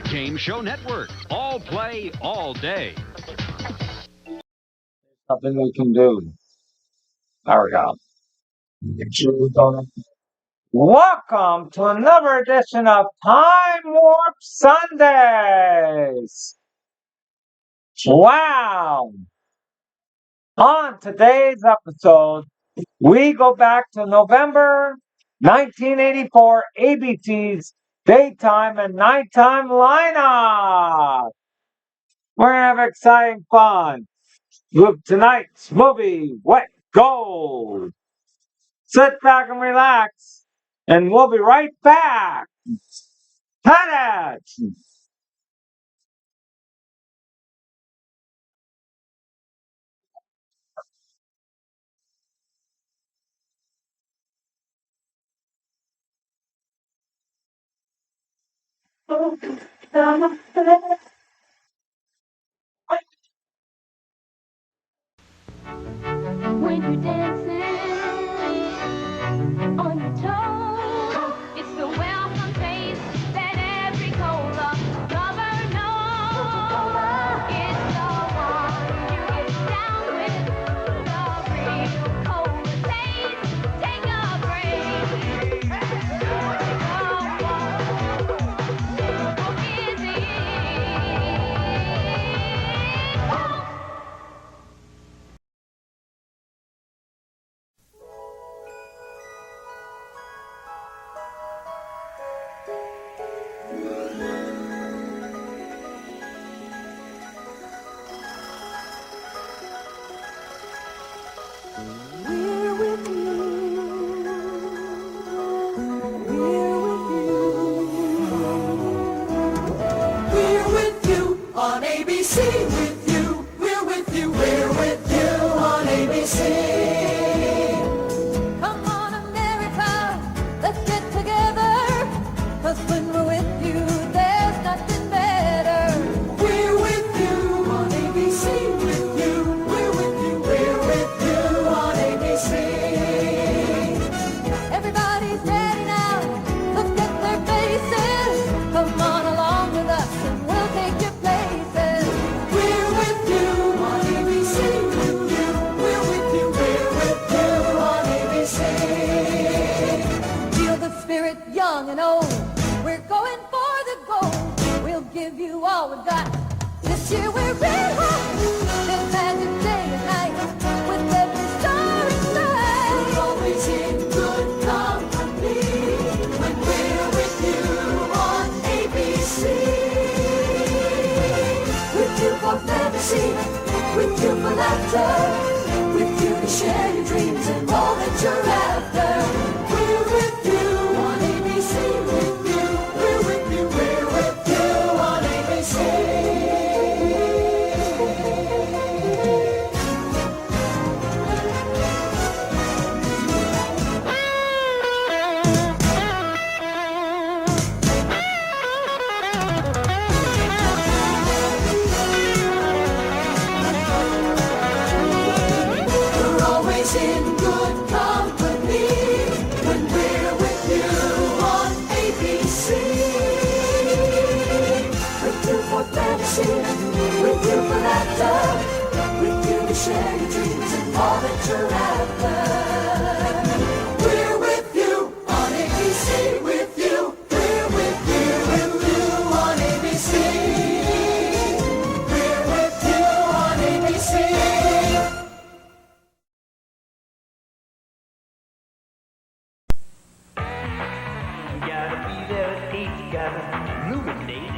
Game Show Network. All play, all day. Something we can do. There we go. Welcome to another edition of Time Warp Sundays. Wow! On today's episode, we go back to November 1984 ABC's daytime and nighttime lineup. We're gonna have exciting fun with tonight's movie, Wet Gold. Sit back and relax, and we'll be right back. Cut it! When you're dancing on your toes, it's the welcome taste that every cola lover knows. It's the one you get down with, the real cola taste. Take a break. We're with you. We're with you. We're with you on ABC. With you. We're with you. We're with you on ABC. Come on, America, let's get together. 'Cause when we're with you, there's nothing better. We're with you on ABC. With you. We're with you. We're with you on ABC. Everybody's ready now. Look at their faces. Come on along with us and we'll take your places. We're with you on ABC. With you. We're with you. We're with you on ABC. Feel the spirit, young and old. We're going for the gold. We'll give you all we've got. This year we're red hot. This magic day and night. With every star in sight. We're always in good company. When we're with you on ABC. With you for fantasy. With you for laughter. With you to share your dreams and all that you're after. We're with you on ABC. With you. We're with you. We're with you on ABC. We're always in good company when we're with you on ABC. With you for fantasy, with you for laughter, with you to share your dreams and all that you're after. We're with you on ABC. With you, we're with you on ABC. We're with you on ABC. Gotta be there at 8, gotta illuminate.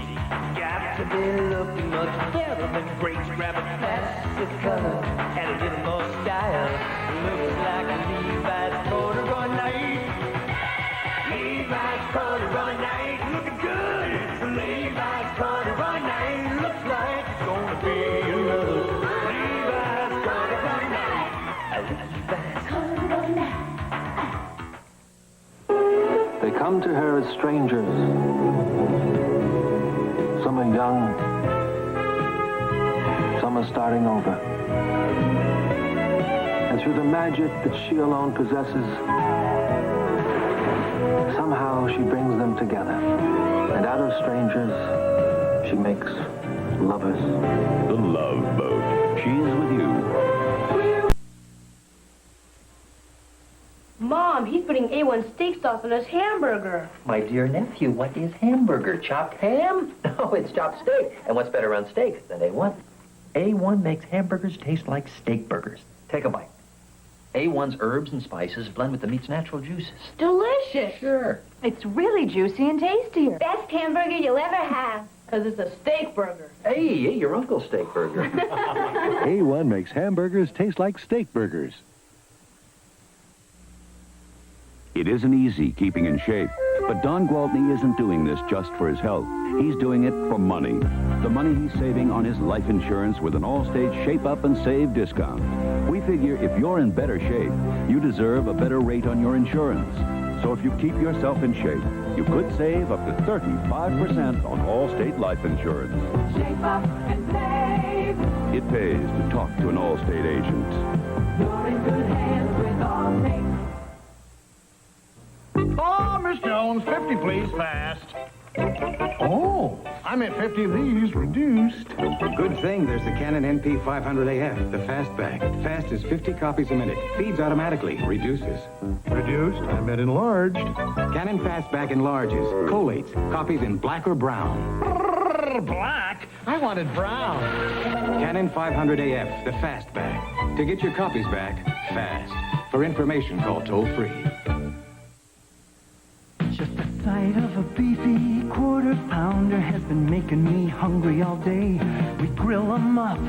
Got to be looking much better than great. Grab a classic color, add a little more style. Looks like a Levi's corduroy night. Levi's corduroy night, looking good. Levi's corduroy night, looks like it's gonna be another Levi's corduroy night. Levi's corduroy night. They come to her as strangers. Some are young, some are starting over. And through the magic that she alone possesses, somehow she brings them together. And out of strangers, she makes lovers. The Love Boat. She's with you. Mom, he's putting A1 steak sauce on his hamburger. My dear nephew, what is hamburger? Chopped ham? No, it's chopped steak. And what's better on steak than A1? A1 makes hamburgers taste like steak burgers. Take a bite. A1's herbs and spices blend with the meat's natural juices. Delicious. Sure. It's really juicy and tastier. Best hamburger you'll ever have. Because it's a steak burger. Hey, your uncle's steak burger. A1 makes hamburgers taste like steak burgers. It isn't easy keeping in shape, but Don Gwaltney isn't doing this just for his health. He's doing it for money. The money he's saving on his life insurance with an Allstate Shape Up and Save discount. We figure if you're in better shape, you deserve a better rate on your insurance. So if you keep yourself in shape, you could save up to 35% on Allstate life insurance. Shape up and save. It pays to talk to an Allstate agent. You're in good hands with Allstate. Oh, Miss Jones, 50, please, fast. Oh, I meant 50 of these reduced. Good thing there's the Canon NP 500AF, the fastback. Fast is 50 copies a minute. Feeds automatically. Reduces. Reduced? I meant enlarged. Canon fastback enlarges. Collates. Copies in black or brown. Black? I wanted brown. Canon 500AF, the fastback. To get your copies back, fast. For information, call toll-free. Just the sight of a beefy quarter pounder has been making me hungry all day. We grill 'em up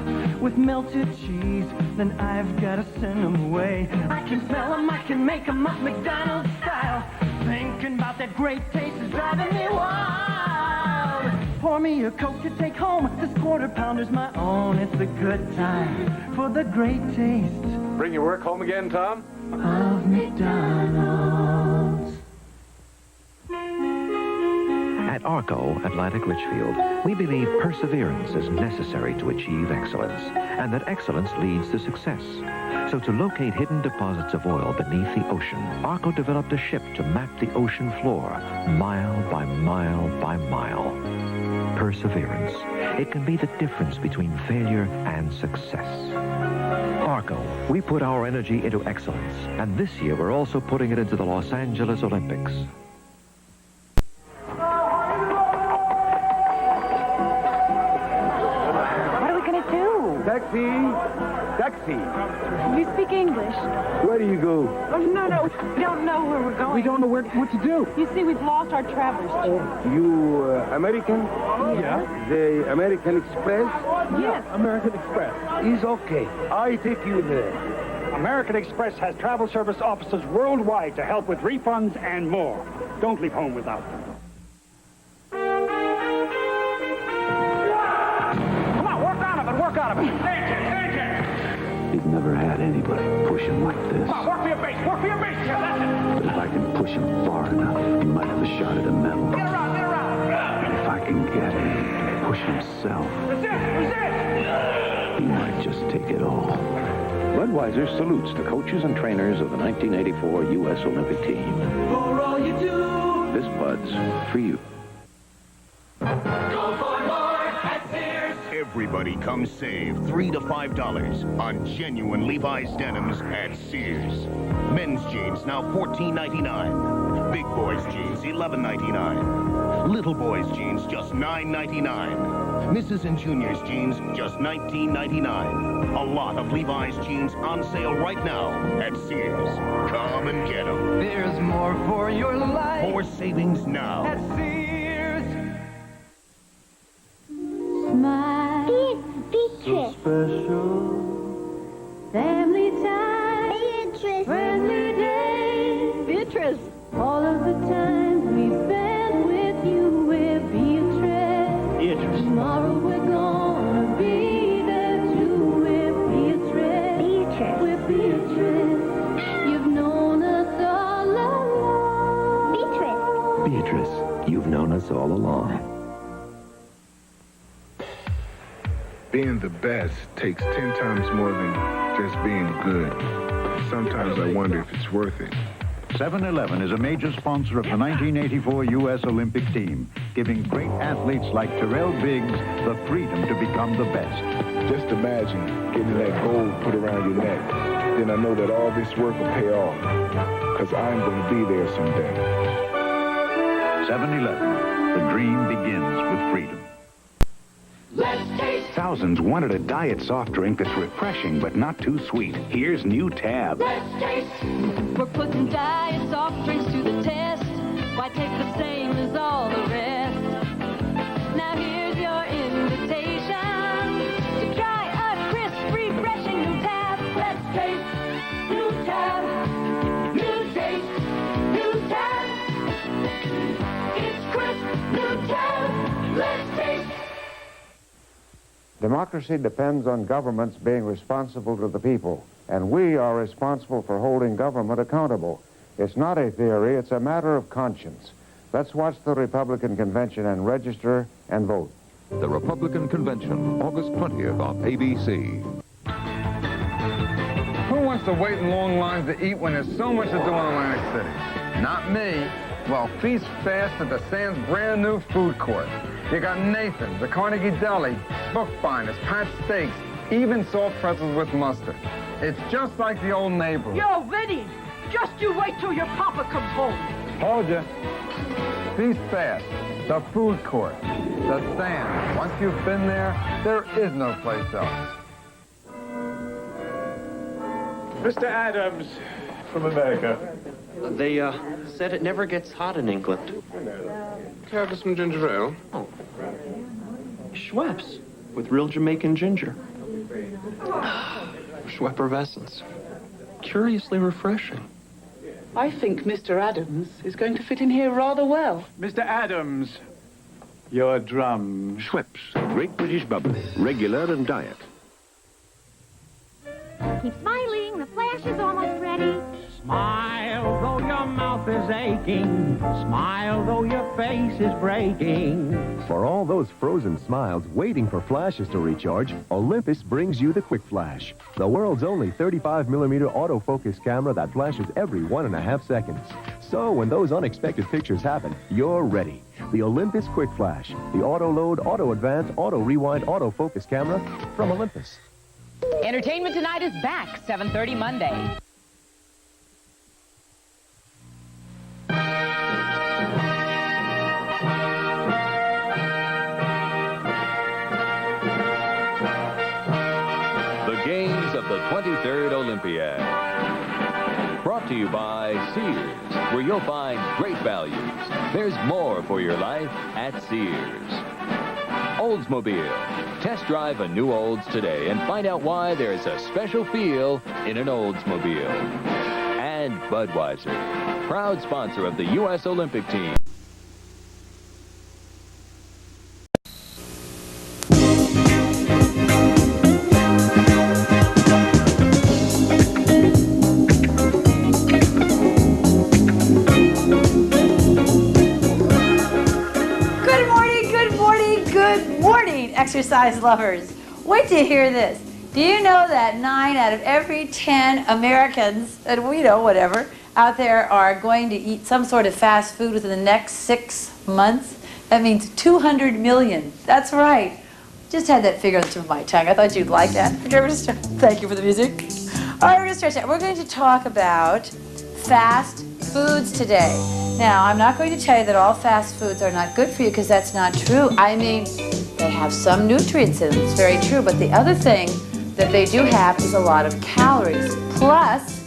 with melted cheese, then I've gotta send 'em away. I can smell 'em, I can make 'em up McDonald's style. Thinking about that great taste is driving me wild. Pour me a Coke to take home, this quarter pounder's my own. It's a good time for the great taste Bring your work home again, Tom? of McDonald's. At Arco Atlantic Richfield, we believe perseverance is necessary to achieve excellence, and that excellence leads to success. So to locate hidden deposits of oil beneath the ocean, Arco developed a ship to map the ocean floor, mile by mile by mile. Perseverance. It can be the difference between failure and success. Arco, we put our energy into excellence, and this year we're also putting it into the Los Angeles Olympics. Taxi! Taxi! You speak English? Where do you go? Oh, no. We don't know where we're going. We don't know what to do. You see, we've lost our traveler's chart. You American? Yeah. The American Express? Yes. American Express. Is okay. I take you there. American Express has travel service offices worldwide to help with refunds and more. Don't leave home without them. Come on, work out of it, work out of it. He's never had anybody push him like this. Come on, work for your base, work for your base. Yeah, that's it. But if I can push him far enough, he might have a shot at a medal. Get around, get around. And if I can get him to push himself, he might just take it all. Budweiser salutes the coaches and trainers of the 1984 U.S. Olympic team. For all you do. This Bud's for you. Everybody come save $3 to $5 on genuine Levi's denims at Sears. Men's jeans now $14.99. Big boys jeans $11.99. Little boys jeans just $9.99. Mrs. and Junior's jeans just $19.99. A lot of Levi's jeans on sale right now at Sears. Come and get them. There's more for your life. More savings now. At Sears. Smile. So special. Family time. Beatrice. Friendly days. Beatrice. All of the time we spent with you, we're Beatrice. Beatrice. Tomorrow we're gonna be there too, we're Beatrice. Beatrice. We're Beatrice. You've known us all along. Beatrice. Beatrice, you've known us all along. Being the best takes 10 times more than just being good. Sometimes I wonder if it's worth it. 7-Eleven is a major sponsor of the 1984 U.S. Olympic team, giving great athletes like Terrell Biggs the freedom to become the best. Just imagine getting that gold put around your neck. Then I know that all this work will pay off, because I'm going to be there someday. 7-Eleven, the dream begins with freedom. Thousands wanted a diet soft drink that's refreshing but not too sweet. Here's new Tab. We're putting diet soft drinks to the test. Why take the same as all the rest? Now here's your invitation to try a crisp, refreshing new Tab. Let's taste new Tab. New taste, new Tab. It's crisp, new Tab. Let's taste. Democracy depends on governments being responsible to the people, and we are responsible for holding government accountable. It's not a theory, it's a matter of conscience. Let's watch the Republican convention and register and vote. The Republican Convention, August 20th on ABC. Who wants to wait in long lines to eat when there's so much to do in Atlantic City? Not me. Well, feast fast at the Sands' brand new food court. You got Nathan's, the Carnegie Deli, Bookbinders, Pat's Steaks, even soft pretzels with mustard. It's just like the old neighborhood. Yo, Vinny, just you wait till your papa comes home. Told ya. Feast fast. The food court. The Sands. Once you've been there is no place else. Mr. Adams from America. They said it never gets hot in England. Care for some ginger ale? Oh. Schweppes with real Jamaican ginger. Schweppervescence. Curiously refreshing. I think Mr. Adams is going to fit in here rather well. Mr. Adams, your drum. Schweppes, Great British Bubbly, regular and diet. Keep smiling, the flash is almost ready. Smile though your mouth is aching. Smile though your face is breaking. For all those frozen smiles waiting for flashes to recharge, Olympus brings you the Quick Flash, the world's only 35mm autofocus camera that flashes every 1.5 seconds. So when those unexpected pictures happen, you're ready. The Olympus Quick Flash, the auto load, auto advance, auto rewind, autofocus camera from Olympus. Entertainment Tonight is back, 7:30 Monday. The games of the 23rd Olympiad. Brought to you by Sears, where you'll find great values. There's more for your life at Sears. Oldsmobile. Test drive a new Olds today and find out why there's a special feel in an Oldsmobile. And Budweiser, proud sponsor of the U.S. Olympic team. Exercise lovers. Wait to hear this. Do you know that 9 out of every 10 Americans, and we know whatever, out there are going to eat some sort of fast food within the next 6 months? That means 200 million. That's right. Just had that figure on the tip of my tongue. I thought you'd like that. Thank you for the music. All right, we're going to stretch out. We're going to talk about fast foods today. Now, I'm not going to tell you that all fast foods are not good for you, because that's not true. I mean, they have some nutrients in them. It's very true. But the other thing that they do have is a lot of calories. Plus,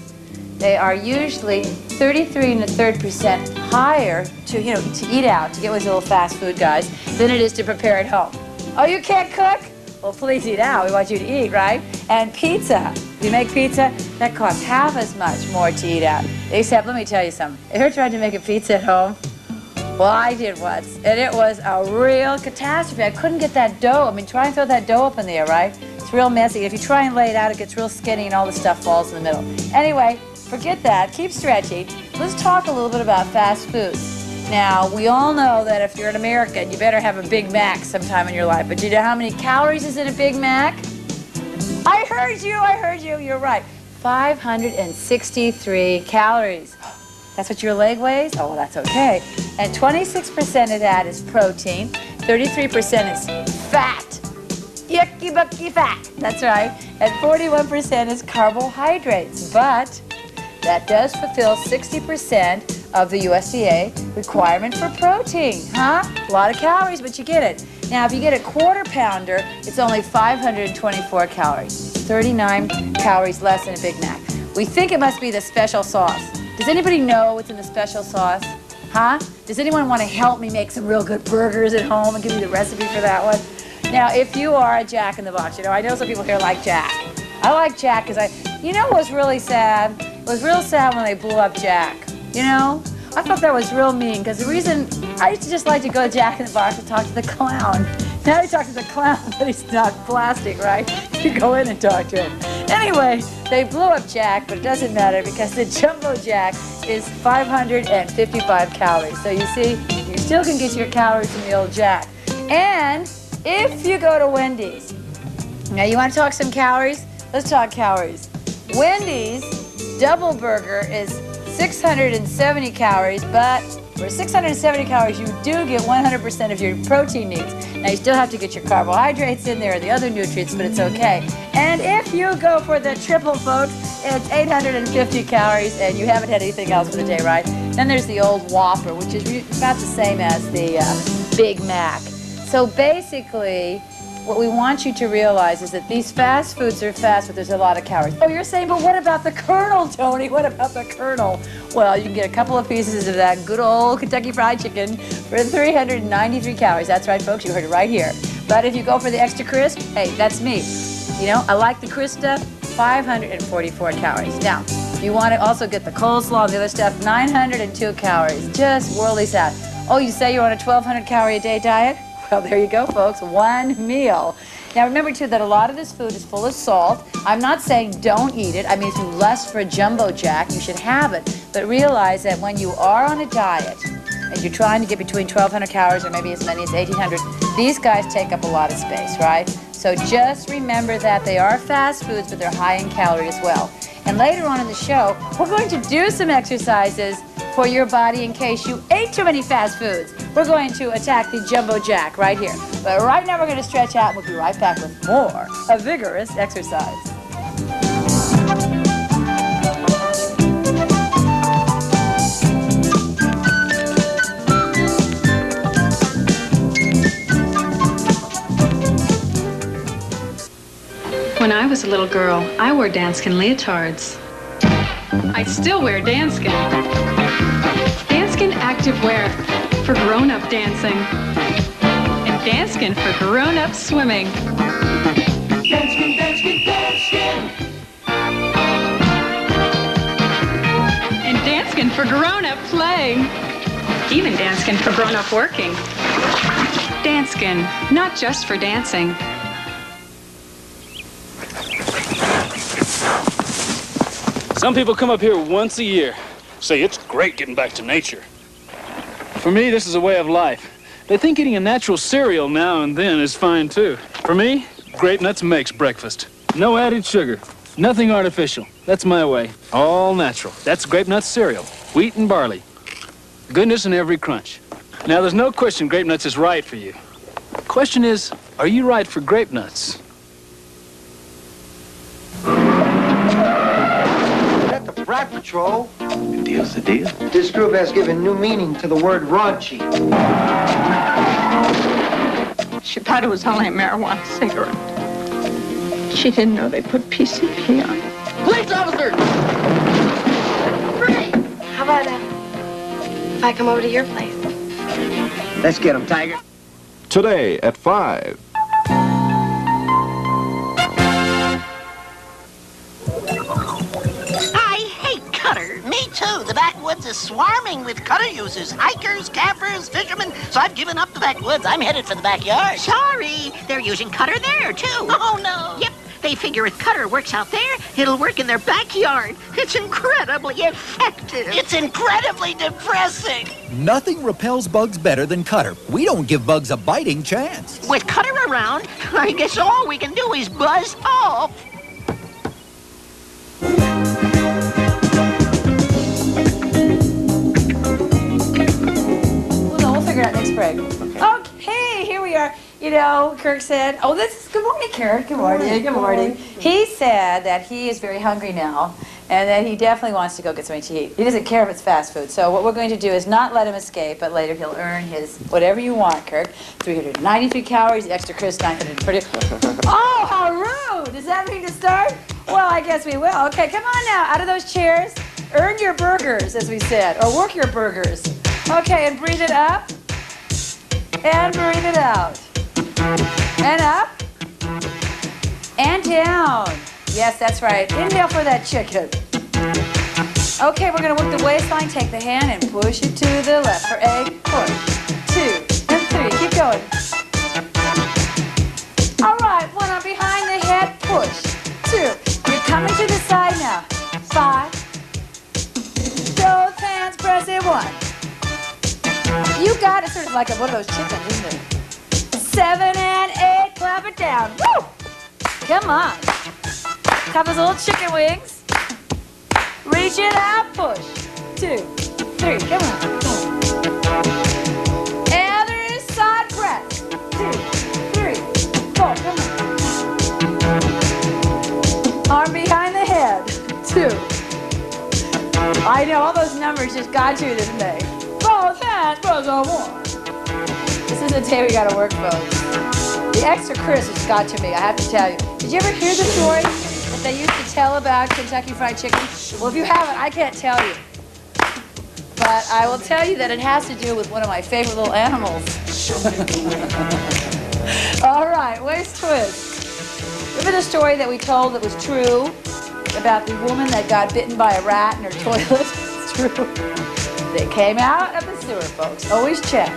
they are usually 33 1/3% higher to eat out, to get with little fast food guys, than it is to prepare at home. Oh, you can't cook? Well, please eat out. We want you to eat, right? And pizza. If you make pizza, that costs half as much more to eat out. Except, let me tell you something. Have you ever tried to make a pizza at home? Well, I did once, and it was a real catastrophe. I couldn't get that dough. I mean, try and throw that dough up in the air, right? It's real messy. If you try and lay it out, it gets real skinny, and all the stuff falls in the middle. Anyway, forget that. Keep stretching. Let's talk a little bit about fast foods. Now, we all know that if you're an American, you better have a Big Mac sometime in your life. But do you know how many calories is in a Big Mac? I heard you. You're right. 563 calories. That's what your leg weighs? Oh, well, that's okay. And 26% of that is protein. 33% is fat. Yucky bucky fat. That's right. And 41% is carbohydrates. But that does fulfill 60% of the USDA requirement for protein, huh? A lot of calories, but you get it. Now, if you get a quarter pounder, it's only 524 calories. 39 calories less than a Big Mac. We think it must be the special sauce. Does anybody know what's in the special sauce? Huh? Does anyone want to help me make some real good burgers at home and give me the recipe for that one? Now, if you are a Jack in the Box, you know, I know some people here like Jack. I like Jack because you know what was really sad? It was real sad when they blew up Jack. You know? I thought that was real mean because the reason I used to just like to go to Jack in the Box and talk to the clown. Now you talk to the clown, but he's not plastic, right? You go in and talk to him. Anyway, they blew up Jack, but it doesn't matter because the Jumbo Jack is 555 calories. So you see, you still can get your calories from the old Jack. And if you go to Wendy's, now you want to talk some calories? Let's talk calories. Wendy's double burger is 670 calories, but for 670 calories, you do get 100% of your protein needs. Now, you still have to get your carbohydrates in there and the other nutrients, but it's okay. And if you go for the triple, folks, it's 850 calories, and you haven't had anything else for the day, right? Then there's the old Whopper, which is about the same as the Big Mac. So basically, what we want you to realize is that these fast foods are fast, but there's a lot of calories. Oh, you're saying, but what about the kernel, Tony? What about the kernel? Well, you can get a couple of pieces of that good old Kentucky Fried Chicken for 393 calories. That's right, folks, you heard it right here. But if you go for the extra crisp, hey, that's me. You know, I like the crisp stuff, 544 calories. Now, if you want to also get the coleslaw and the other stuff, 902 calories. Just worldly sad. Oh, you say you're on a 1,200 calorie a day diet? Well, there you go, folks, one meal. Now, remember, too, that a lot of this food is full of salt. I'm not saying don't eat it. I mean, if you lust for a Jumbo Jack, you should have it. But realize that when you are on a diet and you're trying to get between 1,200 calories or maybe as many as 1,800, these guys take up a lot of space, right? So just remember that they are fast foods, but they're high in calorie as well. And later on in the show, we're going to do some exercises for your body in case you ate too many fast foods. We're going to attack the Jumbo Jack right here. But right now we're going to stretch out and we'll be right back with more of vigorous exercise. When I was a little girl, I wore Danskin leotards. I still wear Danskin. Danskin activewear for grown-up dancing. And Danskin for grown-up swimming. Danskin, Danskin, Danskin. And Danskin for grown-up play. Even Danskin for grown-up working. Danskin, not just for dancing. Some people come up here once a year, say it's great getting back to nature. For me, this is a way of life. They think eating a natural cereal now and then is fine too. For me, Grape Nuts makes breakfast. No added sugar, nothing artificial. That's my way, all natural. That's Grape Nuts cereal, wheat and barley. Goodness in every crunch. Now, there's no question Grape Nuts is right for you. The question is, are you right for Grape Nuts? Rat Patrol. The deal's the deal. This group has given new meaning to the word raunchy. She thought it was only a marijuana cigarette. She didn't know they put PCP on it. Police officer! Great. How about if I come over to your place? Let's get him, Tiger. Today at 5. Me too. The backwoods is swarming with cutter users, hikers, campers, fishermen. So I've given up the backwoods. I'm headed for the backyard. Sorry, they're using cutter there too. Oh no. Yep. They figure if cutter works out there, it'll work in their backyard. It's incredibly effective. It's incredibly depressing. Nothing repels bugs better than cutter. We don't give bugs a biting chance. With cutter around, I guess all we can do is buzz off. Craig. Okay, here we are. You know, Kirk said, oh, this is, good morning, Kirk. Good morning, good morning. He said that he is very hungry now, and that he definitely wants to go get something to eat. He doesn't care if it's fast food. So what we're going to do is not let him escape, but later he'll earn his whatever you want, Kirk. 393 calories, the extra crisp 930. Oh, how rude! Does that mean to start? Well, I guess we will. Okay, come on now, out of those chairs. Earn your burgers, as we said, or work your burgers. Okay, and breathe it up, and breathe it out. And up, and down. Yes, that's right. Inhale for that chicken. Okay, we're going to work the waistline. Take the hand and push it to the left for 8, push, 2, and 3. Keep going. All right, 1 arm behind the head, push, 2. You're coming to the side now. 5. Both hands, press it, 1. You got it, sort of like one of those chickens, isn't it? 7 and 8, clap it down. Woo! Come on. Couple of little chicken wings. Reach it out, push. 2, 3, come on. Other side, press. 2, 3, 4, come on. Arm behind the head. 2. I know, all those numbers just got you, didn't they? Both hands, press on 1. This is the day we gotta work, folks. The extra crisp has got to me, I have to tell you. Did you ever hear the story that they used to tell about Kentucky Fried Chicken? Well, if you haven't, I can't tell you. But I will tell you that it has to do with one of my favorite little animals. All right, waist twist. Remember the story that we told that was true about the woman that got bitten by a rat in her toilet? It's true. They came out of the sewer, folks. Always check.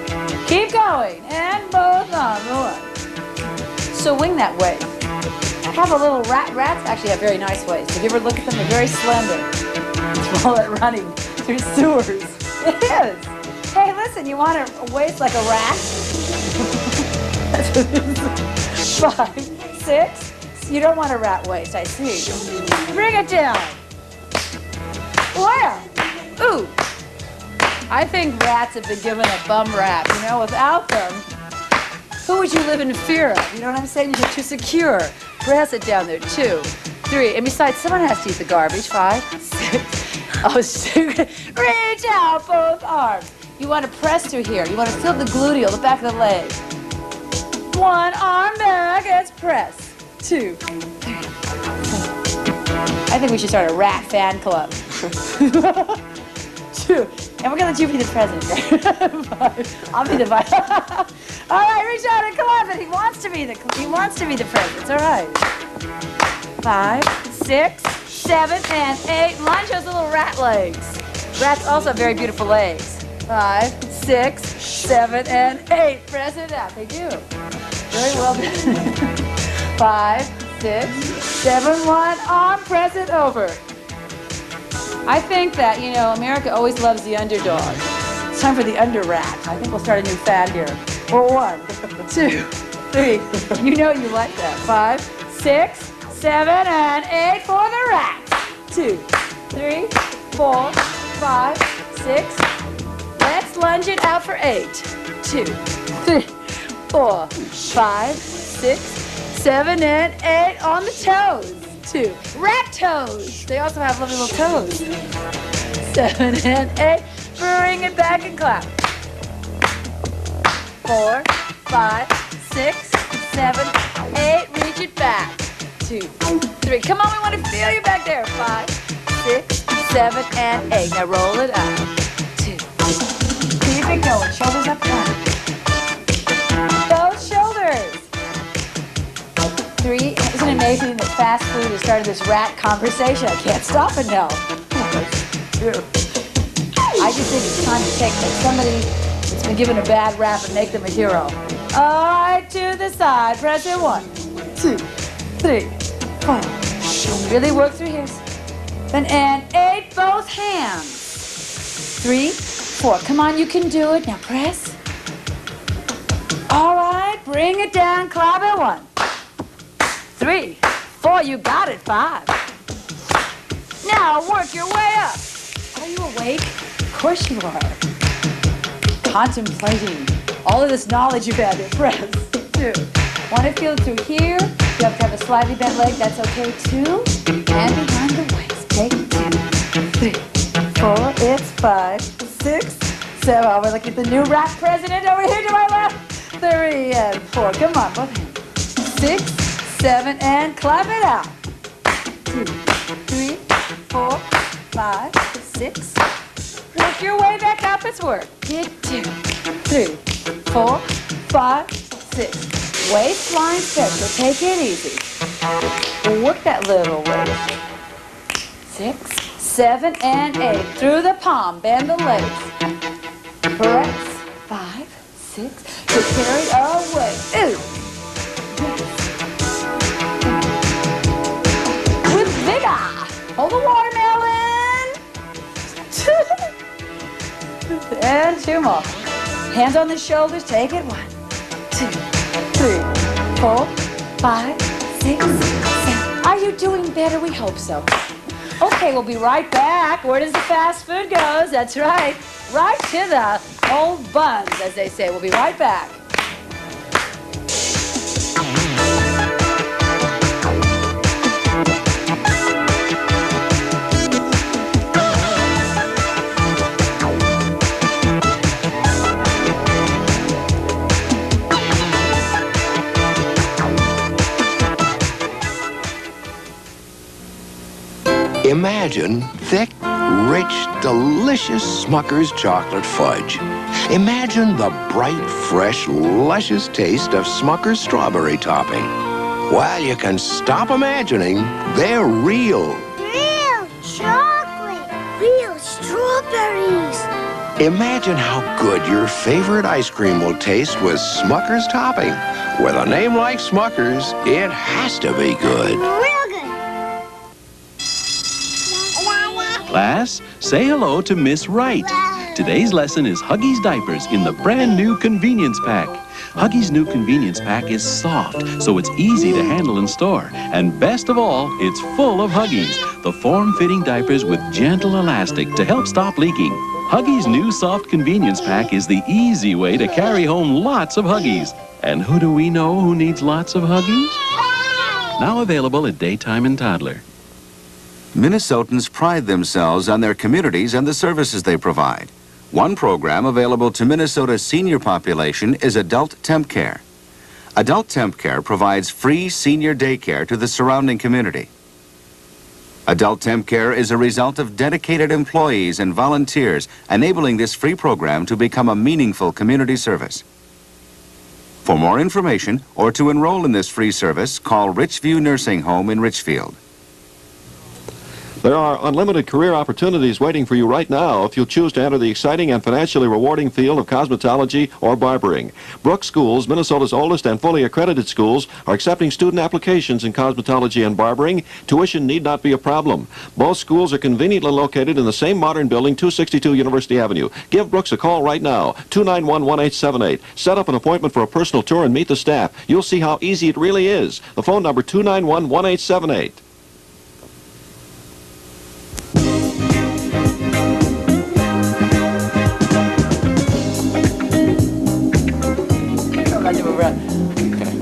Keep going. And both on the 1. So wing that way. Have a little rat. Rats actually have very nice waists. Have you ever looked at them? They're very slender. It's all that running through sewers. It is. Hey, listen, you want a waist like a rat? That's what it is. 5, 6. You don't want a rat waist, I see. Bring it down. Where? Ooh. I think rats have been given a bum rap. You know, without them, who would you live in fear of? You know what I'm saying? You're too secure. Press it down there. 2, 3. And besides, someone has to eat the garbage. 5, 6. Oh, 6. Reach out both arms. You want to press through here. You want to feel the gluteal, the back of the leg. 1 arm back. Let's press. 2, 3. I think we should start a rat fan club. 2. And we're going to let you be the president. 5. I'll be the vice. All right, reach out and come on. But he wants to be the president. It's all right. 5, 6, 7, and 8. Lunge those little rat legs. Rats also have very beautiful legs. 5, 6, 7, and 8. Press it out. They do. Very well done. 5, 6, 7, 1. Arm, press it over. I think that, you know, America always loves the underdog. It's time for the under rat. I think we'll start a new fad here. Or 1, 2, 3. You know you like that. 5, 6, 7, and 8 for the rat. 2, 3, 4, 5, 6. Let's lunge it out for 8. 2, 3, 4, 5, 6, 7, and 8 on the toes. 2. Rat toes. They also have lovely little toes. 7 and 8. Bring it back and clap. 4, 5, 6, 7, 8. Reach it back. 2, 3. Come on, we want to feel you back there. 5, 6, 7, and 8. Now roll it out. 2. Keep it going. Shoulders up front. Those shoulders. 3. Isn't it amazing that fast food has started this rat conversation? I can't stop it now. True. I just think it's time to take somebody that's been given a bad rap and make them a hero. All right, to the side. Press it. 1, 2, 3, 4. Really work through here. And 8. Both hands. 3, 4. Come on, you can do it. Now press. All right, bring it down. Clap it. 1, 3, 4, you got it. 5. Now work your way up. Are you awake? Of course you are. Contemplating All of this knowledge you've had to press. 2. Want to feel through here. You have to have a slightly bent leg. That's okay, 2. And behind the waist. Take 2, 3, 4. It's 5, 6, 7. Oh, we're looking at the new rap president over here to my left. 3 and 4. Come on, both hands. 6, 7, and clap it out. 2, 3, 4, 5, 6. Work your way back up. It's work. Get 2, 3, 4, 5, 6. Waistline stretch. We'll take it easy. We'll work that little waist. 6, 7, and 8. Through the palm. Bend the legs. Press. 5, 6. To carry away. Ooh. With vigor. Hold the watermelon. And 2 more. Hands on the shoulders. Take it. 1, 2, 3, 4, 5, 6, 7. Are you doing better? We hope so. Okay, we'll be right back. Where does the fast food go? That's right. Right to the old buns, as they say. We'll be right back. Imagine thick, rich, delicious Smucker's chocolate fudge. Imagine the bright, fresh, luscious taste of Smucker's strawberry topping. Well, you can stop imagining. They're real. Real chocolate. Real strawberries. Imagine how good your favorite ice cream will taste with Smucker's topping. With a name like Smucker's, it has to be good. Real good. Class, say hello to Miss Wright. Today's lesson is Huggies diapers in the brand new convenience pack. Huggies' new convenience pack is soft, so it's easy to handle and store. And best of all, it's full of Huggies, the form-fitting diapers with gentle elastic to help stop leaking. Huggies' new soft convenience pack is the easy way to carry home lots of Huggies. And who do we know who needs lots of Huggies? Now available at Daytime and Toddler. Minnesotans pride themselves on their communities and the services they provide. One program available to Minnesota's senior population is Adult Temp Care. Adult Temp Care provides free senior daycare to the surrounding community. Adult Temp Care is a result of dedicated employees and volunteers, enabling this free program to become a meaningful community service. For more information or to enroll in this free service, call Richview Nursing Home in Richfield. There are unlimited career opportunities waiting for you right now if you choose to enter the exciting and financially rewarding field of cosmetology or barbering. Brooks Schools, Minnesota's oldest and fully accredited schools, are accepting student applications in cosmetology and barbering. Tuition need not be a problem. Both schools are conveniently located in the same modern building, 262 University Avenue. Give Brooks a call right now, 291-1878. Set up an appointment for a personal tour and meet the staff. You'll see how easy it really is. The phone number, 291-1878.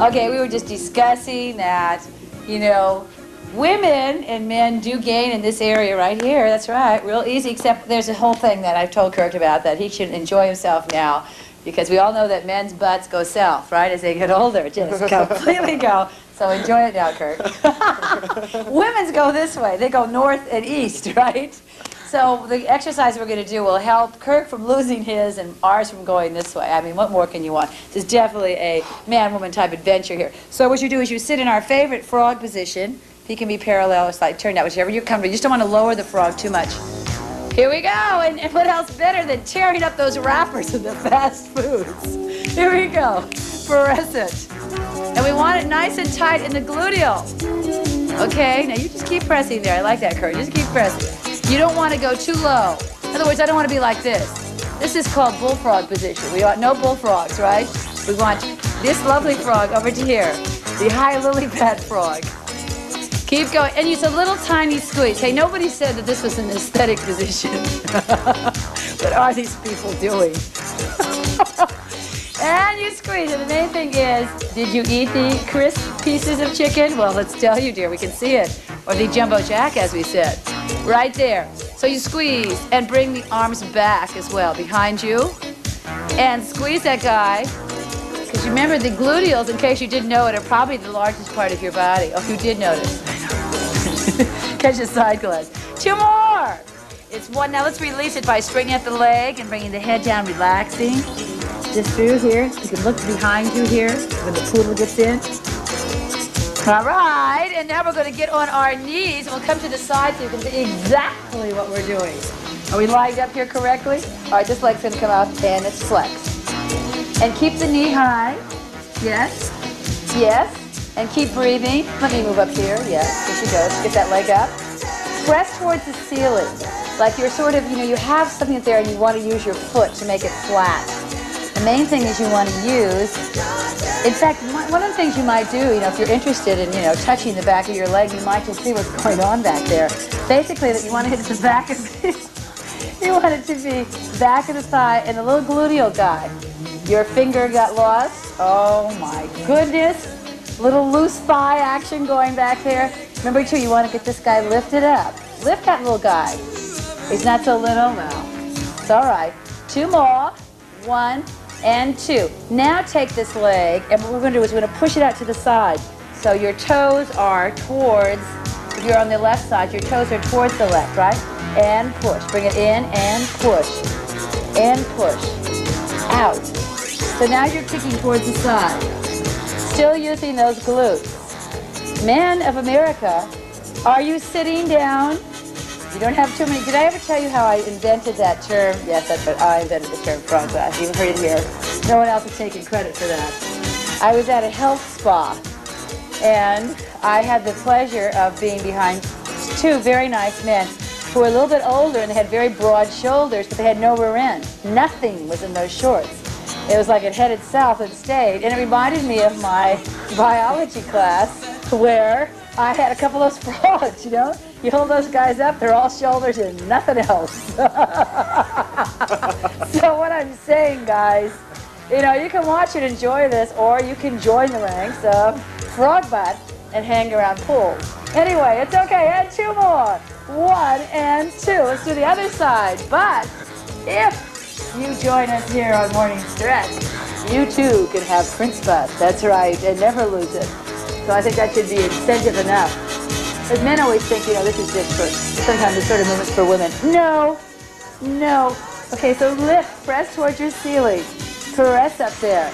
Okay, we were just discussing that, you know, women and men do gain in this area right here. That's right, real easy, except there's a whole thing that I've told Kirk about, that he should enjoy himself now, because we all know that men's butts go south, right, as they get older, just completely go. So enjoy it now, Kirk. Women's go this way. They go north and east, right? So the exercise we're going to do will help Kirk from losing his and ours from going this way. I mean, what more can you want? This is definitely a man-woman type adventure here. So what you do is you sit in our favorite frog position. He can be parallel or slightly turned out, whichever you're comfortable. You just don't want to lower the frog too much. Here we go. And what else better than tearing up those wrappers of the fast foods? Here we go. Press it. And we want it nice and tight in the gluteal. Okay, now you just keep pressing there. I like that, Kurt. Just keep pressing. You don't want to go too low. In other words, I don't want to be like this. This is called bullfrog position. We want no bullfrogs, right? We want this lovely frog over to here, the high lily pad frog. Keep going, and use a little tiny squeeze. Hey, nobody said that this was an aesthetic position. What are these people doing? And you squeeze it. The main thing is, did you eat the crisp pieces of chicken? Well, let's tell you, dear, we can see it. Or the jumbo jack, as we said. Right there. So you squeeze and bring the arms back as well, behind you. And squeeze that guy. Because remember, the gluteals, in case you didn't know it, are probably the largest part of your body. Oh, you did notice. Catch a side glance. 2 more. It's 1. Now let's release it by straightening out the leg and bringing the head down, relaxing. Just through here. You can look behind you here when the poodle gets in. All right, and now we're going to get on our knees, and we'll come to the side so you can see exactly what we're doing. Are we lined up here correctly? All right, this leg's going to come out, and it's flexed. And keep the knee high. Yes. Yes. And keep breathing. Let me move up here. Yes, here she goes. Get that leg up. Press towards the ceiling. Like you're sort of, you have something there, and you want to use your foot to make it flat. The main thing is you want to use, in fact, one of the things you might do, if you're interested in, touching the back of your leg, you might just see what's going on back there. Basically, that you want to hit the back of you want it to be back of the thigh and a little gluteal guy. Your finger got lost. Oh my goodness. Little loose thigh action going back there. Remember too, you want to get this guy lifted up. Lift that little guy. He's not so little now. It's all right. 2 more. 1 and 2. Now take this leg, and what we're going to do is we're going to push it out to the side. So your toes are towards, if you're on the left side, your toes are towards the left, right? And push. Bring it in and push. And push. Out. So now you're kicking towards the side. Still using those glutes. Men of America, are you sitting down? You don't have too many. Did I ever tell you how I invented that term? Yes, that's right. I invented the term frog glass. You heard it here. No one else is taking credit for that. I was at a health spa, and I had the pleasure of being behind 2 very nice men who were a little bit older, and they had very broad shoulders, but they had no rear end. Nothing was in those shorts. It was like it headed south and stayed, and it reminded me of my biology class where I had a couple of those frogs, You hold those guys up, they're all shoulders and nothing else. So what I'm saying, guys, you can watch and enjoy this, or you can join the ranks of frog butt and hang around pools. Anyway, it's okay, and 2 more. 1 and 2. Let's do the other side. But if you join us here on Morning Stretch, you too can have Prince butt. That's right, and never lose it. So I think that should be incentive enough. Because men always think, this is just for, sometimes it's sort of movements for women. No. Okay, so lift, press towards your ceiling. Caress up there.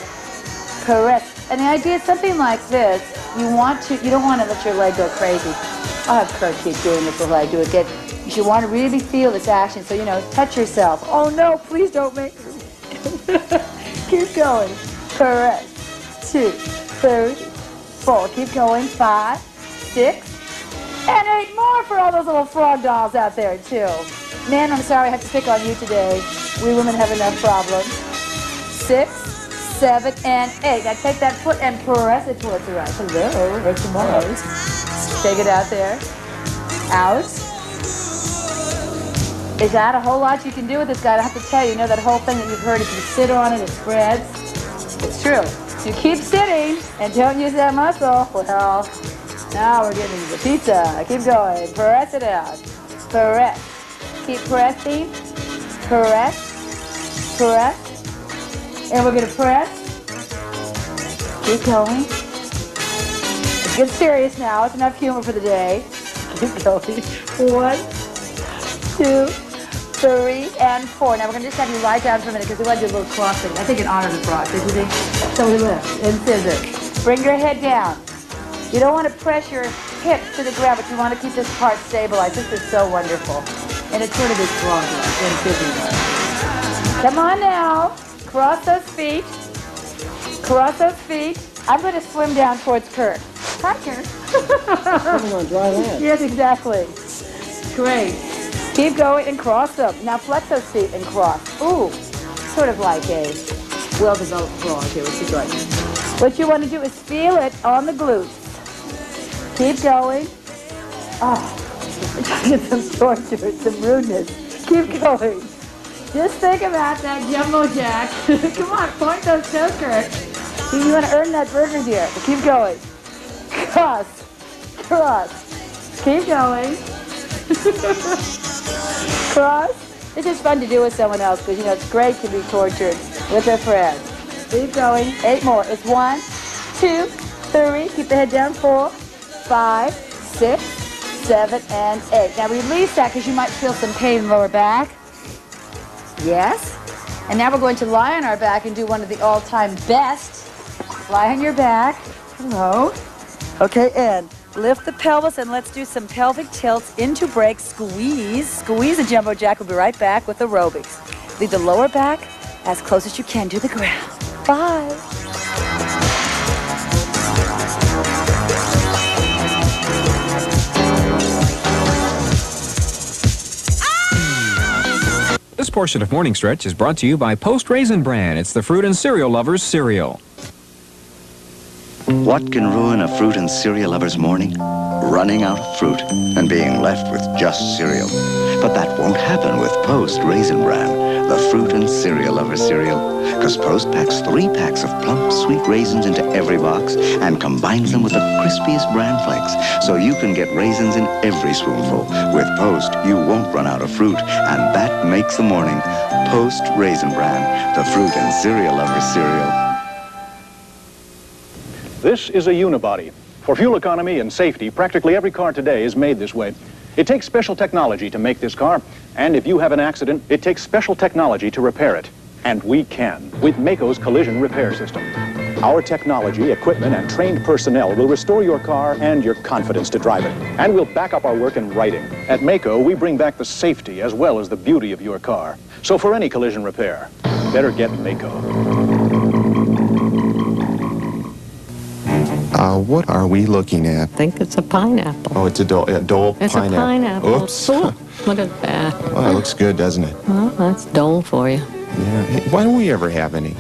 Caress. And the idea is something like this. You don't want to let your leg go crazy. I'll have Kurt keep doing this while I do it again. You should want to really feel this action. So, touch yourself. Oh no, please don't make me. Keep going. Caress. 2, 3, 4. Keep going. 5, 6. And 8 more for all those little frog dolls out there, too. Man, I'm sorry I have to pick on you today. We women have enough problems. 6, 7, and 8. Now take that foot and press it towards the right. Hello, where's the Mars? Take it out there. Out. Is that a whole lot you can do with this guy? I have to tell you, that whole thing that you've heard, if you sit on it, it spreads. It's true. If you keep sitting and don't use that muscle, well, now we're getting the pizza. Keep going. Press it out. Press. Keep pressing. Press. Press. And we're going to press. Keep going. Let's get serious now. It's enough humor for the day. Keep going. 1, 2, 3, and 4. Now we're going to just have you lie down for a minute because we want to do a little crossing. I think in honor of the frog. Don't you think? So we lift and scissor. Bring your head down. You don't want to press your hips to the ground, but you want to keep this part stabilized. This is so wonderful. And it's sort of this frog like. Come on now. Cross those feet. Cross those feet. I'm going to swim down towards Kurt. Hi, Kurt. Swimming on dry land. Yes, exactly. Great. Keep going and cross them. Now flex those feet and cross. Ooh, sort of like a well-developed frog here. What you doing? What you want to do is feel it on the glutes. Keep going. Oh, get some torture, some rudeness. Keep going. Just think about that Jumbo Jack. Come on, point those toes correct. You want to earn that burger, dear. Keep going. Cross. Keep going. Cross. This is fun to do with someone else because, you know, it's great to be tortured with a friend. Keep going. 8 more. It's 1, 2, 3. Keep the head down. 4, 5, 6, 7, and 8. Now release that because you might feel some pain in the lower back. Yes. And now we're going to lie on our back and do one of the all-time best. Lie on your back. Hello. Okay, and lift the pelvis and let's do some pelvic tilts into break. Squeeze. Squeeze the Jumbo Jack. We'll be right back with aerobics. Leave the lower back as close as you can to the ground. Bye. This portion of Morning Stretch is brought to you by Post Raisin Bran. It's the fruit and cereal lovers' cereal. What can ruin a fruit and cereal lover's morning? Running out of fruit and being left with just cereal. But that won't happen with Post Raisin Bran, the fruit and cereal lover cereal. Because Post packs 3 packs of plump, sweet raisins into every box and combines them with the crispiest bran flakes, so you can get raisins in every spoonful. With Post, you won't run out of fruit, and that makes the morning Post Raisin Bran, the fruit and cereal lover cereal. This is a unibody. For fuel economy and safety, practically every car today is made this way. It takes special technology to make this car, and if you have an accident, it takes special technology to repair it. And we can, with Mako's collision repair system. Our technology, equipment, and trained personnel will restore your car and your confidence to drive it. And we'll back up our work in writing. At Mako, we bring back the safety as well as the beauty of your car. So for any collision repair, better get Mako. What are we looking at? I think it's a pineapple. Oh, it's a dole pineapple. It's a pineapple. Oops. Ooh, look at that. Well, it looks good, doesn't it? Well, that's dole for you. Yeah. Hey, why don't we ever have any?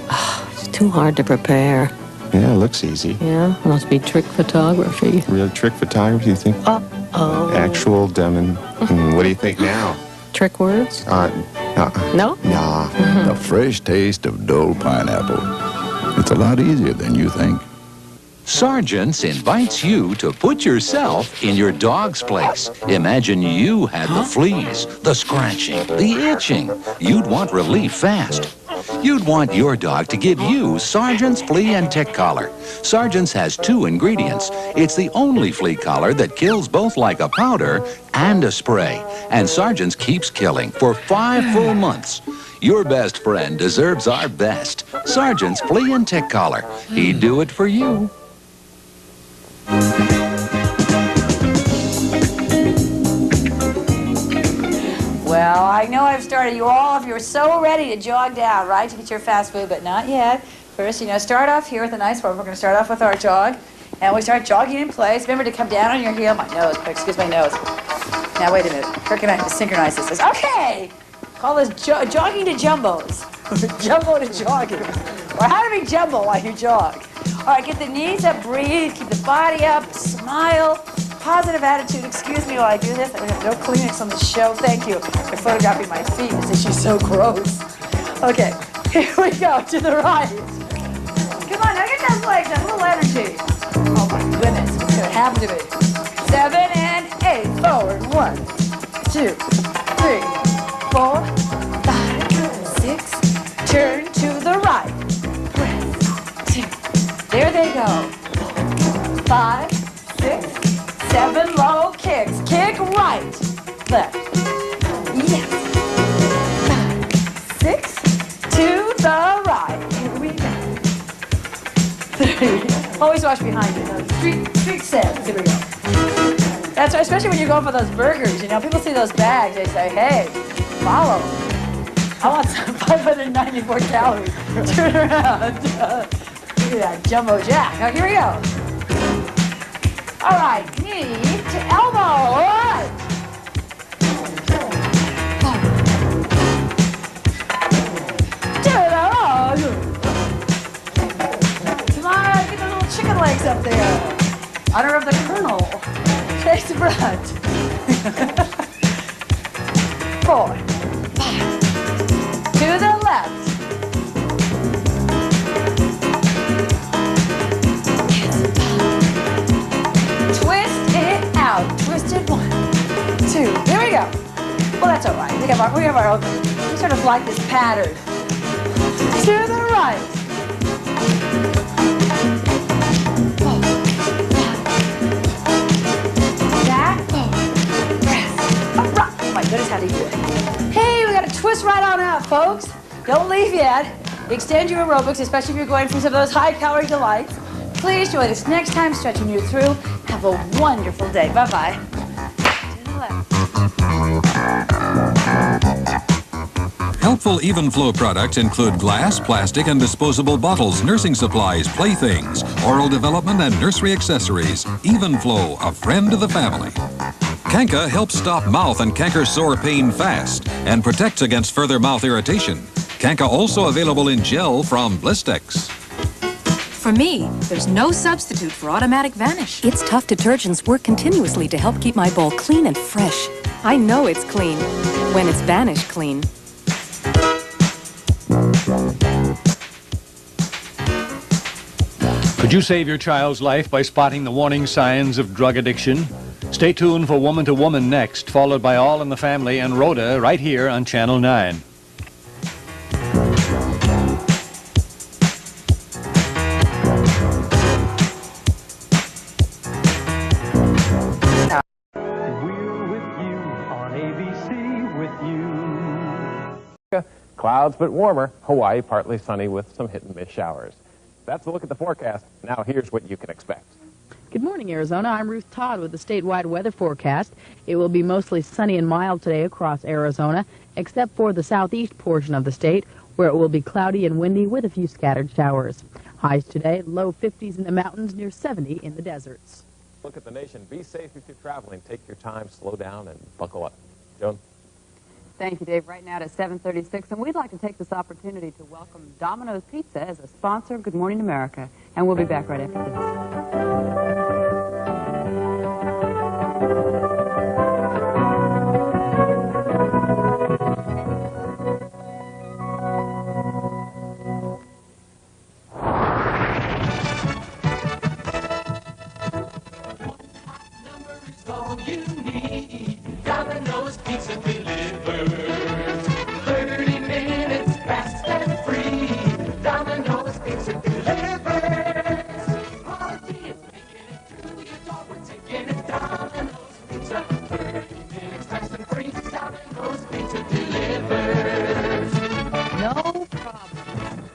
It's too hard to prepare. Yeah, it looks easy. Yeah, must be trick photography. Real trick photography, you think? Uh-oh. Actual what do you think now? Trick words? No? Nah. The fresh taste of Dole pineapple. It's a lot easier than you think. Sargent's invites you to put yourself in your dog's place. Imagine you had the fleas, the scratching, the itching. You'd want relief fast. You'd want your dog to give you Sargent's Flea and Tick Collar. Sargent's has 2 ingredients. It's the only flea collar that kills both like a powder and a spray. And Sargent's keeps killing for 5 full months. Your best friend deserves our best. Sargent's Flea and Tick Collar. He'd do it for you. Well, I know I've started you all if you're so ready to jog down, right, to get your fast food, but not yet. First, start off here with a nice form. We're going to start off with our jog, and we start jogging in place. Remember to come down on your heel. My nose, excuse my nose. Now, wait a minute. How can I synchronize this? Okay! Call this jogging to jumbos. Jumbo to jogging. Or how to be jumbo while you jog. All right, get the knees up, breathe, keep the body up, smile, positive attitude. Excuse me while I do this. We have no Kleenex on the show. Thank you for photographing my feet. This is so gross. Okay, here we go, to the right. Come on, now get those legs up, a little energy. Oh my goodness, what's gonna happen to me? 7 and 8, forward. 1, 2, 3, 4, 5, 6, turn to the right. There they go. 5, 6, 7, low kicks. Kick right, left. Yes. 5, 6, to the right. Here we go. 3. Always watch behind you. Street 7. Here we go. That's right, especially when you're going for those burgers. People see those bags. They say, hey, follow. I want some 594 calories. Turn around. Look at that Jumbo Jack. Now, here we go. All right, knee to elbow. All right. Come on, get those little chicken legs up there. Honor of the Colonel. Face the front. 4, 5, Well, that's all right. We have our own. We sort of like this pattern. To the right. Oh, my goodness, how do you do it? Hey, we got to twist right on out, folks. Don't leave yet. Extend your aerobics, especially if you're going for some of those high-calorie delights. Please join us next time, stretching you through. Have a wonderful day. Bye-bye. To the left. Helpful Even Flow products include glass, plastic, and disposable bottles, nursing supplies, playthings, oral development, and nursery accessories. Even Flow, a friend of the family. Kanka helps stop mouth and canker sore pain fast and protects against further mouth irritation. Kanka also available in gel from Blistex. For me, there's no substitute for automatic vanish. Its tough detergents work continuously to help keep my bowl clean and fresh. I know it's clean when it's Vanish Clean. Could you save your child's life by spotting the warning signs of drug addiction? Stay tuned for Woman to Woman next, followed by All in the Family and Rhoda right here on Channel 9. Clouds but warmer. Hawaii partly sunny with some hit and miss showers. That's a look at the forecast. Now here's what you can expect. Good morning, Arizona. I'm Ruth Todd with the statewide weather forecast. It will be mostly sunny and mild today across Arizona, except for the southeast portion of the state, where it will be cloudy and windy with a few scattered showers. Highs today, low 50s in the mountains, near 70 in the deserts. Look at the nation. Be safe if you're traveling. Take your time, slow down, and buckle up. Joan? Thank you, Dave. Right now at 7:36, and we'd like to take this opportunity to welcome Domino's Pizza as a sponsor of Good Morning America, and we'll be back right after this. Domino's Pizza delivers 30 minutes fast and free. Domino's Pizza delivers. Quality is making it through your door. We're taking it. Domino's Pizza 30 minutes fast and free. Domino's Pizza delivers. No problem.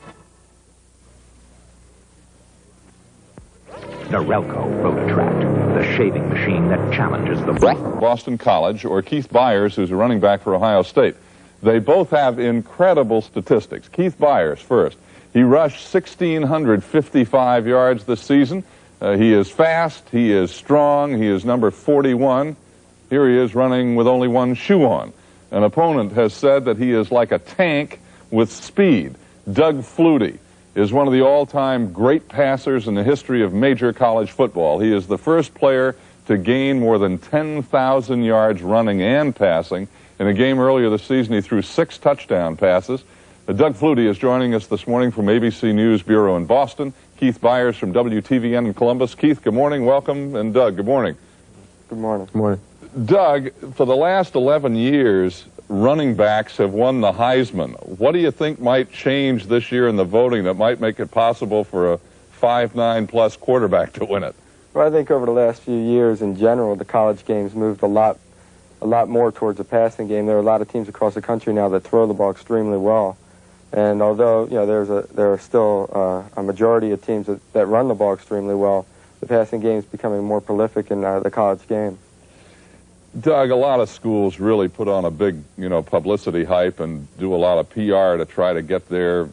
Norelco Rotatract, the shaving machine that challenges the Boston College, or Keith Byers, who's a running back for Ohio State. They both have incredible statistics. Keith Byers first. He rushed 1,655 yards this season. He is fast, he is strong, he is number 41. Here he is running with only one shoe on. An opponent has said that he is like a tank with speed. Doug Flutie is one of the all-time great passers in the history of major college football. He is the first player to gain more than 10,000 yards running and passing. In a game earlier this season, he threw 6 touchdown passes. Doug Flutie is joining us this morning from ABC News Bureau in Boston. Keith Byers from WTVN in Columbus. Keith, good morning, welcome. And Doug, good morning. Good morning. Good morning. Doug, for the last 11 years, running backs have won the Heisman. What do you think might change this year in the voting that might make it possible for a 5'9+ quarterback to win it? Well, I think over the last few years, in general, the college game's moved a lot more towards the passing game. There are a lot of teams across the country now that throw the ball extremely well. And although there are still a majority of teams that run the ball extremely well, the passing game is becoming more prolific in the college game. Doug, a lot of schools really put on a big, publicity hype and do a lot of PR to try to get their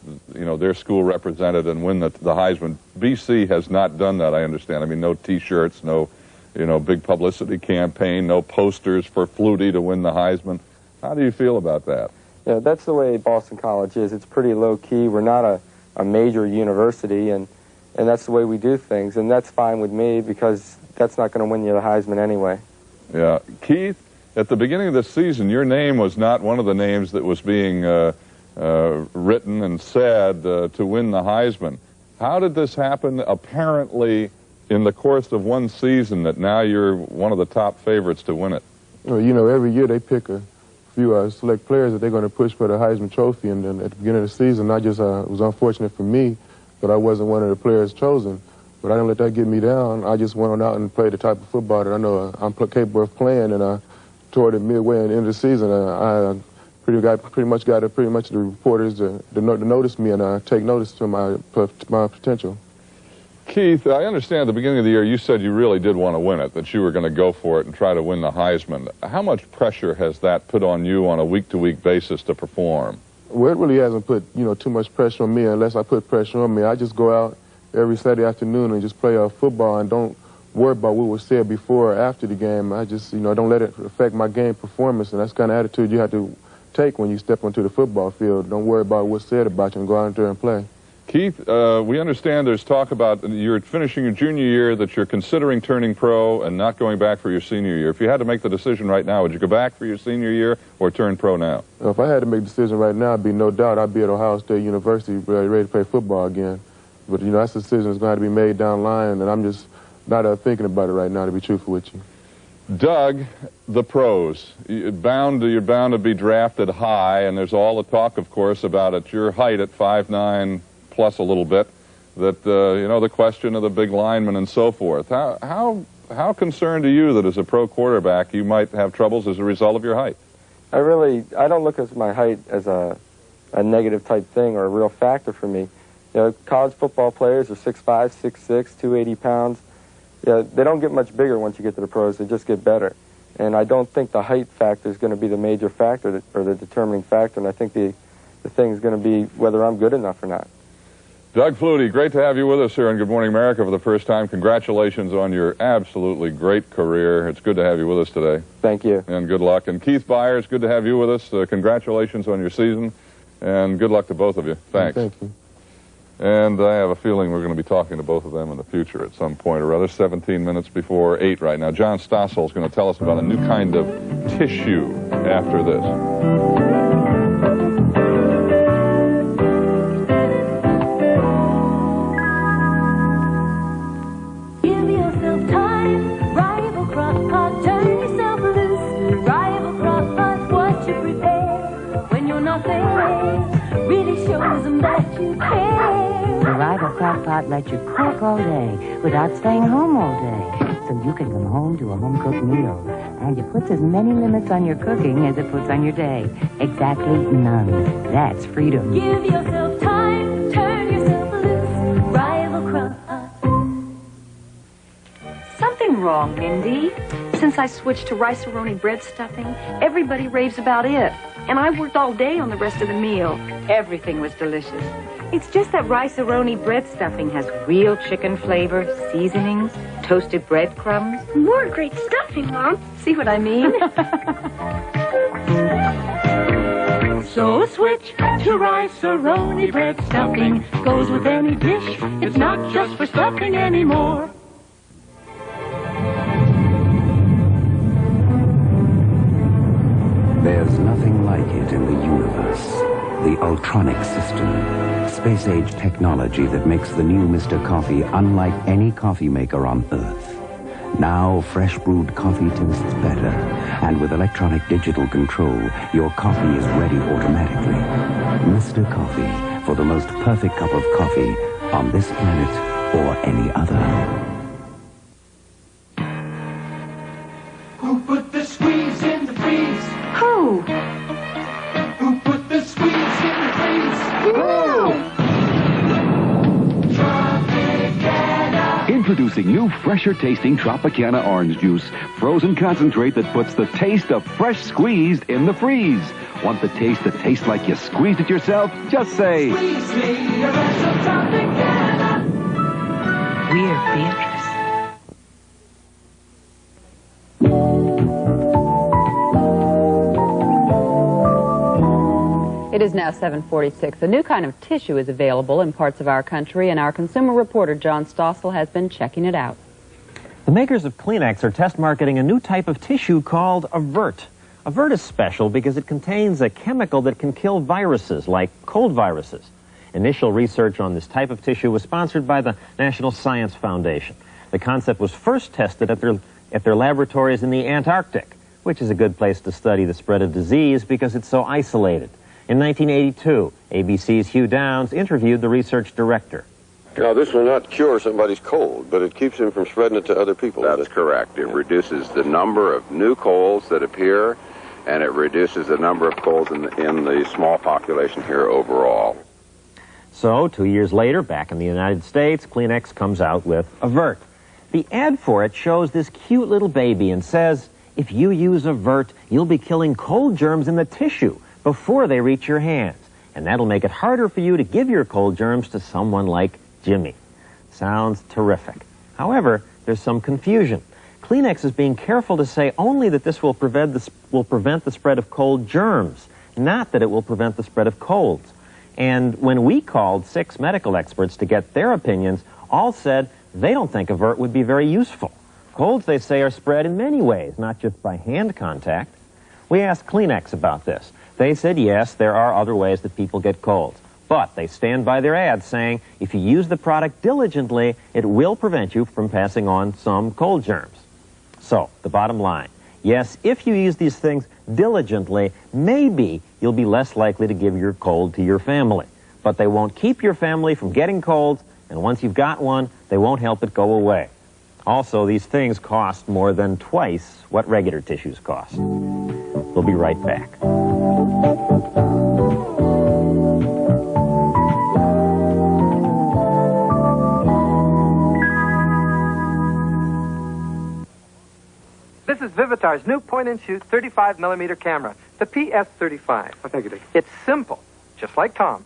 school represented and win the Heisman. BC has not done that, I understand. I mean, no T-shirts, no, big publicity campaign, no posters for Flutie to win the Heisman. How do you feel about that? Yeah, that's the way Boston College is. It's pretty low-key. We're not a major university, and that's the way we do things. And that's fine with me because that's not going to win you the Heisman anyway. Yeah. Keith, at the beginning of this season, your name was not one of the names that was being written and said to win the Heisman. How did this happen, apparently, in the course of one season, that now you're one of the top favorites to win it? Well, every year they pick a few select players that they're going to push for the Heisman Trophy. And then at the beginning of the season, I just it was unfortunate for me that I wasn't one of the players chosen. But I didn't let that get me down. I just went on out and played the type of football that I know I'm capable of playing. And toward the midway and end of the season, I pretty much got the reporters to notice me and take notice to my potential. Keith, I understand at the beginning of the year you said you really did want to win it, that you were going to go for it and try to win the Heisman. How much pressure has that put on you on a week-to-week basis to perform? Well, it really hasn't put, too much pressure on me unless I put pressure on me. I just go out every Saturday afternoon and just play football and don't worry about what was said before or after the game. I just, don't let it affect my game performance, and that's the kind of attitude you have to take when you step onto the football field. Don't worry about what's said about you and go out there and play. Keith, we understand there's talk about you're finishing your junior year, that you're considering turning pro and not going back for your senior year. If you had to make the decision right now, would you go back for your senior year or turn pro now? Well, if I had to make a decision right now, it'd be no doubt I'd be at Ohio State University ready to play football again. But, that's a decision that's going to be made down the line, and I'm just not thinking about it right now, to be truthful with you. Doug, the pros, you're bound to be drafted high, and there's all the talk, of course, about at your height at 5'9", plus a little bit, that, the question of the big linemen and so forth. How concerned are you that as a pro quarterback you might have troubles as a result of your height? I don't look at my height as a negative type thing or a real factor for me. College football players are 6'5", 6'6", 280 pounds. They don't get much bigger once you get to the pros. They just get better. And I don't think the height factor is going to be the major factor or the determining factor. And I think the thing is going to be whether I'm good enough or not. Doug Flutie, great to have you with us here on Good Morning America for the first time. Congratulations on your absolutely great career. It's good to have you with us today. Thank you. And good luck. And Keith Byers, good to have you with us. Congratulations on your season. And good luck to both of you. Thanks. Thank you. And I have a feeling we're going to be talking to both of them in the future at some point or other. 17 minutes before 8 right now. John Stossel is going to tell us about a new kind of tissue after this. Arrival Crock-Pot lets you cook all day without staying home all day. So you can come home to a home-cooked meal. And it puts as many limits on your cooking as it puts on your day. Exactly none. That's freedom. Give yourself time, turn yourself loose. Rival Crock-Pot. Something wrong, Mindy. Since I switched to rice-a-roni bread stuffing, everybody raves about it. And I worked all day on the rest of the meal. Everything was delicious. It's just that rice-a-roni bread stuffing has real chicken flavor, seasonings, toasted breadcrumbs. More great stuffing, Mom. See what I mean? So switch to rice-a-roni bread stuffing. Goes with any dish. It's not just for stuffing anymore. There's nothing like it in the universe. The Ultronic system. Space-age technology that makes the new Mr. Coffee unlike any coffee maker on Earth. Now, fresh brewed coffee tastes better. And with electronic digital control, your coffee is ready automatically. Mr. Coffee, for the most perfect cup of coffee on this planet or any other. Who put the squeeze in the freeze? Who? Who put the squeeze in the freeze? No! Tropicana. Introducing new, fresher-tasting Tropicana orange juice. Frozen concentrate that puts the taste of fresh squeezed in the freeze. Want the taste that tastes like you squeezed it yourself? Just say... Squeeze me a rest of Tropicana. We're Beatrice. It is now 7:46. A new kind of tissue is available in parts of our country, and our consumer reporter, John Stossel, has been checking it out. The makers of Kleenex are test marketing a new type of tissue called Avert. Avert is special because it contains a chemical that can kill viruses, like cold viruses. Initial research on this type of tissue was sponsored by the National Science Foundation. The concept was first tested at their laboratories in the Antarctic. which is a good place to study the spread of disease because it's so isolated. In 1982, ABC's Hugh Downs interviewed the research director. Now, this will not cure somebody's cold, but it keeps him from spreading it to other people. That's correct. It reduces the number of new colds that appear, and it reduces the number of colds in the small population here overall. So, 2 years later, back in the United States, Kleenex comes out with Avert. The ad for it shows this cute little baby and says, if you use Avert, you'll be killing cold germs in the tissue before they reach your hands. And that'll make it harder for you to give your cold germs to someone like Jimmy. Sounds terrific. However, there's some confusion. Kleenex is being careful to say only that this will prevent the spread of cold germs, not that it will prevent the spread of colds. And when we called 6 medical experts to get their opinions, all said they don't think Avert would be very useful. Colds, they say, are spread in many ways, not just by hand contact. We asked Kleenex about this. They said, yes, there are other ways that people get colds. But they stand by their ads saying, if you use the product diligently, it will prevent you from passing on some cold germs. So, the bottom line, yes, if you use these things diligently, maybe you'll be less likely to give your cold to your family. But they won't keep your family from getting colds, and once you've got one, they won't help it go away. Also, these things cost more than twice what regular tissues cost. We'll be right back. This is Vivitar's new point-and-shoot 35mm camera, the PS35. Oh, thank you, Dick. It's simple, just like Tom.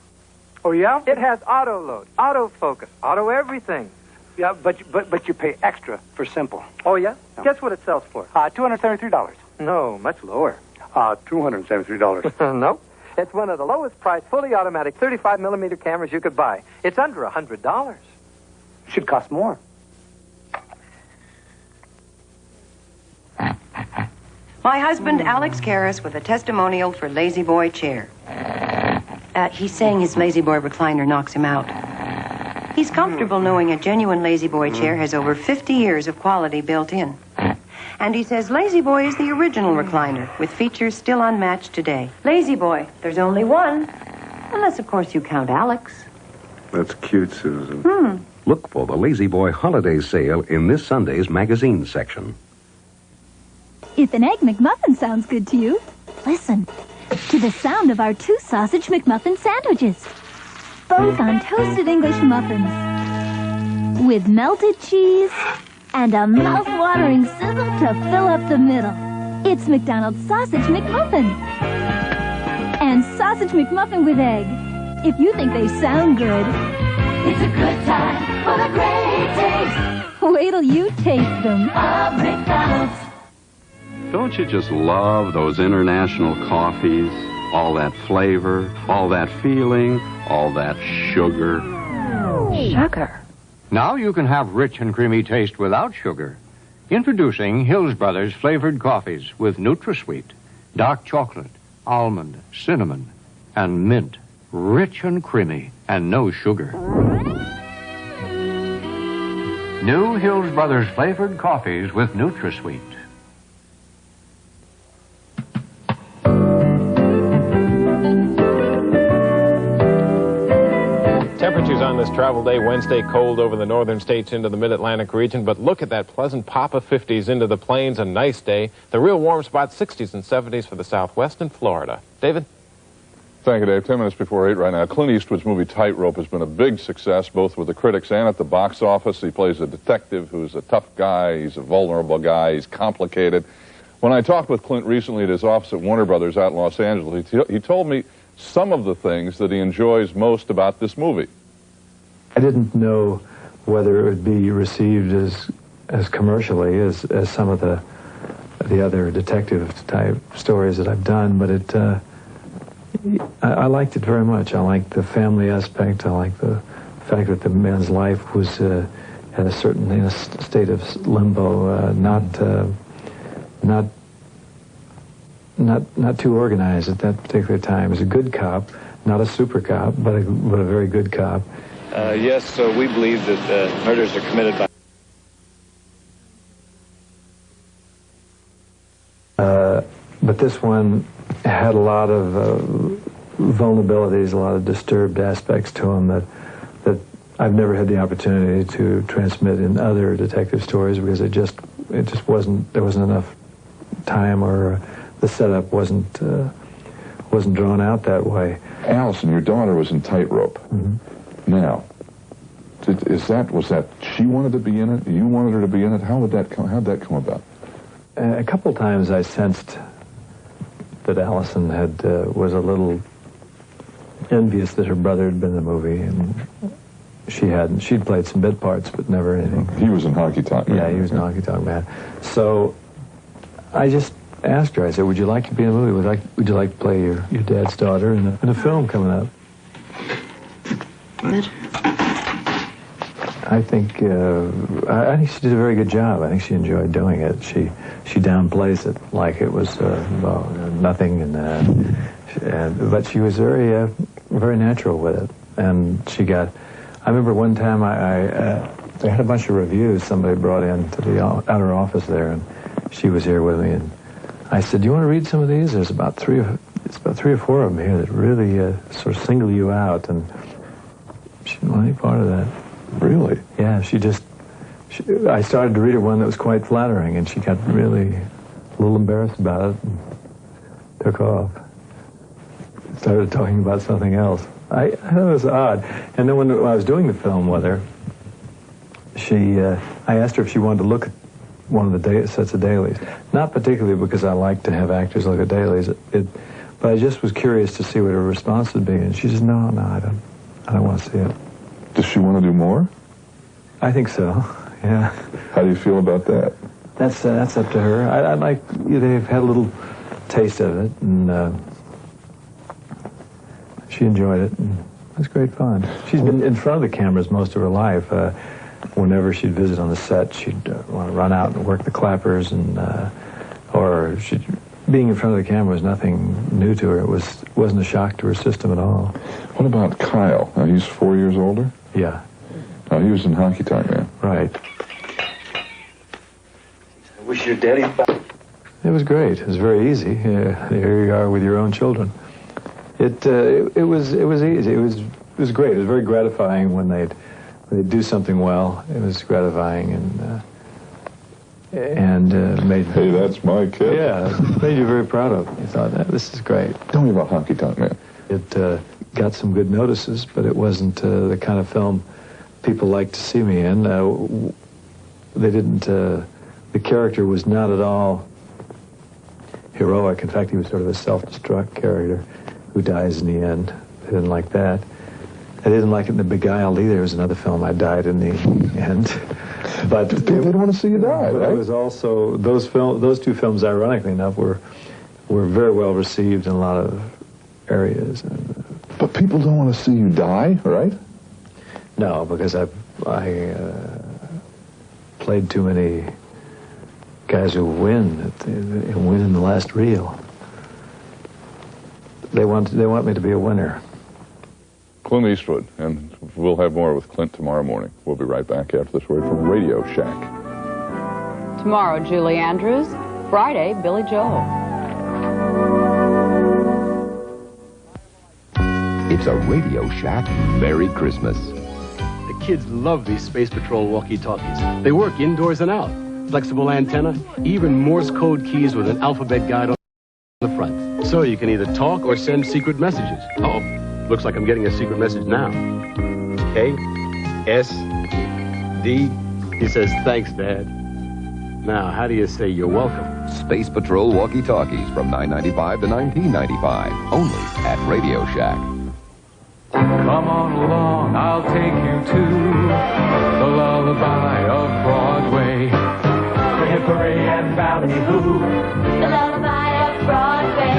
Oh, yeah? It has auto load, auto focus, auto everything. Yeah, but you pay extra for simple. Oh, yeah? No. Guess what it sells for? $273. No, much lower. $273. No. It's one of the lowest priced, fully automatic 35mm cameras you could buy. It's under $100. Should cost more. My husband, Alex Karras, with a testimonial for Lazy Boy chair. He's saying his Lazy Boy recliner knocks him out. He's comfortable knowing a genuine Lazy Boy chair has over 50 years of quality built in. And he says Lazy Boy is the original recliner, with features still unmatched today. Lazy Boy, there's only one. Unless, of course, you count Alex. That's cute, Susan. Look for the Lazy Boy holiday sale in this Sunday's magazine section. If an Egg McMuffin sounds good to you, listen to the sound of our 2 sausage McMuffin sandwiches. Both on toasted English muffins. With melted cheese and a mouth-watering sizzle to fill up the middle. It's McDonald's Sausage McMuffin. And Sausage McMuffin with egg. If you think they sound good, it's a good time for the great taste. Wait till you taste them. Of McDonald's. Don't you just love those international coffees? All that flavor, all that feeling, all that sugar. Sugar. Now you can have rich and creamy taste without sugar. Introducing Hills Brothers flavored coffees with NutraSweet, dark chocolate, almond, cinnamon, and mint. Rich and creamy and no sugar. New Hills Brothers flavored coffees with NutraSweet. Temperatures on this travel day Wednesday, cold over the northern states into the mid-Atlantic region, but look at that pleasant pop of 50s into the plains, a nice day. The real warm spot, 60s and 70s for the southwest and Florida. David? Thank you, Dave. 10 minutes before 8 right now. Clint Eastwood's movie Tightrope has been a big success, both with the critics and at the box office. He plays a detective who's a tough guy. He's a vulnerable guy. He's complicated. When I talked with Clint recently at his office at Warner Brothers out in Los Angeles, he told me some of the things that he enjoys most about this movie. I didn't know whether it would be received as commercially as some of the other detective type stories that I've done, but I liked it very much. I liked the family aspect. I liked the fact that the man's life was at a certain state of limbo, not too organized at that particular time. He was a good cop, not a super cop, but a very good cop. Yes, we believe that murders are committed by... this one had a lot of vulnerabilities, a lot of disturbed aspects to them that I've never had the opportunity to transmit in other detective stories because it just wasn't, there wasn't enough time, or the setup wasn't drawn out that way. Allison, your daughter was in Tightrope. Mm-hmm. Now, was that she wanted to be in it? You wanted her to be in it? How'd that come about? A couple times I sensed that Allison was a little envious that her brother had been in the movie, and she hadn't. She'd played some bit parts, but never anything. He was in Honky Tonk Man. Yeah, he was in Honky Tonk Man. So I just asked her, I said, would you like to be in a movie? Would you like to play your dad's daughter in a film coming up? I think she did a very good job. I think she enjoyed doing it. She downplays it like it was nothing, but she was very natural with it. And she got. I remember one time they had a bunch of reviews somebody brought in to the outer office there, and she was here with me, and I said, "Do you want to read some of these? There's about three or four of them here that really sort of single you out." And she didn't want any part of that. Really? Yeah, I started to read her one that was quite flattering, and she got really a little embarrassed about it and took off. Started talking about something else. I thought it was odd. And then when I was doing the film with her, I asked her if she wanted to look at one of the sets of dailies. Not particularly because I like to have actors look at dailies, but I just was curious to see what her response would be. And she said, no, I don't want to see it. Does she want to do more? I think so, yeah. How do you feel about that? That's up to her. I like, they've had a little taste of it, and she enjoyed it, and it was great fun. She's been in front of the cameras most of her life. Whenever she'd visit on the set, she'd want to run out and work the clappers, and being in front of the camera was nothing new to her. It wasn't a shock to her system at all. What about Kyle? He's 4 years older? Yeah. He was in Honky Tonk Man. Right. I wish your daddy... It was great. It was very easy. Here you are with your own children. It was easy. It was great. It was very gratifying when they'd do something well. It was gratifying and made... Hey, that's my kid. Yeah, made you very proud of. You thought, this is great. Tell me about Honky Tonk Man. It got some good notices, but it wasn't the kind of film people liked to see me in. They didn't... the character was not at all heroic. In fact, he was sort of a self-destruct character who dies in the end. I didn't like that. I didn't like it in The Beguiled either. It was another film I died in the end. But they didn't want to see you die, right? It was also those two films, ironically enough, were very well received in a lot of areas. But people don't want to see you die, right? No, because I played too many guys who win in the last reel. They want me to be a winner. Clint Eastwood, and we'll have more with Clint tomorrow morning. We'll be right back after this word from Radio Shack. Tomorrow, Julie Andrews. Friday, Billy Joel. It's a Radio Shack Merry Christmas. The kids love these Space Patrol walkie-talkies. They work indoors and out. Flexible antenna, even Morse code keys with an alphabet guide on the front. So you can either talk or send secret messages. Oh, looks like I'm getting a secret message now. K-S-D. He says, thanks, Dad. Now, how do you say you're welcome? Space Patrol walkie-talkies from $9.95 to $19.95. Only at Radio Shack. Come on along, I'll take you to the lullaby of Broadway. The hickory and ballyhoo. The lullaby of Broadway.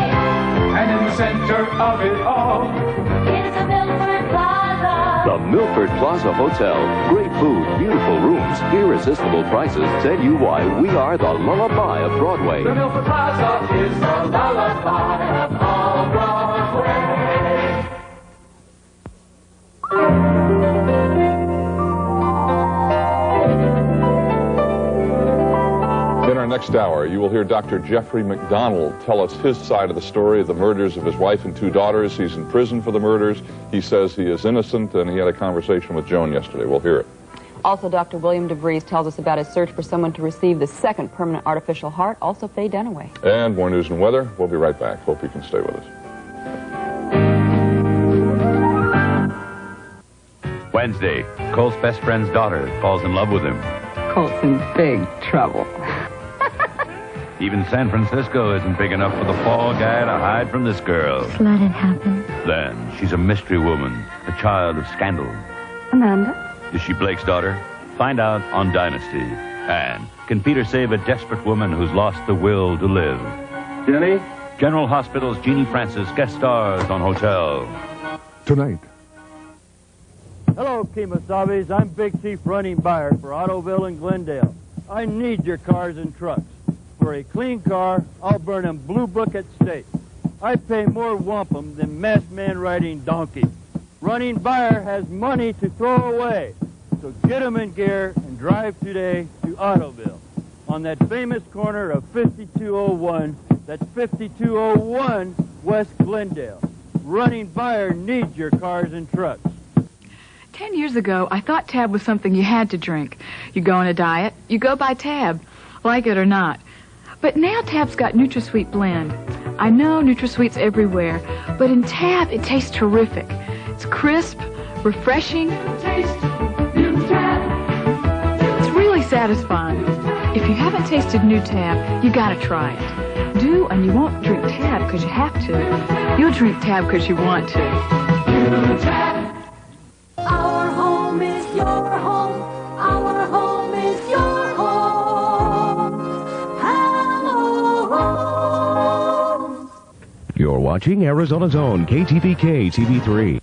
And in the center of it all is the Milford Plaza. The Milford Plaza Hotel. Great food, beautiful rooms, irresistible prices tell you why we are the lullaby of Broadway. The Milford Plaza is the lullaby of all Broadway. In our next hour, you will hear Dr. Jeffrey McDonald tell us his side of the story of the murders of his wife and 2 daughters. He's in prison for the murders. He says he is innocent, and he had a conversation with Joan yesterday. We'll hear it. Also, Dr. William DeVries tells us about his search for someone to receive the second permanent artificial heart. Also, Faye Dunaway. And more news and weather. We'll be right back. Hope you can stay with us. Wednesday, Colt's best friend's daughter falls in love with him. Colt's in big trouble. Even San Francisco isn't big enough for the fall guy to hide from this girl. Just let it happen. Then, she's a mystery woman, a child of scandal. Amanda? Is she Blake's daughter? Find out on Dynasty. And can Peter save a desperate woman who's lost the will to live? Jenny? General Hospital's Jeannie Francis guest stars on Hotel. Tonight. Hello, Kemosabe's. I'm Big Chief Running Buyer for Autoville and Glendale. I need your cars and trucks. For a clean car, I'll burn 'em blue book at stake. I pay more wampum than masked man riding donkey. Running Buyer has money to throw away. So get 'em in gear and drive today to Autoville on that famous corner of 5201. That's 5201 West Glendale. Running Buyer needs your cars and trucks. 10 years ago, I thought Tab was something you had to drink. You go on a diet, you go buy Tab, like it or not. But now Tab's got NutraSweet Blend. I know NutraSweet's everywhere, but in Tab, it tastes terrific. It's crisp, refreshing. Taste new Tab. It's really satisfying. If you haven't tasted new Tab, you gotta try it. Do, and you won't drink Tab because you have to. You'll drink Tab because you want to. New Tab. Our home is your home. Our home is your home. Hello, home. You're watching Arizona's own KTVK TV3.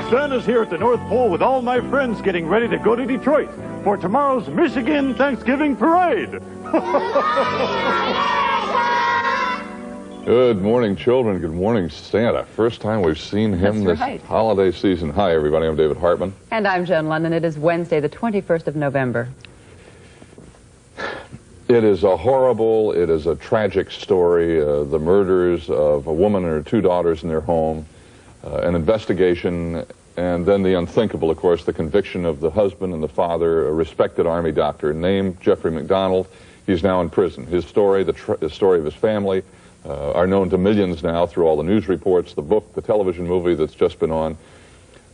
Santa's here at the North Pole with all my friends getting ready to go to Detroit for tomorrow's Michigan Thanksgiving Parade. Good morning, children. Good morning, Santa. First time we've seen him That's this right. holiday season. Hi, everybody. I'm David Hartman. And I'm Joan London. It is Wednesday, the 21st of November. It is a horrible, it is a tragic story. The murders of a woman and her 2 daughters in their home, an investigation, and then the unthinkable, of course, the conviction of the husband and the father, a respected Army doctor named Jeffrey McDonald. He's now in prison. His story, the story of his family, are known to millions now through all the news reports, the book, the television movie that's just been on.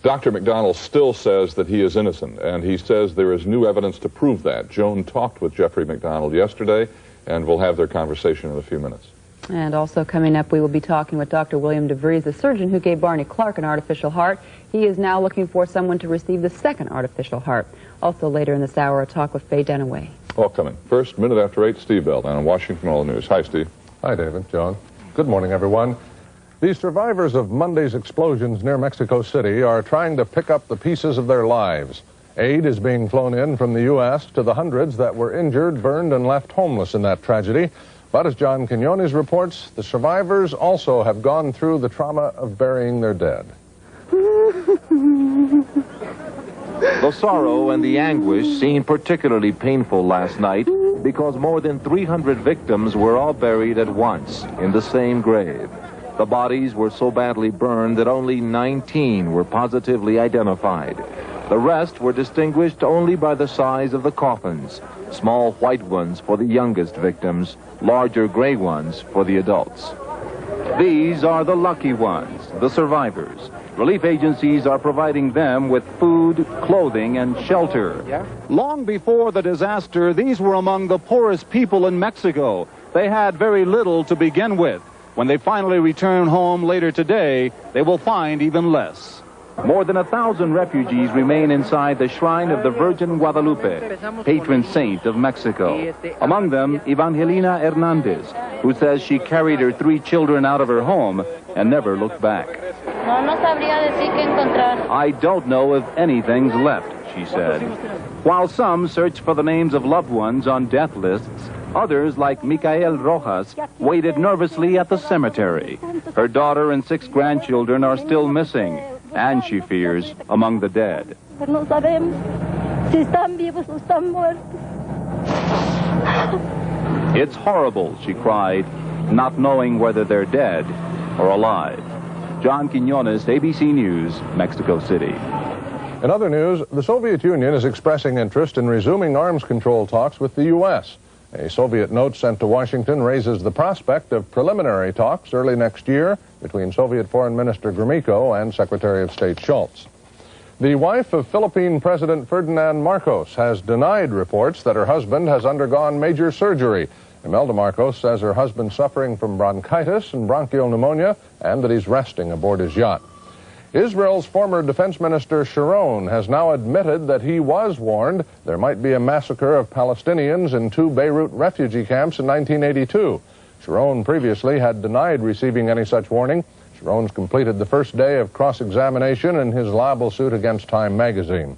Dr. McDonald still says that he is innocent, and he says there is new evidence to prove that. Joan talked with Jeffrey McDonald yesterday, and we'll have their conversation in a few minutes. And also coming up, we will be talking with Dr. William DeVries, the surgeon who gave Barney Clark an artificial heart. He is now looking for someone to receive the second artificial heart. Also later in this hour, a talk with Faye Dunaway. All coming. First, minute after 8, Steve Bell down in Washington, all the news. Hi, Steve. Hi, David. John. Good morning, everyone. The survivors of Monday's explosions near Mexico City are trying to pick up the pieces of their lives. Aid is being flown in from the U.S. to the hundreds that were injured, burned, and left homeless in that tragedy. But as John Quinones reports, the survivors also have gone through the trauma of burying their dead. The sorrow and the anguish seemed particularly painful last night because more than 300 victims were all buried at once in the same grave. The bodies were so badly burned that only 19 were positively identified. The rest were distinguished only by the size of the coffins, small white ones for the youngest victims, larger gray ones for the adults. These are the lucky ones, the survivors. Relief agencies are providing them with food, clothing, and shelter. Long before the disaster, these were among the poorest people in Mexico. They had very little to begin with. When they finally return home later today, they will find even less. More than 1,000 refugees remain inside the shrine of the Virgin Guadalupe, patron saint of Mexico. Among them, Evangelina Hernandez, who says she carried her 3 children out of her home and never looked back. I don't know if anything's left, she said. While some search for the names of loved ones on death lists, Others, like Micael Rojas, waited nervously at the cemetery. Her daughter and 6 grandchildren are still missing, and she fears among the dead. No sabemos si están vivos o están muertos. It's horrible, she cried, not knowing whether they're dead or alive. John Quinones, ABC News, Mexico City. In other news, the Soviet Union is expressing interest in resuming arms control talks with the U.S. A Soviet note sent to Washington raises the prospect of preliminary talks early next year between Soviet Foreign Minister Gromyko and Secretary of State Schultz. The wife of Philippine President Ferdinand Marcos has denied reports that her husband has undergone major surgery. Imelda Marcos says her husband's suffering from bronchitis and bronchial pneumonia and that he's resting aboard his yacht. Israel's former defense minister Sharon has now admitted that he was warned there might be a massacre of Palestinians in 2 Beirut refugee camps in 1982. Sharon previously had denied receiving any such warning. Sharon's completed the first day of cross-examination in his libel suit against Time magazine.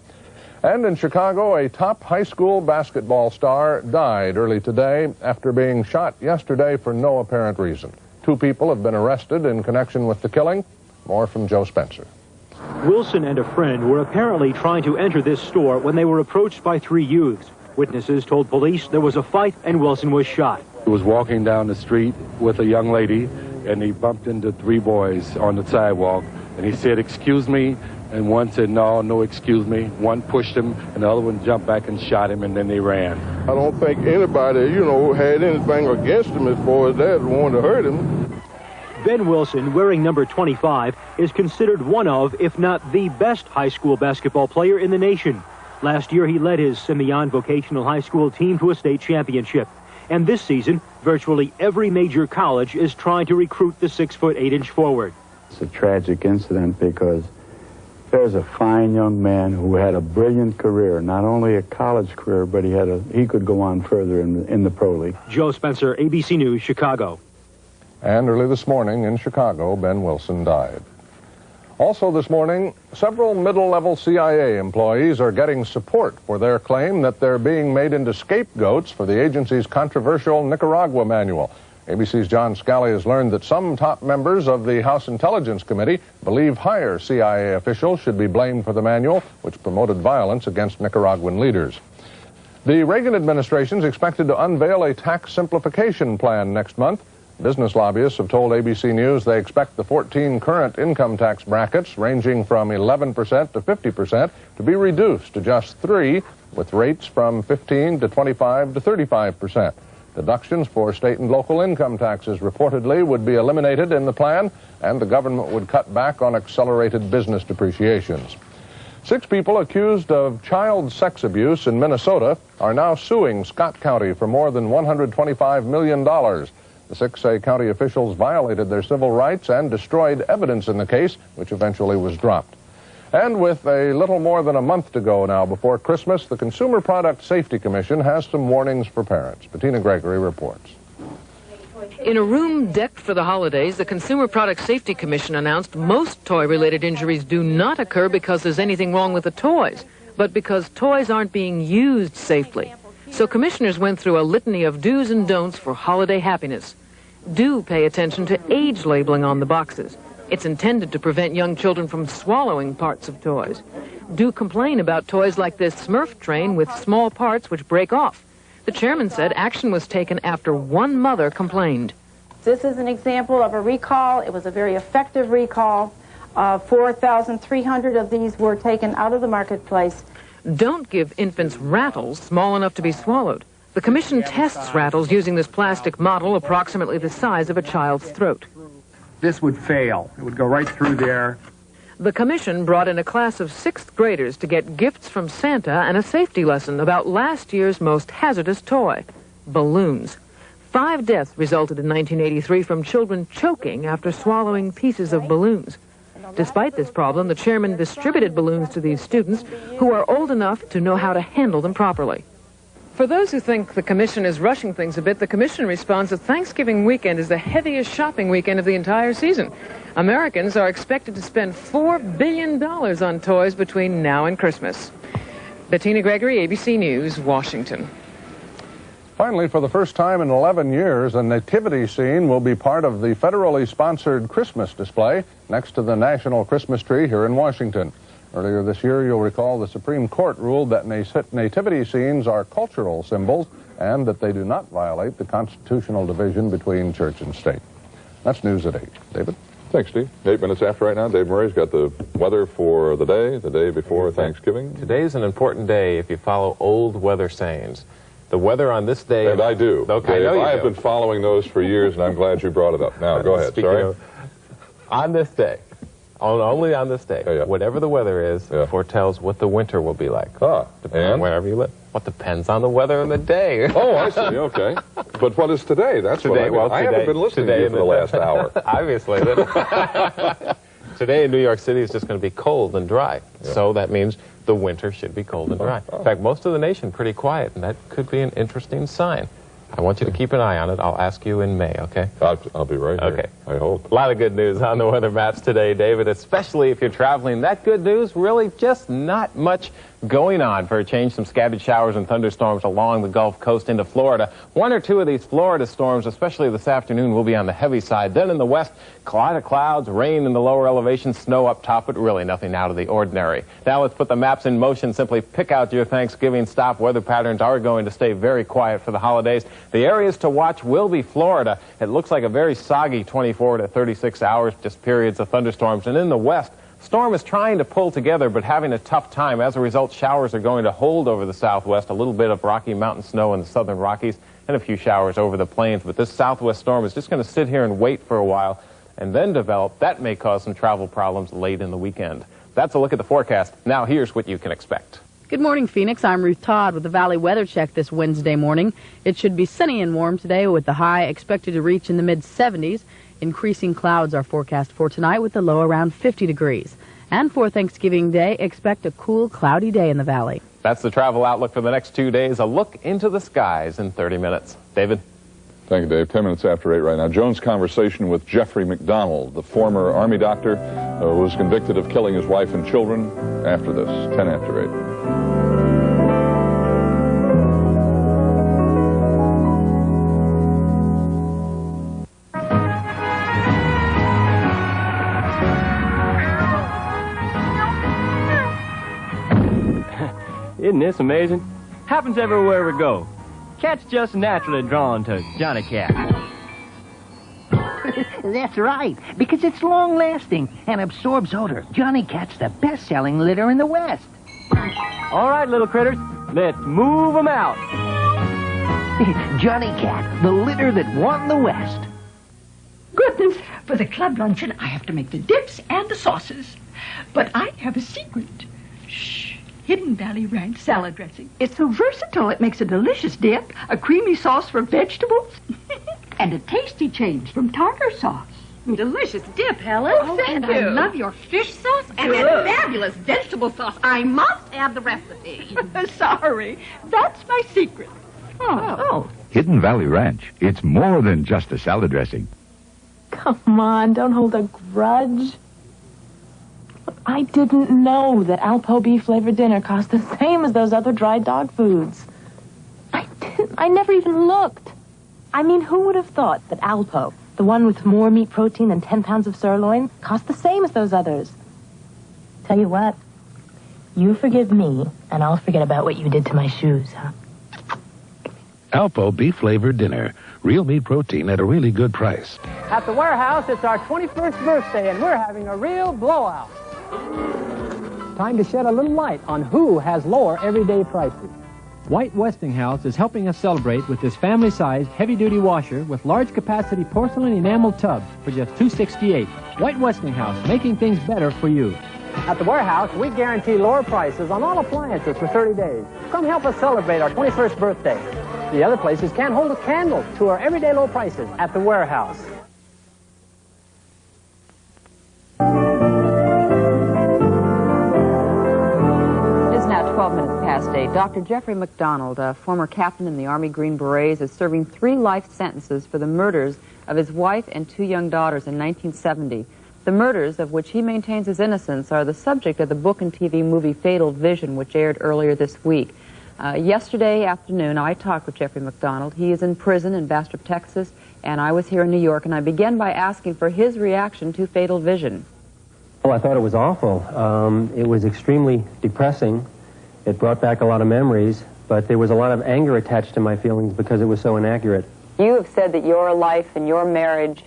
And in Chicago, a top high school basketball star died early today after being shot yesterday for no apparent reason. 2 people have been arrested in connection with the killing. More from Joe Spencer. Wilson and a friend were apparently trying to enter this store when they were approached by 3 youths. Witnesses told police there was a fight and Wilson was shot. He was walking down the street with a young lady, and he bumped into 3 boys on the sidewalk, and he said, "Excuse me," and one said, no, excuse me. One pushed him, and the other one jumped back and shot him, and then they ran. I don't think anybody, had anything against him as far as that, wanted to hurt him. Ben Wilson, wearing number 25, is considered one of, if not the best high school basketball player in the nation. Last year, he led his Simeon Vocational High School team to a state championship. And this season, virtually every major college is trying to recruit the 6'8" forward. It's a tragic incident because there's a fine young man who had a brilliant career, not only a college career, but he could go on further in the pro league. Joe Spencer, ABC News, Chicago. And early this morning in Chicago, Ben Wilson died. Also this morning, several middle-level CIA employees are getting support for their claim that they're being made into scapegoats for the agency's controversial Nicaragua manual. ABC's John Scali has learned that some top members of the House Intelligence Committee believe higher CIA officials should be blamed for the manual, which promoted violence against Nicaraguan leaders. The Reagan administration is expected to unveil a tax simplification plan next month. Business lobbyists have told ABC News they expect the 14 current income tax brackets, ranging from 11% to 50%, to be reduced to just 3, with rates from 15 to 25 to 35%. Deductions for state and local income taxes reportedly would be eliminated in the plan, and the government would cut back on accelerated business depreciations. 6 people accused of child sex abuse in Minnesota are now suing Scott County for more than $125 million. The 6 say county officials violated their civil rights and destroyed evidence in the case, which eventually was dropped. And with a little more than a month to go now before Christmas, the Consumer Product Safety Commission has some warnings for parents. Bettina Gregory reports. In a room decked for the holidays, the Consumer Product Safety Commission announced most toy-related injuries do not occur because there's anything wrong with the toys, but because toys aren't being used safely. So commissioners went through a litany of do's and don'ts for holiday happiness. Do pay attention to age labeling on the boxes. It's intended to prevent young children from swallowing parts of toys. Do complain about toys like this Smurf train with small parts which break off. The chairman said action was taken after 1 mother complained. This is an example of a recall. It was a very effective recall. 4,300 of these were taken out of the marketplace. Don't give infants rattles small enough to be swallowed. The commission tests rattles using this plastic model approximately the size of a child's throat. This would fail. It would go right through there. The commission brought in a class of 6th graders to get gifts from Santa and a safety lesson about last year's most hazardous toy, balloons. 5 deaths resulted in 1983 from children choking after swallowing pieces of balloons. Despite this problem, the chairman distributed balloons to these students who are old enough to know how to handle them properly. For those who think the commission is rushing things a bit, the commission responds that Thanksgiving weekend is the heaviest shopping weekend of the entire season. Americans are expected to spend $4 billion on toys between now and Christmas. Bettina Gregory, ABC News, Washington. Finally, for the first time in 11 years, a nativity scene will be part of the federally sponsored Christmas display next to the National Christmas tree here in Washington. Earlier this year, you'll recall the Supreme Court ruled that nativity scenes are cultural symbols and that they do not violate the constitutional division between church and state. That's news at 8. David? Thanks, Steve. 8 minutes after right now, Dave Murray's got the weather for the day before Thanksgiving. Today's an important day if you follow old weather sayings. The weather on this day... And I do. Okay, Dave, I know you I have been following those for years, and I'm glad you brought it up. Now, go ahead. Sorry. On this day, only on this day, whatever the weather is, foretells what the winter will be like. Depending on wherever you live. What depends on the weather and the day. Oh, I see. Okay. But what is today? That's today, what I haven't been listening to you for the last hour. Obviously. Today in New York City is just going to be cold and dry. So that means the winter should be cold and dry. In fact, most of the nation pretty quiet, and that could be an interesting sign. I want you to keep an eye on it. I'll ask you in May, okay? I'll be right here. Okay. I hope. A lot of good news on the weather maps today, David, especially if you're traveling. That good news, really just not much going on. For a change, some scattered showers and thunderstorms along the Gulf Coast into Florida. One or two of these Florida storms, especially this afternoon, will be on the heavy side. Then in the west, a lot of clouds, rain in the lower elevations, snow up top, but really nothing out of the ordinary. Now let's put the maps in motion. Simply pick out your Thanksgiving stop. Weather patterns are going to stay very quiet for the holidays. The areas to watch will be Florida. It looks like a very soggy 24 to 36 hours, just periods of thunderstorms. And in the west, storm is trying to pull together, but having a tough time. As a result, showers are going to hold over the southwest, a little bit of Rocky Mountain snow in the southern Rockies, and a few showers over the plains. But this southwest storm is just going to sit here and wait for a while and then develop. That may cause some travel problems late in the weekend. That's a look at the forecast. Now here's what you can expect. Good morning, Phoenix. I'm Ruth Todd with the Valley Weather Check this Wednesday morning. It should be sunny and warm today with the high expected to reach in the mid-70s. Increasing clouds are forecast for tonight with the low around 50 degrees. And for Thanksgiving Day, expect a cool, cloudy day in the valley. That's the travel outlook for the next 2 days. A look into the skies in 30 minutes. David? Thank you, Dave. 10 minutes after 8 right now. Jones' conversation with Jeffrey McDonald, the former Army doctor who was convicted of killing his wife and children. After this, 10 after 8. Isn't this amazing? Happens everywhere we go. Cat's just naturally drawn to Johnny Cat. That's right, because it's long-lasting and absorbs odor. Johnny Cat's the best-selling litter in the West. All right, little critters, let's move 'em out. Johnny Cat, the litter that won the West. Goodness, for the club luncheon, I have to make the dips and the sauces. But I have a secret. Shh. Hidden Valley Ranch salad dressing. It's so versatile, it makes a delicious dip, a creamy sauce for vegetables, and a tasty change from tartar sauce. Delicious dip, Helen. Oh, thank you. I love your fish sauce and that fabulous vegetable sauce. I must have the recipe. Sorry, that's my secret. Oh. Hidden Valley Ranch. It's more than just a salad dressing. Come on, don't hold a grudge. I didn't know that Alpo beef-flavored dinner cost the same as those other dry dog foods. I never even looked. I mean, who would have thought that Alpo, the one with more meat protein than 10 pounds of sirloin, cost the same as those others? Tell you what, you forgive me, and I'll forget about what you did to my shoes, huh? Alpo beef-flavored dinner. Real meat protein at a really good price. At the warehouse, it's our 21st birthday, and we're having a real blowout. Time to shed a little light on who has lower everyday prices. White Westinghouse is helping us celebrate with this family-sized, heavy-duty washer with large-capacity porcelain enamel tub for just $268. White Westinghouse, making things better for you. At the warehouse, we guarantee lower prices on all appliances for 30 days. Come help us celebrate our 21st birthday. The other places can't hold a candle to our everyday low prices at the warehouse. It is now 12 minutes past 8. Dr. Jeffrey McDonald, a former captain in the Army Green Berets, is serving 3 life sentences for the murders of his wife and 2 young daughters in 1970. The murders, of which he maintains his innocence, are the subject of the book and TV movie Fatal Vision, which aired earlier this week. Yesterday afternoon, I talked with Jeffrey McDonald. He is in prison in Bastrop, Texas, and I was here in New York, and I began by asking for his reaction to Fatal Vision. Well, I thought it was awful. It was extremely depressing. It brought back a lot of memories, but there was a lot of anger attached to my feelings because it was so inaccurate. You have said that your life and your marriage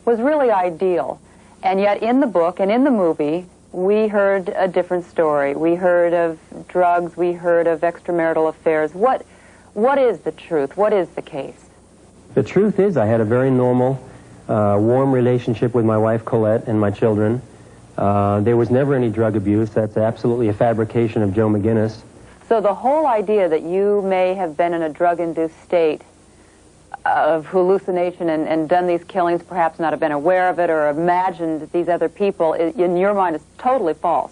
was really ideal, and yet in the book and in the movie, we heard a different story. We heard of drugs, we heard of extramarital affairs. What is the truth? What is the case? The truth is I had a very normal, warm relationship with my wife Colette and my children. There was never any drug abuse. That's absolutely a fabrication of Joe McGinnis. So the whole idea that you may have been in a drug-induced state of hallucination and done these killings, perhaps not have been aware of it or imagined these other people, in your mind is totally false.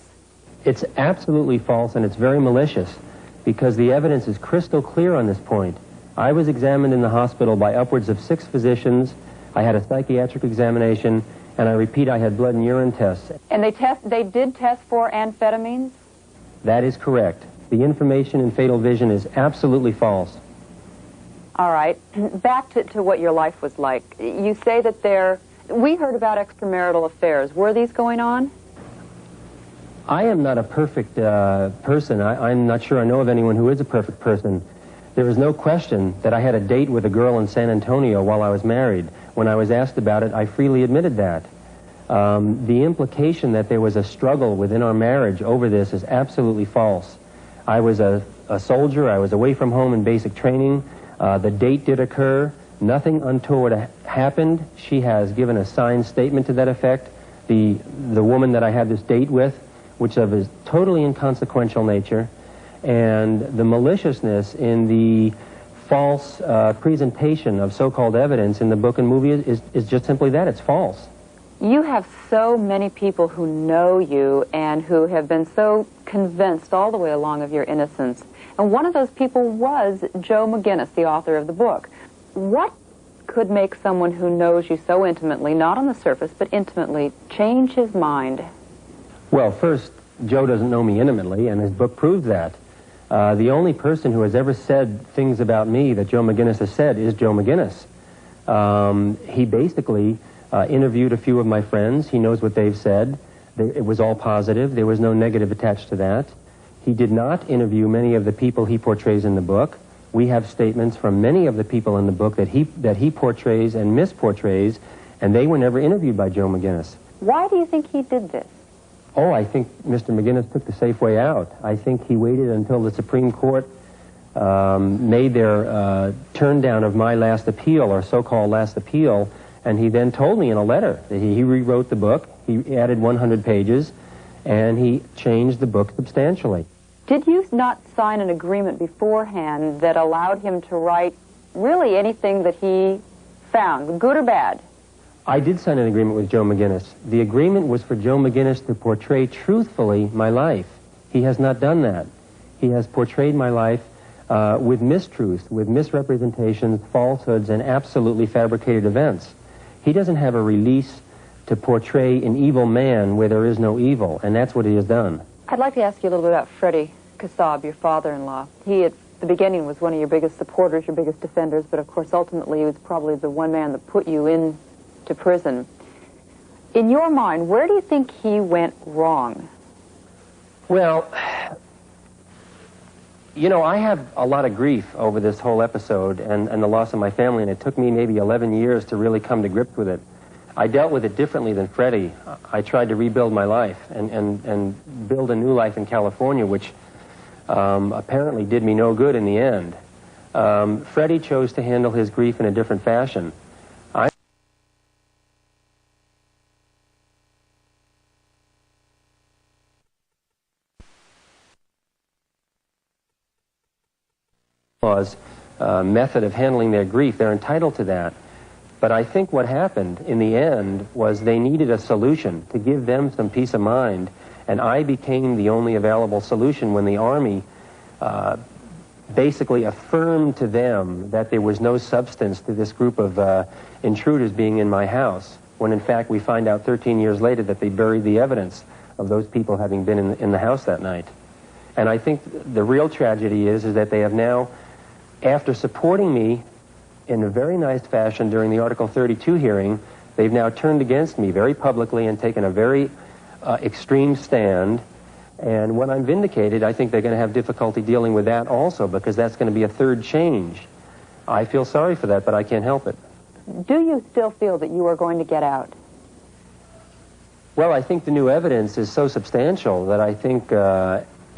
It's absolutely false, and it's very malicious because the evidence is crystal clear on this point. I was examined in the hospital by upwards of 6 physicians. I had a psychiatric examination, and I repeat, I had blood and urine tests. And they did test for amphetamines? That is correct. The information in Fatal Vision is absolutely false. All right. Back to what your life was like. You say that we heard about extramarital affairs. Were these going on? I am not a perfect person. I'm not sure I know of anyone who is a perfect person. There is no question that I had a date with a girl in San Antonio while I was married. When I was asked about it, I freely admitted that. The implication that there was a struggle within our marriage over this is absolutely false. I was a soldier. I was away from home in basic training. The date did occur. Nothing untoward happened. She has given a signed statement to that effect. The woman that I had this date with, which of is totally inconsequential nature, and the maliciousness in the false presentation of so-called evidence in the book and movie is just simply that. It's false. You have so many people who know you and who have been so convinced all the way along of your innocence. And one of those people was Joe McGinnis, the author of the book. What could make someone who knows you so intimately, not on the surface, but intimately, change his mind? Well, first, Joe doesn't know me intimately, and his book proves that. The only person who has ever said things about me that Joe McGinnis has said is Joe McGinnis. He basically interviewed a few of my friends. He knows what they've said. It was all positive. There was no negative attached to that. He did not interview many of the people he portrays in the book. We have statements from many of the people in the book that he portrays and misportrays, and they were never interviewed by Joe McGinnis. Why do you think he did this? Oh, I think Mr. McGinnis took the safe way out. I think he waited until the Supreme Court made their turn down of my last appeal, or so-called last appeal, and he then told me in a letter that he rewrote the book, he added 100 pages, and he changed the book substantially. Did you not sign an agreement beforehand that allowed him to write really anything that he found, good or bad? I did sign an agreement with Joe McGinnis. The agreement was for Joe McGinnis to portray truthfully my life. He has not done that. He has portrayed my life with mistruths, with misrepresentations, falsehoods, and absolutely fabricated events. He doesn't have a release to portray an evil man where there is no evil, and that's what he has done. I'd like to ask you a little bit about Freddie Kassab, your father-in-law. He, at the beginning, was one of your biggest supporters, your biggest defenders, but of course, ultimately, he was probably the one man that put you into prison. In your mind, where do you think he went wrong? Well, you know, I have a lot of grief over this whole episode and the loss of my family, and it took me maybe 11 years to really come to grips with it. I dealt with it differently than Freddie. I tried to rebuild my life and build a new life in California, which apparently did me no good in the end. Freddie chose to handle his grief in a different fashion. Method of handling their grief. They're entitled to that. But I think what happened in the end was they needed a solution to give them some peace of mind, and I became the only available solution when the Army basically affirmed to them that there was no substance to this group of intruders being in my house, when in fact we find out 13 years later that they buried the evidence of those people having been in the house that night. And I think the real tragedy is that they have now, after supporting me in a very nice fashion during the Article 32 hearing, they've now turned against me very publicly and taken a very extreme stand. And when I'm vindicated, I think they're going to have difficulty dealing with that also, because that's going to be a third change. I feel sorry for that, but I can't help it. Do you still feel that you are going to get out? Well, I think the new evidence is so substantial that I think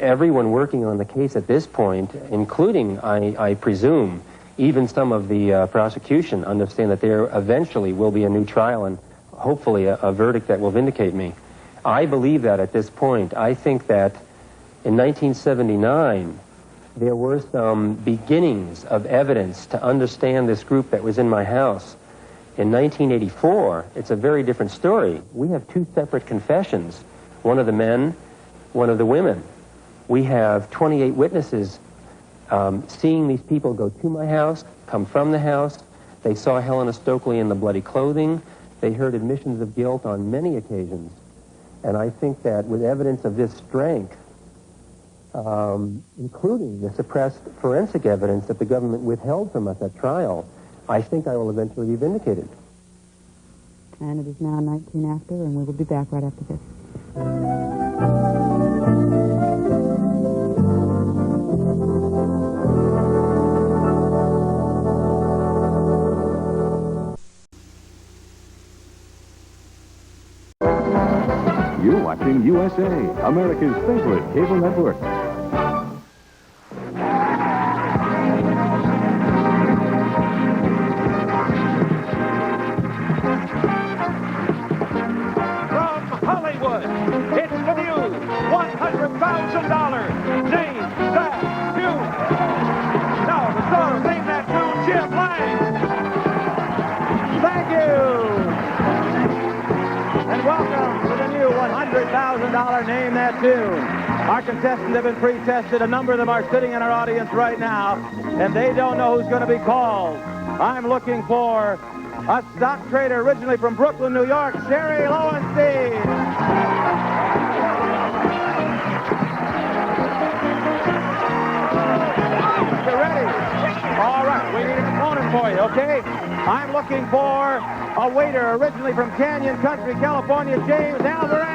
everyone working on the case at this point, including, I presume, even some of the prosecution, understand that there eventually will be a new trial and hopefully a verdict that will vindicate me. I believe that at this point. I think that in 1979, there were some beginnings of evidence to understand this group that was in my house. In 1984, it's a very different story. We have two separate confessions, one of the men, one of the women. We have 28 witnesses seeing these people go to my house, come from the house. They saw Helena Stokely in the bloody clothing. They heard admissions of guilt on many occasions. And I think that with evidence of this strength, including the suppressed forensic evidence that the government withheld from us at trial, I think I will eventually be vindicated. And it is now 19 after, and we will be back right after this. You're watching USA, America's favorite cable network. From Hollywood, it's the new $100,000 Name That Tune. Now, the star of Name That Tune, Jim Lang. Thank you. And welcome to the new $100,000 Name That Tune. Our contestants have been pre-tested. A number of them are sitting in our audience right now, and they don't know who's going to be called. I'm looking for a stock trader originally from Brooklyn, New York, Sherry Lowenstein. You ready? All right, we need an opponent for you, okay? I'm looking for a waiter originally from Canyon Country, California, James Alvarez.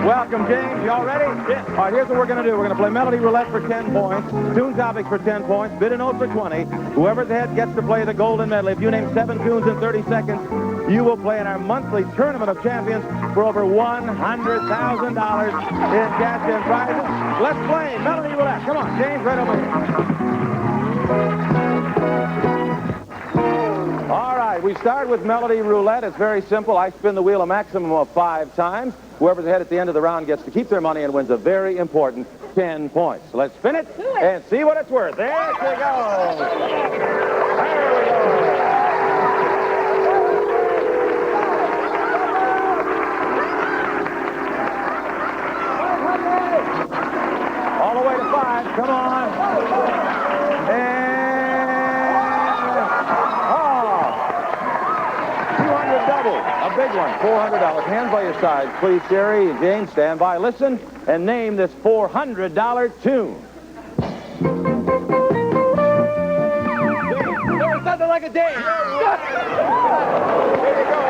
Welcome, James. Y'all ready? Yeah. All right, here's what we're going to do. We're going to play Melody Roulette for 10 points, Tune Topics for 10 points, Bid a Note for 20. Whoever's ahead gets to play the Golden Medley. If you name 7 tunes in 30 seconds, you will play in our monthly Tournament of Champions for over $100,000 in cash and prizes. Let's play Melody Roulette. Come on, James, right over here. All right, we start with Melody Roulette. It's very simple. I spin the wheel a maximum of 5 times. Whoever's ahead at the end of the round gets to keep their money and wins a very important 10 points. So let's spin it and see what it's worth. There she goes. There we go. All the way to 5. Come on. A big one, $400. Hands by your side, please, Sherry and James. Stand by, listen, and name this $400 tune. There was nothing like a day. Here you go.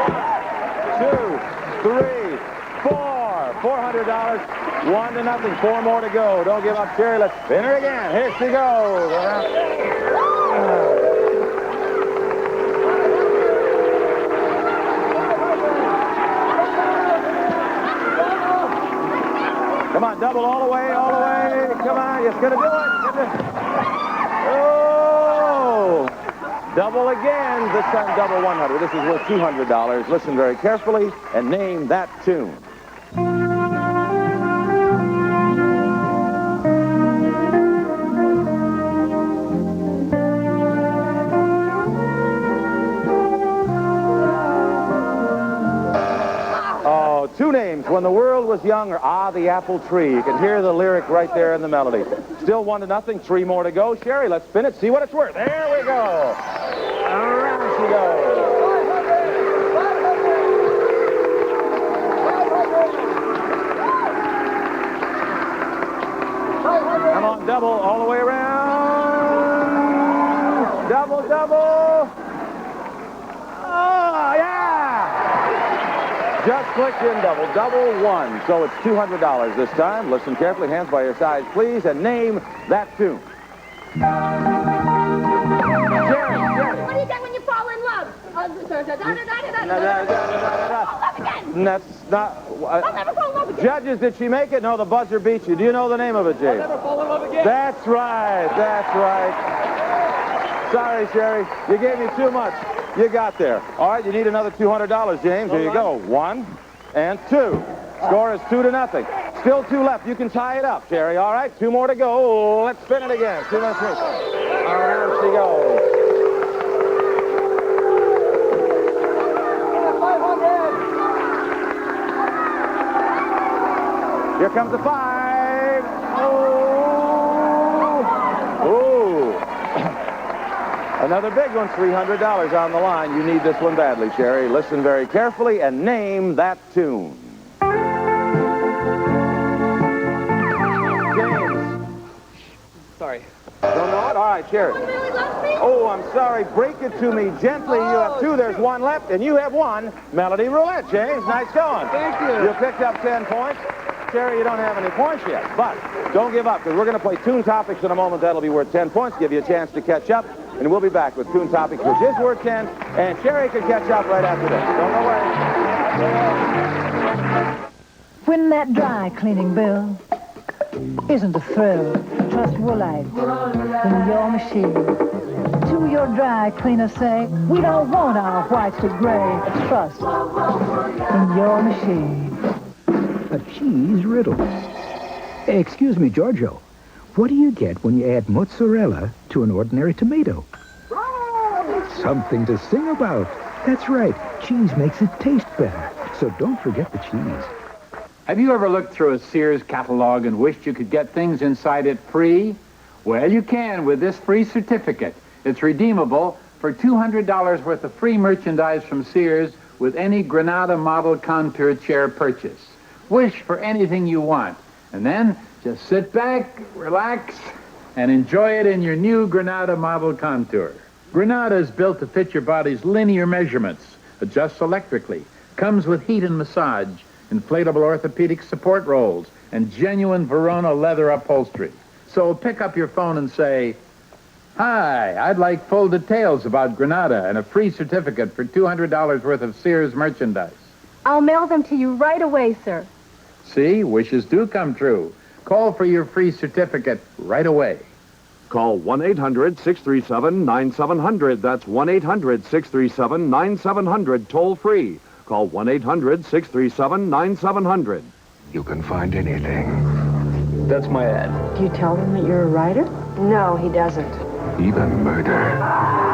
1, 2, 3, 4. $400. 1-0. 4 more to go. Don't give up, Sherry. Let's spin her again. Here she goes. Come on, double all the way, all the way. Come on, you're going to do it. Oh! Double again. This time double 100. This is worth $200. Listen very carefully and name that tune. Two names, When the World Was Young or Ah, the Apple Tree. You can hear the lyric right there in the melody. Still 1-0, 3 more to go. Sherry, let's spin it, see what it's worth. There we go. All right. she goes. Come on, double all the way around. Double, double. Oh, yeah! Just clicked in double. Double one. So it's $200 this time. Listen carefully. Hands by your sides, please, and name that tune. Jerry. What do you get when you fall in love? That's not... I'll never fall in love again. Judges, did she make it? No, the buzzer beat you. Do you know the name of it, James? I'll never fall in love again. That's right. That's right. Sorry, Sherry. You gave me too much. You got there. All right, you need another $200, James. Here you go. 1 and 2. Score is 2-0. Still 2 left. You can tie it up, Sherry. All right, 2 more to go. Let's spin it again. 2 minutes. Around she goes. Here comes the 5. Oh. Another big one, $300 on the line. You need this one badly, Sherry. Listen very carefully and name that tune. James. Sorry. Don't know it? All right, Sherry. Oh, I'm sorry. Break it to me gently. You have 2. There's 1 left, and you have 1. Melody Roulette, James. Nice going. Thank you. You picked up 10 points. Sherry, you don't have any points yet, but don't give up, because we're going to play Tune Topics in a moment. That'll be worth 10 points, give you a chance to catch up, and we'll be back with Tune Topics, which is worth 10, and Sherry can catch up right after this. Don't go away. When that dry cleaning bill isn't a thrill, trust Woolite in your machine. To your dry cleaner say, we don't want our whites to gray. Trust in your machine. A cheese riddle. Excuse me, Giorgio. What do you get when you add mozzarella to an ordinary tomato? Something to sing about. That's right. Cheese makes it taste better. So don't forget the cheese. Have you ever looked through a Sears catalog and wished you could get things inside it free? Well, you can with this free certificate. It's redeemable for $200 worth of free merchandise from Sears with any Granada model contour chair purchase. Wish for anything you want, and then just sit back, relax, and enjoy it in your new Granada model contour. Granada is built to fit your body's linear measurements, adjusts electrically, comes with heat and massage, inflatable orthopedic support rolls, and genuine Verona leather upholstery. So pick up your phone and say, "Hi, I'd like full details about Granada and a free certificate for $200 worth of Sears merchandise." I'll mail them to you right away, sir. See, wishes do come true. Call for your free certificate right away. Call 1-800-637-9700. That's 1-800-637-9700, toll free. Call 1-800-637-9700. You can find anything. That's my ad. Do you tell them that you're a writer? No, he doesn't. Even murder.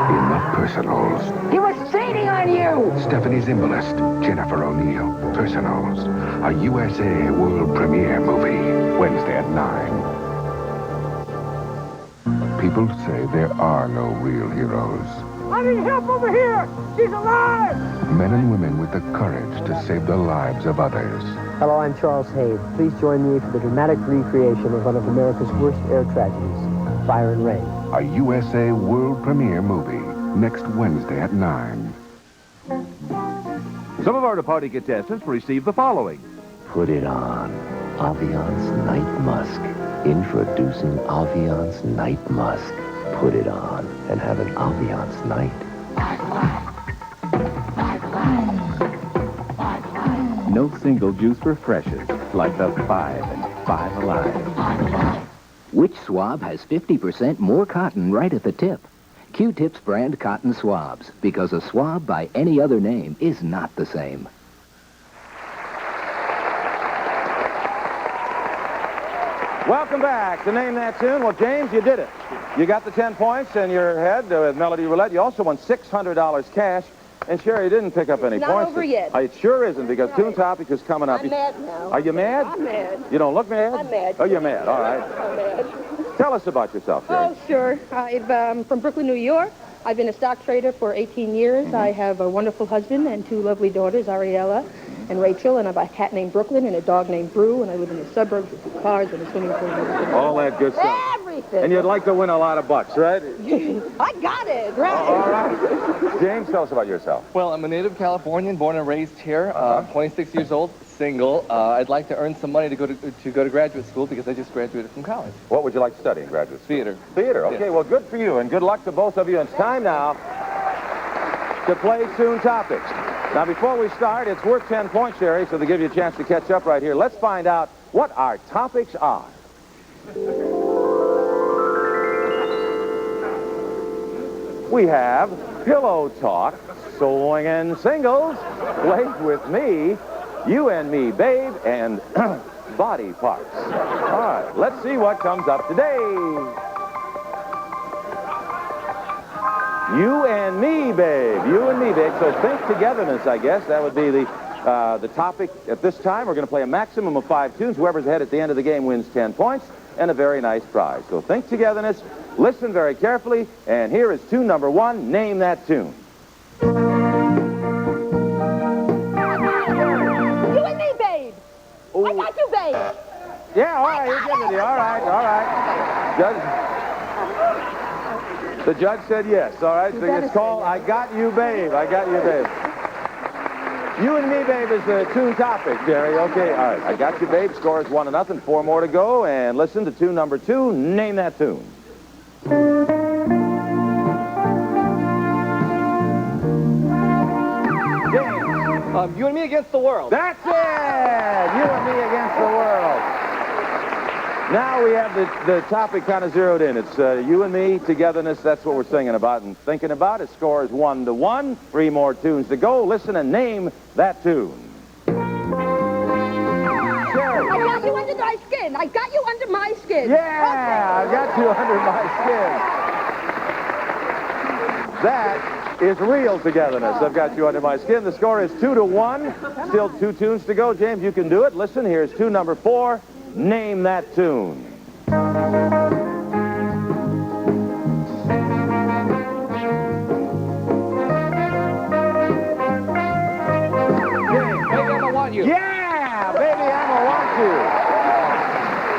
In the Personals. He was cheating on you! Stephanie Zimbalist, Jennifer O'Neill, Personals. A USA world premiere movie. Wednesday at 9. People say there are no real heroes. I need help over here! She's alive! Men and women with the courage to save the lives of others. Hello, I'm Charles Hayde. Please join me for the dramatic recreation of one of America's worst air tragedies, Fire and Rain. A USA world premiere movie. Next Wednesday at 9. Some of our departing contestants receive the following. Put it on. Aviance Night Musk. Introducing Aviance Night Musk. Put it on and have an Aviance night. No single juice refreshes like the 5 and 5 Alive. Which swab has 50% more cotton right at the tip? Q-Tips brand cotton swabs, because a swab by any other name is not the same. Welcome back to Name That Tune. Well, James, you did it. You got the 10 points in your head with Melody Roulette. You also won $600 cash. And Sherry didn't pick up any Not points. over yet. It sure isn't, because Tune Topic is coming up. I'm mad now. Are you mad? I'm mad. You don't look mad? I'm mad. Oh, you're mad. All right. I'm mad. Tell us about yourself, Sherry. Oh, sure. I'm from Brooklyn, New York. I've been a stock trader for 18 years. I have a wonderful husband and 2 lovely daughters, Ariella and Rachel, and I have a cat named Brooklyn and a dog named Brew, and I live in the suburbs with 2 cars and a swimming pool. All that good stuff. Everything. And you'd like to win a lot of bucks, right? I got it, right. All right. James, tell us about yourself. Well, I'm a native Californian, born and raised here. 26 years old, single. I'd like to earn some money to go to graduate school because I just graduated from college. What would you like to study in graduate school? Theater. Theater. Okay, well, good for you, and good luck to both of you. It's time now to play Soon Topics. Now, before we start, it's worth 10 points, Sherry, so to give you a chance to catch up right here. Let's find out what our topics are. We have pillow talk, soloing and singles, played with me, you and me, babe, and body parts. All right, let's see what comes up today. You and me, babe. You and me, babe. So think togetherness, I guess. That would be the topic at this time. We're going to play a maximum of 5 tunes. Whoever's ahead at the end of the game wins 10 points and a very nice prize. So think togetherness. Listen very carefully. And here is tune number 1. Name that tune. You and me, babe. Ooh. I got you, babe. Yeah, all right. You're giving it. All right, all right. The judge said yes. All right, so it's called I Got You, Babe. I Got You, Babe. You and me, babe, is the tune topic, Jerry. Okay, all right. I Got You, Babe. Score is 1-0. 4 more to go. And listen to tune number 2. Name that tune. James. You and me against the world. That's it! You and me against the world. Now we have the topic kind of zeroed in. It's you and me, togetherness. That's what we're singing about and thinking about. It scores 1-1. 3 more tunes to go. Listen and name that tune. Sherry. I got you under my skin. I got you under my skin. Yeah, I got you under my skin. That is real togetherness. I've got you under my skin. The score is 2-1. Still 2 tunes to go. James, you can do it. Listen, here's tune number 4. Name that tune. Baby, I'ma want you. Yeah, baby, I'ma want you.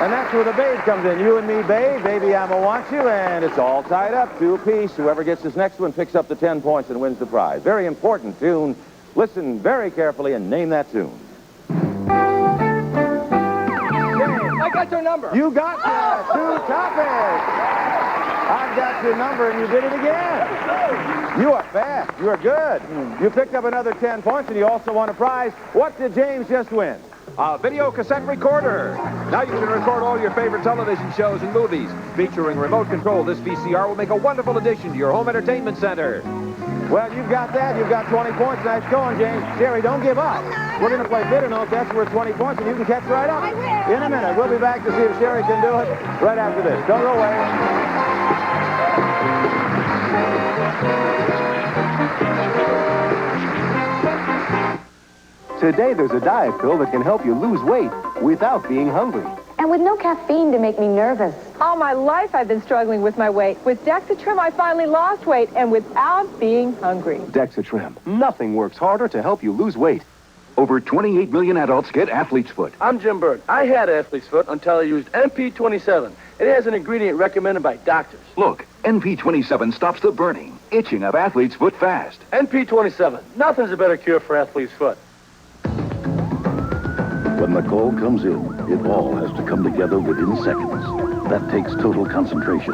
And that's where the babe comes in. You and me, babe, baby, I'ma want you, and it's all tied up, 2 apiece. Whoever gets this next one picks up the 10 points and wins the prize. Very important tune. Listen very carefully and name that tune. I got your number. You got that. 2 topics. I've got your number, and you did it again. You are fast. You are good. You picked up another 10 points, and you also won a prize. What did James just win? A video cassette recorder. Now you can record all your favorite television shows and movies. Featuring remote control, this VCR will make a wonderful addition to your home entertainment center. Well, you've got that. You've got 20 points. Nice going, James. Jerry, don't give up. We're going to play bid and note. That's worth 20 points, and you can catch right up. In a minute, we'll be back to see if Sherry can do it right after this. Don't go away. Today, there's a diet pill that can help you lose weight without being hungry. And with no caffeine to make me nervous. All my life I've been struggling with my weight. With Dexatrim, I finally lost weight, and without being hungry. Dexatrim. Nothing works harder to help you lose weight. Over 28 million adults get athlete's foot. I'm Jim Bird. I had athlete's foot until I used NP27. It has an ingredient recommended by doctors. Look, NP27 stops the burning, itching of athlete's foot fast. NP27. Nothing's a better cure for athlete's foot. When the call comes in, it all has to come together within seconds. That takes total concentration.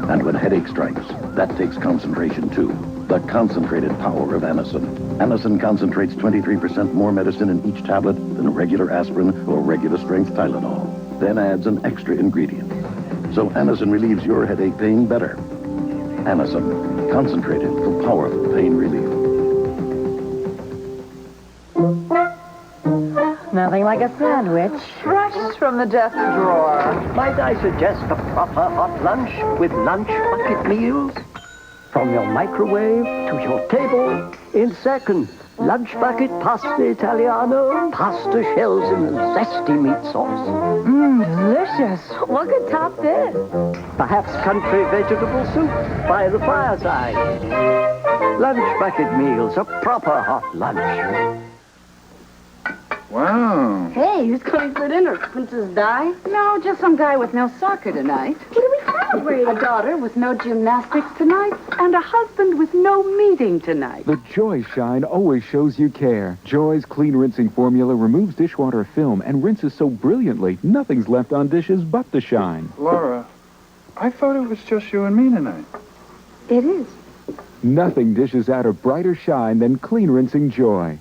And when headache strikes, that takes concentration too. The concentrated power of Anacin. Anacin concentrates 23% more medicine in each tablet than regular aspirin or regular strength Tylenol. Then adds an extra ingredient. So Anacin relieves your headache pain better. Anacin, concentrated for powerful pain relief. Nothing like a sandwich. Fresh from the desk drawer. Might I suggest a proper hot lunch with lunch bucket meals? From your microwave to your table in seconds. lunch bucket pasta Italiano, pasta shells in a zesty meat sauce. Delicious. What could top this? Perhaps country vegetable soup by the fireside. Lunch bucket meals, a proper hot lunch. Wow. Hey, who's coming for dinner? Princess Di? No, just some guy with no soccer tonight. What are we celebrating? A daughter with no gymnastics tonight, and a husband with no meeting tonight. The Joy Shine always shows you care. Joy's clean rinsing formula removes dishwater film and rinses so brilliantly, nothing's left on dishes but the shine. Laura, I thought it was just you and me tonight. It is. Nothing dishes out a brighter shine than clean rinsing Joy.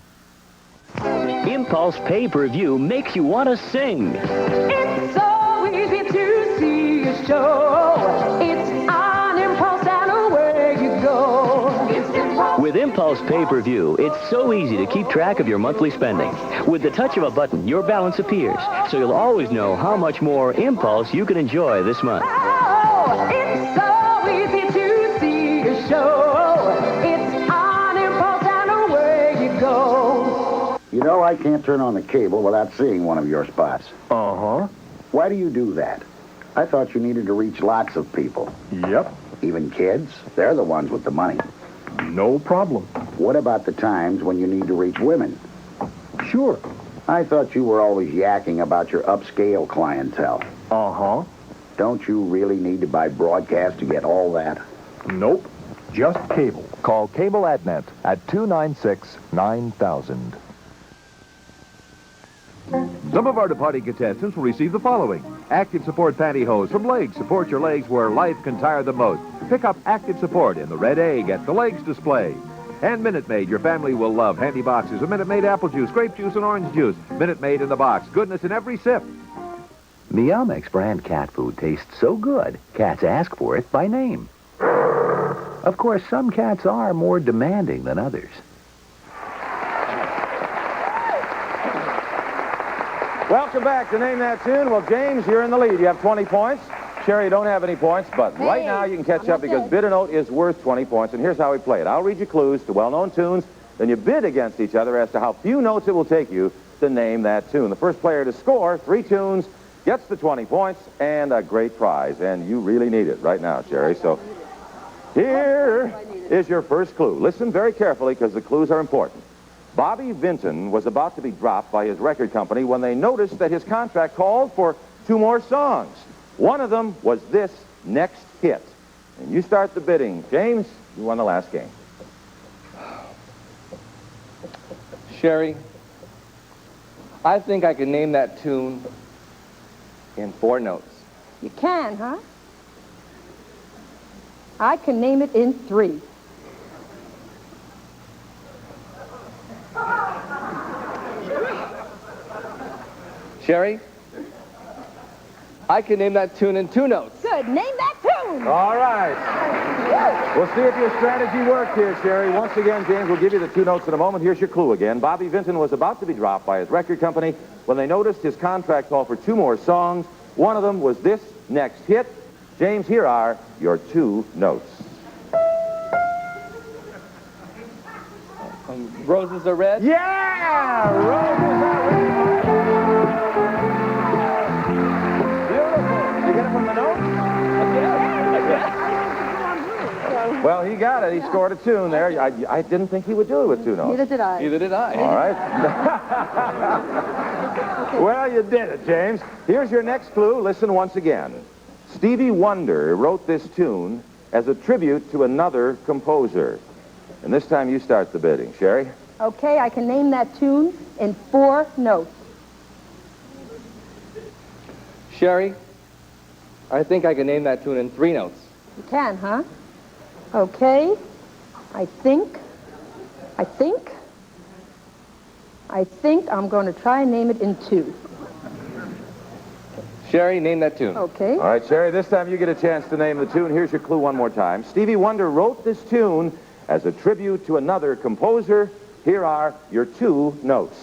Impulse pay-per-view makes you want to sing. It's so easy to see a show. It's on Impulse and away you go. It's Impulse. With Impulse pay-per-view, it's so easy to keep track of your monthly spending. With the touch of a button, your balance appears, so you'll always know how much more Impulse you can enjoy this month. Oh, it's so easy to see a show. It's on Impulse and away you go. You know, I can't turn on the cable without seeing one of your spots. Uh-huh. Why do you do that? I thought you needed to reach lots of people. Yep. Even kids? They're the ones with the money. No problem. What about the times when you need to reach women? Sure. I thought you were always yakking about your upscale clientele. Uh-huh. Don't you really need to buy broadcast to get all that? Nope. Just cable. Call Cable AdNet at 296-9000. Some of our departing contestants will receive the following. Active Support pantyhose from Legs. Support your legs where life can tire the most. Pick up Active Support in the red egg at the Legs display. And Minute Maid. Your family will love handy boxes of Minute Maid apple juice, grape juice, and orange juice. Minute Maid in the box. Goodness in every sip. Meowmix brand cat food tastes so good, cats ask for it by name. Of course, some cats are more demanding than others. Welcome back to Name That Tune. Well, James, you're in the lead. You have 20 points. Sherry, you don't have any points, but right now you can catch up because bid a note is worth 20 points. And here's how we play it. I'll read you clues to well-known tunes, then you bid against each other as to how few notes it will take you to name that tune. The first player to score 3 tunes gets the 20 points and a great prize. And you really need it right now, Sherry. So here is your first clue. Listen very carefully because the clues are important. Bobby Vinton was about to be dropped by his record company when they noticed that his contract called for 2 more songs. One of them was this next hit. And you start the bidding. James, you won the last game. Sherry, I think I can name that tune in 4 notes. You can, huh? I can name it in 3. Sherry, I can name that tune in 2 notes. Good. Name that tune. All right. We'll see if your strategy worked here, Sherry. Once again, James, we'll give you the 2 notes in a moment. Here's your clue again. Bobby Vinton was about to be dropped by his record company when they noticed his contract called for 2 more songs. One of them was this next hit. James, here are your 2 notes. Roses Are Red? Yeah! Roses Are Red. Beautiful. Did you get it from the notes? Well, he got it. He scored a tune there. I didn't think he would do it with 2 notes. Neither did I. Neither did I. All right. Well, you did it, James. Here's your next clue. Listen once again. Stevie Wonder wrote this tune as a tribute to another composer. And this time you start the bidding. Sherry? Okay, I can name that tune in 4 notes. Sherry, I think I can name that tune in 3 notes. You can, huh? Okay. I think I'm going to try and name it in 2. Sherry, name that tune. Okay. All right, Sherry, this time you get a chance to name the tune. Here's your clue one more time. Stevie Wonder wrote this tune as a tribute to another composer. Here are your 2 notes.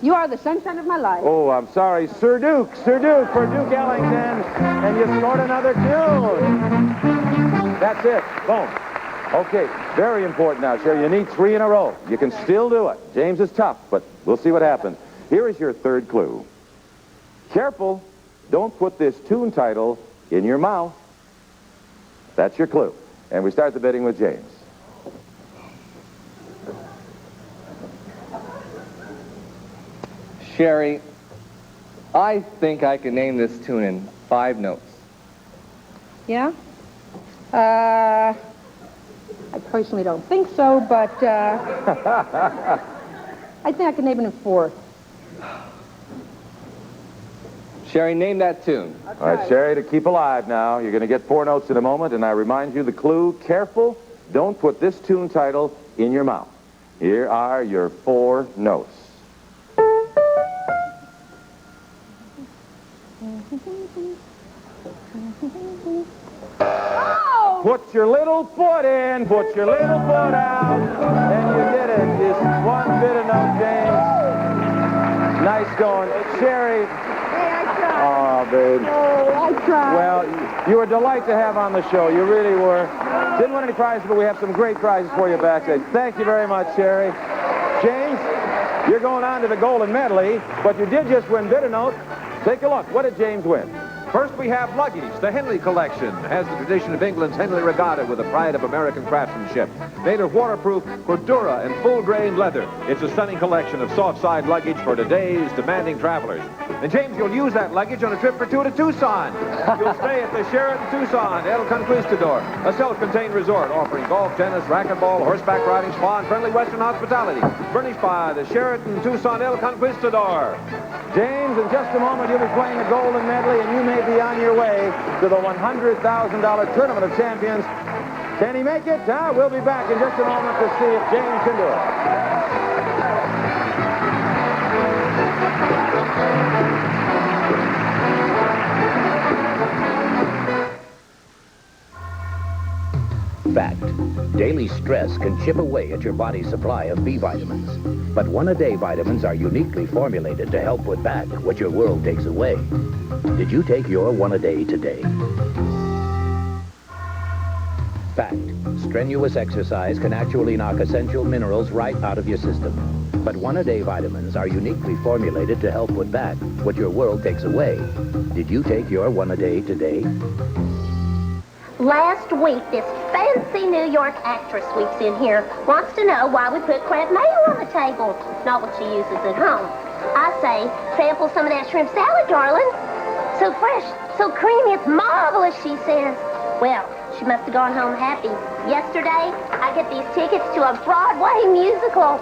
You Are the Sunshine of My Life. Oh, I'm sorry. Sir Duke for Duke Ellington. And you scored another tune. That That's it. Boom. Okay, very important now, Sherry. You need 3 in a row. You can still do it. James is tough, but we'll see what happens. Here is your third clue. Careful, don't put this tune title in your mouth. That's your clue. And we start the bidding with James. Sherry, I think I can name this tune in 5 notes. Yeah? I personally don't think so, but I think I can name it in 4. Sherry, name that tune. All right, Sherry, to keep alive now, you're going to get 4 notes in a moment, and I remind you the clue, careful, don't put this tune title in your mouth. Here are your 4 notes. Oh! Put your little foot in, put your little foot out, and you did it. Just 1 bit of note, James. Nice going. Sherry. Oh, babe. Oh, I tried. Well, you were a delight to have on the show. You really were. Didn't win any prizes, but we have some great prizes for you backstage. Thank you very much, Sherry. James, you're going on to the golden medley, but you did just win bit of note. Take a look. What did James win? First, we have luggage. The Henley collection has the tradition of England's Henley Regatta with the pride of American craftsmanship. Made of waterproof Cordura and full-grain leather. It's a stunning collection of soft-side luggage for today's demanding travelers. And James, you'll use that luggage on a trip for 2 to Tucson. You'll stay at the Sheraton Tucson El Conquistador, a self-contained resort offering golf, tennis, racquetball, horseback riding, spa, and friendly Western hospitality. Furnished by the Sheraton Tucson El Conquistador. James, in just a moment, you'll be playing the golden medley, and you may be on your way to the $100,000 Tournament of Champions. Can he make it? We'll be back in just a moment to see if James can do it. Fact. Daily stress can chip away at your body's supply of B vitamins. But one-a-day vitamins are uniquely formulated to help put back what your world takes away. Did you take your one-a-day today? Fact. Strenuous exercise can actually knock essential minerals right out of your system. But one-a-day vitamins are uniquely formulated to help put back what your world takes away. Did you take your one-a-day today? Last week, this fancy New York actress sweeps in here wants to know why we put crab mayo on the table, not what she uses at home. I say, sample some of that shrimp salad, darling. So fresh, so creamy, it's marvelous, she says. Well, she must have gone home happy. Yesterday, I get these tickets to a Broadway musical.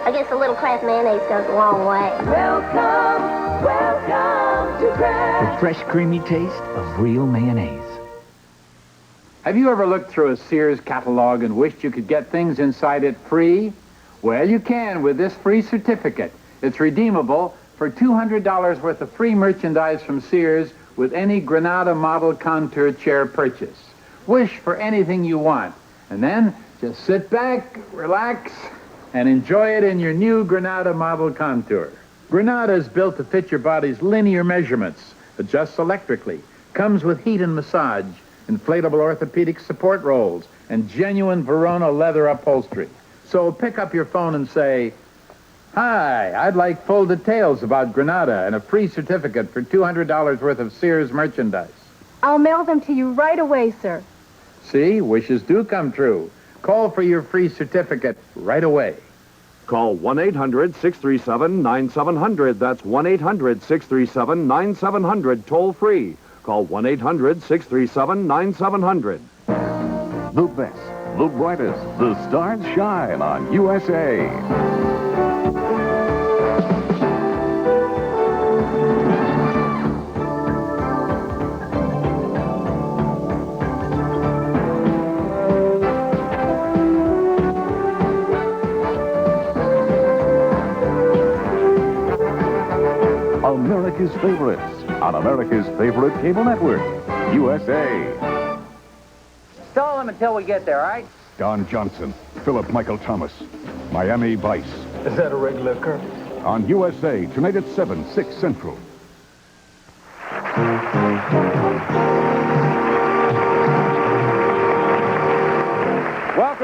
I guess a little Kraft mayonnaise goes a long way. Welcome, welcome to Kraft. The fresh, creamy taste of real mayonnaise. Have you ever looked through a Sears catalog and wished you could get things inside it free? Well, you can with this free certificate. It's redeemable for $200 worth of free merchandise from Sears with any Granada model contour chair purchase. Wish for anything you want, and then just sit back, relax, and enjoy it in your new Granada model contour. Granada is built to fit your body's linear measurements, adjusts electrically, comes with heat and massage, inflatable orthopedic support rolls, and genuine Verona leather upholstery. So pick up your phone and say, "Hi, I'd like full details about Granada and a free certificate for $200 worth of Sears merchandise." I'll mail them to you right away, sir. See, wishes do come true. Call for your free certificate right away. Call 1-800-637-9700. That's 1-800-637-9700, toll free. Call 1-800-637-9700. The best, the brightest, the stars shine on USA. America's favorites on America's favorite cable network, USA. Stall him until we get there, all right? Don Johnson, Philip Michael Thomas, Miami Vice. Is that a regular curve? On USA, tonight at 7, 6 Central.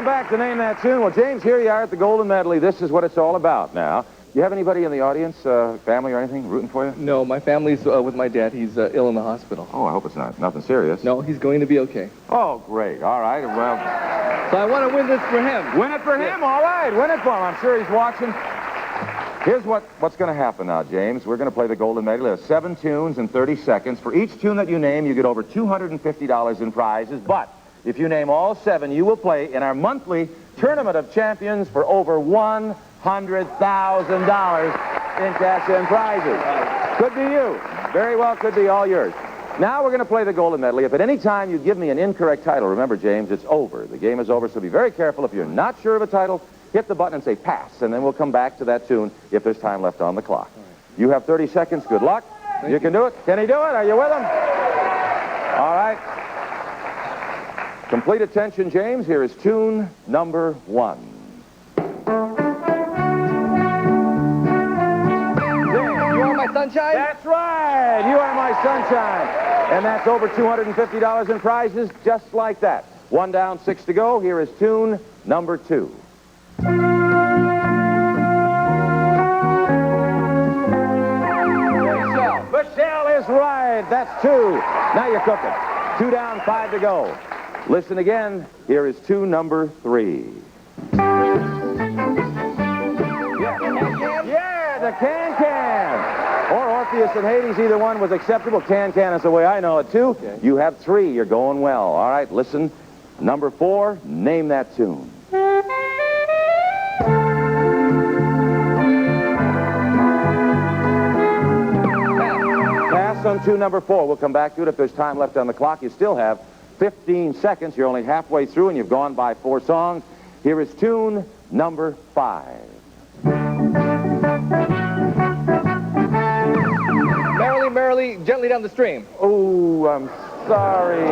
Welcome back to Name That Tune. Well, James, here you are at the Golden Medley. This is what it's all about now. You have anybody in the audience, family or anything, rooting for you? No, my family's with my dad. He's ill in the hospital. Oh, I hope it's nothing serious. No, he's going to be okay. Oh, great. All right. Well, so I want to win this for him. Win it for him? All right. Win it for him. I'm sure he's watching. Here's what's going to happen now, James. We're going to play the Golden Medley. There's 7 tunes in 30 seconds. For each tune that you name, you get over $250 in prizes. But if you name all 7, you will play in our monthly Tournament of Champions for over $100,000 in cash and prizes. Could be you. Very well could be all yours. Now we're going to play the Golden Medley. If at any time you give me an incorrect title, remember, James, it's over. The game is over, so be very careful. If you're not sure of a title, hit the button and say pass, and then we'll come back to that tune if there's time left on the clock. You have 30 seconds. Good luck. You can do it. Can he do it? Are you with him? All right. Complete attention, James. Here is tune number 1. You are my sunshine? That's right. You are my sunshine. And that's over $250 in prizes just like that. 1 down, 6 to go. Here is tune number 2. Michelle is right. That's 2. Now you're cooking. 2 down, 5 to go. Listen again. Here is tune number 3. Yeah, the Can-Can. Or Orpheus and Hades, either one was acceptable. Can-Can is the way I know it, too. Okay. You have 3. You're going well. All right, listen. Number 4, name that tune. Pass on tune number 4. We'll come back to it if there's time left on the clock. You still have 15 seconds. You're only halfway through, and you've gone by 4 songs. Here is tune number 5. Merrily, merrily, gently down the stream. Oh, I'm sorry.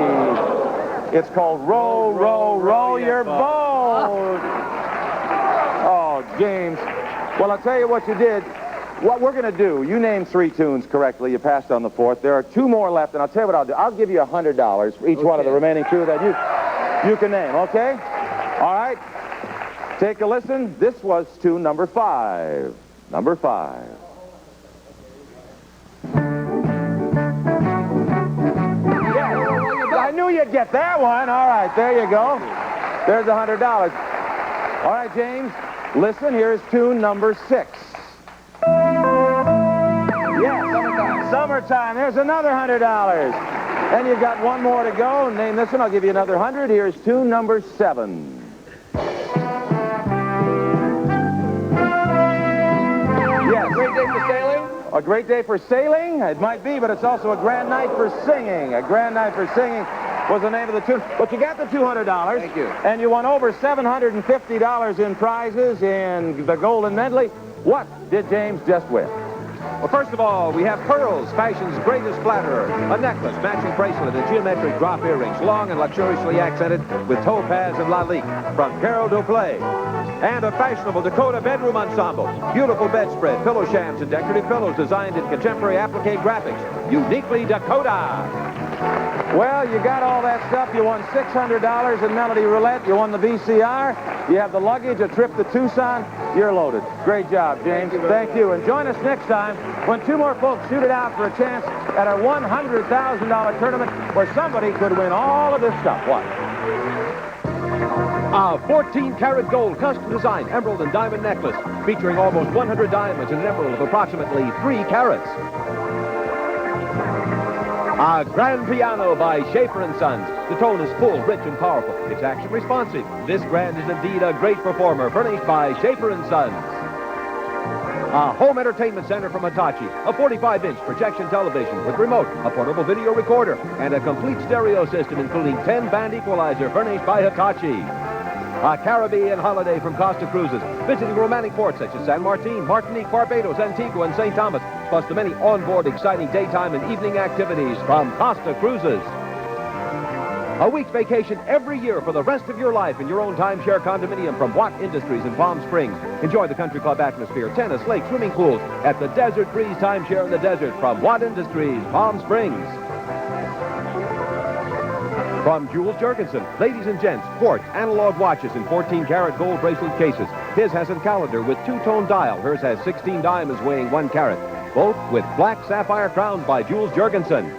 It's called Row, Row, Row Your Boat. Oh, James. Well, I'll tell you what you did. What we're going to do, you named 3 tunes correctly. You passed on the 4th. There are 2 more left, and I'll tell you what I'll do. I'll give you $100 for each one of the remaining 2 that you can name, okay? All right? Take a listen. This was tune number 5. Number 5. Yes, I knew you'd get that one. All right, there you go. There's $100. All right, James, listen. Here's tune number 6. Yes, summertime. There's another $100. And you've got 1 more to go. Name this one. I'll give you another 100. Here's tune number 7. Yes. Great day for sailing? A great day for sailing? It might be, but it's also a grand night for singing. A grand night for singing was the name of the tune. But you got the $200. Thank you. And you won over $750 in prizes in the Golden Medley. What did James just win? Well, first of all, we have pearls, fashion's greatest flatterer, a necklace, matching bracelet, and geometric drop earrings, long and luxuriously accented with topaz and lalique from Carol Duplay. And a fashionable Dakota bedroom ensemble, beautiful bedspread, pillow shams, and decorative pillows designed in contemporary applique graphics, uniquely Dakota. Well, you got all that stuff. You won $600 in Melody Roulette. You won the VCR. You have the luggage, a trip to Tucson. You're loaded. Great job, James. Thank you. And join us next time when 2 more folks shoot it out for a chance at our $100,000 tournament where somebody could win all of this stuff. What? A 14-karat gold custom-designed emerald and diamond necklace featuring almost 100 diamonds and an emerald of approximately 3 carats. A grand piano by Schaefer & Sons. The tone is full, rich, and powerful. It's action responsive. This grand is indeed a great performer, furnished by Schaefer & Sons. A home entertainment center from Hitachi. A 45-inch projection television with remote, a portable video recorder, and a complete stereo system including 10-band equalizer furnished by Hitachi. A Caribbean holiday from Costa Cruises, visiting romantic ports such as San Martin, Martinique, Barbados, Antigua, and St. Thomas, plus the many onboard exciting daytime and evening activities from Costa Cruises. A week's vacation every year for the rest of your life in your own timeshare condominium from Watt Industries in Palm Springs. Enjoy the country club atmosphere, tennis, lake, swimming pools at the Desert Breeze Timeshare in the Desert from Watt Industries, Palm Springs. From Jules Jorgensen, ladies and gents, quartz analog watches in 14-karat gold bracelet cases. His has a calendar with two-tone dial. Hers has 16 diamonds weighing 1 carat. Both with black sapphire crowns by Jules Jorgensen.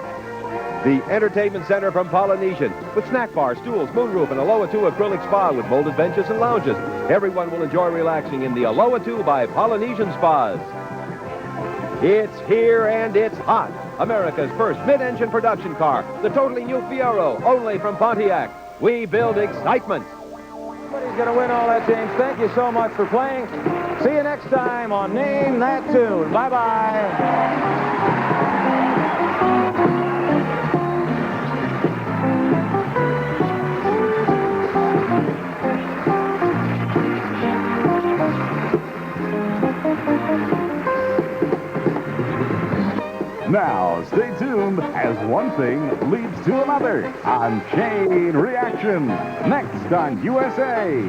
The Entertainment Center from Polynesian, with snack bar, stools, moonroof, and Aloha 2 acrylic spa with molded benches and lounges. Everyone will enjoy relaxing in the Aloha 2 by Polynesian Spas. It's here and it's hot. America's first mid-engine production car, the totally new Fiero, only from Pontiac. We build excitement. Somebody's going to win all that, James. Thank you so much for playing. See you next time on Name That Tune. Bye-bye. Now, stay tuned as one thing leads to another on Chain Reaction, next on USA.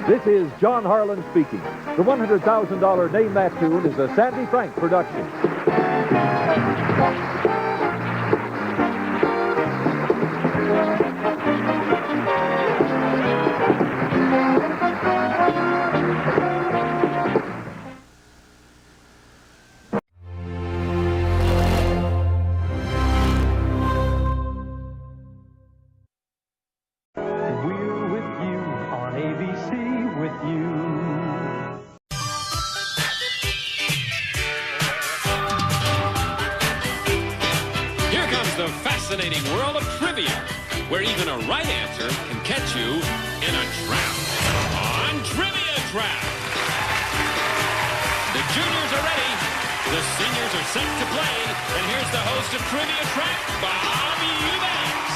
This is John Harlan speaking. The $100,000 Name That Tune is a Sandy Frank production. We're with you on ABC with you. Here comes the fascinating world of trivia, where even a right answer can catch you in a trap. On Trivia Trap. The juniors are ready. The seniors are set to play. And here's the host of Trivia Trap, Bob Eubanks.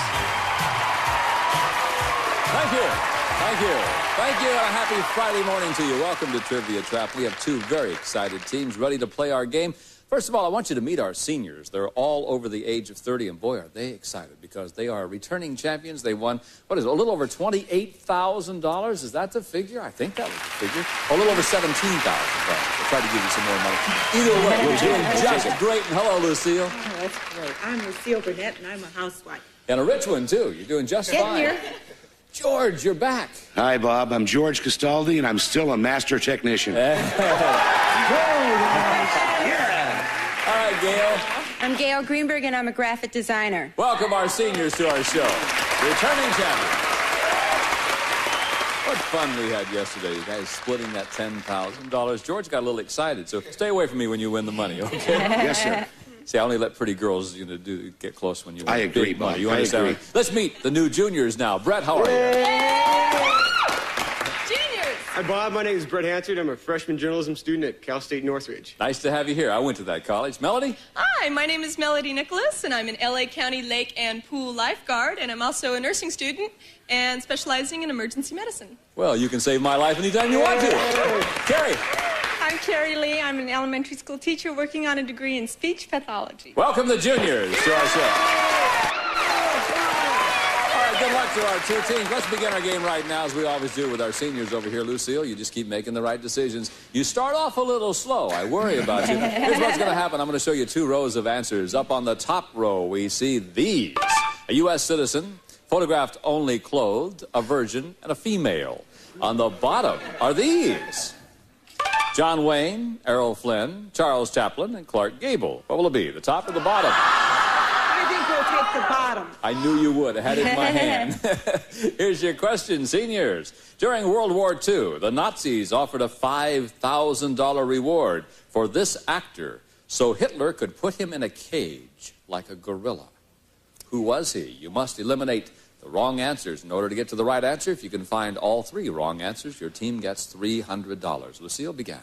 Thank you. Thank you. Thank you, and a happy Friday morning to you. Welcome to Trivia Trap. We have two very excited teams ready to play our game. First of all, I want you to meet our seniors. They're all over the age of 30, and boy, are they excited because they are returning champions. They won, what is it, a little over $28,000? Is that the figure? I think that was the figure. A little over $17,000. We'll try to give you some more money. Either way, we're doing just great. And hello, Lucille. Oh, that's great. I'm Lucille Burnett, and I'm a housewife. And a rich one, too. You're doing just fine. Here. George, you're back. Hi, Bob. I'm George Castaldi, and I'm still a master technician. All right, Gail. I'm Gail Greenberg, and I'm a graphic designer. Welcome our seniors to our show. Returning champions. What fun we had yesterday, you guys splitting that $10,000. George got a little excited, so stay away from me when you win the money, okay? Yes, sir. See, I only let pretty girls, get close when you win. I agree, big money. Bob. You I understand? agree. Let's meet the new juniors now. Brett, how are you? Juniors! Hi, Bob. My name is Brett Hansard. I'm a freshman journalism student at Cal State Northridge. Nice to have you here. I went to that college. Melody? Hi, my name is Melody Nicholas, and I'm an LA County Lake and Pool lifeguard, and I'm also a nursing student and specializing in emergency medicine. Well, you can save my life anytime you want to. Carrie? I'm Carrie Lee. I'm an elementary school teacher working on a degree in speech pathology. Welcome the juniors to our show. All right, good luck to our two teams. Let's begin our game right now, as we always do with our seniors over here. Lucille, you just keep making the right decisions. You start off a little slow. I worry about you. Here's what's going to happen. I'm going to show you two rows of answers. Up on the top row, we see these. A U.S. citizen, photographed only clothed, a virgin, and a female. On the bottom are these. John Wayne, Errol Flynn, Charles Chaplin, and Clark Gable. What will it be, the top or the bottom? I think we'll take the bottom. I knew you would. I had it in my hand. Here's your question, seniors. During World War II, the Nazis offered a $5,000 reward for this actor so Hitler could put him in a cage like a gorilla. Who was he? You must eliminate the wrong answers. In order to get to the right answer, if you can find all three wrong answers, your team gets $300. Lucille, begin.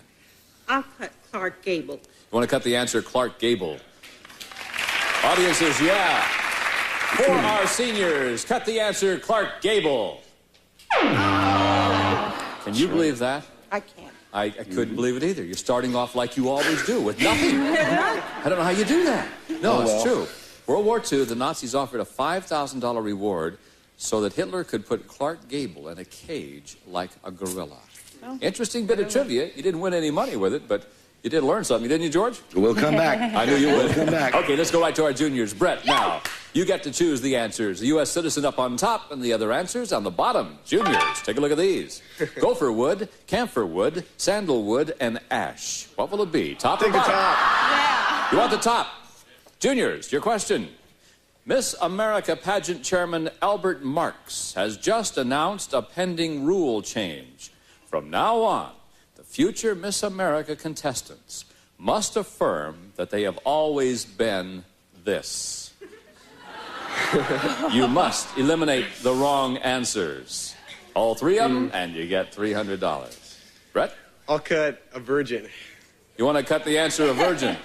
I'll cut Clark Gable. You want to cut the answer, Clark Gable? Audience says, yeah. For our seniors, cut the answer, Clark Gable. Can you believe that? I can't. I couldn't believe it either. You're starting off like you always do, with nothing. I don't know how you do that. No, it's true. World War II, the Nazis offered a $5,000 reward so that Hitler could put Clark Gable in a cage like a gorilla. Oh. Interesting bit of trivia. You didn't win any money with it, but you did learn something, didn't you, George? We'll come back. I knew you would. We'll come back. Okay, let's go right to our juniors. Brett, now, you get to choose the answers. The U.S. citizen up on top and the other answers on the bottom. Juniors, take a look at these. Gopher wood, camphor wood, sandalwood, and ash. What will it be? Top or bottom? Take the top. Yeah. You want the top? Juniors, your question. Miss America pageant chairman Albert Marx has just announced a pending rule change. From now on, the future Miss America contestants must affirm that they have always been this. You must eliminate the wrong answers. All three of them, and you get $300. Brett? I'll cut a virgin. You want to cut the answer a virgin?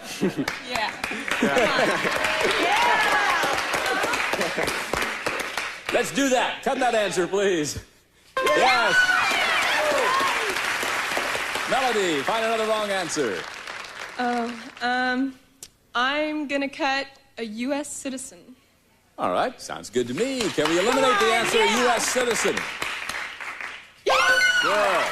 Yeah. Let's do that. Cut that answer, please. Yes. Melody, find another wrong answer. Oh, I'm gonna cut a U.S. citizen. All right, sounds good to me. Can we eliminate the answer, U.S. citizen? Sure.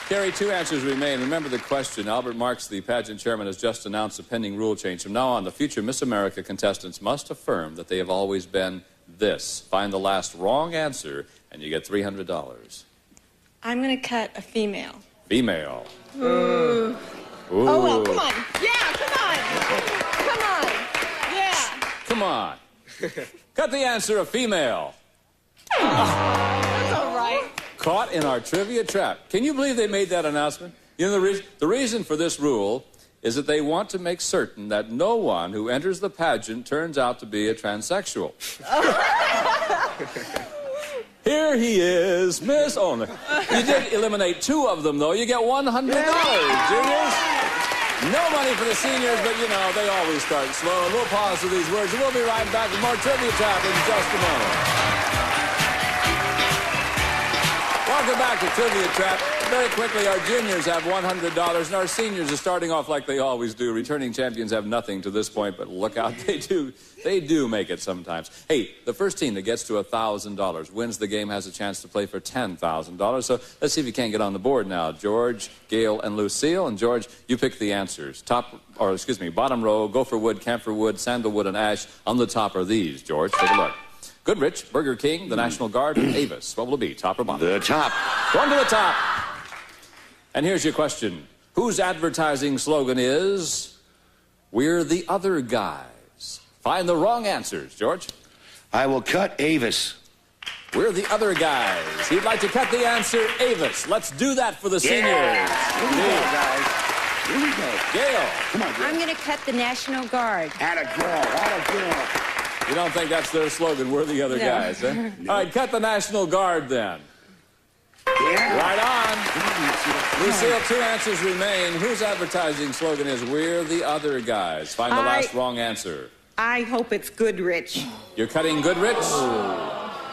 Carrie, two answers remain. Remember the question. Albert Marx, the pageant chairman, has just announced a pending rule change. From now on, the future Miss America contestants must affirm that they have always been this. Find the last wrong answer, and you get $300. I'm going to cut a female. Female. Ooh. Ooh. Oh, well, come on. Yeah, come on. Come on. Yeah. Come on. Cut the answer, a female. That's all right. Caught in our trivia trap. Can you believe they made that announcement? You know, the reason for this rule is that they want to make certain that no one who enters the pageant turns out to be a transsexual. Here he is, Miss Owner. You did eliminate two of them, though. You get $100, juniors. No money for the seniors, but, you know, they always start slow. And we'll pause for these words, and we'll be right back with more Trivia Trap in just a moment. Welcome back to Trivia Trap. Very quickly, our juniors have $100, and our seniors are starting off like they always do. Returning champions have nothing to this point, but look out, they do make it sometimes. Hey, the first team that gets to $1,000 wins the game, has a chance to play for $10,000. So let's see if you can't get on the board now. George, Gail, and Lucille. And George, you pick the answers. Bottom row, gopher wood, camphor wood, sandalwood, and ash. On the top are these. George, take a look. Goodrich, Burger King, the National Guard, and Avis. What will it be, top or bottom? The top. Going to the top. And here's your question. Whose advertising slogan is, "We're the other guys"? Find the wrong answers, George. I will cut Avis. We're the other guys. He'd like to cut the answer, Avis. Let's do that for the seniors. Here we go, guys. Here we go. Gail. Come on, Gail. I'm going to cut the National Guard. Atta girl. You don't think that's their slogan, we're the other guys, huh? No. All right, cut the National Guard then. Yeah. Right on. Lucille, two answers remain. Whose advertising slogan is, "We're the other guys"? Find the last wrong answer. I hope it's Goodrich. You're cutting Goodrich?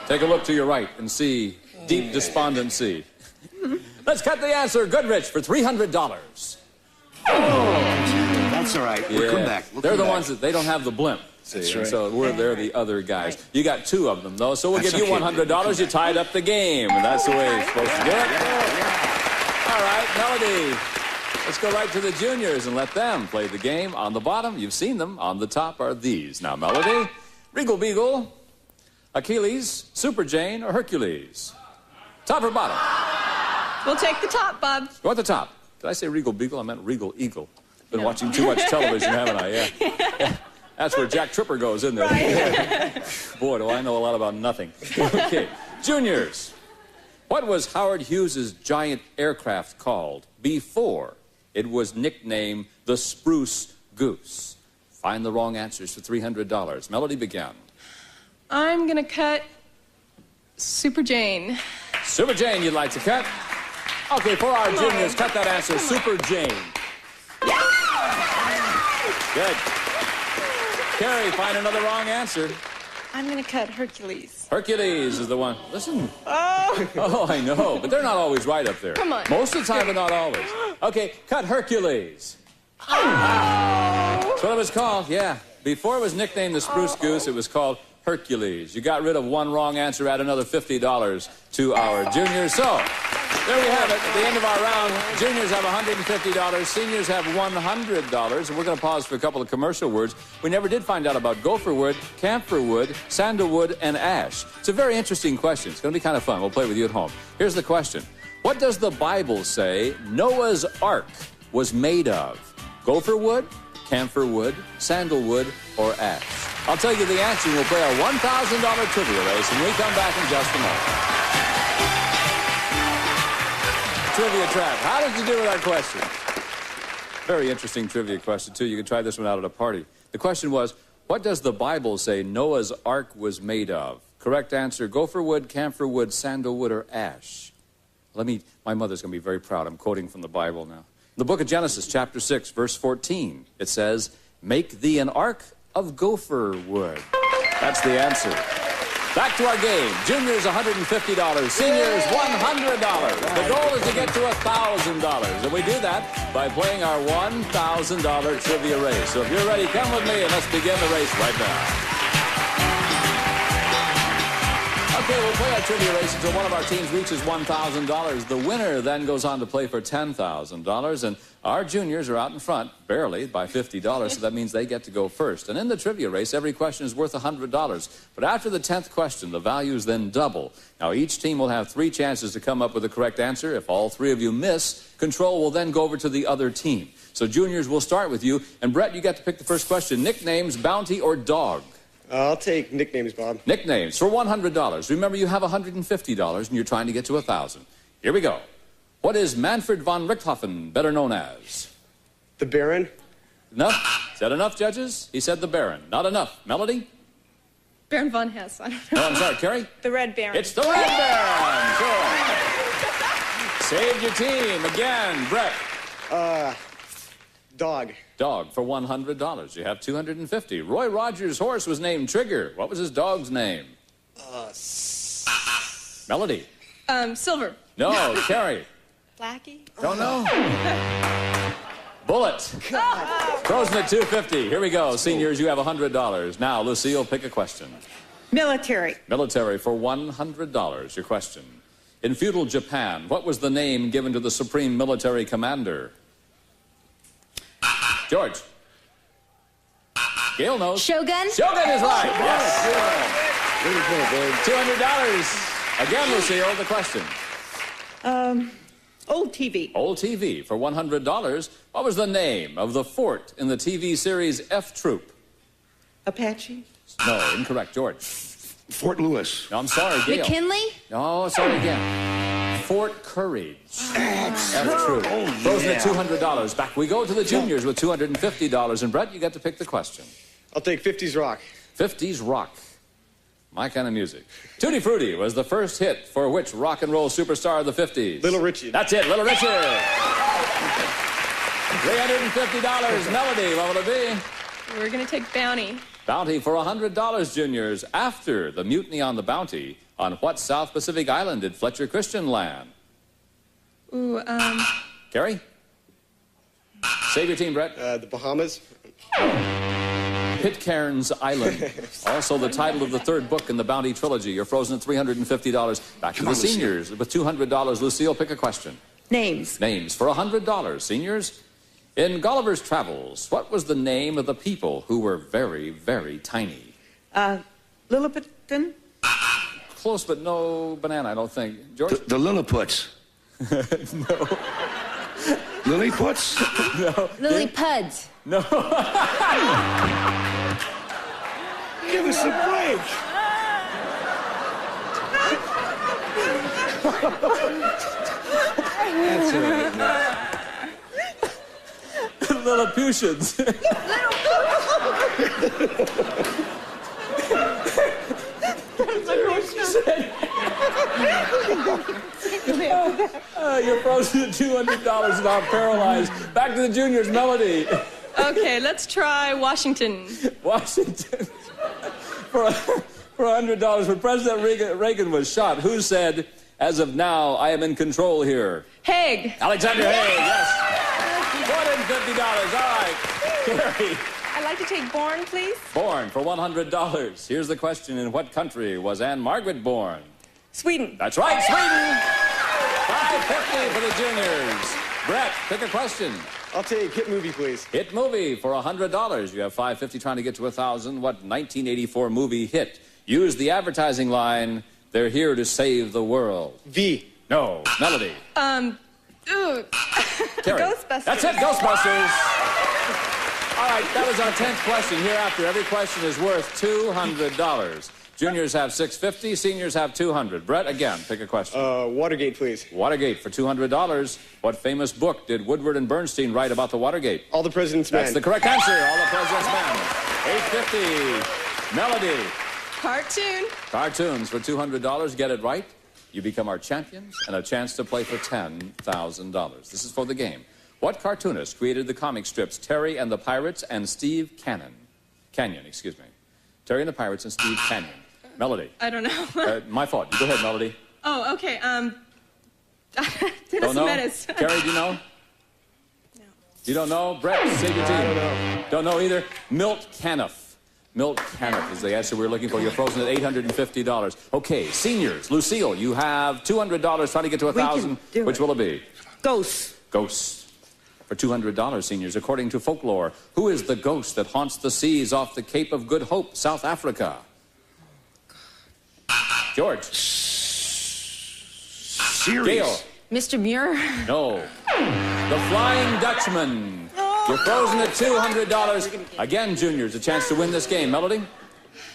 Take a look to your right and see deep despondency. Let's cut the answer, Goodrich, for $300. That's all right. We'll come back. They're the ones that they don't have the blimp. That's right. So they're the other guys. You got two of them, though, so we'll That's give you okay. $100. You tied up the game, and that's the way it's supposed to do it. All right, Melody. Let's go right to the juniors and let them play the game. On the bottom, you've seen them. On the top are these. Now, Melody, Regal Beagle, Achilles, Super Jane, or Hercules? Top or bottom? We'll take the top, Bob. You want the top? Did I say Regal Beagle? I meant Regal Eagle. Been watching too much television, haven't I? Yeah. That's where Jack Tripper goes, isn't it? Right. Boy, do I know a lot about nothing. Okay. Juniors, what was Howard Hughes' giant aircraft called before it was nicknamed the Spruce Goose? Find the wrong answers for $300. Melody, begin. I'm gonna cut Super Jane. Super Jane, you'd like to cut? Okay, for our juniors, cut that answer, Super Jane. Good. Carrie, find another wrong answer. I'm going to cut Hercules. Hercules is the one. Listen. Oh! Oh, I know, but they're not always right up there. Come on. Most of the time, but not always. Okay, cut Hercules. Oh! That's what it was called, yeah. Before it was nicknamed the Spruce Goose, it was called Hercules. You got rid of one wrong answer, add another $50 to our juniors. So, there we have it. At the end of our round, juniors have $150, seniors have $100, and we're going to pause for a couple of commercial words. We never did find out about gopher wood, camphor wood, sandalwood, and ash. It's a very interesting question. It's going to be kind of fun. We'll play with you at home. Here's the question. What does the Bible say Noah's Ark was made of? Gopher wood, camphor wood, sandalwood, or ash? I'll tell you the answer. We'll play our $1,000 trivia race when we come back in just a moment. Trivia trap. How did you do with that question? Very interesting trivia question, too. You can try this one out at a party. The question was, what does the Bible say Noah's Ark was made of? Correct answer, gopher wood, camphor wood, sandalwood, or ash. My mother's going to be very proud. I'm quoting from the Bible now. In the book of Genesis, chapter 6, verse 14, it says, make thee an ark of gopher wood. That's the answer. Back to our game. Juniors, $150. Seniors, $100. The goal is to get to $1,000. And we do that by playing our $1,000 trivia race. So if you're ready, come with me and let's begin the race right now. Okay, we'll play our trivia race until one of our teams reaches $1,000. The winner then goes on to play for $10,000. And our juniors are out in front, barely, by $50, so that means they get to go first. And in the trivia race, every question is worth $100. But after the 10th question, the values then double. Now, each team will have 3 chances to come up with the correct answer. If all 3 of you miss, control will then go over to the other team. So, juniors, we'll start with you. And, Brett, you get to pick the first question. Nicknames, bounty, or dog? I'll take nicknames, Bob. Nicknames for $100. Remember, you have $150, and you're trying to get to $1,000. Here we go. What is Manfred von Richthofen better known as? The Baron. Enough? Is that enough, judges? He said the Baron. Not enough. Melody? Baron von Hess. I don't know. Oh, I'm sorry. Carrie? The Red Baron. It's the Red Baron. Sure. Saved your team. Again, Brett. Dog. Dog for $100. You have $250. Roy Rogers' horse was named Trigger. What was his dog's name? Melody. Silver. No, Carrie. Blackie. Don't know. Bullet. Frozen at $250. Here we go. Seniors, you have $100. Now, Lucille, pick a question. Military. Military for $100. Your question. In feudal Japan, what was the name given to the supreme military commander? George. Gail knows. Shogun? Shogun is right. Yes. $200. Again, Lucille, the question. Old TV. Old TV for $100. What was the name of the fort in the TV series F Troop? Apache. No, incorrect, George. Fort Lewis. No, I'm sorry, Gail. McKinley? No, sorry again. Fort Courage. F Troop. Frozen at $200. Back we go to the juniors with $250. And Brett, you get to pick the question. I'll take 50s Rock. 50s Rock. My kind of music. Tutti Frutti was the first hit for which rock and roll superstar of the 50s? Little Richie. That's it, Little Richie. $350. Melody, what will it be? We're going to take Bounty. Bounty for $100, juniors. After the mutiny on the Bounty, on what South Pacific island did Fletcher Christian land? Ooh, Carrie? Save your team, Brett. The Bahamas. Pitcairn's Island. Also the title of the 3rd book in the Bounty trilogy. You're frozen at $350. Back to the seniors with $200. Lucille, pick a question. Names. Names for $100. Seniors, in Gulliver's Travels, what was the name of the people who were very, very tiny? Lilliputian? Close, but no banana, I don't think. George? The Lilliputians. No. Lilliputs? No. Lillipuds. No. Give us a break. That's right. Lilliputians. What she said. You're frozen at $200 and I'm paralyzed. Back to the juniors, Melody. Okay, let's try Washington. Washington. For For $100 when President Reagan was shot, who said, "As of now, I am in control here"? Haig. Alexander Haig, yes. $450. All right. Carrie. I'd like to take Born, please. Born for $100. Here's the question. In what country was Anne Margaret born? Sweden. That's right, Sweden. $550 for the juniors. Brett, pick a question. I'll take hit movie, please. Hit movie for $100. You have $550 trying to get to 1,000. What 1984 movie hit? Use the advertising line, "They're here to save the world." V. No. Melody. Ghostbusters. That's it, Ghostbusters. All right, that was our 10th question. Hereafter, every question is worth $200. Juniors have $650, seniors have $200. Brett, again, pick a question. Watergate, please. Watergate for $200. What famous book did Woodward and Bernstein write about the Watergate? All the President's Men. That's the correct answer. All the President's Men. $850. Melody. Cartoon. Cartoons for $200. Get it right, you become our champions and a chance to play for $10,000. This is for the game. What cartoonist created the comic strips Terry and the Pirates and Steve Canyon? Terry and the Pirates and Steve Canyon. Melody. I don't know. My fault. You go ahead, Melody. Oh, okay. Don't know? Menace. Carrie, do you know? No. You don't know? Brett, save your team. Don't know either. Milt Caniff. Milt Caniff is the answer we're looking for. You're frozen at $850. Okay, seniors. Lucille, you have $200 trying to get to 1,000. Which will it be? Ghosts. Ghosts. For $200, seniors. According to folklore, who is the ghost that haunts the seas off the Cape of Good Hope, South Africa? George. Series. Gail. Mr. Muir? No. The Flying Dutchman. You're frozen at $200. Again, juniors, a chance to win this game. Melody?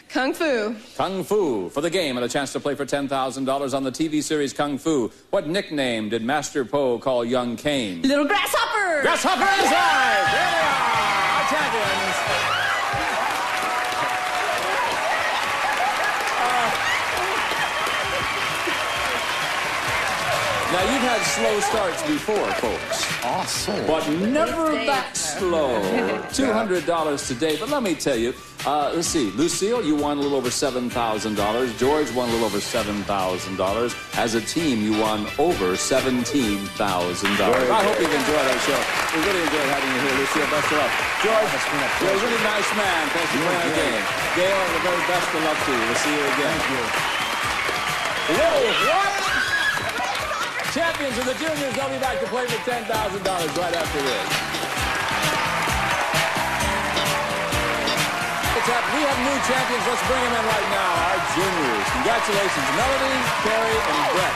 Kung Fu. Kung Fu for the game and a chance to play for $10,000 on the TV series Kung Fu. What nickname did Master Po call young Kane? Little Grasshopper! Grasshopper is right! There they are, our champions. Now, you've had slow starts before, folks. Awesome. But never that slow. $200 today. But let me tell you, let's see. Lucille, you won a little over $7,000. George won a little over $7,000. As a team, you won over $17,000. I hope you've enjoyed our show. We really enjoyed having you here, Lucille. Best of luck. George, you're a really nice man. Thanks for playing the game. Gail, the very best of luck to you. We'll see you again. Thank you. Whoa, what? Champions of the juniors, they'll be back to play for $10,000 right after this. We have new champions. Let's bring them in right now, our juniors. Congratulations, Melody, Carrie, and Brett.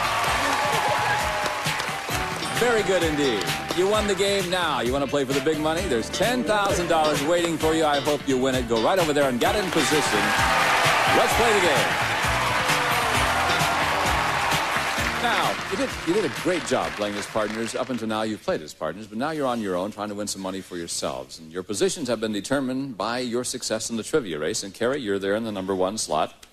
Very good indeed. You won the game now. You want to play for the big money? There's $10,000 waiting for you. I hope you win it. Go right over there and get in position. Let's play the game. Now, you did a great job playing as partners. Up until now, you've played as partners, but now you're on your own trying to win some money for yourselves. And your positions have been determined by your success in the trivia race. And, Carrie, you're there in the number 1 slot.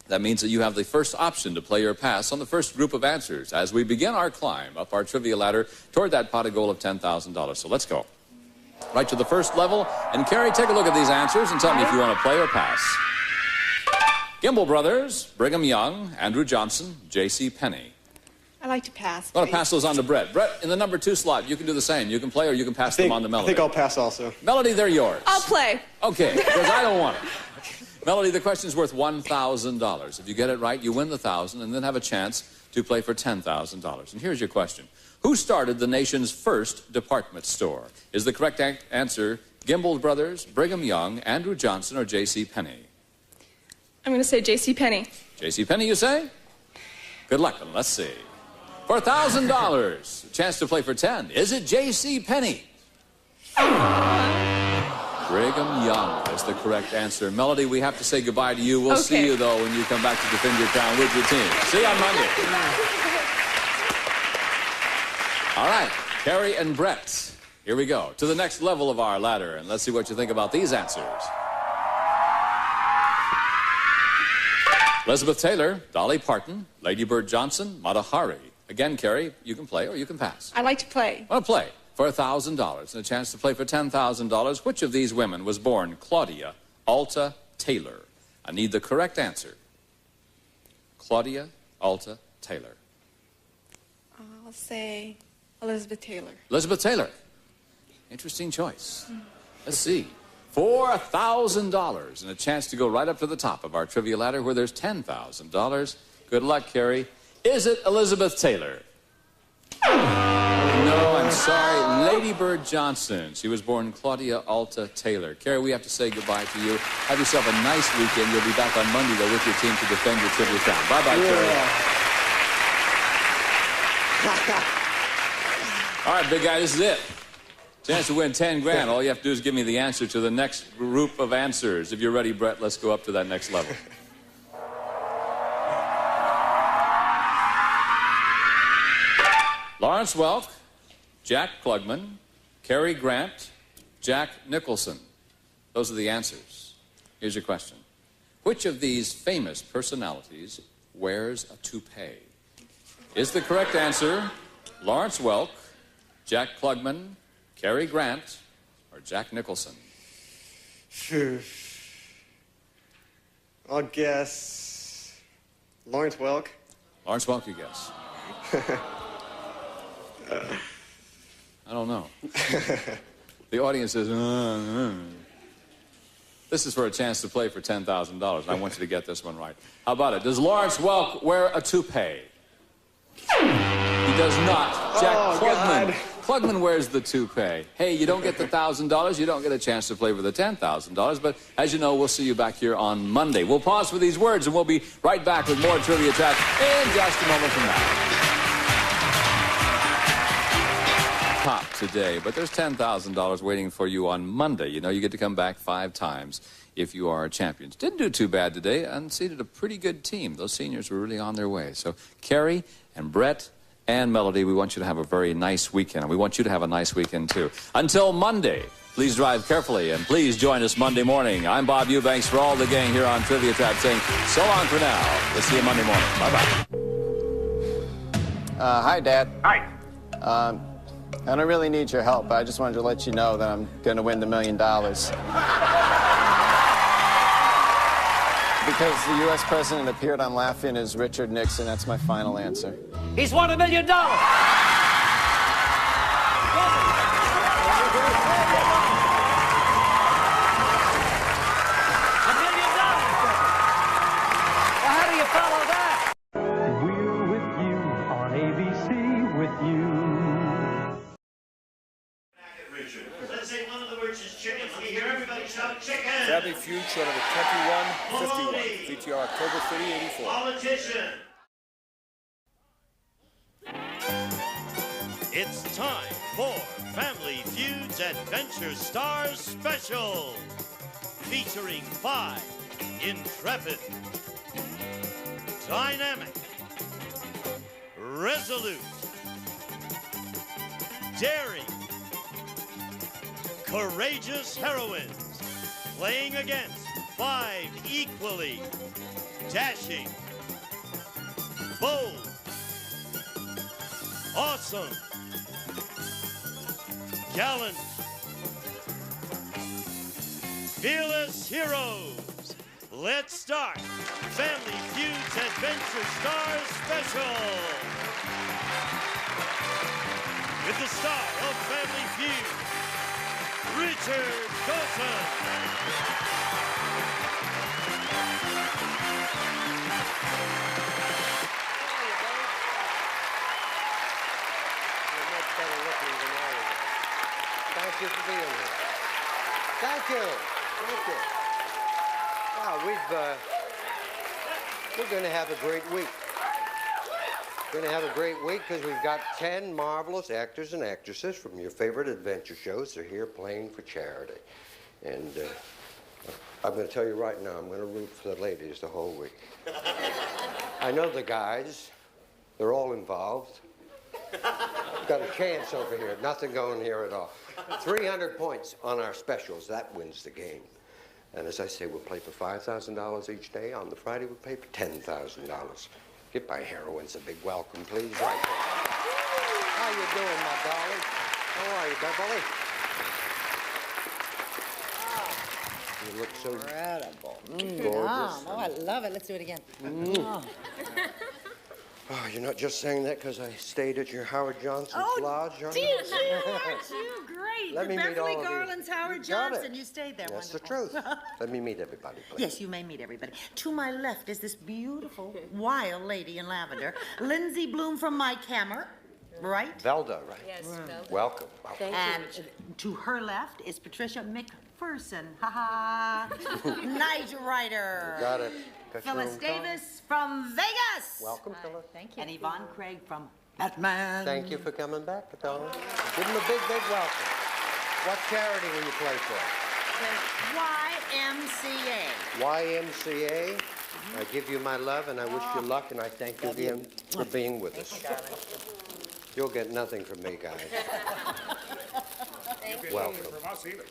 That means that you have the first option to play or pass on the first group of answers as we begin our climb up our trivia ladder toward that pot of gold of $10,000. So let's go. Right to the first level. And, Carrie, take a look at these answers and tell me if you want to play or pass. Gimbel Brothers, Brigham Young, Andrew Johnson, J.C. Penney. I like to pass. I'm going to pass those on to Brett. Brett, in the number 2 slot, you can do the same. You can play or you can pass them on to Melody. I think I'll pass also. Melody, they're yours. I'll play. Okay, because I don't want it. Melody, the question's worth $1,000. If you get it right, you win the $1,000 and then have a chance to play for $10,000. And here's your question. Who started the nation's first department store? Is the correct answer Gimbel Brothers, Brigham Young, Andrew Johnson, or J.C. Penney? I'm going to say J.C. Penney. J.C. Penney, you say? Good luck, and let's see. For $1,000, a chance to play for 10. Is it J.C. Penney? Brigham Young is the correct answer. Melody, we have to say goodbye to you. We'll see you, though, when you come back to defend your crown with your team. See you on Monday. All right, Carrie and Brett, here we go. To the next level of our ladder, and let's see what you think about these answers. Elizabeth Taylor, Dolly Parton, Lady Bird Johnson, Mata Hari. Again, Carrie, you can play or you can pass. I like to play. Want to play for $1,000 and a chance to play for $10,000. Which of these women was born Claudia Alta Taylor? I need the correct answer. Claudia Alta Taylor? I'll say Elizabeth Taylor. Elizabeth Taylor. Interesting choice. Let's see. $4,000 and a chance to go right up to the top of our trivia ladder where there's $10,000. Good luck, Carrie. Is it Elizabeth Taylor? No, I'm sorry. Lady Bird Johnson. She was born Claudia Alta Taylor. Carrie, we have to say goodbye to you. Have yourself a nice weekend. You'll be back on Monday, though, with your team to defend your trivia crown. Bye-bye, Carrie. All right, big guy, this is it. Chance to win 10 grand. All you have to do is give me the answer to the next group of answers. If you're ready, Brett, let's go up to that next level. Lawrence Welk, Jack Klugman, Cary Grant, Jack Nicholson. Those are the answers. Here's your question. Which of these famous personalities wears a toupee? Is the correct answer Lawrence Welk, Jack Klugman, Cary Grant, or Jack Nicholson? I'll guess Lawrence Welk. Lawrence Welk, you guess. I don't know. The audience says, This is for a chance to play for $10,000. I want you to get this one right. How about it? Does Lawrence Welk wear a toupee? He does not. Jack Klugman. God. Klugman wears the toupee. Hey, you don't get the $1,000. You don't get a chance to play for the $10,000. But as you know, we'll see you back here on Monday. We'll pause for these words, and we'll be right back with more Trivia Chat in just a moment from now. Top today, but there's $10,000 waiting for you on Monday. You know, you get to come back 5 times if you are champions. Didn't do too bad today. Unseated a pretty good team. Those seniors were really on their way. So Carrie and Brett and Melody, we want you to have a very nice weekend. And we want you to have a nice weekend, too. Until Monday, please drive carefully, and please join us Monday morning. I'm Bob Eubanks for all the gang here on Trivia Trap saying so long for now. We'll see you Monday morning. Bye-bye. Hi, Dad. Hi. I don't really need your help. I just wanted to let you know that I'm going to win the $1 million. Because the U.S. president appeared on Laughing as Richard Nixon. That's my final answer. He's won $1 million! Family Feud, show number 2151, VTR October 30, 84. Politician. It's time for Family Feud's Adventure Stars Special, featuring 5 intrepid, dynamic, resolute, daring, courageous heroines, playing against 5 equally dashing, bold, awesome, gallant, fearless heroes. Let's start Family Feud's Adventure Stars Special with the star of Family Feud, Richard Dawson. Thank you for being here. Thank you. Thank you. Wow, we're going to have a great week. We're going to have a great week because we've got 10 marvelous actors and actresses from your favorite adventure shows. They're here playing for charity. And I'm going to tell you right now, I'm going to root for the ladies the whole week. I know the guys. They're all involved. Got a chance over here. Nothing going here at all. 300 points on our specials. That wins the game. And as I say, we'll play for $5,000 each day. On the Friday, we'll play for $10,000. Give my heroines a big welcome, please. Right there. How you doing, my darling? How are you, Beverly? You look so incredible. gorgeous. Oh, I love it. Let's do it again. Oh. Oh, you're not just saying that because I stayed at your Howard Johnson's lodge, are Did you? you? Aren't you great? Let The me meet Beverly all of you. Garland's Howard You got Johnson. it. You stayed there. That's the Wonderful. truth. Let me meet everybody, please. Yes, you may meet everybody. To my left is this beautiful, wild lady in lavender, Lindsay Bloom from Mike Hammer, right? Velda, right? Yes, Velda. Welcome. And to her left is Patricia McPherson. Ha ha. Night Rider. Got it. Got your Phyllis own car? Davis from Vegas. Welcome, Phyllis. Thank you. And Yvonne Craig from Batman. Thank you for coming back, Patel. Give them a big, big welcome. What charity will you play for? The YMCA. YMCA. I give you my love, and I wish you luck, and I thank you again for being with us. You'll get nothing from me, guys. Welcome. From us either.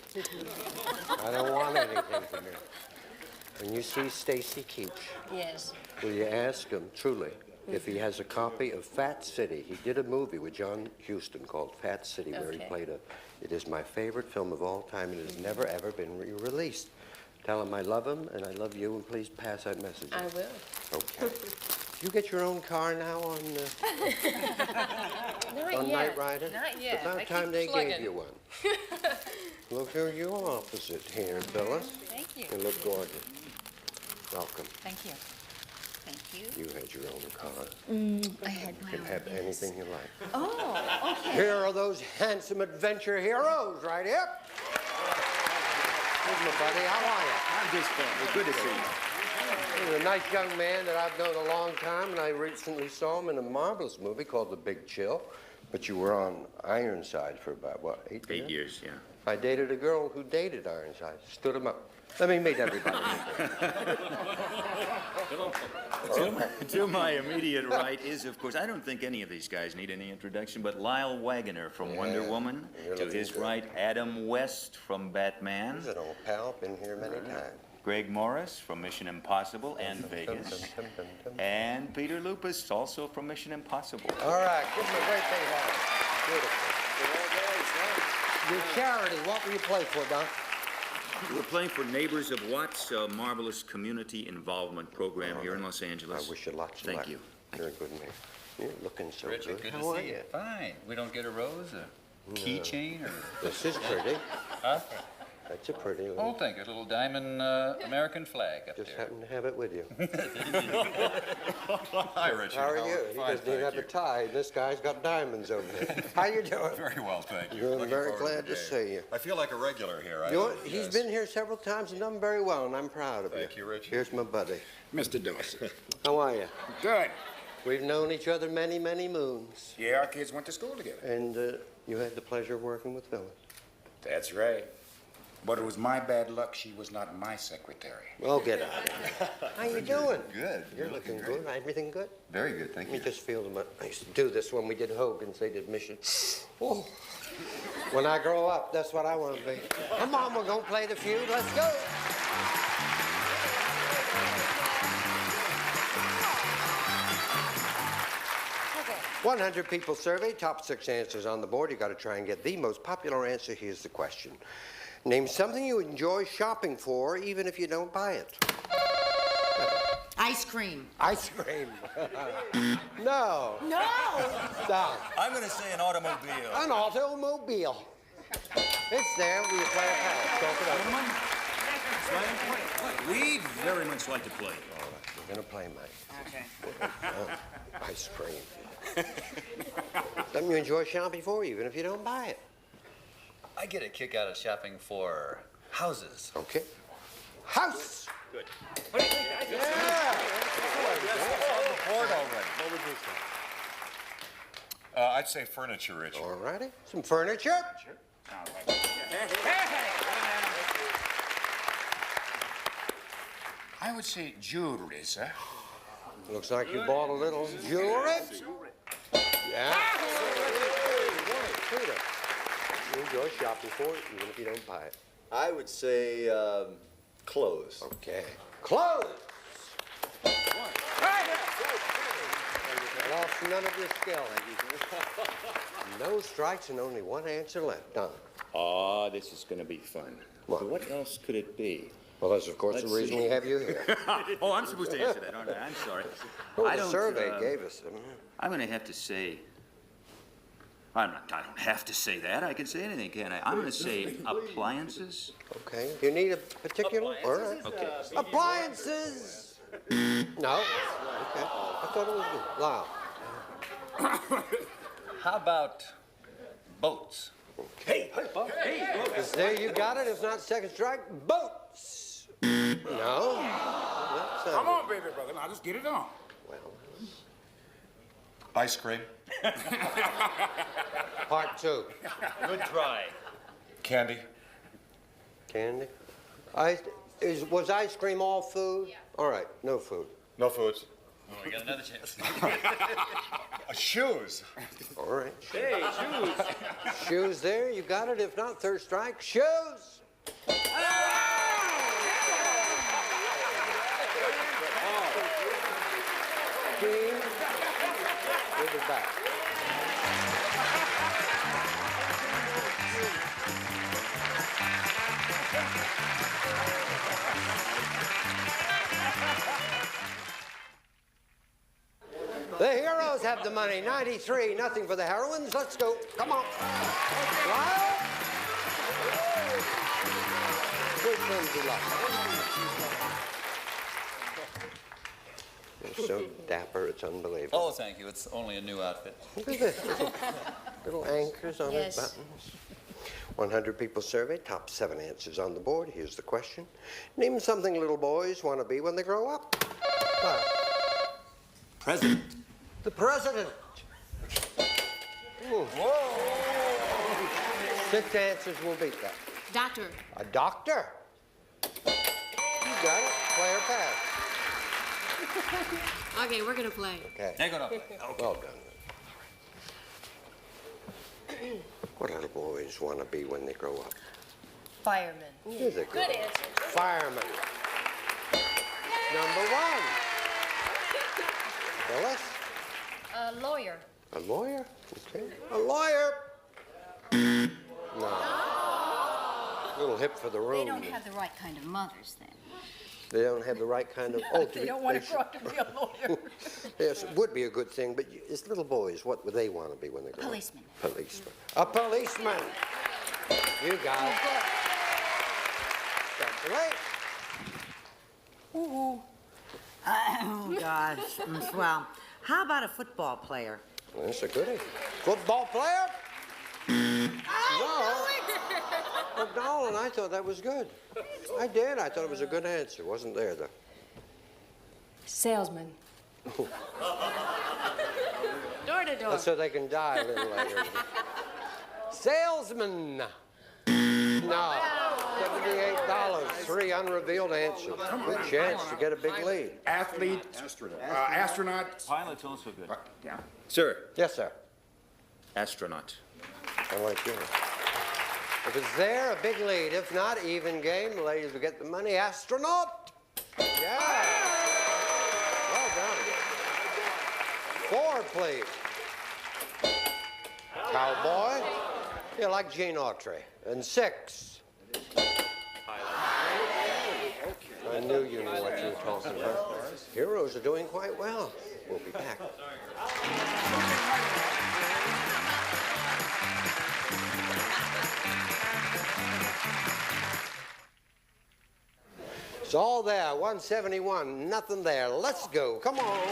I don't want anything from you. When you see Stacy Keach, Yes. will you ask him, truly, if he has a copy of Fat City? He did a movie with John Huston called Fat City, where he played it is my favorite film of all time, and it has never, ever been re-released. Tell him I love him, and I love you, and please pass that message. I will. Okay. You get your own car now on Not yet. Night Rider? Not yet. About I time keep they plugging. gave you one. Look who you're opposite here, Phyllis. Thank you. You look gorgeous. Welcome. Thank you. Thank you. You had your own car. I had my You can own. have anything you like. Oh, okay. Here are those handsome adventure heroes right here. Here's my buddy. How are you? I'm just fine. Good to see you. He's a nice young man that I've known a long time, and I recently saw him in a marvelous movie called The Big Chill. But you were on Ironside for about, what, 8 years? 8 years, yeah. I dated a girl who dated Ironside. Stood him up. Let me meet everybody. To my immediate right is, of course, I don't think any of these guys need any introduction, but Lyle Waggoner from Wonder Woman. You're To looking his good. right, Adam West from Batman. He's an old pal, been here many times. Greg Morris from Mission Impossible and Vegas. And Peter Lupus, also from Mission Impossible. All right, give him a great big hand. Beautiful. Your charity, what will you play for, Don? We're playing for Neighbors of Watts, a marvelous community involvement program here in Los Angeles. I wish you lots of luck. Thank you. You're a good man. You're looking so Richard, good How to are see you. Fine. We don't get a rose, a keychain, or... This is pretty. Huh? That's a pretty Oh, little... thank you. A little diamond American flag up Just there. happen to have it with you. Hi, Richard. How are you? He Fine, doesn't even thank have a tie. This guy's got diamonds over there. How you doing? Very well, thank you. Good. Looking Very forward glad the to day. see you. I feel like a regular here. You know, he's been here several times and done very well, and I'm proud of you. Thank you, Richard. Here's my buddy. Mr. Dawson. How are you? Good. We've known each other many, many moons. Yeah, our kids went to school together. And you had the pleasure of working with Phyllis. That's right. But it was my bad luck she was not my secretary. Oh, get out of here. How you doing? Good. You're looking good. Everything good? Very good, thank Let you. me just feel them. I used to do this when we did Hogan's. They did Mission. Oh. When I grow up, that's what I want to be. Come on, we're going to play the feud. Let's go. Okay. 100 people surveyed, top 6 answers on the board. You got to try and get the most popular answer. Here's the question. Name something you enjoy shopping for, even if you don't buy it. Ice cream. Ice cream. No. No. Stop. I'm going to say an automobile. An automobile. It's there. We play a pal. Talk it over. We'd very much like to play. All right, we're going to play, Mike. Okay. Ice cream. Something you enjoy shopping for, even if you don't buy it. I get a kick out of shopping for houses. Okay. House. Good. Yeah. On the board already. What would you say? I'd say furniture, Richard. All righty. Some furniture. I would say jewelry, sir. Looks like you bought a little jewelry. Yeah. Peter, you enjoy shopping for it, even if you don't buy it. I would say clothes. Okay. Clothes. Lost none of your skill. No strikes and only one answer left. Done. Oh, this is going to be fun. What else could it be? Well, that's, of course, Let's the reason see. we have you here. Oh, I'm supposed to answer that, aren't I? I'm sorry. Well, the survey gave us. I'm going to have to say... I don't have to say that. I can say anything, can't I? I'm going to say appliances. Okay. You need a particular? All right. Okay. Appliances! No? Okay. I thought it was good. Lyle. How about boats? Okay. Is there, you got it. If not, second strike. Boats! No? Come on, baby brother. Now just get it on. Ice cream. Part 2. Good try. Candy. Candy? Was ice cream all food? Yeah. All right, no food. No foods. Oh, we got another chance. Shoes. All right. Hey, shoes. Shoes there, you got it. If not, third strike. Shoes! Team, we'll be back. The heroes have the money. 93, nothing for the heroines. Let's go. Come on. Lyle. Good Lindsay luck. You're so dapper, it's unbelievable. Oh, thank you. It's only a new outfit. Look at this. Little anchors on his buttons. 100 people surveyed, top 7 answers on the board. Here's the question. Name something little boys want to be when they grow up. President. The president. Ooh. Whoa. 6 answers will beat that. Doctor. A doctor. You got it. Player pass. Okay, we're gonna play. Okay. They're gonna play. Well done. What little boys want to be when they grow up? Fireman. Here's a Good answer. Fireman. Number 1. Phyllis? A lawyer. A lawyer? Okay. A lawyer. No. A little hip for the room. They don't have the right kind of mothers then. They don't have the right kind of... Oh, They don't want to grow up to be a lawyer. Yes, it would be a good thing, but it's little boys. What would they want to be when they grow up? Policeman. Policeman. A policeman. You got it. Right. Oh, gosh. Well, how about a football player? Well, that's a goodie. Football player? No. McDonald, I thought that was good. I did. I thought it was a good answer. Wasn't there, though? Salesman. Door to door. So they can die a little later. Salesman. No. $78. 3 unrevealed answers. Good chance to get a big lead. Athlete. Astronaut. Pilot's also good. Yeah. Sir. Yes, sir. Astronaut. I like yours. If it's there, a big lead. If not, even game. The ladies will get the money. Astronaut. Yeah. Well done. 4, please. Cowboy. Yeah, like Gene Autry. And 6. I knew you knew what you were talking about. Heroes are doing quite well. We'll be back. It's all there, 171, nothing there. Let's go, come on. Got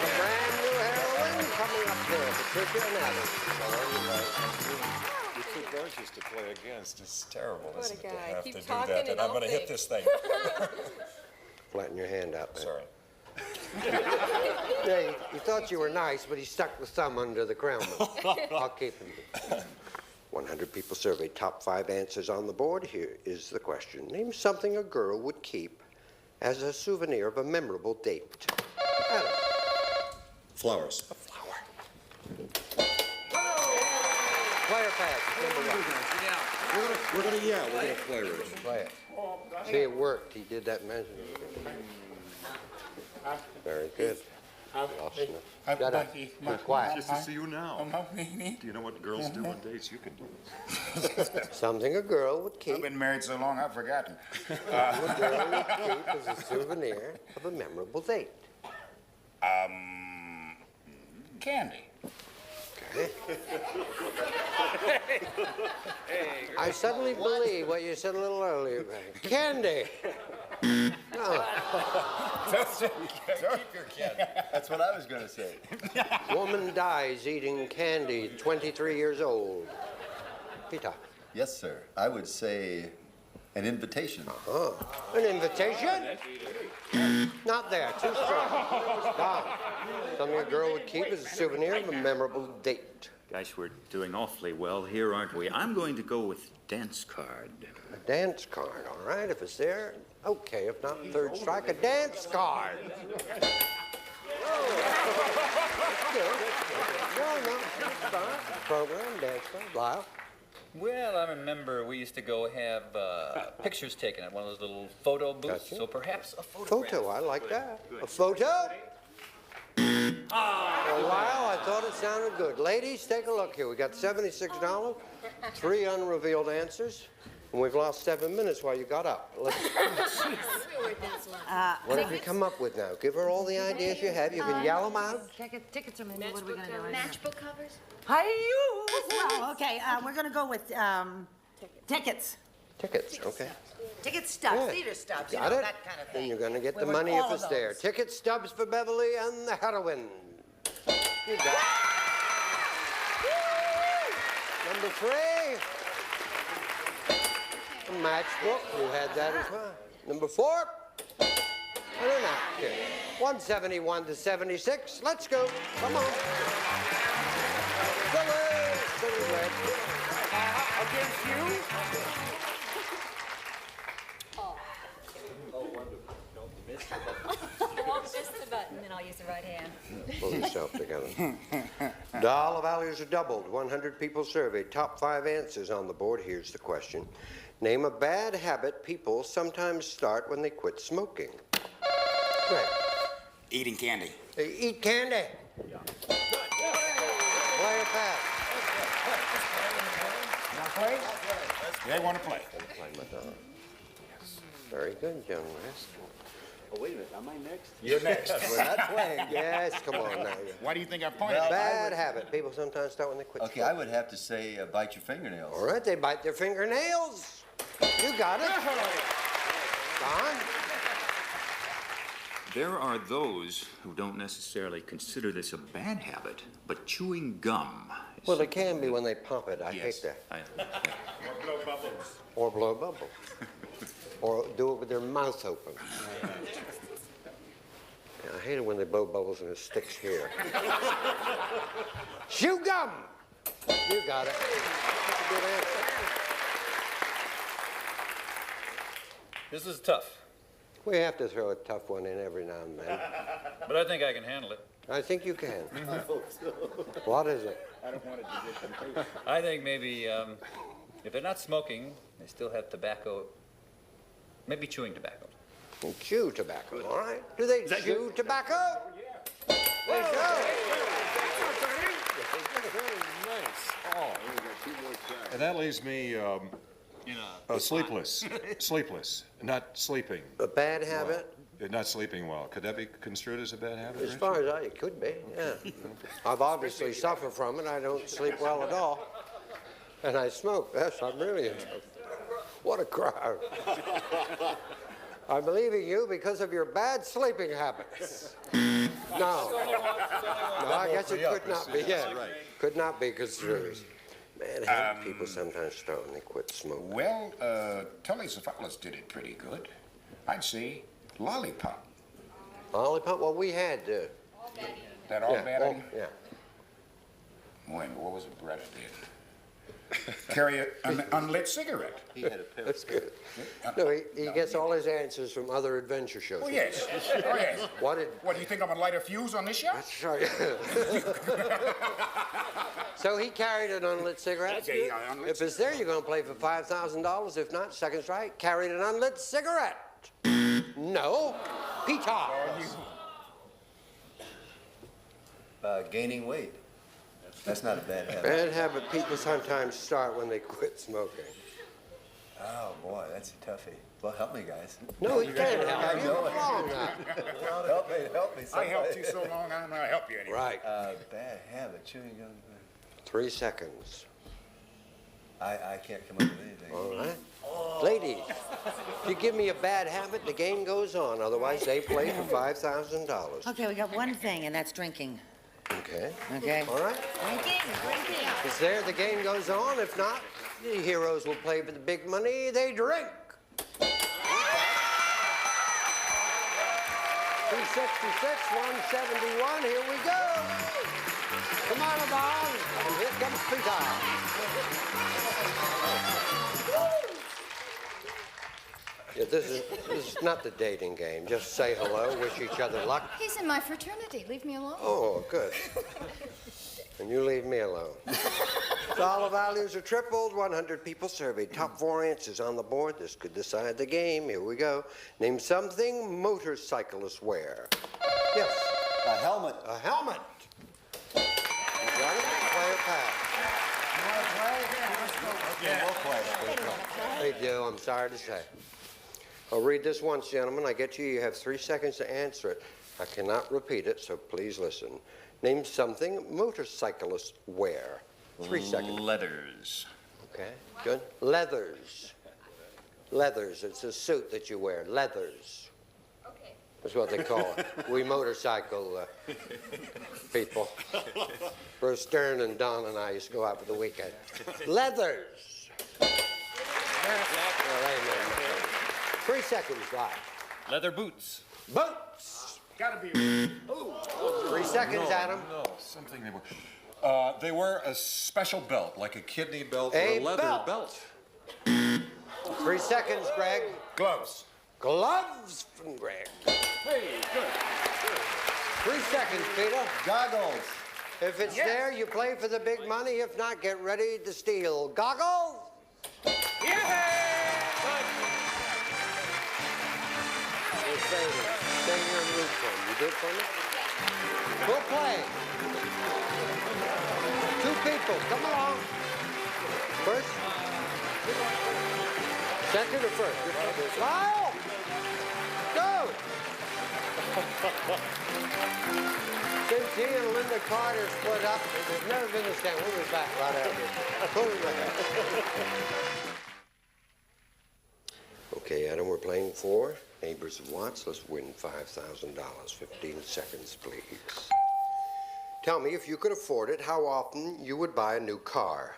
a brand new heroine coming up there, Patricia and Adam. You're too gorgeous to play against. It's terrible, What isn't a it, to guy. have Keep to do talking that. and And I'm I'll going to hit think. this thing. Flatten your hand out there. Sorry. Yeah, he thought you were nice, but he stuck the thumb under the crown. I'll keep him. 100 people surveyed, top 5 answers on the board. Here is the question. Name something a girl would keep as a souvenir of a memorable date. Adam. Flowers. A flower. Player pass, number 1. We're going to yell. We're going to play, Rich. Play it. See, it worked. He did that measure. Very good. Shut up. Be quiet. Just to see you now. Do you know what girls do on dates? You can do it. Something a girl would keep. I've been married so long, I've forgotten. A girl would keep as a souvenir of a memorable date. Candy. Okay. I suddenly believe what you said a little earlier. Candy. Oh. Keep your candy. That's what I was going to say. Woman dies eating candy, 23 years old. Peter. Yes, sir. I would say an invitation. An invitation? Not there. Too strong. Gone. Something a girl would keep as a souvenir of a memorable date. Gosh, we're doing awfully well here, aren't we? I'm going to go with dance card. A dance card, all right. If it's there, okay. If not, third strike, a dance card. No, it's fine. Program, dance card, Lyle. Well, I remember we used to go have pictures taken at one of those little photo booths. Gotcha. So perhaps a photograph. Photo, I like that. A photo? Well, Lyle, I thought it sounded good. Ladies, take a look here. We got $76, 3 unrevealed answers, and we've lost 7 minutes while you got up. What have you come up with now? Give her all the ideas you have. You can yell them out. Tickets are maybe. What are we going to do right now? Matchbook covers? Well, okay, we're going to go with tickets. Tickets, okay. Ticket stubs, Yeah. theater stubs, Got it? that kind of thing. Then you're going to get We the want money all if of it's there. those. Ticket stubs for Beverly and the heroine. You got it. Number 3. A matchbook. You had that as well. Number 4. And a napkin. 171 to 76. Let's go. Come on. Silly red. Against you? Just the button, and I'll use the right hand. Pull yourself together. Dollar values are doubled. 100 people surveyed. Top 5 answers on the board. Here's the question. Name a bad habit people sometimes start when they quit smoking. Right. Eating candy. They eat candy. Play or pass? Want to play? They want to play. Play, Madonna. Very good, young man. Oh, wait a minute. Am I next? You're next. We're not playing. Yes, come on now. Why do you think I pointed? Bad habit. People sometimes start when they quit Okay, smoking. I would have to say bite your fingernails. All right, they bite their fingernails. You got it. Don? There are those who don't necessarily consider this a bad habit, but chewing gum. Well, it can be when they pump it. I hate that. Or blow bubbles. Or blow bubbles. Or do it with their mouth open. Yeah, I hate it when they blow bubbles and it sticks here. Chew gum! You got it. That's a good answer. This is tough, We have to throw a tough one in every now and then. but I think I can handle it. I think you can. What is it? I don't want to do this. I think maybe if they're not smoking, they still have tobacco, maybe chewing tobacco. And chew tobacco, all right? Do they chew tobacco? They do. And that leaves me sleepless. Sleepless. Not sleeping. A bad habit? Not sleeping well. Could that be construed as a bad habit? As far as it could be, yeah. I've obviously suffered from it. I don't sleep well at all. And I smoke. Yes, I'm really in trouble. What a crowd. I'm leaving you because of your bad sleeping habits. No, I guess it could not be. Yeah, could not be construed. Man, how do people sometimes start when they quit smoking? Well, Tully Cephalus did it pretty good. I'd say lollipop. Lollipop? Well, we had... That all bad? Yeah. When? What was it Bretta did? Carry an unlit cigarette. He had a pill. That's good. No, he gets all his answers from other adventure shows. Oh, yes. Oh, yes. What do you think I'm going to light a fuse on this show? That's right. So he carried an unlit cigarette? Okay, unlit if it's there, you're going to play for $5,000. If not, second strike, carried an unlit cigarette. No. Peter. Gaining weight. That's not a bad habit. Bad habit people sometimes start when they quit smoking. Oh, boy, that's a toughie. Well, help me, guys. No, he can't help. I know it. Wrong now. Help me, I somebody. helped you so long, I'm gonna help you anyway. Right. Bad habit, chewing gum. 3 seconds. I can't come up with anything. All right. Ladies, if you give me a bad habit, the game goes on. Otherwise, they play for $5,000. Okay, we got one thing, and that's drinking. Okay. Okay? All right. Drinking. It's there, the game goes on. If not, the heroes will play for the big money. They drink. 266, 171. Here we go. Come on, Yvonne. And here comes Peter. Yeah, this is not the dating game. Just say hello, wish each other luck. He's in my fraternity. Leave me alone. Oh, good. And you leave me alone. Dollar values are tripled. 100 people surveyed. Top 4 answers on the board. This could decide the game. Here we go. Name something motorcyclists wear. Yes. A helmet. A helmet. You got it? Play or pass? We'll play. They do, I'm sorry to say. I'll read this once, gentlemen. I get to you. You have 3 seconds to answer it. I cannot repeat it, so please listen. Name something motorcyclists wear. 3 seconds. Leathers. Okay, good. Leathers. Leathers. It's a suit that you wear. Leathers. Okay. That's what they call it. We motorcycle people. Bruce Stern and Don and I used to go out for the weekend. Leathers. Well, amen. 3 seconds, right. Leather boots. Boots. Gotta be. 3 seconds, Adam. No, something they wear. They wear a special belt, like a kidney belt or A a leather belt. 3 seconds, Greg. Gloves. Gloves from Greg. Hey, good. 3 seconds, Peter. Goggles. If it's there, you play for the big money. If not, get ready to steal. Goggles? Stay here and root for him. You good for me? We'll play. 2 people. Come along. First? Second or first? Lyle! Go! Since he and Linda Carter split up, there's never been a stand. We'll be back right after. Pull it right. Okay, Adam, we're playing for Neighbors of Watts. Let's win $5,000. 15 seconds, please. Tell me, if you could afford it, how often you would buy a new car?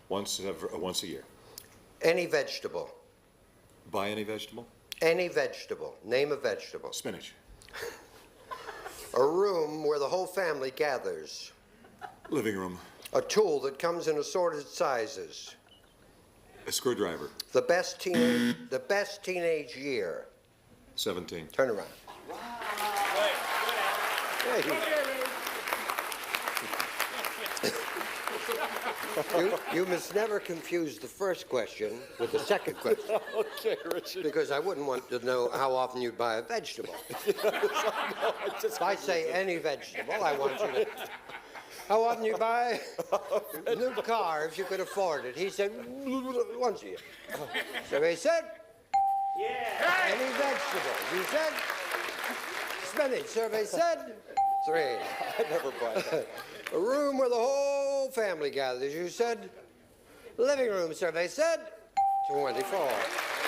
Once a year. Any vegetable. Buy any vegetable? Any vegetable. Name a vegetable. Spinach. A room where the whole family gathers. Living room. A tool that comes in assorted sizes. A screwdriver. The best teenage year. 17. Turn around. You must never confuse the first question with the second question. Okay, Richard. Because I wouldn't want to know how often you'd buy a vegetable. If I say any vegetable, I want you to... How often you buy a new car if you could afford it? He said, once a year. So he said, yeah. Any vegetable. You said, spinach. Survey said, 3. I never buy that. A room where the whole family gathers. You said, living room. Survey said, 24.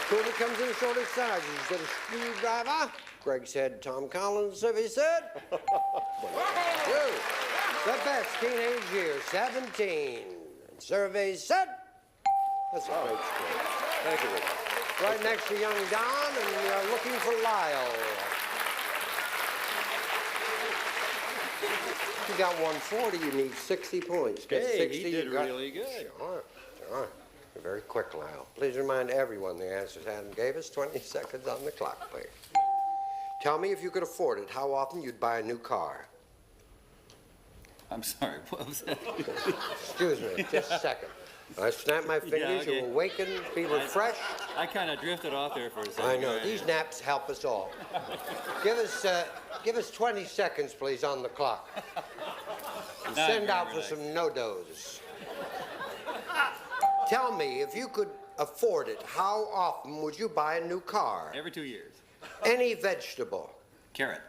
Tool that comes in assorted sizes. You said, a screwdriver. Greg said, Tom Collins. Survey said, 22. The best teenage year, 17. Survey said, that's a great score. Thank you, Richard. Right next to young Don, and you're looking for Lyle. You got 140, you need 60 points. Get 60, he did you got... really good. Sure. You're very quick, Lyle. Please remind everyone the answers Adam gave us. 20 seconds on the clock, please. Tell me if you could afford it, how often you'd buy a new car. I'm sorry, what was that? Excuse me, just a second. I snap my fingers, okay. you awaken, be refreshed. I kind of drifted off there for a second. I know. These naps help us all. Give us 20 seconds, please, on the clock. And Now send I'm out for relaxed. some no-dos. Tell me, if you could afford it, how often would you buy a new car? Every 2 years. Any vegetable. Carrot.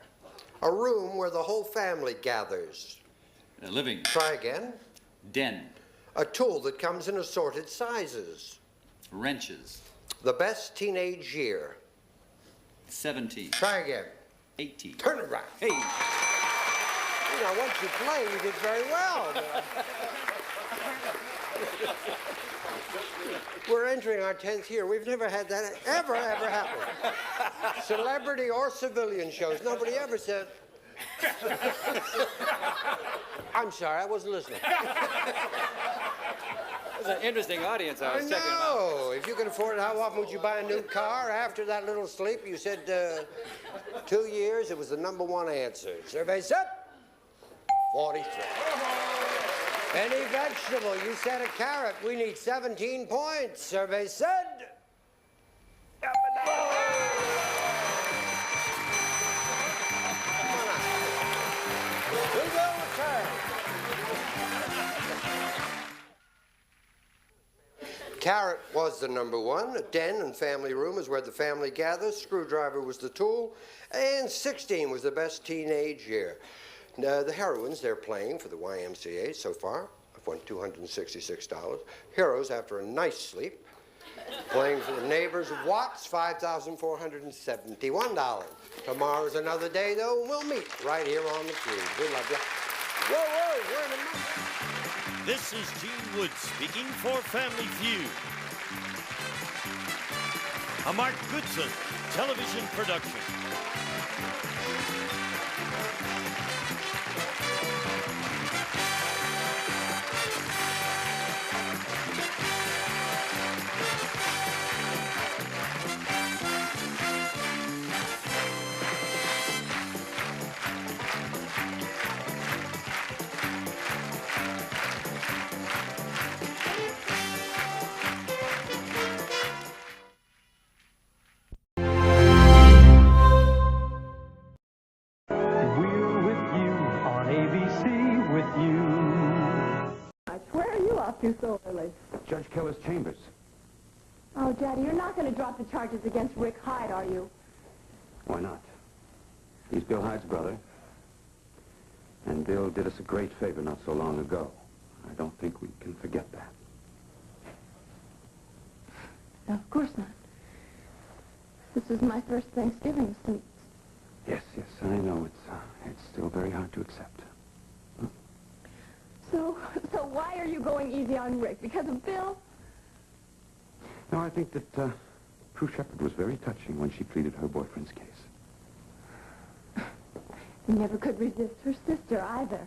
A room where the whole family gathers. A living. Try again. Den. A tool that comes in assorted sizes. Wrenches. The best teenage year. 17. Try again. 18. Turn it around. Hey. You know, once you play, you did very well. We're entering our 10th year. We've never had that ever happen. Celebrity or civilian shows. Nobody ever said. I'm sorry, I wasn't listening. It's an interesting audience. I was checking them out. No, if you can afford it, how often would you buy a new car? After that little sleep, you said 2 years. It was the #1 answer. Survey set. 43. Any vegetable, you said a carrot. We need 17 points. Survey said. We will return. Carrot was the #1. A den and family room is where the family gathers. Screwdriver was the tool. And 16 was the best teenage year. Now, the heroines, they're playing for the YMCA so far. I've won $266. Heroes after a nice sleep. Playing for the neighbors of Watts, $5,471. Tomorrow's another day, though, and we'll meet right here on the tube. We love you. Whoa, we're in a minute. This is Gene Wood speaking for Family Feud. A Mark Goodson television production. We're with you on ABC with you. Where are you off to so early? Judge Keller's chambers. Oh, Daddy, you're not going to drop the charges against Rick Hyde, are you? Why not? He's Bill Hyde's brother. And Bill did us a great favor not so long ago. I don't think we can forget that. No, of course not. This is my first Thanksgiving since... Yes, I know. It's still very hard to accept. So why are you going easy on Rick? Because of Bill? No, I think that Prue Shepard was very touching when she pleaded her boyfriend's case. He never could resist her sister either.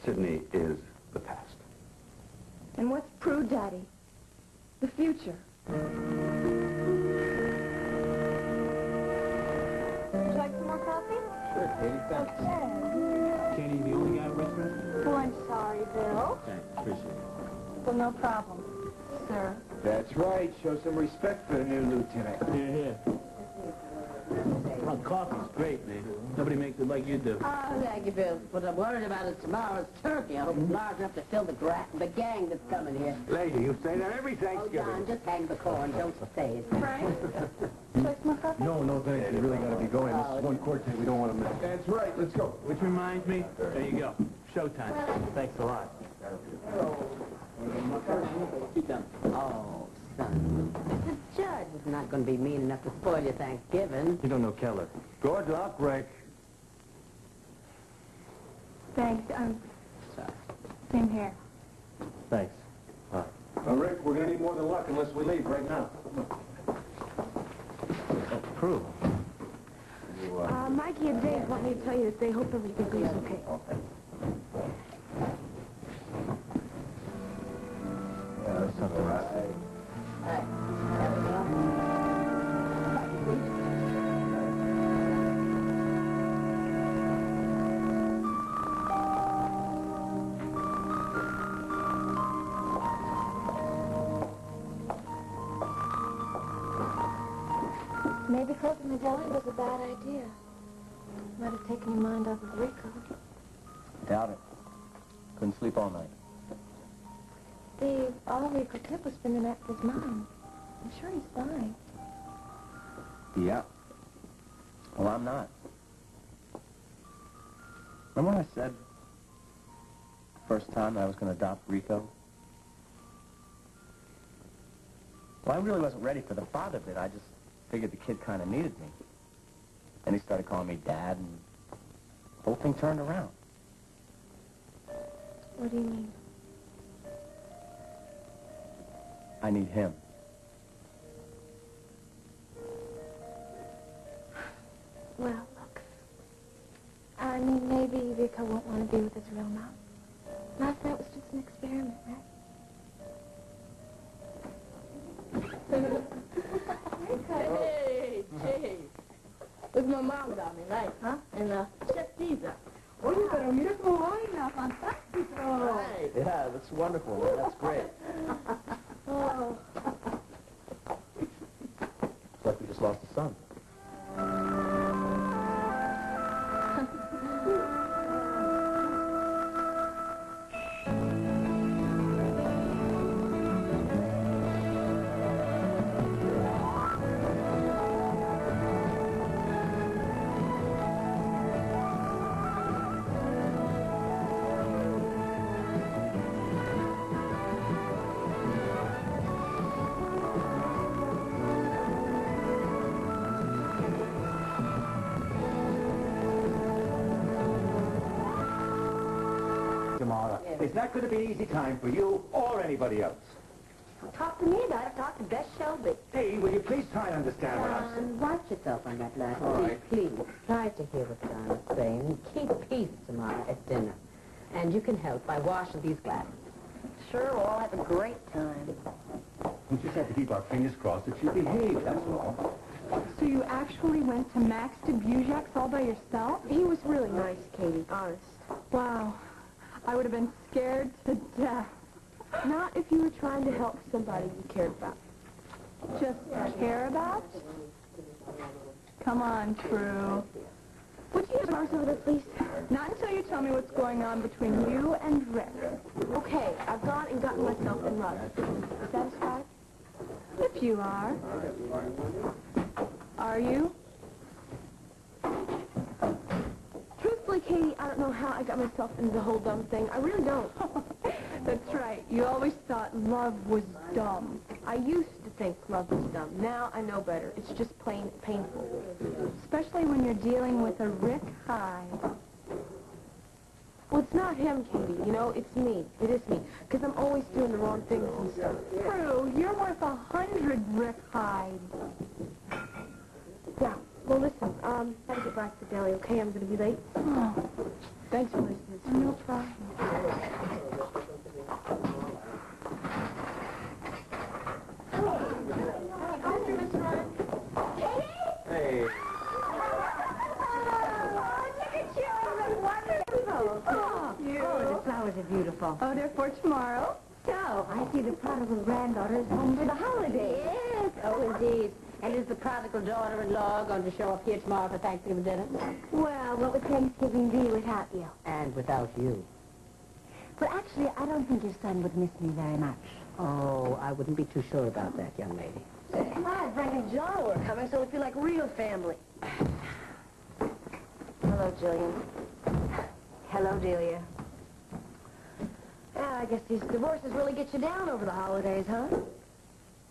Sydney is the past. And what's Prue, Daddy? The future. Would you like some more coffee? Sure, Katie, thanks. Okay. Kenny, the only guy at a restaurant? Well, I'm sorry, Bill. Thanks, appreciate it. Well, no problem, sir. That's right. Show some respect for the new lieutenant. Here. Well, coffee's great, man. Nobody makes it like you do. Oh, thank you, Bill. What I'm worried about is tomorrow's turkey. I hope it's large enough to fill the gang that's coming here. Lady, you say that every Oh, Thanksgiving. John, just hang the corn. Don't say it. Frank? Would you like some more coffee? No, thanks. You really got to be going. This is one court date we don't want to miss. That's right. Let's go. Which reminds me, there you go. Showtime. Thanks a lot. Sit down. Oh, son. The judge is not going to be mean enough to spoil your Thanksgiving. You don't know Keller. Good luck, Rick. Thanks. Sorry. Same here. Thanks. Rick, we're going to need more than luck unless we leave right now. Oh, Prue. Mikey and Dave want me to tell you that they hope everything goes okay. Yeah, that's something right. Maybe closing the deli was a bad idea. Might have taken your mind off of Rico. Doubt it. Couldn't sleep all night. Steve, all Rico did was spin the night with his mom. I'm sure he's fine. Yeah. Well, I'm not. Remember when I said the first time that I was going to adopt Rico? Well, I really wasn't ready for the father bit. I just figured the kid kind of needed me. Then he started calling me Dad, and the whole thing turned around. What do you mean? I need him. Well, look. I mean, maybe Rico won't want to be with his real mom. Last night was just an experiment, right? Hey, Jay. Look, my mom got me, right, huh? And, Chef Caesar. Oye, pero mira cómo baila, fantástico. Right. Yeah, that's wonderful. Man. That's great. Oh. It's like we just lost a son. It's not going to be an easy time for you or anybody else. Talk to me about it. Talk to Bess Shelby. Hey, will you please try and understand what I'm saying? Watch yourself on that last All piece, right. please. Try to hear what Donna's saying and keep peace tomorrow at dinner. And you can help by washing these glasses. Sure, we'll all have a great time. We just have to keep our fingers crossed that she'll behave, that's all. So you actually went to Max de Bujak's all by yourself? He was really nice, Katie, honest. Wow. I would have been scared to death. Not if you were trying to help somebody you cared about. Just care about? Come on, True. Would you have ours over there, please? Not until you tell me what's going on between you and Rick. Okay, I've gone and gotten myself in love. Satisfied? If you are. Are you? Truthfully, Katie, I don't know how I got myself into the whole dumb thing. I really don't. That's right. You always thought love was dumb. I used to think love was dumb. Now I know better. It's just plain painful. Especially when you're dealing with a Rick Hyde. Well, it's not him, Katie. You know, it's me. It is me. Because I'm always doing the wrong things and stuff. True. You're worth 100 Rick Hyde. Yeah. Well, listen, I gotta get back to the deli, okay? I'm gonna be late. Oh, thanks for listening. No problem. Hey. Oh, the flowers are beautiful. Oh, they're for tomorrow? So, I see the prodigal granddaughter is home for the holidays. Yes, oh, indeed. And is the prodigal daughter-in-law going to show up here tomorrow for Thanksgiving dinner? Well, what would Thanksgiving be without you? And without you. But actually, I don't think your son would miss me very much. Oh, I wouldn't be too sure about that, young lady. Come on, Frank and John were coming, so we feel like real family. Hello, Jillian. Hello, Delia. Yeah, I guess these divorces really get you down over the holidays, huh?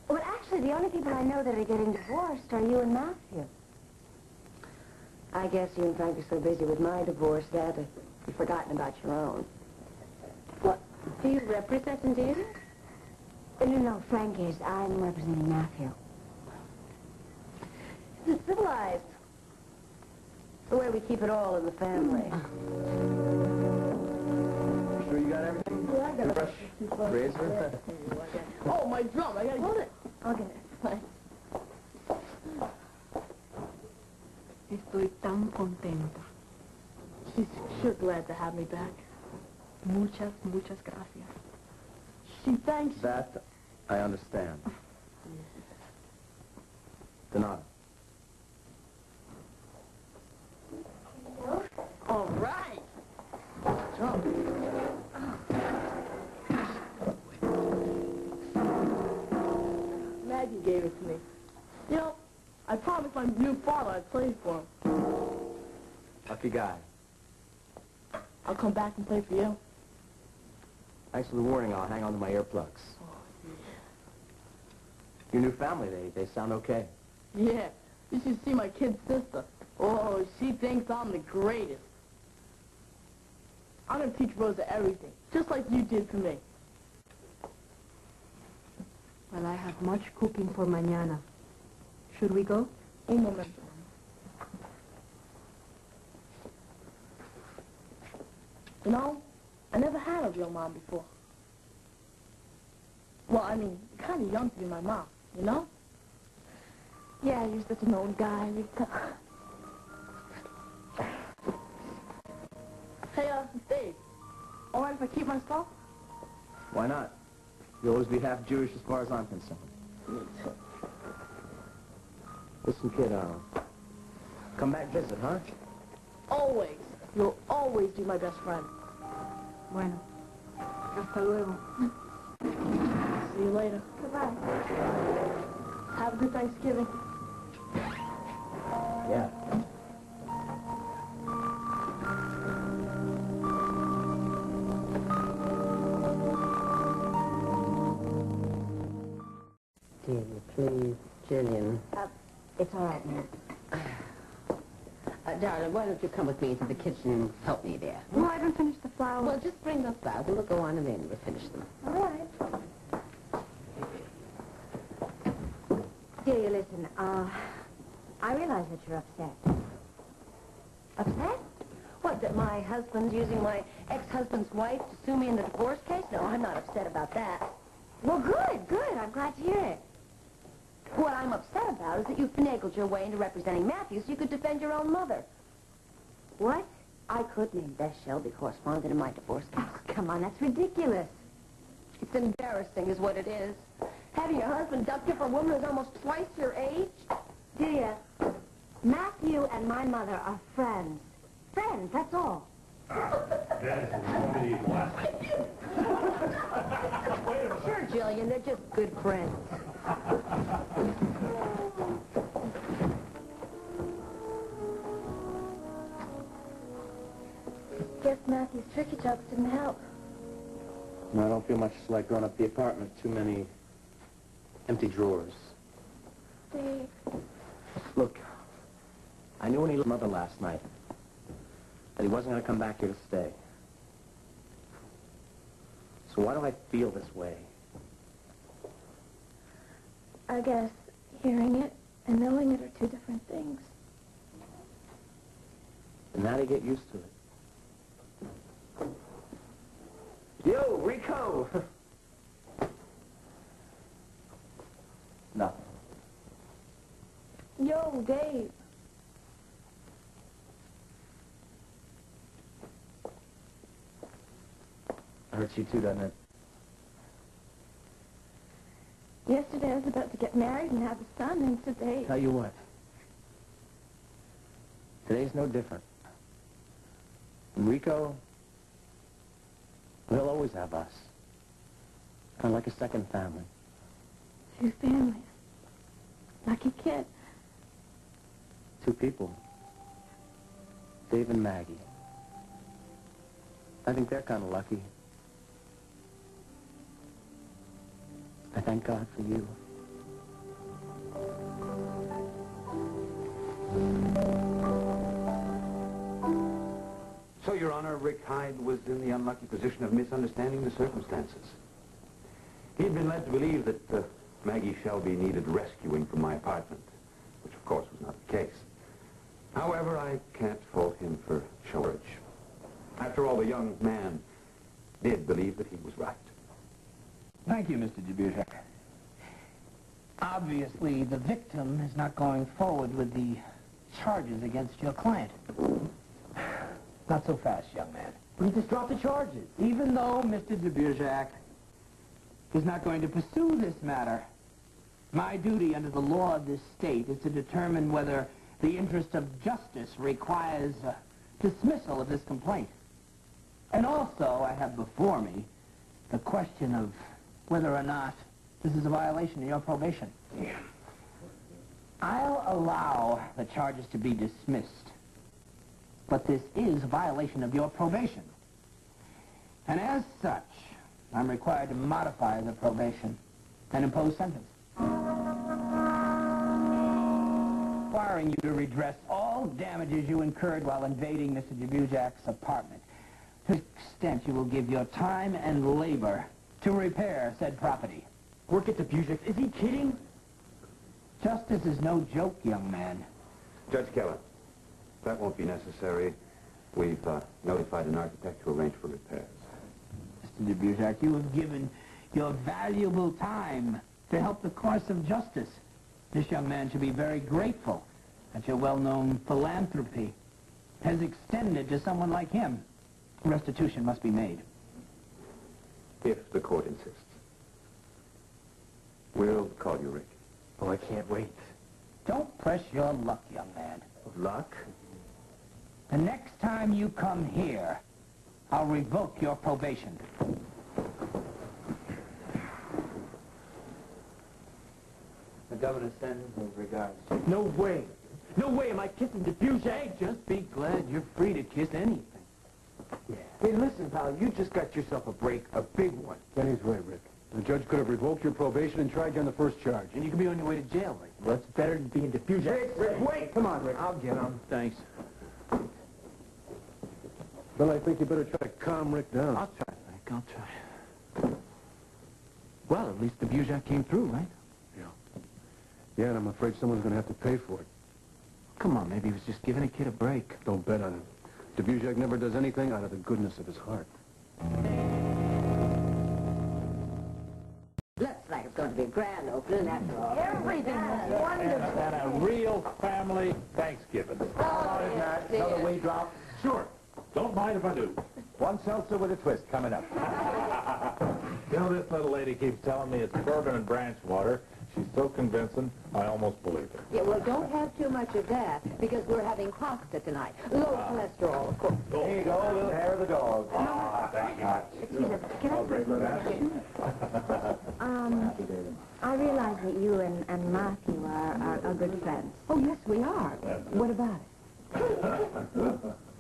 Well, actually, the only people I know that are getting divorced are you and Matthew. I guess you and Frank are so busy with my divorce that you've forgotten about your own. What? Do you represent him, do you? No, Frank is. I'm representing Matthew. It's civilized. The way we keep it all in the family. Sure you got everything? Yeah, I got it. Toothbrush, razor? Oh, my drum. I gotta Hold it. I'll get it. Fine. Estoy tan contenta. She's sure glad to have me back. Muchas, muchas gracias. She thanks you. That I understand. Donato, gave it to me. You know, I promised my new father I'd play for him. Lucky guy. I'll come back and play for you. Thanks for the warning. I'll hang on to my earplugs. Your new family, they sound okay. Yeah, you should see my kid sister. Oh, she thinks I'm the greatest. I'm going to teach Rosa everything, just like you did for me. Well, I have much cooking for mañana. Should we go? Un momento. You know, I never had a real mom before. Well, I mean, you're kind of young to be my mom, you know? Yeah, you're such an old guy, Rika. Hey, Dave, all right if I keep my stuff? Why not? You'll always be half Jewish as far as I'm concerned. Listen, kid, come back visit, huh? Always. You'll always be my best friend. Bueno. Hasta luego. See you later. Goodbye. Have a good Thanksgiving. Yeah. Dear, please, Jillian. It's all right, man. Darling, why don't you come with me into the kitchen and help me there? Well, I haven't finished the flowers. Well, just bring those flowers and we'll go on and then we'll finish them. All right. Dear, listen, I realize that you're upset. Upset? What, that my husband's using my ex-husband's wife to sue me in the divorce case? No, I'm not upset about that. Well, good. I'm glad to hear it. What I'm upset about is that you finagled your way into representing Matthew so you could defend your own mother. What? I could name Bess Shelby correspondent in my divorce case. Oh, come on, that's ridiculous. It's embarrassing is what it is. Having your husband duck you for a woman who's almost twice your age. Dear, Matthew and my mother are friends. Friends, that's all. Sure, Jillian, they're just good friends. Guess Matthew's tricky jokes didn't help. No, I don't feel much like growing up the apartment. Too many empty drawers. Dave. Look, I knew when he left Mother last night that he wasn't going to come back here to stay. So why do I feel this way? I guess hearing it and knowing it are two different things. And now to get used to it. Yo, Rico! Nothing. Yo, Dave. Hurts you too, doesn't it? Yesterday I was about to get married and have a son, and today... Tell you what. Today's no different. And Rico, we'll always have us. Kind of like a second family. Two families. Lucky kid. Two people. Dave and Maggie. I think they're kind of lucky. I thank God for you. So, Your Honor, Rick Hyde was in the unlucky position of misunderstanding the circumstances. He had been led to believe that Maggie Shelby needed rescuing from my apartment, which of course was not the case. However, I can't fault him for courage. After all, the young man did believe that he was right. Thank you, Mr. Dubuzek. Obviously, the victim is not going forward with the charges against your client. Not so fast, young man. You just dropped the charges. Even though Mr. Dubuzek is not going to pursue this matter, my duty under the law of this state is to determine whether the interest of justice requires dismissal of this complaint. And also, I have before me the question of whether or not This is a violation of your probation. I'll allow the charges to be dismissed, but this is a violation of your probation. And as such, I'm required to modify the probation and impose sentence, requiring you to redress all damages you incurred while invading Mr. Dvorak's apartment. To the extent you will give your time and labor to repair said property. Work at Dvorak? Is he kidding? Justice is no joke, young man. Judge Keller, that won't be necessary. We've notified an architect to arrange for repairs. Mr. Dvorak, you have given your valuable time to help the course of justice. This young man should be very grateful that your well-known philanthropy has extended to someone like him. Restitution must be made. If the court insists. We'll call you, Rick. Oh, I can't wait. Don't press your luck, young man. Luck? The next time you come here, I'll revoke your probation. The governor sends his regards. No way. No way am I kissing Dvorak. Just be glad you're free to kiss anything. Yeah. Hey, listen, pal, you just got yourself a break, a big one. Benny's right, Rick. The judge could have revoked your probation and tried you on the first charge. And you can be on your way to jail, Rick. Well, it's better than being Dvorak. Rick, wait! Come on, Rick. I'll get him. Thanks. Bill, I think you better try to calm Rick down. I'll try, Rick. I'll try. Well, at least Dvorak came through, right? Yeah, and I'm afraid someone's going to have to pay for it. Come on, maybe he was just giving a kid a break. Don't bet on it. Dvorak never does anything out of the goodness of his heart. Looks like it's going to be a grand opening after all. Everything is wonderful. And a real family Thanksgiving. Another way drop? Sure. Don't mind if I do. One seltzer with a twist coming up. You know, this little lady keeps telling me it's bourbon and branch water. She's so convincing, I almost believe her. Yeah, well, don't have too much of that, because we're having pasta tonight. Low cholesterol, of course. Here you go, a little hair of the dog. Thank you. Excuse me, can I please I realize that you and Matthew are good friends. Oh, yes, we are. What about it?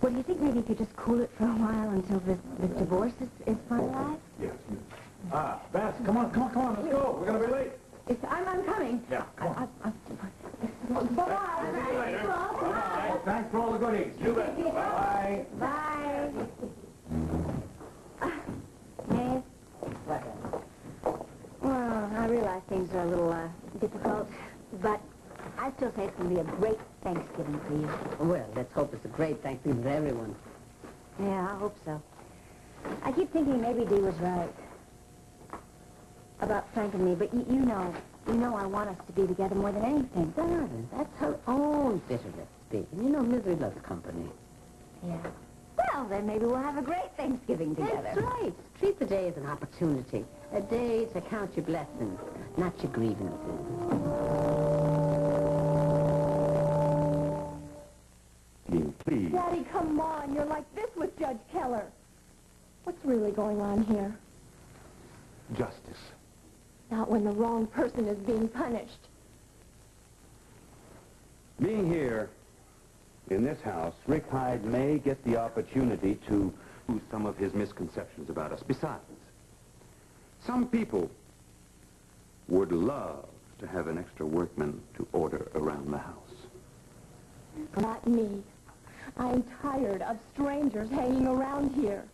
Well, do you think maybe you could just cool it for a while until this divorce is finalized? Yes. Bess, come on, let's go. We're going to be late. I'm coming. Yeah, come on. Bye-bye. Thanks for all the goodies. You bet. Bye-bye. Bye. Maeve? Well, I realize things are a little difficult, but I still say it's going to be a great Thanksgiving for you. Well, let's hope it's a great Thanksgiving for everyone. Yeah, I hope so. I keep thinking maybe Dee was right about Frank and me, but you know I want us to be together more than anything. Darling, that's her own bitterness speaking. You know, misery loves company. Yeah. Well, then maybe we'll have a great Thanksgiving together. That's right. Treat the day as an opportunity. A day to count your blessings, not your grievances. Please. Daddy, come on. You're like this with Judge Keller. What's really going on here? Justice. Not when the wrong person is being punished. Being here in this house, Rick Hyde may get the opportunity to lose some of his misconceptions about us. Besides, some people would love to have an extra workman to order around the house. Not me. I'm tired of strangers hanging around here.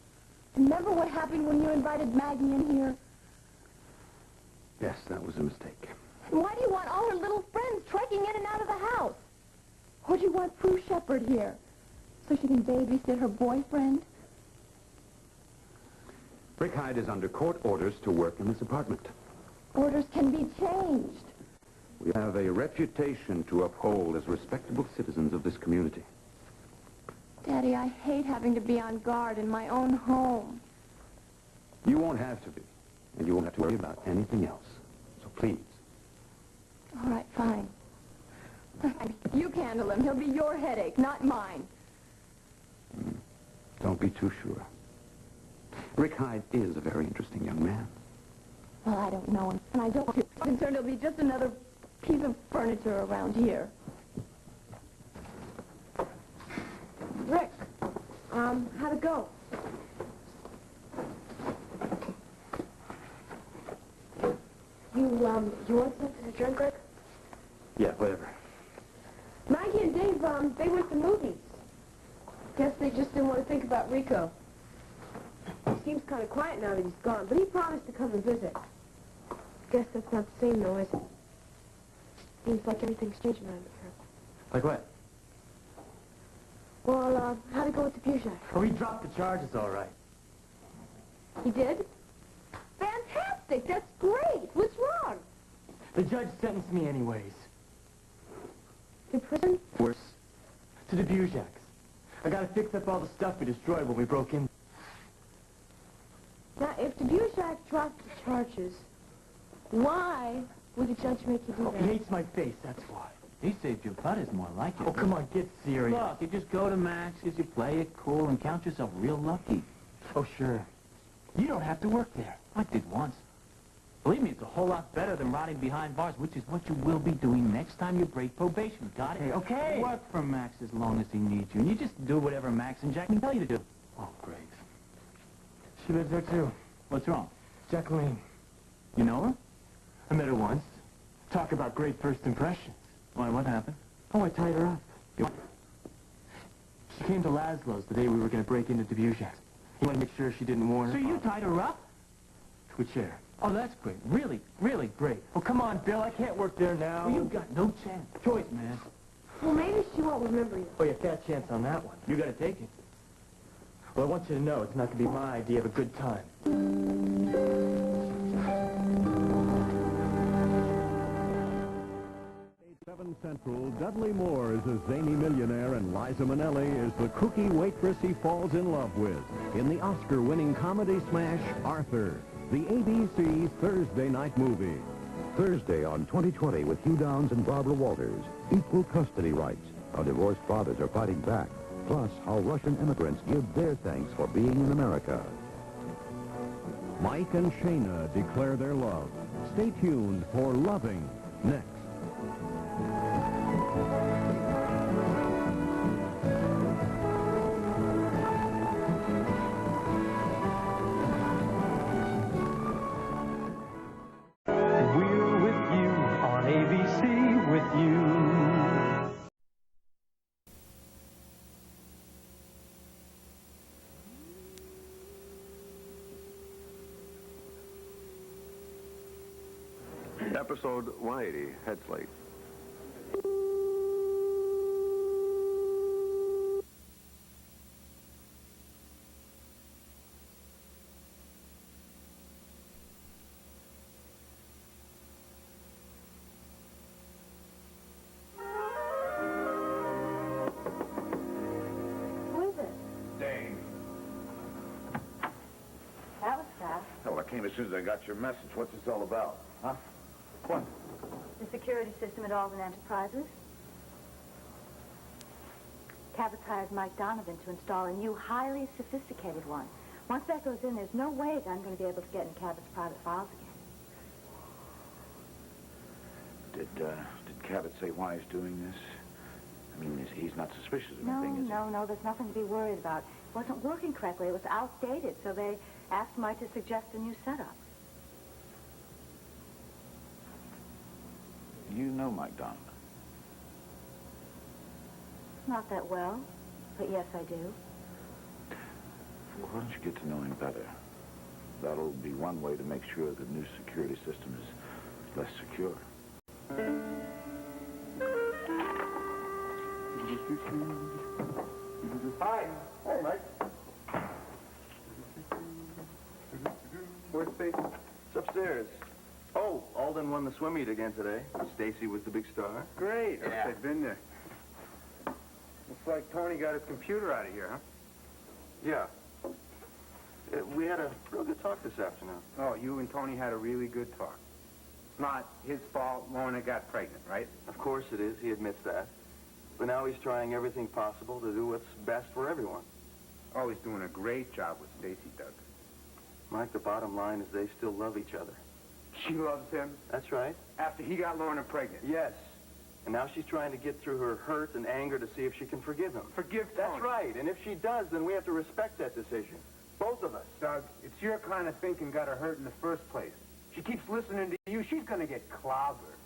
Remember what happened when you invited Maggie in here? Yes, that was a mistake. And why do you want all her little friends trekking in and out of the house? Or do you want Prue Shepherd here so she can babysit her boyfriend? Rick Hyde is under court orders to work in this apartment. Orders can be changed. We have a reputation to uphold as respectable citizens of this community. Daddy, I hate having to be on guard in my own home. You won't have to be, and you won't have to worry about anything else. So please. All right, fine. You handle him. He'll be your headache, not mine. Don't be too sure. Rick Hyde is a very interesting young man. Well, I don't know, and I don't want to. I'm concerned it'll be just another piece of furniture around here. Rick, how'd it go? You want something to drink, Rick? Yeah, whatever. Maggie and Dave, they went to movies. Guess they just didn't want to think about Rico. Seems kind of quiet now that he's gone, but he promised to come and visit. Guess that's not the same, though, is it? Seems like everything's changing around here. Like what? Well, how'd it go with the Buzak? Oh, he dropped the charges all right. He did? Fantastic! That's great! What's wrong? The judge sentenced me anyways. In prison? Worse. To the Buzaks. I gotta fix up all the stuff we destroyed when we broke in. Now, if the Buzak dropped the charges, why would the judge make you do that? He hates my face, that's why. He saved your butt is more like it. Oh, come on, get serious. Look, you just go to Max's, you play it cool, and count yourself real lucky. Oh, sure. You don't have to work there. I did once. Believe me, it's a whole lot better than rotting behind bars, which is what you will be doing next time you break probation. Got it? Okay. Work for Max as long as he needs you, and you just do whatever Max and Jacqueline tell you to do. Oh, great. She lives there, too. What's wrong? Jacqueline. You know her? I met her once. Talk about great first impressions. Why, what happened? Oh, I tied her up. She came to Laszlo's the day we were going to break into the Buzaks. He wanted to make sure she didn't warn her. So you tied her up? With chair. Oh, that's great. Really, really great. Oh, come on, Bill. I can't work there now. Well, you've got no chance. Choice, man. Well, maybe she won't remember you. Oh, you got a chance on that one. You got to take it. Well, I want you to know it's not going to be my idea of a good time. 7 Central, Dudley Moore is a zany millionaire and Liza Minnelli is the kooky waitress he falls in love with in the Oscar-winning comedy smash Arthur, the ABC Thursday night movie. Thursday on 2020 with Hugh Downs and Barbara Walters. Equal custody rights. How divorced fathers are fighting back. Plus, how Russian immigrants give their thanks for being in America. Mike and Shayna declare their love. Stay tuned for Loving next. We're with you on ABC with you. Episode 180, Head Slate. Who is it? Dave. That was fast. Oh, I came as soon as I got your message. What's this all about? Huh? What? The security system at Alden Enterprises. Cabot's hired Mike Donovan to install a new, highly sophisticated one. Once that goes in, there's no way that I'm going to be able to get in Cabot's private files again. Did Cabot say why he's doing this? I mean, he's not suspicious of anything, is he? No, there's nothing to be worried about. It wasn't working correctly. It was outdated, so they asked Mike to suggest a new setup. You know Mike Donovan. Not that well, but yes, I do. Well, why don't you get to know him better? That'll be one way to make sure the new security system is less secure. Hi. Hey, Mike. Where's Stacy? It's upstairs. Oh, Alden won the swim meet again today. Stacy was the big star. Great. Yeah. I've been there. Looks like Tony got his computer out of here, huh? Yeah. We had a real good talk this afternoon. Oh, you and Tony had a really good talk. It's not his fault Lorna got pregnant, right? Of course it is. He admits that. But now he's trying everything possible to do what's best for everyone. Oh, he's doing a great job with Stacy, Doug. Mike, the bottom line is they still love each other. She loves him? That's right. After he got Lorna pregnant? Yes. And now she's trying to get through her hurt and anger to see if she can forgive him. Forgive Tony? That's right. And if she does, then we have to respect that decision. Both of us. Doug, it's your kind of thinking got her hurt in the first place. She keeps listening to you. She's going to get clobbered.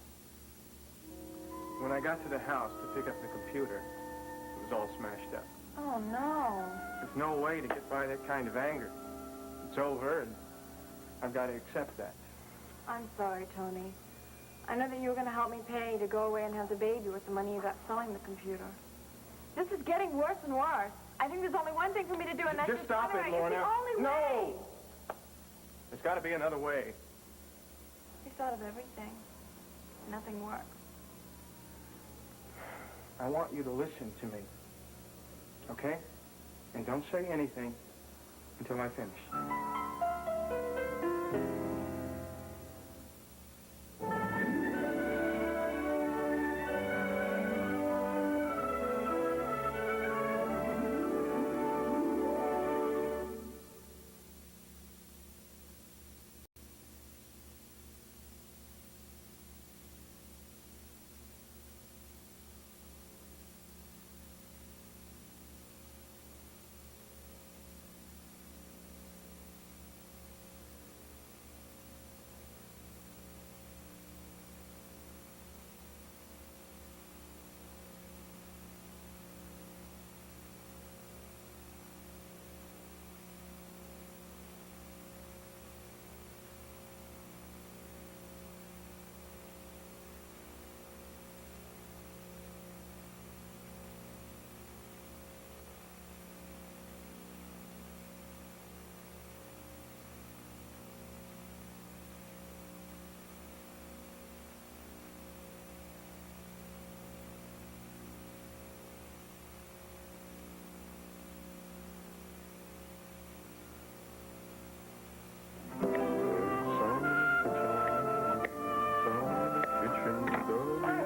When I got to the house to pick up the computer, it was all smashed up. Oh, no. There's no way to get by that kind of anger. It's over, and I've got to accept that. I'm sorry, Tony. I know that you were going to help me pay to go away and have the baby with the money you got selling the computer. This is getting worse and worse. I think there's only one thing for me to do, and that's Just stop it, Lorna. It's the only way. There's got to be another way. We thought of everything. Nothing works. I want you to listen to me. Okay? And don't say anything until I finish.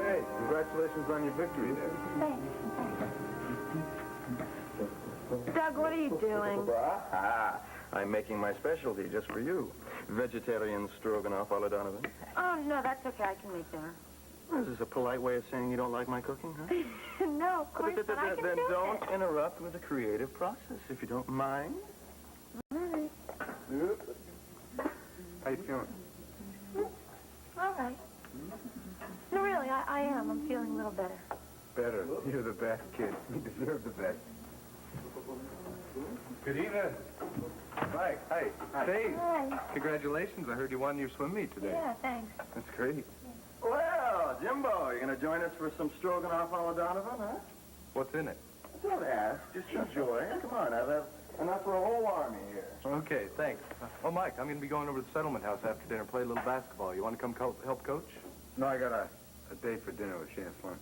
Hey, congratulations on your victory there. Thanks. Doug, what are you doing? I'm making my specialty just for you. Vegetarian stroganoff a la Donovan. Oh, no, that's okay. I can make dinner. Is this a polite way of saying you don't like my cooking, huh? No, of course not. I can Then do don't it. interrupt with the creative process, if you don't mind. All right. How you feeling? All right. No, really, I am. I'm feeling a little better. Better. You're the best, kid. You deserve the best. Good evening. Mike, hi. Steve. Hi. Congratulations. I heard you won your swim meet today. Yeah, thanks. That's great. Well, Jimbo, you going to join us for some stroganoff a la Donovan, huh? What's in it? Don't ask. Just enjoy. Come on, I've had enough for a whole army here. Okay, thanks. Oh, Mike, I'm going to be going over to the settlement house after dinner, play a little basketball. You want to come help coach? No, I got a date for dinner with Shan Flynn.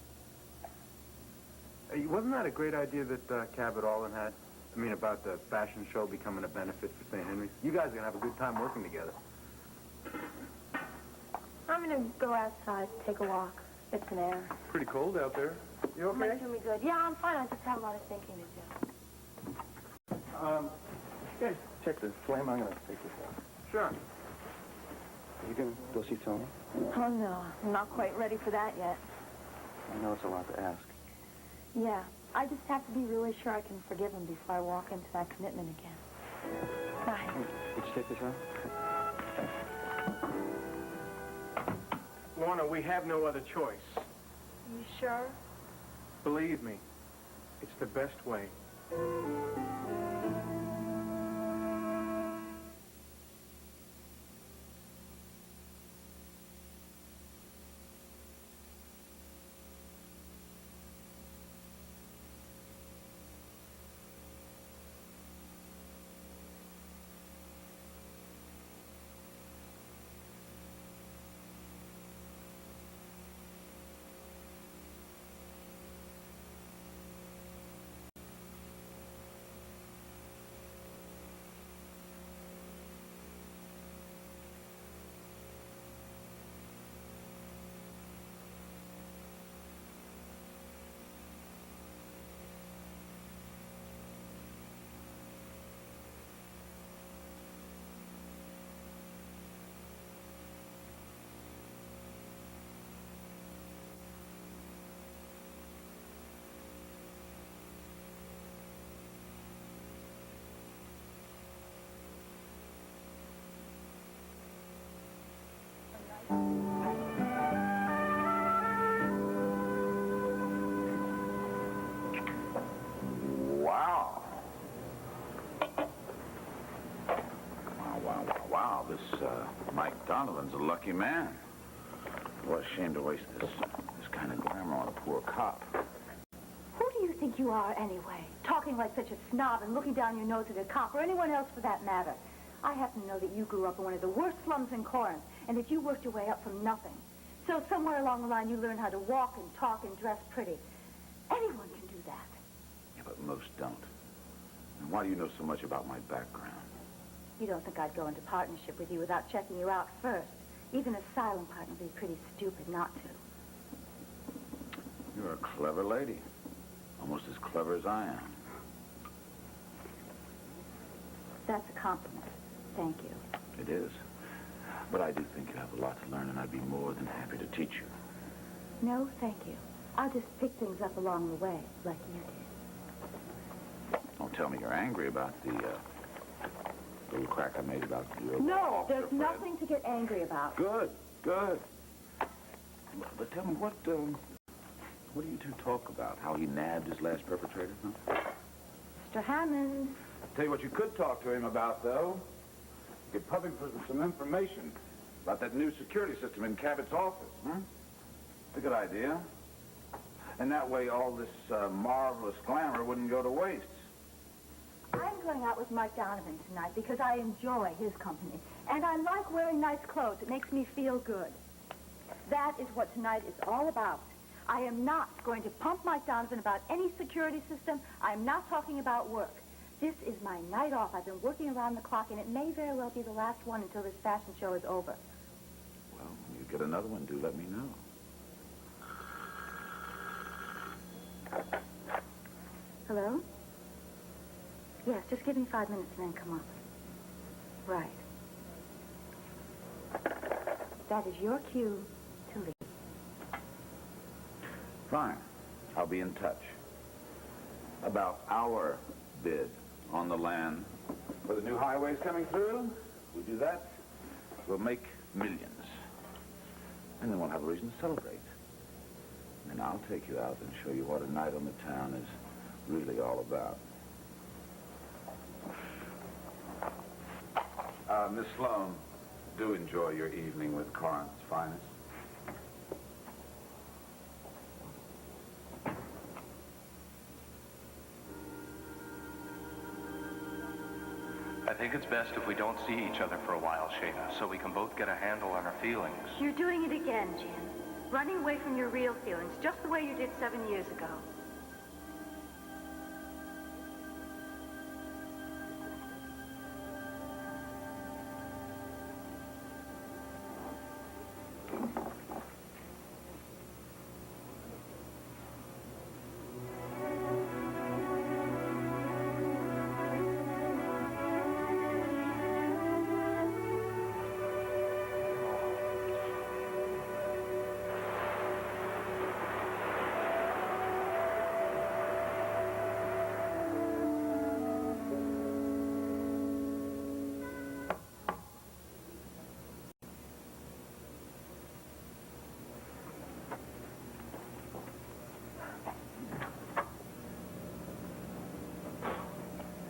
Hey, wasn't that a great idea that Cabot Allen had? I mean, about the fashion show becoming a benefit for St. Henry's? You guys are going to have a good time working together. I'm going to go outside, take a walk, get some air. Pretty cold out there. You okay? Might do me good. Yeah, I'm fine. I just have a lot of thinking to do. Yeah, check the flame. I'm going to take this out. Sure. You going to go see Tony? Oh, no. I'm not quite ready for that yet. I know it's a lot to ask. Yeah. I just have to be really sure I can forgive him before I walk into that commitment again. Bye. Would you take this out? Lorna, we have no other choice. You sure? Believe me, it's the best way. lucky man. What a shame to waste this kind of glamour on a poor cop. Who do you think you are, anyway? Talking like such a snob and looking down your nose at a cop, or anyone else for that matter. I happen to know that you grew up in one of the worst slums in Corinth, and that you worked your way up from nothing. So somewhere along the line, you learned how to walk and talk and dress pretty. Anyone can do that. Yeah, but most don't. And why do you know so much about my background? You don't think I'd go into partnership with you without checking you out first. Even a silent partner would be pretty stupid not to. You're a clever lady. Almost as clever as I am. That's a compliment. Thank you. It is. But I do think you have a lot to learn, and I'd be more than happy to teach you. No, thank you. I'll just pick things up along the way, like you did. Don't tell me you're angry about the little crack I made about your No, officer there's friend. nothing to get angry about. Good, good. But tell me, what do you two talk about? How he nabbed his last perpetrator? Huh? Mr. Hammond. Tell you what you could talk to him about, though. You could pub him for some information about that new security system in Cabot's office, huh? It's a good idea. And that way all this marvelous glamour wouldn't go to waste. I'm going out with Mike Donovan tonight because I enjoy his company. And I like wearing nice clothes. It makes me feel good. That is what tonight is all about. I am not going to pump Mike Donovan about any security system. I'm not talking about work. This is my night off. I've been working around the clock, and it may very well be the last one until this fashion show is over. Well, when you get another one, do let me know. Hello? Yes, just give me 5 minutes and then come up. Right. That is your cue to leave. Fine. I'll be in touch. About our bid on the land where the new highway's coming through. We do that, we'll make millions. And then we'll have a reason to celebrate. And I'll take you out and show you what a night on the town is really all about. Miss Sloan, do enjoy your evening with Corinth's finest. I think it's best if we don't see each other for a while, Shayna, so we can both get a handle on our feelings. You're doing it again, Jim. Running away from your real feelings, just the way you did 7 years ago.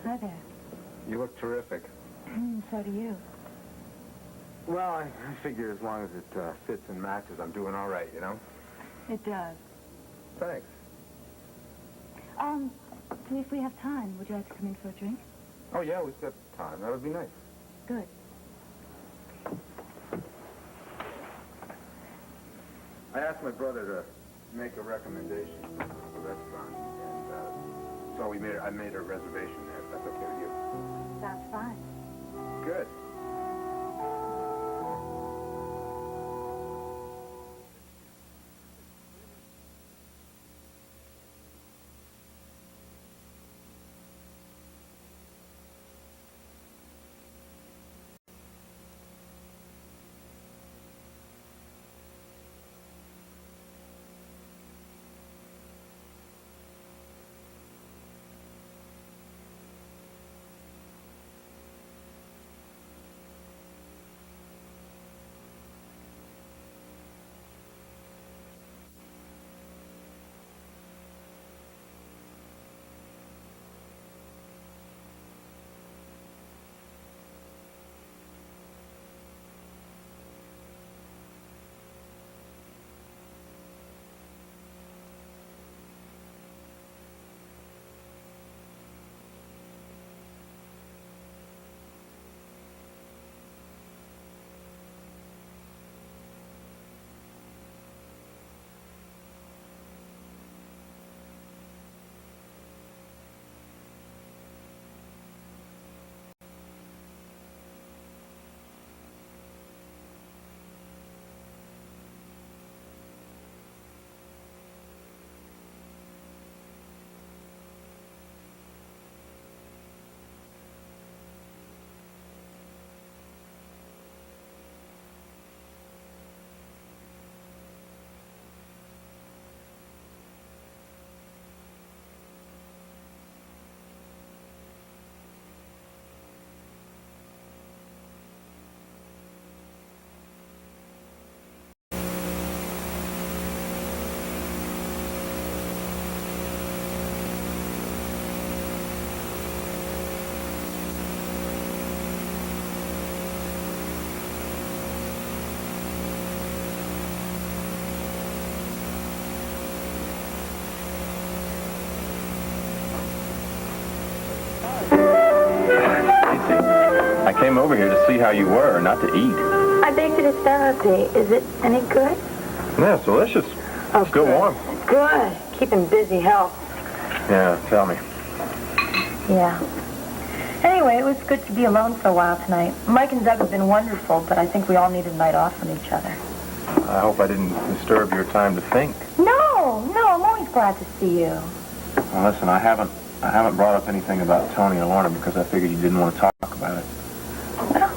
Hi there. You look terrific. So do you. Well, I figure as long as it fits and matches, I'm doing all right, you know? It does. Thanks. If we have time, would you like to come in for a drink? Oh, yeah, we've got time. That would be nice. Good. I asked my brother to make a recommendation for a restaurant, and so I made a reservation there, if that's okay with you. Sounds fine. Good. Came over here to see how you were, not to eat. I baked it as therapy. Is it any good? Yeah, it's delicious. Oh, Still good. warm. Good. Keeping busy helps. Yeah, tell me. Yeah. Anyway, it was good to be alone for a while tonight. Mike and Doug have been wonderful, but I think we all need a night off from each other. I hope I didn't disturb your time to think. No, I'm always glad to see you. Well, listen, I haven't brought up anything about Tony or Lorna because I figured you didn't want to talk about it. Well,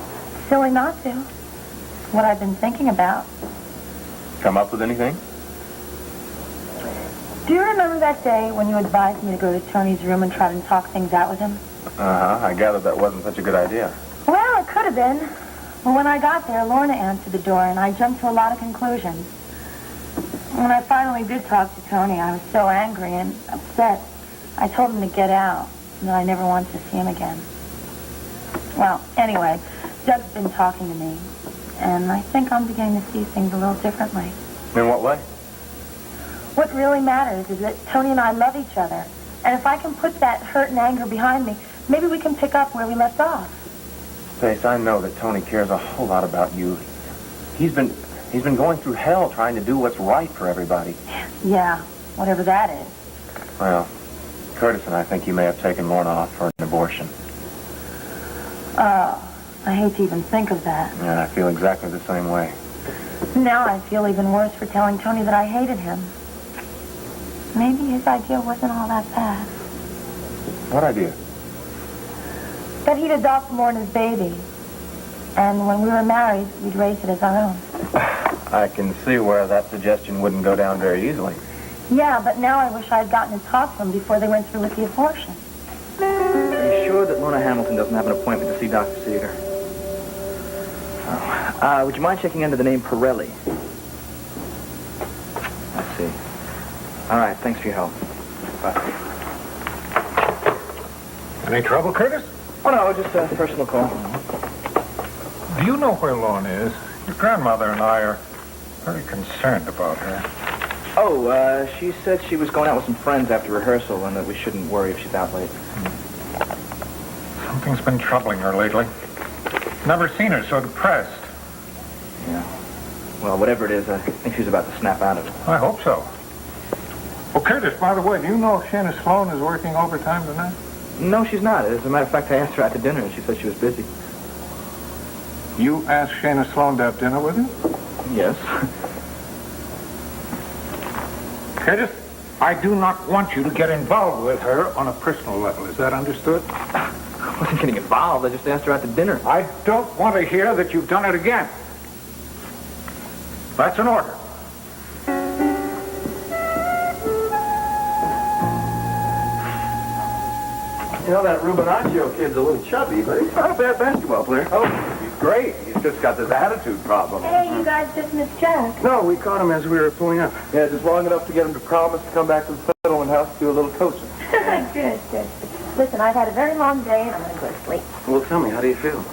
silly not to. What I've been thinking about. Come up with anything? Do you remember that day when you advised me to go to Tony's room and try to talk things out with him? Uh-huh. I gathered that wasn't such a good idea. Well, it could have been. Well, when I got there, Lorna answered the door, and I jumped to a lot of conclusions. When I finally did talk to Tony, I was so angry and upset. I told him to get out, and that I never wanted to see him again. Well, anyway, Doug's been talking to me, and I think I'm beginning to see things a little differently. In what way? What really matters is that Tony and I love each other. And if I can put that hurt and anger behind me, maybe we can pick up where we left off. Faith, I know that Tony cares a whole lot about you. He's been going through hell trying to do what's right for everybody. Yeah, whatever that is. Well, Curtis and I think you may have taken Lorna off for an abortion. I hate to even think of that. Yeah, I feel exactly the same way. Now I feel even worse for telling Tony that I hated him. Maybe his idea wasn't all that bad. What idea? That he'd adopt Lorna's baby. And when we were married, we'd raise it as our own. I can see where that suggestion wouldn't go down very easily. Yeah, but now I wish I'd gotten to talk to him before they went through with the abortion. Are you sure that Lorna Hamilton doesn't have an appointment to see Dr. Seeger? Oh. Would you mind checking under the name Pirelli? I see. All right, thanks for your help. Bye. Any trouble, Curtis? Oh, no, just a personal call. Do you know where Lorna is? Your grandmother and I are very concerned about her. Oh, she said she was going out with some friends after rehearsal and that we shouldn't worry if she's out late. Something's been troubling her lately. Never seen her so depressed. Yeah. Well, whatever it is, I think she's about to snap out of it. I hope so. Well, Curtis, by the way, do you know if Shana Sloan is working overtime tonight? No, she's not. As a matter of fact, I asked her out to dinner and she said she was busy. You asked Shana Sloan to have dinner with you? Yes. Curtis, I do not want you to get involved with her on a personal level. Is that understood? I wasn't getting involved. I just asked her out to dinner. I don't want to hear that you've done it again. That's an order. You know, that Rubinaccio kid's a little chubby, but he's not a bad basketball player. Oh, he's great. He's just got this attitude problem. Hey, you guys just missed Jack. No, we caught him as we were pulling up. Yeah, just long enough to get him to promise to come back to the settlement house to do a little coaching. Good. Listen, I've had a very long day and I'm going to go to sleep. Well, tell me, how do you feel?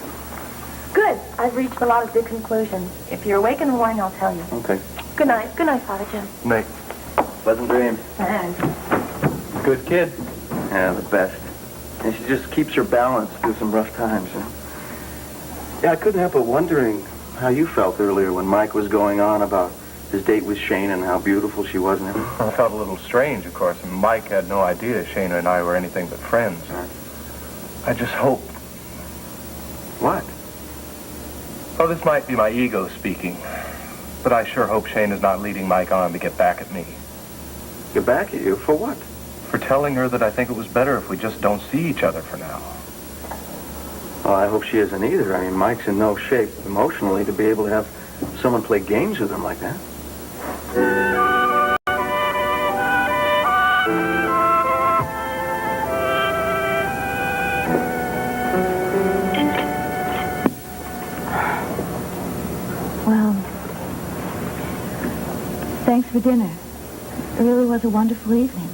Good. I've reached a lot of good conclusions. If you're awake in the morning, I'll tell you. Okay. Good night. Good night, Father Jim. Night. Pleasant dreams. Thanks. Good kid. Yeah, the best. And she just keeps her balance through some rough times. Huh? Yeah, I couldn't help but wondering how you felt earlier when Mike was going on about his date with Shane and how beautiful she was and everything. I felt a little strange, of course, and Mike had no idea Shana and I were anything but friends. I just hope. What? Oh, this might be my ego speaking, but I sure hope Shane is not leading Mike on to get back at me. Get back at you? For what? For telling her that I think it was better if we just don't see each other for now. Well, I hope she isn't either. I mean, Mike's in no shape emotionally to be able to have someone play games with him like that. Well, thanks for dinner. It really was a wonderful evening.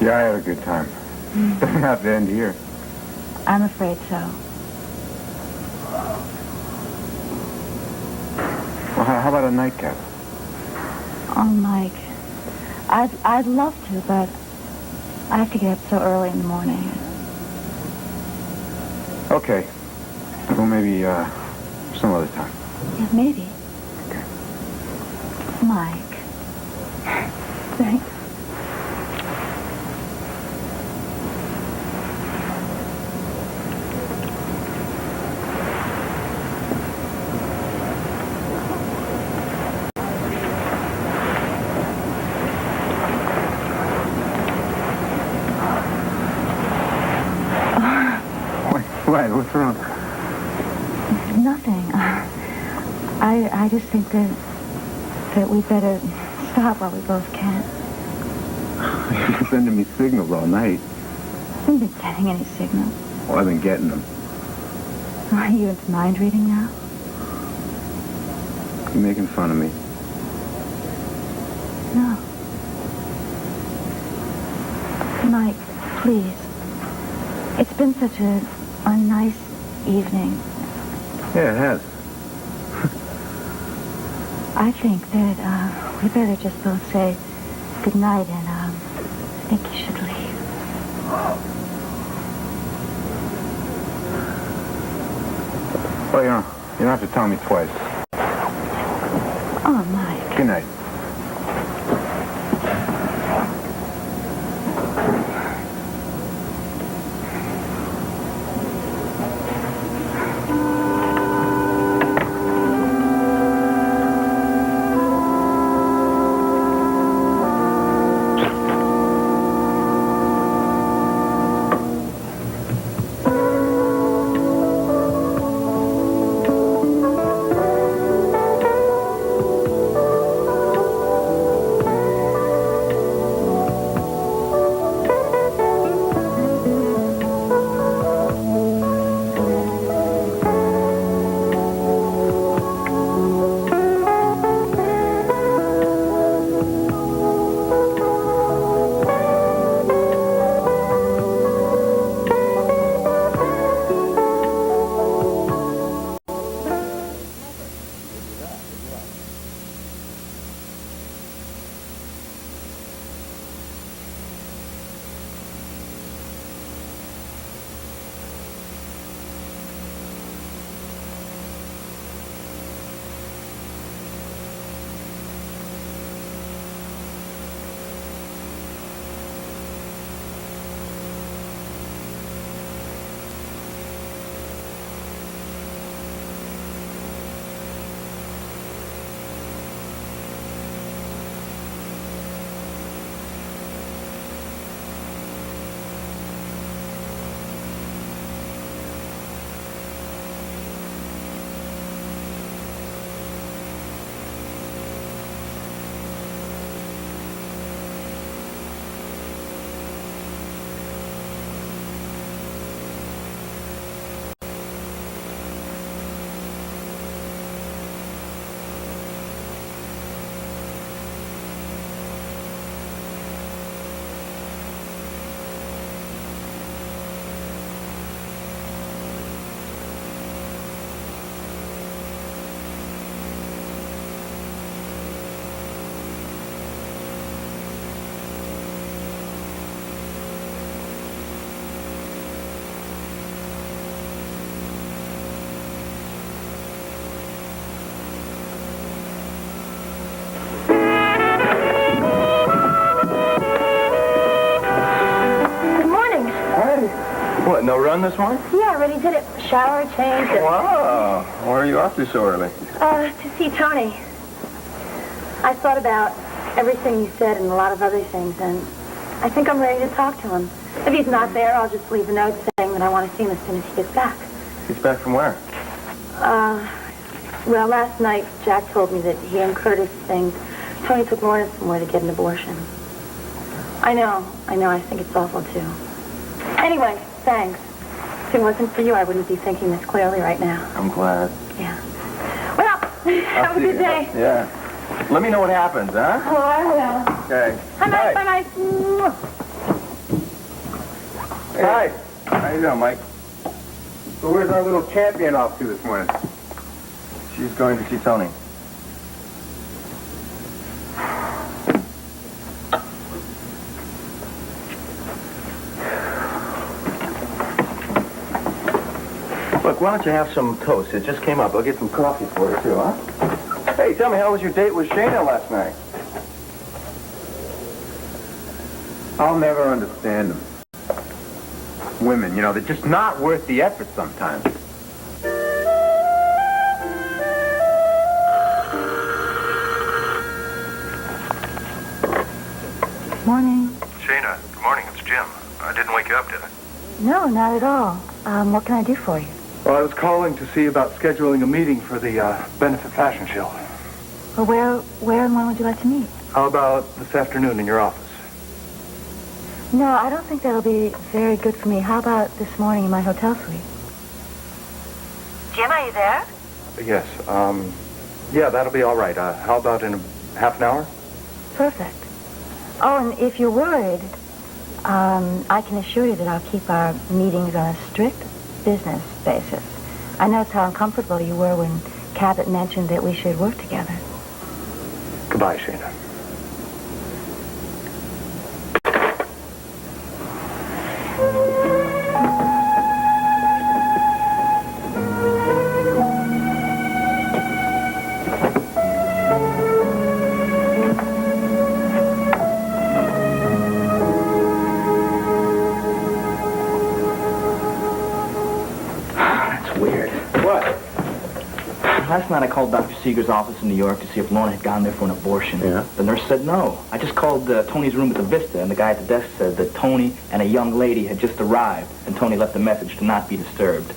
Yeah, I had a good time. Doesn't have to end here. I'm afraid so. Well, how about a nightcap? Oh, Mike. I'd love to, but I have to get up so early in the morning. Okay. Well, maybe, some other time. Yeah, maybe. Mike. Thanks. What? What's wrong? Nothing. I just think that we better stop while we both can. You're sending me signals all night. I haven't been getting any signals. Well, I've been getting them. Are you into mind reading now? You making fun of me? No. Mike, please. It's been such a nice evening. Yeah, it has. I think that we better just both say good night, and I think you should leave. Well, you don't have to tell me twice. Oh, Mike. Good night. What, no run this morning? Yeah, I already did it. Shower, changed. Wow. Where are you off to so early? To see Tony. I thought about everything you said and a lot of other things, and I think I'm ready to talk to him. If he's not there, I'll just leave a note saying that I want to see him as soon as he gets back. He's back from where? Well, last night, Jack told me that he and Curtis think Tony took Lorna somewhere to get an abortion. I know. I think it's awful, too. Anyway, thanks. If it wasn't for you, I wouldn't be thinking this clearly right now. I'm glad. Yeah. Well, have a good day. Yeah. Let me know what happens, huh? Oh, I will. Okay. Bye, Mike. Hi. How you doing, Mike? So where's our little champion off to this morning? She's going to see Tony. Look, Look, why don't you have some toast? It just came up. I'll get some coffee for you, too, huh? Hey, tell me, how was your date with Shayna last night? I'll never understand them. Women, you know, they're just not worth the effort sometimes. Morning. Shayna, good morning. It's Jim. I didn't wake you up, did I? No, not at all. What can I do for you? Well, I was calling to see about scheduling a meeting for the benefit fashion show. Well, where and when would you like to meet? How about this afternoon in your office? No, I don't think that'll be very good for me. How about this morning in my hotel suite? Jim, are you there? Yes. Yeah, that'll be all right. How about in half an hour? Perfect. Oh, and if you're worried, I can assure you that I'll keep our meetings on a strict business basis. I noticed how uncomfortable you were when Cabot mentioned that we should work together. Goodbye, Shayna. Last night I called Dr. Seeger's office in New York to see if Lorna had gone there for an abortion. Yeah? The nurse said no. I just called Tony's room at the Vista, and the guy at the desk said that Tony and a young lady had just arrived, and Tony left a message to not be disturbed.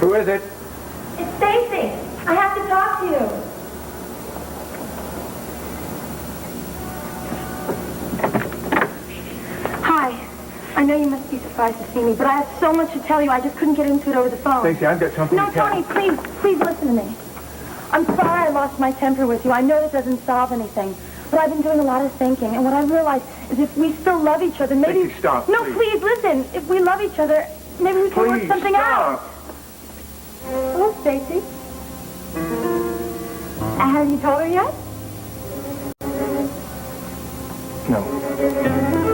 Who is it? It's Stacy. I have to talk to you. Hi. I know you must be surprised to see me, but I have so much to tell you, I just couldn't get into it over the phone. Stacy, I've got something No, to tell Tony, you. please listen to me. I'm sorry I lost my temper with you. I know that doesn't solve anything, but I've been doing a lot of thinking, and what I realized is if we still love each other, maybe... Stacy, stop, No, please. please, listen. If we love each other, maybe we can work Please, something out. stop. Hello, Stacy. Have you told her yet? No.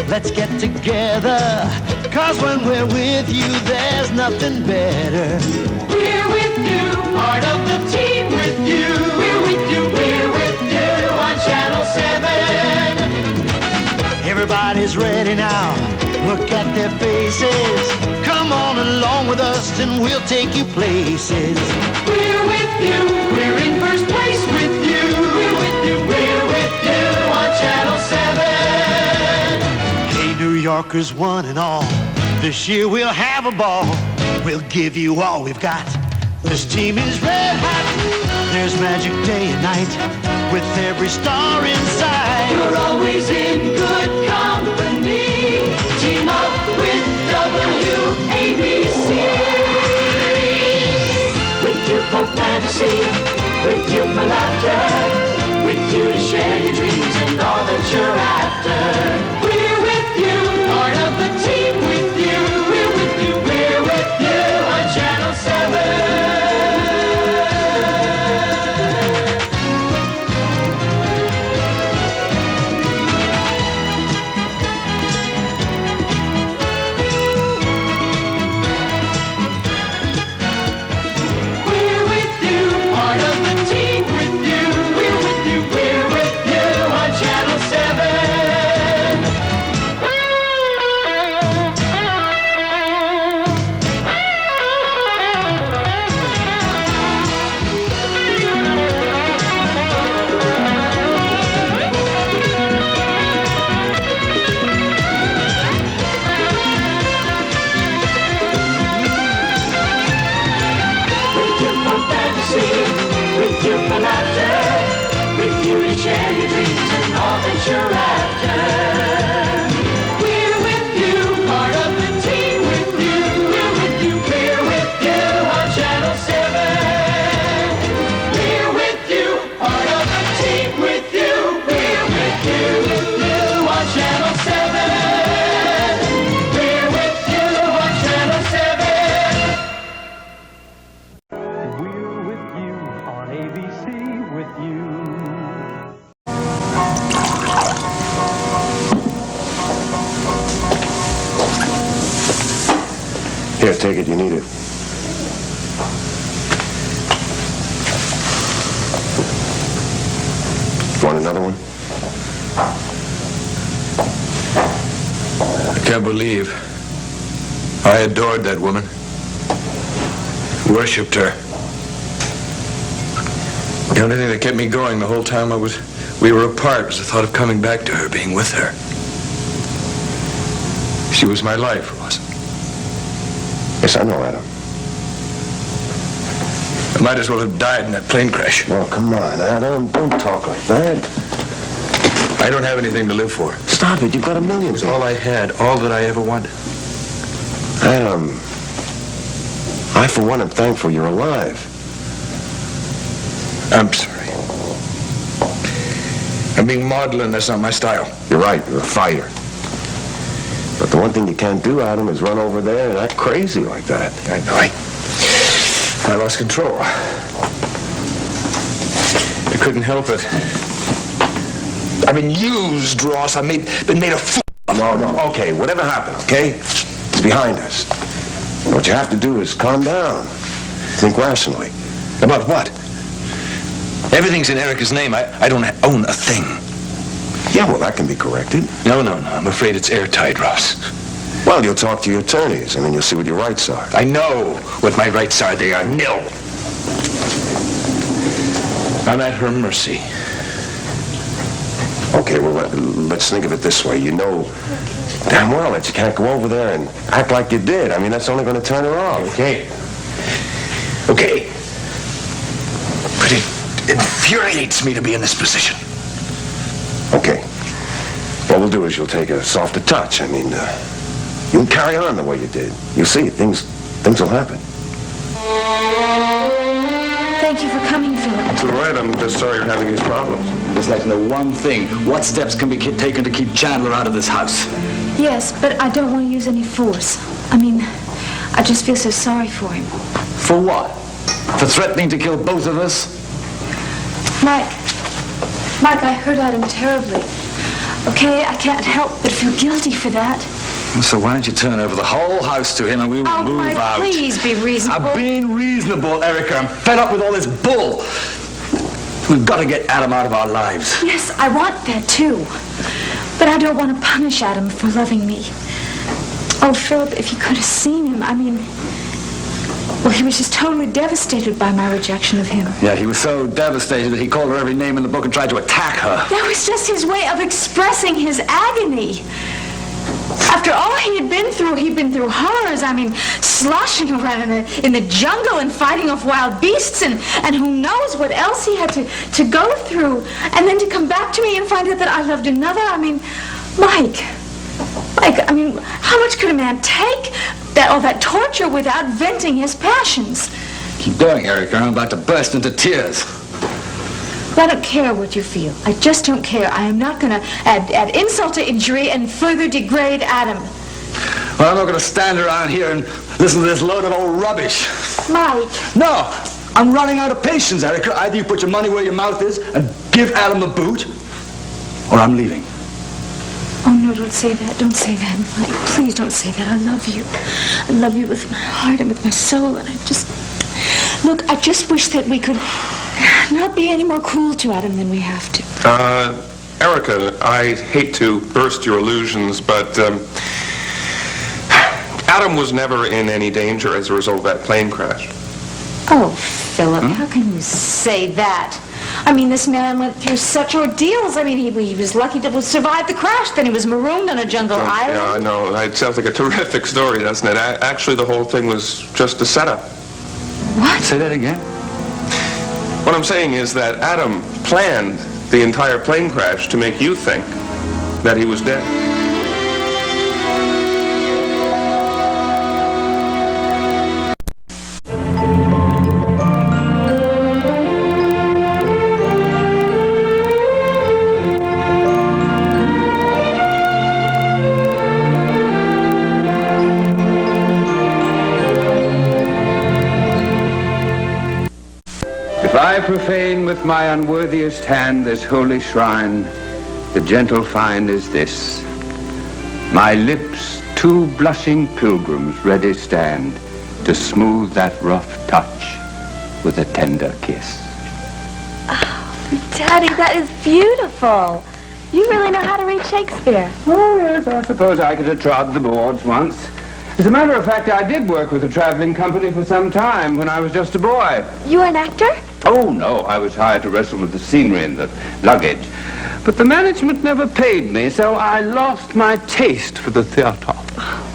let's get together. 'Cause when we're with you, there's nothing better. We're with you, part of the team with you. We're with you on Channel 7. Everybody's ready now, look at their faces. Come on along with us and we'll take you places. We're with you, we're in first place with you. We're with you on Channel 7. Hey, New Yorkers, one and all, this year we'll have a ball. We'll give you all we've got. This team is red hot. There's magic day and night with every star inside. You're always in good company. Team up with WABC. With you for fantasy, with you for laughter, with you to share your dreams and all that you're after. We're with you, part of the team with you. We're with you on Channel 7. With you for laughter, with you to share your dreams and all that you're after. We're with you, part of the team with you. We're with you on Channel 7. We're with you, part of the team with you. We're with you on Channel 7. We're with you on Channel 7. We're with you on ABC with you. Here, take it. You need it. Want another one? I can't believe I adored that woman. Worshipped her. The only thing that kept me going the whole time we were apart was the thought of coming back to her, being with her. She was my life, wasn't it? Yes, I know, Adam. I might as well have died in that plane crash. Oh, come on, Adam. Don't talk like that. I don't have anything to live for. Stop it. You've got a million. It's all I had, all that I ever wanted. Adam, I, for one, am thankful you're alive. I'm sorry. I'm being maudlin. That's not my style. You're right. You're a fighter. But the one thing you can't do, Adam, is run over there and act crazy like that. I know. I lost control. I couldn't help it. I've been used, Ross. I've been made a fool. No. Okay, whatever happened, okay? It's behind us. What you have to do is calm down. Think rationally. About what? Everything's in Erica's name. I don't own a thing. Yeah, well, that can be corrected. No. I'm afraid it's airtight, Ross. Well, you'll talk to your attorneys, and then you'll see what your rights are. I know what my rights are. They are nil. I'm at her mercy. Okay, well, let's think of it this way. You know damn well that you can't go over there and act like you did. I mean, that's only going to turn her off. Okay. But it infuriates me to be in this position. Okay. What we'll do is you'll take a softer touch. I mean, you'll carry on the way you did. You'll see, things will happen. Thank you for coming, Philip. It's all right. I'm just sorry you're having these problems. Just like to know one thing. What steps can be taken to keep Chandler out of this house? Yes, but I don't want to use any force. I mean, I just feel so sorry for him. For what? For threatening to kill both of us? Mike, I hurt Adam terribly. Okay, I can't help but feel guilty for that. So why don't you turn over the whole house to him and we will move Mike, out? please be reasonable. I've been reasonable, Erica. I'm fed up with all this bull. We've got to get Adam out of our lives. Yes, I want that too. But I don't want to punish Adam for loving me. Oh, Philip, if you could have seen him, I mean... Well, he was just totally devastated by my rejection of him. Yeah, he was so devastated that he called her every name in the book and tried to attack her. That was just his way of expressing his agony. After all he'd been through horrors. I mean, sloshing around in the jungle and fighting off wild beasts and who knows what else he had to go through. And then to come back to me and find out that I loved another. I mean, Mike, I mean, how much could a man take all that torture without venting his passions? Keep going, Erica. I'm about to burst into tears. I don't care what you feel. I just don't care. I am not going to add insult to injury and further degrade Adam. Well, I'm not going to stand around here and listen to this load of old rubbish. Mike. No, I'm running out of patience, Erica. Either you put your money where your mouth is and give Adam the boot, or I'm leaving. Oh, no, don't say that. Don't say that, Mike. Please don't say that. I love you. I love you with my heart and with my soul. And I just... Look, I just wish that we could not be any more cruel to Adam than we have to. Erica, I hate to burst your illusions, but Adam was never in any danger as a result of that plane crash. Oh, Philip, how can you say that? I mean, this man went through such ordeals. I mean, he was lucky to survive the crash. Then he was marooned on a jungle island. Yeah, I know. It sounds like a terrific story, doesn't it? Actually, the whole thing was just a setup. What? Say that again? What I'm saying is that Adam planned the entire plane crash to make you think that he was dead. If I profane with my unworthiest hand this holy shrine, the gentle find is this. My lips, two blushing pilgrims ready stand to smooth that rough touch with a tender kiss. Oh, Daddy, that is beautiful. You really know how to read Shakespeare. Oh, yes, I suppose I could have trod the boards once. As a matter of fact, I did work with a traveling company for some time when I was just a boy. You were an actor? Oh, no, I was hired to wrestle with the scenery and the luggage. But the management never paid me, so I lost my taste for the theater.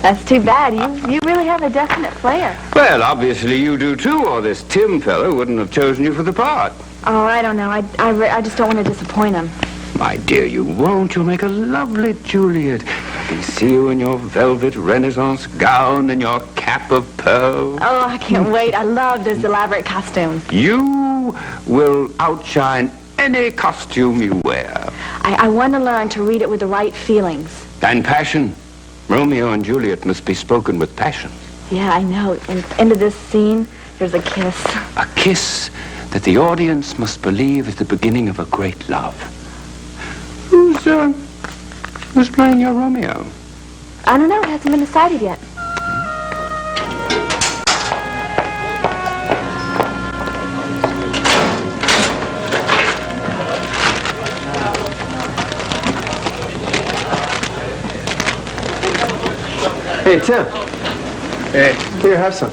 That's too bad. You really have a definite flair. Well, obviously you do too, or this Tim fellow wouldn't have chosen you for the part. Oh, I don't know. I just don't want to disappoint him. My dear, you won't. You'll make a lovely Juliet. I can see you in your velvet Renaissance gown and your cap of pearls. Oh, I can't wait. I love those elaborate costumes. You will outshine any costume you wear. I want to learn to read it with the right feelings. And passion. Romeo and Juliet must be spoken with passion. Yeah, I know. And at the end of this scene, there's a kiss. A kiss that the audience must believe is the beginning of a great love. Who's playing your Romeo? I don't know. It hasn't been decided yet. Hey, Tim. Hey. Here, have some.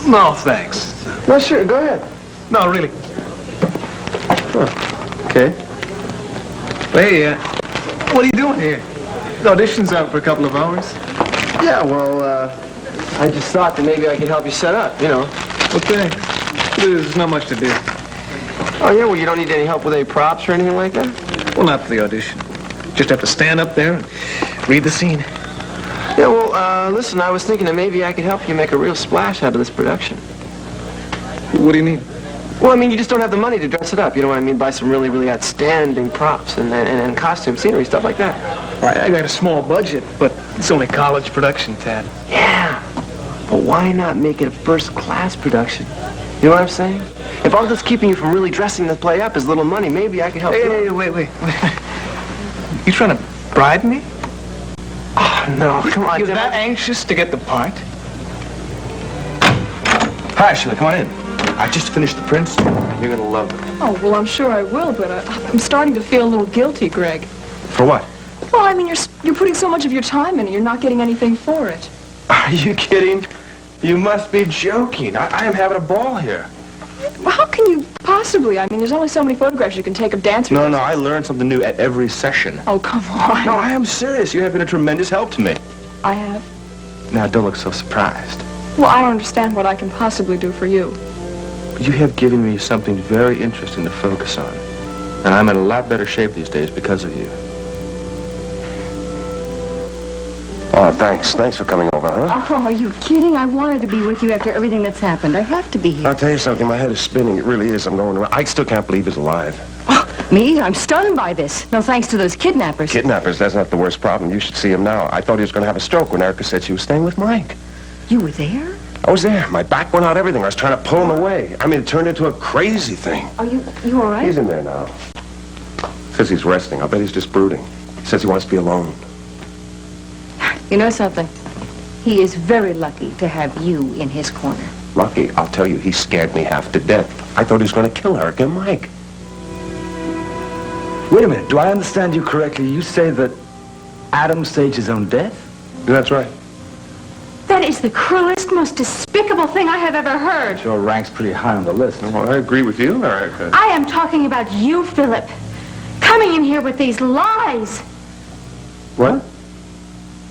No, thanks. No, sure, go ahead. No, really. Huh. Okay. Hey, what are you doing here? The audition's out for a couple of hours. Yeah, well, I just thought that maybe I could help you set up, you know. Okay. There's not much to do. Oh, yeah? Well, you don't need any help with any props or anything like that? Well, not for the audition. Just have to stand up there and read the scene. Yeah, well, listen, I was thinking that maybe I could help you make a real splash out of this production. What do you mean? Well, I mean, you just don't have the money to dress it up. You know what I mean? Buy some really, really outstanding props and costume, scenery, stuff like that. Right, I got a small budget, but it's only college production, Tad. Yeah. But why not make it a first-class production? You know what I'm saying? If all that's keeping you from really dressing the play up is little money, maybe I could help you. Hey, wait. You trying to bribe me? Oh, no, come on. You're that anxious to get the part? Hi, Shirley, come on in. I just finished The Prince. You're gonna love it. Oh, well, I'm sure I will, but I'm starting to feel a little guilty, Greg. For what? Well, I mean, you're putting so much of your time in it, you're not getting anything for it. Are you kidding? You must be joking. I am having a ball here. Well, how can you possibly? I mean, there's only so many photographs you can take of dancers. No, I learn something new at every session. Oh, come on. No, I am serious. You have been a tremendous help to me. I have? Now, don't look so surprised. Well, I don't understand what I can possibly do for you. You have given me something very interesting to focus on. And I'm in a lot better shape these days because of you. Oh, thanks. Thanks for coming over, huh? Oh, are you kidding? I wanted to be with you after everything that's happened. I have to be here. I'll tell you something. My head is spinning. It really is. I'm going around. I still can't believe he's alive. Oh, me? I'm stunned by this. No thanks to those kidnappers. Kidnappers? That's not the worst problem. You should see him now. I thought he was going to have a stroke when Erica said she was staying with Mike. You were there? I was there. My back went out, everything. I was trying to pull him away. I mean, it turned into a crazy thing. Are you all right? He's in there now. Says he's resting. I bet he's just brooding. He says he wants to be alone. You know something? He is very lucky to have you in his corner. Lucky? I'll tell you, he scared me half to death. I thought he was going to kill Erica and Mike. Wait a minute. Do I understand you correctly? You say that Adam staged his own death? That's right. That is the cruelest, most despicable thing I have ever heard. Sure ranks pretty high on the list. Well, I agree with you, Erica. I am talking about you, Philip. Coming in here with these lies. What?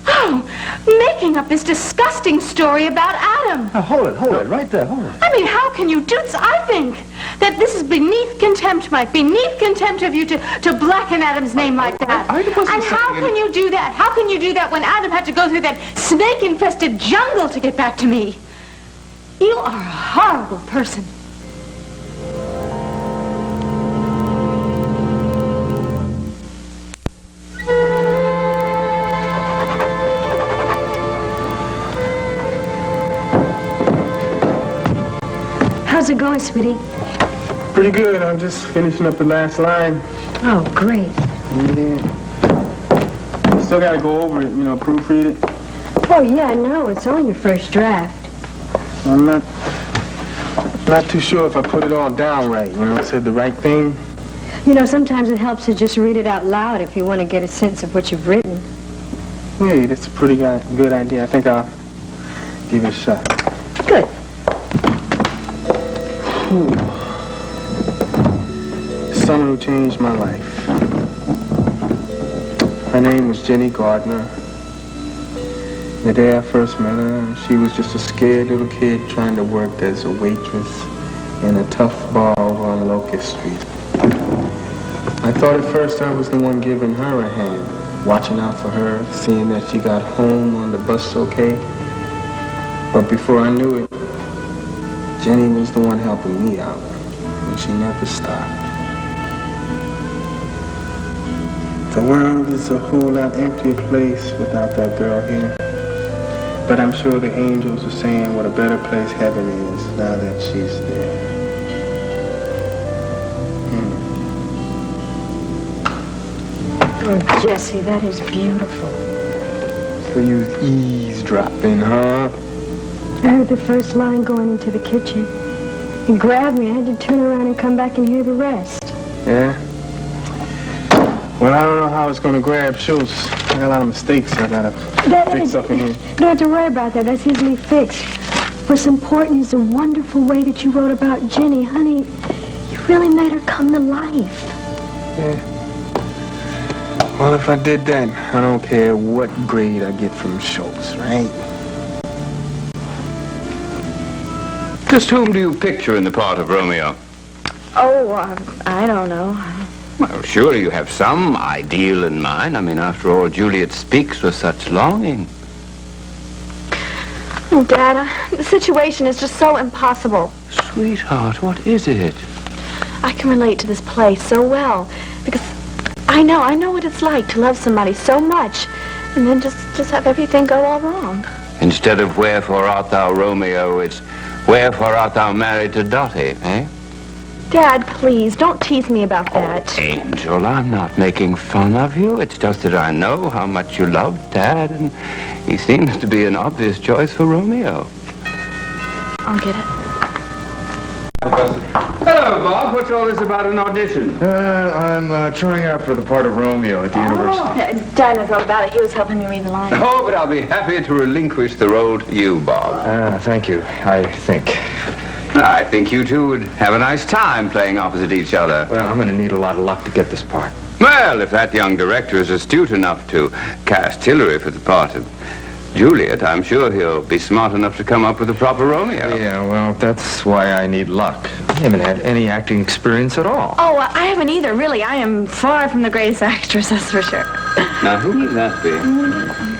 Oh, making up this disgusting story about Adam. Now, hold it, right there, hold it. I mean, how can you do this? I think that this is beneath contempt, Mike. Beneath contempt of you to blacken Adam's name like that. And how can you do that? How can you do that when Adam had to go through that snake-infested jungle to get back to me? You are a horrible person. How's it going, sweetie? Pretty good. I'm just finishing up the last line. Oh, great. Yeah. Still got to go over it, proofread it. Oh, yeah, I know. It's only your first draft. I'm not too sure if I put it all down right, said the right thing. You know, sometimes it helps to just read it out loud if you want to get a sense of what you've written. Hey, that's a pretty good idea. I think I'll give it a shot. Good. Someone who changed my life. Her name was Jenny Gardner. The day I first met her, she was just a scared little kid trying to work as a waitress in a tough bar over on Locust Street. I thought at first I was the one giving her a hand, watching out for her, seeing that she got home on the bus okay. But before I knew it, Jenny was the one helping me out, and she never stopped. The world is a whole lot emptier place without that girl here. But I'm sure the angels are saying what a better place heaven is now that she's there. Oh, Jesse, that is beautiful. So you was eavesdropping, huh? I heard the first line going into the kitchen. He grabbed me. I had to turn around and come back and hear the rest. Yeah? Well, I don't know how it's going to grab Schultz. I got a lot of mistakes I got to fix up in here. Don't have to worry about that. That's easily fixed. What's important is the wonderful way that you wrote about Jenny. Honey, you really made her come to life. Yeah. Well, if I did that, I don't care what grade I get from Schultz, right? Just whom do you picture in the part of Romeo? Oh, I don't know. Well, surely you have some ideal in mind. I mean, after all, Juliet speaks with such longing. Oh, Dad, the situation is just so impossible. Sweetheart, what is it? I can relate to this place so well because I know what it's like to love somebody so much and then just have everything go all wrong. Instead of wherefore art thou Romeo, it's wherefore art thou married to Dottie, eh? Dad, please, don't tease me about that. Angel, I'm not making fun of you. It's just that I know how much you love Dad, and he seems to be an obvious choice for Romeo. I'll get it. Hello, Bob. What's all this about an audition? I'm trying out for the part of Romeo at the university. Dad knows all about it. He was helping me read the lines. Oh, but I'll be happy to relinquish the role to you, Bob. Thank you. I think you two would have a nice time playing opposite each other. Well, I'm going to need a lot of luck to get this part. Well, if that young director is astute enough to cast Hillary for the part of Juliet, I'm sure he'll be smart enough to come up with a proper Romeo. Yeah, well, that's why I need luck. I haven't had any acting experience at all. Oh, I haven't either, really. I am far from the greatest actress, that's for sure. Now, who can that be?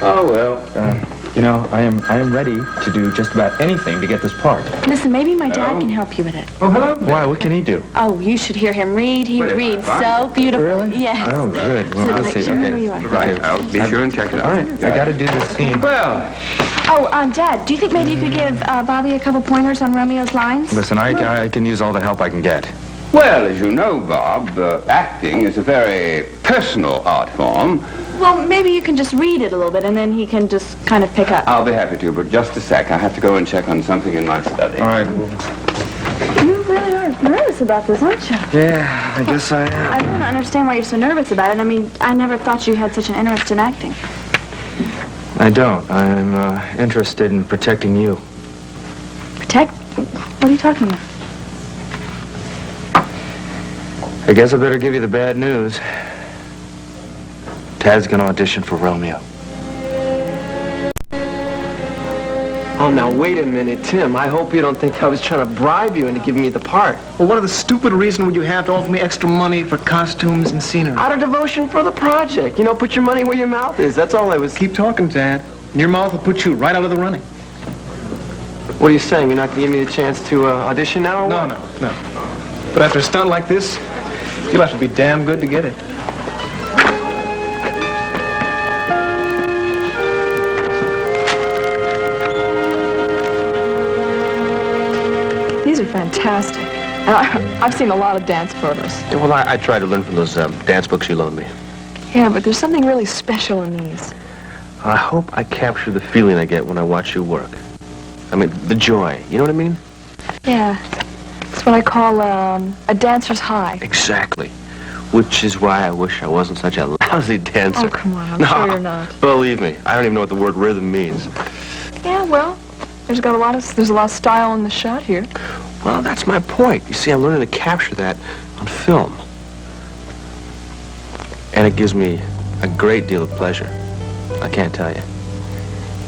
Oh, well. You know, I am ready to do just about anything to get this part. Listen, maybe my dad can help you with it. Oh, hello. Why? What can he do? Oh, you should hear him read. He reads so beautiful. Really? Yes. Oh, good. Well, let's see. Okay. Right, I'll be sure and check it out. All right, I got to do this scene. Well. Oh, Dad, do you think maybe you could give Bobby a couple pointers on Romeo's lines? Listen, I can use all the help I can get. Well, as you know, Bob, acting is a very personal art form. Well, maybe you can just read it a little bit, and then he can just kind of pick up. I'll be happy to, but just a sec. I have to go and check on something in my study. All right. You really are nervous about this, aren't you? Yeah, I guess I am. I don't understand why you're so nervous about it. I mean, I never thought you had such an interest in acting. I don't. I'm interested in protecting you. Protect? What are you talking about? I guess I better give you the bad news. Tad's gonna audition for Romeo. Oh, now, wait a minute, Tim. I hope you don't think I was trying to bribe you into giving me the part. Well, what other stupid reason would you have to offer me extra money for costumes and scenery? Out of devotion for the project. You know, put your money where your mouth is. That's all I was... Keep talking, Tad. Your mouth will put you right out of the running. What are you saying? You're not going to give me the chance to audition now or what? No. But after a stunt like this, you'll have to be damn good to get it. These are fantastic. And I've seen a lot of dance photos. Yeah, well, I tried to learn from those dance books you loaned me. Yeah, but there's something really special in these. I hope I capture the feeling I get when I watch you work. I mean, the joy. You know what I mean? Yeah. It's what I call a dancer's high. Exactly. Which is why I wish I wasn't such a lousy dancer. Oh, come on. I'm sure you're not. Believe me, I don't even know what the word rhythm means. Yeah, well, there's a lot of style in the shot here. Well, that's my point. You see, I'm learning to capture that on film. And it gives me a great deal of pleasure. I can't tell you.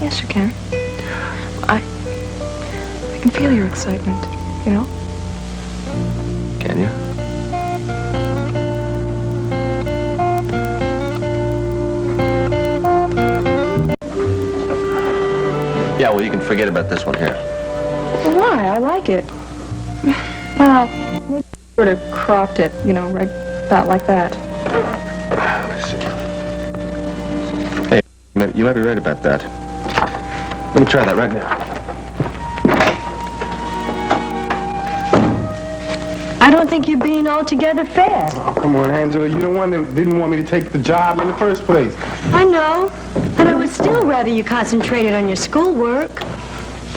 Yes, you can. I can feel your excitement, you know? Can you? Yeah, well, you can forget about this one here. Why? I like it. Well, we sort of cropped it, you know, right about like that. Hey, you might be right about that. Let me try that right now. I don't think you're being altogether fair. Oh, come on, Angela. You're the one that didn't want me to take the job in the first place. I know, but I would still rather you concentrated on your schoolwork.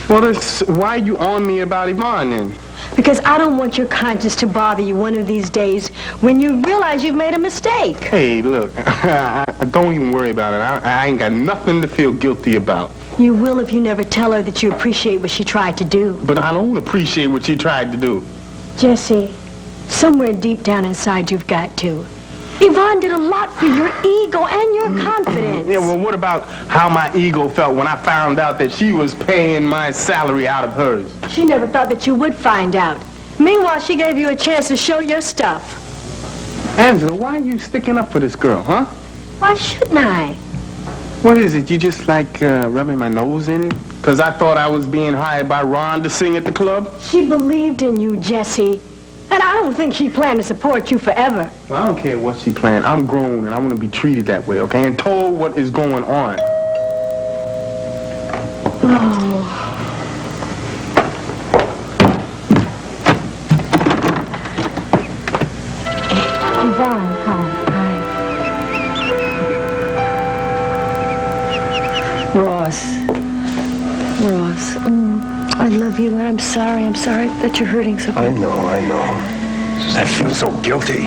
Well, why are you on me about Yvonne, then? Because I don't want your conscience to bother you one of these days when you realize you've made a mistake. Hey, look, don't even worry about it. I ain't got nothing to feel guilty about. You will if you never tell her that you appreciate what she tried to do. But I don't appreciate what she tried to do. Jesse, somewhere deep down inside you've got to. Yvonne did a lot for your ego and your confidence. Yeah, well, what about how my ego felt when I found out that she was paying my salary out of hers? She never thought that you would find out. Meanwhile, she gave you a chance to show your stuff. Angela, why are you sticking up for this girl, huh? Why shouldn't I? What is it? You just like rubbing my nose in it? Because I thought I was being hired by Ron to sing at the club? She believed in you, Jesse. And I don't think she planned to support you forever. Well, I don't care what she planned. I'm grown, and I want to be treated that way, okay? And told what is going on. John, hi. Ross. I love you, and I'm sorry that you're hurting so bad. I know. I feel so guilty.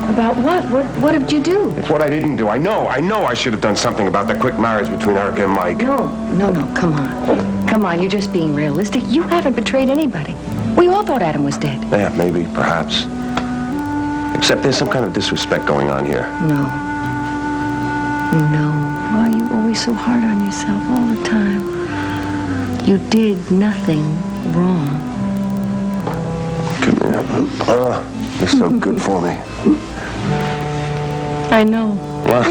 About what? What did you do? It's what I didn't do. I know I should have done something about that quick marriage between Erica and Mike. No, come on. Come on, you're just being realistic. You haven't betrayed anybody. We all thought Adam was dead. Yeah, maybe, perhaps. Except there's some kind of disrespect going on here. No. Why are you always so hard on yourself all the time? You did nothing wrong. Come here. You're so good for me. I know. What?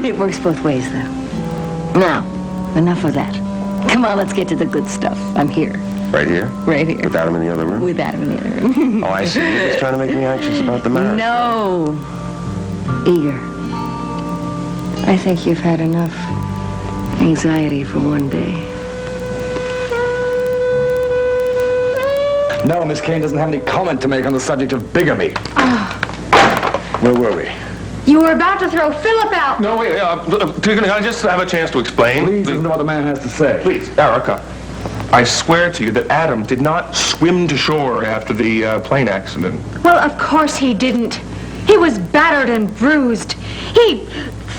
It works both ways, though. Now, enough of that. Come on, let's get to the good stuff. I'm here. Right here? Right here. With Adam in the other room? With Adam in the other room. Oh, I see. You're just trying to make me anxious about the marriage. No. Eager. I think you've had enough anxiety for one day. No, Miss Kane doesn't have any comment to make on the subject of bigamy. Where were we? You were about to throw Philip out. No, wait. Can I just have a chance to explain? Please listen to what the man has to say. Please, Erica. I swear to you that Adam did not swim to shore after the plane accident. Well, of course he didn't. He was battered and bruised. He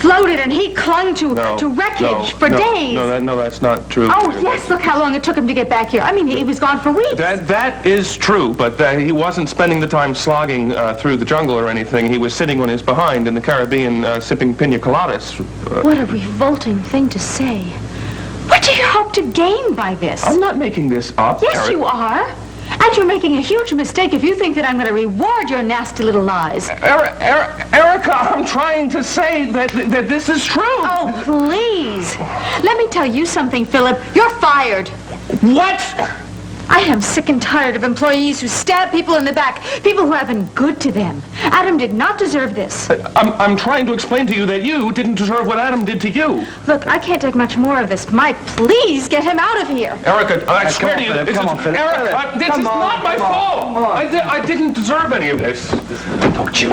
floated and he clung to wreckage for days. No, that's not true. Oh, yes, look how long it took him to get back here. I mean, he was gone for weeks. That is true, but he wasn't spending the time slogging through the jungle or anything. He was sitting on his behind in the Caribbean sipping pina coladas. What a revolting thing to say. What do you hope to gain by this? I'm not making this up. Yes, you are. And you're making a huge mistake if you think that I'm going to reward your nasty little lies. Erica, I'm trying to say that this is true. Oh, please. Let me tell you something, Philip. You're fired. What? I am sick and tired of employees who stab people in the back, people who have been good to them. Adam did not deserve this. I'm trying to explain to you that you didn't deserve what Adam did to you. Look, I can't take much more of this. Mike, please get him out of here. Erica, I swear to you, this is not my fault. I didn't deserve any of this. Don't you?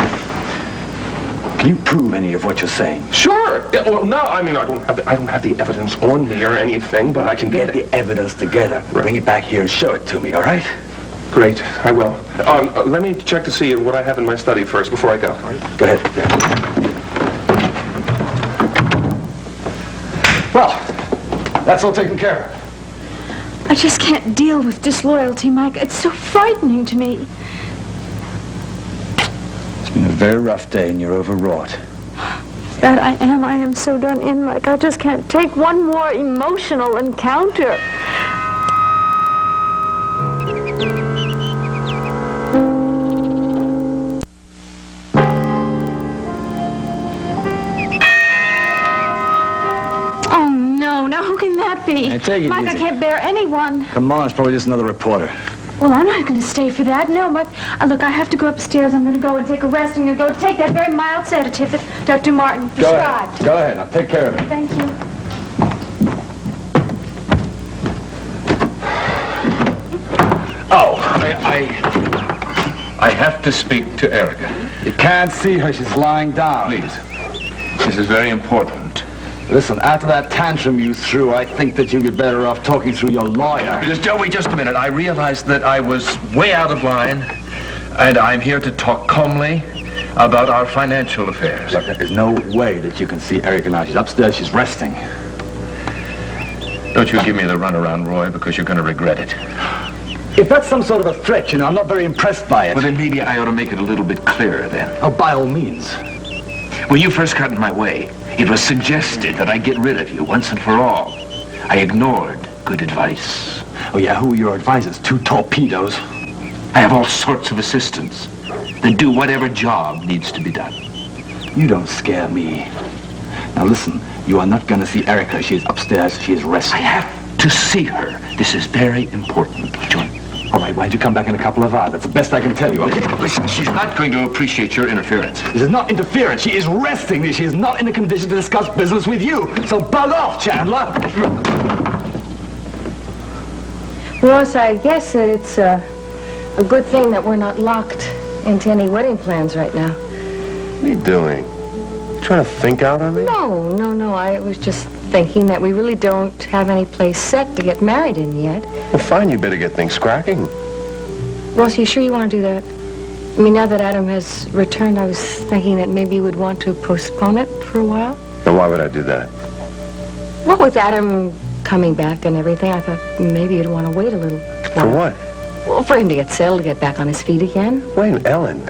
Can you prove any of what you're saying? Sure. Well, no, I mean, I don't have the evidence on me or anything, but I can get the evidence together. Bring it back here and show it to me, all right? Great, I will. Let me check to see what I have in my study first before I go. Go ahead. Well, that's all taken care of. I just can't deal with disloyalty, Mike. It's so frightening to me. It's been a very rough day and you're overwrought. That I am so done in, Mike. I just can't take one more emotional encounter. Oh, no. Now, who can that be? Hey, take it Mike, easy. I can't bear anyone. Come on, it's probably just another reporter. Well, I'm not going to stay for that. No, but look, I have to go upstairs. I'm going to go and take a rest. I'm going to go take that very mild sedative that Dr. Martin prescribed. Go ahead. I'll take care of it. Thank you. Oh, I have to speak to Erica. You can't see her. She's lying down. Please. This is very important. Listen, after that tantrum you threw, I think that you'd be better off talking through your lawyer. Joey, just a minute. I realized that I was way out of line, and I'm here to talk calmly about our financial affairs. Look, there's no way that you can see Erica now. She's upstairs. She's resting. Don't you give me the runaround, Roy, because you're going to regret it. If that's some sort of a threat, you know, I'm not very impressed by it. Well, then maybe I ought to make it a little bit clearer, then. Oh, by all means. When you first got in my way, it was suggested that I get rid of you once and for all. I ignored good advice. Oh, yeah, who are your advisors? 2 torpedoes? I have all sorts of assistants that do whatever job needs to be done. You don't scare me. Now, listen, you are not going to see Erica. She is upstairs. She is resting. I have to see her. This is very important, John. All right, why don't you come back in a couple of hours? That's the best I can tell you. Okay? Listen, she's not going to appreciate your interference. This is not interference. She is resting. She is not in a condition to discuss business with you. So bug off, Chandler. Ross, I guess that it's a good thing that we're not locked into any wedding plans right now. What are you doing? You trying to think out on me? No. I was just thinking that we really don't have any place set to get married in yet. Well, fine, you better get things cracking. Ross, you sure you want to do that? I mean, now that Adam has returned, I was thinking that maybe you would want to postpone it for a while. And why would I do that? Well, with Adam coming back and everything, I thought maybe you'd want to wait a little while. For what? Well, for him to get settled, to get back on his feet again. Wait, Ellen,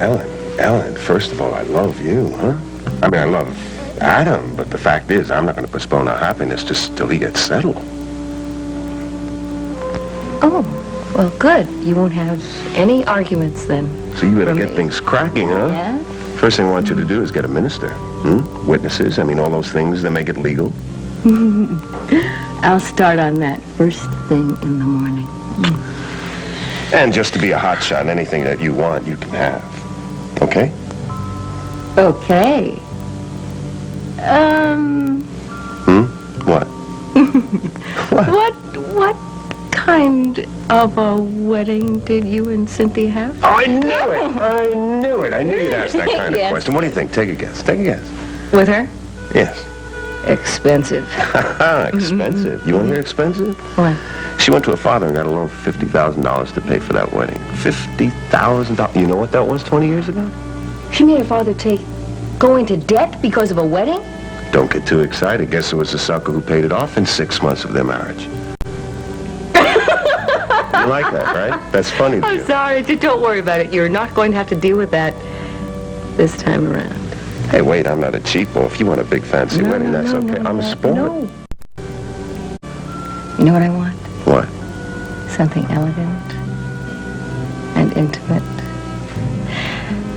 first of all, I love you, huh? I mean, I love Adam, but the fact is, I'm not going to postpone our happiness just till he gets settled. Oh, well, good. You won't have any arguments then. So you better get things cracking, huh? Yeah? First thing I want you to do is get a minister. Witnesses, I mean, all those things that make it legal. I'll start on that first thing in the morning. And just to be a hotshot, anything that you want, you can have. Okay? Okay. What? What kind of a wedding did you and Cynthia have? Oh, I knew it. I knew you'd ask that kind of question. What do you think? Take a guess. With her? Yes. Expensive. Expensive? You want to hear expensive? What? She went to her father and got a loan for $50,000 to pay for that wedding. $50,000. You know what that was 20 years ago? She made her father go into debt because of a wedding? Don't get too excited. Guess it was the sucker who paid it off in 6 months of their marriage. You like that, right? That's funny to you. I'm sorry. Don't worry about it. You're not going to have to deal with that this time around. Hey, wait, I'm not a cheapo. If you want a big fancy wedding, that's okay. I'm a sport. No. You know what I want? What? Something elegant and intimate.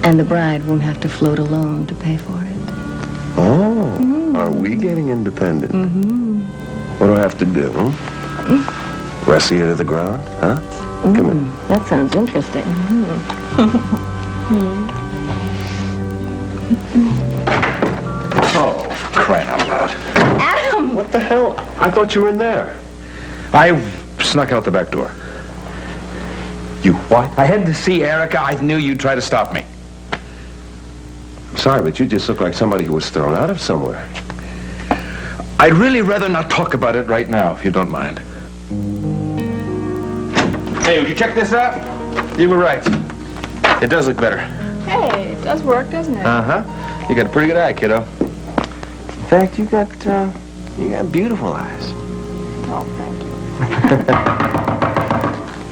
And the bride won't have to float alone to pay for it. Oh, are we getting independent? What do I have to do, Wrestle you to the ground, huh? Come in. That sounds interesting. Oh, crying out loud. Adam! What the hell? I thought you were in there. I snuck out the back door. You what? I had to see Erica. I knew you'd try to stop me. I'm sorry, but you just look like somebody who was thrown out of somewhere. I'd really rather not talk about it right now, if you don't mind. Hey, would you check this out? You were right. It does look better. Hey, it does work, doesn't it? Uh-huh. You got a pretty good eye, kiddo. In fact, you got beautiful eyes. Oh, thank you.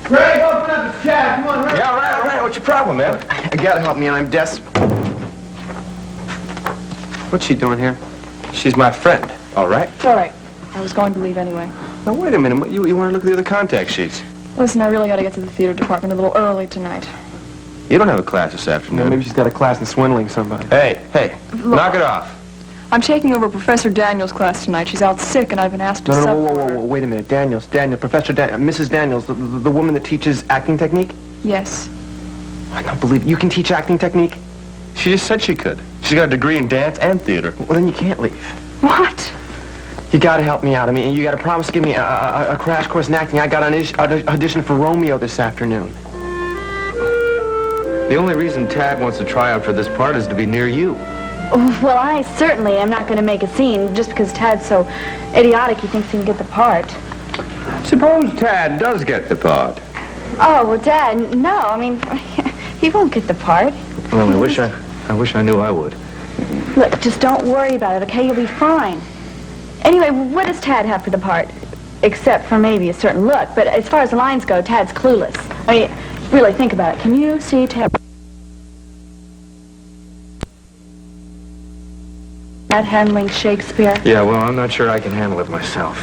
Greg, open up the cab. Come on, Yeah, all right. What's your problem, man? You gotta help me, and I'm desperate. What's she doing here? She's my friend, all right? It's all right. I was going to leave anyway. Now, wait a minute. You want to look at the other contact sheets? Listen, I really got to get to the theater department a little early tonight. You don't have a class this afternoon. Maybe she's got a class in swindling somebody. Hey, knock it off. I'm taking over Professor Daniels' class tonight. She's out sick, and I've been asked to sub for her. Whoa, wait a minute. Professor Mrs. Daniels, the woman that teaches acting technique? Yes. I don't believe it. You can teach acting technique? She just said she could. She's got a degree in dance and theater. Well, then you can't leave. What? You gotta help me out. I mean, you gotta promise to give me a crash course in acting. I got an audition for Romeo this afternoon. The only reason Tad wants to try out for this part is to be near you. Well, I certainly am not going to make a scene just because Tad's so idiotic he thinks he can get the part. Suppose Tad does get the part. Oh, well, Dad, no. I mean, he won't get the part. Well, I wish I knew I would. Look, just don't worry about it, okay? You'll be fine. Anyway, what does Tad have for the part? Except for maybe a certain look. But as far as the lines go, Tad's clueless. I mean, really think about it. Can you see Tad handling Shakespeare? Yeah, well, I'm not sure I can handle it myself.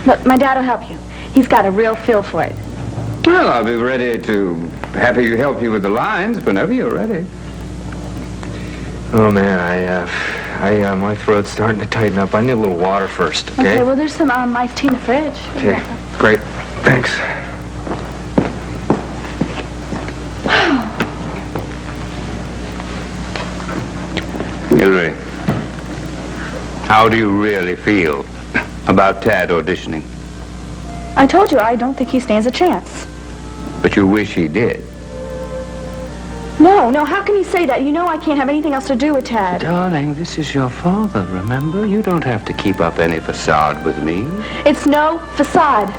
Look, my dad will help you. He's got a real feel for it. Well, I'll be ready to help you with the lines whenever you're ready. Oh, man, my throat's starting to tighten up. I need a little water first, okay? Okay, well, there's some iced tea in the fridge. Okay, great. Thanks. Hillary, how do you really feel about Tad auditioning? I told you, I don't think he stands a chance. But you wish he did. No, how can you say that? You know I can't have anything else to do with Tad. Darling, this is your father, remember? You don't have to keep up any facade with me. It's no facade.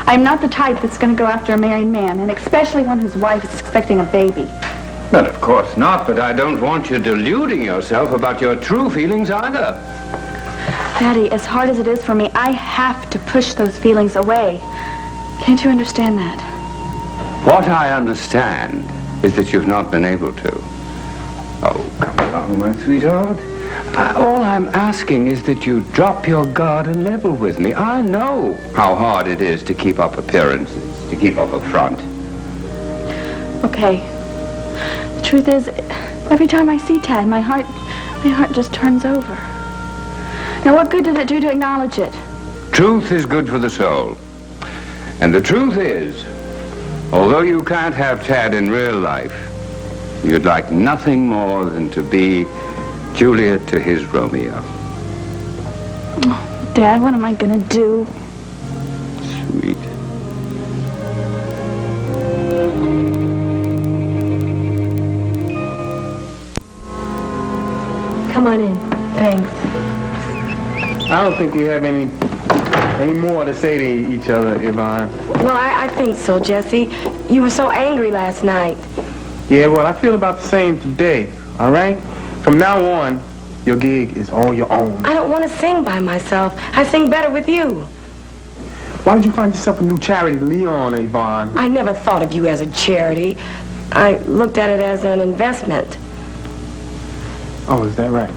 I'm not the type that's going to go after a married man, and especially one whose wife is expecting a baby. Well, of course not, but I don't want you deluding yourself about your true feelings either. Daddy, as hard as it is for me, I have to push those feelings away. Can't you understand that? What I understand is that you've not been able to. Oh, come along, my sweetheart. All I'm asking is that you drop your guard and level with me. I know how hard it is to keep up appearances, to keep up a front. Okay. The truth is, every time I see Tad, my heart just turns over. Now, what good does it do to acknowledge it? Truth is good for the soul. And the truth is, although you can't have Tad in real life, you'd like nothing more than to be Juliet to his Romeo. Oh, Dad, what am I gonna do? Sweet. Come on in. Thanks. I don't think we have any more to say to each other, Yvonne. Well, I think so, Jesse. You were so angry last night. Yeah, well, I feel about the same today, all right? From now on, your gig is all your own. I don't want to sing by myself. I sing better with you. Why did you find yourself a new charity to lean on, Yvonne? I never thought of you as a charity. I looked at it as an investment. Oh, is that right?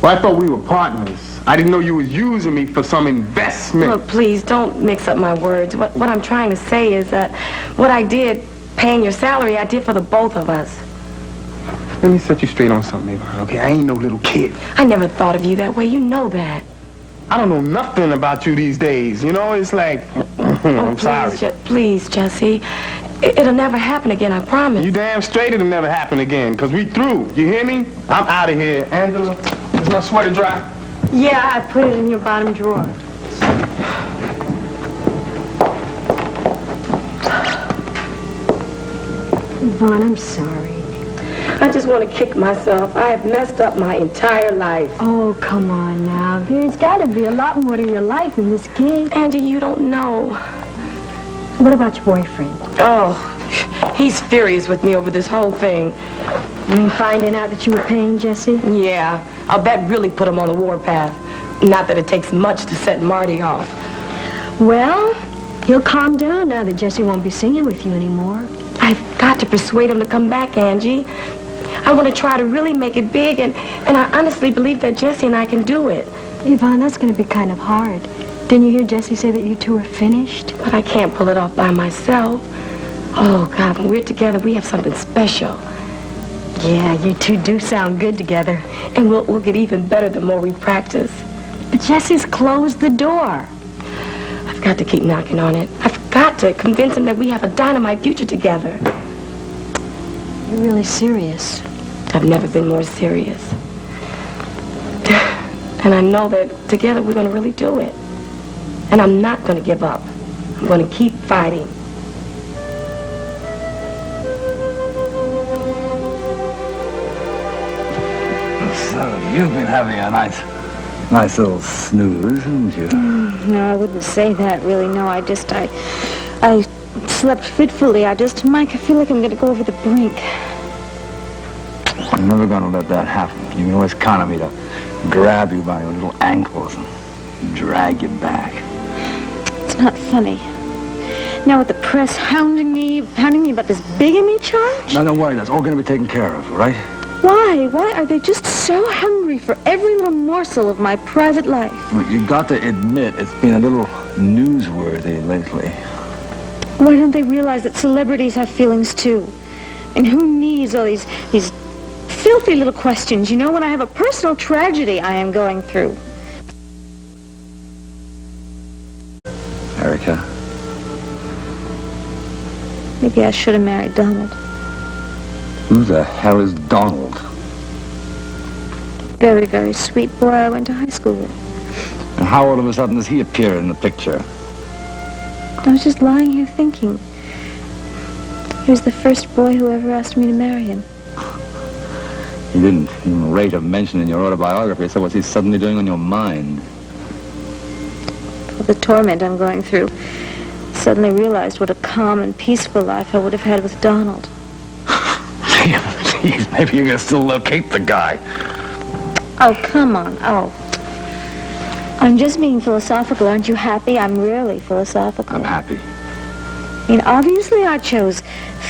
Well, I thought we were partners. I didn't know you was using me for some investment. Look, please, don't mix up my words. What I'm trying to say is that what I did, paying your salary, I did for the both of us. Let me set you straight on something, Yvonne, okay? I ain't no little kid. I never thought of you that way. You know that. I don't know nothing about you these days. You know, it's like, I'm sorry. Please, Jesse. It'll never happen again, I promise. You damn straight it'll never happen again, because we through. You hear me? I'm out of here. Angela, is my sweater dry? Yeah, I put it in your bottom drawer. Yvonne, I'm sorry. I just want to kick myself. I have messed up my entire life. Oh, come on now. There's got to be a lot more to your life than this gig. Angie, you don't know. What about your boyfriend? Oh, he's furious with me over this whole thing. You mean finding out that you were paying Jesse? Yeah, I'll bet really put him on the warpath. Not that it takes much to set Marty off. Well, he'll calm down now that Jesse won't be singing with you anymore. I've got to persuade him to come back, Angie. I want to try to really make it big, and I honestly believe that Jesse and I can do it. Yvonne, that's going to be kind of hard. Didn't you hear Jesse say that you two are finished? But I can't pull it off by myself. Oh, God, when we're together, we have something special. Yeah, you two do sound good together. And we'll get even better the more we practice. But Jesse's closed the door. I've got to keep knocking on it. I've got to convince him that we have a dynamite future together. You're really serious. I've never been more serious. And I know that together we're going to really do it. And I'm not going to give up. I'm going to keep fighting. So, you've been having a nice little snooze, haven't you? No, I wouldn't say that, really. No, I slept fitfully. Mike, I feel like I'm going to go over the brink. I'm never going to let that happen. You can always count on me to grab you by your little ankles and drag you back. It's not funny. Now with the press hounding me about this bigamy charge? No, don't worry. That's all going to be taken care of, all right? Why? Why are they just so hungry for every little morsel of my private life? Well, you got to admit it's been a little newsworthy lately. Why don't they realize that celebrities have feelings too? And who needs all these filthy little questions, you know, when I have a personal tragedy I am going through? Erica. Maybe I should have married Donald. Who the hell is Donald? Very, very sweet boy I went to high school with. And how all of a sudden does he appear in the picture? I was just lying here thinking. He was the first boy who ever asked me to marry him. He didn't even rate a mention in your autobiography, so what's he suddenly doing on your mind? For the torment I'm going through, suddenly realized what a calm and peaceful life I would have had with Donald. Jeez, maybe you can still locate the guy. Oh, come on. Oh. I'm just being philosophical. Aren't you happy? I'm really philosophical. I'm happy. I mean, obviously I chose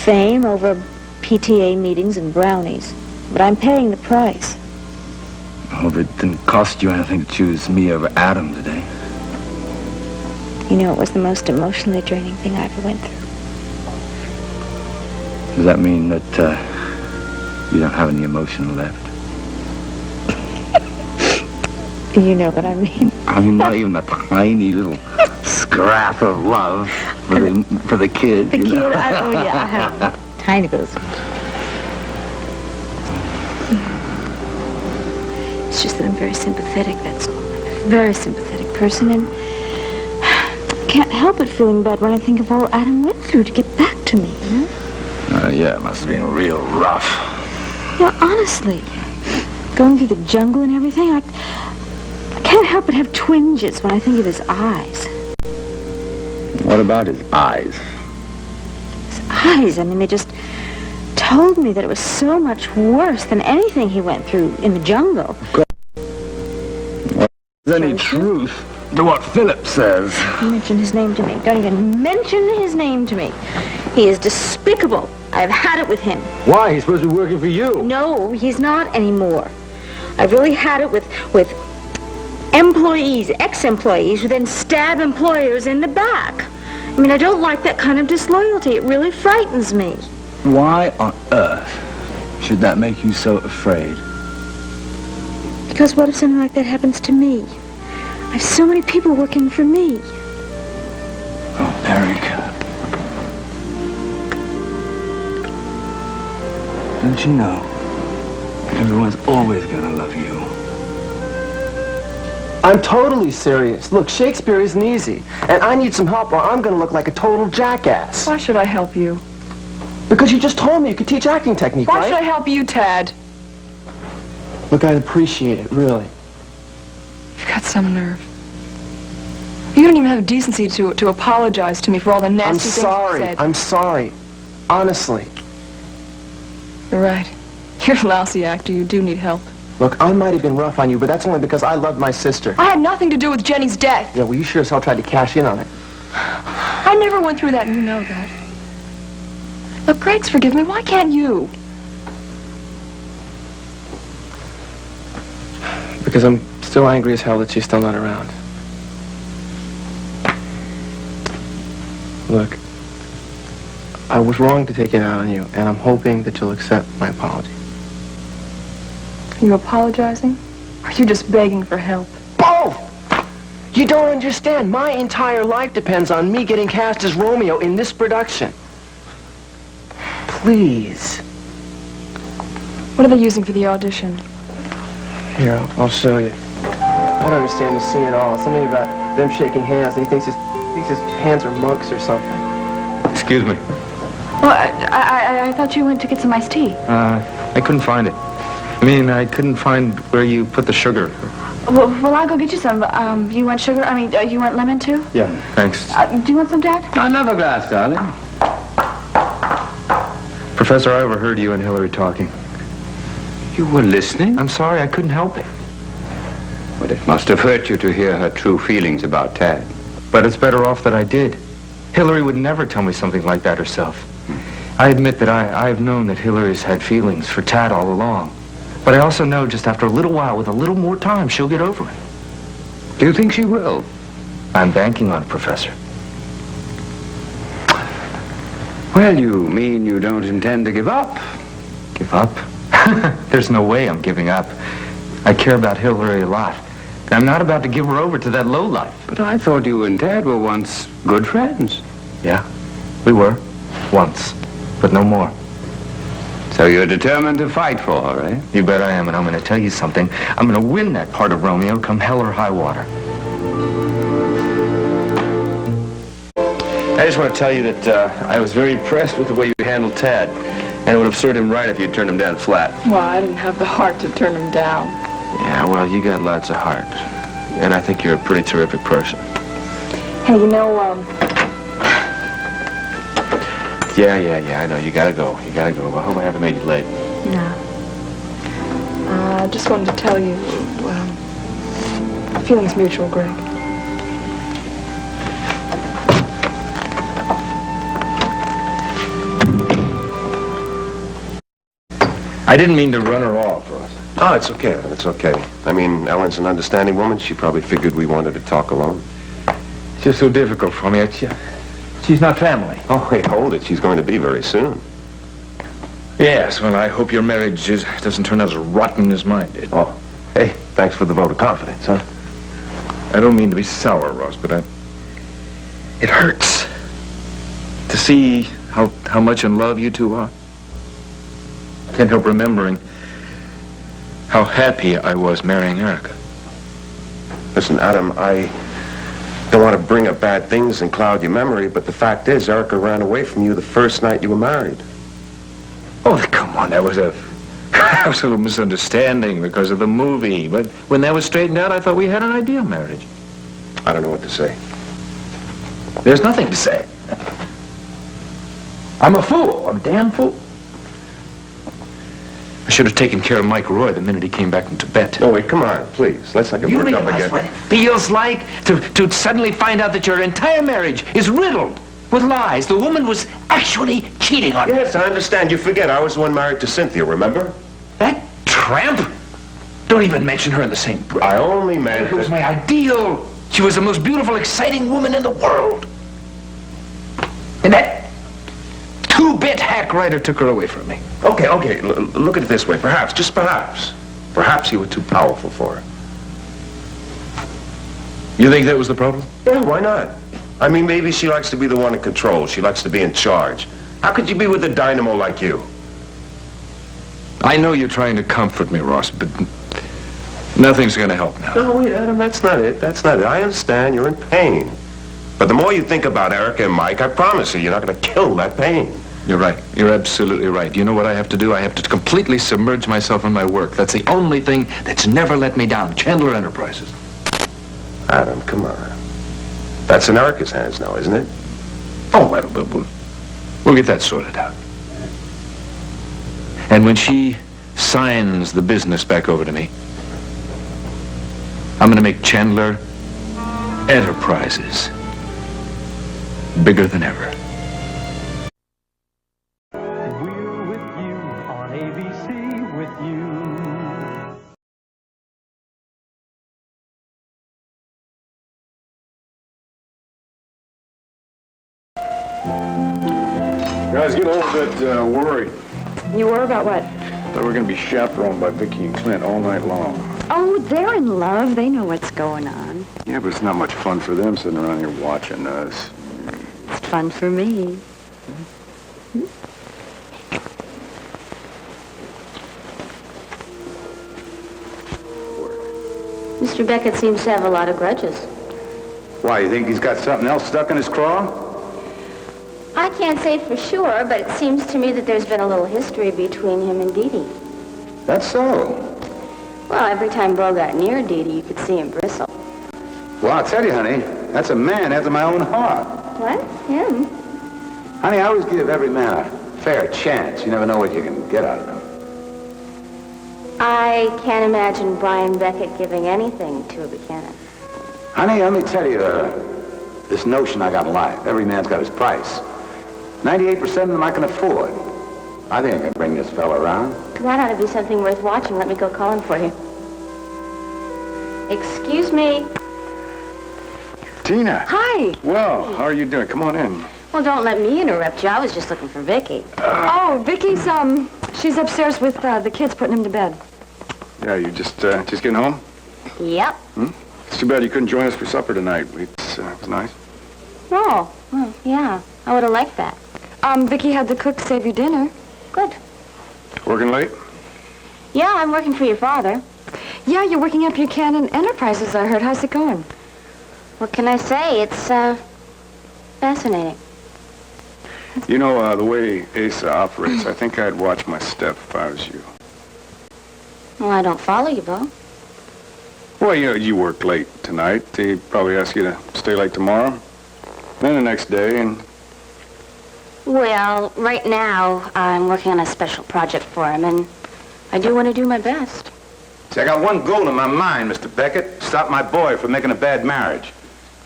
fame over PTA meetings and brownies, but I'm paying the price. I hope it didn't cost you anything to choose me over Adam today. You know, it was the most emotionally draining thing I ever went through. Does that mean that you don't have any emotion left? You know what I mean. I mean, not even a tiny little scrap of love for the kid. The you kid, know? oh yeah, I have tiny little. It's just that I'm very sympathetic, that's all. I'm a very sympathetic person, and I can't help but feeling bad when I think of all Adam went through to get back to me, you know? Yeah, it must have been real rough. Yeah, honestly. Going through the jungle and everything, I can't help but have twinges when I think of his eyes. What about his eyes? His eyes, I mean, they just told me that it was so much worse than anything he went through in the jungle. Well, there's any truth to what Philip says. Don't mention his name to me. Don't even mention his name to me. He is despicable. I've had it with him. Why? He's supposed to be working for you. No, he's not anymore. I've really had it with employees, ex-employees, who then stab employers in the back. I mean, I don't like that kind of disloyalty. It really frightens me. Why on earth should that make you so afraid? Because what if something like that happens to me? I have so many people working for me. Oh, Erica. Don't you know? Everyone's always gonna love you. I'm totally serious. Look, Shakespeare isn't easy, and I need some help or I'm gonna look like a total jackass. Why should I help you? Because you just told me you could teach acting technique, Why right? should I help you, Tad? Look, I'd appreciate it, really. You've got some nerve. You don't even have the decency to apologize to me for all the nasty things you said. I'm sorry. Honestly. You're right. You're a lousy actor. You do need help. Look, I might have been rough on you, but that's only because I loved my sister. I had nothing to do with Jenny's death. Yeah, well, you sure as hell tried to cash in on it. I never went through that, and you know that. Look, Greg's forgiven me. Why can't you? Because I'm still angry as hell that she's still not around. Look, I was wrong to take it out on you, and I'm hoping that you'll accept my apology. Are you apologizing? Or are you just begging for help? Both! You don't understand. My entire life depends on me getting cast as Romeo in this production. Please. What are they using for the audition? Here, I'll show you. I don't understand the scene at all. Something about them shaking hands, and he thinks his hands are monks or something. Excuse me. Well, I thought you went to get some iced tea. I couldn't find it. I mean, I couldn't find where you put the sugar. Well, I'll go get you some. You want sugar? I mean, you want lemon, too? Yeah. Thanks. Do you want some, Dad? Another glass, darling. Professor, I overheard you and Hillary talking. You were listening? I'm sorry, I couldn't help it. But it must have hurt you to hear her true feelings about Tad. But it's better off that I did. Hillary would never tell me something like that herself. I admit that I've known that Hillary's had feelings for Tad all along. But I also know just after a little while, with a little more time, she'll get over it. Do you think she will? I'm banking on it, Professor. Well, you mean you don't intend to give up? Give up? There's no way I'm giving up. I care about Hillary a lot. I'm not about to give her over to that lowlife. But I thought you and Tad were once good friends. Yeah, we were. Once. But no more. So you're determined to fight for her, eh? You bet I am, and I'm going to tell you something. I'm going to win that part of Romeo come hell or high water. I just want to tell you that I was very impressed with the way you handled Tad. And it would have served him right if you'd turned him down flat. Well, I didn't have the heart to turn him down. Yeah, well, you got lots of heart. And I think you're a pretty terrific person. Hey, you know, Yeah, I know. You gotta go. You gotta go. I hope I haven't made you late. No. I just wanted to tell you, feelings mutual, Greg. I didn't mean to run her off, Ross. Oh, it's okay. It's okay. I mean, Ellen's an understanding woman. She probably figured we wanted to talk alone. It's just so difficult for me. She's not family. Oh, wait, hold it. She's going to be very soon. Yes, well, I hope your marriage doesn't turn out as rotten as mine did. Oh, hey, thanks for the vote of confidence, huh? I don't mean to be sour, Ross, but it hurts to see how much in love you two are. I can't help remembering how happy I was marrying Erica. Listen, Adam, I don't want to bring up bad things and cloud your memory, but the fact is, Erica ran away from you the first night you were married. Oh, come on, that was a little misunderstanding because of the movie. But when that was straightened out, I thought we had an ideal marriage. I don't know what to say. There's nothing to say. I'm a fool. I'm a damn fool. I should have taken care of Mike Roy the minute he came back from Tibet. No, wait, come on, please. Let's not get worked up again. You realize what it feels like to suddenly find out that your entire marriage is riddled with lies? The woman was actually cheating on you. Yes, I understand. You forget I was the one married to Cynthia, remember? That tramp? Don't even mention her in the same breath. I only meant... It was my ideal. She was the most beautiful, exciting woman in the world. And that two-bit hack writer took her away from me. Okay, look at it this way. Perhaps, just perhaps you were too powerful for her. You think that was the problem? Yeah, why not? I mean, maybe she likes to be the one in control. She likes to be in charge. How could you be with a dynamo like you? I know you're trying to comfort me, Ross, but nothing's going to help now. No, wait, Adam, that's not it. That's not it. I understand you're in pain. But the more you think about Erica and Mike, I promise you're not going to kill that pain. You're right. You're absolutely right. You know what I have to do? I have to completely submerge myself in my work. That's the only thing that's never let me down. Chandler Enterprises. Adam, come on. That's in Erica's hands now, isn't it? Oh, well, we'll get that sorted out. And when she signs the business back over to me, I'm going to make Chandler Enterprises bigger than ever. We're with you on ABC with you. Guys, get a little bit worried. You were about what? Thought we were going to be chaperoned by Vicky and Clint all night long. Oh, they're in love. They know what's going on. Yeah, but it's not much fun for them sitting around here watching us. It's fun for me. Mr. Beckett seems to have a lot of grudges. Why, you think he's got something else stuck in his craw? I can't say for sure, but it seems to me that there's been a little history between him and Dee Dee. That's so. Well, every time Bo got near Dee Dee, you could see him bristle. Well, I'll tell you, honey, that's a man after my own heart. What? Him? Honey, I always give every man a fair chance. You never know what you can get out of him. I can't imagine Brian Beckett giving anything to a Buchanan. Honey, let me tell you, this notion I got in life, every man's got his price. 98% of them I can afford. I think I can bring this fella around. That ought to be something worth watching. Let me go call him for you. Excuse me. Tina. Hi. Well, how are you doing? Come on in. Well, don't let me interrupt you. I was just looking for Vicky. Oh, Vicky's, she's upstairs with the kids putting him to bed. Yeah, you just getting home? Yep. It's too bad you couldn't join us for supper tonight. It was nice. Oh, well, yeah. I would have liked that. Vicky had the cook save you dinner. Good. Working late? Yeah, I'm working for your father. Yeah, you're working at Buchanan Enterprises, I heard. How's it going? What can I say? It's, fascinating. You know, the way Asa operates, I think I'd watch my step if I was you. Well, I don't follow you, Bo. Well, you worked late tonight. They probably ask you to stay late tomorrow. Then the next day, and... Well, right now, I'm working on a special project for him, and I do want to do my best. See, I got one goal in my mind, Mr. Beckett. Stop my boy from making a bad marriage.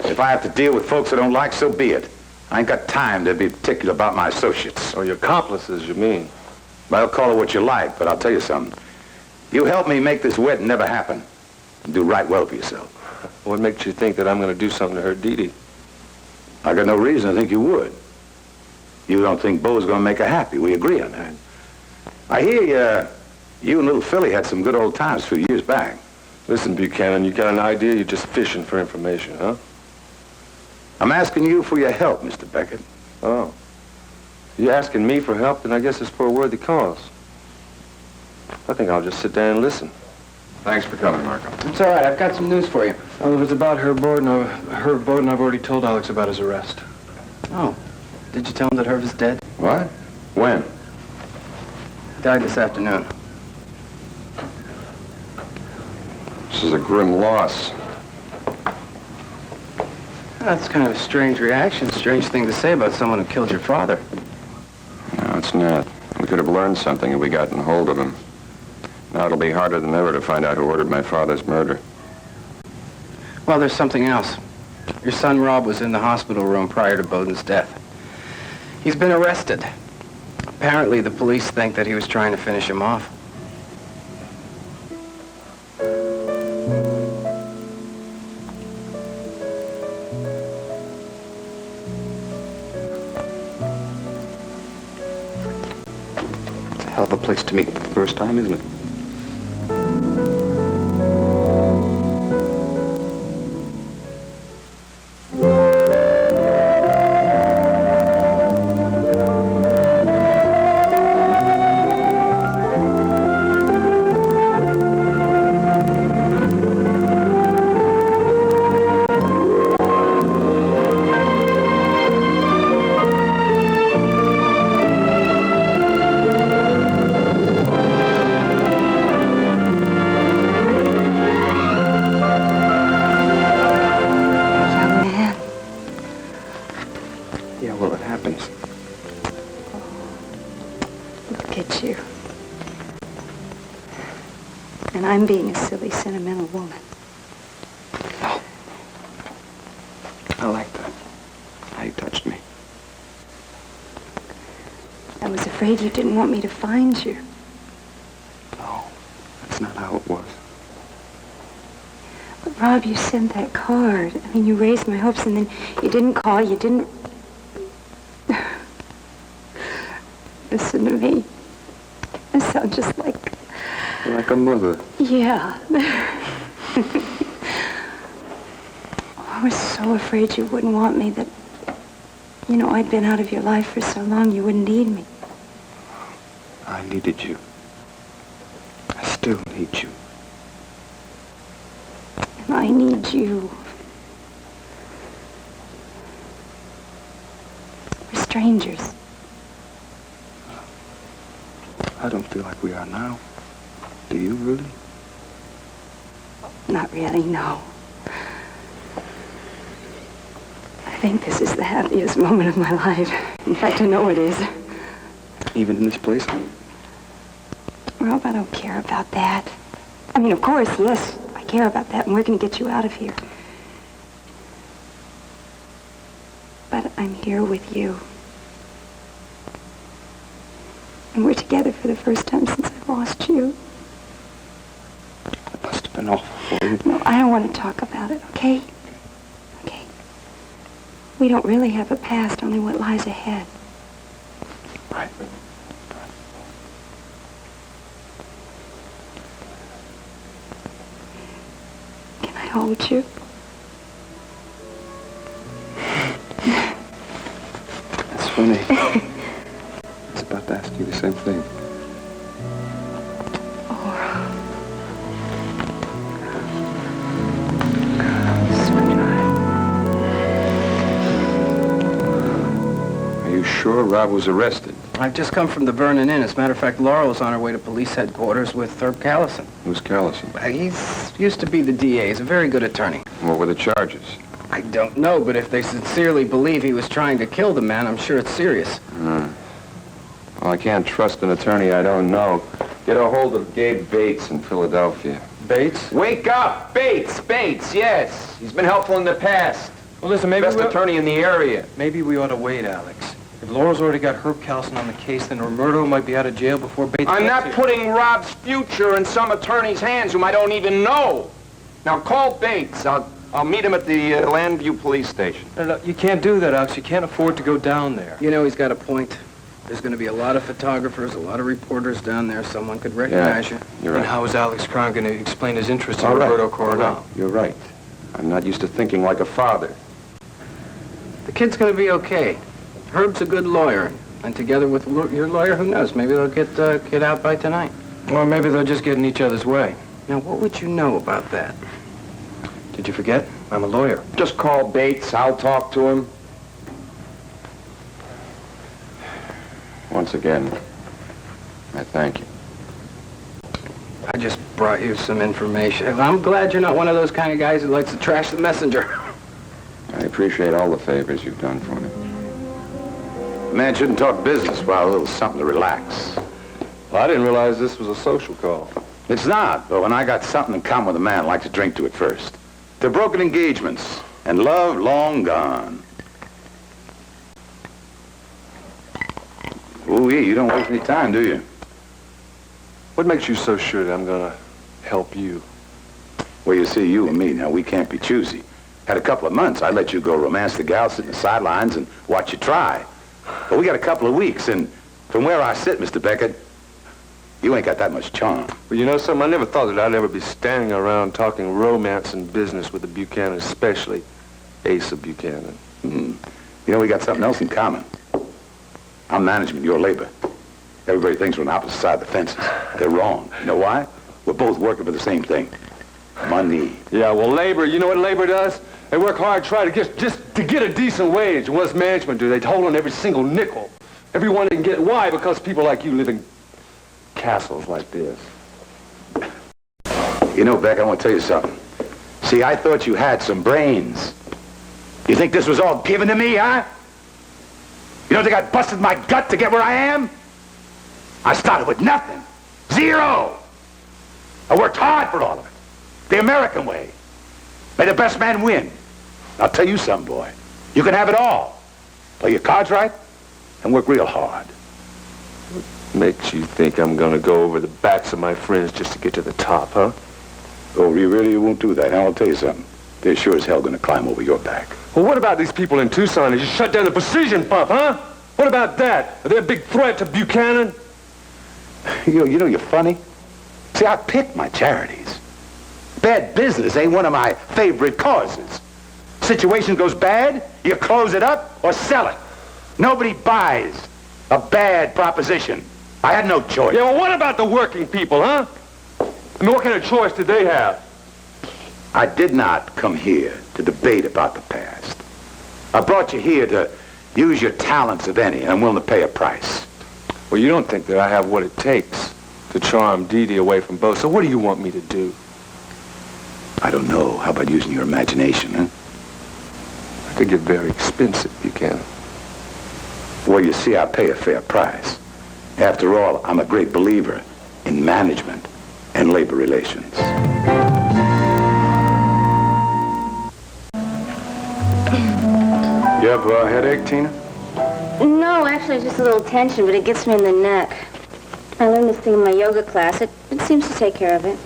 If I have to deal with folks I don't like, so be it. I ain't got time to be particular about my associates. Or your accomplices, you mean? Well, call it what you like, but I'll tell you something. You help me make this wedding never happen. And do right well for yourself. What makes you think that I'm going to do something to hurt Dee Dee? I got no reason to think you would. You don't think Bo's going to make her happy. We agree on that. I hear you and little Philly had some good old times a few years back. Listen, Buchanan, you got an idea? You're just fishing for information, huh? I'm asking you for your help, Mr. Beckett. Oh. You're asking me for help, then I guess it's for a worthy cause. I think I'll just sit down and listen. Thanks for coming, Marco. It's all right. I've got some news for you. Oh, it was about Herb Bowden. Herb Bowden, I've already told Alex about his arrest. Oh. Did you tell him that Herb is dead? What? When? He died this afternoon. This is a grim loss. That's kind of a strange reaction. Strange thing to say about someone who killed your father. No, it's not. We could have learned something if we gotten hold of him. Now it'll be harder than ever to find out who ordered my father's murder. Well, there's something else. Your son Rob was in the hospital room prior to Bowden's death. He's been arrested. Apparently, the police think that he was trying to finish him off. It's a hell of a place to meet for the first time, isn't it? I'm being a silly, sentimental woman. No. I like that. How you touched me. I was afraid you didn't want me to find you. No, that's not how it was. But Rob, you sent that card. I mean, you raised my hopes, and then you didn't call, you didn't... Listen to me. I sound just like... Like a mother. Yeah. I was so afraid you wouldn't want me, that, you know, I'd been out of your life for so long you wouldn't need me. I needed you. I still need you. And I need you. We're strangers. I don't feel like we are now. Do you really? Not really, no. I think this is the happiest moment of my life. In fact, I know it is. Even in this place? Rob, I don't care about that. I mean, of course, yes, I care about that, and we're going to get you out of here. But I'm here with you. And we're together for the first time since I've lost you. It must have been awful for you. No, I don't want to talk about it, okay? Okay. We don't really have a past, only what lies ahead. Right. Can I hold you? That's funny. I was about to ask you the same thing. Are you sure Laurel, Rob was arrested. I've just come from the Vernon Inn. As a matter of fact, Laurel's on her way to police headquarters with Herb Callison. Who's Callison? He's used to be the DA. He's a very good attorney. What were the charges? I don't know, but if they sincerely believe he was trying to kill the man, I'm sure it's serious. Well, I can't trust an attorney I don't know. Get a hold of Gabe Bates in Philadelphia. Bates? Wake up! Bates, yes. He's been helpful in the past. Well, listen, maybe Best attorney in the area. Maybe we ought to wait, Alex. If Laurel's already got Herb Callison on the case, then Roberto might be out of jail before Bates I'm gets not here. putting Rob's future in some attorney's hands whom I don't even know. Now call Bates. I'll meet him at the Landview police station. No, you can't do that, Alex. You can't afford to go down there. You know, he's got a point. There's going to be a lot of photographers, a lot of reporters down there. Someone could recognize you. You're right. And how is Alex Crown going to explain his interest in All right. Roberto Coronel? You're right. I'm not used to thinking like a father. The kid's going to be okay. Herb's a good lawyer. And together with your lawyer, who knows? Maybe they'll get out by tonight. Or maybe they'll just get in each other's way. Now, what would you know about that? Did you forget? I'm a lawyer. Just call Bates. I'll talk to him. Once again, I thank you. I just brought you some information. I'm glad you're not one of those kind of guys who likes to trash the messenger. I appreciate all the favors you've done for me. A man shouldn't talk business while a little something to relax. Well, I didn't realize this was a social call. It's not, but when I got something in common with a man, I like to drink to it first. They're broken engagements, and love long gone. Ooh, yeah, you don't waste any time, do you? What makes you so sure that I'm gonna help you? Well, you see, you and me, now, we can't be choosy. Had a couple of months, I'd let you go romance the gal, sit in the sidelines, and watch you try. But we got a couple of weeks, and from where I sit, Mr. Beckett, you ain't got that much charm. Well, you know something? I never thought that I'd ever be standing around talking romance and business with the Buchanan, especially Asa Buchanan. You know, we got something else in common. I'm management, you're labor. Everybody thinks we're on the opposite side of the fences. They're wrong. You know why? We're both working for the same thing. Money. Yeah, well, labor, you know what labor does? They work hard to try to just to get a decent wage. And what does management do? They hold on every single nickel. Everyone can get. Why? Because people like you live in castles like this. You know, Beck, I want to tell you something. See, I thought you had some brains. You think this was all given to me, huh? You don't think I busted my gut to get where I am? I started with nothing. Zero. I worked hard for all of it. The American way. May the best man win. I'll tell you something, boy. You can have it all. Play your cards right and work real hard. Makes you think I'm gonna go over the backs of my friends just to get to the top, huh? Oh, you really won't do that. Now, I'll tell you something. They're sure as hell gonna climb over your back. Well, what about these people in Tucson that just shut down the precision pump, huh? What about that? Are they a big threat to Buchanan? You know, you're funny. See, I pick my charities. Bad business ain't one of my favorite causes. Situation goes bad, you close it up or sell it. Nobody buys a bad proposition. I had no choice. Yeah, well, what about the working people, huh? I mean, what kind of choice did they have? I did not come here to debate about the past. I brought you here to use your talents, if any, and I'm willing to pay a price. Well, you don't think that I have what it takes to charm Dee Dee away from Bo, so what do you want me to do? I don't know. How about using your imagination, huh? I could get very expensive, Buchanan. Well, you see, I pay a fair price. After all, I'm a great believer in management and labor relations. You have a headache, Tina? No, actually, it's just a little tension, but it gets me in the neck. I learned this thing in my yoga class. It seems to take care of it.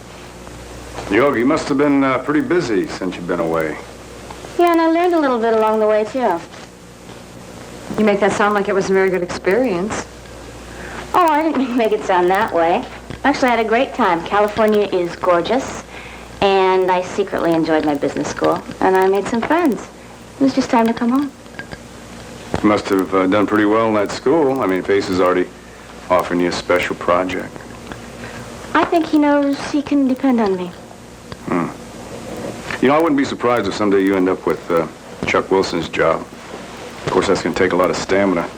Yogi, you must have been pretty busy since you've been away. Yeah, and I learned a little bit along the way, too. You make that sound like it was a very good experience. Oh, I didn't make it sound that way. Actually, I had a great time. California is gorgeous, and I secretly enjoyed my business school, and I made some friends. It was just time to come home. You must have done pretty well in that school. I mean, Face is already offering you a special project. I think he knows he can depend on me. You know, I wouldn't be surprised if someday you end up with Chuck Wilson's job. Of course, that's going to take a lot of stamina.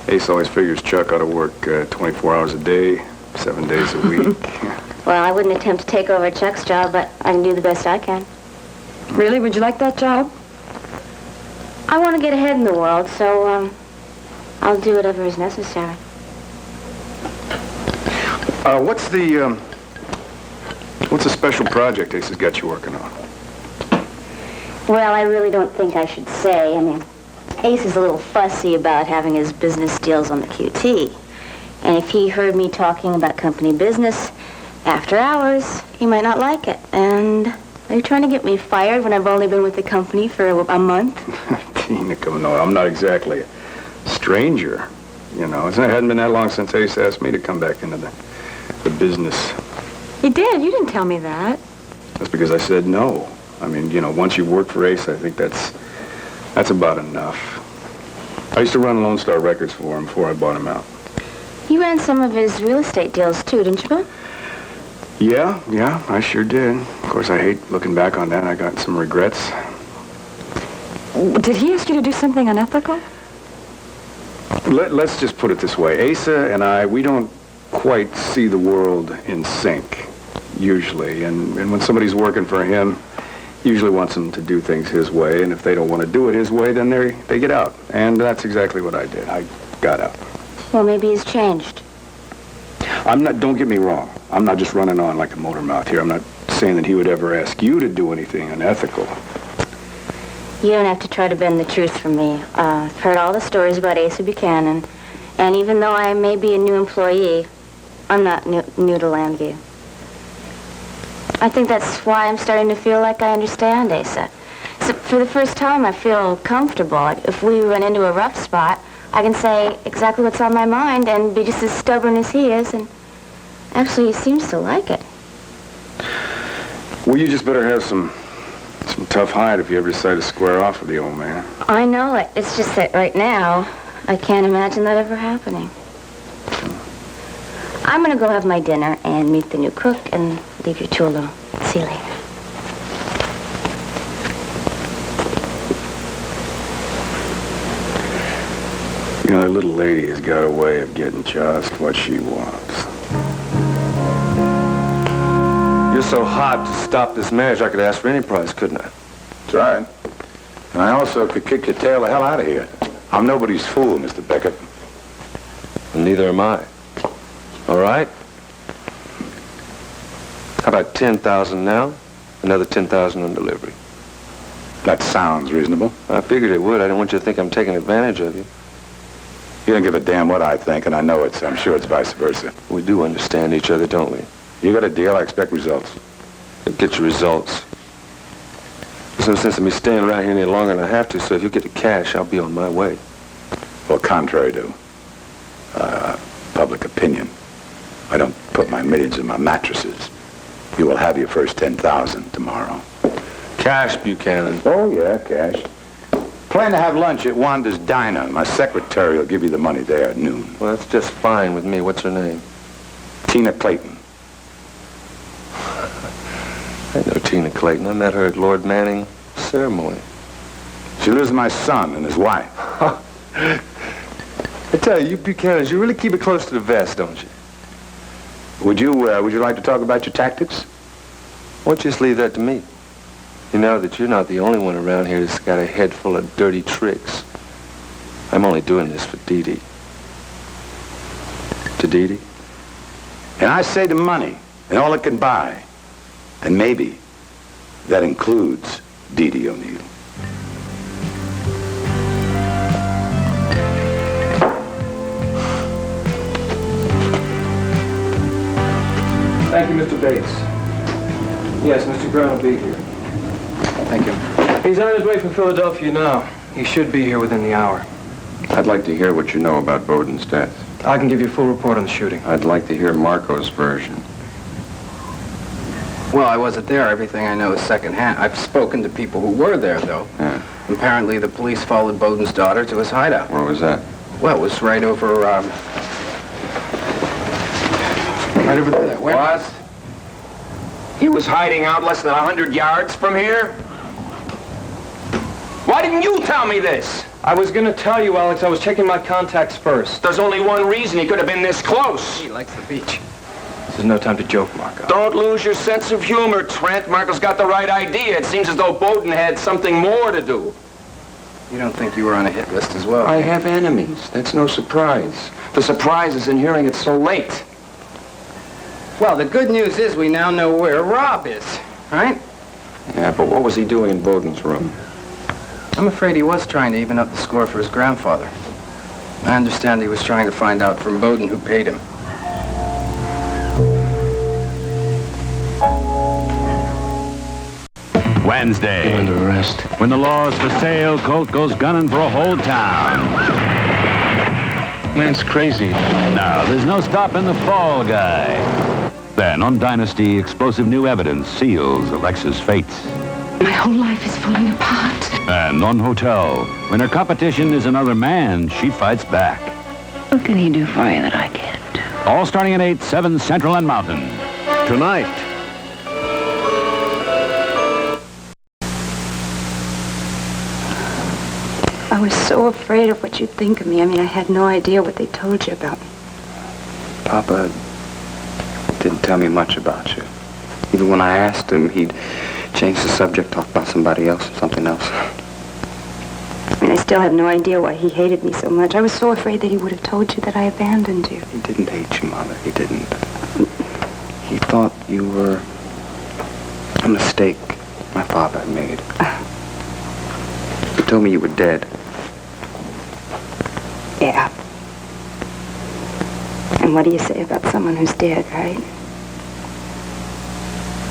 Ace always figures Chuck ought to work 24 hours a day, 7 days a week. Well, I wouldn't attempt to take over Chuck's job, but I can do the best I can. Really? Would you like that job? I want to get ahead in the world, so, I'll do whatever is necessary. What's the special project Ace has got you working on? Well, I really don't think I should say. I mean, Ace is a little fussy about having his business deals on the QT. And if he heard me talking about company business after hours, he might not like it. And are you trying to get me fired when I've only been with the company for a month? Tina, no, I'm not exactly a stranger. You know, it hadn't been that long since Ace asked me to come back into the business. He did. You didn't tell me that. That's because I said no. I mean, you know, once you've worked for Ace, I think that's about enough. I used to run Lone Star Records for him before I bought him out. You ran some of his real estate deals, too, didn't you, Bill? Yeah, I sure did. Of course, I hate looking back on that. I got some regrets. Did he ask you to do something unethical? Let's just put it this way. Asa and I, we don't quite see the world in sync, usually. And when somebody's working for him, he usually wants them to do things his way. And if they don't want to do it his way, then they get out. And that's exactly what I did. I got out. Well, maybe he's changed. Don't get me wrong. I'm not just running on like a motor mouth here. I'm not saying that he would ever ask you to do anything unethical. You don't have to try to bend the truth from me. I've heard all the stories about Asa Buchanan, and even though I may be a new employee, I'm not new to Lambview. I think that's why I'm starting to feel like I understand Asa. So for the first time, I feel comfortable. If we run into a rough spot, I can say exactly what's on my mind and be just as stubborn as he is, and actually he seems to like it. Well, you just better have some tough hide if you ever decide to square off with the old man. I know it. It's just that right now, I can't imagine that ever happening. I'm going to go have my dinner and meet the new cook and leave you two alone. See you later. You know, that little lady has got a way of getting just what she wants. You're so hot to stop this marriage, I could ask for any price, couldn't I? That's right. And I also could kick your tail the hell out of here. I'm nobody's fool, Mr. Beckett. And neither am I. All right? How about 10,000 now? Another 10,000 on delivery. That sounds reasonable. I figured it would. I didn't want you to think I'm taking advantage of you. You don't give a damn what I think, and I know it's. I'm sure it's vice versa. We do understand each other, don't we? You got a deal, I expect results. Get your results. There's no sense in me staying around here any longer than I have to, so if you get the cash, I'll be on my way. Well, contrary to public opinion, I don't put my millions in my mattresses. You will have your first 10,000 tomorrow. Cash, Buchanan. Oh, yeah, cash. Plan to have lunch at Wanda's Diner. My secretary will give you the money there at noon. Well, that's just fine with me. What's her name? Tina Clayton. I know Tina Clayton. I met her at Lord Manning's ceremony. She lives with my son and his wife. I tell you, Buchanans, you really keep it close to the vest, don't you? Would you like to talk about your tactics? Why don't you just leave that to me? You know that you're not the only one around here that's got a head full of dirty tricks. I'm only doing this for Dee Dee. To Dee Dee? And I say the money and all it can buy. And maybe that includes Dee Dee O'Neill. Thank you, Mr. Bates. Yes, Mr. Brown will be here. Thank you. He's on his way from Philadelphia now. He should be here within the hour. I'd like to hear what you know about Bowden's death. I can give you a full report on the shooting. I'd like to hear Marco's version. Well, I wasn't there. Everything I know is secondhand. I've spoken to people who were there, though. Yeah. Apparently, the police followed Bowden's daughter to his hideout. Where was that? Well, it was right over, right over there. Where? What? He was hiding out less than 100 yards from here? Why didn't you tell me this? I was gonna tell you, Alex, I was checking my contacts first. There's only one reason he could have been this close. He likes the beach. This is no time to joke, Marco. Don't lose your sense of humor, Trent. Marco's got the right idea. It seems as though Bowden had something more to do. You don't think you were on a hit list as well? I have enemies. That's no surprise. The surprise is in hearing it so late. Well, the good news is we now know where Rob is, right? Yeah, but what was he doing in Bowden's room? I'm afraid he was trying to even up the score for his grandfather. I understand he was trying to find out from Bowden who paid him. Wednesday. Under arrest. When the law's for sale, Colt goes gunning for a whole town. Man's crazy. Now, there's no stopping the fall guy. Then, on Dynasty, explosive new evidence seals Alexa's fate. My whole life is falling apart. And on Hotel, when her competition is another man, she fights back. What can he do for you that I can't do? All starting at 8, 7 Central and Mountain. Tonight. I was so afraid of what you'd think of me. I mean, I had no idea what they told you about me. Papa didn't tell me much about you. Even when I asked him, he'd change the subject, talk about somebody else, something else. And I still have no idea why he hated me so much. I was so afraid that he would have told you that I abandoned you. He didn't hate you, Mother. He didn't. He thought you were a mistake my father had made. He told me you were dead. Yeah. And what do you say about someone who's dead, right?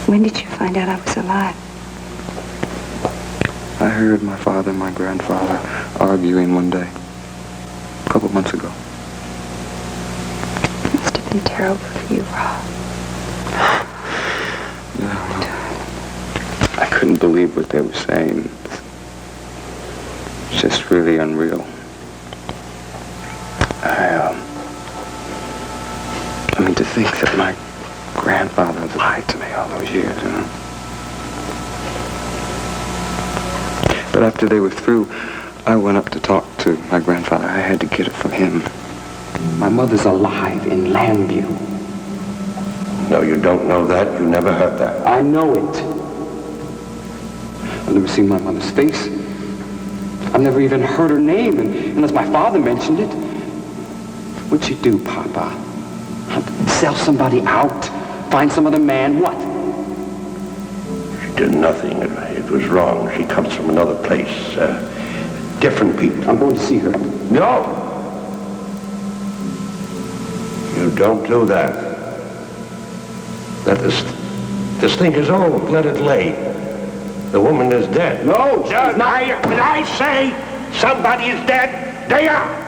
When did you find out I was alive? I heard my father and my grandfather arguing one day, a couple months ago. It must have been terrible for you, Rob. Yeah, I couldn't believe what they were saying. It's just really unreal. I mean, to think that my grandfather lied to me all those years, you know. But after they were through, I went up to talk to my grandfather. I had to get it from him. My mother's alive in Lambview. No, you don't know that. You never heard that. I know it. I've never seen my mother's face. I've never even heard her name, unless my father mentioned it. What'd you do, Papa? Sell somebody out? Find some other man? What? She did nothing. It was wrong. She comes from another place. Different people. I'm going to see her. No! You don't do that. This thing is old. Let it lay. The woman is dead. No, John, when I say somebody is dead, they are.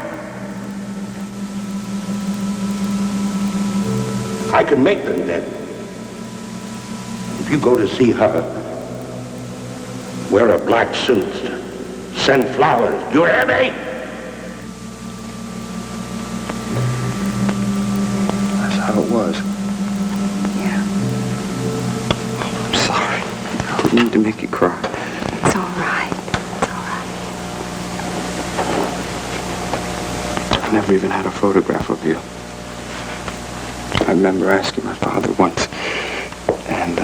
I can make them dead. If you go to see her, wear a black suit, send flowers. Do you hear me? That's how it was. Yeah. I'm sorry. I didn't mean to make you cry. It's all right. It's all right. I never even had a photograph of you. I remember asking my father once, and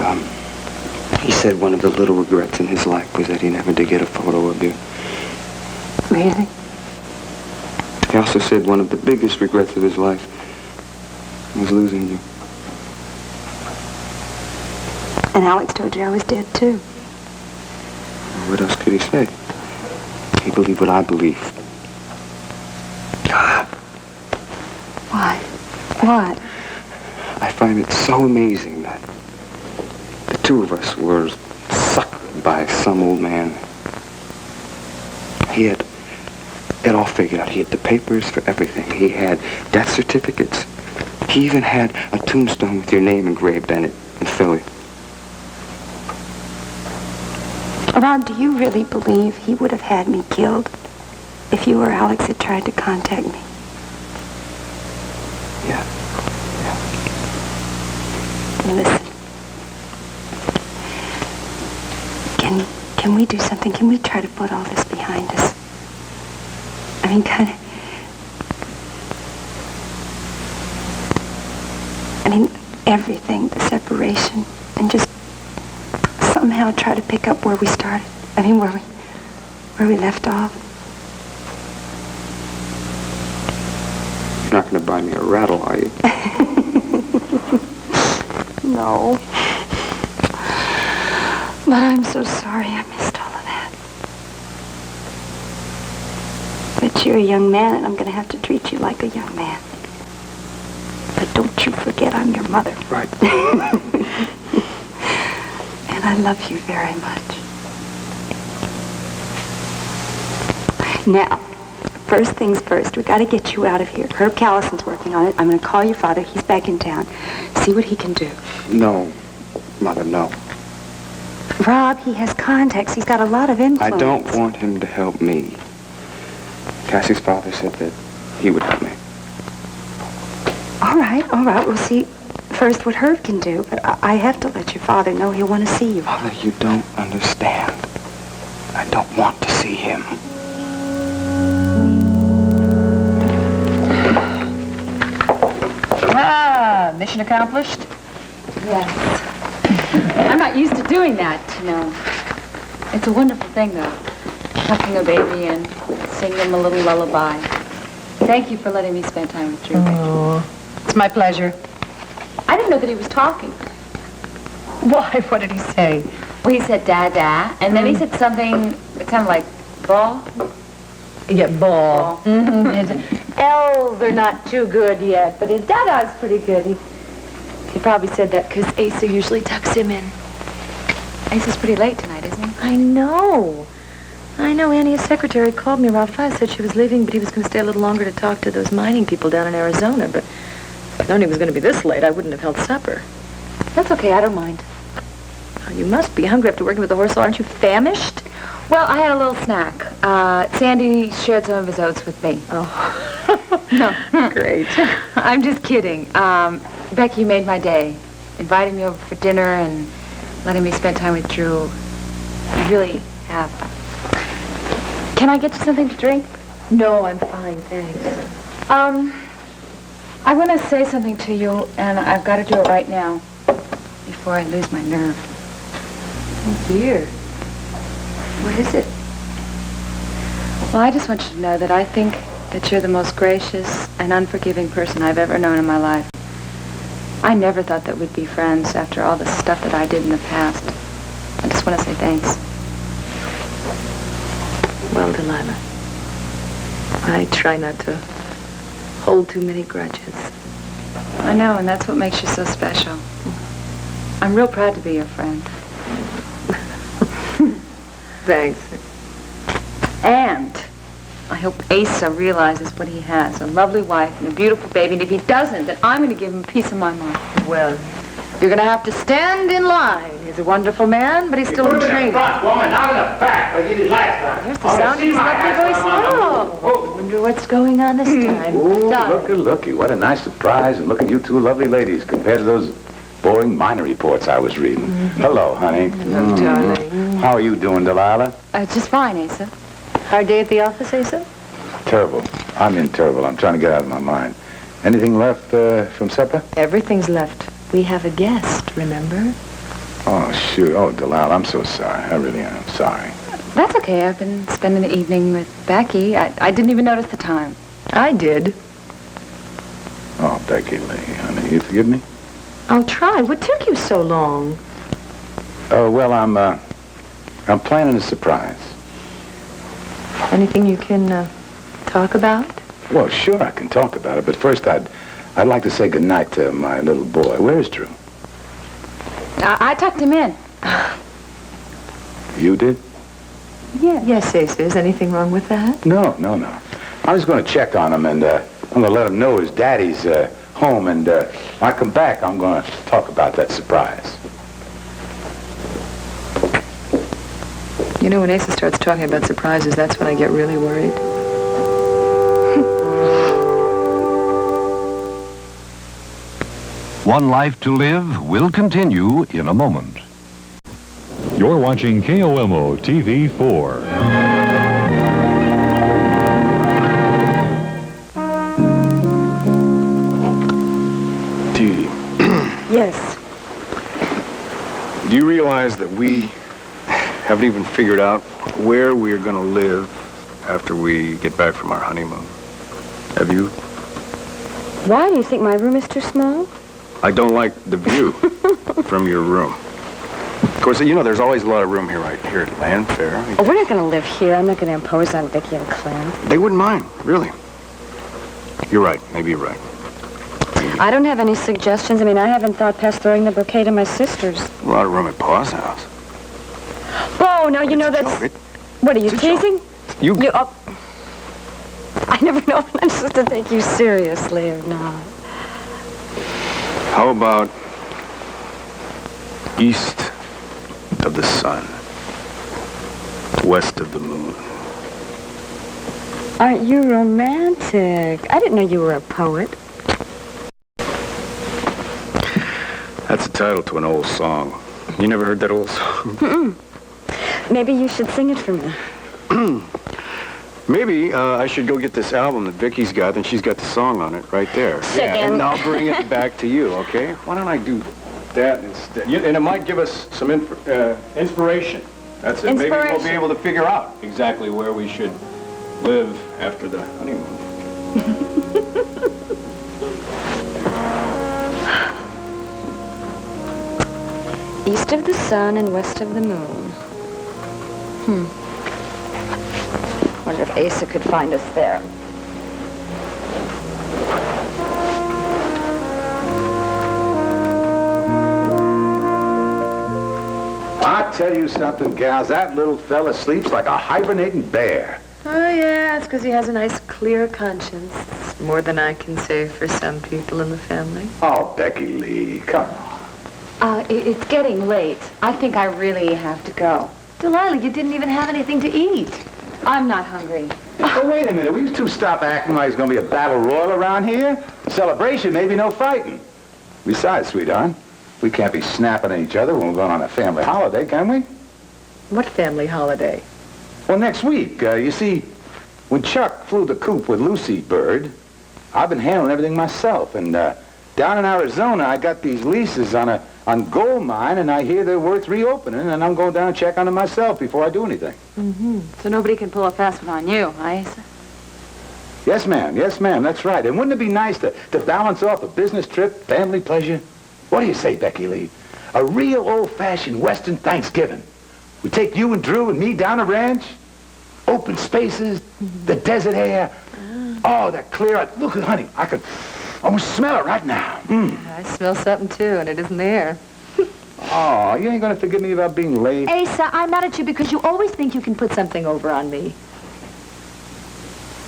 he said one of the little regrets in his life was that he never did get a photo of you. Really? He also said one of the biggest regrets of his life was losing you. And Alex told you I was dead, too. What else could he say? He believed what I believe. What? What? I find it so amazing that the two of us were sucked by some old man. He had it all figured out. He had the papers for everything. He had death certificates. He even had a tombstone with your name engraved in it in Philly. Rob, do you really believe he would have had me killed if you or Alex had tried to contact me? Yeah. Listen. Can we do something? Can we try to put all this behind us? mean, everything, the separation, and just somehow try to pick up where we started. Where we left off. You're not going to buy me a rattle, are you? No. But I'm so sorry I missed all of that. But you're a young man, and I'm going to have to treat you like a young man. But don't you forget I'm your mother. Right. And I love you very much. Now, first things first, we got to get you out of here. Herb Callison's working on it. I'm going to call your father. He's back in town. See what he can do. No, Mother, no. Rob, he has contacts. He's got a lot of influence. I don't want him to help me. Cassie's father said that he would help me. All right. We'll see first what Herb can do, but I have to let your father know he'll want to see you. Mother, you don't understand. I don't want to see him. Mission accomplished? Yes. I'm not used to doing that, you know. It's a wonderful thing, though. Tucking a baby in, singing him a little lullaby. Thank you for letting me spend time with Drew. Oh, it's my pleasure. I didn't know that he was talking. Why? What did he say? Well, he said da-da, and then he said something kind of like ball. Yeah, ball. L's are not too good yet, but his da-da's pretty good. He probably said that because Asa usually tucks him in. Asa's pretty late tonight, isn't he? I know. Annie, his secretary called me around 5, said she was leaving, but he was going to stay a little longer to talk to those mining people down in Arizona. But if I'd known he was going to be this late, I wouldn't have held supper. That's okay, I don't mind. Oh, you must be hungry after working with the horse. Aren't you famished? Well, I had a little snack. Sandy shared some of his oats with me. Oh. No. Great. I'm just kidding. Becky made my day. Inviting me over for dinner and letting me spend time with Drew. You really have. Can I get you something to drink? No, I'm fine, thanks. I want to say something to you, and I've got to do it right now before I lose my nerve. Oh, dear. What is it? Well, I just want you to know that I think that you're the most gracious and unforgiving person I've ever known in my life. I never thought that we'd be friends after all the stuff that I did in the past. I just want to say thanks. Well, Delilah, I try not to hold too many grudges. I know, and that's what makes you so special. I'm real proud to be your friend. Thanks. And I hope Asa realizes what he has, a lovely wife and a beautiful baby, and if he doesn't, then I'm going to give him a piece of my mind. Well, you're going to have to stand in line. He's a wonderful man, but he's still in training. Front, woman, not in the back like you did last time. There's the sound of his lovely voice. Oh, I wonder what's going on this time. Ooh, looky. What a nice surprise. And look at you two lovely ladies compared to those boring minor reports I was reading. Hello, honey. Hello, darling. How are you doing, Delilah? Just fine, Asa. Hard day at the office, Asa? Terrible. I'm in terrible. I'm trying to get out of my mind. Anything left from supper? Everything's left. We have a guest, remember? Oh, shoot. Oh, Delilah, I'm so sorry. I really am. Sorry. That's okay. I've been spending the evening with Becky. I didn't even notice the time. I did. Oh, Becky Lee, honey, you forgive me? I'll try. What took you so long? Oh, well, I'm planning a surprise. Anything you can talk about? Well, sure, I can talk about it, but first I'd like to say goodnight to my little boy. Where's Drew? I tucked him in. You did? Yeah. Yes, Asa. Is anything wrong with that? No. I was going to check on him, and I'm going to let him know his daddy's home, and when I come back, I'm going to talk about that surprise. You know, when Asa starts talking about surprises, that's when I get really worried. One Life to Live will continue in a moment. You're watching KOMO TV 4. Yes. Do you realize that we haven't even figured out where we are going to live after we get back from our honeymoon? Have you? Why? Do you think my room is too small? I don't like the view from your room. Of course, you know, there's always a lot of room here right here at Landfair. Oh, we're not going to live here. I'm not going to impose on Vicky and Clint. They wouldn't mind, really. You're right. Maybe you're right. I don't have any suggestions. I mean, I haven't thought past throwing the bouquet to my sisters. A lot of room at Pa's house. Oh, now you know that's... What, are you teasing? You I never know if I'm supposed to take you seriously or not. How about east of the sun, west of the moon? Aren't you romantic? I didn't know you were a poet. That's the title to an old song. You never heard that old song? Mm-mm. Maybe you should sing it for me. Maybe I should go get this album that Vicky's got, and she's got the song on it right there. Yeah, and I'll bring it back to you, okay? Why don't I do that instead? And it might give us some inspiration. That's it. Maybe we'll be able to figure out exactly where we should live after the honeymoon. East of the sun and west of the moon. Wonder if Asa could find us there. I tell you something, gals, that little fella sleeps like a hibernating bear. Oh, yeah, it's because he has a nice, clear conscience. It's more than I can say for some people in the family. Oh, Becky Lee, come on. It's getting late. I think I really have to go. Delilah, you didn't even have anything to eat. I'm not hungry. Oh, wait a minute. Will you two stop acting like it's going to be a battle royal around here? Celebration, maybe no fighting. Besides, sweetheart, we can't be snapping at each other when we're going on a family holiday, can we? What family holiday? Well, next week. You see, when Chuck flew the coop with Lucy Bird, I've been handling everything myself. And down in Arizona, I got these leases on gold mine, and I hear they're worth reopening, and I'm going down and check on them myself before I do anything. Mm-hmm. So nobody can pull a fast one on you, Asa? Yes, ma'am. Yes, ma'am. That's right. And wouldn't it be nice to balance off a business trip, family pleasure? What do you say, Becky Lee? A real old-fashioned Western Thanksgiving. We take you and Drew and me down a ranch, open spaces, the desert air. Oh, that clear. Look, honey, I could almost smell it right now. I smell something, too, and it isn't there. Oh, you ain't going to forgive me about being late? Asa, I'm mad at you because you always think you can put something over on me.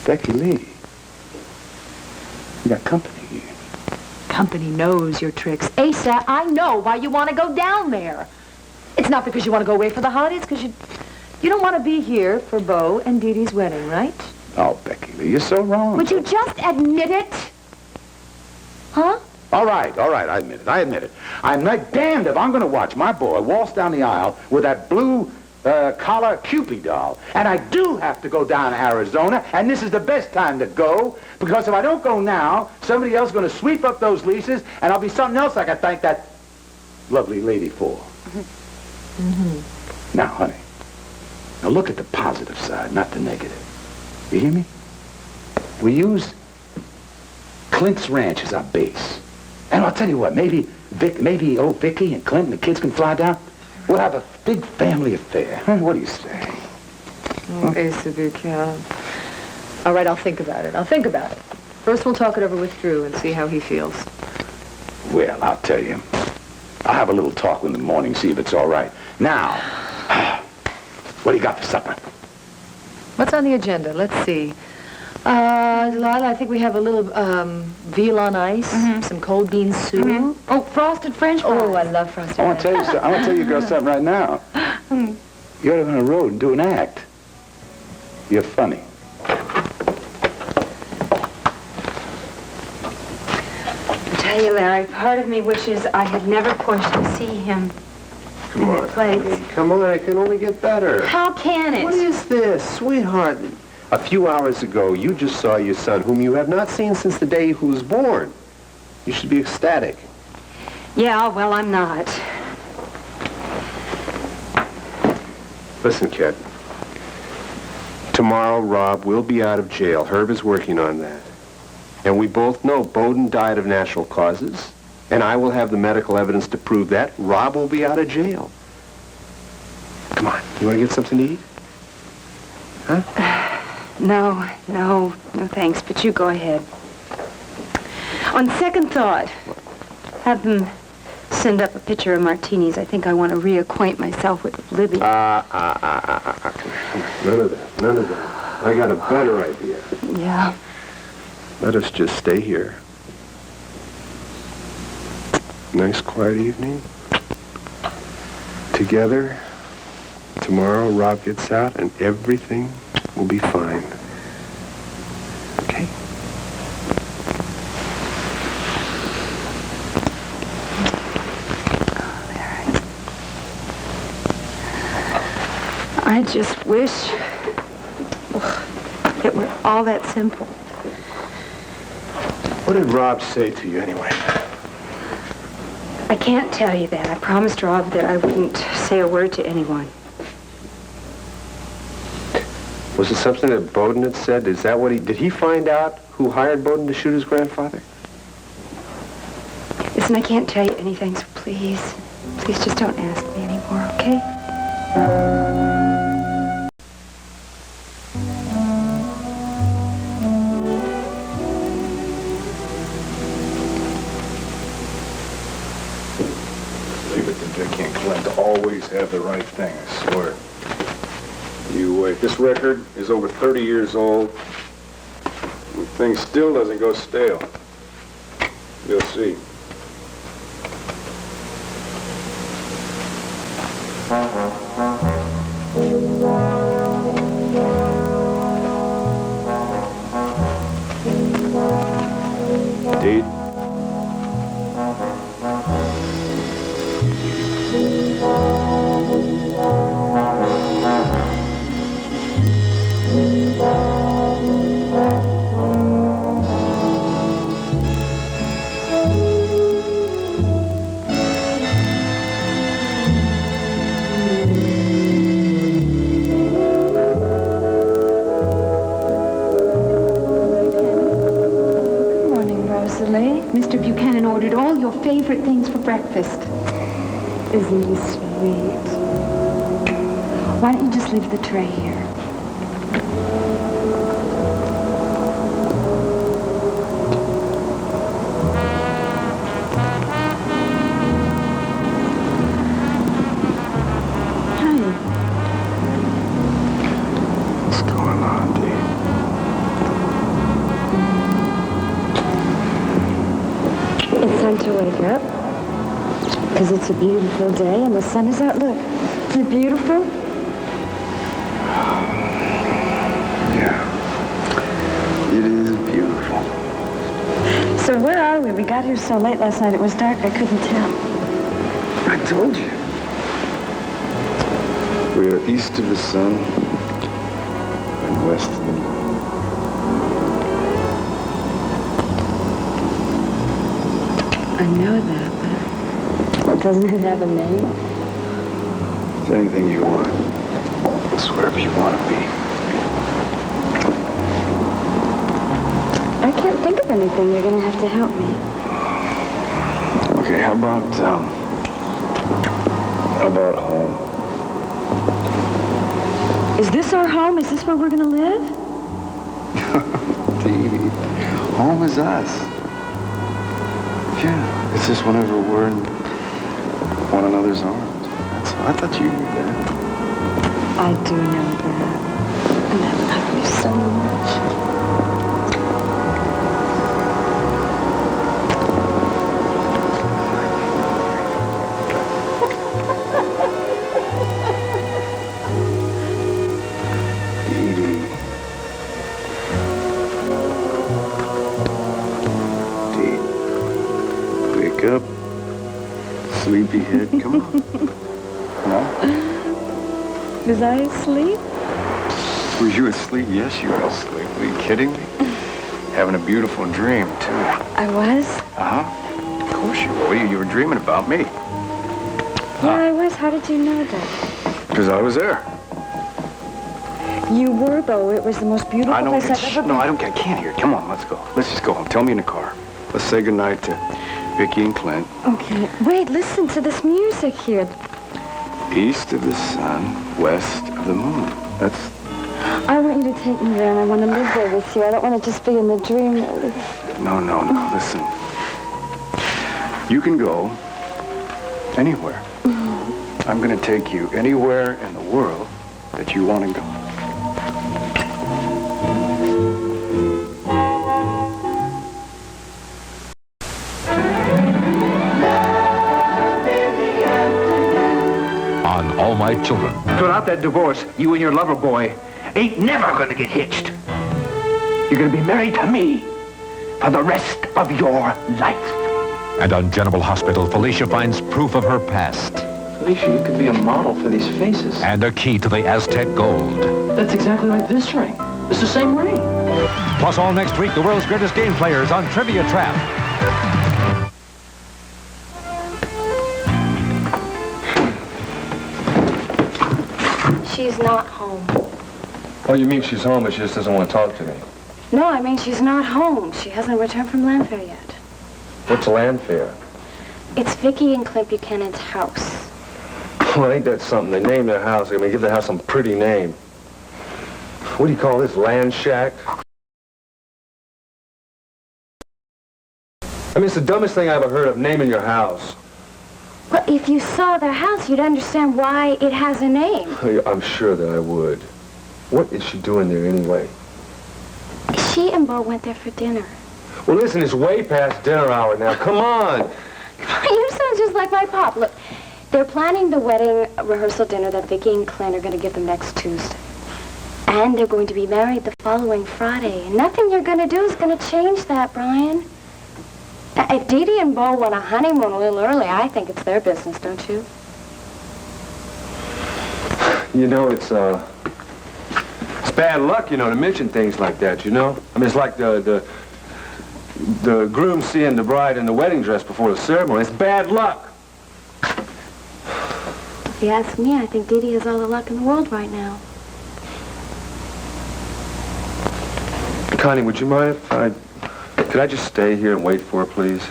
Becky Lee, you got company here. Company knows your tricks. Asa, I know why you want to go down there. It's not because you want to go away for the holidays, because you don't want to be here for Bo and Dee Dee's wedding, right? Oh, Becky Lee, you're so wrong. Would you just admit it? Huh? All right, I admit it. I'm not damned if I'm going to watch my boy waltz down the aisle with that blue collar Cupid doll. And I do have to go down to Arizona, and this is the best time to go, because if I don't go now, somebody else is going to sweep up those leases, and I'll be something else I can thank that lovely lady for. Mm-hmm. Now, honey, now look at the positive side, not the negative. You hear me? We use Clint's ranch as our base. And I'll tell you what, maybe old Vicky and Clint and the kids can fly down. We'll have a big family affair. Huh? What do you say? Oh, Asa, Buchanan. All right, I'll think about it. First, we'll talk it over with Drew and see how he feels. Well, I'll tell you. I'll have a little talk in the morning, see if it's all right. Now, what do you got for supper? What's on the agenda? Let's see. Delilah, I think we have a little veal on ice, some cold bean soup. Oh, frosted French fries. Oh, I love frosted I want to tell you girls something right now. You ought to go on the road and do an act. You're funny. I tell you, Larry, part of me wishes I had never pushed to see him. Come on. Come on, it can only get better. How can it? What is this, sweetheart? A few hours ago, you just saw your son, whom you have not seen since the day he was born. You should be ecstatic. Yeah, well, I'm not. Listen, kid. Tomorrow, Rob will be out of jail. Herb is working on that. And we both know Bowden died of natural causes. And I will have the medical evidence to prove that. Rob will be out of jail. Come on, you want to get something to eat? Huh? No, thanks, but you go ahead. On second thought, have them send up a pitcher of martinis. I think I want to reacquaint myself with Libby. Come on. None of that. I got a better idea. Yeah. Let us just stay here. Nice, quiet evening. Together. Tomorrow, Rob gets out, and everything will be fine. Okay? I just wish it were all that simple. What did Rob say to you, anyway? I can't tell you that. I promised Rob that I wouldn't say a word to anyone. Was it something that Bowden had said? Is that what did he find out who hired Bowden to shoot his grandfather? Listen, I can't tell you anything, so please just don't ask me anymore, okay? Leave it to Dickie and Clint to always have the right thing, I swear. You wait. This record is over 30 years old. The thing still doesn't go stale. You'll see. Date? Mr. Buchanan ordered all your favorite things for breakfast. Isn't he sweet? Why don't you just leave the tray here? What's going on, Dee? It's time to wake up. Because it's a beautiful day and the sun is out. Look, isn't it beautiful? Yeah. It is beautiful. So where are we? We got here so late last night it was dark I couldn't tell. I told you. We are east of the sun and west of the moon. I know that, but doesn't it have a name? It's anything you want. It's wherever you want to be. I can't think of anything. You're going to have to help me. Okay, how about home? Is this our home? Is this where we're going to live? Dee, home is us. Yeah, it's just whenever we're in one another's arms. That's all. I thought you knew that. I do know that. And I love you so much. Up, sleepyhead, come on. No? Was I asleep? Were you asleep? Yes, you were asleep. Are you kidding me? Having a beautiful dream, too. I was? Uh-huh. course you were. You were dreaming about me. Yeah, I was. How did you know that? Because I was there. You were, though. It was the most beautiful place I've ever been. No, I can't hear it. Come on, let's go. Let's just go home. Tell me in the car. Let's say goodnight to Vicky and Clint. Okay. Wait, listen to this music here. East of the sun, west of the moon. That's... I want you to take me there, and I want to live there with you. I don't want to just be in the dream. No. Listen. You can go anywhere. I'm going to take you anywhere in the world that you want to go. On All My Children. Throughout that divorce, you and your lover boy ain't never gonna get hitched. You're gonna be married to me for the rest of your life. And on General Hospital, Felicia finds proof of her past. Felicia, you could be a model for these faces. And a key to the Aztec gold. That's exactly like this ring. It's the same ring. Plus, all next week, the world's greatest game players on Trivia Trap. She's not home. Oh, you mean she's home, but she just doesn't want to talk to me? No, I mean she's not home. She hasn't returned from Landfair yet. What's Landfair? It's Vicky and Clint Buchanan's house. Well, ain't that something? They named their house. I mean, give the house some pretty name. What do you call this, Land Shack? I mean, it's the dumbest thing I ever heard of, naming your house. Well, if you saw their house, you'd understand why it has a name. I'm sure that I would. What is she doing there anyway? She and Bo went there for dinner. Well, listen, it's way past dinner hour now. Come on. You sound just like my pop. Look, they're planning the wedding rehearsal dinner that Vicky and Clint are going to give them next Tuesday. And they're going to be married the following Friday. And nothing you're going to do is going to change that, Brian. If Dee Dee and Bo want a honeymoon a little early, I think it's their business, don't you? You know, it's bad luck, you know, to mention things like that, you know? I mean, it's like the groom seeing the bride in the wedding dress before the ceremony. It's bad luck. If you ask me, I think Dee Dee has all the luck in the world right now. Connie, would you mind if could I just stay here and wait for her, please?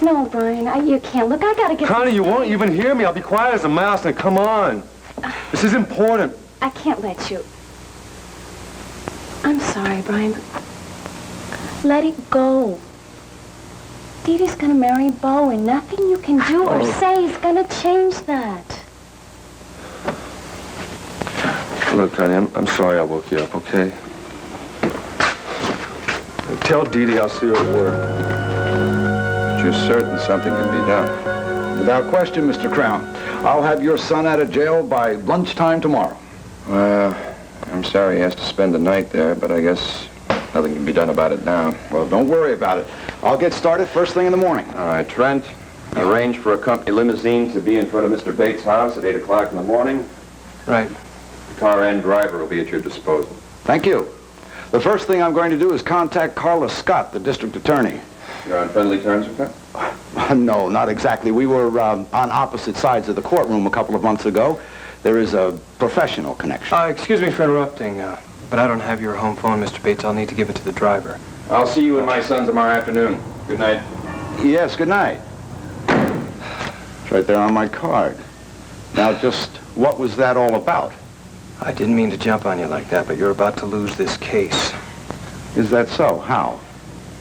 No, Brian, you can't. Look, I gotta get... Connie, you won't even hear me. I'll be quiet as a mouse. Now, come on. This is important. I can't let you. I'm sorry, Brian. Let it go. Dee Dee's gonna marry Bo, and nothing you can do or say is gonna change that. Look, Connie, I'm sorry I woke you up, okay? Tell Dee Dee I'll see her at work. But you're certain something can be done? Without question, Mr. Crown. I'll have your son out of jail by lunchtime tomorrow. Well, I'm sorry he has to spend the night there, but I guess nothing can be done about it now. Well, don't worry about it. I'll get started first thing in the morning. All right, Trent, arrange for a company limousine to be in front of Mr. Bates' house at 8 o'clock in the morning. Right. The car and driver will be at your disposal. Thank you. The first thing I'm going to do is contact Carla Scott, the district attorney. You're on friendly terms with her? No, not exactly. We were on opposite sides of the courtroom a couple of months ago. There is a professional connection. Excuse me for interrupting, but I don't have your home phone, Mr. Bates. I'll need to give it to the driver. I'll see you and my son tomorrow afternoon. Good night. Yes, good night. It's right there on my card. Now, just what was that all about? I didn't mean to jump on you like that, but you're about to lose this case. Is that so? How?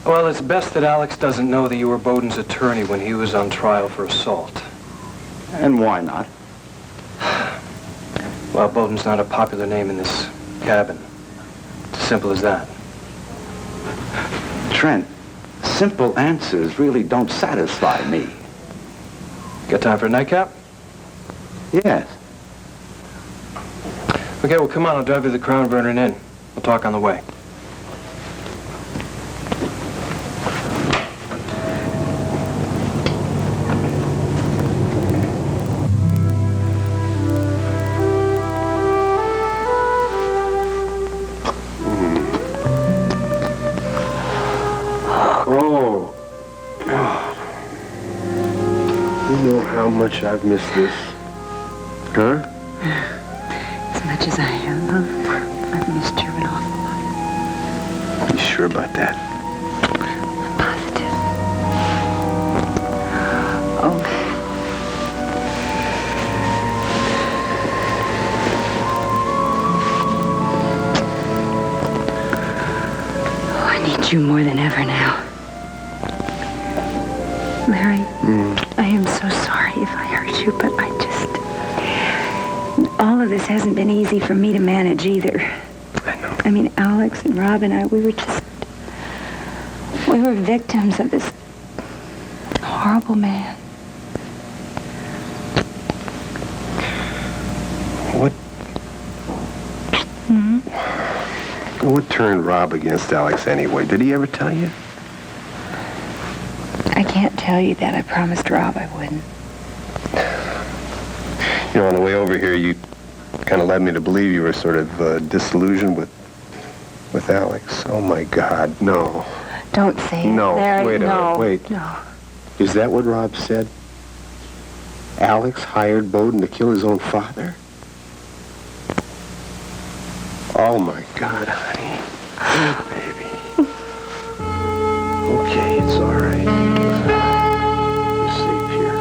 Well, it's best that Alex doesn't know that you were Bowden's attorney when he was on trial for assault. And why not? Well, Bowden's not a popular name in this cabin. It's as simple as that. Trent, simple answers really don't satisfy me. Got time for a nightcap? Yes. Okay, well, come on. I'll drive you to the Crown Burner Inn. We'll talk on the way. much I've missed this. Huh? As much as I have, I've missed you an awful lot. You sure about that? I'm positive. Oh. Oh, I need you more than ever now. Larry, I am so sorry if I hurt you, but all of this hasn't been easy for me to manage either. I know. I mean, Alex and Rob and I, we were victims of this horrible man. What turned Rob against Alex anyway? Did he ever tell you? I can't tell you that. I promised Rob I wouldn't. You know, on the way over here, you kind of led me to believe you were sort of disillusioned with Alex. Oh, my God, no. Don't say it, No, Larry. wait a minute, wait. No. Is that what Rob said? Alex hired Bowden to kill his own father? Oh, my God, honey. Oh, baby. Okay, it's all right. You're safe here.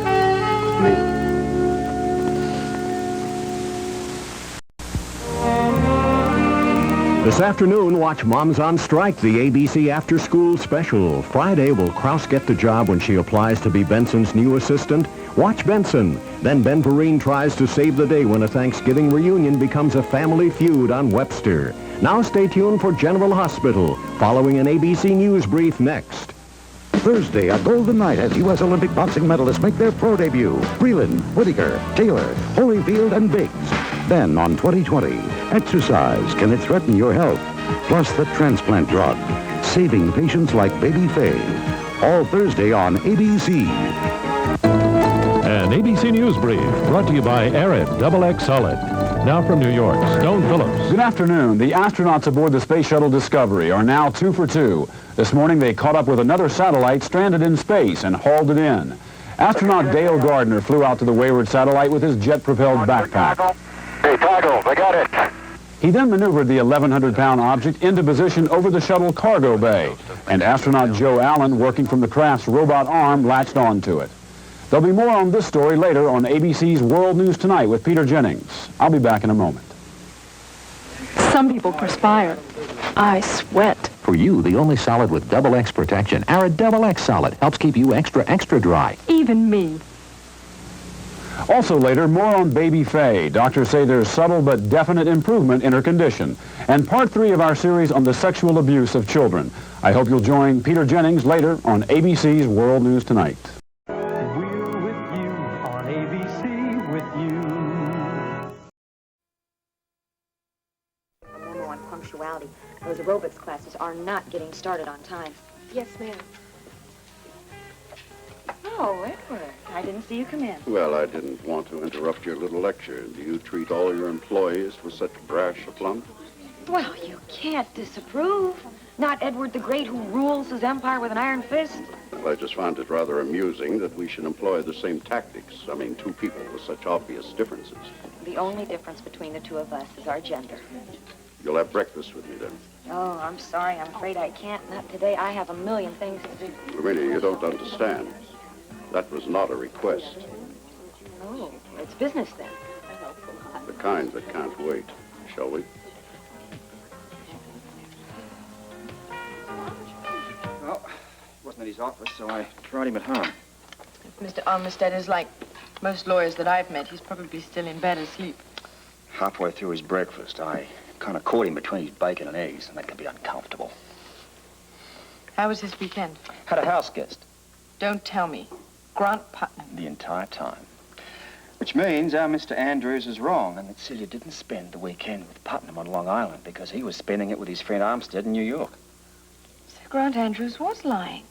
This afternoon, watch Moms on Strike, the ABC After School Special. Friday, will Krause get the job when she applies to be Benson's new assistant? Watch Benson. Then Ben Vereen tries to save the day when a Thanksgiving reunion becomes a family feud on Webster. Now stay tuned for General Hospital, following an ABC News brief next. Thursday, a golden night as U.S. Olympic boxing medalists make their pro debut. Freeland, Whitaker, Taylor, Holyfield, and Biggs. Then on 2020, exercise, can it threaten your health? Plus the transplant drug, saving patients like Baby Faye. All Thursday on ABC. An ABC News brief brought to you by Arid XX Solid. Now from New York, Stone Phillips. Good afternoon. The astronauts aboard the Space Shuttle Discovery are now 2 for 2. This morning they caught up with another satellite stranded in space and hauled it in. Astronaut Dale Gardner flew out to the wayward satellite with his jet-propelled backpack. Hey, Toggle, I got it. He then maneuvered the 1,100-pound object into position over the shuttle cargo bay, and astronaut Joe Allen, working from the craft's robot arm, latched onto it. There'll be more on this story later on ABC's World News Tonight with Peter Jennings. I'll be back in a moment. Some people perspire. I sweat. For you, the only solid with double X protection, Arid XX Solid, helps keep you extra dry. Even me. Also later, more on Baby Faye. Doctors say there's subtle but definite improvement in her condition. And part 3 of our series on the sexual abuse of children. I hope you'll join Peter Jennings later on ABC's World News Tonight. Punctuality. Those aerobics classes are not getting started on time. Yes, ma'am. Oh, Edward, I didn't see you come in. Well, I didn't want to interrupt your little lecture. Do you treat all your employees with such brash aplomb? Well, you can't disapprove. Not Edward the Great, who rules his empire with an iron fist. Well, I just found it rather amusing that we should employ the same tactics. I mean, two people with such obvious differences. The only difference between the two of us is our gender. You'll have breakfast with me then. Oh, I'm sorry. I'm afraid I can't. Not today. I have a million things to do. Really, you don't understand. That was not a request. Oh, it's business then. The kind that can't wait. Shall we? Well, it wasn't at his office, so I tried him at home. Mr. Armistead is like most lawyers that I've met. He's probably still in bed asleep. Halfway through his breakfast, I kind of caught him between his bacon and eggs, and that can be uncomfortable. How was his weekend? Had a house guest. Don't tell me. Grant Putnam. The entire time. Which means our Mr. Andrews is wrong, and that Celia didn't spend the weekend with Putnam on Long Island because he was spending it with his friend Armstead in New York. So Grant Andrews was lying.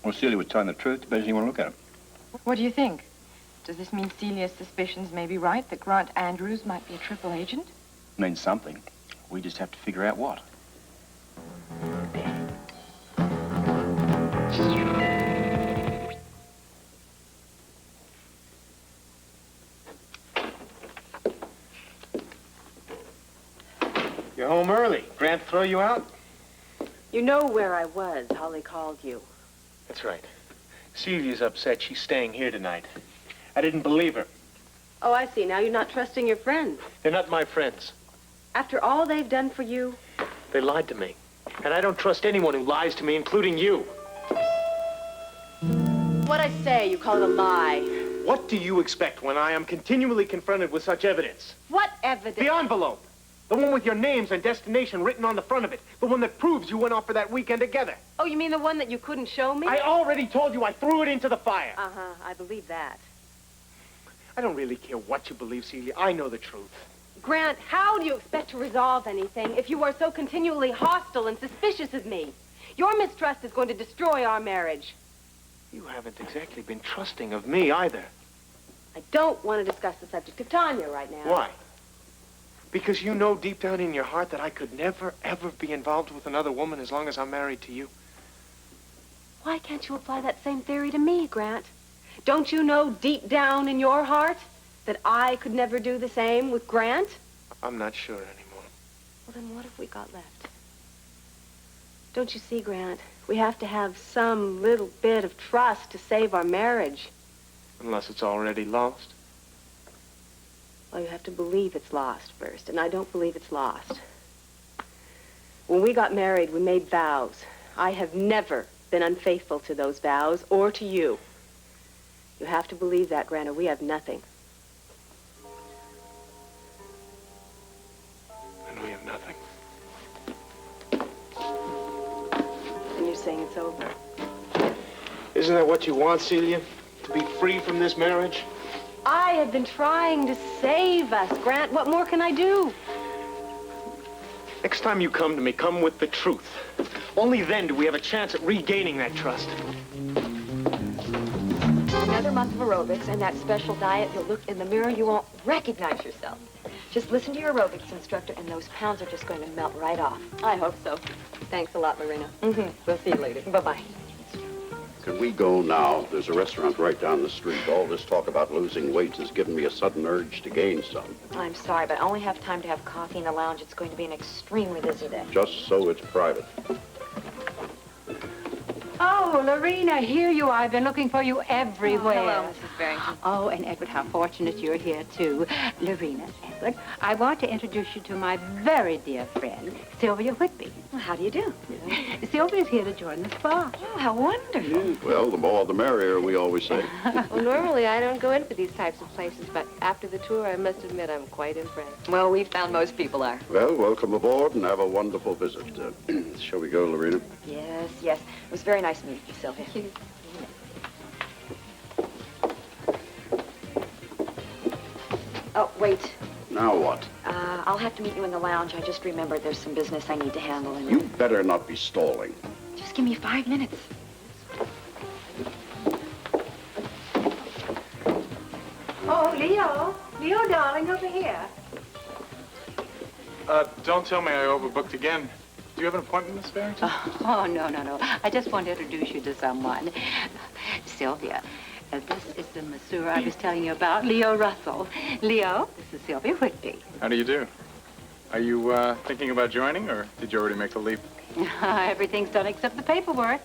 Well, Celia was telling the truth. Better you want to look at him. What do you think? Does this mean Celia's suspicions may be right, that Grant Andrews might be a triple agent? Means something. We just have to figure out what. You're home early. Grant throw you out? You know where I was. Holly called you. That's right. Celia's upset she's staying here tonight. I didn't believe her. Oh, I see. Now you're not trusting your friends. They're not my friends. After all they've done for you? They lied to me. And I don't trust anyone who lies to me, including you. What I say, you call it a lie. What do you expect when I am continually confronted with such evidence? What evidence? The envelope. The one with your names and destination written on the front of it. The one that proves you went off for that weekend together. Oh, you mean the one that you couldn't show me? I already told you I threw it into the fire. Uh-huh, I believe that. I don't really care what you believe, Celia. I know the truth. Grant, how do you expect to resolve anything if you are so continually hostile and suspicious of me? Your mistrust is going to destroy our marriage. You haven't exactly been trusting of me either. I don't want to discuss the subject of Tanya right now. Why? Because you know deep down in your heart that I could never, ever be involved with another woman as long as I'm married to you. Why can't you apply that same theory to me, Grant? Don't you know deep down in your heart that I could never do the same with Grant? I'm not sure anymore. Well, then what have we got left? Don't you see, Grant? We have to have some little bit of trust to save our marriage. Unless it's already lost. Well, you have to believe it's lost first, and I don't believe it's lost. When we got married, we made vows. I have never been unfaithful to those vows, or to you. You have to believe that, Grant, or we have nothing. And we have nothing. And you're saying it's over. Isn't that what you want, Celia? To be free from this marriage? I have been trying to save us, Grant. What more can I do? Next time you come to me, come with the truth. Only then do we have a chance at regaining that trust. Another month of aerobics and that special diet, you'll look in the mirror, you won't recognize yourself. Just listen to your aerobics instructor, and those pounds are just going to melt right off. I hope so. Thanks a lot, Lorena. We'll see you later. Bye-bye. Could we go now? There's a restaurant right down the street. All this talk about losing weight has given me a sudden urge to gain some. I'm sorry, but I only have time to have coffee in the lounge. It's going to be an extremely busy day. Just so it's private. Oh, Lorena, here you are. I've been looking for you everywhere. Oh, hello, Mrs. Barrington. Oh, and Edward, how fortunate you're here, too. Lorena, Edward, I want to introduce you to my very dear friend, Sylvia Whitby. Well, how do you do? Sylvia's here to join the spa. Oh, how wonderful. Well, the more the merrier, we always say. Well, normally I don't go in for these types of places, but after the tour, I must admit I'm quite impressed. Well, we found most people are. Well, welcome aboard and have a wonderful visit. Shall we go, Lorena? Yes, yes. It was very nice meeting you, Sylvia. Oh, wait. Now what? I'll have to meet you in the lounge. I just remembered there's some business I need to handle. And You better not be stalling. just give me 5 minutes. Oh, Leo. Leo, darling, over here. Don't tell me I overbooked again. Do you have an appointment, Miss Barrington? Oh, no. I just want to introduce you to someone. Sylvia, this is the masseur I was telling you about, Leo Russell. Leo, this is Sylvia Whitby. How do you do? Are you thinking about joining, or did you already make the leap? Everything's done except the paperwork.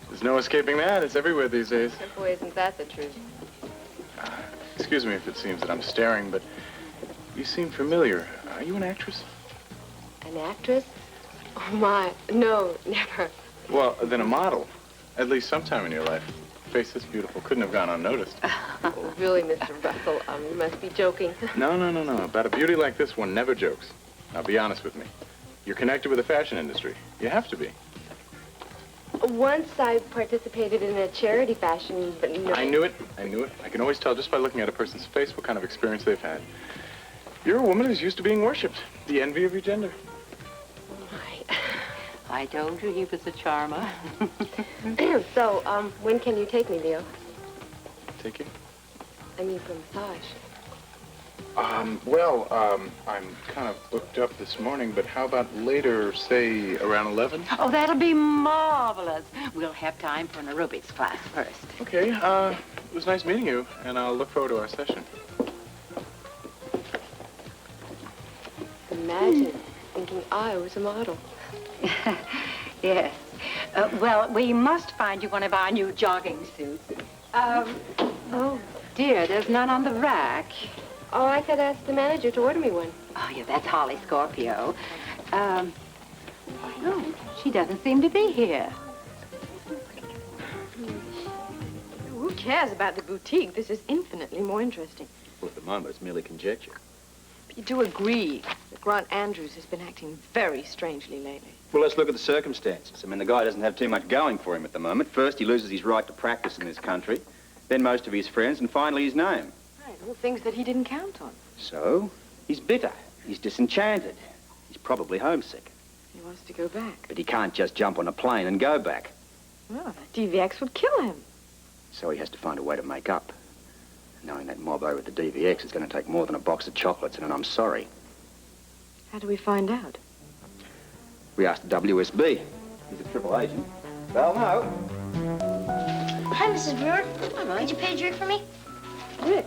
There's no escaping that. It's everywhere these days. Boy, isn't that the truth? Excuse me if it seems that I'm staring, but you seem familiar. Are you an actress? An actress? Oh, my. No, never. Well, then a model. At least sometime in your life. Face this beautiful. Couldn't have gone unnoticed. Oh, really, Mr. Russell, you must be joking. No. About a beauty like this, one never jokes. Now, be honest with me. You're connected with the fashion industry. You have to be. Once I participated in a charity fashion, but no. I knew it. I can always tell just by looking at a person's face what kind of experience they've had. You're a woman who's used to being worshipped. The envy of your gender. I told you he was a charmer. So, when can you take me, Leo? Take you? I mean, for a massage. I'm kind of booked up this morning, but how about later, say, around 11? Oh, that'll be marvelous. We'll have time for an aerobics class first. Okay, it was nice meeting you, and I'll look forward to our session. Imagine thinking I was a model. Yes. Well, we must find you one of our new jogging suits. Oh, dear, there's none on the rack. Oh, I could ask the manager to order me one. Oh, yeah, that's Holly Scorpio. No, she doesn't seem to be here. Who cares about the boutique? This is infinitely more interesting. Well, at the moment, it's merely conjecture. But you do agree that Grant Andrews has been acting very strangely lately. Well, let's look at the circumstances. I mean, the guy doesn't have too much going for him at the moment. First, he loses his right to practice in this country, then most of his friends, and finally his name. Right, all things that he didn't count on. So, he's bitter. He's disenchanted. He's probably homesick. He wants to go back. But he can't just jump on a plane and go back. Well, that DVX would kill him. So he has to find a way to make up. Knowing that mob over at the DVX is going to take more than a box of chocolates and an I'm sorry. How do we find out? We asked the WSB. He's a triple agent. They'll know. Hi, Mrs. Brewer. Hi, Mike. Did you pay a drink for me? Rick,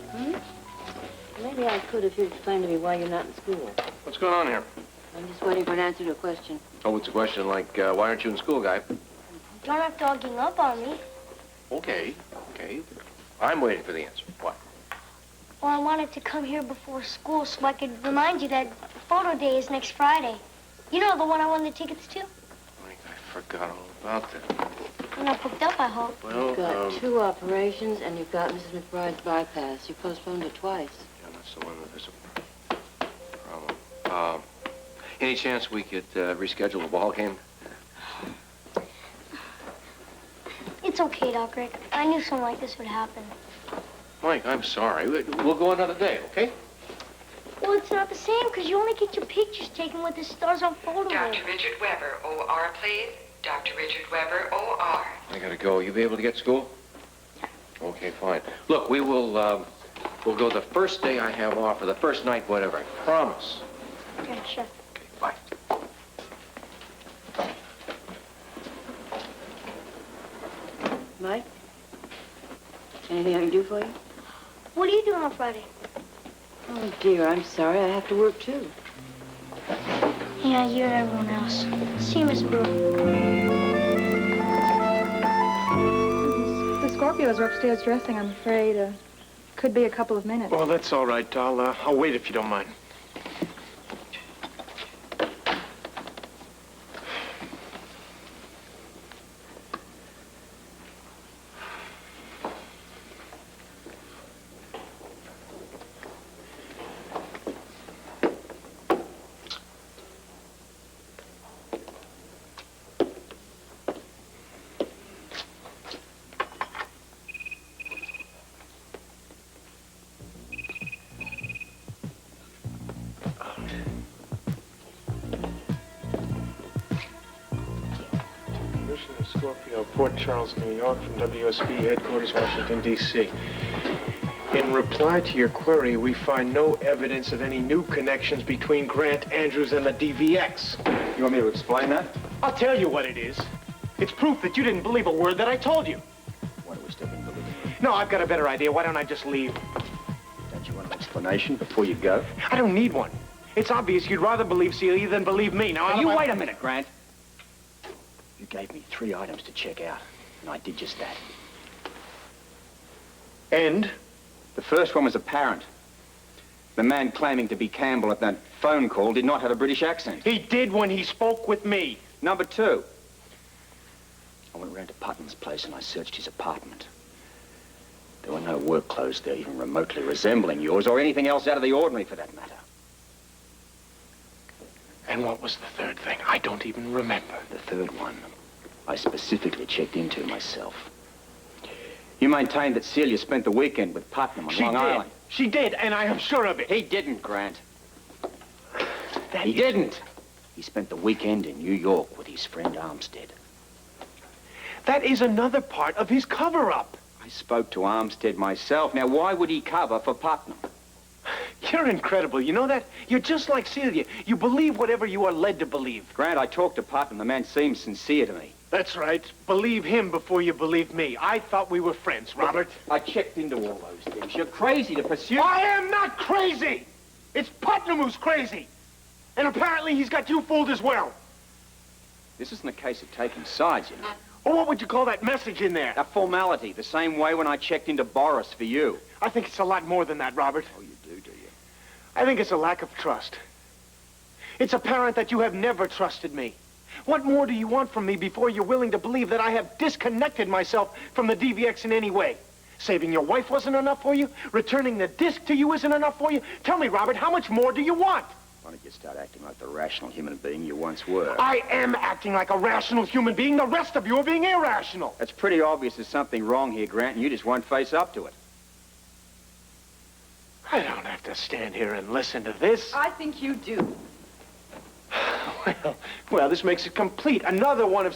maybe I could if you explain to me why you're not in school. What's going on here? I'm just waiting for an answer to a question. Oh, it's a question like, why aren't you in school, guy? Don't have dogging up on me. Okay. I'm waiting for the answer. What? Well, I wanted to come here before school so I could remind you that photo day is next Friday. You know, the one I won the tickets to? Mike, I forgot all about that. You're not booked up, I hope. Well, You've got 2 operations, and you've got Mrs. McBride's bypass. You postponed it twice. Yeah, that's the one that there's a problem. Any chance we could reschedule the ball game? It's okay, Doc Rick. I knew something like this would happen. Mike, I'm sorry. We'll go another day, okay? Well, it's not the same, because you only get your pictures taken with the stars on photo. Dr. Richard Weber, OR, please. Dr. Richard Weber, OR. I gotta go. You be able to get to school? Okay, fine. Look, we'll go the first day I have off, or the first night, whatever. I promise. Yeah, sure. Okay, bye. Mike? Anything I can do for you? What are you doing on Friday? Oh, dear, I'm sorry. I have to work, too. Yeah, you and everyone else. See you, Miss Brewer. The Scorpios are upstairs dressing, I'm afraid. Could be a couple of minutes. Well, that's all right. I'll wait if you don't mind. Scorpio, Port Charles, New York, from WSB headquarters, Washington, D.C. In reply to your query, we find no evidence of any new connections between Grant Andrews and the DVX. You want me to explain that? I'll tell you what it is. It's proof that you didn't believe a word that I told you. Why do we still believe it? No, I've got a better idea. Why don't I just leave? Don't you want an explanation before you go? I don't need one. It's obvious you'd rather believe Celia than believe me. Now, You wait a minute, Grant. You gave me 3 items to check out, and I did just that. And? The first one was apparent. The man claiming to be Campbell at that phone call did not have a British accent. He did when he spoke with me. Number 2. I went round to Putnam's place and I searched his apartment. There were no work clothes there even remotely resembling yours or anything else out of the ordinary for that matter. And what was the third thing? I don't even remember. The third one, I specifically checked into myself. You maintained that Celia spent the weekend with Putnam on Long Island. She did, and I am sure of it. He didn't, Grant. He didn't. He spent the weekend in New York with his friend Armstead. That is another part of his cover-up. I spoke to Armstead myself. Now, why would he cover for Putnam? You're incredible. You know that? You're just like Celia. You believe whatever you are led to believe. Grant, I talked to Putnam. The man seemed sincere to me. That's right. Believe him before you believe me. I thought we were friends, Robert. I checked into all those things. You're crazy to pursue... I am not crazy! It's Putnam who's crazy! And apparently he's got you fooled as well. This isn't a case of taking sides, you know. Or what would you call that message in there? A formality, the same way when I checked into Boris for you. I think it's a lot more than that, Robert. Oh, you do you? I think it's a lack of trust. It's apparent that you have never trusted me. What more do you want from me before you're willing to believe that I have disconnected myself from the DVX in any way? Saving your wife wasn't enough for you? Returning the disc to you isn't enough for you? Tell me, Robert, how much more do you want? Why don't you start acting like the rational human being you once were? I am acting like a rational human being. The rest of you are being irrational. It's pretty obvious there's something wrong here, Grant, and you just won't face up to it. I don't have to stand here and listen to this. I think you do. Well, this makes it complete. Another one of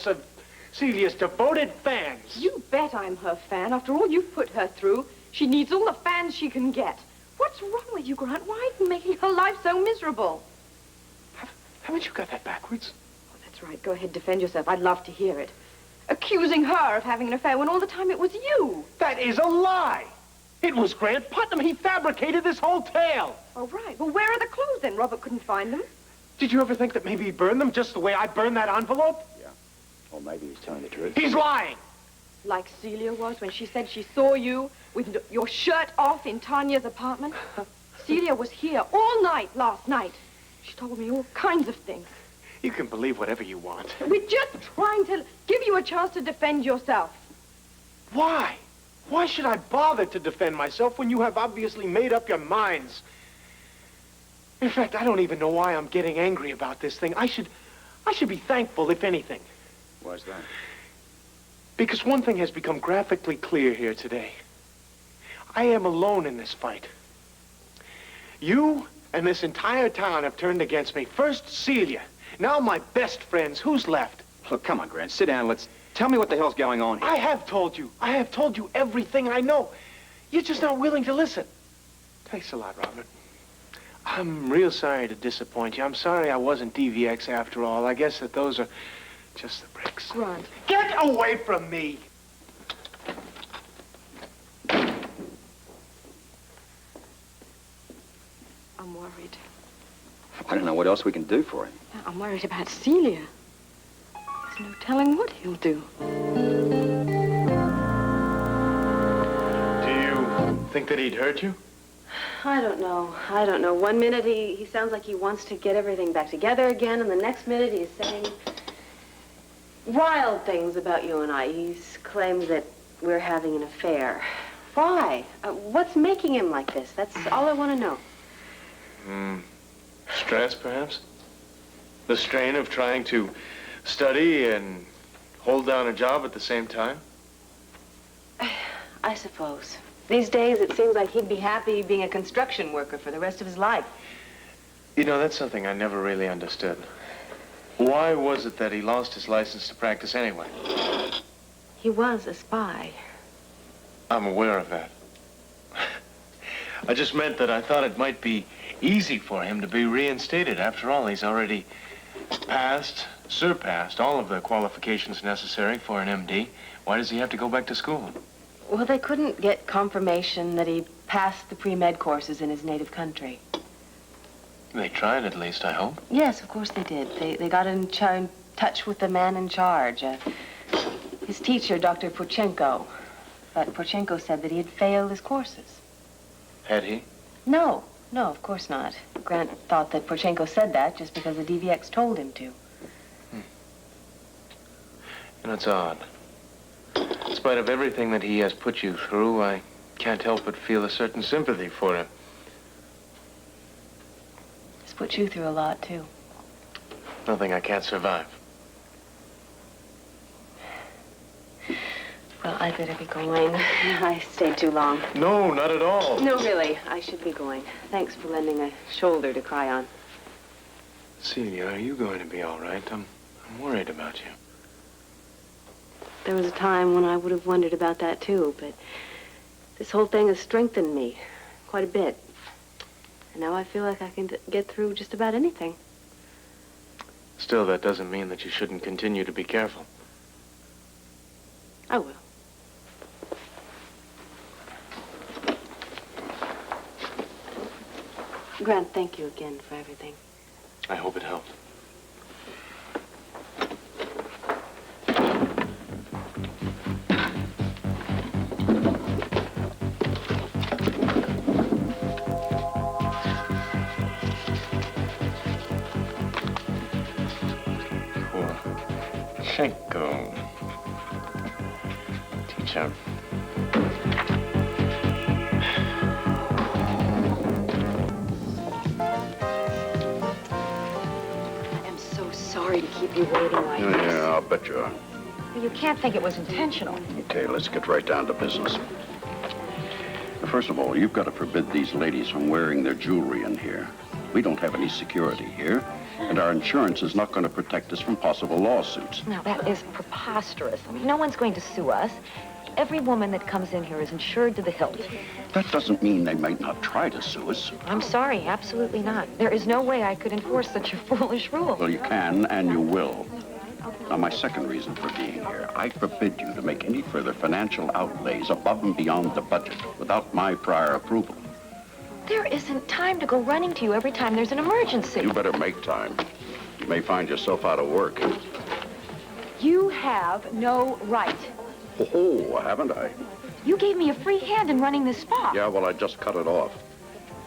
Celia's devoted fans. You bet I'm her fan. After all you've put her through, she needs all the fans she can get. What's wrong with you, Grant? Why are you making her life so miserable? Haven't you got that backwards? Oh, that's right. Go ahead, defend yourself. I'd love to hear it. Accusing her of having an affair when all the time it was you. That is a lie. It was Grant Putnam. He fabricated this whole tale. Oh, right. Well, where are the clothes then? Robert couldn't find them. Did you ever think that maybe he burned them just the way I burned that envelope? Yeah. Or maybe he's telling the truth. He's lying. Like Celia was when she said she saw you with your shirt off in Tanya's apartment. Celia was here all night last night. She told me all kinds of things. You can believe whatever you want. We're just trying to give you a chance to defend yourself. Why? Why should I bother to defend myself when you have obviously made up your minds? In fact, I don't even know why I'm getting angry about this thing. I should be thankful, if anything. Why's that? Because one thing has become graphically clear here today. I am alone in this fight. You and this entire town have turned against me. First, Celia. Now my best friends. Who's left? Look, come on, Grant. Sit down. Let's tell me what the hell's going on here. I have told you. I have told you everything I know. You're just not willing to listen. Thanks a lot, Robert. I'm real sorry to disappoint you. I'm sorry I wasn't DVX after all. I guess that those are just the bricks. Grant. Get away from me! I'm worried. I don't know what else we can do for him. I'm worried about Celia. There's no telling what he'll do. Do you think that he'd hurt you? I don't know. I don't know. One minute he sounds like he wants to get everything back together again, and the next minute he's saying wild things about you and I. He's claimed that we're having an affair. Why? What's making him like this? That's all I want to know. Stress, perhaps? The strain of trying to study and hold down a job at the same time? I suppose. These days, it seems like he'd be happy being a construction worker for the rest of his life. You know, that's something I never really understood. Why was it that he lost his license to practice anyway? He was a spy. I'm aware of that. I just meant that I thought it might be easy for him to be reinstated. After all, he's already surpassed all of the qualifications necessary for an MD. Why does he have to go back to school? Well, they couldn't get confirmation that he passed the pre-med courses in his native country. They tried, at least, I hope. Yes, of course they did. They got in touch with the man in charge, his teacher, Dr. Porchenko. But Porchenko said that he had failed his courses. Had he? No, of course not. Grant thought that Porchenko said that just because the DVX told him to. You know, it's odd. In spite of everything that he has put you through, I can't help but feel a certain sympathy for him. He's put you through a lot, too. Nothing I can't survive. Well, I better be going. I stayed too long. No, not at all. No, really, I should be going. Thanks for lending a shoulder to cry on. Celia, are you going to be all right? I'm worried about you. There was a time when I would have wondered about that, too, but this whole thing has strengthened me quite a bit. And now I feel like I can get through just about anything. Still, that doesn't mean that you shouldn't continue to be careful. I will. Grant, thank you again for everything. I hope it helped. Poroshenko. Teacher. Sorry to keep you waiting like this. Yeah, I'll bet you are. You can't think it was intentional. Okay, let's get right down to business. First of all, you've got to forbid these ladies from wearing their jewelry in here. We don't have any security here, and our insurance is not going to protect us from possible lawsuits. Now, that is preposterous. I mean, no one's going to sue us. Every woman that comes in here is insured to the hilt. That doesn't mean they might not try to sue us. I'm sorry, absolutely not. There is no way I could enforce such a foolish rule. Well, you can, and you will. Now, my second reason for being here, I forbid you to make any further financial outlays above and beyond the budget without my prior approval. There isn't time to go running to you every time there's an emergency. You better make time. You may find yourself out of work. You have no right. Oh, haven't I? You gave me a free hand in running this spa. Yeah, well, I just cut it off.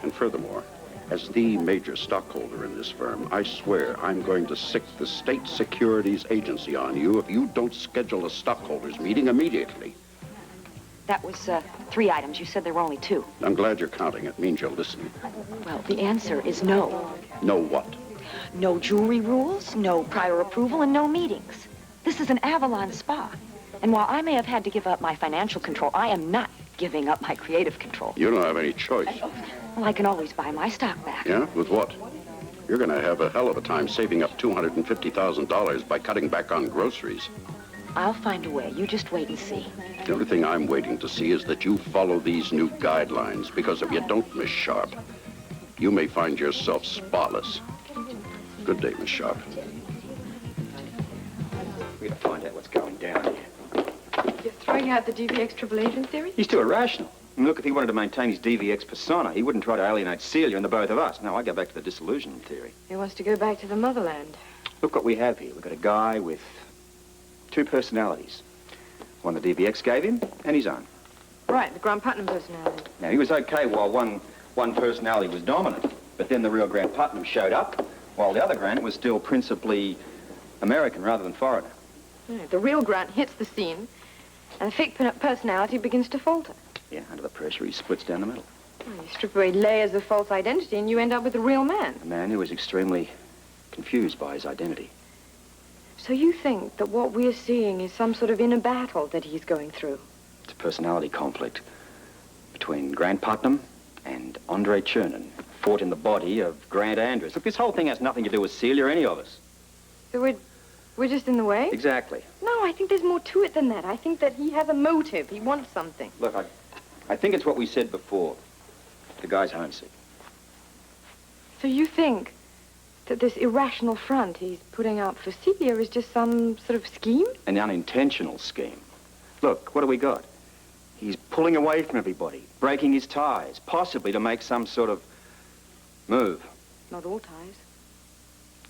And furthermore, as the major stockholder in this firm, I swear I'm going to sic the State Securities Agency on you if you don't schedule a stockholders meeting immediately. That was 3 items. You said there were only 2. I'm glad you're counting. It means you're listening. Well, the answer is no. No what? No jewelry rules, no prior approval, and no meetings. This is an Avalon spa. And while I may have had to give up my financial control, I am not giving up my creative control. You don't have any choice. Well, I can always buy my stock back. Yeah? With what? You're going to have a hell of a time saving up $250,000 by cutting back on groceries. I'll find a way. You just wait and see. The only thing I'm waiting to see is that you follow these new guidelines, because if you don't, Miss Sharp, you may find yourself sparless. Good day, Miss Sharp. We're going to find out what's going down here. You're throwing out the DVX triple agent theory? He's too irrational. I mean, look, if he wanted to maintain his DVX persona, he wouldn't try to alienate Celia and the both of us. No, I go back to the disillusionment theory. He wants to go back to the motherland. Look what we have here. We've got a guy with 2 personalities. One the DVX gave him, and his own. Right, the Grant Putnam personality. Now, he was okay while one personality was dominant, but then the real Grant Putnam showed up, while the other Grant was still principally American rather than foreigner. Right, the real Grant hits the scene, and the fake personality begins to falter. Yeah, under the pressure, he splits down the middle. Well, you strip away layers of false identity, and you end up with a real man. A man who is extremely confused by his identity. So you think that what we're seeing is some sort of inner battle that he's going through? It's a personality conflict between Grant Putnam and Andre Chernin, fought in the body of Grant Andrews. Look, this whole thing has nothing to do with Celia or any of us. So we're just in the way? Exactly. No, I think there's more to it than that. I think that he has a motive. He wants something. Look, I think it's what we said before. The guy's homesick. So you think that this irrational front he's putting out for Celia is just some sort of scheme? An unintentional scheme. Look, what do we got? He's pulling away from everybody, breaking his ties, possibly to make some sort of move. Not all ties.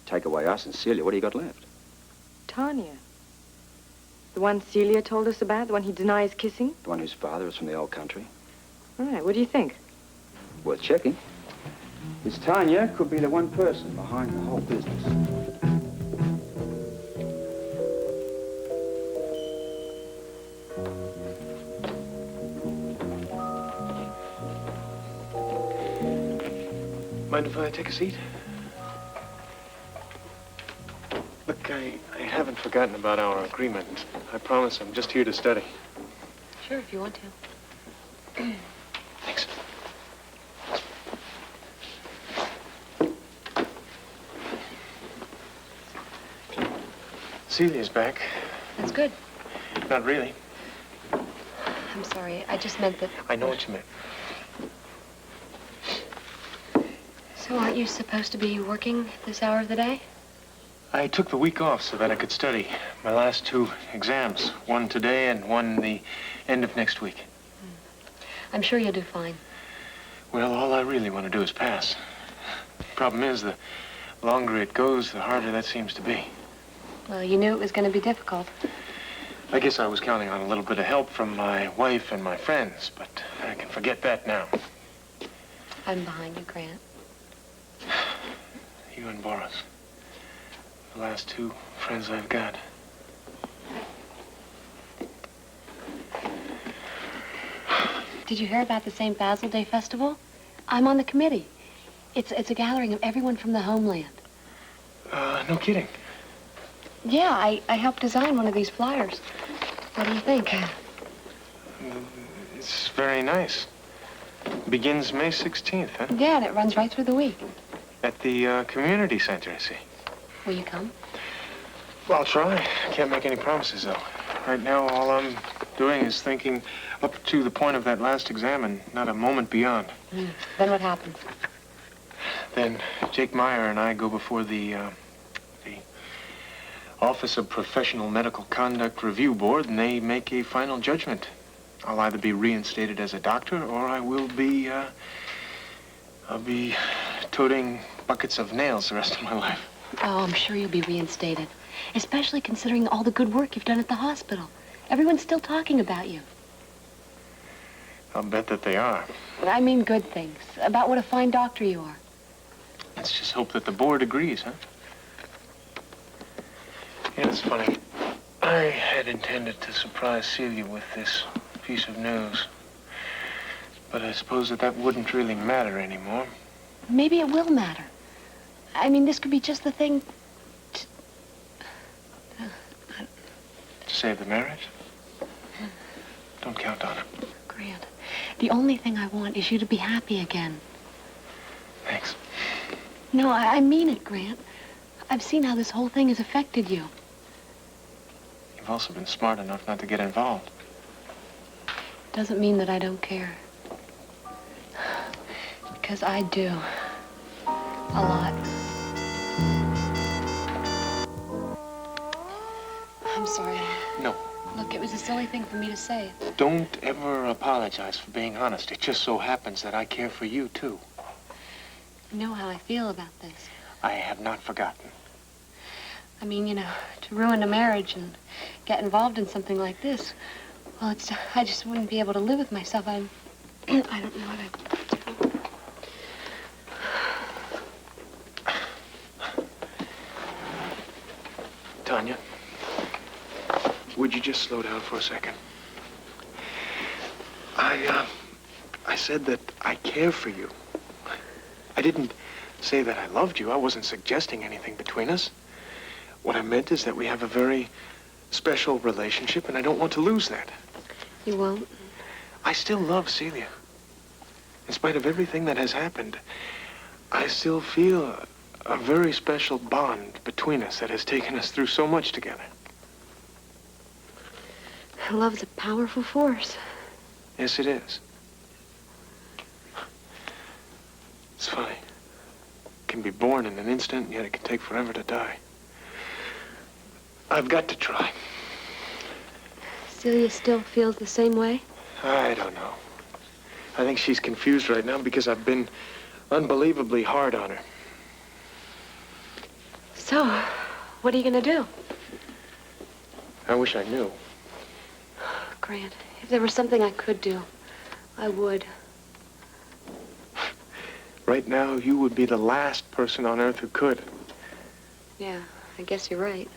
Take away us and Celia, what do you got left? Tanya. The one Celia told us about, the one he denies kissing? The one whose father is from the old country. All right, what do you think? Worth checking. This Tanya could be the one person behind the whole business. Mind if I take a seat? Look, I haven't forgotten about our agreement. I promise I'm just here to study. Sure, if you want to. Thanks. Celia's back. That's good. Not really. I'm sorry. I just meant that... I know what you meant. So aren't you supposed to be working this hour of the day? I took the week off so that I could study my last 2 exams. One today and one the end of next week. I'm sure you'll do fine. Well, all I really want to do is pass. Problem is, the The longer it goes, the harder that seems to be. Well, you knew it was going to be difficult. I guess I was counting on a little bit of help from my wife and my friends, but I can forget that now. I'm behind you, Grant. You and Boris. The last two friends I've got. Did you hear about the St. Basil Day Festival? I'm on the committee. It's a gathering of everyone from the homeland. No kidding. Yeah, I helped design one of these flyers. What do you think? It's very nice. Begins May 16th, huh? Yeah, and it runs right through the week. At the community center, I see. Will you come? Well, I'll try. I can't make any promises, though. Right now, all I'm doing is thinking up to the point of that last exam and not a moment beyond. Then what happens? Then Jake Meyer and I go before the Office of Professional Medical Conduct Review Board, and they make a final judgment. I'll either be reinstated as a doctor, or I will be, I'll be toting buckets of nails the rest of my life. Oh, I'm sure you'll be reinstated. Especially considering all the good work you've done at the hospital. Everyone's still talking about you. I'll bet that they are. But I mean good things. About what a fine doctor you are. Let's just hope that the board agrees, huh? Yeah, it's funny. I had intended to surprise Celia with this piece of news. But I suppose that wouldn't really matter anymore. Maybe it will matter. I mean, this could be just the thing To save the marriage? Don't count on it. Grant, the only thing I want is you to be happy again. Thanks. No, I mean it, Grant. I've seen how this whole thing has affected you. You've also been smart enough not to get involved. Doesn't mean that I don't care. Because I do. A lot. I'm sorry. No. Look, it was a silly thing for me to say. Don't ever apologize for being honest. It just so happens that I care for you, too. You know how I feel about this. I have not forgotten. I mean, you know, to ruin a marriage and get involved in something like this, well, I just wouldn't be able to live with myself. I don't know what I... Tanya, would you just slow down for a second? I said that I care for you. I didn't say that I loved you. I wasn't suggesting anything between us. What I meant is that we have a very special relationship, and I don't want to lose that. You won't? I still love Celia. In spite of everything that has happened, I still feel a very special bond between us that has taken us through so much together. Love's a powerful force. Yes, it is. It's funny. It can be born in an instant, yet it can take forever to die. I've got to try. Celia still feels the same way? I don't know. I think she's confused right now because I've been unbelievably hard on her. So, what are you going to do? I wish I knew. Grant, if there was something I could do, I would. Right now, you would be the last person on earth who could. Yeah, I guess you're right.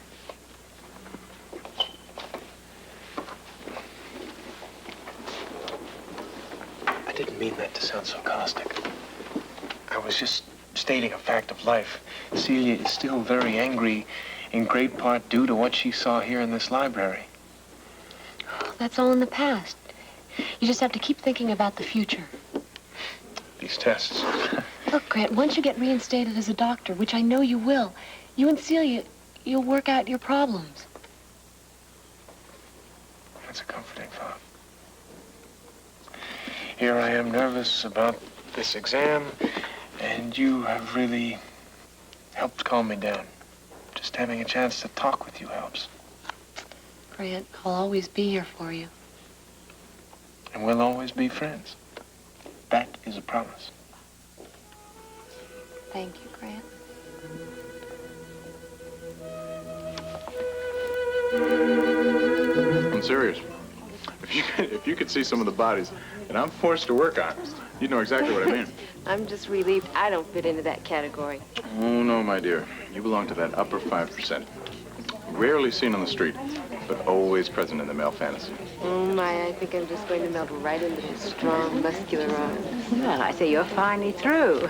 I didn't mean that to sound so caustic. I was just stating a fact of life. Celia is still very angry, in great part due to what she saw here in this library. That's all in the past. You just have to keep thinking about the future. These tests. Look, Grant, once you get reinstated as a doctor, which I know you will, you and Celia, you'll work out your problems. That's a comforting thought. Here I am nervous about this exam, and you have really helped calm me down. Just having a chance to talk with you helps. Grant, I'll always be here for you. And we'll always be friends. That is a promise. Thank you, Grant. I'm serious. If you could see some of the bodies that I'm forced to work on, you'd know exactly what I mean. I'm just relieved I don't fit into that category. Oh, no, my dear. You belong to that upper 5%. Rarely seen on the street, but always present in the male fantasy. Oh, my, I think I'm just going to melt right into his strong, muscular arms. Well, I say you're finally through.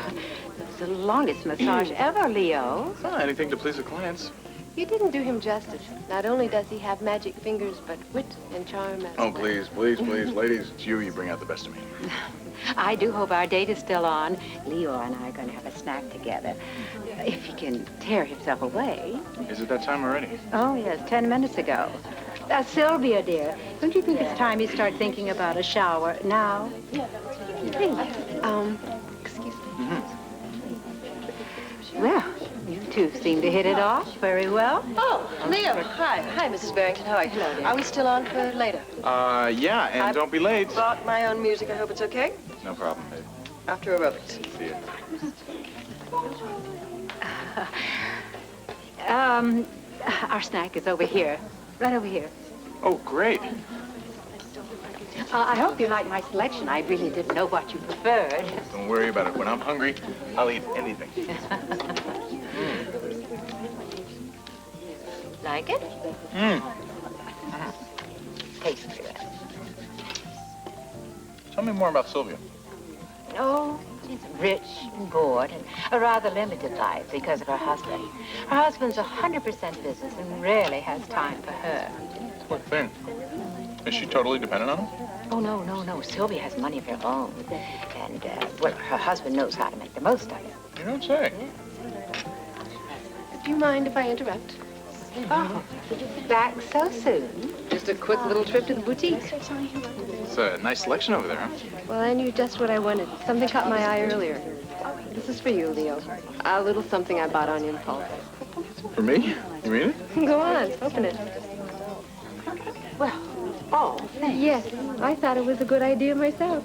It's the longest massage ever, Leo. It's not anything to please the clients. You didn't do him justice. Not only does he have magic fingers, but wit and charm as well. Oh, please, please, please. Ladies, it's you bring out the best of me. I do hope our date is still on. Leo and I are going to have a snack together. If he can tear himself away. Is it that time already? Oh, yes, 10 minutes ago. Sylvia, dear, don't you think it's time you start thinking about a shower now? Hey, excuse me. Well, you two seem to hit it off very well. Oh, Leo. Hi. Hi, Mrs. Barrington. How are you? Hello, dear. Are we still on for later? Yeah, and don't be late. Brought my own music. I hope it's okay. No problem, babe. After aerobics. See ya. Our snack is over here. Right over here. Oh, great. I hope you like my selection. I really didn't know what you preferred. Don't worry about it. When I'm hungry, I'll eat anything. Like it? Taste it. Tell me more about Sylvia. Oh, she's rich and bored and a rather limited life because of her husband. Her husband's 100% business and rarely has time for her. What thing? Is she totally dependent on him? Oh, no. Sylvia has money of her own. And, well, her husband knows how to make the most of it. You don't say. Do you mind if I interrupt? Oh, back so soon? Just a quick little trip to the boutique. It's a nice selection over there, huh? Well, I knew just what I wanted. Something caught my eye earlier. This is for you, Leo. A little something I bought on impulse. For me? You mean it? Go on, open it. Well, oh, thanks. Yes, I thought it was a good idea myself.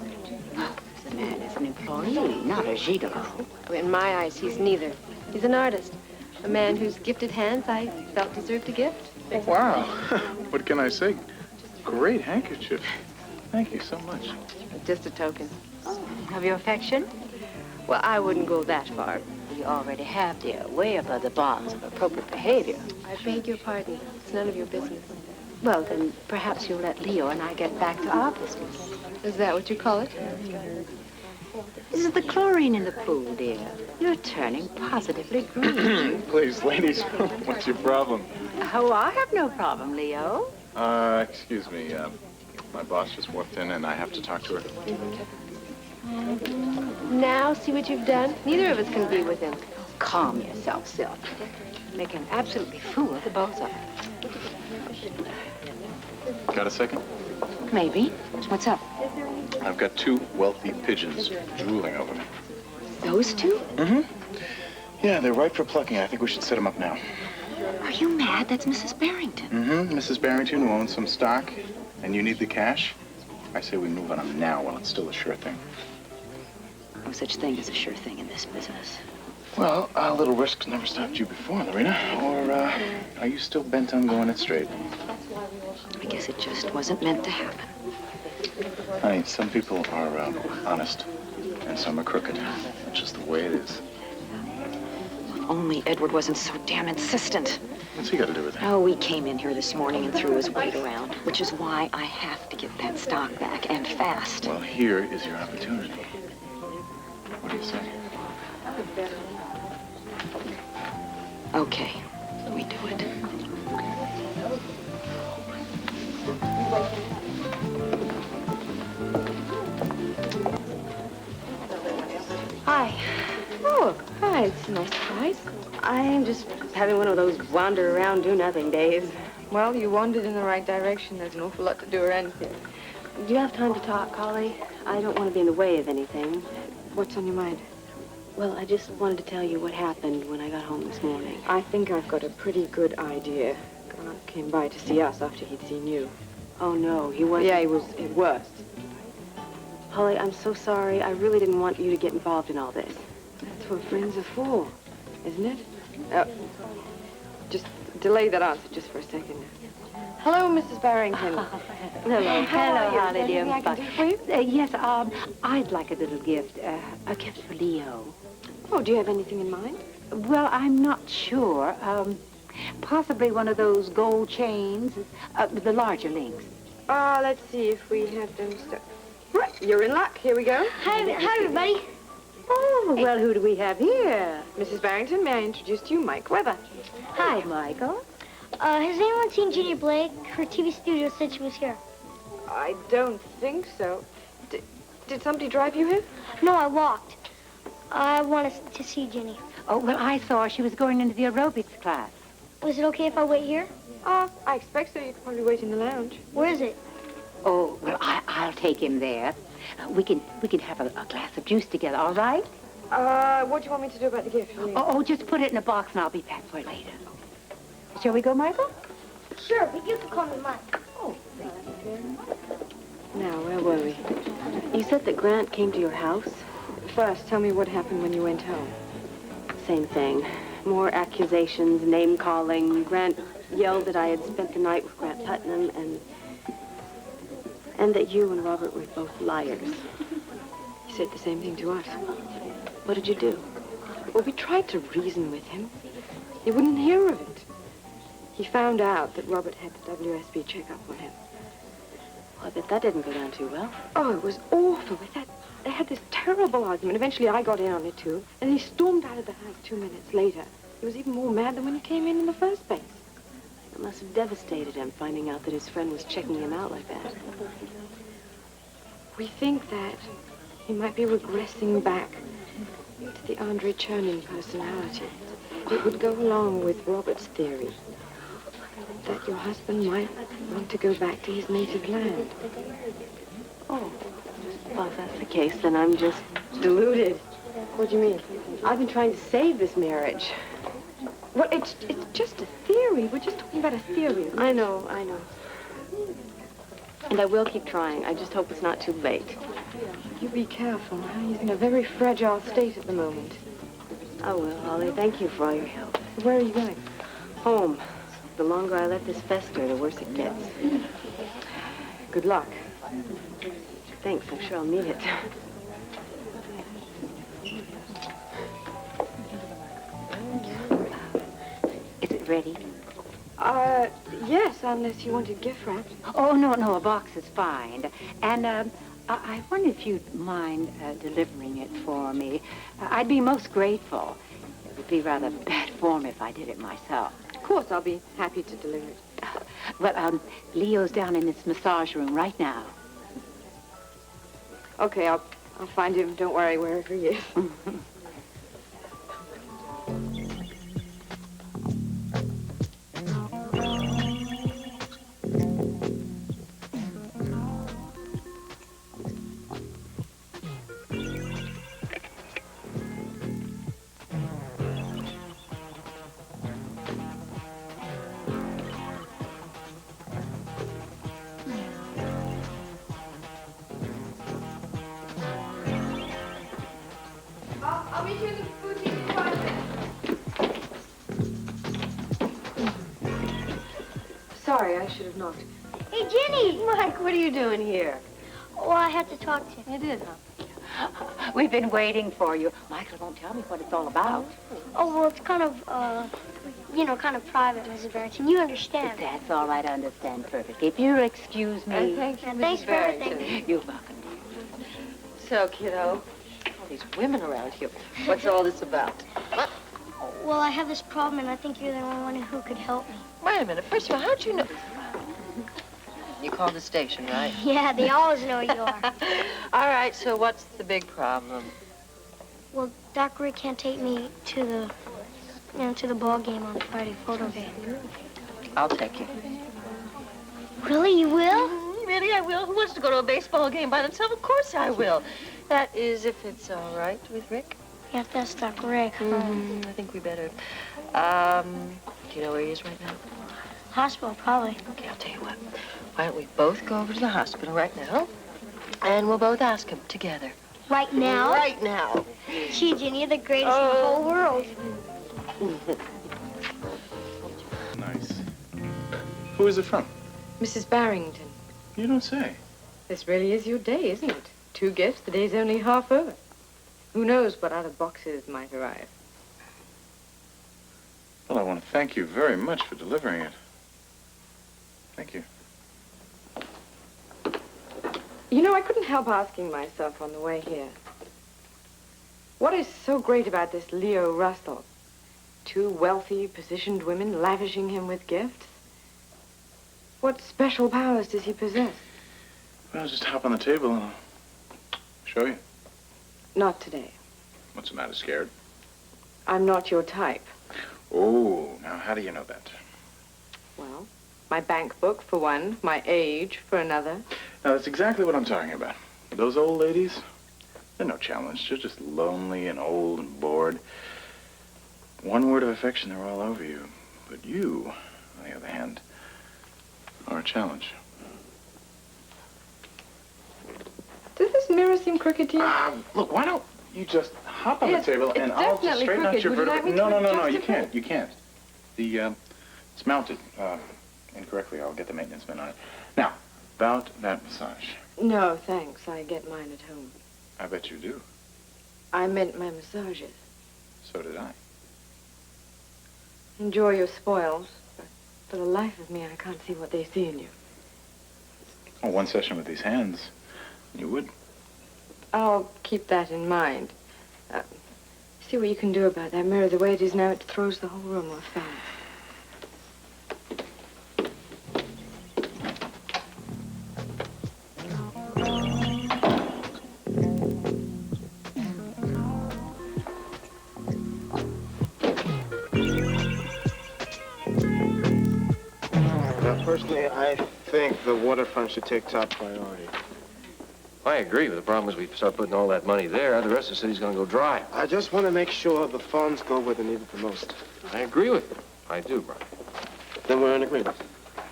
The man is an employee, not a gigolo. In my eyes, he's neither. He's an artist. A man whose gifted hands I felt deserved a gift. Wow. What can I say? Great handkerchief. Thank you so much. Just a token. Of your affection? Well, I wouldn't go that far. You already have, dear, way above the bounds of appropriate behavior. I beg your pardon. It's none of your business. Well, then, perhaps you'll let Leo and I get back to our business. Is that what you call it? This is the chlorine in the pool, dear. You're turning positively green. Please, ladies, what's your problem? Oh, I have no problem, Leo. Excuse me. My boss just walked in and I have to talk to her. Now, see what you've done? Neither of us can be with him. Calm yourself, Sylvia. Make an absolutely fool of the both of them. Got a second? Maybe. What's up? I've got two wealthy pigeons drooling over me. Those two? Mm-hmm. Yeah, they're ripe for plucking. I think we should set them up now. Are you mad? That's Mrs. Barrington. Mm-hmm. Mrs. Barrington, who owns some stock, and you need the cash. I say we move on them now while it's still a sure thing. No such thing as a sure thing in this business. Well, a little risk never stopped you before, Lorena. Or, are you still bent on going it straight? I guess it just wasn't meant to happen. Honey, some people are honest, and some are crooked. That's just the way it is. If only Edward wasn't so damn insistent. What's he got to do with it? Oh, he came in here this morning and threw his weight around, which is why I have to get that stock back, and fast. Well, here is your opportunity. What do you say? Okay, we do it. Hi. Oh, hi. It's a nice surprise. I'm just having one of those wander around, do nothing days. Well, you wandered in the right direction. There's an awful lot to do around here. Do you have time to talk, Holly? I don't want to be in the way of anything. What's on your mind? Well, I just wanted to tell you what happened when I got home this morning. I think I've got a pretty good idea. Grant came by to see us after he'd seen you. Oh, no, he wasn't. Yeah, he was at worst. Holly, I'm so sorry. I really didn't want you to get involved in all this. That's what friends are for. isn't it? Just delay that answer just for a second. Hello, Mrs. Barrington. Hello. How are you? Holly, Is there dear. anything I can do for you? Yes, I'd like a little gift. A gift for Leo. Oh, do you have anything in mind? Well, I'm not sure. Possibly one of those gold chains, the larger links. Let's see if we have them. Right, you're in luck. Here we go. Hi, everybody. Oh, well, who do we have here? Mrs. Barrington, may I introduce to you Mike Weather? Hi, Michael. Has anyone seen Ginny Blake? Her TV studio said she was here. I don't think so. Did somebody drive you here? No, I walked. I wanted to see Ginny. Oh, well, I saw she was going into the aerobics class. Was it okay if I wait here? I expect so. You could probably wait in the lounge. Where is it? Oh, well, I'll take him there. We can have a glass of juice together, all right? What do you want me to do about the gift? Oh, just put it in a box and I'll be back for it later. Shall we go, Michael? Sure, but you can call me Mike. Oh, thank you. Now, where were we? You said that Grant came to your house. First, tell me what happened when you went home. Same thing. More accusations, name-calling. Grant yelled that I had spent the night with Grant Putnam and that you and Robert were both liars. He said the same thing to us. What did you do? Well, we tried to reason with him. He wouldn't hear of it. He found out that Robert had the WSB check-up on him. Well, I bet that didn't go down too well. Oh, it was awful. They had this terrible argument. Eventually, I got in on it, too. And he stormed out of the house 2 minutes later. He was even more mad than when he came in the first place. It must have devastated him, finding out that his friend was checking him out like that. We think that he might be regressing back to the Andre Chernin personality. It would go along with Robert's theory that your husband might want to go back to his native land. Oh, well, if that's the case, then I'm just deluded. What do you mean? I've been trying to save this marriage. Well, it's just a theory. We're just talking about a theory. I know. And I will keep trying. I just hope it's not too late. You be careful. He's in a very fragile state at the moment. I will, Holly. Thank you for all your help. Where are you going? Home. The longer I let this fester, the worse it gets. Good luck. Thanks. I'm sure I'll need it. Is it ready? Yes, unless you wanted gift wrap. Oh, no, a box is fine. And, I wonder if you'd mind delivering it for me. I'd be most grateful. It would be rather bad form if I did it myself. Of course, I'll be happy to deliver it. Well, Leo's down in this massage room right now. Okay, I'll find him. Don't worry, wherever he is. I'll meet you in the boutique in 5 minutes. Sorry, I should have knocked. Hey, Ginny! Mike, what are you doing here? Oh, I had to talk to you. You did, huh? We've been waiting for you. Michael won't tell me what it's all about. Oh, well, it's kind of, kind of private, Mrs. Barrington. You understand. That's all right, I understand perfectly. If you'll excuse me. Thank you, And Mrs. thanks for Barrington. everything. You're welcome. So, kiddo, all these women around here. What's all this about? Well, I have this problem, and I think you're the only one who could help me. Wait a minute. First of all, how'd you know? You called the station, right? Yeah, they always know you are. All right, so what's the big problem? Well, Dr. Rick can't take me to the ball game on Friday photo day. I'll take you. Really, you will? Really, I will. Who wants to go to a baseball game by themselves? Of course I will. That is, if it's all right with Rick. Yeah, that's Dr. Rick. I think we better. Do you know where he is right now? Hospital, probably. Okay, I'll tell you what. Why don't we both go over to the hospital right now, and we'll both ask him together. Right now? Right now. Gee, Ginny, you're the greatest in the whole world. Nice. Who is it from? Mrs. Barrington. You don't say. This really is your day, isn't it? 2 gifts, the day's only half over. Who knows what other boxes might arrive? Well, I want to thank you very much for delivering it. Thank you. You know, I couldn't help asking myself on the way here. What is so great about this Leo Russell? 2 wealthy, positioned women lavishing him with gifts? What special powers does he possess? Well, just hop on the table and I'll show you. Not today. What's the matter, scared? I'm not your type. Oh, now how do you know that? Well, my bank book for one, my age for another. Now, that's exactly what I'm talking about. Those old ladies, they're no challenge. They're just lonely and old and bored. One word of affection, they're all over you. But you, on the other hand, are a challenge. Does this mirror seem crooked to you? Look, why don't you just hop on Yes, the table and it's I'll just definitely straighten out crooked. your Would you like vertical... me No, to no, no, no, adjust you it? can't. You can't. It's mounted incorrectly. I'll get the maintenance man on it. Now, about that massage. No, thanks. I get mine at home. I bet you do. I meant my massages. So did I. Enjoy your spoils, but for the life of me, I can't see what they see in you. Oh, 1 session with these hands, you would. I'll keep that in mind. See what you can do about that mirror. The way it is now, it throws the whole room off balance. Personally, I think the waterfront should take top priority. I agree, but the problem is we start putting all that money there, the rest of the city's gonna go dry. I just want to make sure the funds go where they're needed the most. I agree with you. I do, Brian. Then we're in agreement.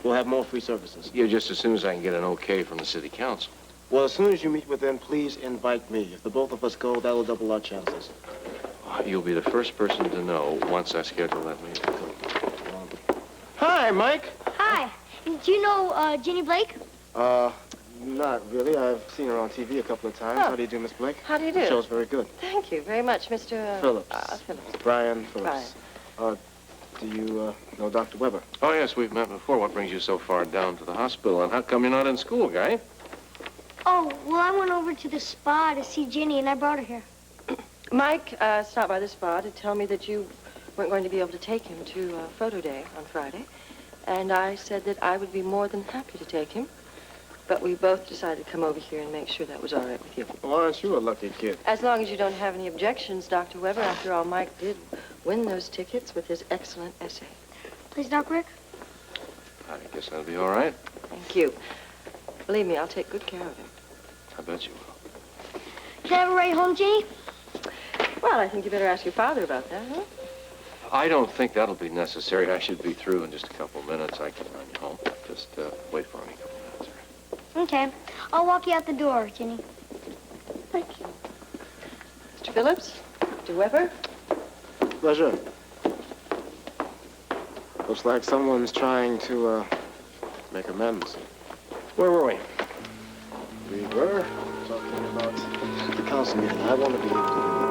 We'll have more free services. Yeah, just as soon as I can get an okay from the city council. Well, as soon as you meet with them, please invite me. If the both of us go, that'll double our chances. You'll be the first person to know once I schedule that meeting. Hi, Mike. Hi. Do you know Ginny Blake? Not really. I've seen her on TV a couple of times. Oh. How do you do, Miss Blake? How do you do? The show's very good. Thank you very much, Mr. Phillips. Phillips. Brian Phillips. Do you know Dr. Weber? Oh, yes, we've met before. What brings you so far down to the hospital? And how come you're not in school, guy? Oh, well, I went over to the spa to see Ginny, and I brought her here. Mike stopped by the spa to tell me that you weren't going to be able to take him to photo day on Friday. And I said that I would be more than happy to take him. But we both decided to come over here and make sure that was all right with you. Well, aren't you a lucky kid? As long as you don't have any objections, Dr. Weber. After all, Mike did win those tickets with his excellent essay. Please, Doc Rick? I guess that'll be all right. Thank you. Believe me, I'll take good care of him. I bet you will. Can I have a ride home, Ginny? Well, I think you better ask your father about that, huh? I don't think that'll be necessary. I should be through in just a couple minutes. I can run you home. Just wait for me a couple minutes. Okay. I'll walk you out the door, Ginny. Thank you. Mr. Phillips? Mr. Weber? Pleasure. Looks like someone's trying to make amends. Where were we? We were talking about the council meeting. I want to be able to do that.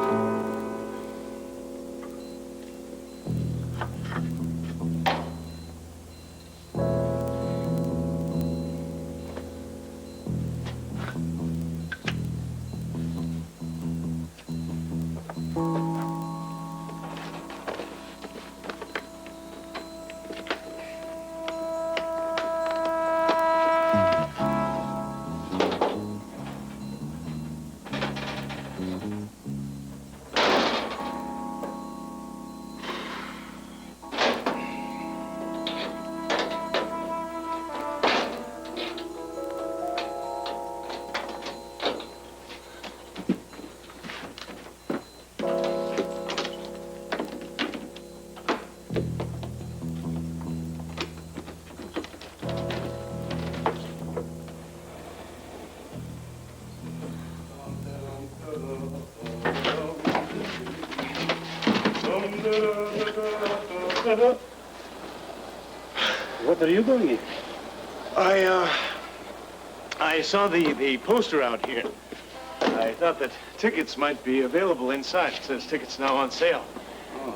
What are you doing here? I saw the poster out here. I thought that tickets might be available inside. It says tickets now on sale. Oh.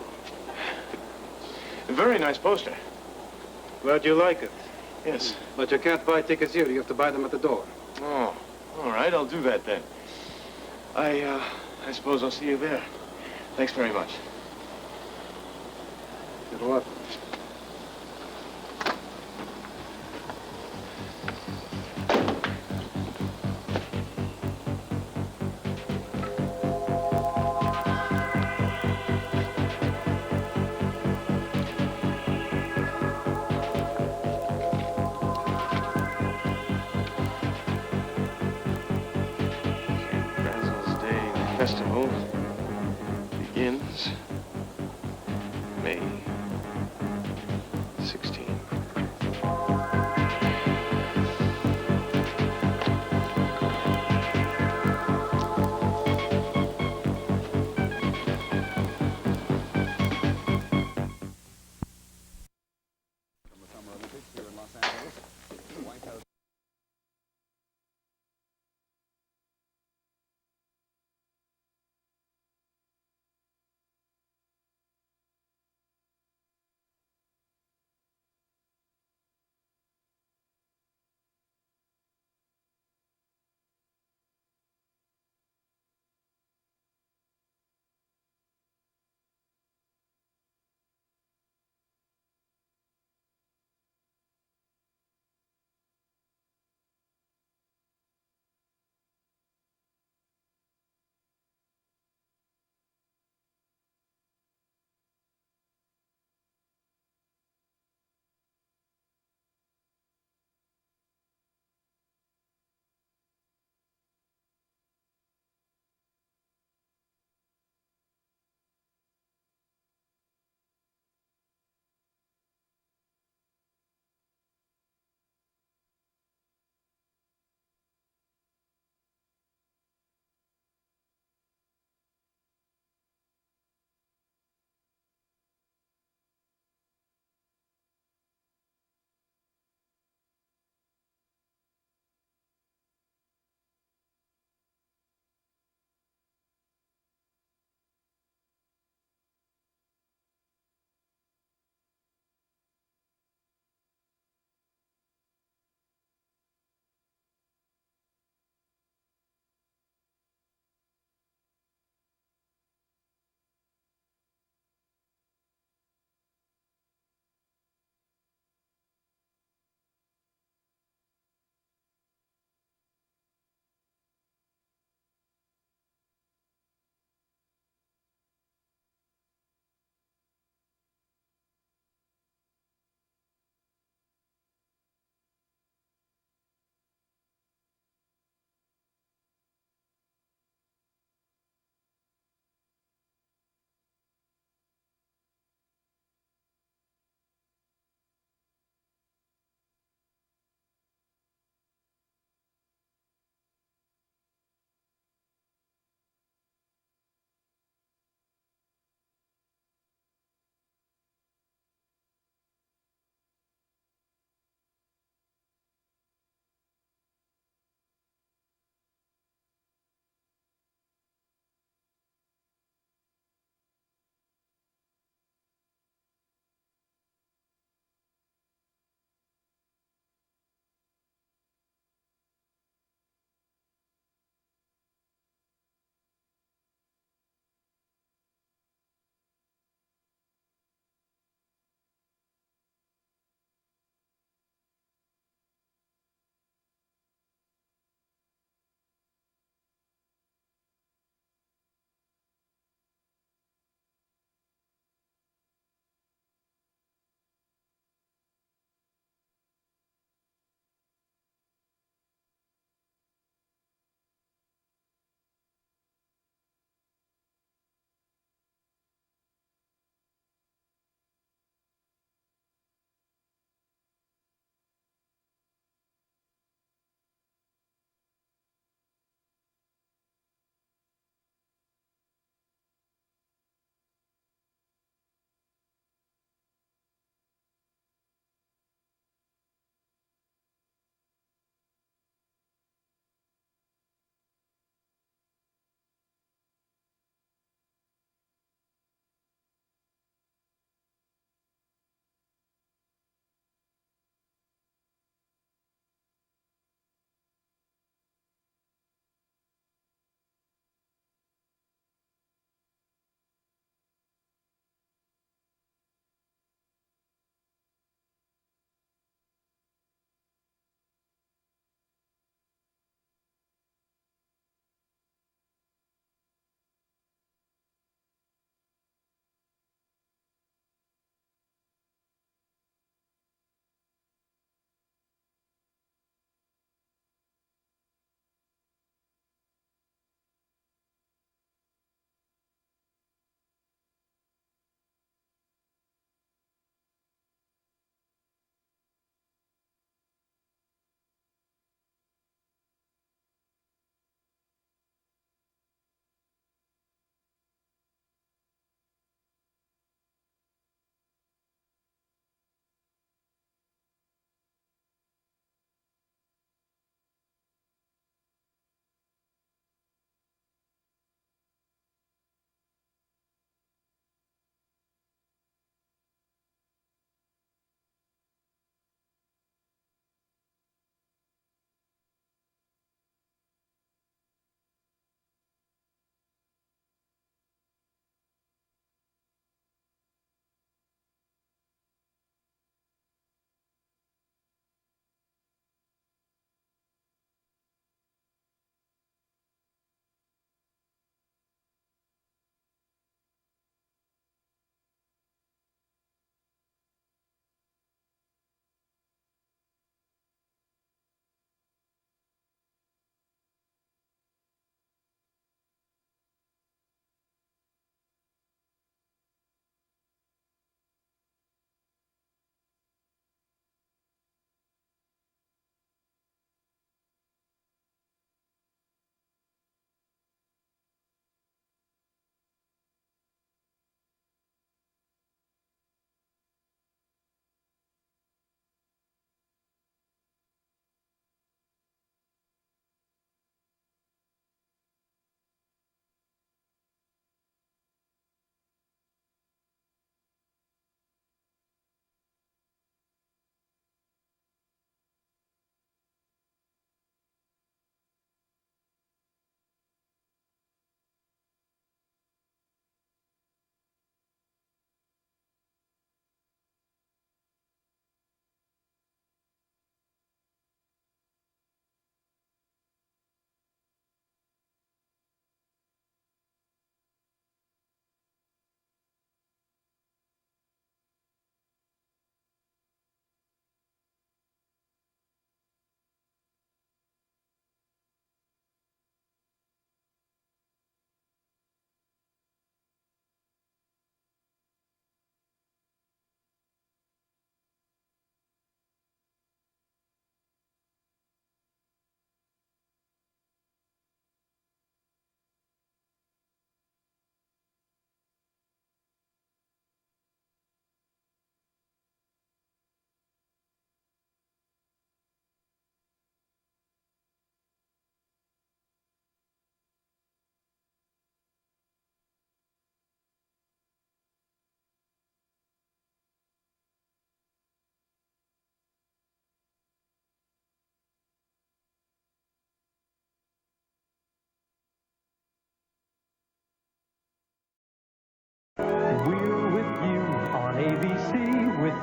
A very nice poster. Glad you like it. Yes. But you can't buy tickets here. You have to buy them at the door. Oh, all right. I'll do that then. I suppose I'll see you there. Thanks very much. You're welcome. Festival begins May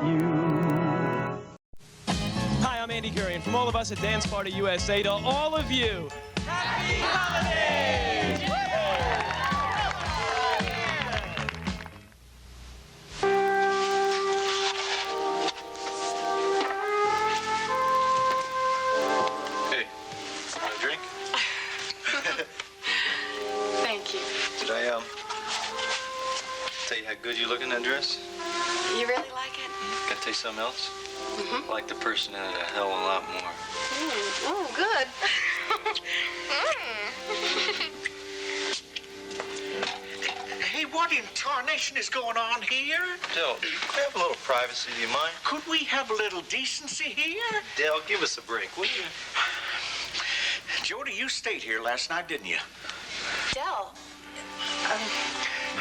you. Hi, I'm Andy Curry, and from all of us at Dance Party USA to all of you, Happy Holidays! Hey, want a drink? Thank you. Did I, tell you how good you look in that dress? You really like it? Can I tell you something else? I like the person in it a hell of a lot more. Oh, good. Hey, what in tarnation is going on here? Dell, could we have a little privacy, do you mind? Could we have a little decency here? Dell, give us a break, would you? Jody, you stayed here last night, didn't you? Dell.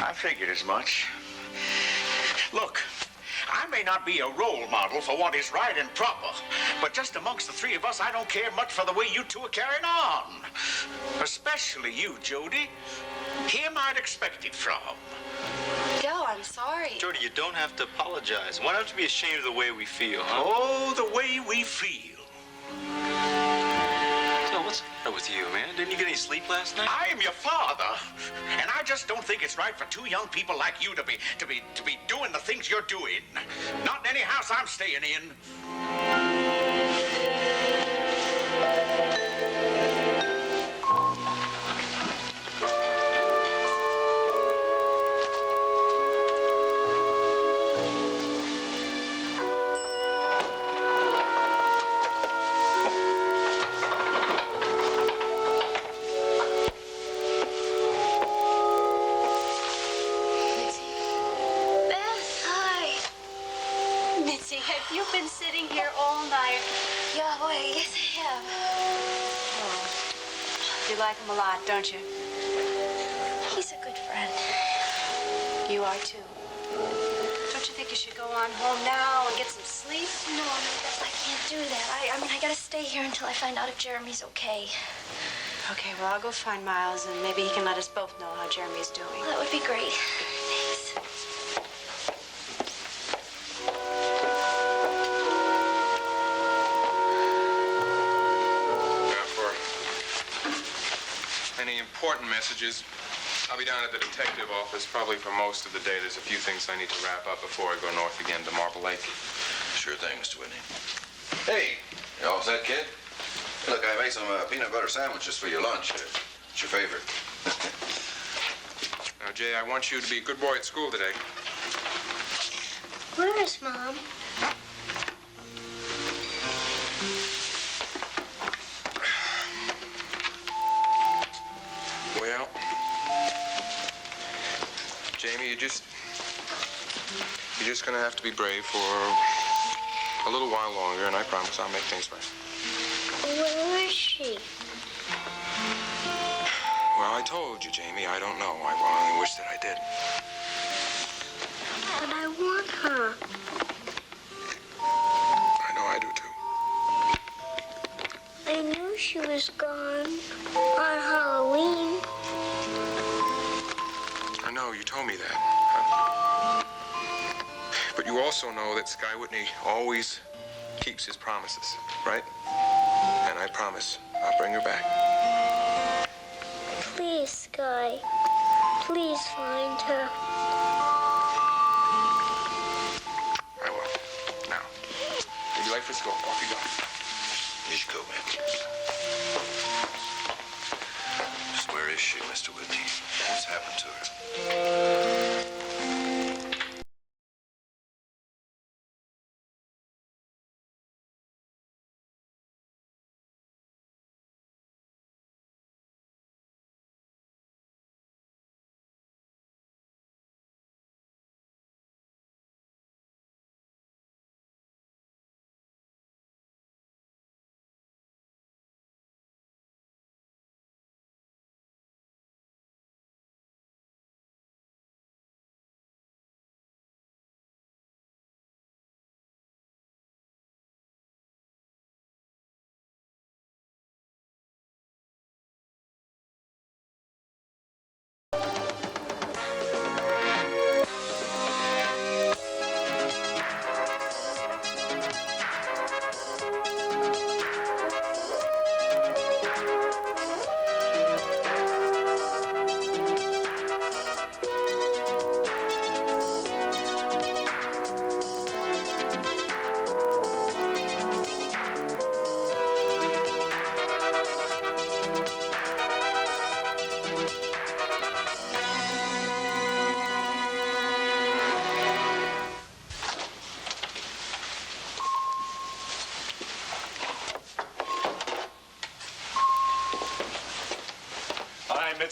I figured as much. Look, I may not be a role model for what is right and proper, but just amongst the three of us, I don't care much for the way you two are carrying on. Especially you, Jody. Him I'd expect it from. Dell, I'm sorry. Jody, you don't have to apologize. Why don't you be ashamed of the way we feel, huh? Oh, the way we feel. Dell, what's the matter with you, man? Didn't you get any sleep last night? I am your father, and I just don't think it's right for two young people like you to be doing the things you're doing. Not in any house I'm staying in. Mitzi, have you been sitting here all night? Yeah, boy, yes I have. Oh. You like him a lot, don't you? He's a good friend. You are, too. Don't you think you should go on home now and get some sleep? No, I can't do that. I mean, I gotta stay here until I find out if Jeremy's okay. Okay, well, I'll go find Miles, and maybe he can let us both know how Jeremy's doing. Well, that would be great. Thanks. Any important messages? I'll be down at the detective office probably for most of the day. There's a few things I need to wrap up before I go north again to Marble Lake. Sure thing, Mr. Whitney. Hey, you all set, kid? Look, I made some peanut butter sandwiches for your lunch. It's your favorite. Now, Jay, I want you to be a good boy at school today. Where is Mom? Well, Jamie, you're just gonna have to be brave for a little while longer, and I promise I'll make things right. Where is she? Well, I told you, Jamie, I don't know. I only wish that I did. But I want her. I know I do, too. I knew she was gone on Halloween. I know, you told me that. But you also know that Sky Whitney always keeps his promises, right? And I promise I'll bring her back. Please, Sky. Please find her. I will. Now, you'll be late for school. Off you go. Here you go, man. Just where is she, Mr. Whitney? What's happened to her?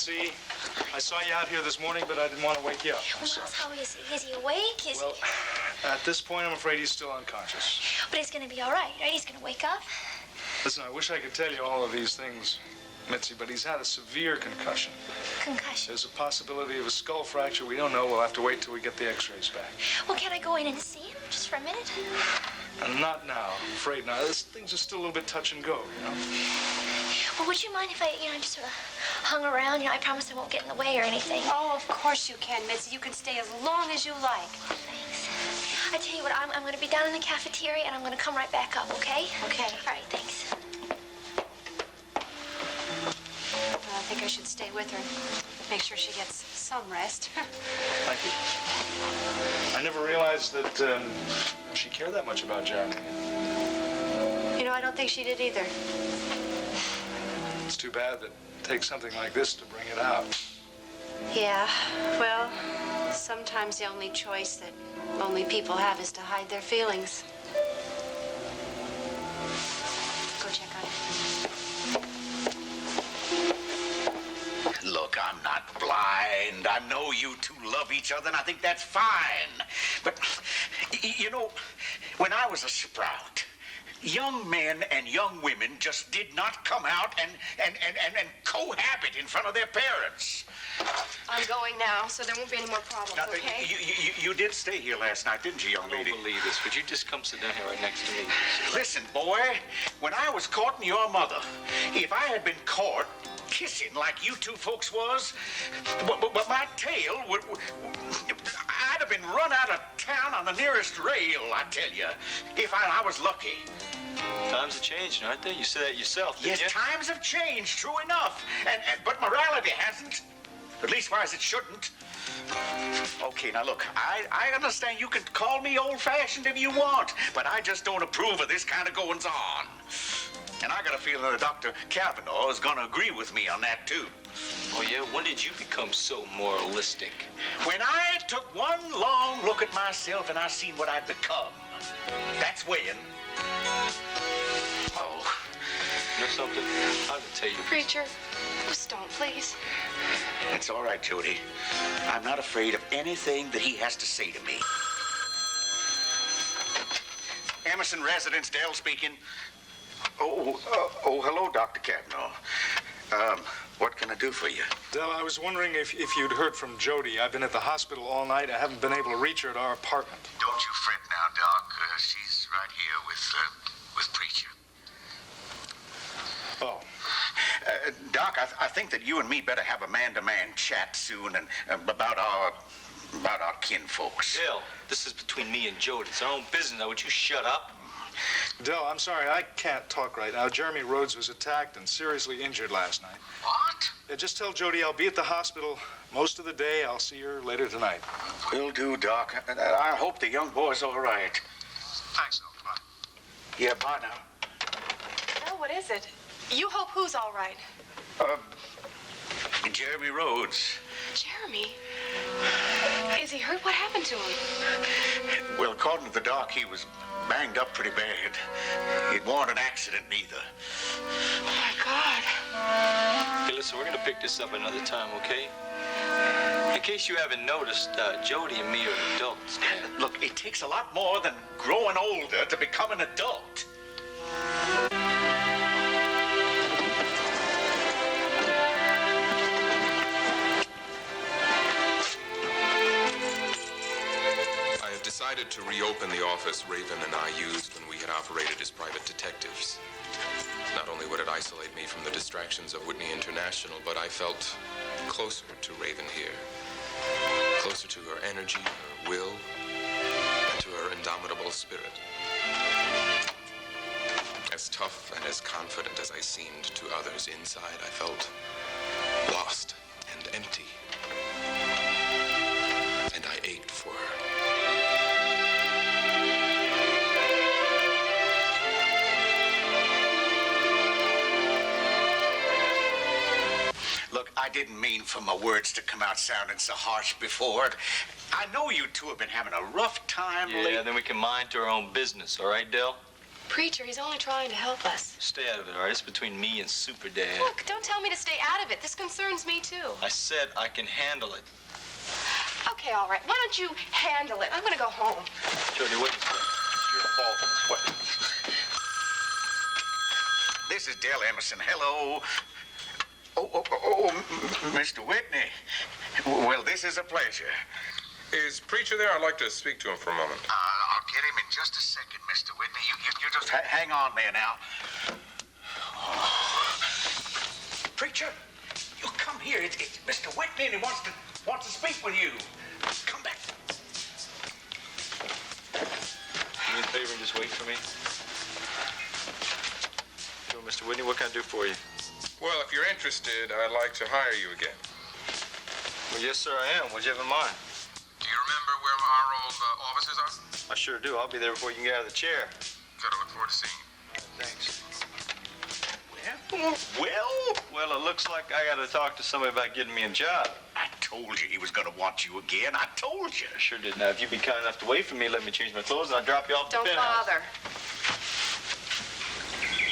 Mitzi. I saw you out here this morning, but I didn't want to wake you up. Well, how is he? Is he awake? Well, at this point, I'm afraid he's still unconscious. But he's going to be all right, right? He's going to wake up. Listen, I wish I could tell you all of these things, Mitzi, but he's had a severe concussion. Concussion? There's a possibility of a skull fracture. We don't know. We'll have to wait till we get the x-rays back. Well, can I go in and see him just for a minute? Not now. I'm afraid not. Things are still a little bit touch and go, you know? Well, would you mind if I, just sort of hung around? I promise I won't get in the way or anything. Oh, of course you can, Mitzi. You can stay as long as you like. Thanks. I tell you what, I'm going to be down in the cafeteria, and I'm going to come right back up, okay? Okay. All right, thanks. I think I should stay with her. Make sure she gets some rest. Thank you. I never realized that she cared that much about Jeremy. I don't think she did either. It's too bad that it takes something like this to bring it out. Yeah, well, sometimes the only choice that lonely people have is to hide their feelings. Go check on it. Look, I'm not blind. I know you two love each other, and I think that's fine. But, when I was a sprout, young men and young women just did not come out and cohabit in front of their parents. I'm going now, so there won't be any more problems, Now, okay? you did stay here last night, didn't you, young lady? I don't believe this. Could you just come sit down here right next to me? Listen, boy, when I was courting your mother, if I had been caught kissing like you two folks was, but my tail would... I'd have been run out of town on the nearest rail, I tell you, if I was lucky. Times have changed, aren't they? You said that yourself, didn't Yes, you? times have changed, true enough. But morality hasn't. At least wise it shouldn't. Okay, now look, I understand you can call me old-fashioned if you want, but I just don't approve of this kind of goings-on. And I got a feeling that Dr. Kavanaugh is going to agree with me on that, too. Oh, yeah? When did you become so moralistic? When I took one long look at myself and I seen what I'd become. That's when. Oh. You know something? I have to tell you. Preacher, just don't, please. It's all right, Jody. I'm not afraid of anything that he has to say to me. Emerson Residence, Dell speaking. Oh, hello, Dr. Kavanaugh. What can I do for you? Dell, I was wondering if you'd heard from Jody. I've been at the hospital all night. I haven't been able to reach her at our apartment. Don't you fret now, Doc. She's right here with Preacher. Oh. Doc, I think that you and me better have a man-to-man chat soon and about our kinfolks. Dale, this is between me and Jody. It's our own business. Now, would you shut up? Dell, I'm sorry, I can't talk right now. Jeremy Rhodes was attacked and seriously injured last night. What? Just tell Jody I'll be at the hospital most of the day. I'll see her later tonight. Will do, Doc. I hope the young boy's all right. Thanks, Dell. Bye. Yeah, bye now. Well, what is it? You hope who's all right? Jeremy Rhodes. Jeremy? Is he hurt? What happened to him? Well, according to the doc, he was banged up pretty bad. It wasn't an accident, neither. Oh, my God. Hey, listen, we're going to pick this up another time, okay? In case you haven't noticed, Jody and me are adults. Look, it takes a lot more than growing older to become an adult. Decided to reopen the office Raven and I used when we had operated as private detectives. Not only would it isolate me from the distractions of Whitney International, but I felt closer to Raven here. Closer to her energy, her will, and to her indomitable spirit. As tough and as confident as I seemed to others inside, I felt lost and empty. And I ached for her. Look, I didn't mean for my words to come out sounding so harsh before. I know you two have been having a rough time lately. Yeah, then we can mind to our own business, all right, Dell? Preacher, he's only trying to help us. Stay out of it, all right? It's between me and Super Dad. Look, don't tell me to stay out of it. This concerns me, too. I said I can handle it. Okay, all right. Why don't you handle it? I'm going to go home. Jody, what is that? It's your fault. What? This is Dell Emerson. Hello. Mr. Whitney. Well, this is a pleasure. Is Preacher there? I'd like to speak to him for a moment. I'll get him in just a second, Mr. Whitney. You just hang on there now. Preacher, you come here. It's Mr. Whitney, and he wants to speak with you. Come back. Do me a favor and just wait for me. Sure, Mr. Whitney, what can I do for you? Well, if you're interested, I'd like to hire you again. Well, yes, sir, I am. What'd you have in mind? Do you remember where our old offices are? I sure do. I'll be there before you can get out of the chair. Good. I look forward to seeing you. Thanks. Well, it looks like I got to talk to somebody about getting me a job. I told you he was going to want you again. I told you. I sure did. Now, if you'd be kind enough to wait for me, let me change my clothes, and I'll drop you off Don't the penthouse. bother.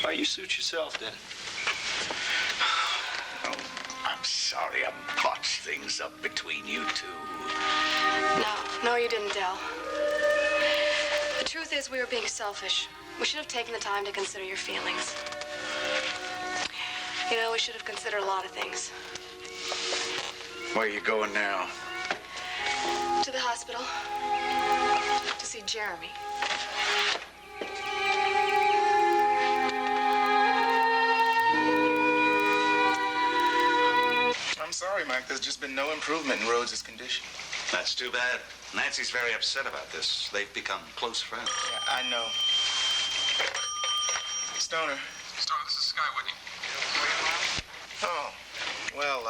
All right, you suit yourself, then. I'm sorry I botched things up between you two. No, you didn't, Dell. The truth is we were being selfish. We should have taken the time to consider your feelings. You know, we should have considered a lot of things. Where are you going now? To the hospital. To see Jeremy. I'm sorry, Mike. There's just been no improvement in Rhodes' condition. That's too bad. Nancy's very upset about this. They've become close friends. Yeah, I know. Stoner. Stoner, this is Sky Whitney. Oh, well,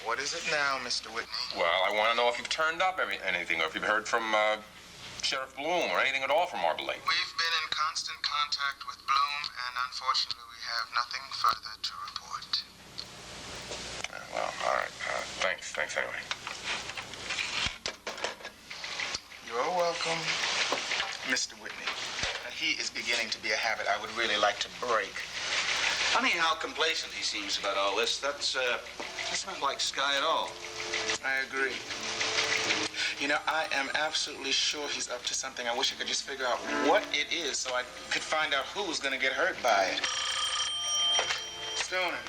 what is it now, Mr. Whitney? Well, I want to know if you've turned up anything, or if you've heard from Sheriff Bloom, or anything at all from Arbor Lake. We've been in constant contact with Bloom, and unfortunately, we have nothing further to report. Well, all right. Thanks anyway. You're welcome, Mr. Whitney. He is beginning to be a habit I would really like to break. Funny how complacent he seems about all this. That's not like Sky at all. I agree. You know, I am absolutely sure he's up to something. I wish I could just figure out what it is so I could find out who's going to get hurt by it. Stoner.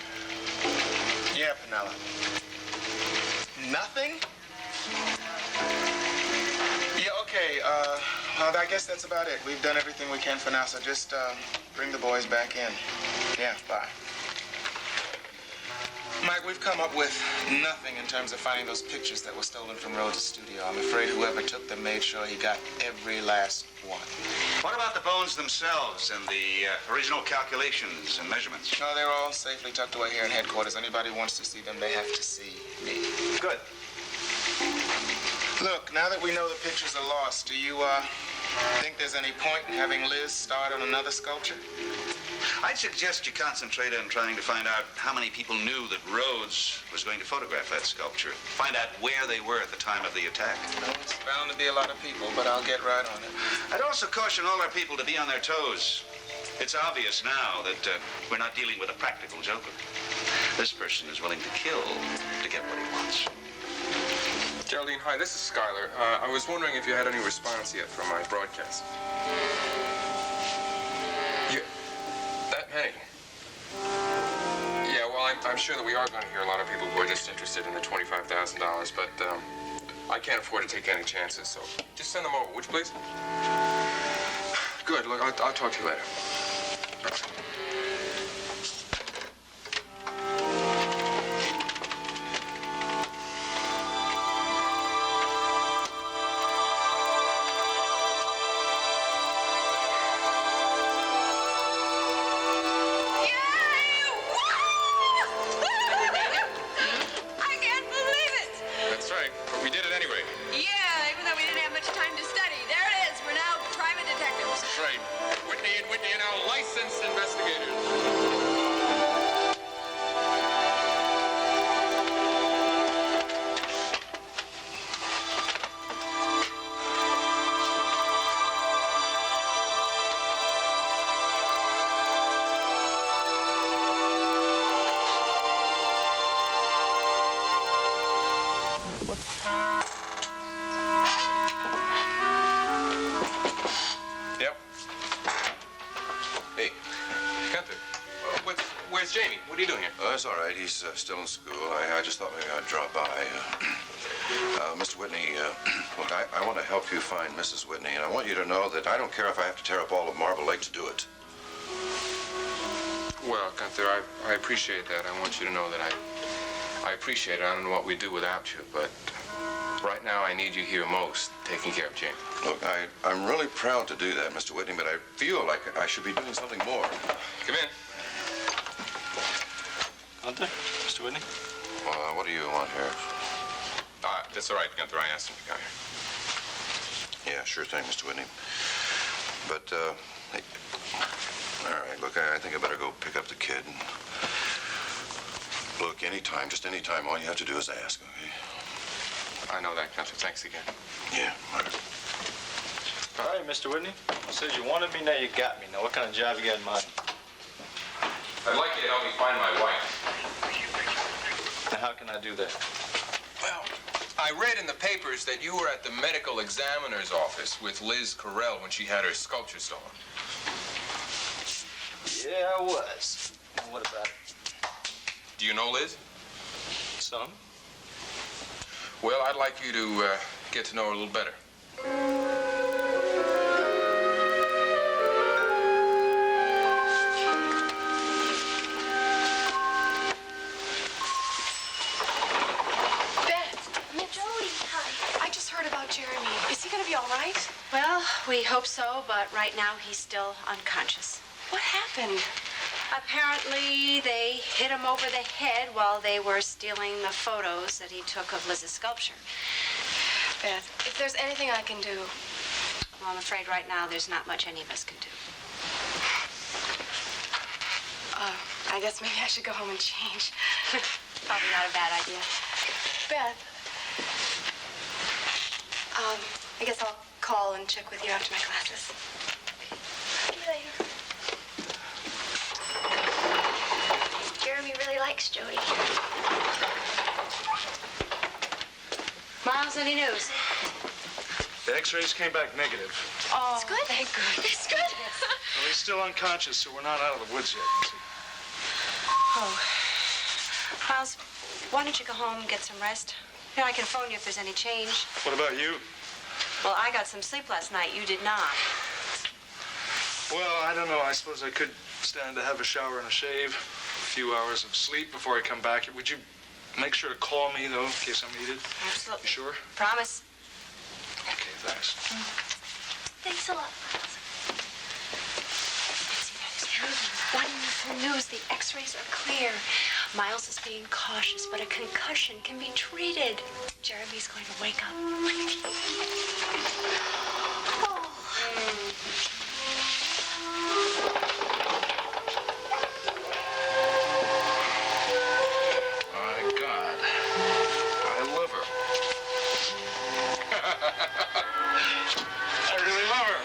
Yeah, Penella. Nothing? Yeah, okay. I guess that's about it. We've done everything we can for now, so just bring the boys back in. Yeah, bye. Mike, we've come up with nothing in terms of finding those pictures that were stolen from Rhodes' studio. I'm afraid whoever took them made sure he got every last one. What about the bones themselves and the original calculations and measurements? No, they're all safely tucked away here in headquarters. Anybody wants to see them, they have to see me. Good. Look, now that we know the pictures are lost, do you think there's any point in having Liz start on another sculpture? I'd suggest you concentrate on trying to find out how many people knew that Rhodes was going to photograph that sculpture. Find out where they were at the time of the attack. No, it's bound to be a lot of people, but I'll get right on it. I'd also caution all our people to be on their toes. It's obvious now that we're not dealing with a practical joker. This person is willing to kill to get what he wants. Geraldine, hi, this is Skylar. I was wondering if you had any response yet from my broadcast. That many? Yeah, well, I'm sure that we are going to hear a lot of people who are just interested in the $25,000, but I can't afford to take any chances, so just send them over, would you please? Good, look, I'll talk to you later. Licensed investigators. What are you doing here? That's all right. He's still in school. I just thought maybe I'd drop by. Mr. Whitney, look, I want to help you find Mrs. Whitney, and I want you to know that I don't care if I have to tear up all of Marble Lake to do it. Well, Gunther, I appreciate that. I want you to know that I appreciate it. I don't know what we'd do without you, but right now I need you here most, taking care of Jane. Look, I'm really proud to do that, Mr. Whitney, but I feel like I should be doing something more. Come in. Gunther, Mr. Whitney? What do you want here? That's all right, Gunther. I asked him to come here. Yeah, sure thing, Mr. Whitney. But, hey, all right, look, I think I better go pick up the kid. And look, anytime, just anytime, all you have to do is ask, okay? I know that, Gunther. Thanks again. Yeah, all right. All right, Mr. Whitney. I said you wanted me, now you got me. Now, what kind of job you got in mind? I'd like you to help me find my wife. Now, how can I do that? Well, I read in the papers that you were at the medical examiner's office with Liz Carell when she had her sculpture stolen. Yeah, I was. Now, what about it? Do you know Liz? Some. Well, I'd like you to get to know her a little better. Jeremy, is he going to be all right? Well, we hope so, but right now he's still unconscious. What happened? Apparently, they hit him over the head while they were stealing the photos that he took of Liz's sculpture. Beth, if there's anything I can do... Well, I'm afraid right now there's not much any of us can do. I guess maybe I should go home and change. Probably not a bad idea. Beth. I guess I'll call and check with you after my classes. See you later. Jeremy really likes Jody. Miles, any news? The x-rays came back negative. Oh, it's good. Thank goodness. It's good. Well, he's still unconscious, so we're not out of the woods yet. Oh. Miles, why don't you go home and get some rest? You know, I can phone you if there's any change. What about you? Well, I got some sleep last night. You did not. Well, I don't know. I suppose I could stand to have a shower and a shave. A few hours of sleep before I come back. Would you make sure to call me, though, in case I'm needed? Absolutely. You sure? Promise. Okay, thanks. Thanks a lot, Miles. Wonderful news. The x-rays are clear. Miles is being cautious, but a concussion can be treated. Jeremy's going to wake up. My God. I love her. I really love her.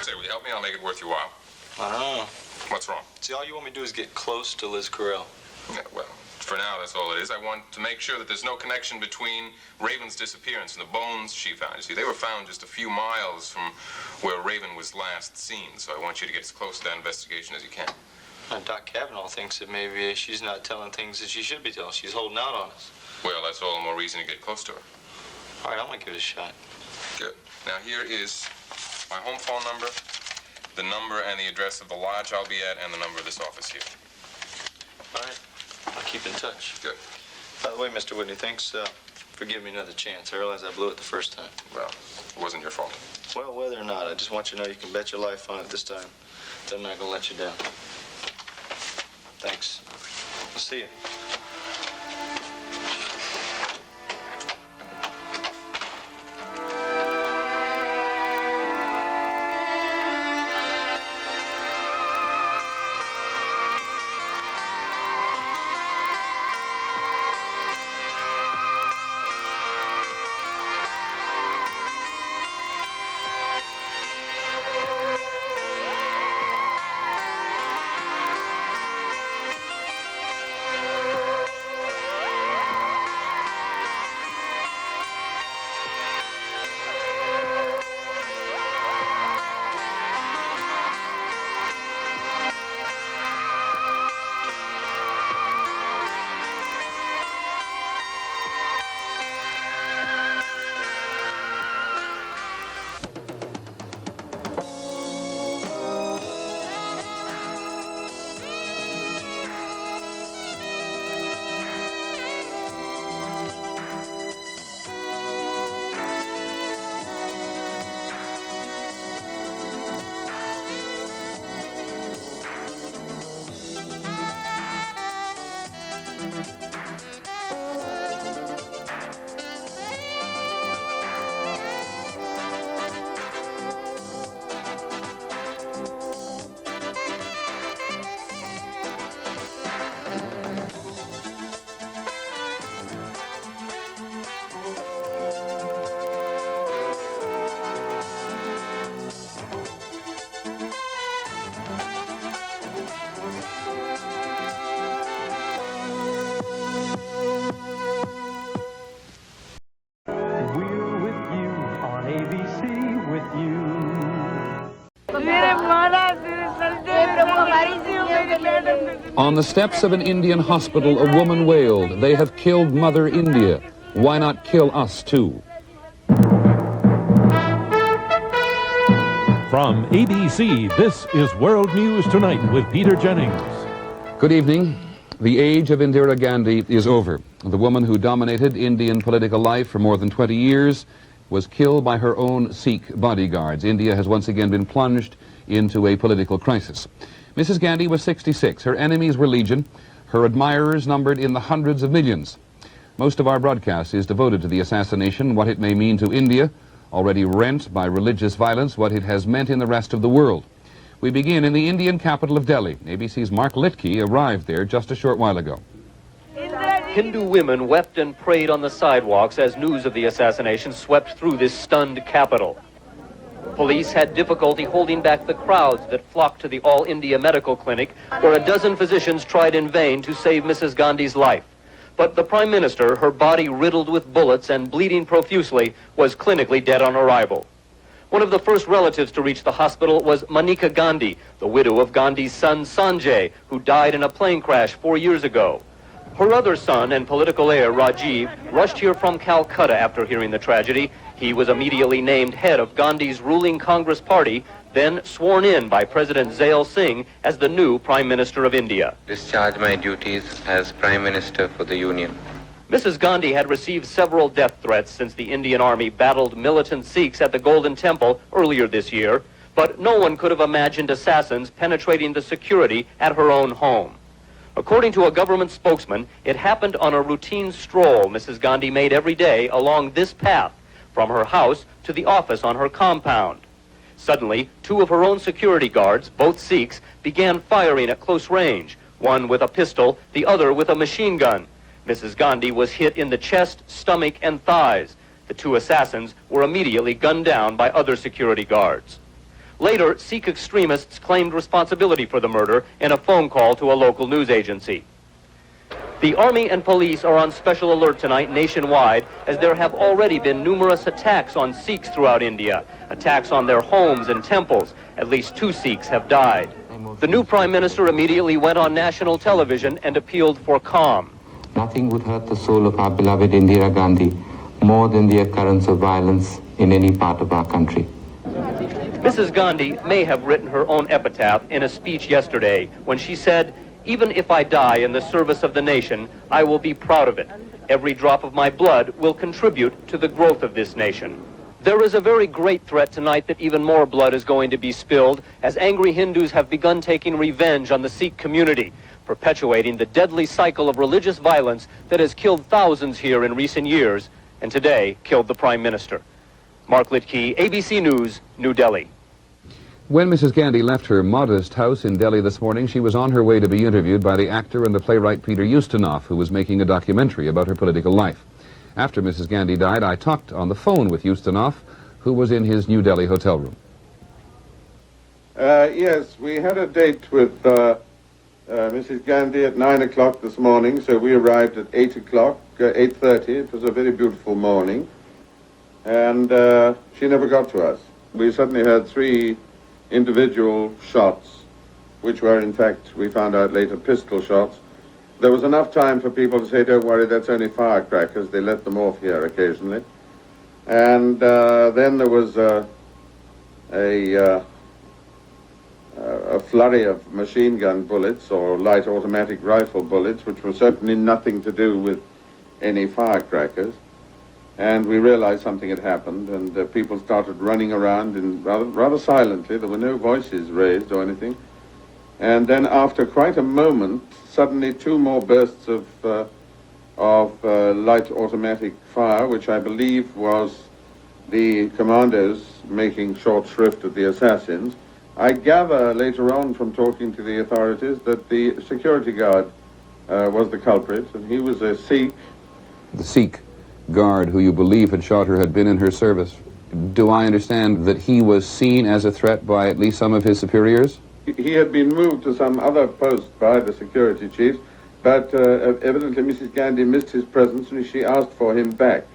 Say, will you help me? I'll make it worth your while. I don't know. What's wrong? See, all you want me to do is get close to Liz Carell. Yeah, well, for now, that's all it is. I want to make sure that there's no connection between Raven's disappearance and the bones she found. You see, they were found just a few miles from where Raven was last seen, so I want you to get as close to that investigation as you can. Doc Cavanaugh thinks that maybe she's not telling things that she should be telling. She's holding out on us. Well, that's all the more reason to get close to her. All right, I'm gonna give it a shot. Good. Now, here is my home phone number, the number and the address of the lodge I'll be at, and the number of this office here. All right, I'll keep in touch. Good. By the way, Mr. Whitney, thanks for giving me another chance. I realize I blew it the first time. Well, it wasn't your fault. Well, whether or not, I just want you to know you can bet your life on it this time. I'm not gonna let you down. Thanks. I'll see you. On the steps of an Indian hospital, a woman wailed, "They have killed Mother India. Why not kill us too?" From ABC, this is World News Tonight with Peter Jennings. Good evening. The age of Indira Gandhi is over. The woman who dominated Indian political life for more than 20 years was killed by her own Sikh bodyguards. India has once again been plunged into a political crisis. Mrs. Gandhi was 66. Her enemies were legion. Her admirers numbered in the hundreds of millions. Most of our broadcast is devoted to the assassination, what it may mean to India, already rent by religious violence, what it has meant in the rest of the world. We begin in the Indian capital of Delhi. ABC's Mark Litke arrived there just a short while ago. Hindu women wept and prayed on the sidewalks as news of the assassination swept through this stunned capital. Police had difficulty holding back the crowds that flocked to the All India Medical Clinic, where a dozen physicians tried in vain to save Mrs. Gandhi's life. But the Prime Minister, her body riddled with bullets and bleeding profusely, was clinically dead on arrival. One of the first relatives to reach the hospital was Manika Gandhi, the widow of Gandhi's son Sanjay, who died in a plane crash 4 years ago. Her other son and political heir, Rajiv, rushed here from Calcutta after hearing the tragedy. He was immediately named head of Gandhi's ruling Congress Party, then sworn in by President Zail Singh as the new Prime Minister of India. Discharge my duties as Prime Minister for the Union. Mrs. Gandhi had received several death threats since the Indian Army battled militant Sikhs at the Golden Temple earlier this year, but no one could have imagined assassins penetrating the security at her own home. According to a government spokesman, it happened on a routine stroll Mrs. Gandhi made every day along this path, from her house to the office on her compound. Suddenly, two of her own security guards, both Sikhs, began firing at close range, one with a pistol, the other with a machine gun. Mrs. Gandhi was hit in the chest, stomach, and thighs. The two assassins were immediately gunned down by other security guards. Later, Sikh extremists claimed responsibility for the murder in a phone call to a local news agency. The Army and police are on special alert tonight nationwide, as there have already been numerous attacks on Sikhs throughout India, attacks on their homes and temples. At least 2 Sikhs have died. The new Prime Minister immediately went on national television and appealed for calm. Nothing would hurt the soul of our beloved Indira Gandhi more than the occurrence of violence in any part of our country. Mrs. Gandhi may have written her own epitaph in a speech yesterday when she said, "Even if I die in the service of the nation, I will be proud of it. Every drop of my blood will contribute to the growth of this nation." There is a very great threat tonight that even more blood is going to be spilled, as angry Hindus have begun taking revenge on the Sikh community, perpetuating the deadly cycle of religious violence that has killed thousands here in recent years, and today killed the Prime Minister. Mark Litke, ABC News, New Delhi. When Mrs. Gandhi left her modest house in Delhi this morning, she was on her way to be interviewed by the actor and the playwright Peter Ustinov, who was making a documentary about her political life. After Mrs. Gandhi died, I talked on the phone with Ustinov, who was in his New Delhi hotel room. Yes, we had a date with Mrs. Gandhi at 9 o'clock this morning, so we arrived at 8 o'clock, 8:30. It was a very beautiful morning, and she never got to us. We suddenly heard 3 individual shots, which were, in fact, we found out later, pistol shots. There was enough time for people to say, "Don't worry, that's only firecrackers." They let them off here occasionally. And then there was a flurry of machine gun bullets or light automatic rifle bullets, which were certainly nothing to do with any firecrackers. And we realized something had happened, and people started running around in rather silently. There were no voices raised or anything. And then after quite a moment, suddenly 2 more bursts of light automatic fire, which I believe was the commandos making short shrift of the assassins. I gather later on from talking to the authorities that the security guard was the culprit, and he was a Sikh. The Sikh guard who you believe had shot her had been in her service. Do I understand that he was seen as a threat by at least some of his superiors? He had been moved to some other post by the security chief, but evidently Mrs. Gandhi missed his presence and she asked for him back.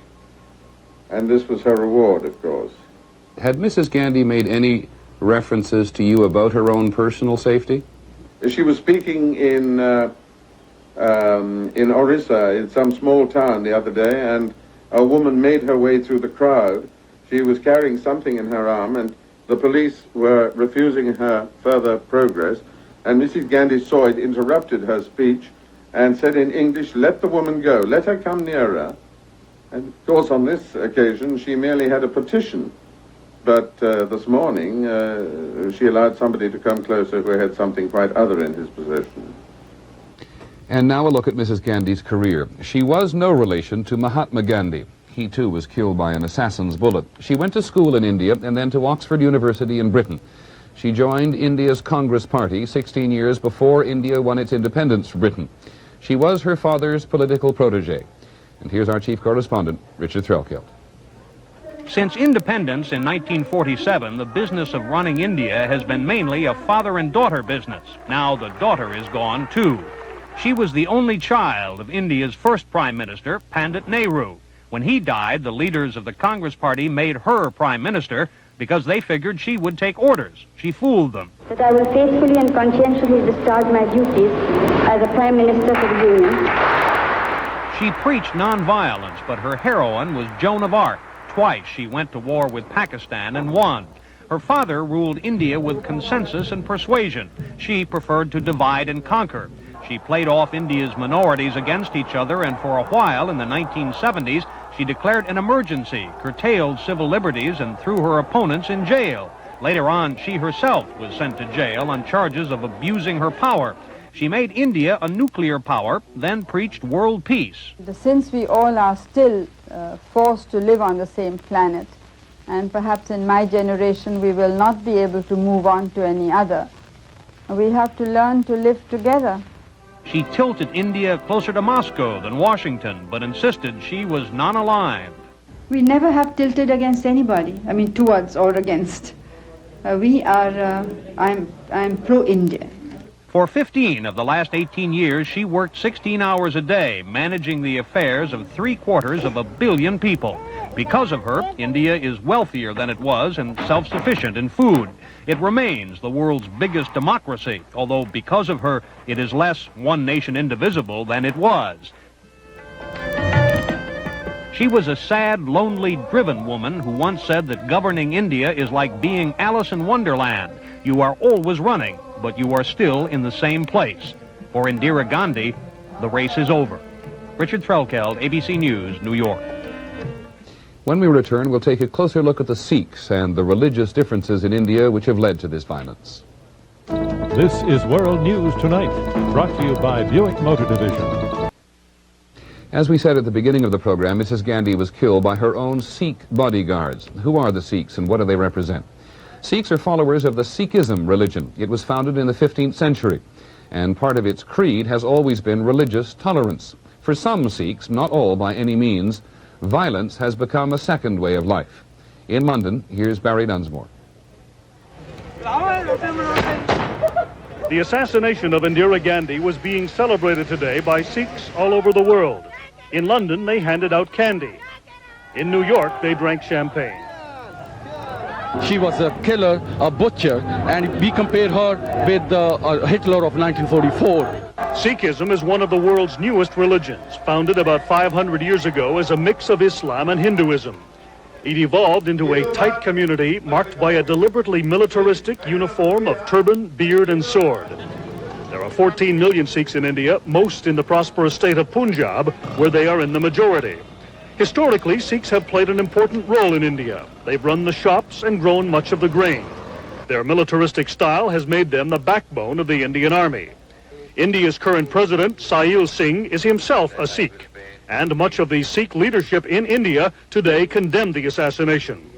And this was her reward, of course. Had Mrs. Gandhi made any references to you about her own personal safety? She was speaking in Orissa, in some small town the other day, and a woman made her way through the crowd. She was carrying something in her arm, and the police were refusing her further progress. And Mrs. Gandhi saw it, interrupted her speech, and said in English, "Let the woman go, let her come nearer." And of course, on this occasion, she merely had a petition. But this morning, she allowed somebody to come closer who had something quite other in his possession. And now a look at Mrs. Gandhi's career. She was no relation to Mahatma Gandhi. He too was killed by an assassin's bullet. She went to school in India and then to Oxford University in Britain. She joined India's Congress Party 16 years before India won its independence from Britain. She was her father's political protege. And here's our chief correspondent, Richard Threlkeld. Since independence in 1947, the business of running India has been mainly a father and daughter business. Now the daughter is gone too. She was the only child of India's first Prime Minister, Pandit Nehru. When he died, the leaders of the Congress Party made her Prime Minister because they figured she would take orders. She fooled them. That I will faithfully and conscientiously discharge my duties as a Prime Minister for the Union. She preached nonviolence, but her heroine was Joan of Arc. Twice she went to war with Pakistan and won. Her father ruled India with consensus and persuasion. She preferred to divide and conquer. She played off India's minorities against each other, and for a while in the 1970s, she declared an emergency, curtailed civil liberties, and threw her opponents in jail. Later on, she herself was sent to jail on charges of abusing her power. She made India a nuclear power, then preached world peace. Since we all are still forced to live on the same planet, and perhaps in my generation we will not be able to move on to any other, we have to learn to live together. She tilted India closer to Moscow than Washington, but insisted she was non-aligned. We never have tilted against anybody, I mean towards or against. I'm pro-India. For 15 of the last 18 years, she worked 16 hours a day, managing the affairs of 750 million people. Because of her, India is wealthier than it was and self-sufficient in food. It remains the world's biggest democracy, although because of her, it is less one nation indivisible than it was. She was a sad, lonely, driven woman who once said that governing India is like being Alice in Wonderland. You are always running, but you are still in the same place. For Indira Gandhi, the race is over. Richard Threlkeld, ABC News, New York. When we return, we'll take a closer look at the Sikhs and the religious differences in India which have led to this violence. This is World News Tonight, brought to you by Buick Motor Division. As we said at the beginning of the program, Mrs. Gandhi was killed by her own Sikh bodyguards. Who are the Sikhs and what do they represent? Sikhs are followers of the Sikhism religion. It was founded in the 15th century, and part of its creed has always been religious tolerance. For some Sikhs, not all by any means, violence has become a second way of life. In London, here's Barry Dunsmore. The assassination of Indira Gandhi was being celebrated today by Sikhs all over the world. In London, they handed out candy. In New York, they drank champagne. She was a killer, a butcher, and we compared her with Hitler of 1944. Sikhism is one of the world's newest religions, founded about 500 years ago as a mix of Islam and Hinduism. It evolved into a tight community marked by a deliberately militaristic uniform of turban, beard, and sword. There are 14 million Sikhs in India, most in the prosperous state of Punjab, where they are in the majority. Historically, Sikhs have played an important role in India. They've run the shops and grown much of the grain. Their militaristic style has made them the backbone of the Indian Army. India's current president, Sahil Singh, is himself a Sikh, and much of the Sikh leadership in India today condemned the assassination.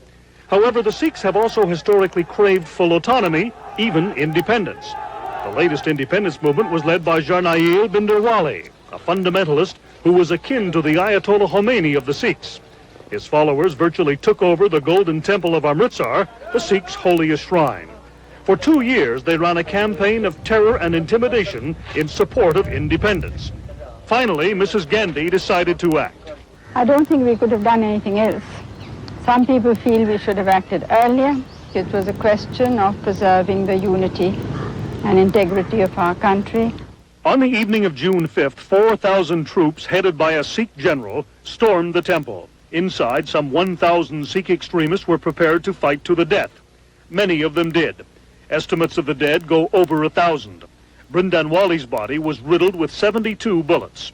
However, the Sikhs have also historically craved full autonomy, even independence. The latest independence movement was led by Jarnail Bhindranwale, a fundamentalist who was akin to the Ayatollah Khomeini of the Sikhs. His followers virtually took over the Golden Temple of Amritsar, the Sikhs' holiest shrine. For 2 years, they ran a campaign of terror and intimidation in support of independence. Finally, Mrs. Gandhi decided to act. I don't think we could have done anything else. Some people feel we should have acted earlier. It was a question of preserving the unity and integrity of our country. On the evening of June 5th, 4,000 troops headed by a Sikh general stormed the temple. Inside, some 1,000 Sikh extremists were prepared to fight to the death. Many of them did. Estimates of the dead go over 1,000. Brindanwali's body was riddled with 72 bullets.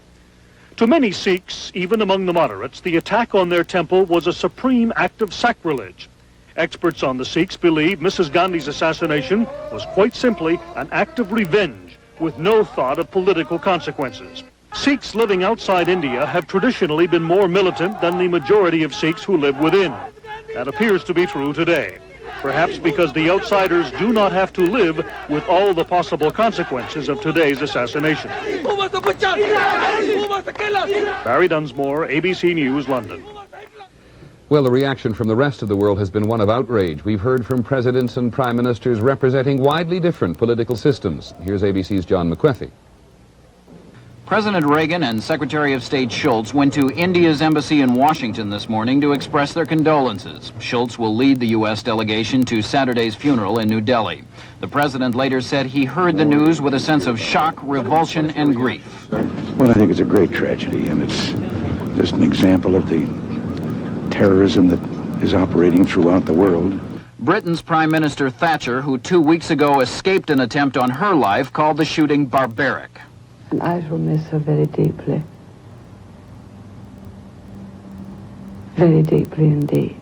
To many Sikhs, even among the moderates, the attack on their temple was a supreme act of sacrilege. Experts on the Sikhs believe Mrs. Gandhi's assassination was quite simply an act of revenge with no thought of political consequences. Sikhs living outside India have traditionally been more militant than the majority of Sikhs who live within. That appears to be true today. Perhaps because the outsiders do not have to live with all the possible consequences of today's assassination. Barry Dunsmore, ABC News, London. Well, the reaction from the rest of the world has been one of outrage. We've heard from presidents and prime ministers representing widely different political systems. Here's ABC's John McWethy. President Reagan and Secretary of State Schultz went to India's embassy in Washington this morning to express their condolences. Schultz will lead the U.S. delegation to Saturday's funeral in New Delhi. The president later said he heard the news with a sense of shock, revulsion, and grief. Well, I think it's a great tragedy, and it's just an example of the terrorism that is operating throughout the world. Britain's Prime Minister Thatcher, who 2 weeks ago escaped an attempt on her life, called the shooting barbaric. And I shall miss her very deeply. Very deeply indeed.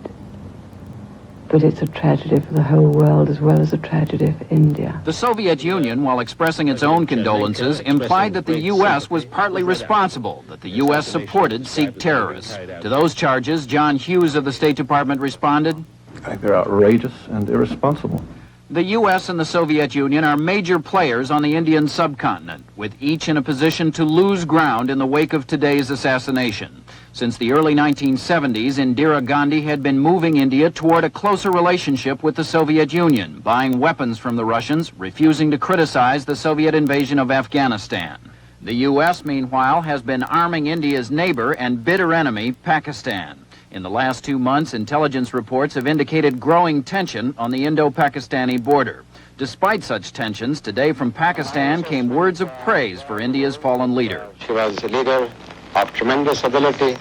But it's a tragedy for the whole world as well as a tragedy for India. The Soviet Union, while expressing its own condolences, implied that the U.S. was partly responsible, that the U.S. supported Sikh terrorists. To those charges, John Hughes of the State Department responded, I think they're outrageous and irresponsible. The U.S. and the Soviet Union are major players on the Indian subcontinent, with each in a position to lose ground in the wake of today's assassination. Since the early 1970s, Indira Gandhi had been moving India toward a closer relationship with the Soviet Union, buying weapons from the Russians, refusing to criticize the Soviet invasion of Afghanistan. The U.S., meanwhile, has been arming India's neighbor and bitter enemy, Pakistan. In the last 2 months, intelligence reports have indicated growing tension on the Indo-Pakistani border. Despite such tensions, today from Pakistan came words of praise for India's fallen leader. She was a leader of tremendous ability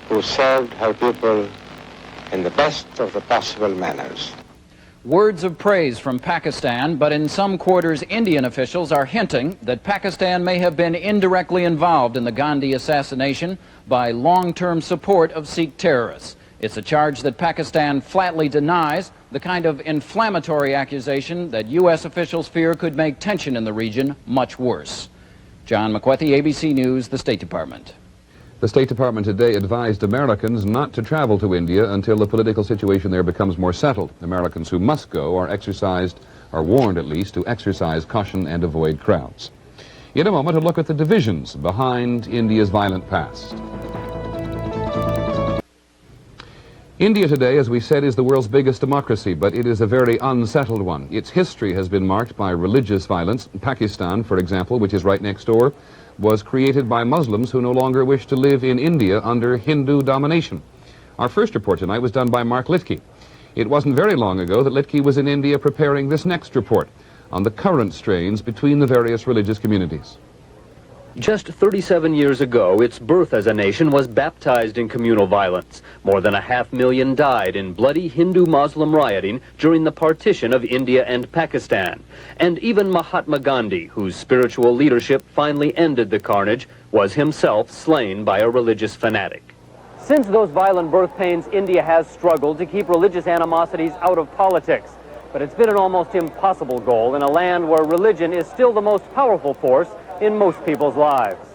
who served her people in the best of the possible manners. Words of praise from Pakistan, but in some quarters, Indian officials are hinting that Pakistan may have been indirectly involved in the Gandhi assassination by long-term support of Sikh terrorists. It's a charge that Pakistan flatly denies, the kind of inflammatory accusation that U.S. officials fear could make tension in the region much worse. John McWethy, ABC News, the State Department. The State Department today advised Americans not to travel to India until the political situation there becomes more settled. Americans who must go are warned at least, to exercise caution and avoid crowds. In a moment, a look at the divisions behind India's violent past. India today, as we said, is the world's biggest democracy, but it is a very unsettled one. Its history has been marked by religious violence. Pakistan, for example, which is right next door, was created by Muslims who no longer wish to live in India under Hindu domination. Our first report tonight was done by Mark Litke. It wasn't very long ago that Litke was in India preparing this next report on the current strains between the various religious communities. Just 37 years ago, its birth as a nation was baptized in communal violence. More than 500,000 died in bloody Hindu-Muslim rioting during the partition of India and Pakistan. And even Mahatma Gandhi, whose spiritual leadership finally ended the carnage, was himself slain by a religious fanatic. Since those violent birth pains, India has struggled to keep religious animosities out of politics. But it's been an almost impossible goal in a land where religion is still the most powerful force in most people's lives.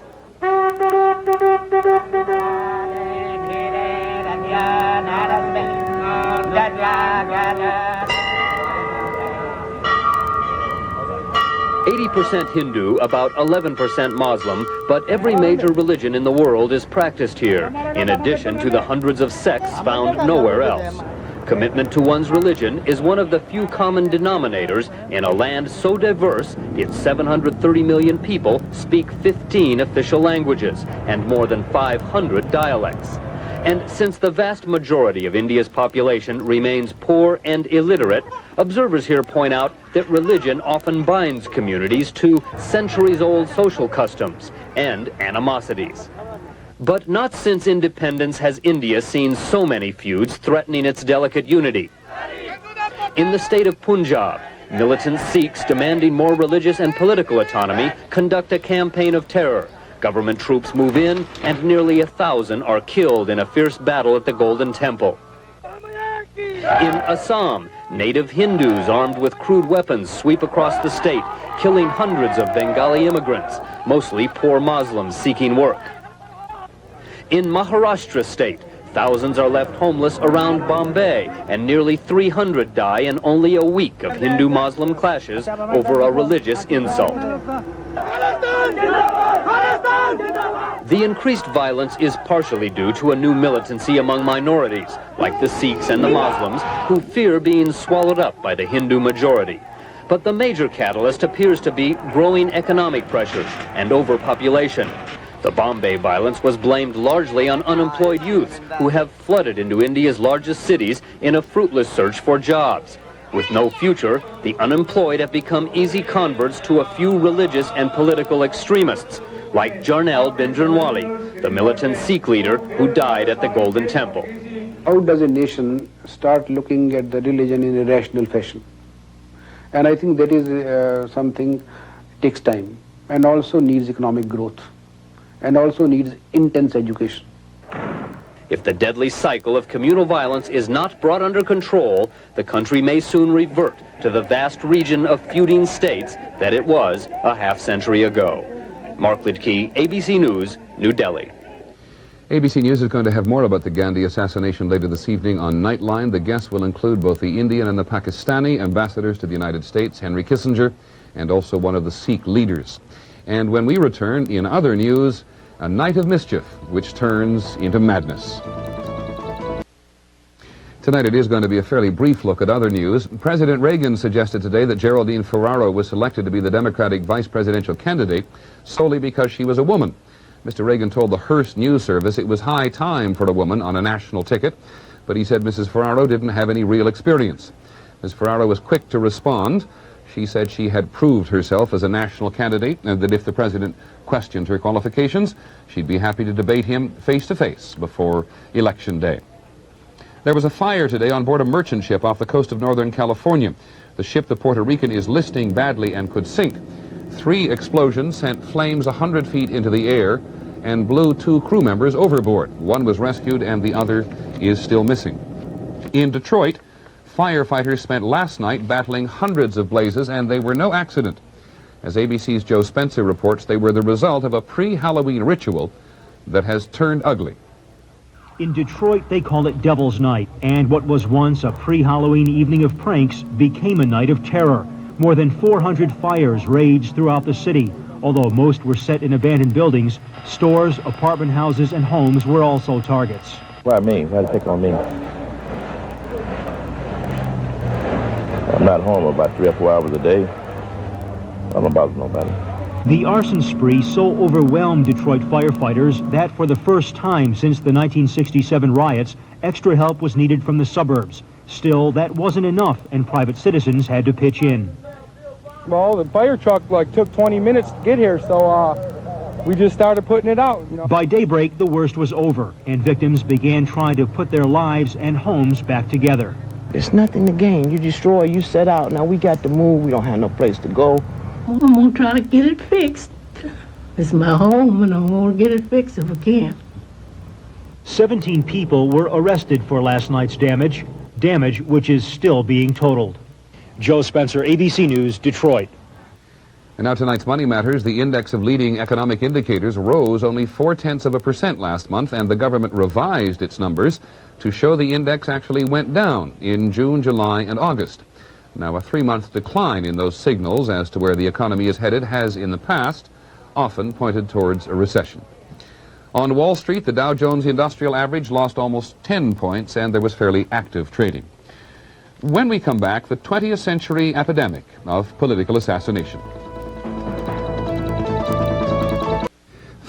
80% Hindu, about 11% Muslim, but every major religion in the world is practiced here, in addition to the hundreds of sects found nowhere else. Commitment to one's religion is one of the few common denominators in a land so diverse its 730 million people speak 15 official languages and more than 500 dialects. And since the vast majority of India's population remains poor and illiterate, observers here point out that religion often binds communities to centuries-old social customs and animosities. But not since independence has India seen so many feuds threatening its delicate unity. In the state of Punjab, militant Sikhs demanding more religious and political autonomy conduct a campaign of terror. Government troops move in, and nearly 1,000 are killed in a fierce battle at the Golden Temple. In Assam, native Hindus armed with crude weapons sweep across the state, killing hundreds of Bengali immigrants, mostly poor Muslims seeking work. In Maharashtra state, thousands are left homeless around Bombay, and nearly 300 die in only a week of Hindu-Muslim clashes over a religious insult. The increased violence is partially due to a new militancy among minorities, like the Sikhs and the Muslims, who fear being swallowed up by the Hindu majority. But the major catalyst appears to be growing economic pressures and overpopulation. The Bombay violence was blamed largely on unemployed youths who have flooded into India's largest cities in a fruitless search for jobs. With no future, the unemployed have become easy converts to a few religious and political extremists, like Jarnail Bindranwale, the militant Sikh leader who died at the Golden Temple. How does a nation start looking at the religion in a rational fashion? And I think that is something takes time and also needs economic growth and also needs intense education. If the deadly cycle of communal violence is not brought under control, the country may soon revert to the vast region of feuding states that it was a half-century ago. Mark Lidke, ABC News, New Delhi. ABC News is going to have more about the Gandhi assassination later this evening on Nightline. The guests will include both the Indian and the Pakistani ambassadors to the United States, Henry Kissinger, and also one of the Sikh leaders. And when we return, in other news, a night of mischief, which turns into madness. Tonight it is going to be a fairly brief look at other news. President Reagan suggested today that Geraldine Ferraro was selected to be the Democratic vice presidential candidate solely because she was a woman. Mr. Reagan told the Hearst News Service it was high time for a woman on a national ticket, but he said Mrs. Ferraro didn't have any real experience. Ms. Ferraro was quick to respond. She said she had proved herself as a national candidate and that if the president questioned her qualifications, she'd be happy to debate him face-to-face before Election Day. There was a fire today on board a merchant ship off the coast of Northern California. The ship, the Puerto Rican, is listing badly and could sink. 3 explosions sent flames 100 feet into the air and blew 2 crew members overboard. One was rescued and the other is still missing. In Detroit, firefighters spent last night battling hundreds of blazes, and they were no accident. As ABC's Joe Spencer reports, they were the result of a pre-Halloween ritual that has turned ugly. In Detroit, they call it Devil's Night, and what was once a pre-Halloween evening of pranks became a night of terror. More than 400 fires raged throughout the city. Although most were set in abandoned buildings, stores, apartment houses, and homes were also targets. Why me? Why pick on me? I'm not home about 3 or 4 hours a day. I don't bother nobody. The arson spree so overwhelmed Detroit firefighters that for the first time since the 1967 riots, extra help was needed from the suburbs. Still, that wasn't enough, and private citizens had to pitch in. Well, the fire truck took 20 minutes to get here, so we just started putting it out. You know. By daybreak, the worst was over, and victims began trying to put their lives and homes back together. There's nothing to gain. You destroy, you set out. Now we got to move. We don't have no place to go. I'm going to try to get it fixed. It's my home, and I'm going to get it fixed if I can. 17 people were arrested for last night's damage which is still being totaled. Joe Spencer, ABC News, Detroit. And now tonight's Money Matters. The index of leading economic indicators rose only 0.4% last month, and the government revised its numbers to show the index actually went down in June, July, and August. Now, a 3-month decline in those signals as to where the economy is headed has, in the past, often pointed towards a recession. On Wall Street, the Dow Jones Industrial Average lost almost 10 points, and there was fairly active trading. When we come back, the 20th century epidemic of political assassination.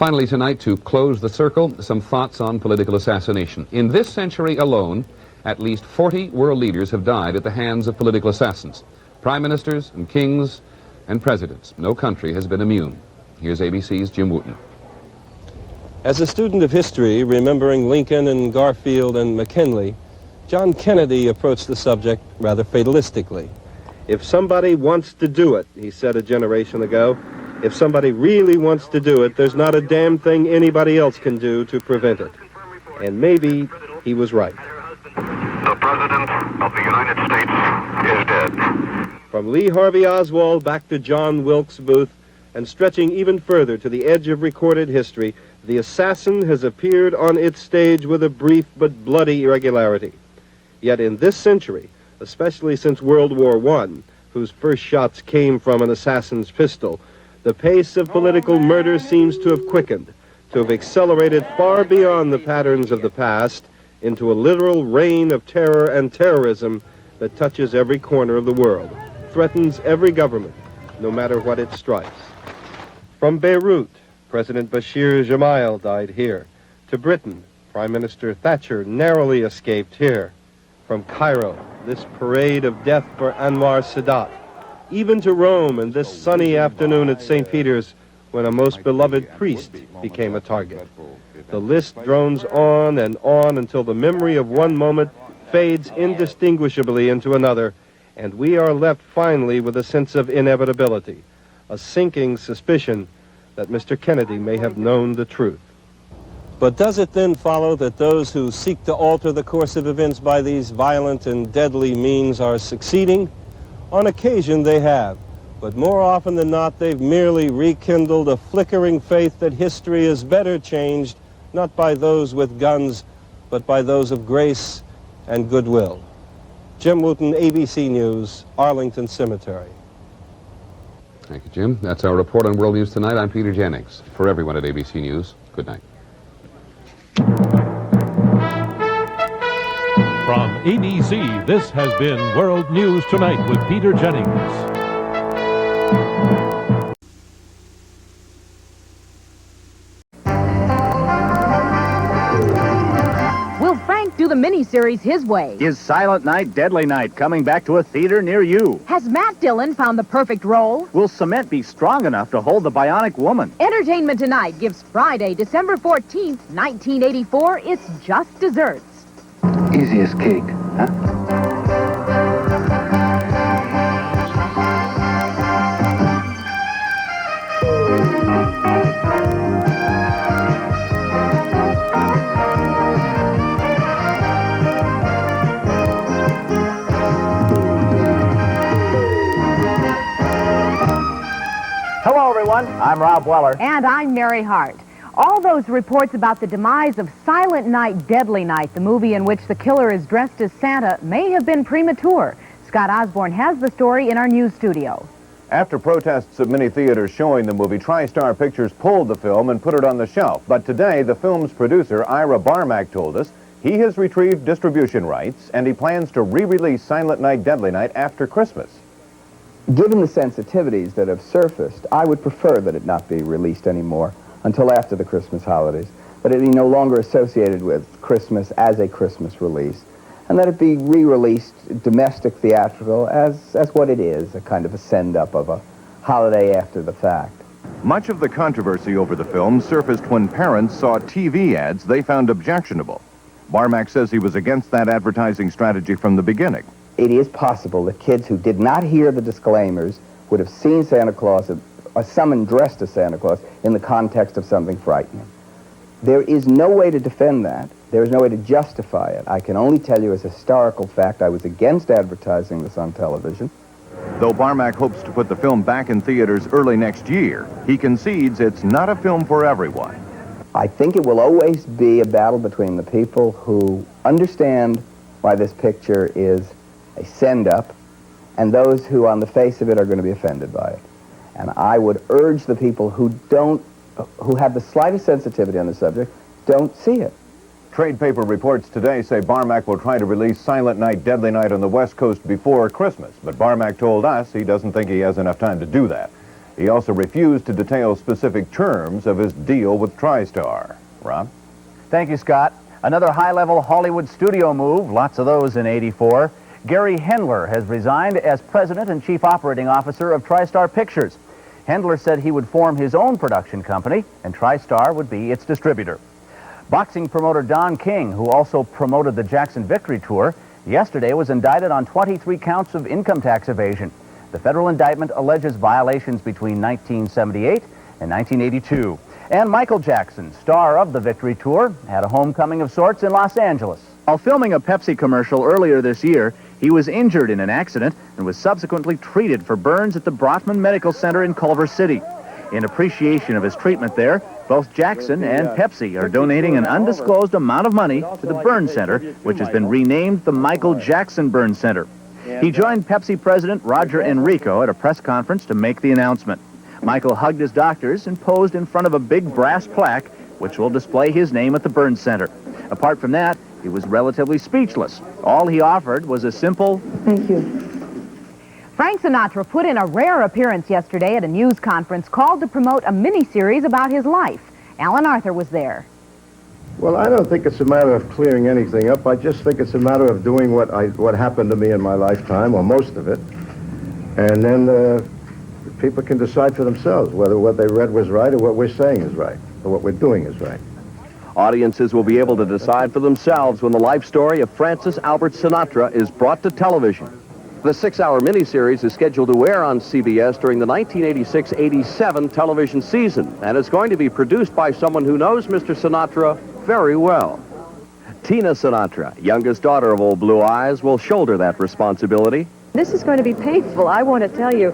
Finally tonight, to close the circle, some thoughts on political assassination. In this century alone, at least 40 world leaders have died at the hands of political assassins. Prime ministers and kings and presidents. No country has been immune. Here's ABC's Jim Wooten. As a student of history, remembering Lincoln and Garfield and McKinley, John Kennedy approached the subject rather fatalistically. If somebody wants to do it, he said a generation ago, if somebody really wants to do it, there's not a damn thing anybody else can do to prevent it. And maybe he was right. The President of the United States is dead. From Lee Harvey Oswald back to John Wilkes Booth, and stretching even further to the edge of recorded history, the assassin has appeared on its stage with a brief but bloody irregularity. Yet in this century, especially since World War I, whose first shots came from an assassin's pistol, the pace of political murder seems to have quickened, to have accelerated far beyond the patterns of the past into a literal reign of terror and terrorism that touches every corner of the world, threatens every government, no matter what it strikes. From Beirut, President Bashir Gemayel died here. To Britain, Prime Minister Thatcher narrowly escaped here. From Cairo, this parade of death for Anwar Sadat. Even to Rome and this sunny afternoon at St. Peter's, when a most beloved priest became a target. The list drones on and on until the memory of one moment fades indistinguishably into another, and we are left finally with a sense of inevitability, a sinking suspicion that Mr. Kennedy may have known the truth. But does it then follow that those who seek to alter the course of events by these violent and deadly means are succeeding? On occasion they have, but more often than not they've merely rekindled a flickering faith that history is better changed, not by those with guns, but by those of grace and goodwill. Jim Wooten, ABC News, Arlington Cemetery. Thank you, Jim. That's our report on World News Tonight. I'm Peter Jennings. For everyone at ABC News, good night. From ABC, this has been World News Tonight with Peter Jennings. Will Frank do the miniseries his way? Is Silent Night, Deadly Night coming back to a theater near you? Has Matt Dillon found the perfect role? Will cement be strong enough to hold the bionic woman? Entertainment Tonight gives Friday, December 14th, 1984, its just desserts. Easy as cake, huh? Hello, everyone. I'm Rob Weller. And I'm Mary Hart. All those reports about the demise of Silent Night, Deadly Night, the movie in which the killer is dressed as Santa, may have been premature. Scott Osborne has the story in our news studio. After protests at many theaters showing the movie, TriStar Pictures pulled the film and put it on the shelf. But today, the film's producer, Ira Barmack, told us he has retrieved distribution rights and he plans to re-release Silent Night, Deadly Night after Christmas. Given the sensitivities that have surfaced, I would prefer that it not be released anymore until after the Christmas holidays, but it be no longer associated with Christmas as a Christmas release, and that it be re-released domestic theatrical as what it is, a kind of a send-up of a holiday after the fact. Much of the controversy over the film surfaced when parents saw TV ads they found objectionable. Barmack says he was against that advertising strategy from the beginning. It is possible that kids who did not hear the disclaimers would have seen Santa Claus, or someone dressed as Santa Claus, in the context of something frightening. There is no way to defend that. There is no way to justify it. I can only tell you as a historical fact I was against advertising this on television. Though Barmack hopes to put the film back in theaters early next year, he concedes it's not a film for everyone. I think it will always be a battle between the people who understand why this picture is a send-up and those who, on the face of it, are going to be offended by it. And I would urge the people who have the slightest sensitivity on the subject, don't see it. Trade paper reports today say Barmack will try to release Silent Night, Deadly Night on the West Coast before Christmas. But Barmack told us he doesn't think he has enough time to do that. He also refused to detail specific terms of his deal with TriStar. Rob? Thank you, Scott. Another high-level Hollywood studio move, lots of those in '84. Gary Hendler has resigned as president and chief operating officer of TriStar Pictures. Hendler said he would form his own production company, and TriStar would be its distributor. Boxing promoter Don King, who also promoted the Jackson Victory Tour, yesterday was indicted on 23 counts of income tax evasion. The federal indictment alleges violations between 1978 and 1982. And Michael Jackson, star of the Victory Tour, had a homecoming of sorts in Los Angeles. While filming a Pepsi commercial earlier this year, he was injured in an accident and was subsequently treated for burns at the Brotman Medical Center in Culver City. In appreciation of his treatment there, both Jackson and Pepsi are donating an undisclosed amount of money to the Burn Center, which has been renamed the Michael Jackson Burn Center. He joined Pepsi president Roger Enrico at a press conference to make the announcement. Michael hugged his doctors and posed in front of a big brass plaque, which will display his name at the Burn Center. Apart from that, he was relatively speechless. All he offered was a simple, "Thank you." Frank Sinatra put in a rare appearance yesterday at a news conference called to promote a mini-series about his life. Alan Arthur was there. Well, I don't think it's a matter of clearing anything up. I just think it's a matter of doing what happened to me in my lifetime, or most of it. And then people can decide for themselves whether what they read was right or what we're saying is right, or what we're doing is right. Audiences will be able to decide for themselves when the life story of Francis Albert Sinatra is brought to television. The 6-hour miniseries is scheduled to air on CBS during the 1986-87 television season, and it's going to be produced by someone who knows Mr. Sinatra very well. Tina Sinatra, youngest daughter of Old Blue Eyes, will shoulder that responsibility. This is going to be painful, I want to tell you.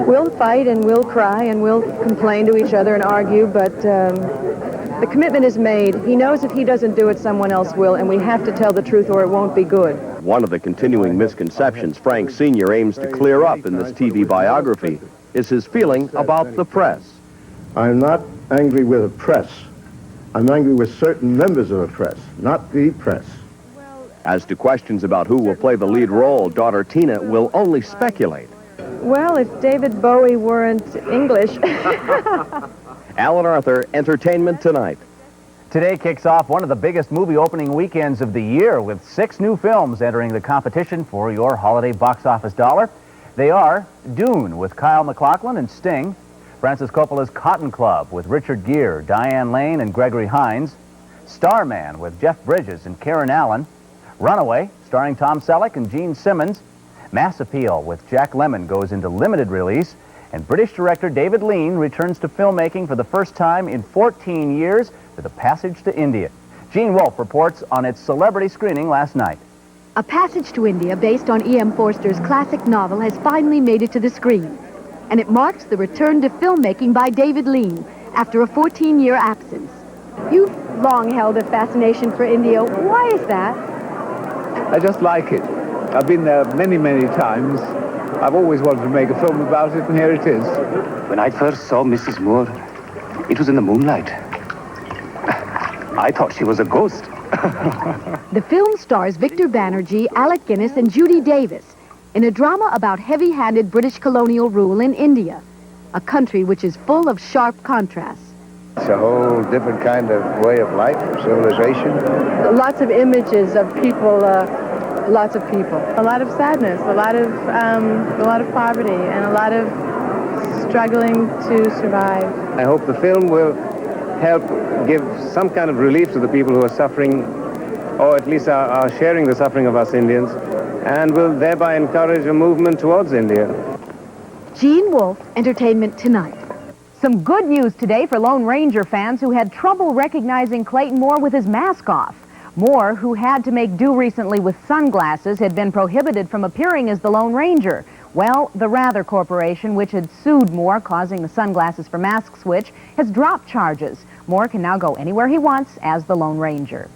We'll fight and we'll cry and we'll complain to each other and argue, but the commitment is made. He knows if he doesn't do it, someone else will, and we have to tell the truth or it won't be good. One of the continuing misconceptions Frank Sr. aims to clear up in this TV biography is his feeling about the press. I'm not angry with the press. I'm angry with certain members of the press, not the press. As to questions about who will play the lead role, daughter Tina will only speculate. Well, if David Bowie weren't English. Alan Arthur, Entertainment Tonight. Today kicks off one of the biggest movie opening weekends of the year, with 6 new films entering the competition for your holiday box office dollar. They are Dune with Kyle MacLachlan and Sting, Francis Coppola's Cotton Club with Richard Gere, Diane Lane, and Gregory Hines, Starman with Jeff Bridges and Karen Allen, Runaway, starring Tom Selleck and Gene Simmons, Mass Appeal with Jack Lemmon goes into limited release, and British director David Lean returns to filmmaking for the first time in 14 years with A Passage to India. Gene Wolfe reports on its celebrity screening last night. A Passage to India, based on E.M. Forster's classic novel, has finally made it to the screen. And it marks the return to filmmaking by David Lean after a 14-year absence. You've long held a fascination for India. Why is that? I just like it. I've been there many, many times. I've always wanted to make a film about it, and here it is. When I first saw Mrs. Moore, it was in the moonlight. I thought she was a ghost. The film stars Victor Banerjee, Alec Guinness, and Judy Davis in a drama about heavy-handed British colonial rule in India, a country which is full of sharp contrasts. It's a whole different kind of way of life, civilization. Lots of images of people, lots of people. A lot of sadness, a lot of poverty, and a lot of struggling to survive. I hope the film will help give some kind of relief to the people who are suffering, or at least are sharing the suffering of us Indians, and will thereby encourage a movement towards India. Gene Wolfe, Entertainment Tonight. Some good news today for Lone Ranger fans who had trouble recognizing Clayton Moore with his mask off. Moore, who had to make do recently with sunglasses, had been prohibited from appearing as the Lone Ranger. Well, the Rather Corporation, which had sued Moore, causing the Sunglasses for Mask switch, has dropped charges. Moore can now go anywhere he wants as the Lone Ranger.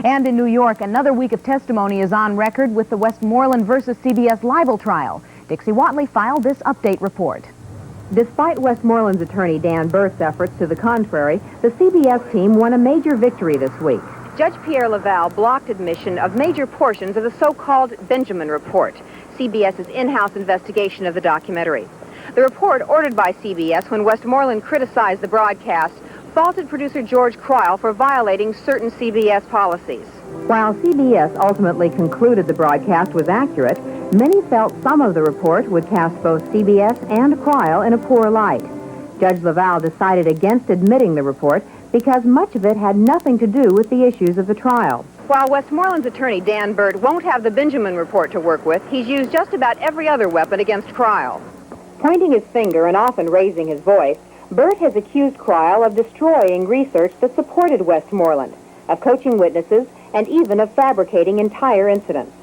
And in New York, another week of testimony is on record with the Westmoreland versus CBS libel trial. Dixie Watley filed this update report. Despite Westmoreland's attorney Dan Burth's efforts to the contrary, the CBS team won a major victory this week. Judge Pierre Laval blocked admission of major portions of the so-called Benjamin Report, CBS's in-house investigation of the documentary. The report, ordered by CBS when Westmoreland criticized the broadcast, faulted producer George Cryle for violating certain CBS policies. While CBS ultimately concluded the broadcast was accurate, many felt some of the report would cast both CBS and Cryle in a poor light. Judge LaValle decided against admitting the report because much of it had nothing to do with the issues of the trial. While Westmoreland's attorney, Dan Burt, won't have the Benjamin report to work with, he's used just about every other weapon against Cryle. Pointing his finger and often raising his voice, Burt has accused Cryle of destroying research that supported Westmoreland, of coaching witnesses, and even of fabricating entire incidents.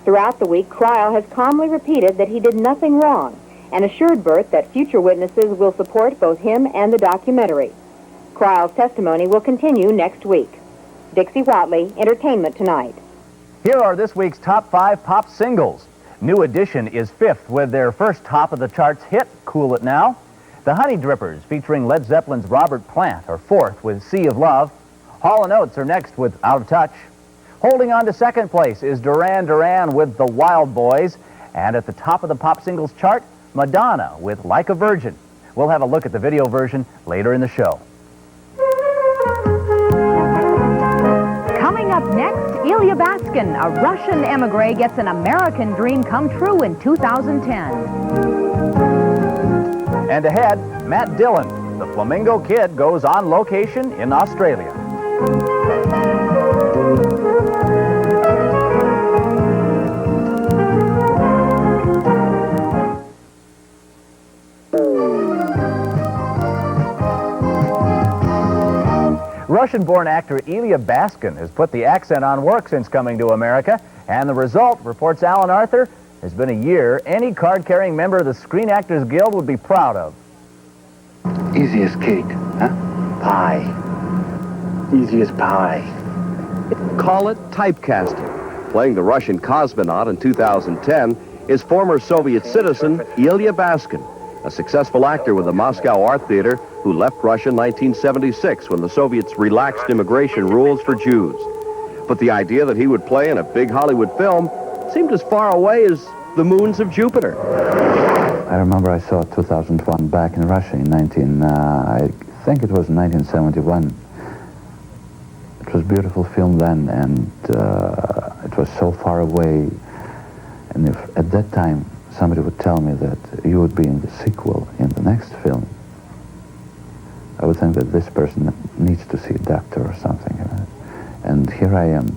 Throughout the week, Cryle has calmly repeated that he did nothing wrong and assured Burt that future witnesses will support both him and the documentary. Cryle's testimony will continue next week. Dixie Watley, Entertainment Tonight. Here are this week's top 5 pop singles. New Edition is 5th with their first top-of-the-charts hit, Cool It Now. The Honey Drippers, featuring Led Zeppelin's Robert Plant, are 4th with Sea of Love. Hall & Oates are next with Out of Touch. Holding on to 2nd place is Duran Duran with The Wild Boys. And at the top of the pop singles chart, Madonna with Like a Virgin. We'll have a look at the video version later in the show. Coming up next, Ilya Baskin, a Russian emigre, gets an American dream come true in 2010. And ahead, Matt Dillon, the Flamingo Kid, goes on location in Australia. Russian-born actor Ilya Baskin has put the accent on work since coming to America, and the result, reports Alan Arthur, has been a year any card-carrying member of the Screen Actors Guild would be proud of. Easy as cake, huh? Pie. Easy as pie. Call it typecasting. Playing the Russian cosmonaut in 2010 is former Soviet citizen Ilya Baskin, a successful actor with the Moscow Art Theater who left Russia in 1976 when the Soviets relaxed immigration rules for Jews. But the idea that he would play in a big Hollywood film seemed as far away as the moons of Jupiter. I remember I saw 2001 back in Russia in I think it was 1971. It was a beautiful film then, and it was so far away. And if at that time somebody would tell me that you would be in the sequel in the next film, I would think that this person needs to see a doctor or something. And here I am.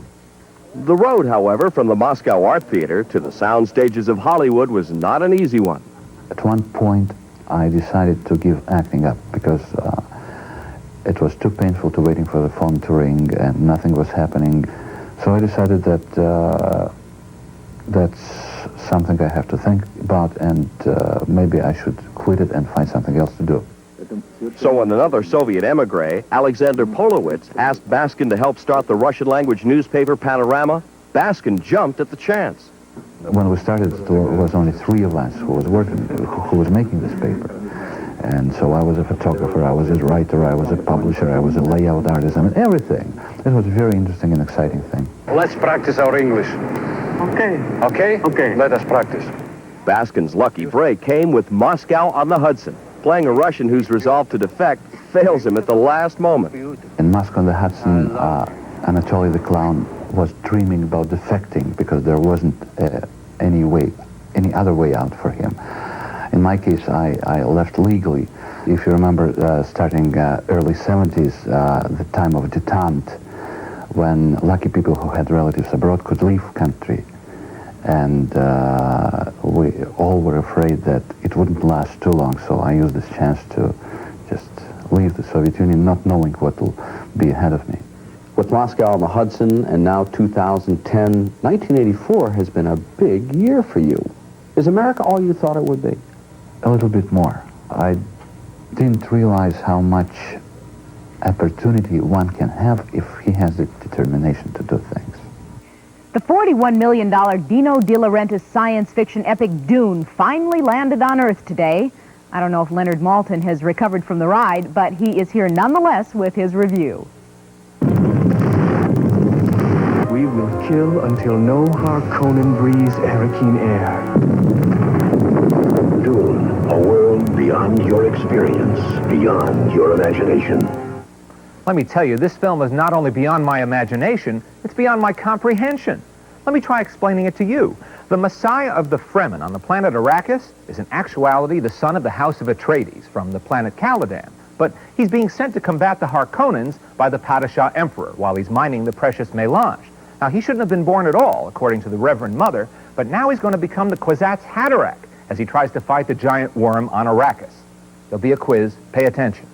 The road, however, from the Moscow Art Theater to the sound stages of Hollywood was not an easy one. At one point, I decided to give acting up because it was too painful to waiting for the phone to ring and nothing was happening. So I decided that that's something I have to think about, and maybe I should quit it and find something else to do. So when another Soviet emigre, Alexander Polowitz, asked Baskin to help start the Russian-language newspaper Panorama, Baskin jumped at the chance. When we started, there was only 3 of us who was working, who was making this paper. And so I was a photographer, I was a writer, I was a publisher, I was a layout artist, I mean, everything. It was a very interesting and exciting thing. Let's practice our English. Okay. Okay? Okay. Let us practice. Baskin's lucky break came with Moscow on the Hudson. Playing a Russian who's resolved to defect fails him at the last moment. In Moscow on the Hudson, Anatoly the Clown was dreaming about defecting because there wasn't any other way out for him. In my case, I left legally. If you remember, starting early 70s, the time of detente, when lucky people who had relatives abroad could leave country. And we all were afraid that it wouldn't last too long, so I used this chance to just leave the Soviet Union, not knowing what will be ahead of me. With Moscow on the Hudson and now 2010, 1984 has been a big year for you. Is America all you thought it would be? A little bit more. I didn't realize how much opportunity one can have if he has the determination to do things. The $41 million Dino De Laurentiis science fiction epic Dune finally landed on Earth today. I don't know if Leonard Maltin has recovered from the ride, but he is here nonetheless with his review. We will kill until no Harkonnen breathes Arakeen air. Dune, a world beyond your experience, beyond your imagination. Let me tell you, this film is not only beyond my imagination, it's beyond my comprehension. Let me try explaining it to you. The Messiah of the Fremen on the planet Arrakis is in actuality the son of the House of Atreides from the planet Caladan. But he's being sent to combat the Harkonnens by the Padishah Emperor while he's mining the precious melange. Now, he shouldn't have been born at all, according to the Reverend Mother, but now he's going to become the Kwisatz Haderach as he tries to fight the giant worm on Arrakis. There'll be a quiz. Pay attention.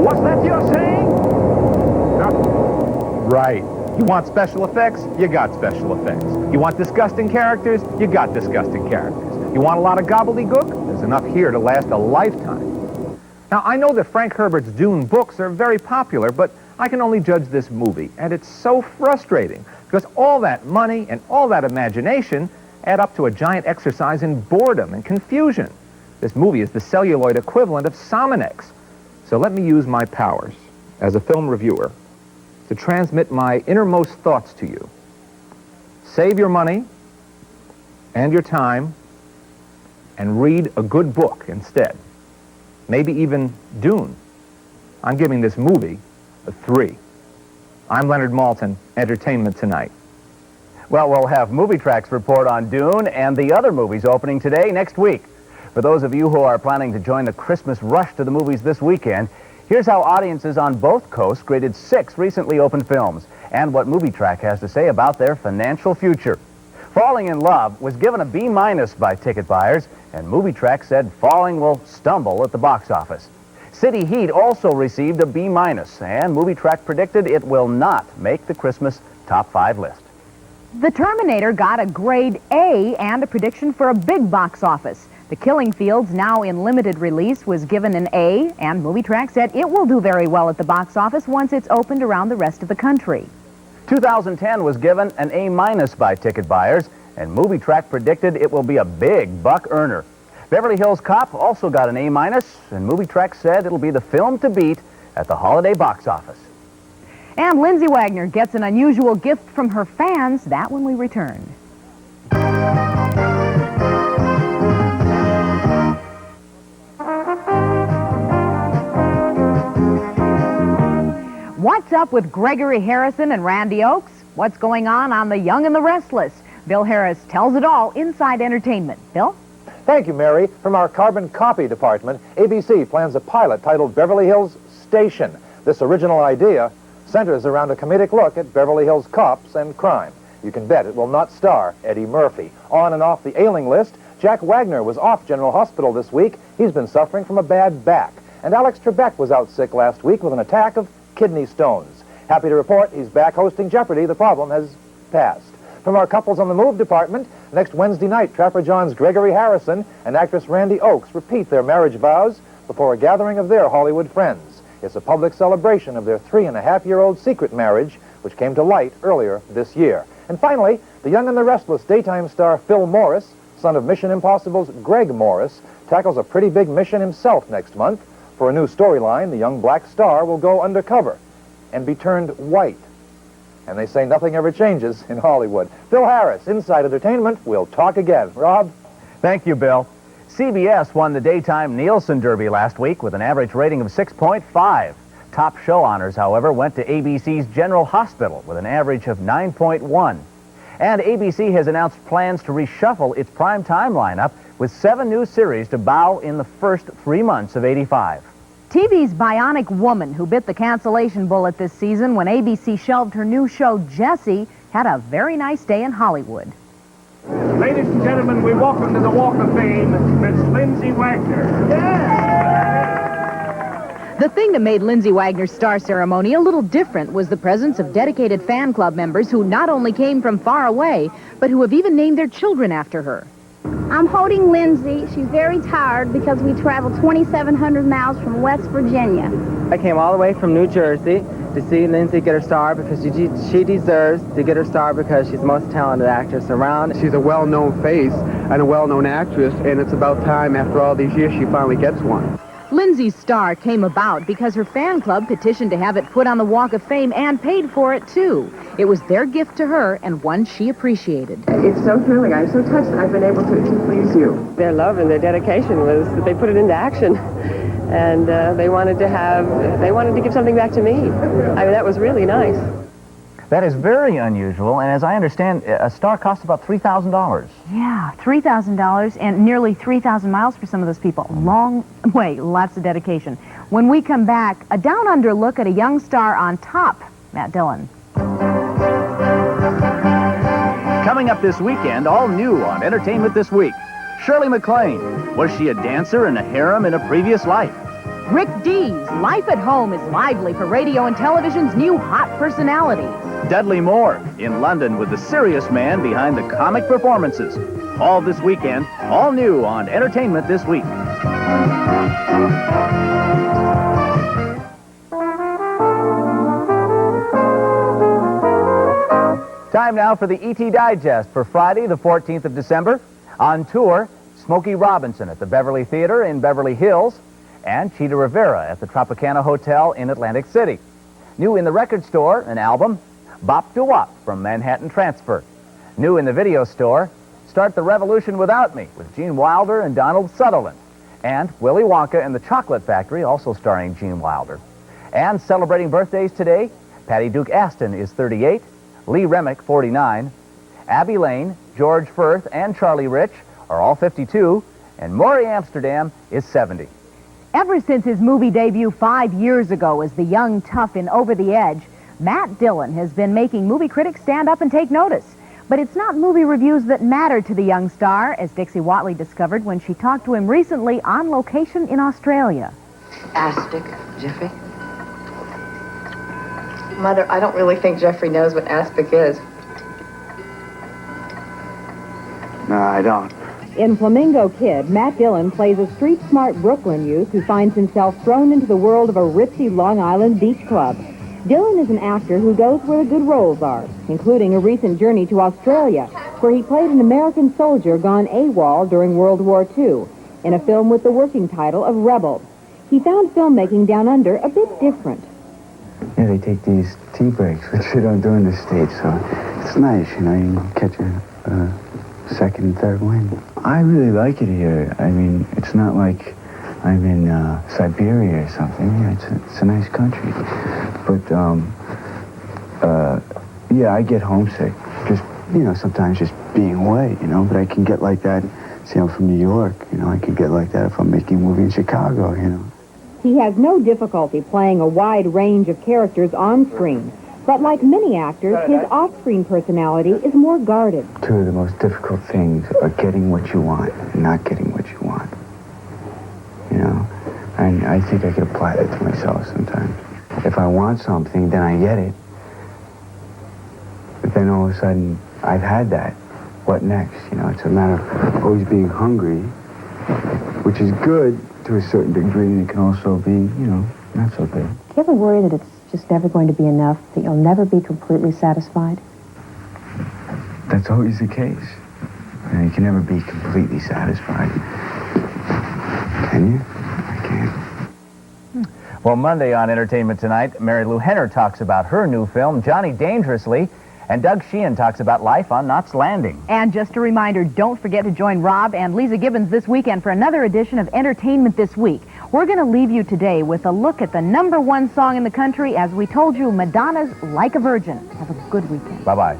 What's that you're saying? Right. You want special effects? You got special effects. You want disgusting characters? You got disgusting characters. You want a lot of gobbledygook? There's enough here to last a lifetime. Now, I know that Frank Herbert's Dune books are very popular, but I can only judge this movie, and it's so frustrating because all that money and all that imagination add up to a giant exercise in boredom and confusion. This movie is the celluloid equivalent of Sominex. So let me use my powers as a film reviewer to transmit my innermost thoughts to you. Save your money and your time and read a good book instead. Maybe even Dune. I'm giving this movie a 3. I'm Leonard Maltin, Entertainment Tonight. Well, we'll have Movie Track's report on Dune and the other movies opening today, next week. For those of you who are planning to join the Christmas rush to the movies this weekend, here's how audiences on both coasts graded 6 recently opened films and what Movie Track has to say about their financial future. Falling in Love was given a B- by ticket buyers, and Movie Track said Falling will stumble at the box office. City Heat also received a B-, and Movie Track predicted it will not make the Christmas top 5 list. The Terminator got a grade A and a prediction for a big box office. The Killing Fields, now in limited release, was given an A, and Movie Track said it will do very well at the box office once it's opened around the rest of the country. 2010 was given an A- by ticket buyers, and Movie Track predicted it will be a big buck earner. Beverly Hills Cop also got an A-, and Movie Track said it'll be the film to beat at the holiday box office. And Lindsay Wagner gets an unusual gift from her fans. That when we return. What's up with Gregory Harrison and Randy Oakes? What's going on The Young and the Restless? Bill Harris tells it all inside Entertainment. Bill? Thank you, Mary. From our carbon copy department, ABC plans a pilot titled Beverly Hills Station. This original idea centers around a comedic look at Beverly Hills cops and crime. You can bet it will not star Eddie Murphy. On and off the ailing list, Jack Wagner was off General Hospital this week. He's been suffering from a bad back. And Alex Trebek was out sick last week with an attack of kidney stones. Happy to report he's back hosting Jeopardy. The problem has passed. From our Couples on the Move department, next Wednesday night, Trapper John's Gregory Harrison and actress Randy Oakes repeat their marriage vows before a gathering of their Hollywood friends. It's a public celebration of their 3.5-year-old secret marriage, which came to light earlier this year. And finally, The Young and the Restless daytime star Phil Morris, son of Mission Impossible's Greg Morris, tackles a pretty big mission himself next month. For a new storyline, the young black star will go undercover and be turned white. And they say nothing ever changes in Hollywood. Bill Harris, Inside Entertainment. We'll talk again. Rob? Thank you, Bill. CBS won the daytime Nielsen Derby last week with an average rating of 6.5. Top show honors, however, went to ABC's General Hospital with an average of 9.1. And ABC has announced plans to reshuffle its primetime lineup with 7 new series to bow in the first 3 months of '85. TV's Bionic Woman, who bit the cancellation bullet this season when ABC shelved her new show, Jessie, had a very nice day in Hollywood. Ladies and gentlemen, we welcome to the Walk of Fame, Miss Lindsay Wagner. The thing that made Lindsay Wagner's star ceremony a little different was the presence of dedicated fan club members who not only came from far away, but who have even named their children after her. I'm holding Lindsay. She's very tired because we traveled 2,700 miles from West Virginia. I came all the way from New Jersey to see Lindsay get her star because she deserves to get her star because she's the most talented actress around. She's a well-known face and a well-known actress, and it's about time after all these years she finally gets one. Lindsay's star came about because her fan club petitioned to have it put on the Walk of Fame and paid for it, too. It was their gift to her and one she appreciated. It's so thrilling. I'm so touched that I've been able to please you. Their love and their dedication was that they put it into action. And they wanted to give something back to me. I mean, that was really nice. That is very unusual, and as I understand, a star costs about $3,000. Yeah, $3,000 and nearly 3,000 miles for some of those people. Long way, lots of dedication. When we come back, a down-under look at a young star on top, Matt Dillon. Coming up this weekend, all new on Entertainment This Week. Shirley MacLaine. Was she a dancer in a harem in a previous life? Rick Dees, life at home is lively for radio and television's new hot personalities. Dudley Moore in London with the serious man behind the comic performances. All this weekend, all new on Entertainment This Week. Time now for the ET Digest for Friday, the 14th of December. On tour, Smokey Robinson at the Beverly Theater in Beverly Hills, and Cheetah Rivera at the Tropicana Hotel in Atlantic City. New in the record store, an album, Bop Doo Wop from Manhattan Transfer. New in the video store, Start the Revolution Without Me with Gene Wilder and Donald Sutherland. And Willy Wonka and the Chocolate Factory, also starring Gene Wilder. And celebrating birthdays today, Patty Duke Aston is 38, Lee Remick 49, Abby Lane, George Firth, and Charlie Rich are all 52, and Maury Amsterdam is 70. Ever since his movie debut 5 years ago as the young tough in Over the Edge, Matt Dillon has been making movie critics stand up and take notice. But it's not movie reviews that matter to the young star, as Dixie Watley discovered when she talked to him recently on location in Australia. Aspic, Jeffrey? Mother, I don't really think Jeffrey knows what aspic is. No, I don't. In Flamingo Kid, Matt Dillon plays a street-smart Brooklyn youth who finds himself thrown into the world of a ritzy Long Island beach club. Dillon is an actor who goes where the good roles are, including a recent journey to Australia, where he played an American soldier gone AWOL during World War II, in a film with the working title of Rebel. He found filmmaking down under a bit different. Yeah, they take these tea breaks, which they don't do in the States, so it's nice, you know, you can catch a second and third wind. I really like it here. I mean, it's not like I'm in Siberia or something. Yeah, it's a nice country. But, yeah, I get homesick. Just, you know, sometimes just being away, you know, but I can get like that. See, I'm from New York, you know, I can get like that if I'm making a movie in Chicago, you know. He has no difficulty playing a wide range of characters on screen. But like many actors, his off-screen personality is more guarded. Two of the most difficult things are getting what you want and not getting what you want. You know? And I think I could apply that to myself sometimes. If I want something, then I get it. But then all of a sudden, I've had that. What next? You know, it's a matter of always being hungry, which is good to a certain degree, and it can also be, you know, not so good. Do you ever worry that it's just never going to be enough, that you'll never be completely satisfied? That's always the case. You know, you can never be completely satisfied. Can you? I can't. Well, Monday on Entertainment Tonight, Mary Lou Henner talks about her new film, Johnny Dangerously, and Doug Sheehan talks about life on Knots Landing. And just a reminder, don't forget to join Rob and Lisa Gibbons this weekend for another edition of Entertainment This Week. We're going to leave you today with a look at the #1 song in the country, as we told you, Madonna's Like a Virgin. Have a good weekend. Bye-bye.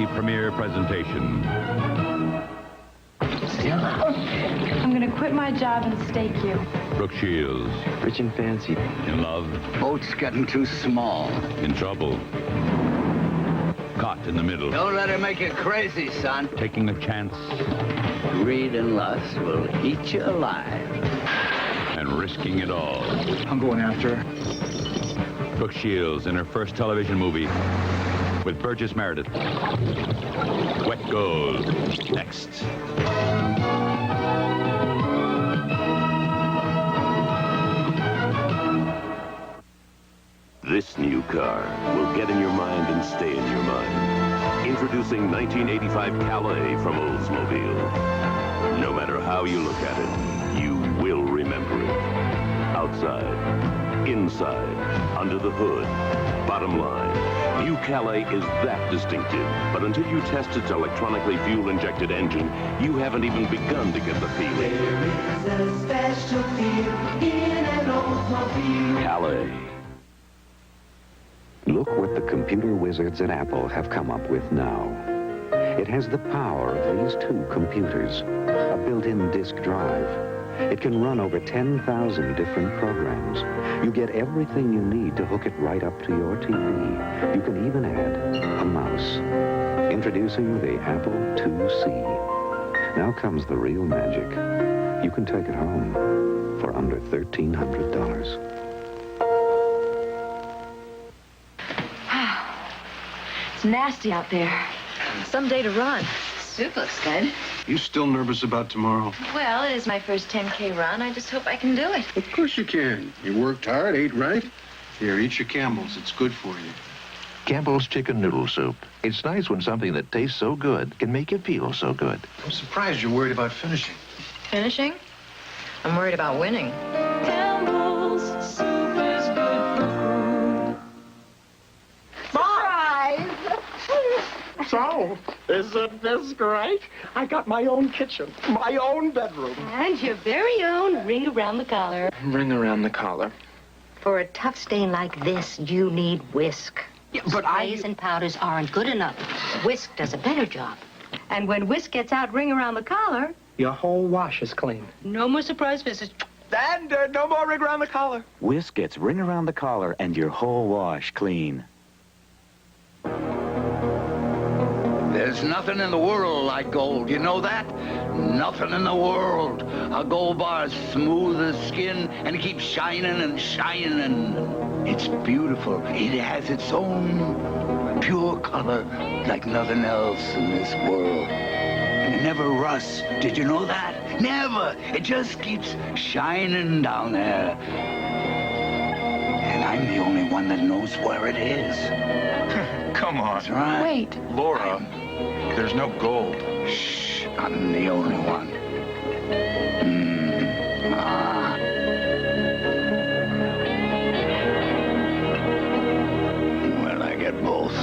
TV premiere presentation. I'm gonna quit my job and stake you. Brooke Shields. Rich and fancy. In love. Boat's getting too small. In trouble. Caught in the middle. Don't let her make you crazy, son. Taking a chance. Greed and lust will eat you alive. And risking it all. I'm going after her. Brooke Shields in her first television movie with Burgess Meredith. Wet Gold. Next. This new car will get in your mind and stay in your mind. Introducing 1985 Calais from Oldsmobile. No matter how you look at it, you will remember it. Outside, inside, under the hood, bottom line, new Calais is that distinctive. But until you test its electronically fuel-injected engine, you haven't even begun to get the feeling. There is a special feel in an Oldsmobile. Calais. Look what the computer wizards at Apple have come up with now. It has the power of these two computers, a built-in disk drive. It can run over 10,000 different programs. You get everything you need to hook it right up to your TV. You can even add a mouse. Introducing the Apple IIc. Now comes the real magic. You can take it home for under $1,300. It's nasty out there. Some day to run. Soup looks good. You still nervous about tomorrow? Well, it is my first 10K run. I just hope I can do it. Of course you can. You worked hard, ate right. Here, eat your Campbell's. It's good for you. Campbell's Chicken Noodle Soup. It's nice when something that tastes so good can make you feel so good. I'm surprised you're worried about finishing. Finishing? I'm worried about winning. Campbell's soup is good for food. So, isn't this great? I got my own kitchen, my own bedroom. And your very own ring around the collar. Ring around the collar. For a tough stain like this, you need whisk. Yeah, but Sprays and powders aren't good enough. Whisk does a better job. And when whisk gets out ring around the collar... Your whole wash is clean. No more surprise visits. And no more ring around the collar. Whisk gets ring around the collar and your whole wash clean. There's nothing in the world like gold. You know that? Nothing in the world. A gold bar is smooth as skin and it keeps shining and shining. It's beautiful. It has its own pure color like nothing else in this world. And it never rusts. Did you know that? Never. It just keeps shining down there. And I'm the only one that knows where it is. Come on. That's right. Wait. Laura, there's no gold. Shh, I'm the only one. Well, I get both.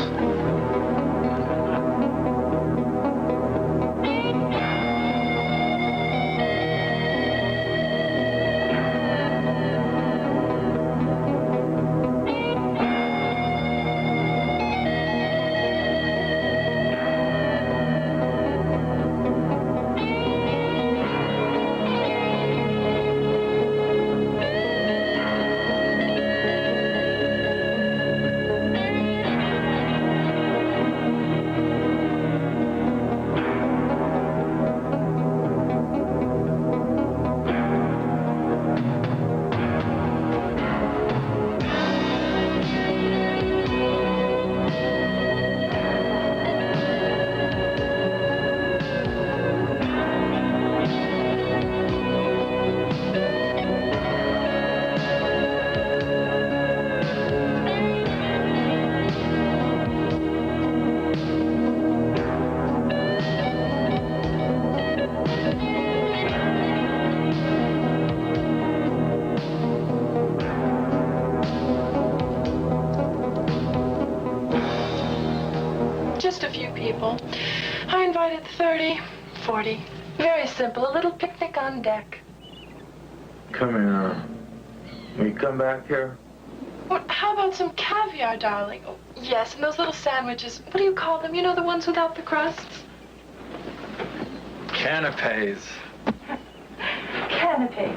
Just a few people. I invited 30, 40. Very simple, a little picnic on deck. Come here. Will you come back here? What, how about some caviar, darling? Oh, Yes, and those little sandwiches. What do you call them? You know, the ones without the crusts? Canapes. Canapé.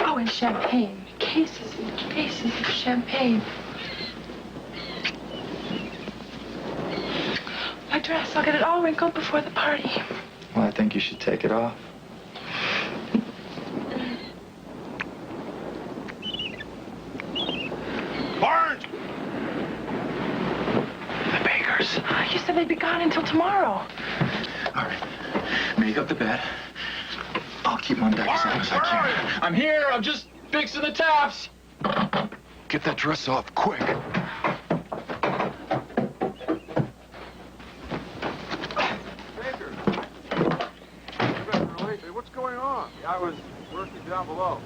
Oh, and champagne. Cases and cases of champagne. My dress, I'll get it all wrinkled before the party. Well, I think you should take it off. Barnes! The bakers. You said they'd be gone until tomorrow. All right. Make up the bed. I'll keep them on deck as long as I can. I'm here. I'm just fixing the taps. Get that dress off, quick. What's going on? I was working down below.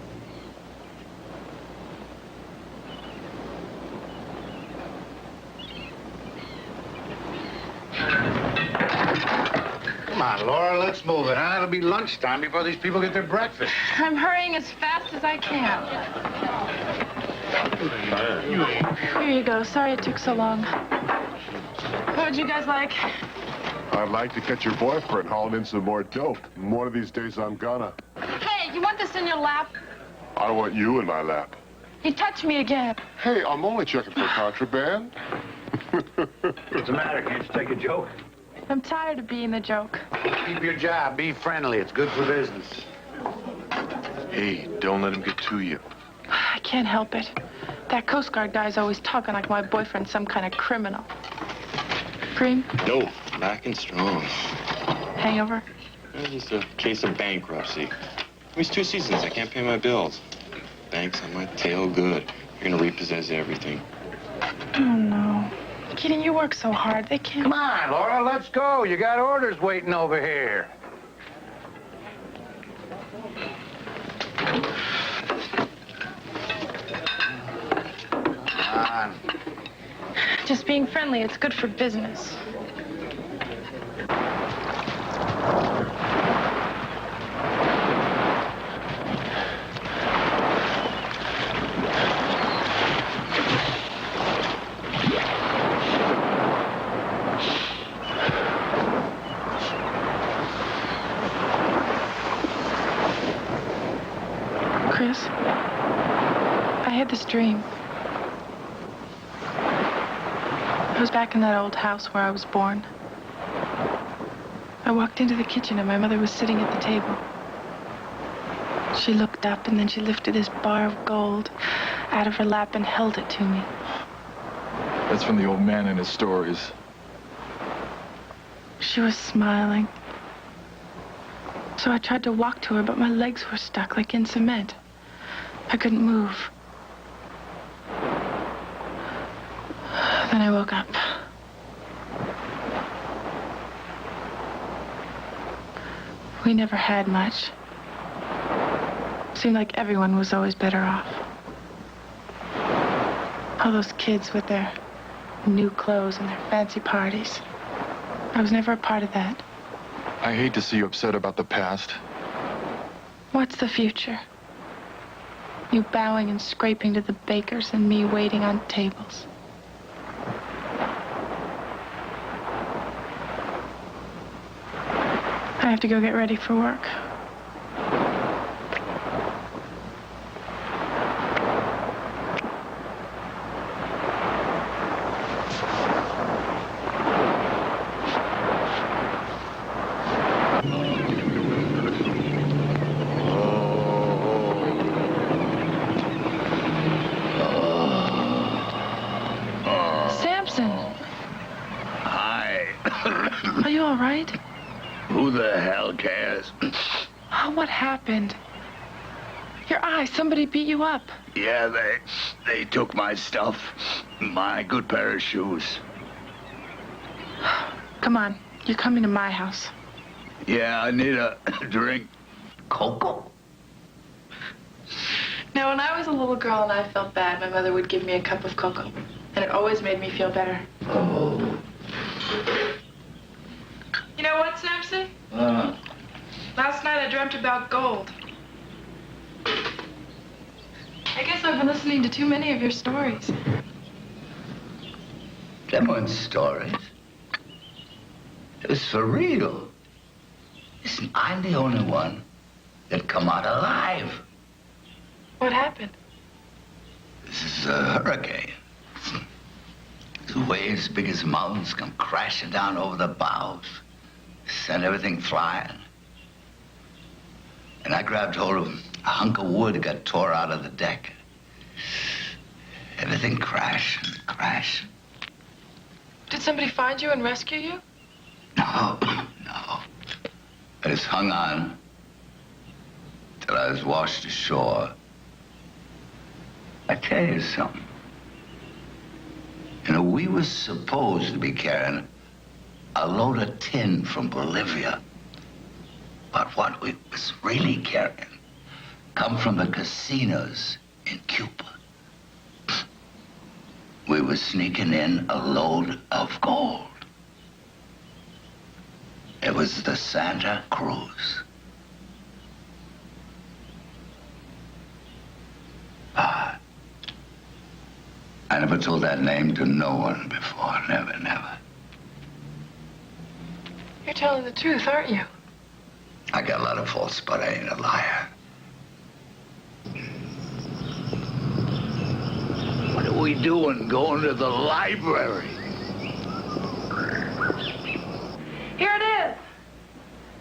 Come on, Laura, let's move it, huh? It'll be lunchtime before these people get their breakfast. I'm hurrying as fast as I can. Here you go. Sorry it took so long. What would you guys like? I'd like to catch your boyfriend hauling in some more dope. One of these days I'm gonna. Hey, you want this in your lap? I want you in my lap. You touched me again. Hey, I'm only checking for contraband. What's the matter? Can't you take a joke? I'm tired of being the joke. Keep your job. Be friendly. It's good for business. Hey, don't let him get to you. I can't help it. That Coast Guard guy's always talking like my boyfriend's some kind of criminal. Cream? No, back and strong. Hangover? It's just a case of bankruptcy. It's 2 seasons. I can't pay my bills. Banks on my tail good. You're gonna repossess everything. Oh, no. Keaton, you work so hard. They can't... Come on, Laura, let's go. You got orders waiting over here. Come on. Just being friendly, it's good for business. Chris, I had this dream. I was back in that old house where I was born. I walked into the kitchen and my mother was sitting at the table. She looked up and then she lifted this bar of gold out of her lap and held it to me. That's from the old man and his stories. She was smiling. So I tried to walk to her, but my legs were stuck like in cement. I couldn't move. Then I woke up. We never had much. Seemed like everyone was always better off. All those kids with their new clothes and their fancy parties. I was never a part of that. I hate to see you upset about the past. What's the future? You bowing and scraping to the bakers and me waiting on tables. I have to go get ready for work. Samson! Hi. Are you all right? Who the hell cares? Oh, what happened? Your eye, somebody beat you up. Yeah, they took my stuff. My good pair of shoes. Come on, you're coming to my house. Yeah, I need a drink. Cocoa? Now, when I was a little girl and I felt bad, my mother would give me a cup of cocoa. And it always made me feel better. Oh. You know what, Samson? Last night I dreamt about gold. I guess I've been listening to too many of your stories. Them weren't stories. It was for real. Listen, I'm the only one that come out alive. What happened? This is a hurricane. The waves big as mountains come crashing down over the bows, send everything flying. And I grabbed hold of a hunk of wood that got tore out of the deck. Everything crashed and crashed. Did somebody find you and rescue you? No, no. I just hung on till I was washed ashore. I tell you something. You know, we were supposed to be carrying a load of tin from Bolivia. But what we was really carrying come from the casinos in Cuba. We were sneaking in a load of gold. It was the Santa Cruz. Ah. I never told that name to no one before. Never, never. You're telling the truth, aren't you? I got a lot of faults, but I ain't a liar. What are we doing going to the library? Here it is.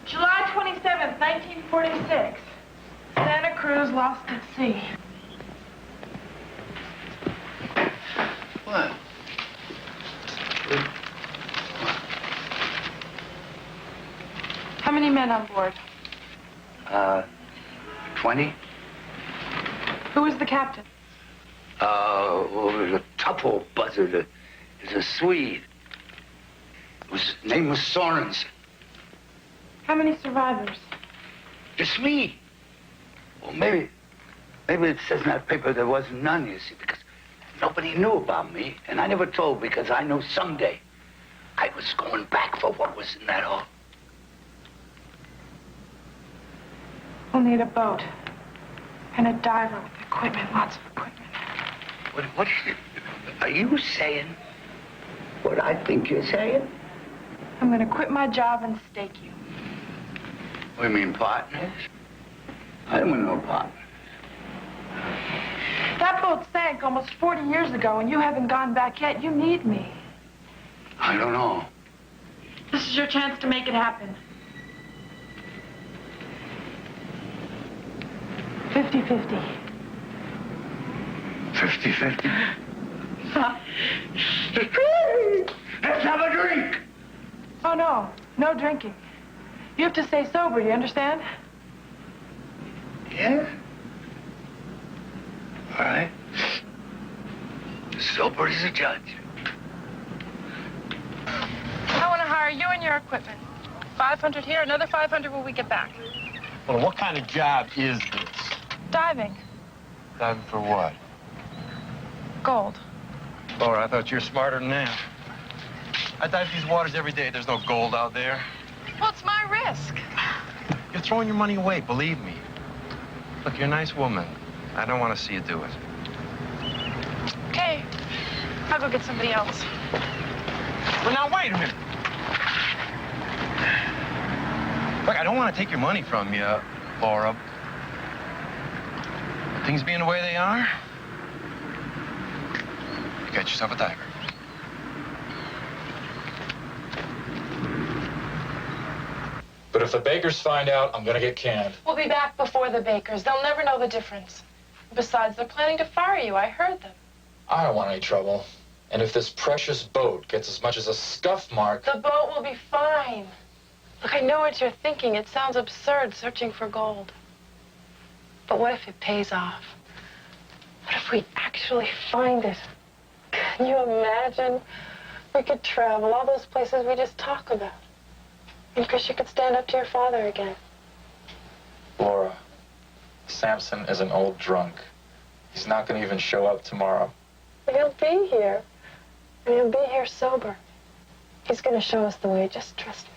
July 27th, 1946. Santa Cruz lost at sea. What? How many men on board? 20? Who was the captain? A tough old buzzard. He's a Swede. His name was Sorensen. How many survivors? Just me. Well, maybe it says in that paper there wasn't none, you see, because nobody knew about me, and I never told because I knew someday I was going back for what was in that hole. We'll need a boat and a diver with equipment, lots of equipment. What are you saying? What I think you're saying? I'm going to quit my job and stake you. What do you mean, partners? I don't want no partners. That boat sank almost 40 years ago, and you haven't gone back yet. You need me. I don't know. This is your chance to make it happen. 50-50. 50-50? Let's have a drink! Oh, no. No drinking. You have to stay sober, you understand? Yeah? All right. Sober as a judge. I want to hire you and your equipment. 500 here, another 500 when we get back. Well, what kind of job is this? Diving. Diving for what? Gold. Laura, I thought you were smarter than that. I dive these waters every day. There's no gold out there. Well, it's my risk. You're throwing your money away, believe me. Look, you're a nice woman. I don't want to see you do it. Okay. I'll go get somebody else. Well, now, wait a minute. Look, I don't want to take your money from you, Laura. Things being the way they are, you got yourself a diver. But if the bakers find out, I'm gonna get canned. We'll be back before the bakers. They'll never know the difference. Besides, they're planning to fire you. I heard them. I don't want any trouble. And if this precious boat gets as much as a scuff mark... The boat will be fine. Look, I know what you're thinking. It sounds absurd, searching for gold. But what if it pays off? What if we actually find it? Can you imagine? We could travel all those places we just talk about. And Chris, you could stand up to your father again. Laura, Samson is an old drunk. He's not going to even show up tomorrow. He'll be here. And he'll be here sober. He's going to show us the way. Just trust me.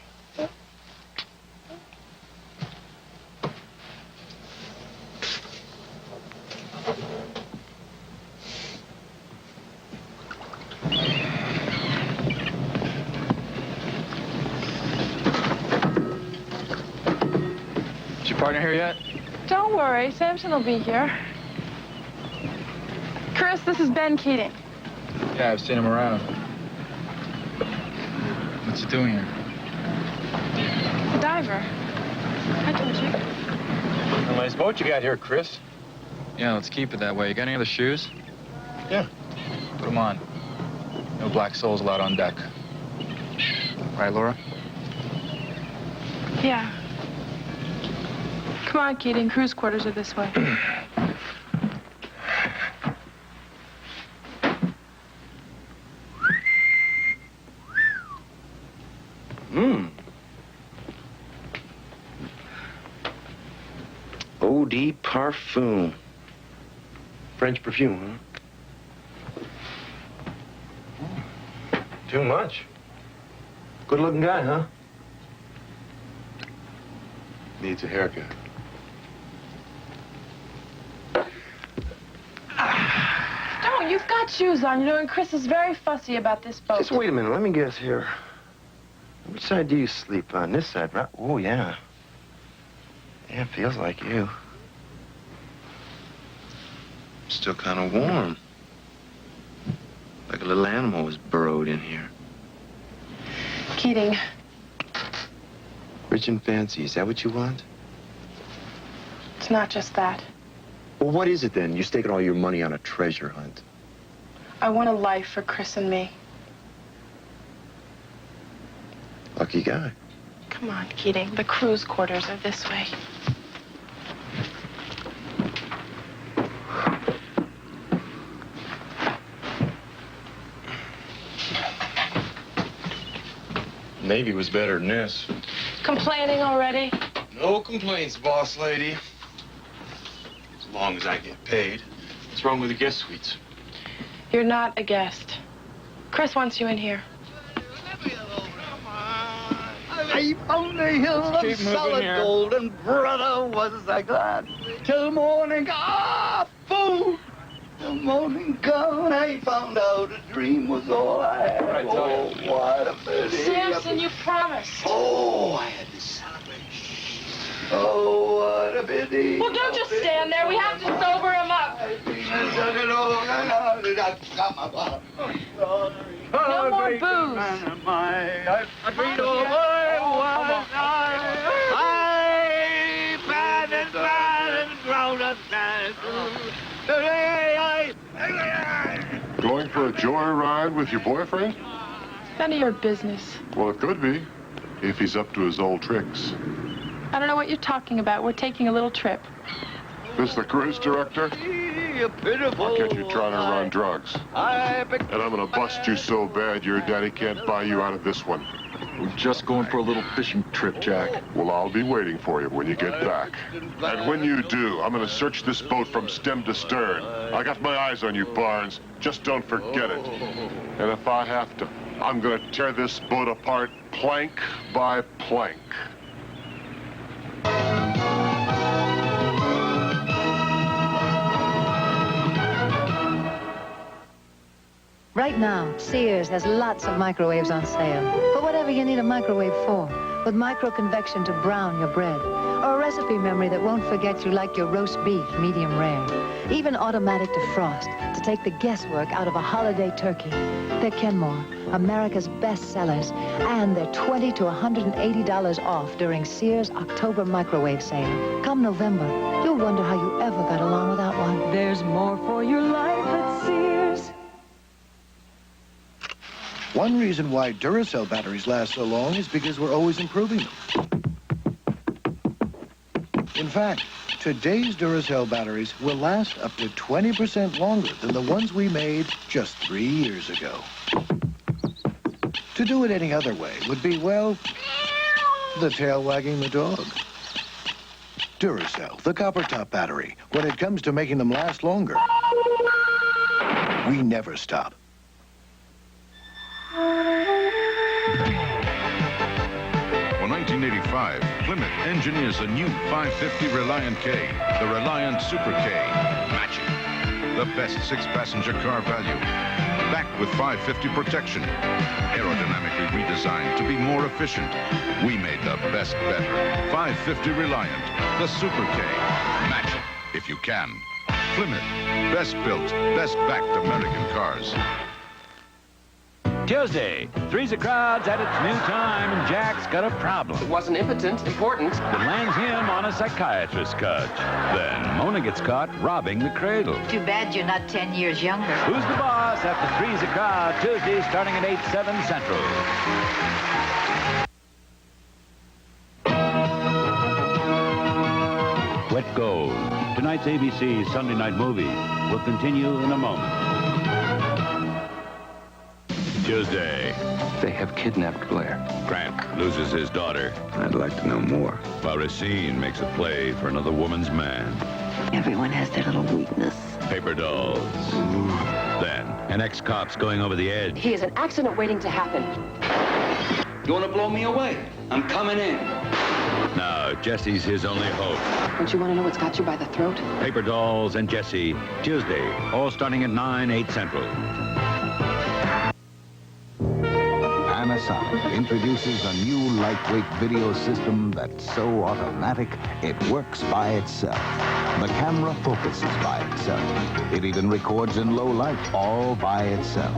Partner here yet? Don't worry, Samson will be here. Chris, this is Ben Keating. Yeah, I've seen him around. What's he doing here? The diver. I told you. A nice boat you got here, Chris. Yeah, let's keep it that way. You got any other shoes? Yeah. Put them on. No black soles allowed on deck. Right, Laura? Yeah. Come on, Keating. Cruise quarters are this way. Eau de parfum. French perfume, huh? Too much. Good-looking guy, huh? Needs a haircut. Don't, you've got shoes on, you know, and Chris is very fussy about this boat. Just wait a minute. Let me guess here. Which side do you sleep on? This side, right? Oh, yeah. Yeah, it feels like you. Still kind of warm. Like a little animal was burrowed in here. Keating. Rich and fancy, is that what you want? It's not just that. Well, what is it then? You're staking all your money on a treasure hunt. I want a life for Chris and me. Lucky guy. Come on, Keating. The cruise quarters are this way. Navy was better than this. Complaining already? No complaints, boss lady. As long as I get paid. What's wrong with the guest suites? You're not a guest. Chris wants you in here. I found a hill of solid gold, and brother, was I glad. Till morning, fool! Till morning come, I found out a dream was all I had. Oh, what a pity. Samson, you promised. Oh, I had to celebrate. Oh, what a pity. Well, don't just stand there. We have to sober him up. No more booze. Going for a joyride with your boyfriend? None of your business. Well, it could be, if he's up to his old tricks. I don't know what you're talking about. We're taking a little trip. This the cruise director? I'll get you trying to run drugs. And I'm gonna bust you so bad your daddy can't buy you out of this one. We're just going for a little fishing trip, Jack. Well, I'll be waiting for you when you get back. And when you do, I'm gonna search this boat from stem to stern. I got my eyes on you, Barnes. Just don't forget it. And if I have to, I'm gonna tear this boat apart plank by plank. Right now, Sears has lots of microwaves on sale. For whatever you need a microwave for. With micro-convection to brown your bread. Or a recipe memory that won't forget you like your roast beef medium rare. Even automatic defrost to take the guesswork out of a holiday turkey. They're Kenmore, America's best sellers. And they're $20 to $180 off during Sears October microwave sale. Come November, you'll wonder how you ever got along without one. There's more for your life at Sears. One reason why Duracell batteries last so long is because we're always improving them. In fact, today's Duracell batteries will last up to 20% longer than the ones we made just 3 years ago. To do it any other way would be, well, the tail wagging the dog. Duracell, the copper top battery. When it comes to making them last longer, we never stop. For 1985, Plymouth engineers a new 550 Reliant K, the Reliant Super K. Magic. The best six-passenger car value. Backed with 550 protection. Aerodynamically redesigned to be more efficient. We made the best better. 550 Reliant. The Super K. Match it if you can. Plymouth, best built, best backed American cars. Tuesday, three's a crowd's at its new time, and Jack's got a problem. It wasn't impotent, important. That lands him on a psychiatrist's couch. Then Mona gets caught robbing the cradle. Too bad you're not 10 years younger. Who's the boss after three's a crowd, Tuesday starting at 8/7 Central. Wet Gold, tonight's ABC Sunday night movie, will continue in a moment. Tuesday. They have kidnapped Blair. Grant loses his daughter. I'd like to know more. While Racine makes a play for another woman's man. Everyone has their little weakness. Paper dolls. Then, an ex-cop's going over the edge. He is an accident waiting to happen. You want to blow me away? I'm coming in. Now, Jesse's his only hope. Don't you want to know what's got you by the throat? Paper Dolls and Jesse, Tuesday, all starting at 9/8 Central. Panasonic introduces a new lightweight video system that's so automatic it works by itself. The camera focuses by itself. It even records in low light all by itself.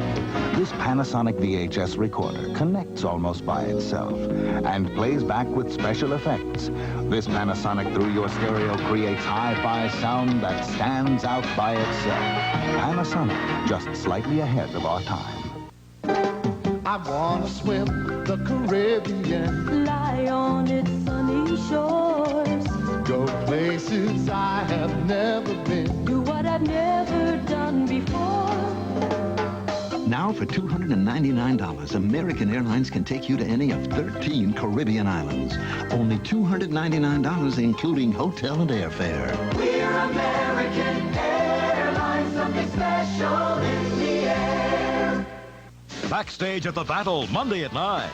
This Panasonic VHS recorder connects almost by itself and plays back with special effects. This Panasonic through your stereo creates hi-fi sound that stands out by itself. Panasonic, just slightly ahead of our time. I want to swim the Caribbean, lie on its sunny shores, go places I have never been, do what I've never done before. Now for $299, American Airlines can take you to any of 13 Caribbean islands. Only $299, including hotel and airfare. We're American Airlines, something special in the air. Backstage at the Battle, Monday at 9.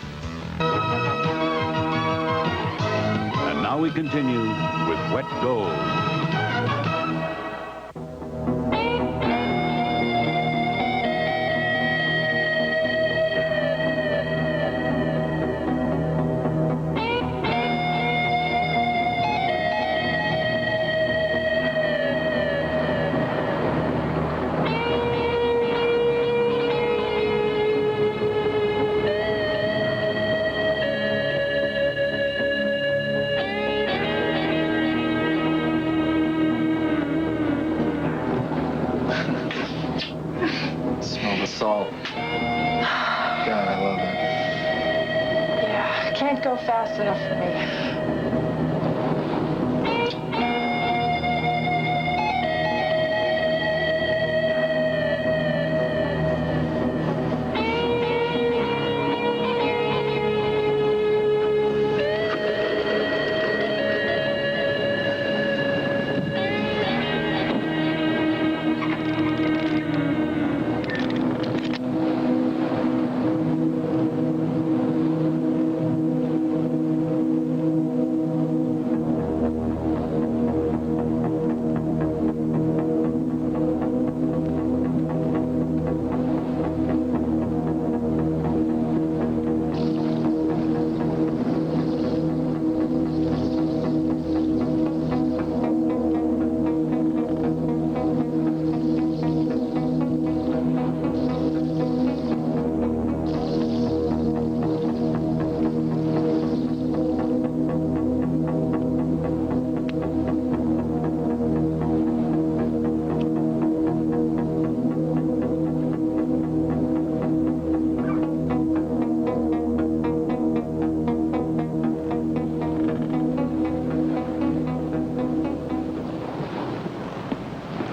And now we continue with Wet Gold. Smell the salt. God, I love it. Yeah, can't go fast enough for me.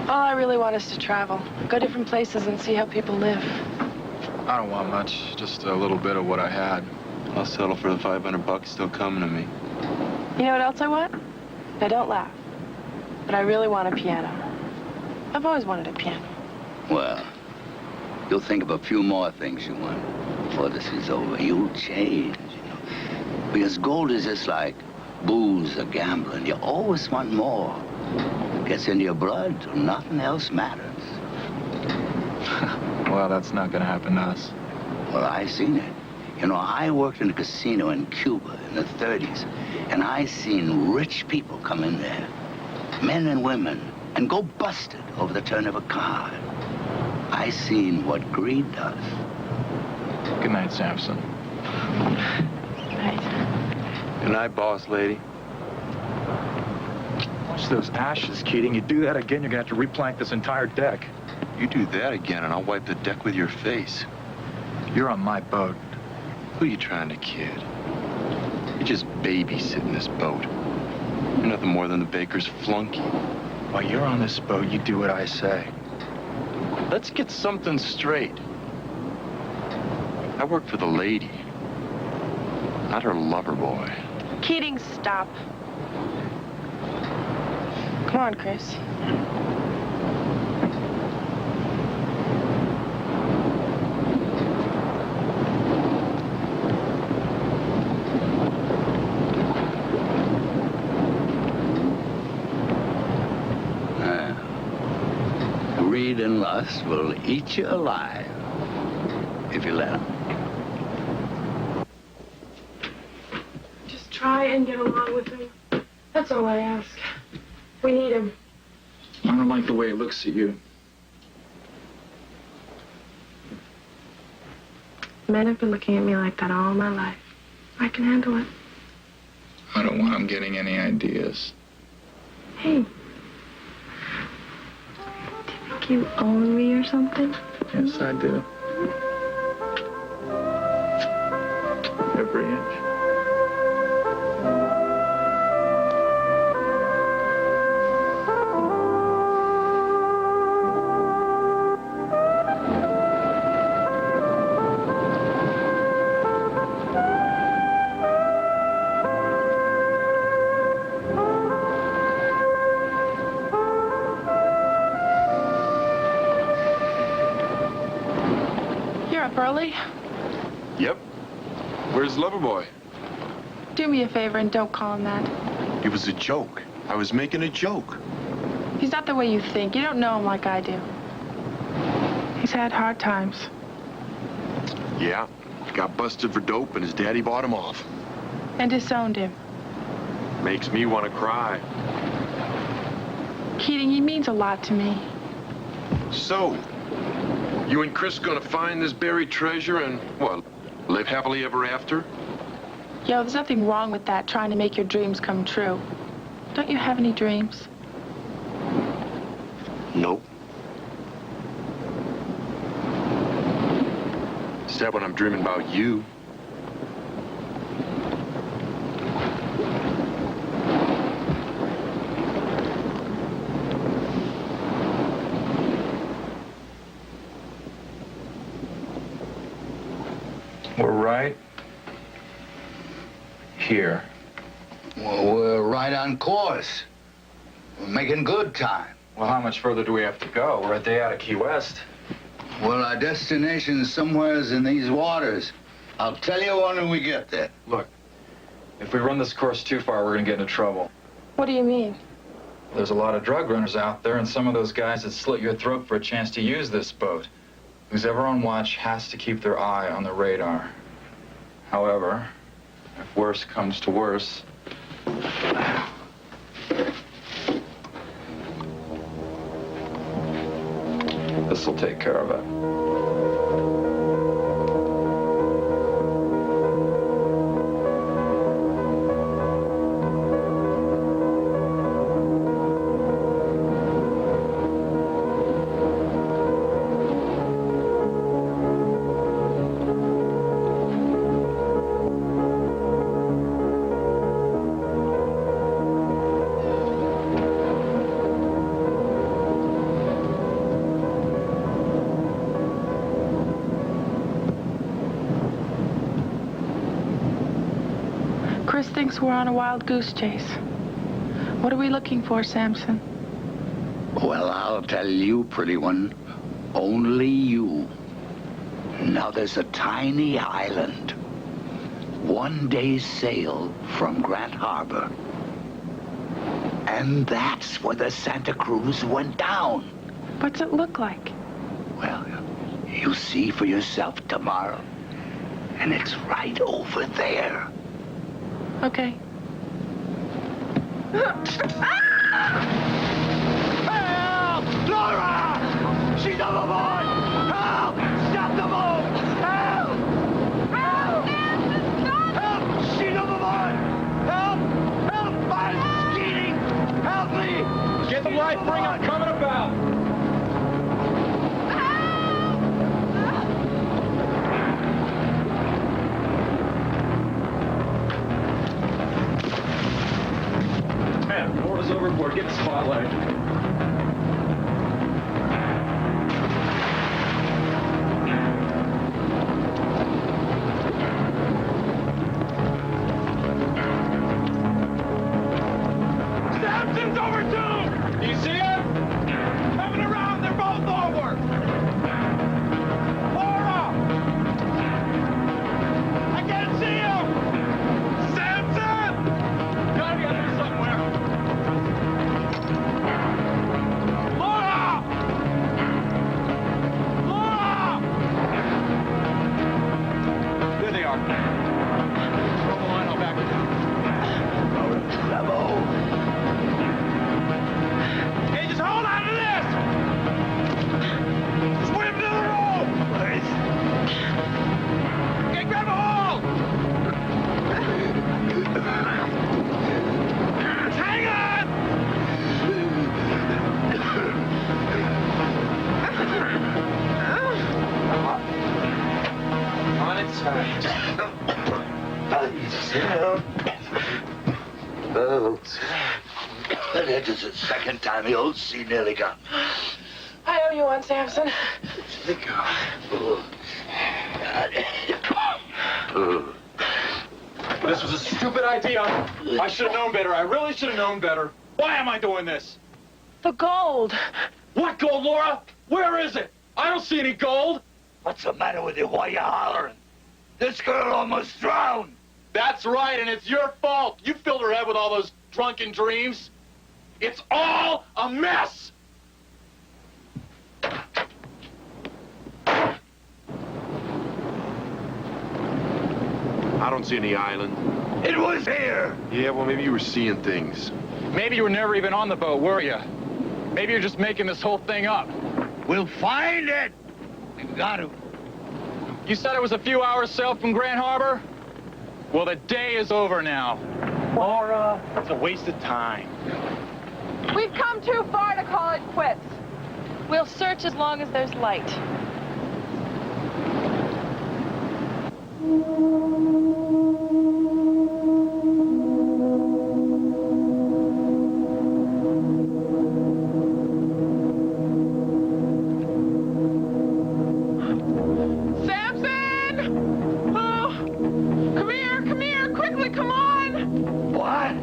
All I really want is to travel, go different places and see how people live. I don't want much, just a little bit of what I had. I'll settle for the $500 still coming to me. You know what else I want? Now don't laugh, but I really want a piano. I've always wanted a piano. Well, you'll think of a few more things you want before this is over. You'll change, you know. Because gold is just like booze or gambling. You always want more. It gets into your blood till nothing else matters. Well, that's not gonna happen to us. Well, I seen it. You know, I worked in a casino in Cuba in the 30s, and I seen rich people come in there, men and women, and go busted over the turn of a card. I seen what greed does. Good night, Samson. Good night, boss lady. Watch those ashes, Keating. You do that again, you're gonna have to replank this entire deck. You do that again, and I'll wipe the deck with your face. You're on my boat. Who are you trying to kid? You're just babysitting this boat. You're nothing more than the baker's flunky. While you're on this boat, you do what I say. Let's get something straight. I work for the lady, not her lover boy. Keating, stop. Come on, Chris. Greed and lust will eat you alive if you let them. Just try and get along with him. That's all I ask. We need him. I don't like the way he looks at you. Men have been looking at me like that all my life. I can handle it. I don't want him getting any ideas. Hey. You own me or something? Yes, I do. Every inch. Early? Yep. Where's Loverboy? Do me a favor and don't call him that. It was a joke. I was making a joke. He's not the way you think. You don't know him like I do. He's had hard times. Yeah. Got busted for dope and his daddy bought him off. And disowned him. Makes me want to cry. Keating, he means a lot to me. So, you and Chris gonna find this buried treasure and, what, live happily ever after? Yo, there's nothing wrong with that, trying to make your dreams come true. Don't you have any dreams? Nope. Except when I'm dreaming about you. We're right here. Well, we're right on course. We're making good time. Well, how much further do we have to go? We're a day out of Key West. Well, our destination's somewheres in these waters. I'll tell you when we get there. Look, if we run this course too far, we're gonna get into trouble. What do you mean? There's a lot of drug runners out there, and some of those guys that slit your throat for a chance to use this boat. Who's ever on watch has to keep their eye on the radar. However, if worse comes to worse, this'll take care of it. Chris thinks we're on a wild goose chase. What are we looking for, Samson? Well, I'll tell you, pretty one. Only you. Now, there's a tiny island. 1 day's sail from Grant Harbor. And that's where the Santa Cruz went down. What's it look like? Well, you'll see for yourself tomorrow. And it's right over there. Okay. Help! Laura! She's overboard! Help! Stop the boat! Help! Help! Help! She's overboard! Help! Help! I'm skiing! Help me! Get the life ring, I'm coming about. Man, Laura's overboard. Get the spotlight. Samson's over too! Do you see him? Coming around, they're both over! Laura! I can't see him! Samson! Gotta be up here somewhere. Laura! Laura! There they are. Throw the line, I'll back it down. Hey, just hold on to this! Swim to the rope! Okay, grab a hold! Just hang on! On its side. That is the second time the old sea nearly got me. I owe you one, Samson. This was a stupid idea. I should have known better. I really should have known better. Why am I doing this? The gold. What gold, Laura? Where is it? I don't see any gold. What's the matter with you? Why you hollering? This girl almost drowned. That's right, and it's your fault. You filled her head with all those drunken dreams. It's all a mess. I don't see any island. It was here. Yeah, well, maybe you were seeing things. Maybe you were never even on the boat, were you? Maybe you're just making this whole thing up. We'll find it. We've got to. You said it was a few hours sail from Grand Harbor? Well, the day is over now. Laura, it's a waste of time. We've come too far to call it quits. We'll search as long as there's light. Samson! Oh, come here, quickly, come on! What?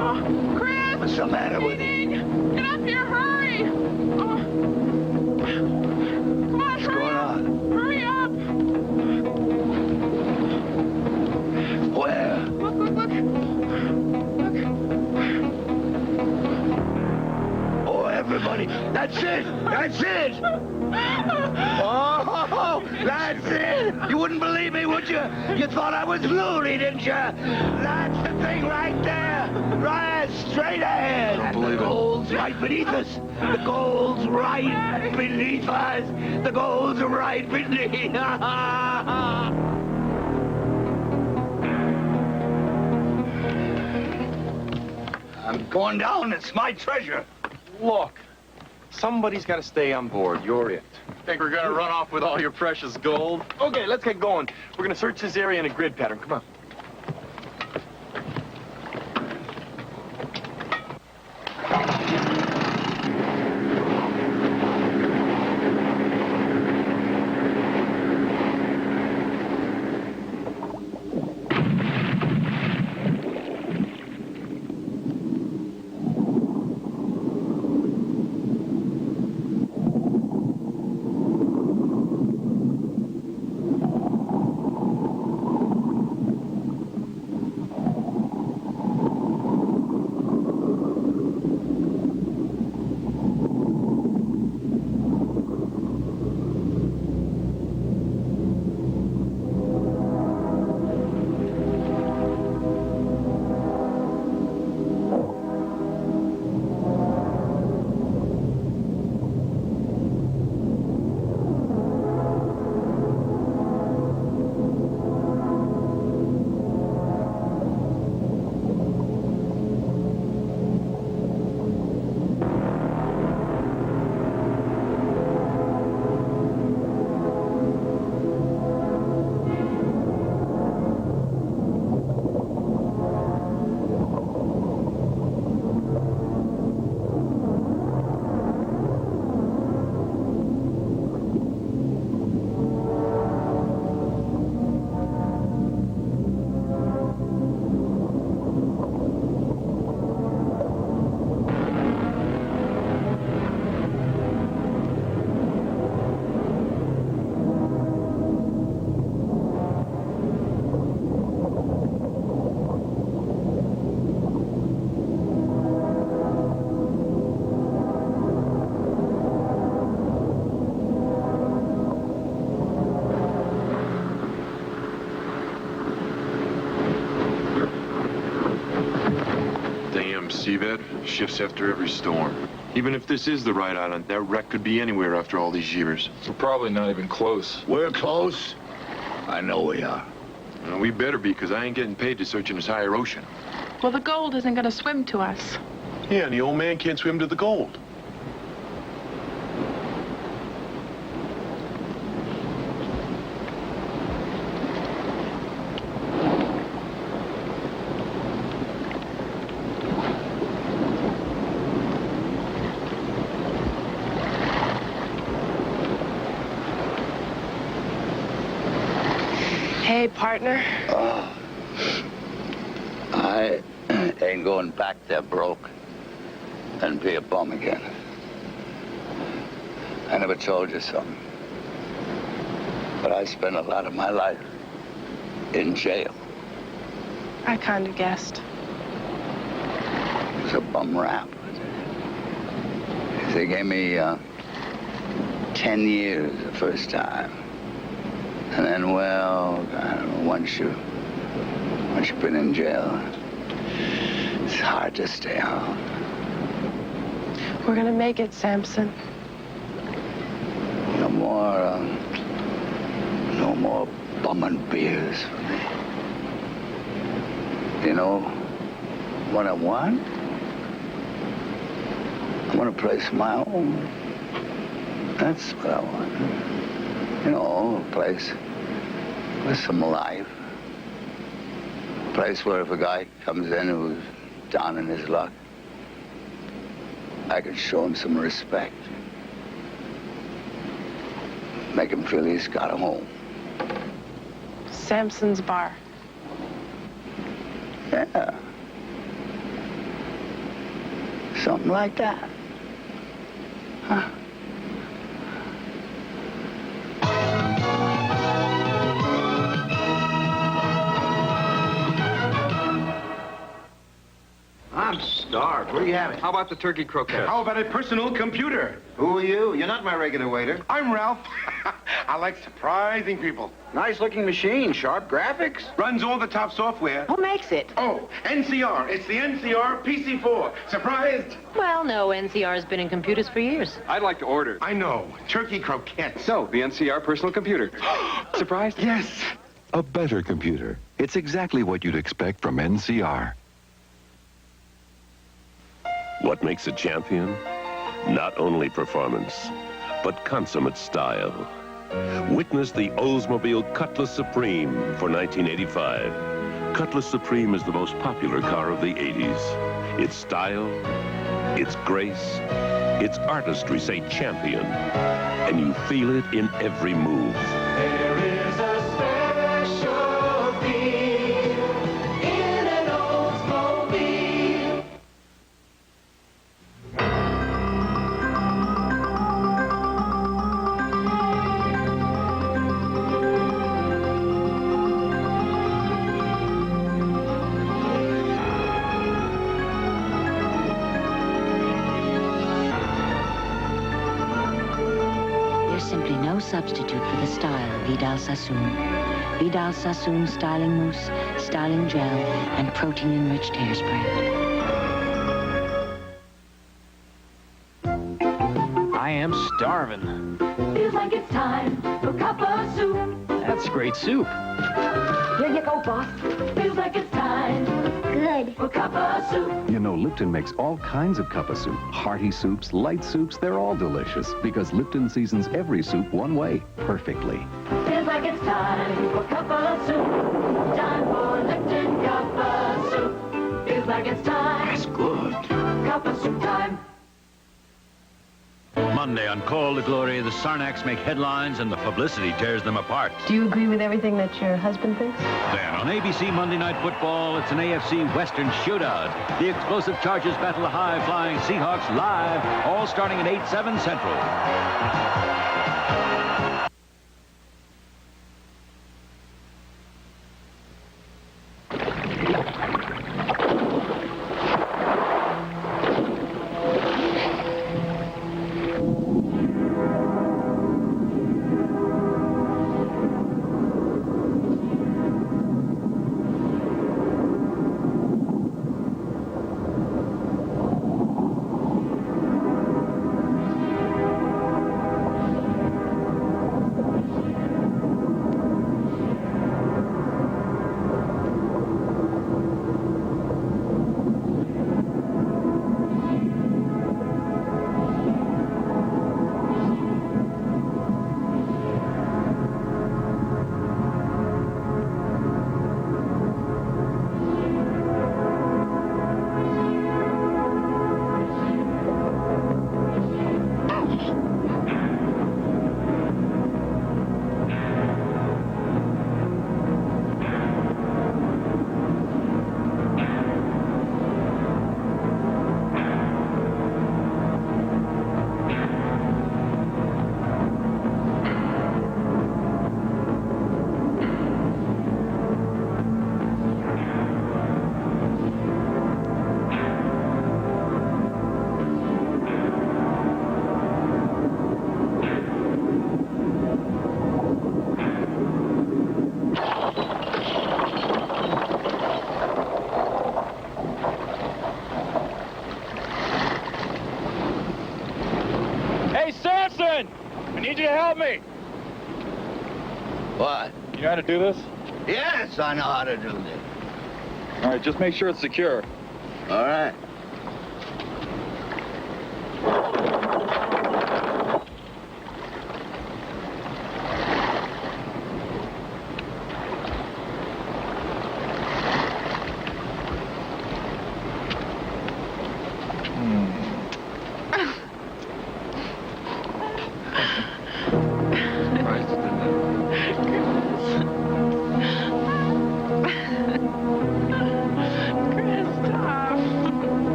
Oh, Chris! What's the matter with you? Get up here, hurry! Oh. Come on, What's going on? Hurry up! Where? Look. Oh, everybody. That's it. That's it. Oh, that's it. You wouldn't believe me, would you? You thought I was loony, didn't you? That's the thing right there. Right straight ahead. Don't believe the it. gold's right beneath us. The gold's right beneath us. The gold's right beneath us. I'm going down. It's my treasure. Look, somebody's got to stay on board. You're it. Think we're gonna run off with all your precious gold? Okay, let's get going. We're going to search this area in a grid pattern. Come on. bed, shifts after every storm. Even if this is the right island, that wreck could be anywhere after all these years. We're probably not even close. We're close. I know we are. Well, we better be, because I ain't getting paid to search in this higher ocean. Well, the gold isn't going to swim to us. Yeah, and the old man can't swim to the gold. Hey, partner. I ain't going back there broke and be a bum again. I never told you something, but I spent a lot of my life in jail. I kind of guessed. It was a bum rap. They gave me 10 years the first time. And then, well, I don't know, once you've been in jail, it's hard to stay out. We're going to make it, Samson. No more bumming beers for me. You know what I want? I want a place of my own. That's what I want. You know, a place with some life. A place where if a guy comes in who's down in his luck, I can show him some respect. Make him feel he's got a home. Samson's Bar. Yeah. Something like that. Huh? I'm starved. What do you have? How about the turkey croquettes? How about a personal computer? Who are you? You're not my regular waiter. I'm Ralph. I like surprising people. Nice-looking machine, sharp graphics. Runs all the top software. Who makes it? Oh, NCR. It's the NCR PC4. Surprised? Well, no, NCR has been in computers for years. I'd like to order. I know. Turkey croquettes. So, the NCR personal computer. Surprised? Yes. A better computer. It's exactly what you'd expect from NCR. What makes a champion? Not only performance, but consummate style. Witness the Oldsmobile Cutlass Supreme for 1985. Cutlass Supreme is the most popular car of the 80s. Its style, its grace, its artistry say champion. And you feel it in every move. There is a special feel in an Oldsmobile. Simply no substitute for the style of Vidal Sassoon. Vidal Sassoon styling mousse, styling gel, and protein-enriched hairspray. I am starving. Feels like it's time for cup of soup. That's great soup. Here you go, boss. Feels like it's time. Good. For cup of soup. You know, Lipton makes all kinds of cup of soup. Hearty soups, light soups, they're all delicious because Lipton seasons every soup one way, perfectly. Feels like it's time for cup of soup. Time for Lipton cup of soup. Feels like it's time. That's good. Cup of soup time. Monday on Call to Glory, the Sarnacks make headlines and the publicity tears them apart. Do you agree with everything that your husband thinks? Then on ABC Monday Night Football, it's an AFC Western shootout. The explosive Chargers battle the high-flying Seahawks live, all starting at 8/7 Central. I need you to help me. What? You know how to do this? Yes, I know how to do this. All right, just make sure it's secure. All right.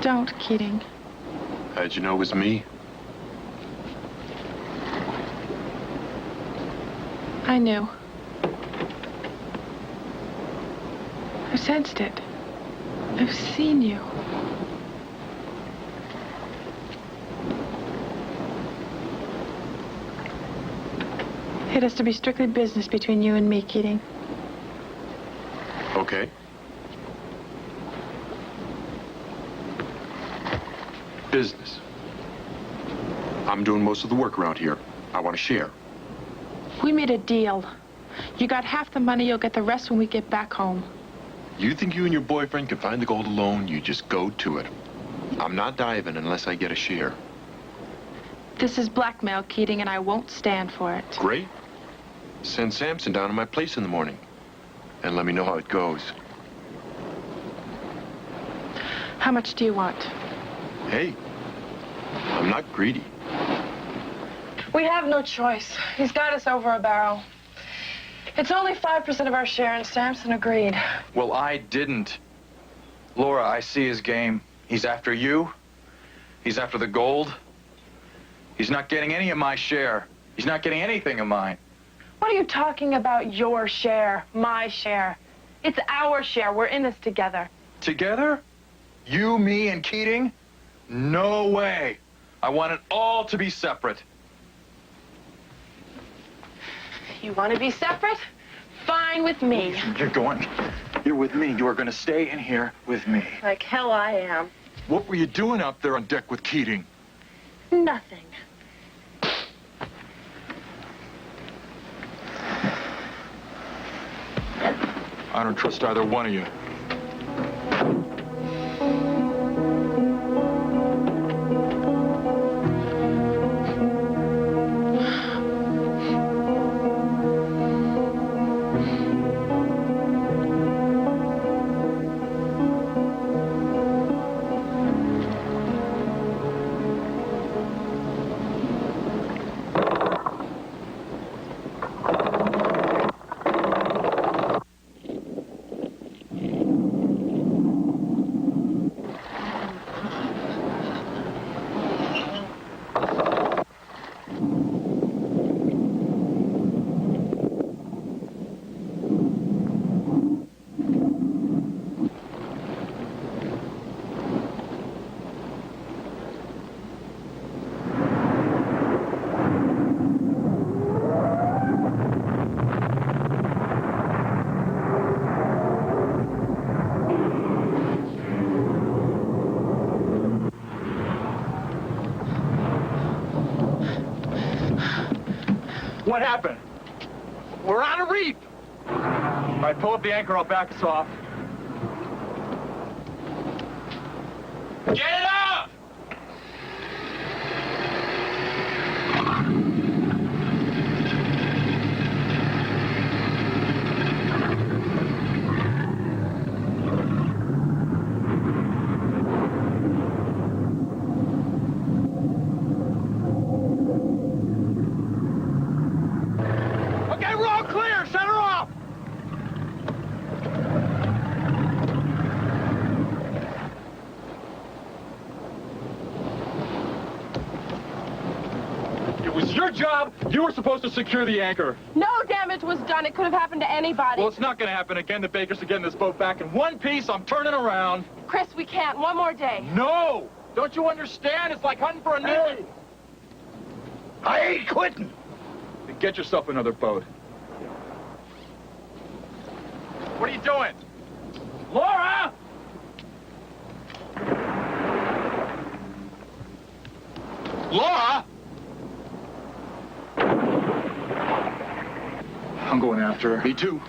Don't, Keating. How'd you know it was me? I knew. I sensed it. I've seen you. It has to be strictly business between you and me, Keating. Okay. Business. I'm doing most of the work around here. I want to share. We made a deal. You got half the money, you'll get the rest when we get back home. You think you and your boyfriend can find the gold alone? You just go to it. I'm not diving unless I get a share. This is blackmail, Keating, and I won't stand for it. Great. Send Samson down to my place in the morning and let me know how it goes. How much do you want? Hey, I'm not greedy. We have no choice. He's got us over a barrel. It's only 5% of our share, and Samson agreed. Well, I didn't. Laura, I see his game. He's after you. He's after the gold. He's not getting any of my share. He's not getting anything of mine. What are you talking about, your share, my share? It's our share. We're in this together. Together? You, me, and Keating? No way. I want it all to be separate. You want to be separate? Fine with me. You're with me. You are going to stay in here with me. Like hell I am. What were you doing out there on deck with Keating? Nothing. I don't trust either one of you. What happened? We're on a reef. All right, pull up the anchor. I'll back us off. Get it up! Okay, we're all clear. Set her off. job. You were supposed to secure the anchor. No damage was done. It could have happened to anybody. Well, it's not going to happen again. The Bakers are getting this boat back in one piece. I'm turning around. Chris, we can't. One more day. No! Don't you understand? It's like hunting for a new... I ain't quitting. Then get yourself another boat. What are you doing? Laura! Laura! I'm going after her. Me too.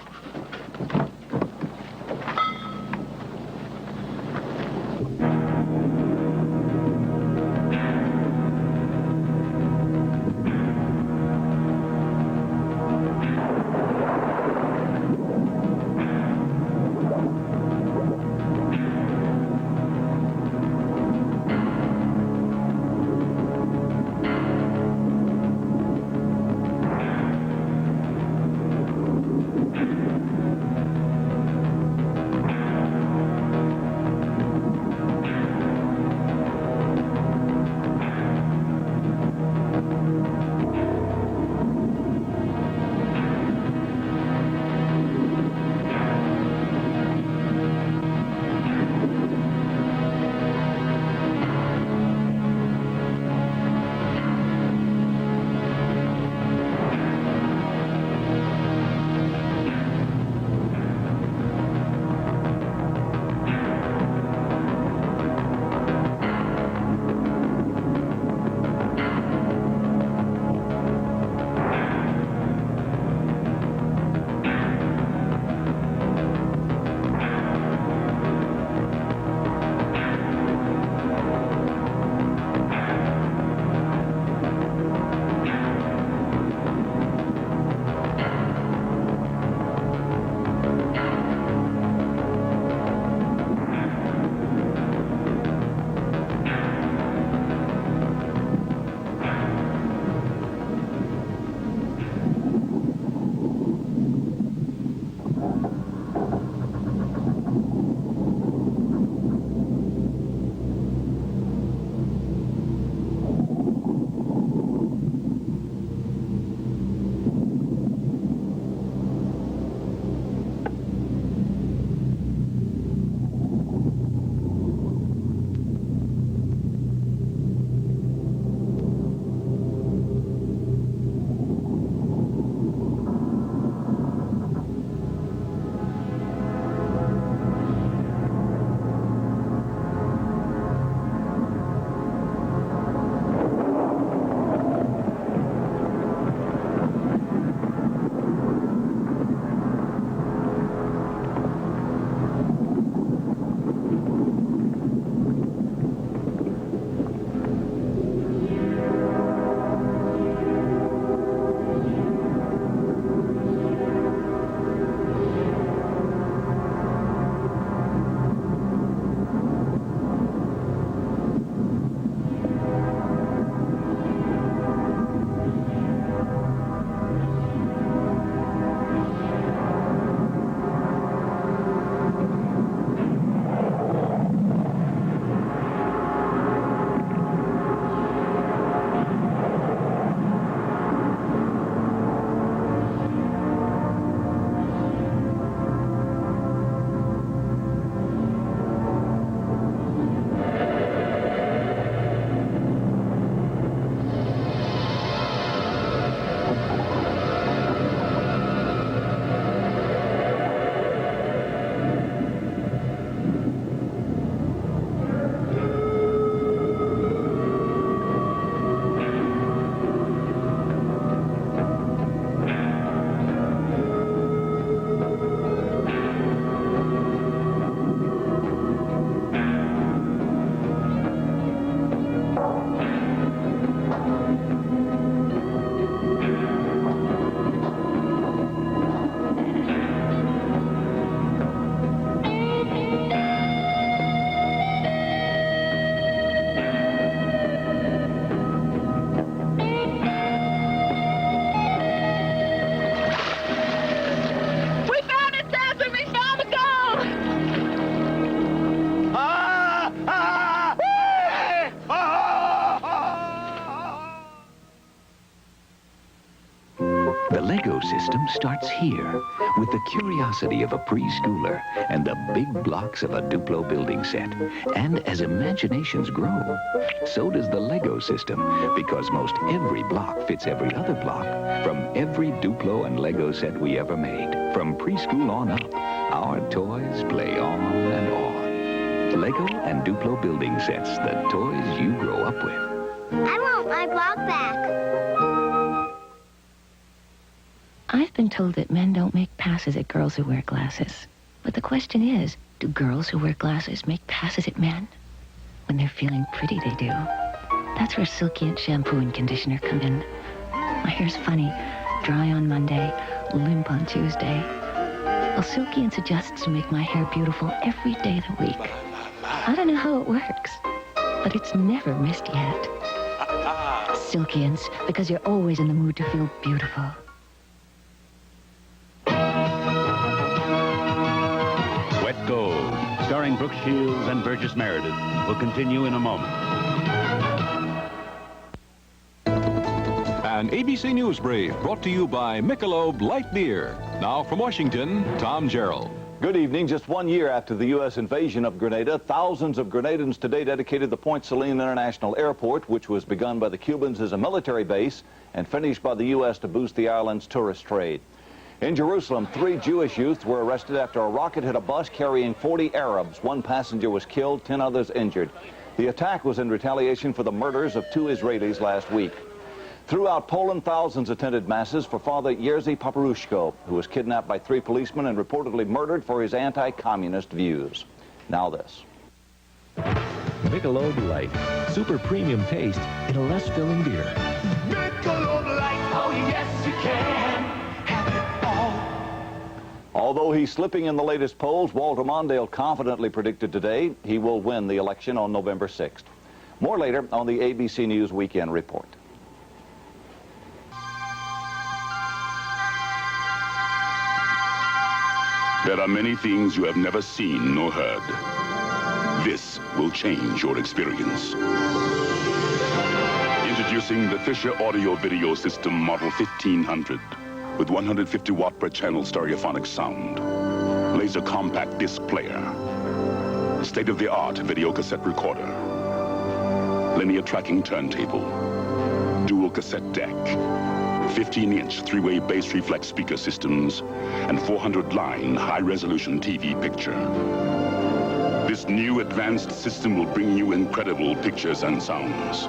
The Lego system starts here with the curiosity of a preschooler and the big blocks of a Duplo building set. And as imaginations grow, so does the Lego system, because most every block fits every other block from every Duplo and Lego set we ever made. From preschool on up, our toys play on and on. Lego and Duplo building sets, the toys you grow up with. I want my block back. I've been told that men don't make passes at girls who wear glasses. But the question is, do girls who wear glasses make passes at men? When they're feeling pretty, they do. That's where Silky and shampoo and conditioner come in. My hair's funny, dry on Monday, limp on Tuesday. Well, Silky and suggests to make my hair beautiful every day of the week. I don't know how it works, but it's never missed yet. Silkians, because you're always in the mood to feel beautiful. Wet Gold, starring Brooke Shields and Burgess Meredith, will continue in a moment. An ABC News Brief brought to you by Michelob Light Beer. Now from Washington, Tom Gerald. Good evening. Just 1 year after the U.S. invasion of Grenada, thousands of Grenadans today dedicated the Point Saline International Airport, which was begun by the Cubans as a military base and finished by the U.S. to boost the island's tourist trade. In Jerusalem, 3 Jewish youths were arrested after a rocket hit a bus carrying 40 Arabs. 1 passenger was killed, 10 others injured. The attack was in retaliation for the murders of 2 Israelis last week. Throughout Poland, thousands attended masses for Father Jerzy Paparushko, who was kidnapped by 3 policemen and reportedly murdered for his anti-communist views. Now this. Michelob Light, super premium taste in a less filling beer. Michelob Light, oh yes you can. Have it all. Although he's slipping in the latest polls, Walter Mondale confidently predicted today he will win the election on November 6th. More later on the ABC News Weekend Report. There are many things you have never seen nor heard. This will change your experience. Introducing the Fisher Audio Video System Model 1500 with 150 watt per channel stereophonic sound, laser compact disc player, state-of-the-art video cassette recorder, linear tracking turntable, dual cassette deck, 15-inch 3-way bass reflex speaker systems, and 400-line high-resolution TV picture. This new advanced system will bring you incredible pictures and sounds.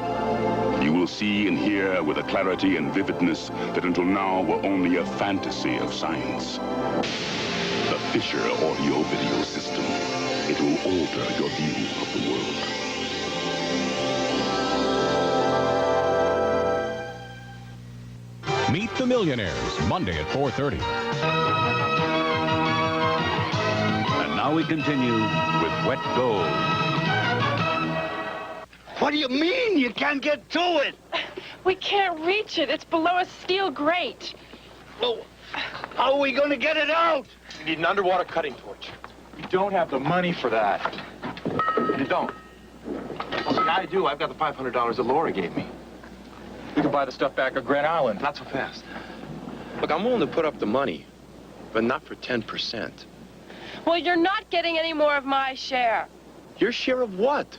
You will see and hear with a clarity and vividness that until now were only a fantasy of science. The Fisher Audio Video System. It will alter your view of the world. Meet the Millionaires, Monday at 4:30. And now we continue with Wet Gold. What do you mean you can't get to it? We can't reach it. It's below a steel grate. Well, how are we going to get it out? You need an underwater cutting torch. You don't have the money for that. You don't. Well, see, I do. I've got the $500 that Laura gave me. We can buy the stuff back at Grand Island. Not so fast. Look, I'm willing to put up the money, but not for 10%. Well, you're not getting any more of my share. Your share of what?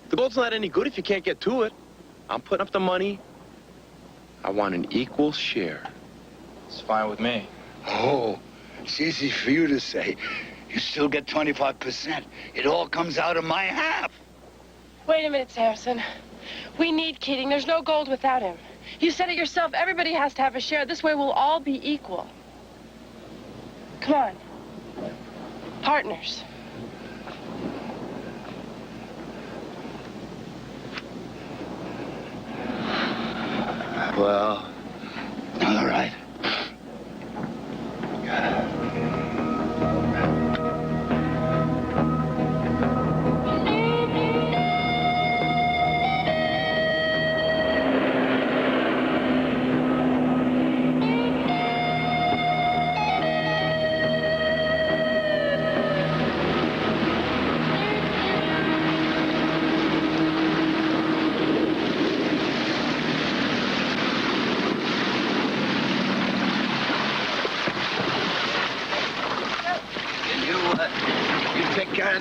The gold's not any good if you can't get to it. I'm putting up the money. I want an equal share. It's fine with me. Oh, it's easy for you to say. You still get 25%. It all comes out of my half. Wait a minute, Samson. We need Keating. There's no gold without him. You said it yourself. Everybody has to have a share. This way we'll all be equal. Come on. Partners. Well, all right.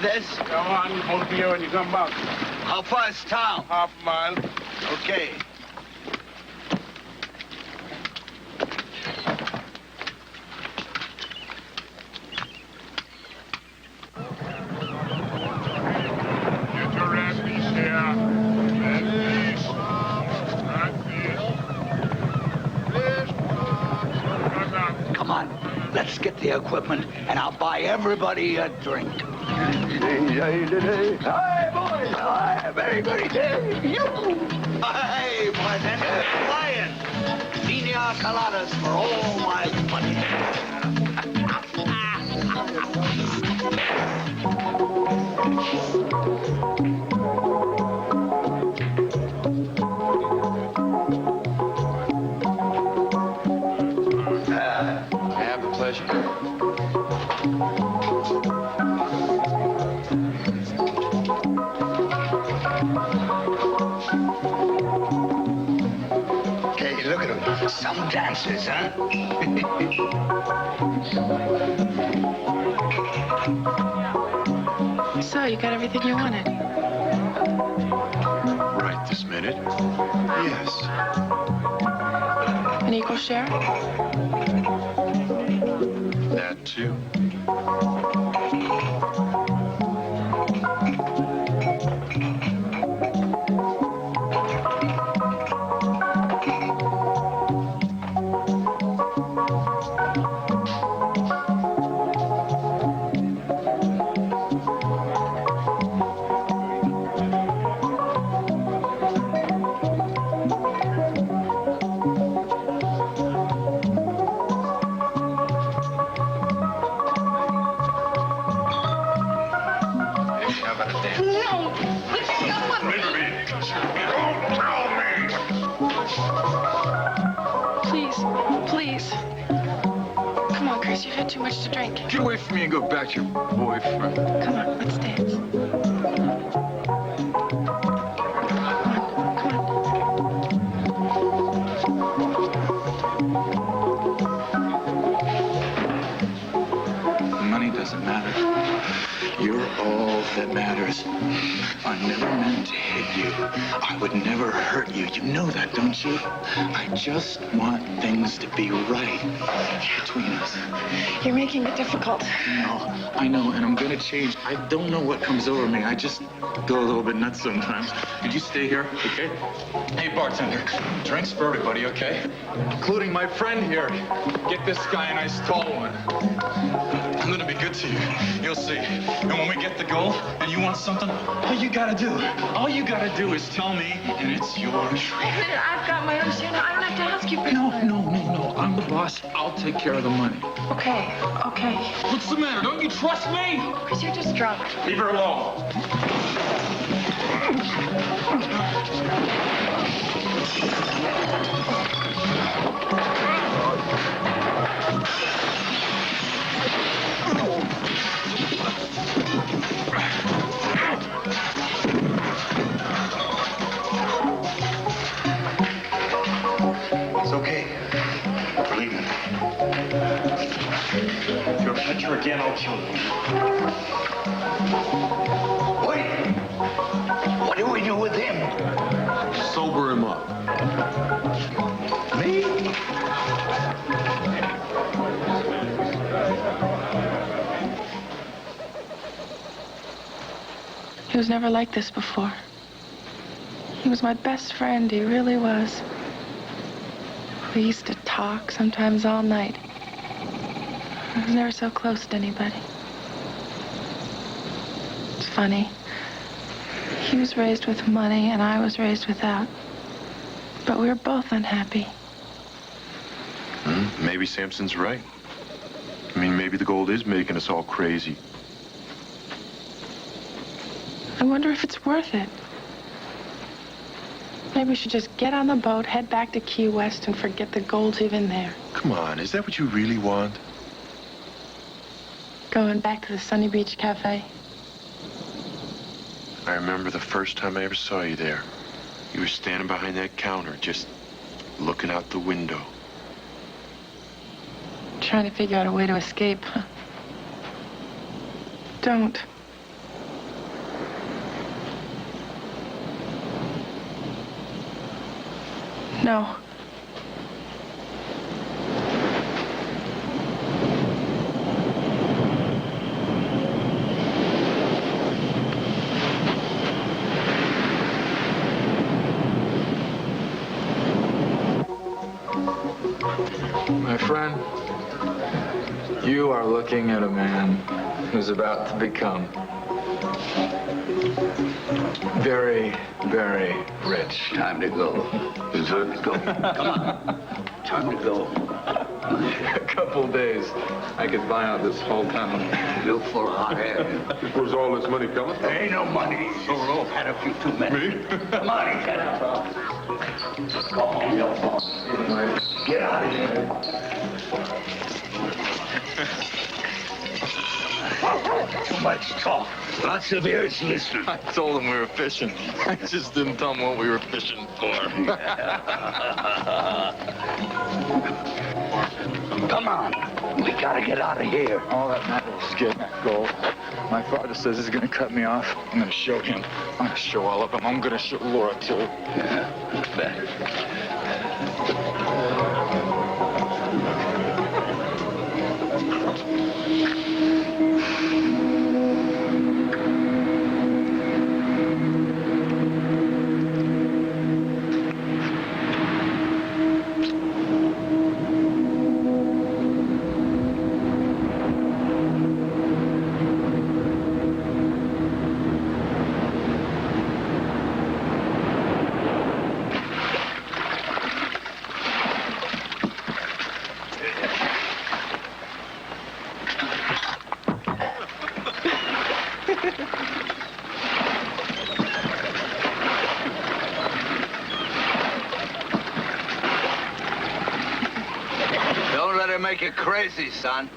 this? Come on, hold it here when you come back. How far is town? Half a mile. Okay. Get your raspberries here. Like this. Come on, let's get the equipment, and I'll buy everybody a drink. Hey, boys! Hi, very good day. Hey, bartender, Lion. Senior coladas for all my money. I have the pleasure. Hey, look at them. Some dancers, huh? So, you got everything you wanted? Right this minute? Yes. An equal share? That too. Please, please. Come on, Chris, you've had too much to drink. Get away from me and go back to your boyfriend. Come on, let's dance. Money doesn't matter. You're all that matters. I never meant to hit you. I would never hurt you. You know that, don't you? I just want things to be right between us. You're making it difficult. I know, and I'm gonna change. I don't know what comes over me. I just go a little bit nuts sometimes. Could you stay here, okay? Hey, bartender, drinks for everybody, okay? Including my friend here. Get this guy a nice tall one. I'm gonna be good to you. You'll see. And when we get the goal and you want something, all you gotta do is tell me and it's yours. I've got my own share. I don't have to ask you for No. I'm the boss. I'll take care of the money. Okay. What's the matter? Don't you trust me? Chris, you're just drunk. Leave her alone. It's okay. We're leaving. If you'll touch her again, I'll kill you. Wait! What do we do with him? Sober him up. Me? He was never like this before. He was my best friend, he really was. We used to talk, sometimes all night. I was never so close to anybody. It's funny. He was raised with money, and I was raised without. But we were both unhappy. Maybe Samson's right. I mean, maybe the gold is making us all crazy. I wonder if it's worth it. Maybe we should just get on the boat, head back to Key West, and forget the gold's even there. Come on, is that what you really want? Going back to the Sunny Beach Cafe. I remember the first time I ever saw you there. You were standing behind that counter, just looking out the window. Trying to figure out a way to escape. Don't. No. My friend, you are looking at a man who's about to become very, very rich. Time to go. Is it? Go. Come on. Time to go. A couple days, I could buy out this whole town. Look for hot air. Where's all this money coming from? There ain't no money. So low. Had a few too many. Me? Come on, get out. Come on, yo. Get out of here. Too much talk. Lots of ears listening. I told him we were fishing. I just didn't tell him what we were fishing for. Come on. We gotta get out of here. All that matters is getting that gold. My father says he's gonna cut me off. I'm gonna show him. I'm gonna show all of them. I'm gonna show Laura, too. Yeah, bet. Don't let her make you crazy, son.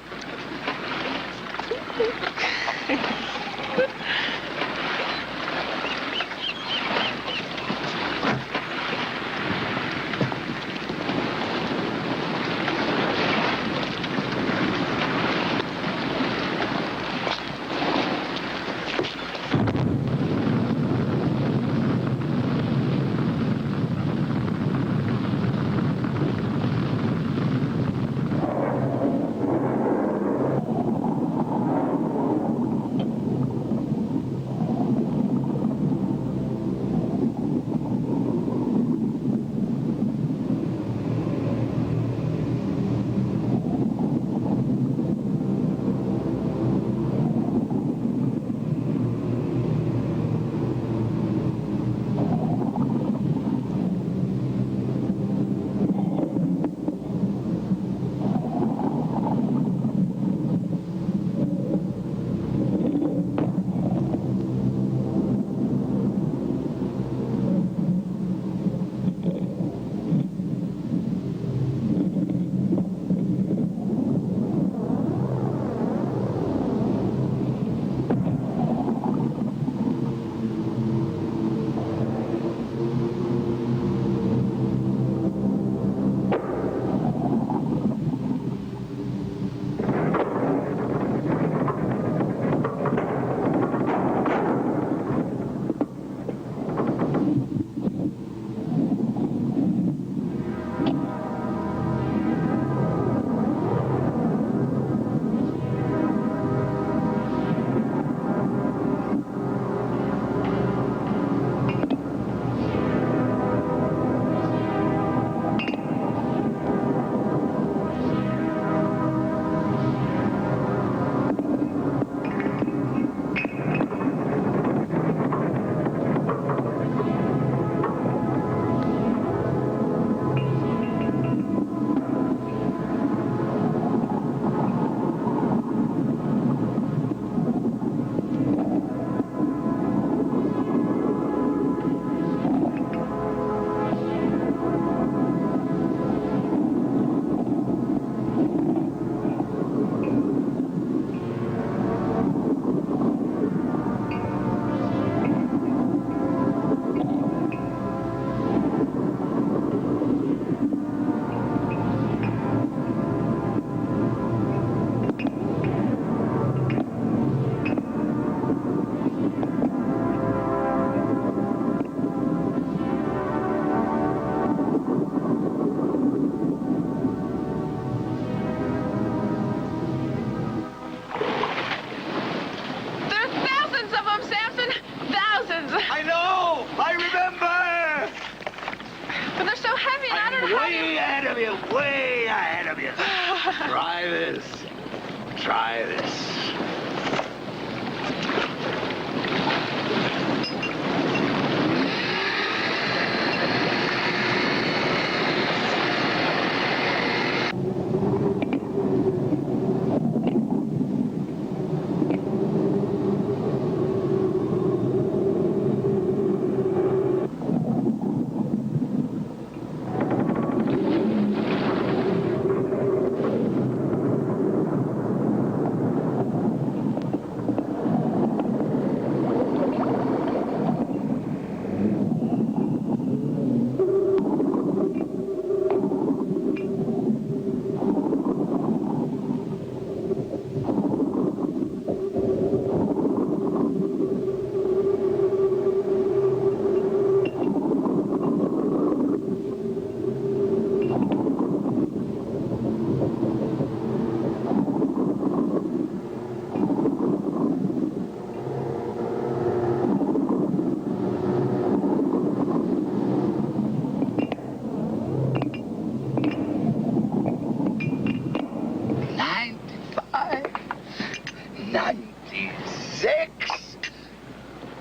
this. Try this.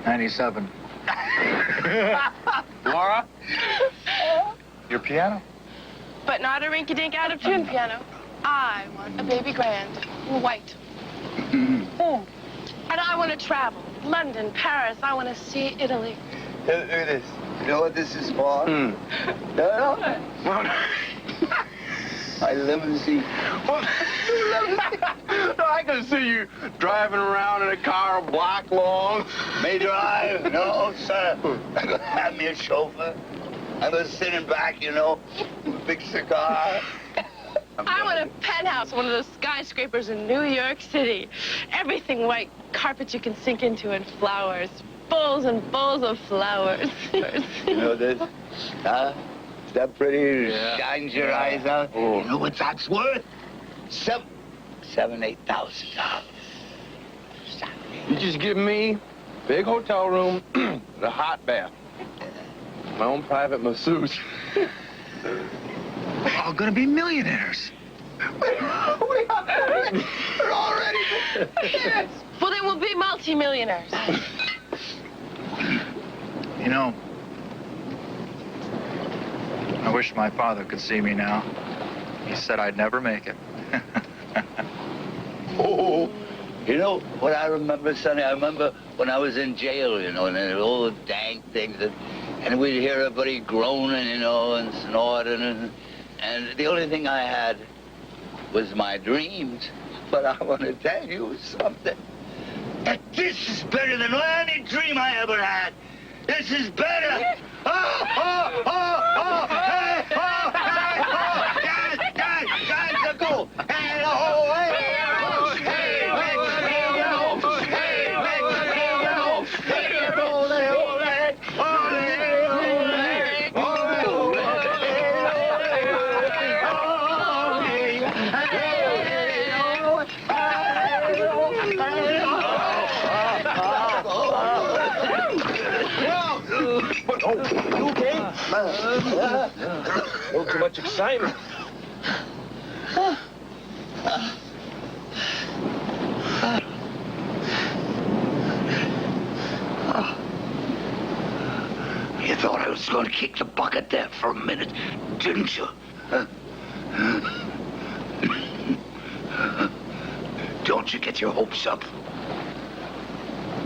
'97. Laura? Your piano? But not a rinky-dink out-of-tune piano. I want a baby grand in white. And I want to travel. London, Paris. I want to see Italy. Look at this. You know what this is for? No. My limousine. No, I can see you driving around in a car a block long. May drive? No, sir. I'm going to have me a chauffeur. I'm going to sit in back, you know, with a big cigar. I want a penthouse, one of those skyscrapers in New York City. Everything white, carpet you can sink into, and flowers. Bowls and bowls of flowers. You know this? Huh? Is that pretty? Yeah. Shines your eyes out. Oh. You know what that's worth? $8,000. You just give me big hotel room, and a hot bath. My own private masseuse. We're all going to be millionaires. We're already. Yes. Well, then we'll be multimillionaires. You know, I wish my father could see me now. He said I'd never make it. Oh, you know what I remember, Sonny? I remember when I was in jail, you know, and all the dang things, and we'd hear everybody groaning, you know, and snorting, and the only thing I had was my dreams. But I want to tell you something. That this is better than any dream I ever had. This is better. Oh, oh, oh, oh, hey, oh, hey, oh, guys, are cool. Hey, oh, hey, oh, hey, hey, You okay? A little too much excitement. You thought I was going to kick the bucket there for a minute, didn't you? Don't you get your hopes up.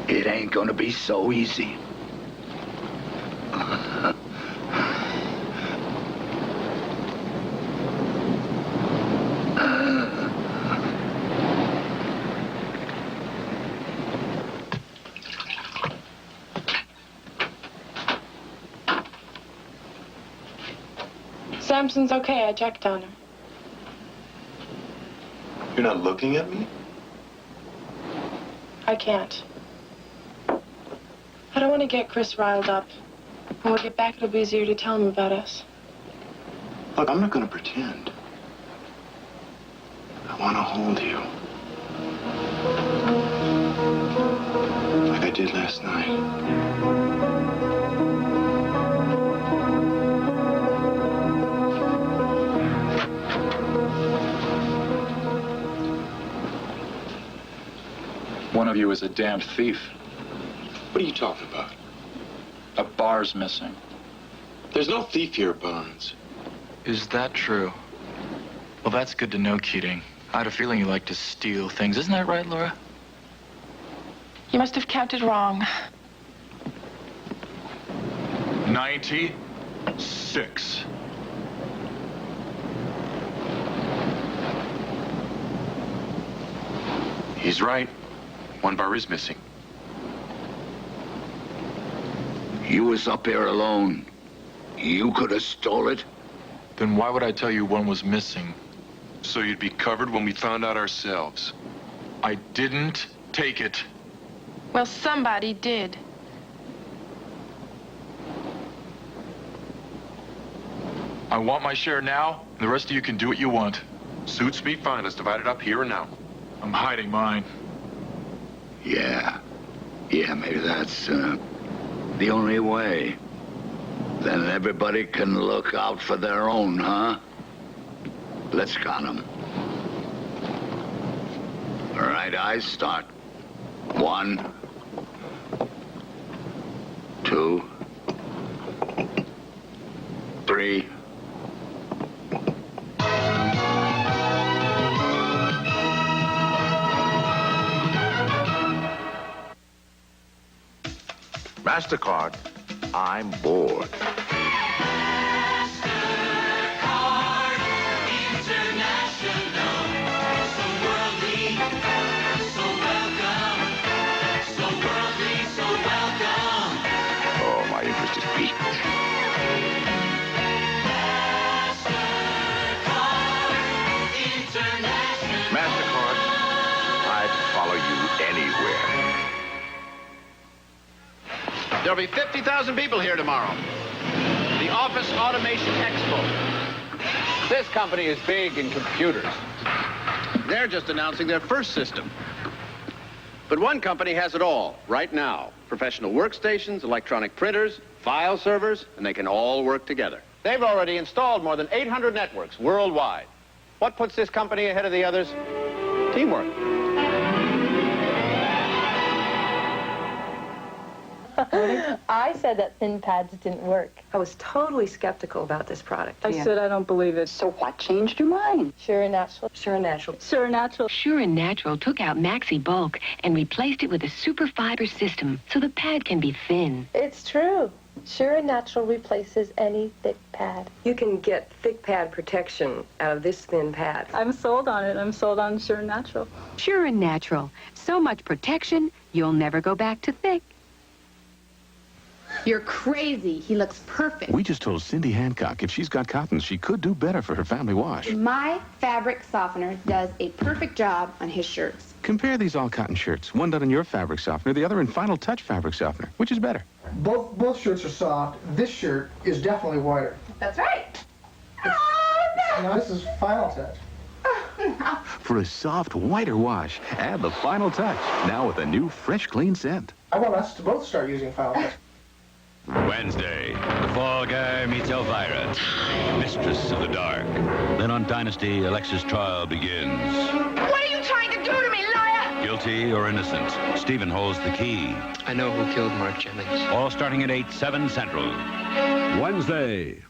It ain't going to be so easy. Samson's okay. I checked on him. You're not looking at me? I can't. I don't want to get Chris riled up. When we get back, it'll be easier to tell him about us. Look, I'm not going to pretend. I want to hold you. Like I did last night. One of you is a damned thief. What are you talking about? A bar's missing. There's no thief here, Barnes. Is that true? Well, that's good to know, Keating. I had a feeling you like to steal things. Isn't that right, Laura? You must have counted wrong. 96. He's right. One bar is missing. You was up here alone. You could have stole it. Then why would I tell you one was missing? So you'd be covered when we found out ourselves. I didn't take it. Well, somebody did. I want my share now, and the rest of you can do what you want. Suits me fine. Let's divide it up here and now. I'm hiding mine. Yeah, maybe that's the only way. Then everybody can look out for their own, huh? Let's count them. All right, I start. 1, 2, 3. MasterCard, I'm bored. Oh, my interest is piqued. MasterCard, I'd follow you anywhere. There'll be 50,000 people here tomorrow. The Office Automation Expo. This company is big in computers. They're just announcing their first system. But one company has it all right now. Professional workstations, electronic printers, file servers, and they can all work together. They've already installed more than 800 networks worldwide. What puts this company ahead of the others? Teamwork. I said that thin pads didn't work. I was totally skeptical about this product. I said I don't believe it. So what changed your mind? Sure and natural. Sure and natural. Sure and natural. Sure and Natural took out Maxi Bulk and replaced it with a super fiber system so the pad can be thin. It's true. Sure and Natural replaces any thick pad. You can get thick pad protection out of this thin pad. I'm sold on it. I'm sold on Sure and Natural. Sure and Natural. So much protection, you'll never go back to thick. You're crazy. He looks perfect. We just told Cindy Hancock if she's got cotton, she could do better for her family wash. My fabric softener does a perfect job on his shirts. Compare these all-cotton shirts. One done in your fabric softener, the other in Final Touch fabric softener. Which is better? Both shirts are soft. This shirt is definitely whiter. That's right. No, this is Final Touch. For a soft, whiter wash, add the Final Touch. Now with a new, fresh, clean scent. I want us to both start using Final Touch. Wednesday, the fall guy meets Elvira, mistress of the dark. Then on Dynasty, Alexa's trial begins. What are you trying to do to me, liar? Guilty or innocent, Stephen holds the key. I know who killed Mark Jennings. All starting at 8, 7 Central. Wednesday.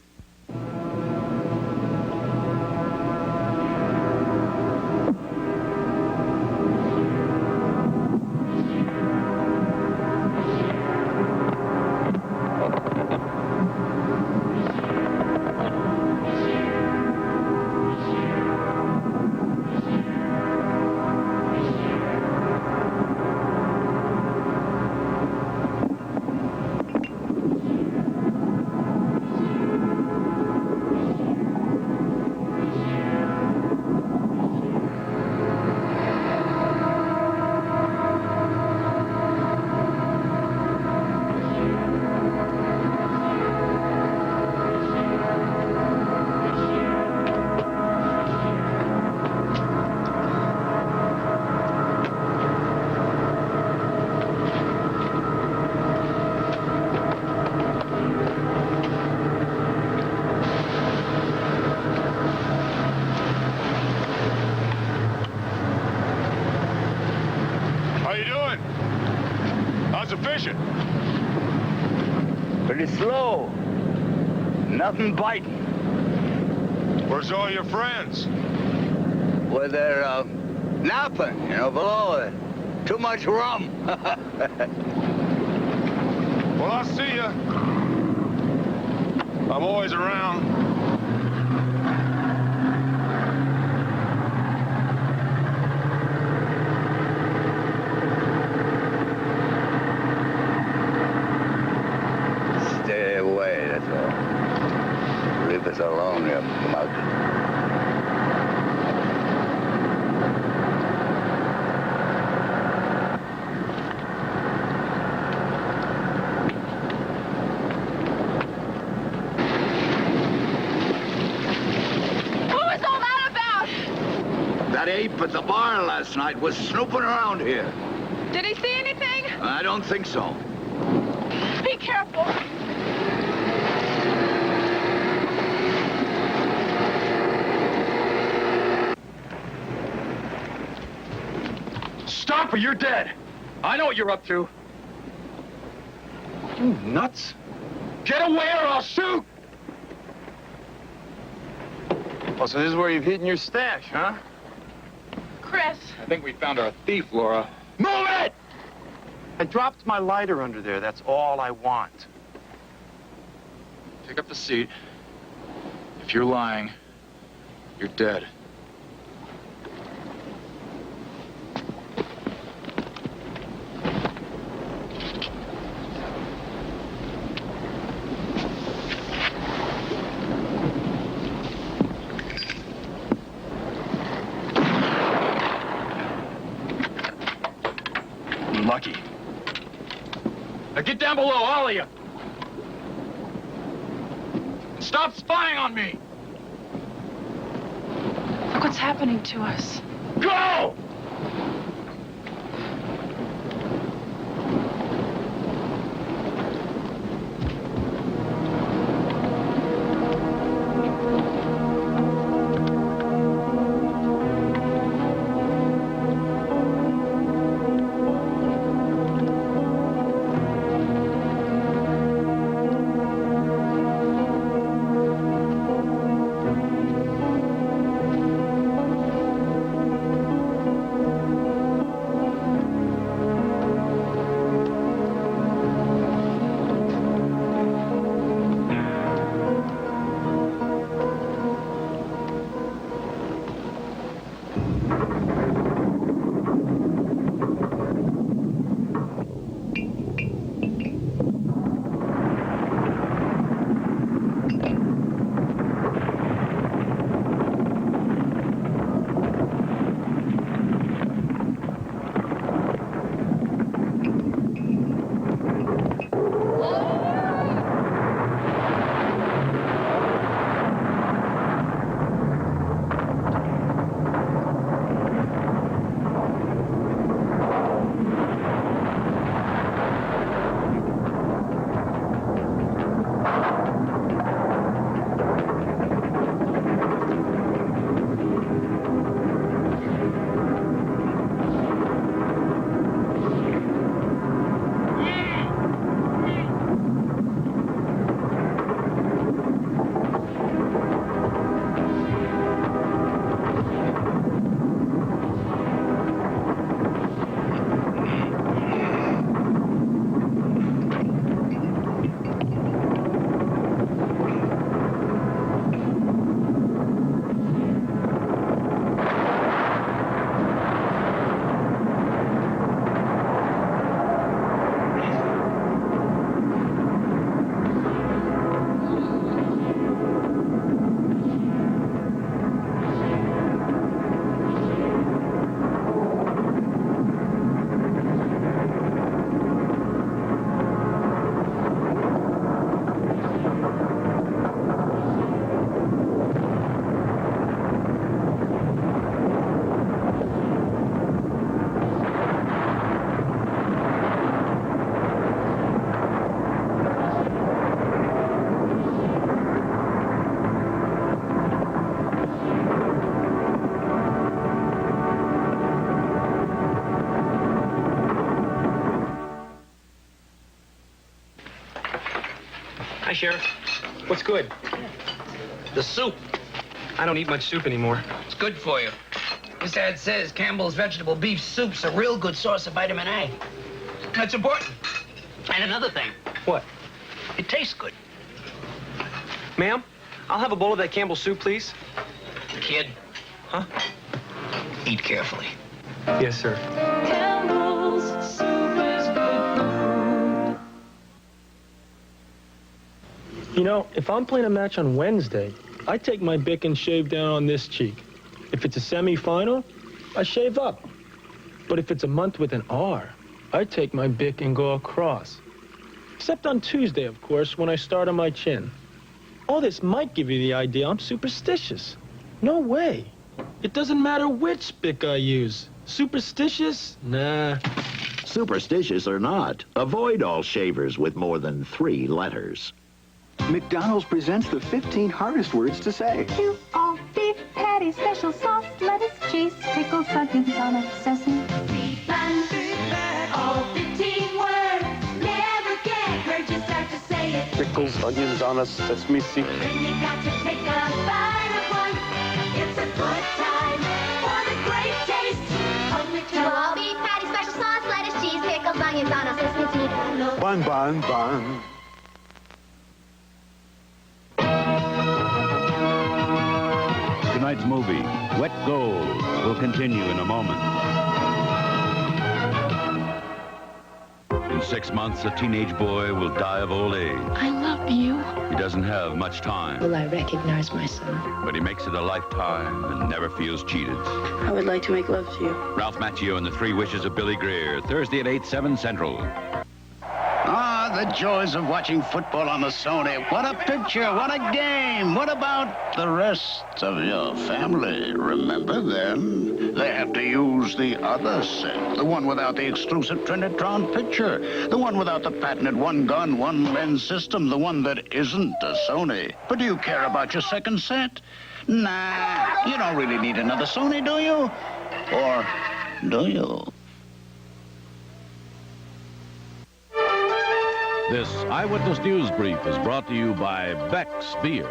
How's the fishing? Pretty slow. Nothing biting. Where's all your friends? Well, they're napping, you know, below. Too much rum. Well, I'll see you. I'm always around. Stay away, that's all. Leave us alone, you mug. That ape at the bar last night was snooping around here. Did he see anything? I don't think so. Be careful. Stop or you're dead. I know what you're up to. You nuts? Get away or I'll shoot! Oh, so this is where you've hidden your stash, huh? Chris. I think we found our thief, Laura. Move it! I dropped my lighter under there. That's all I want. Pick up the seat. If you're lying, you're dead. Lucky. Now get down below, all of you. Stop spying on me. Look what's happening to us. Go! Sheriff. What's good? The soup. I don't eat much soup anymore. It's good for you. This ad says Campbell's vegetable beef soup's a real good source of vitamin A. That's important. And another thing. What? It tastes good. Ma'am, I'll have a bowl of that Campbell soup, please. Kid. Huh? Eat carefully. Yes, sir. Campbell's soup is good food. You know, if I'm playing a match on Wednesday, I take my Bic and shave down on this cheek. If it's a semifinal, I shave up. But if it's a month with an R, I take my Bic and go across. Except on Tuesday, of course, when I start on my chin. All this might give you the idea I'm superstitious. No way. It doesn't matter which Bic I use. Superstitious? Nah. Superstitious or not, avoid all shavers with more than 3 letters. McDonald's presents the 15 hardest words to say. 2 all beef patty, special sauce, lettuce, cheese, pickles, onions on a sesame. Beef and all 15 words. Never get hurt, just start to say it. Pickles, onions on a sesame seed. Then you got to take a bite of one. It's a good time for the great taste of McDonald's. All beef patty, special sauce, lettuce, cheese, pickles, onions on a sesame seed. Bun, bun, bun. Tonight's movie, Wet Gold, will continue in a moment. In 6 months, a teenage boy will die of old age. I love you. He doesn't have much time, Will I recognize my son? but he makes it a lifetime and never feels cheated. I would like to make love to you. Ralph Macchio and the Three Wishes of Billy Greer, Thursday at 8, 7 Central. Ah, the joys of watching football on the Sony. What a picture, what a game. What about the rest of your family? Remember them? They have to use the other set, the one without the exclusive Trinitron picture, the one without the patented one-gun, one-lens system, the one that isn't a Sony. But do you care about your second set? Nah, you don't really need another Sony, do you? Or do you? This Eyewitness News Brief is brought to you by Beck's Beer.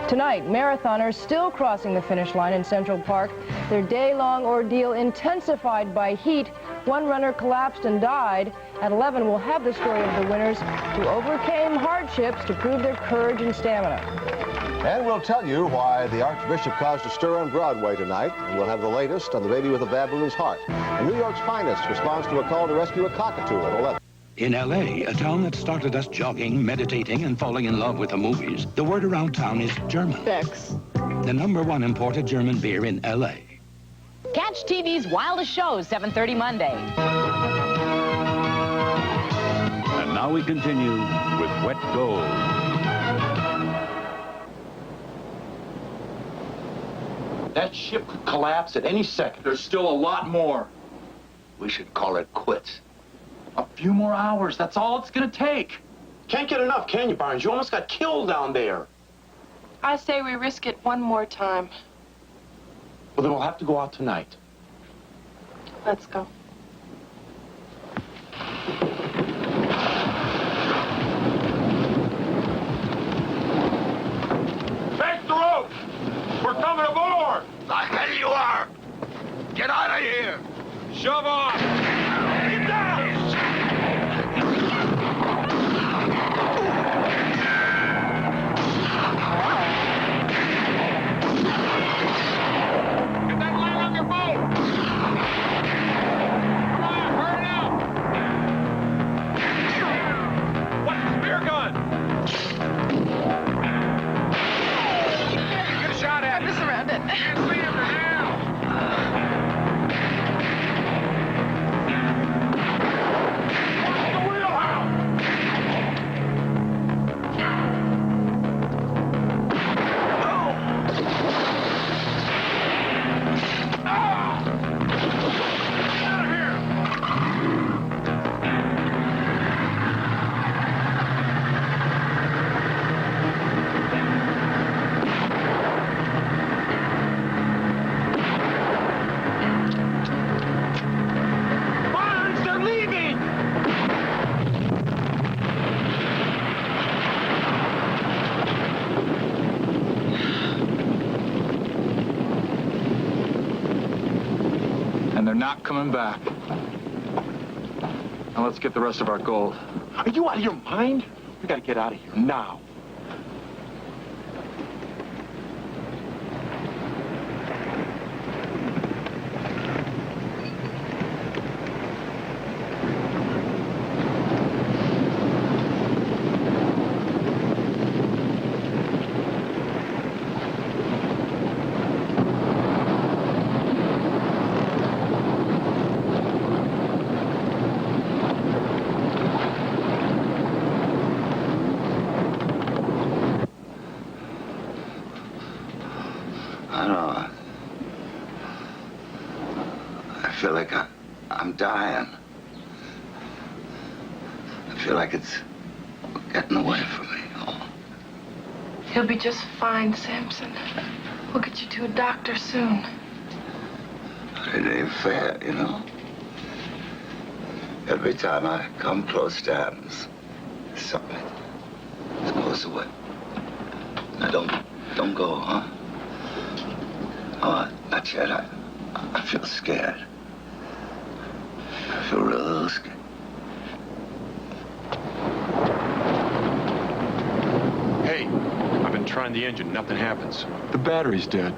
Tonight, marathoners still crossing the finish line in Central Park. Their day-long ordeal intensified by heat. One runner collapsed and died. At 11, we'll have the story of the winners who overcame hardships to prove their courage and stamina. And we'll tell you why the Archbishop caused a stir on Broadway tonight. And we'll have the latest on the baby with a baboon's heart. And New York's finest responds to a call to rescue a cockatoo at 11. In L.A., a town that started us jogging, meditating, and falling in love with the movies, the word around town is German. Beck's. The #1 imported German beer in L.A. Catch TV's wildest shows, 7:30 Monday. And now we continue with Wet Gold. That ship could collapse at any second. There's still a lot more. We should call it quits. A few more hours, that's all it's gonna take. Can't get enough, can you, Barnes? You almost got killed down there. I say we risk it one more time. Well, then we'll have to go out tonight. Let's go. Take the rope! We're coming aboard! The hell you are! Get out of here! Shove off! Get down! Get that line on your boat! Come on, hurry up! What's the spear gun? Get a shot at it. Wrap us around it. Can't see him now. they're not coming back. Now let's get the rest of our gold. Are you out of your mind? We gotta get out of here now. I feel like I'm dying. I feel like it's getting away from me. Oh. He'll be just fine, Samson. We'll get you to a doctor soon. It ain't fair, you know. Every time I come close to him, something goes away. Now don't go, huh? Oh, not yet. I feel scared. I feel real scared. Hey, I've been trying the engine. Nothing happens. The battery's dead.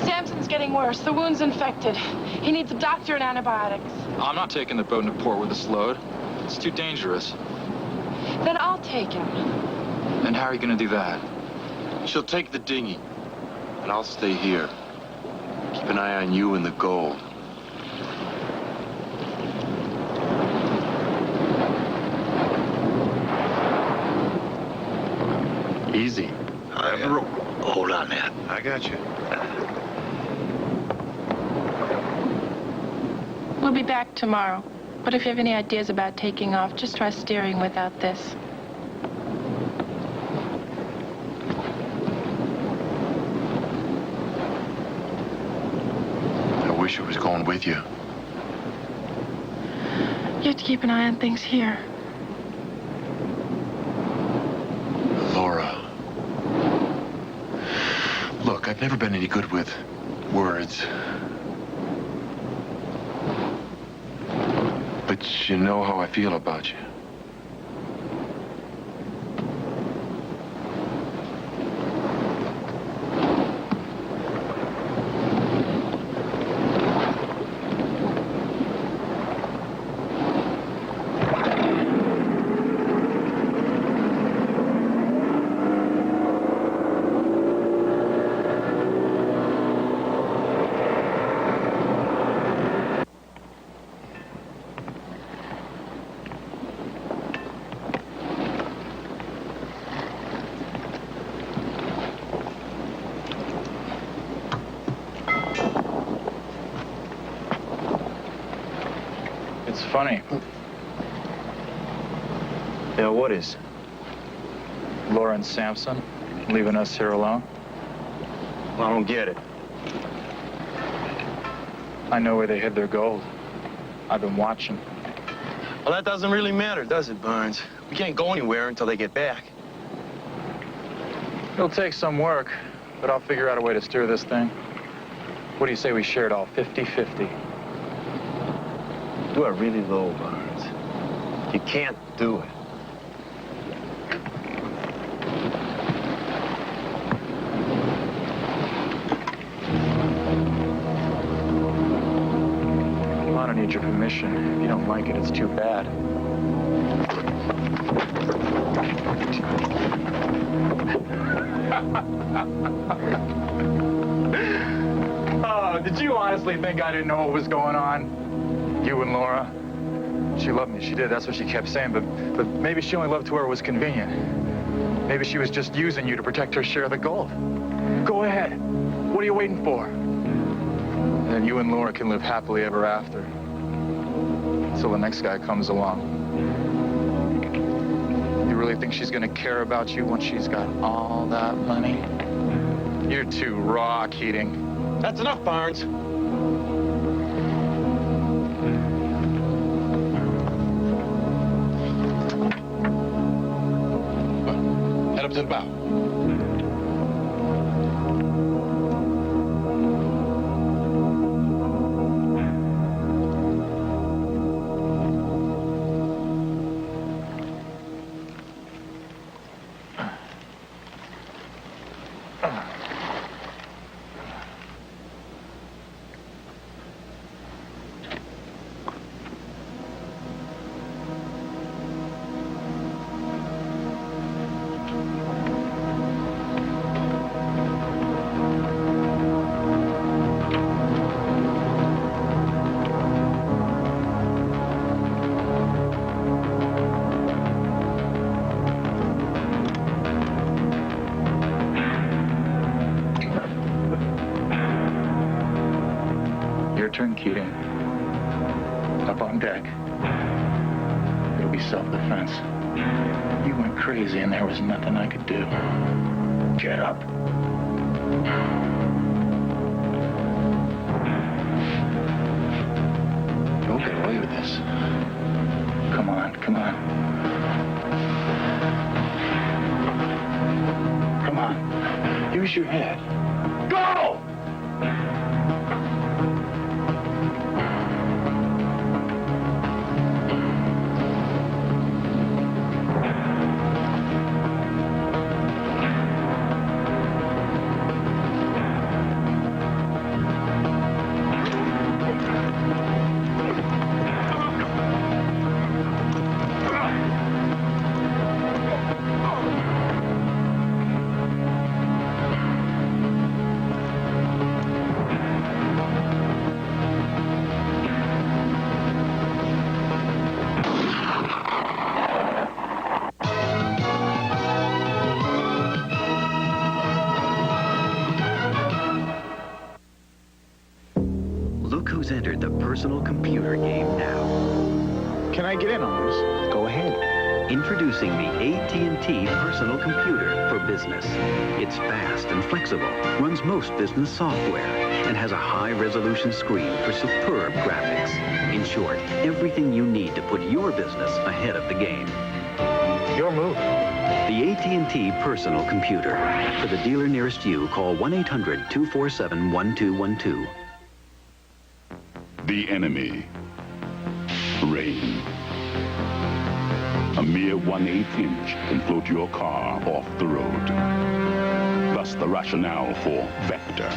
Samson's getting worse. The wound's infected. He needs a doctor and antibiotics. I'm not taking the boat into port with this load. It's too dangerous. Then I'll take him. And how are you gonna do that? She'll take the dinghy, and I'll stay here. Keep an eye on you and the gold. Easy. Hold on there. I got you. We'll be back tomorrow. But if you have any ideas about taking off, just try steering without this. I wish I was going with you. You have to keep an eye on things here. Laura. Look, I've never been any good with words. But you know how I feel about you. It's funny. Yeah, what is? Laura and Samson leaving us here alone? I don't get it. I know where they hid their gold. I've been watching. Well, that doesn't really matter, does it, Barnes? We can't go anywhere until they get back. It'll take some work, but I'll figure out a way to steer this thing. What do you say we share it all 50-50? You are really low, Barnes. You can't do it. Well, I don't need your permission. If you don't like it, it's too bad. Oh, did you honestly think I didn't know what was going on? You and Laura? She loved me, she did, that's what she kept saying, but maybe she only loved to where it was convenient. Maybe she was just using you to protect her share of the gold. Go ahead. What are you waiting for? And then you and Laura can live happily ever after. Until the next guy comes along. You really think she's gonna care about you once she's got all that money? You're too raw, Keating. That's enough, Barnes. Head up to the bow. turn, Keating. Up on deck. It'll be self-defense. You went crazy and there was nothing I could do. Get up. You'll get away with this. Come on, come on. Come on. Use your head. Go! Look who's entered the personal computer game now. Can I get in on this? Go ahead. Introducing the AT&T Personal Computer for Business. It's fast and flexible, runs most business software, and has a high-resolution screen for superb graphics. In short, everything you need to put your business ahead of the game. Your move. The AT&T Personal Computer. For the dealer nearest you, call 1-800-247-1212. The enemy. Rain. A mere 1/8 inch can float your car off the road. Thus the rationale for Vector,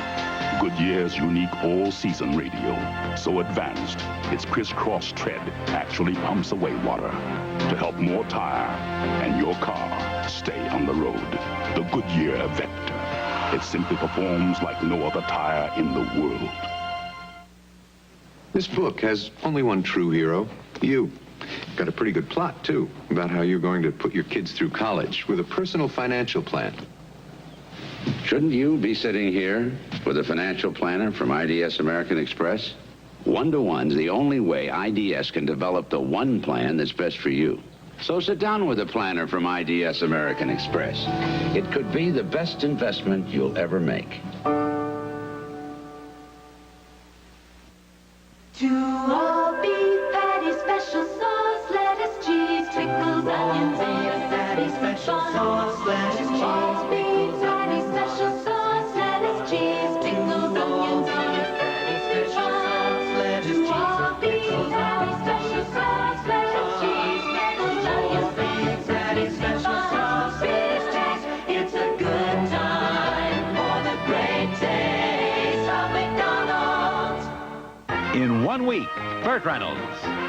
Goodyear's unique all-season radio. So advanced, its crisscross tread actually pumps away water to help more tire and your car stay on the road. The Goodyear Vector. It simply performs like no other tire in the world. This book has only one true hero, you. Got a pretty good plot, too, about how you're going to put your kids through college with a personal financial plan. Shouldn't you be sitting here with a financial planner from IDS American Express? One-to-one's the only way IDS can develop the one plan that's best for you. So sit down with a planner from IDS American Express. It could be the best investment you'll ever make. To all beef patty, special sauce, lettuce, cheese, pickles, onions, and patty, special sauce, lettuce, cheese, all beef patty, special sauce, lettuce, cheese, pickles, onions, and patty, special sauce, lettuce, cheese, all beef patty, special sauce, lettuce, cheese, pickles, onions, and patty, special sauce, lettuce, cheese. It's a good time for the great taste of McDonald's. In 1 week, Burt Reynolds.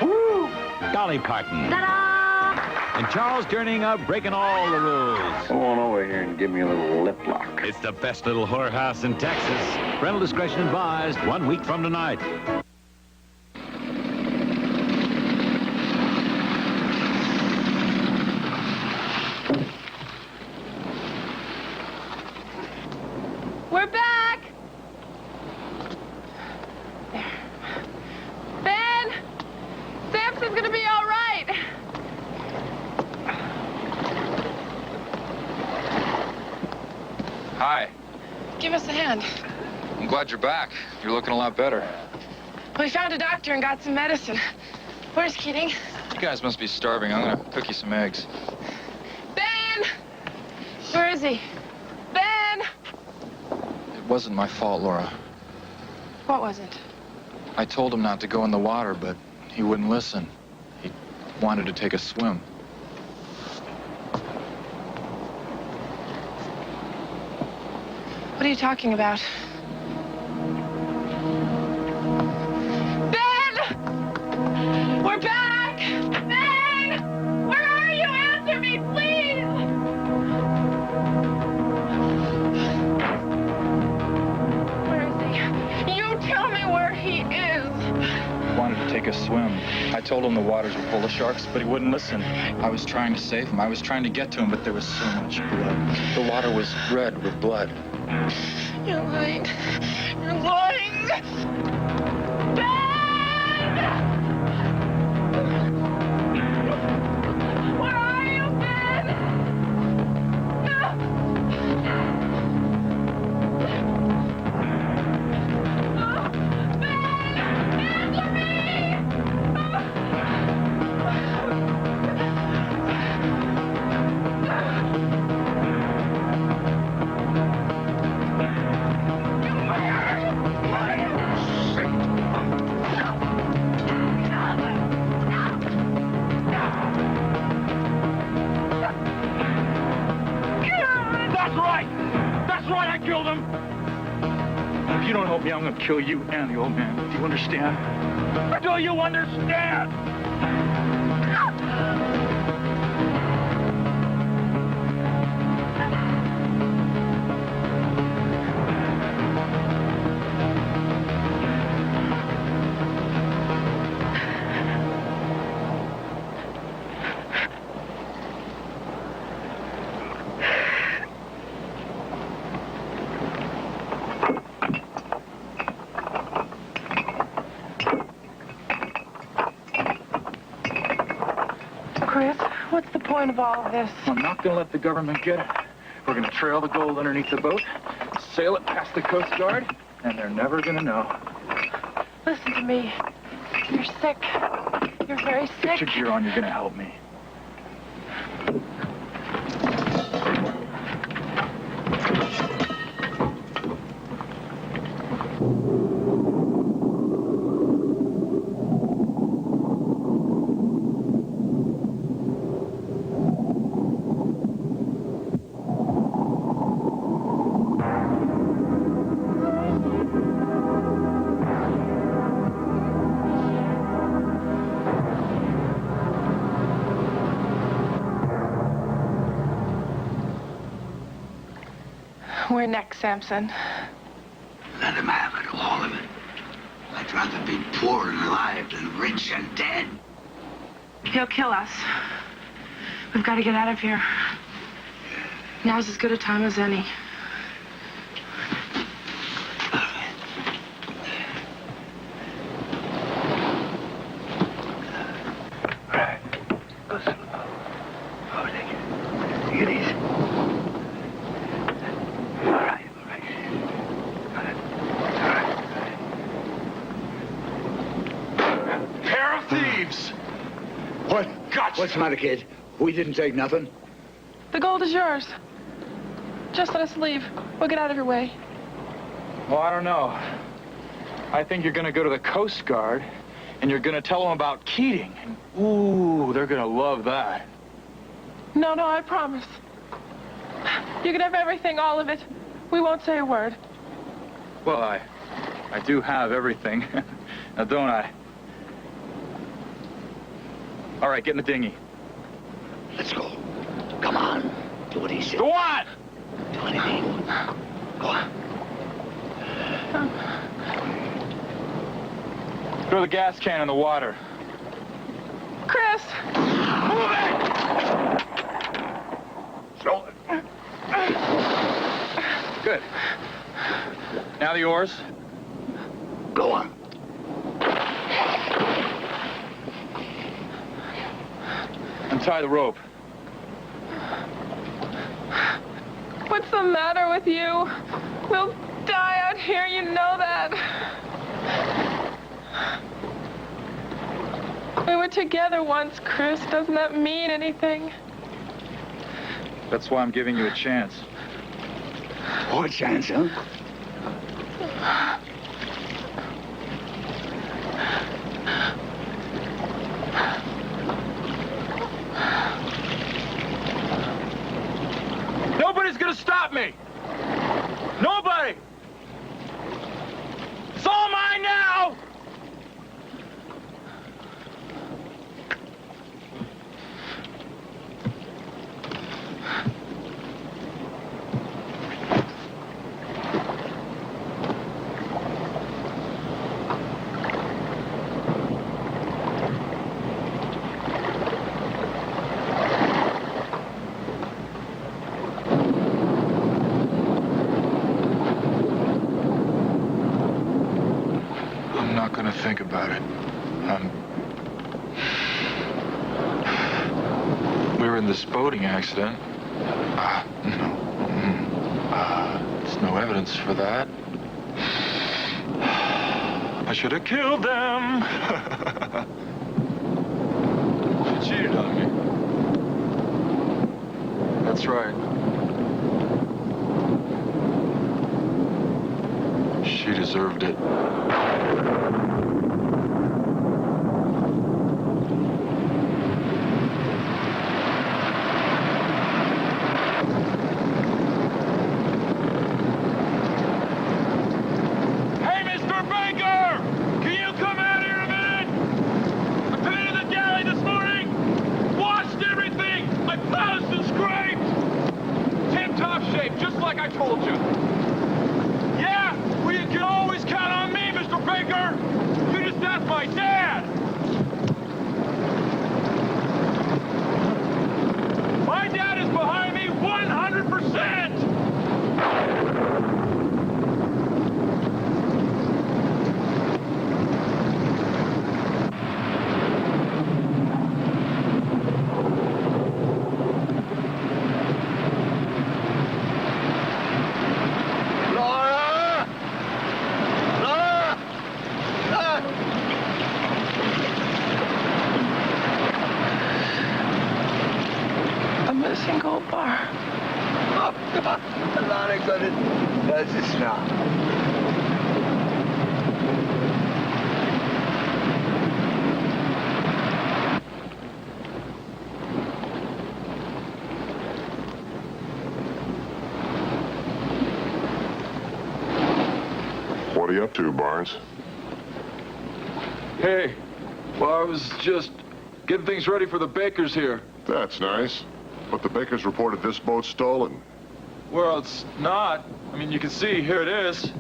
Woo! Dolly Parton. Ta-da! And Charles Durning are breaking all the rules. Go on over here and give me a little lip lock. It's the best little whorehouse in Texas. Parental discretion advised 1 week from tonight. We're back! Ben! Samson's gonna be all right! Hi. Give us a hand. I'm glad you're back. You're looking a lot better. We found a doctor and got some medicine. Where's Keating? You guys must be starving. I'm gonna cook you some eggs. Ben! Where is he? Ben! It wasn't my fault, Laura. What wasn't? I told him not to go in the water, but he wouldn't listen. He wanted to take a swim. What are you talking about? Ben! We're back! Ben! Where are you? Answer me, please! Where is he? You tell me where he is! He wanted to take a swim. I told him the waters were full of sharks, but he wouldn't listen. I was trying to save him. I was trying to get to him, but there was so much blood. The water was red with blood. You're lying. You're lying! Ben! Yeah, I'm gonna kill you and the old man. Do you understand? Do you understand? Chris, what's the point of all of this? I'm not gonna let the government get it. We're gonna trail the gold underneath the boat, sail it past the Coast Guard, and they're never gonna know. Listen to me. You're sick. You're very sick. Get your gear on, you're gonna help me. Where next, Samson? Let him have it, all of it. I'd rather be poor and alive than rich and dead. He'll kill us. We've got to get out of here. Now's as good a time as any. Take it easy. Pair of thieves! What? Gotcha! What's the matter, kid? We didn't take nothing. The gold is yours. Just let us leave. We'll get out of your way. Well, I don't know. I think you're gonna go to the Coast Guard, and you're gonna tell them about Keating. And, ooh, they're gonna love that. No, I promise. You can have everything, all of it. We won't say a word. Well, I do have everything. Now, don't I? All right, get in the dinghy. Let's go. Come on. Do what he said. Go on! Do anything. Go on. Throw the gas can in the water. Chris! Move it! Throw it. Good. Now the oars. Go on. Untie the rope. What's the matter with you? We'll die out here, you know that. We were together once, Chris. Doesn't that mean anything? That's why I'm giving you a chance. What chance, huh? Nobody's gonna stop me! Nobody! It's all mine now! I'm not gonna think about it. We were in this boating accident. There's no evidence for that. I should have killed them. She cheated on me. That's right. She deserved it. Hey, What are you up to, Barnes? Hey, well, I was just getting things ready for the Bakers here. That's nice. But the Bakers reported this boat's stolen. Well, it's not. I mean, you can see, here it is.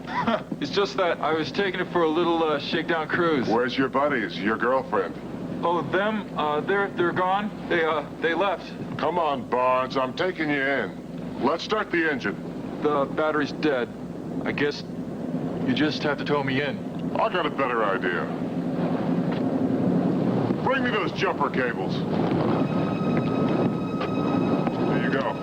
It's just that I was taking it for a little shakedown cruise. Where's your buddies, your girlfriend? Oh, them? They're gone. They left. Come on, Barnes, I'm taking you in. Let's start the engine. The battery's dead. I guess you just have to tow me in. I got a better idea. Bring me those jumper cables. There you go.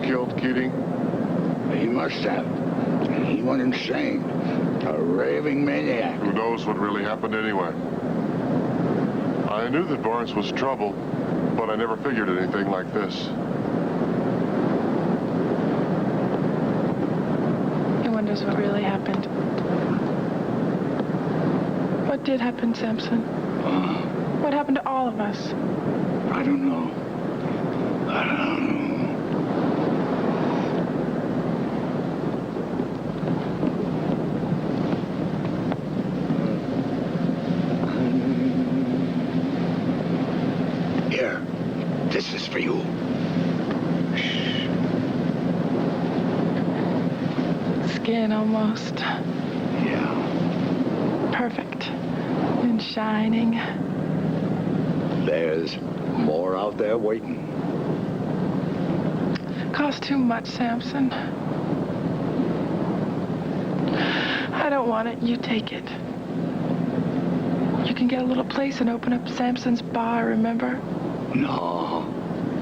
Killed Keating? He must have. He went insane. A raving maniac. Who knows what really happened anyway? I knew that Barnes was trouble, but I never figured anything like this. He wonders what really happened. What did happen, Sampson? What happened to all of us? I don't know. I don't know. This is for you. Skin almost. Yeah. Perfect. And shining. There's more out there waiting. Cost too much, Sampson. I don't want it. You take it. You can get a little place and open up Sampson's bar, remember? No.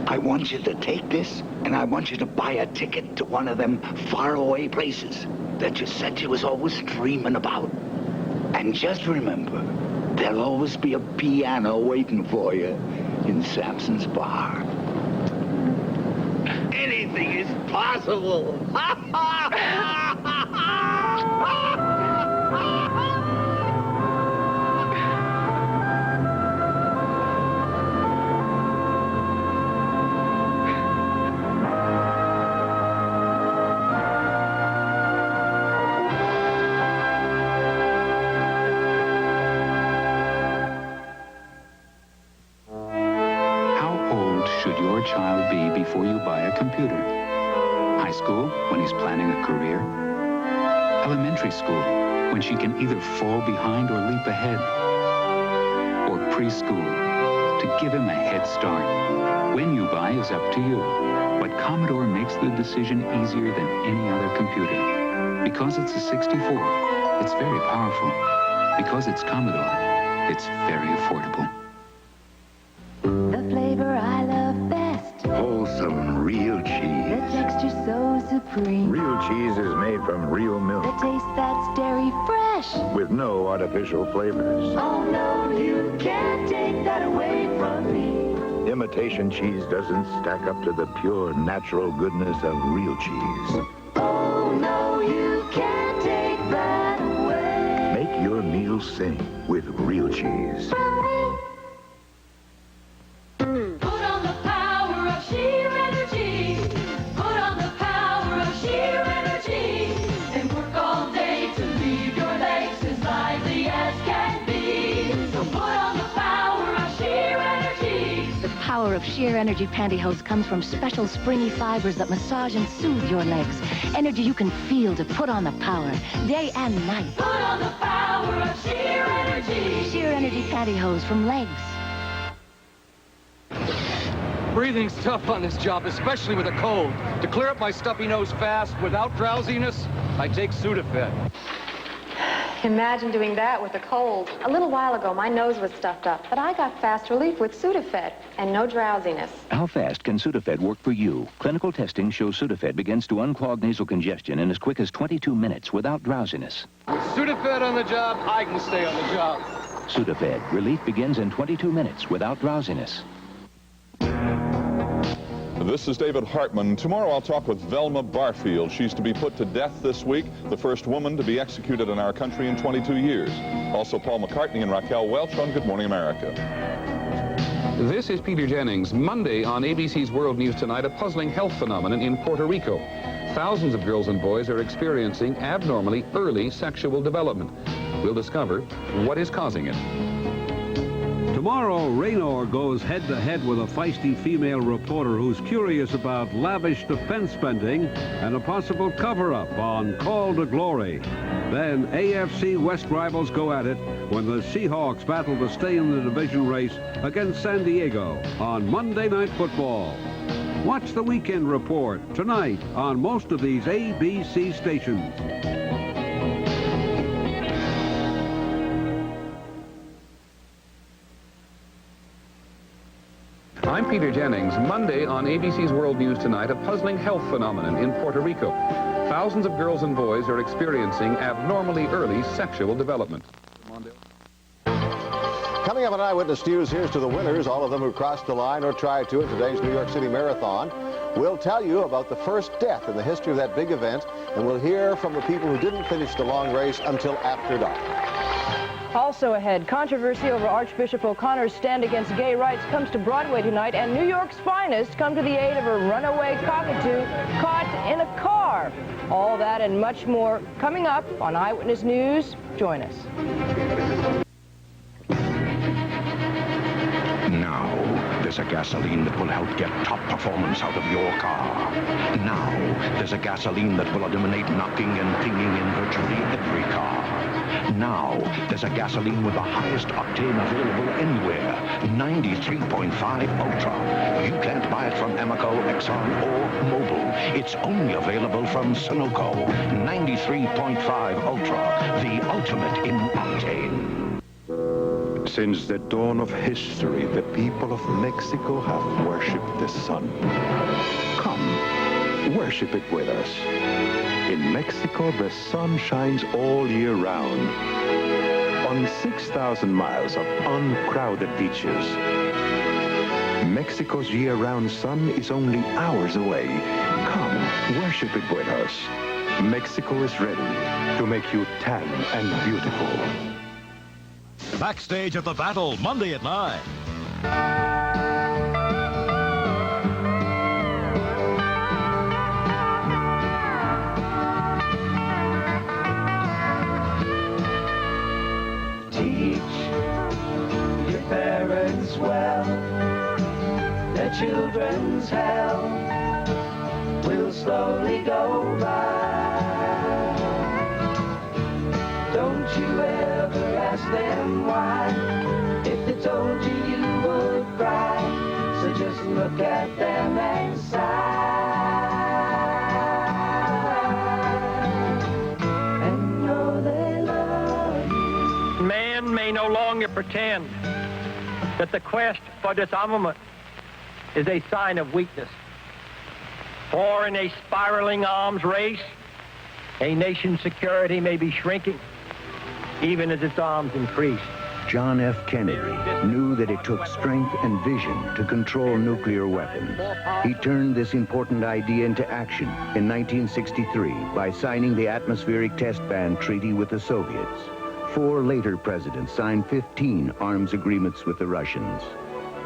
I want you to take this, and I want you to buy a ticket to one of them faraway places that you said you was always dreaming about. And just remember, there'll always be a piano waiting for you in Sampson's bar. Anything is possible. Should your child be before you buy a computer? High school, when he's planning a career? Elementary school, when she can either fall behind or leap ahead? Or preschool, to give him a head start? When you buy is up to you. But Commodore makes the decision easier than any other computer. Because it's a 64, it's very powerful. Because it's Commodore, it's very affordable. The flavor I love best. Wholesome, real cheese. The texture so supreme. Real cheese is made from real milk. The taste that's dairy fresh. With no artificial flavors. Oh no, you can't take that away from me. Imitation cheese doesn't stack up to the pure, natural goodness of real cheese. Oh no, you can't take that away. Make your meal sing with real cheese. Put on the power of sheer energy. Put on the power of sheer energy. And work all day to leave your legs as lively as can be. So put on the power of sheer energy. The power of sheer energy pantyhose comes from special springy fibers that massage and soothe your legs. Energy you can feel to put on the power, day and night. Put on the power of sheer energy. Sheer energy pantyhose from Legs. Breathing's tough on this job, especially with a cold. To clear up my stuffy nose fast without drowsiness, I take Sudafed. Imagine doing that with a cold. A little while ago, my nose was stuffed up, but I got fast relief with Sudafed and no drowsiness. How fast can Sudafed work for you? Clinical testing shows Sudafed begins to unclog nasal congestion in as quick as 22 minutes without drowsiness. With Sudafed on the job, I can stay on the job. Sudafed. Relief begins in 22 minutes without drowsiness. This is David Hartman. Tomorrow I'll talk with Velma Barfield. She's to be put to death this week, the first woman to be executed in our country in 22 years. Also Paul McCartney and Raquel Welch on Good Morning America. This is Peter Jennings. Monday on ABC's World News Tonight, a puzzling health phenomenon in Puerto Rico. Thousands of girls and boys are experiencing abnormally early sexual development. We'll discover what is causing it. Tomorrow, Raynor goes head-to-head with a feisty female reporter who's curious about lavish defense spending and a possible cover-up on Call to Glory. Then AFC West rivals go at it when the Seahawks battle to stay in the division race against San Diego on Monday Night Football. Watch the Weekend Report tonight on most of these ABC stations. I'm Peter Jennings. Monday on ABC's World News Tonight, a puzzling health phenomenon in Puerto Rico. Thousands of girls and boys are experiencing abnormally early sexual development. Coming up on Eyewitness News, here's to the winners, all of them who crossed the line or tried to in today's New York City Marathon. We'll tell you about the first death in the history of that big event, and we'll hear from the people who didn't finish the long race until after dark. Also ahead, controversy over Archbishop O'Connor's stand against gay rights comes to Broadway tonight, and New York's finest come to the aid of a runaway cockatoo caught in a car. All that and much more coming up on Eyewitness News. Join us. Now, there's a gasoline that will help get top performance out of your car. Now, there's a gasoline that will eliminate knocking and pinging in virtually every car. Now, there's a gasoline with the highest octane available anywhere, 93.5 Ultra. You can't buy it from Amoco, Exxon, or Mobil. It's only available from Sunoco, 93.5 Ultra, the ultimate in octane. Since the dawn of history, the people of Mexico have worshipped the sun. Come, worship it with us. In Mexico, the sun shines all year round. On 6,000 miles of uncrowded beaches, Mexico's year-round sun is only hours away. Come, worship it with us. Mexico is ready to make you tan and beautiful. Backstage at the battle, Monday at 9. Teach your parents well. Their children's hell will slowly go by. Don't you ever ask them why. If they told you, you would cry. So just look at them and sigh. And know they love you. Man may no longer pretend that the quest for disarmament is a sign of weakness. For in a spiraling arms race, a nation's security may be shrinking, even as its arms increase. John F. Kennedy knew that it took strength and vision to control nuclear weapons. He turned this important idea into action in 1963 by signing the Atmospheric Test Ban Treaty with the Soviets. 4 later presidents signed 15 arms agreements with the Russians.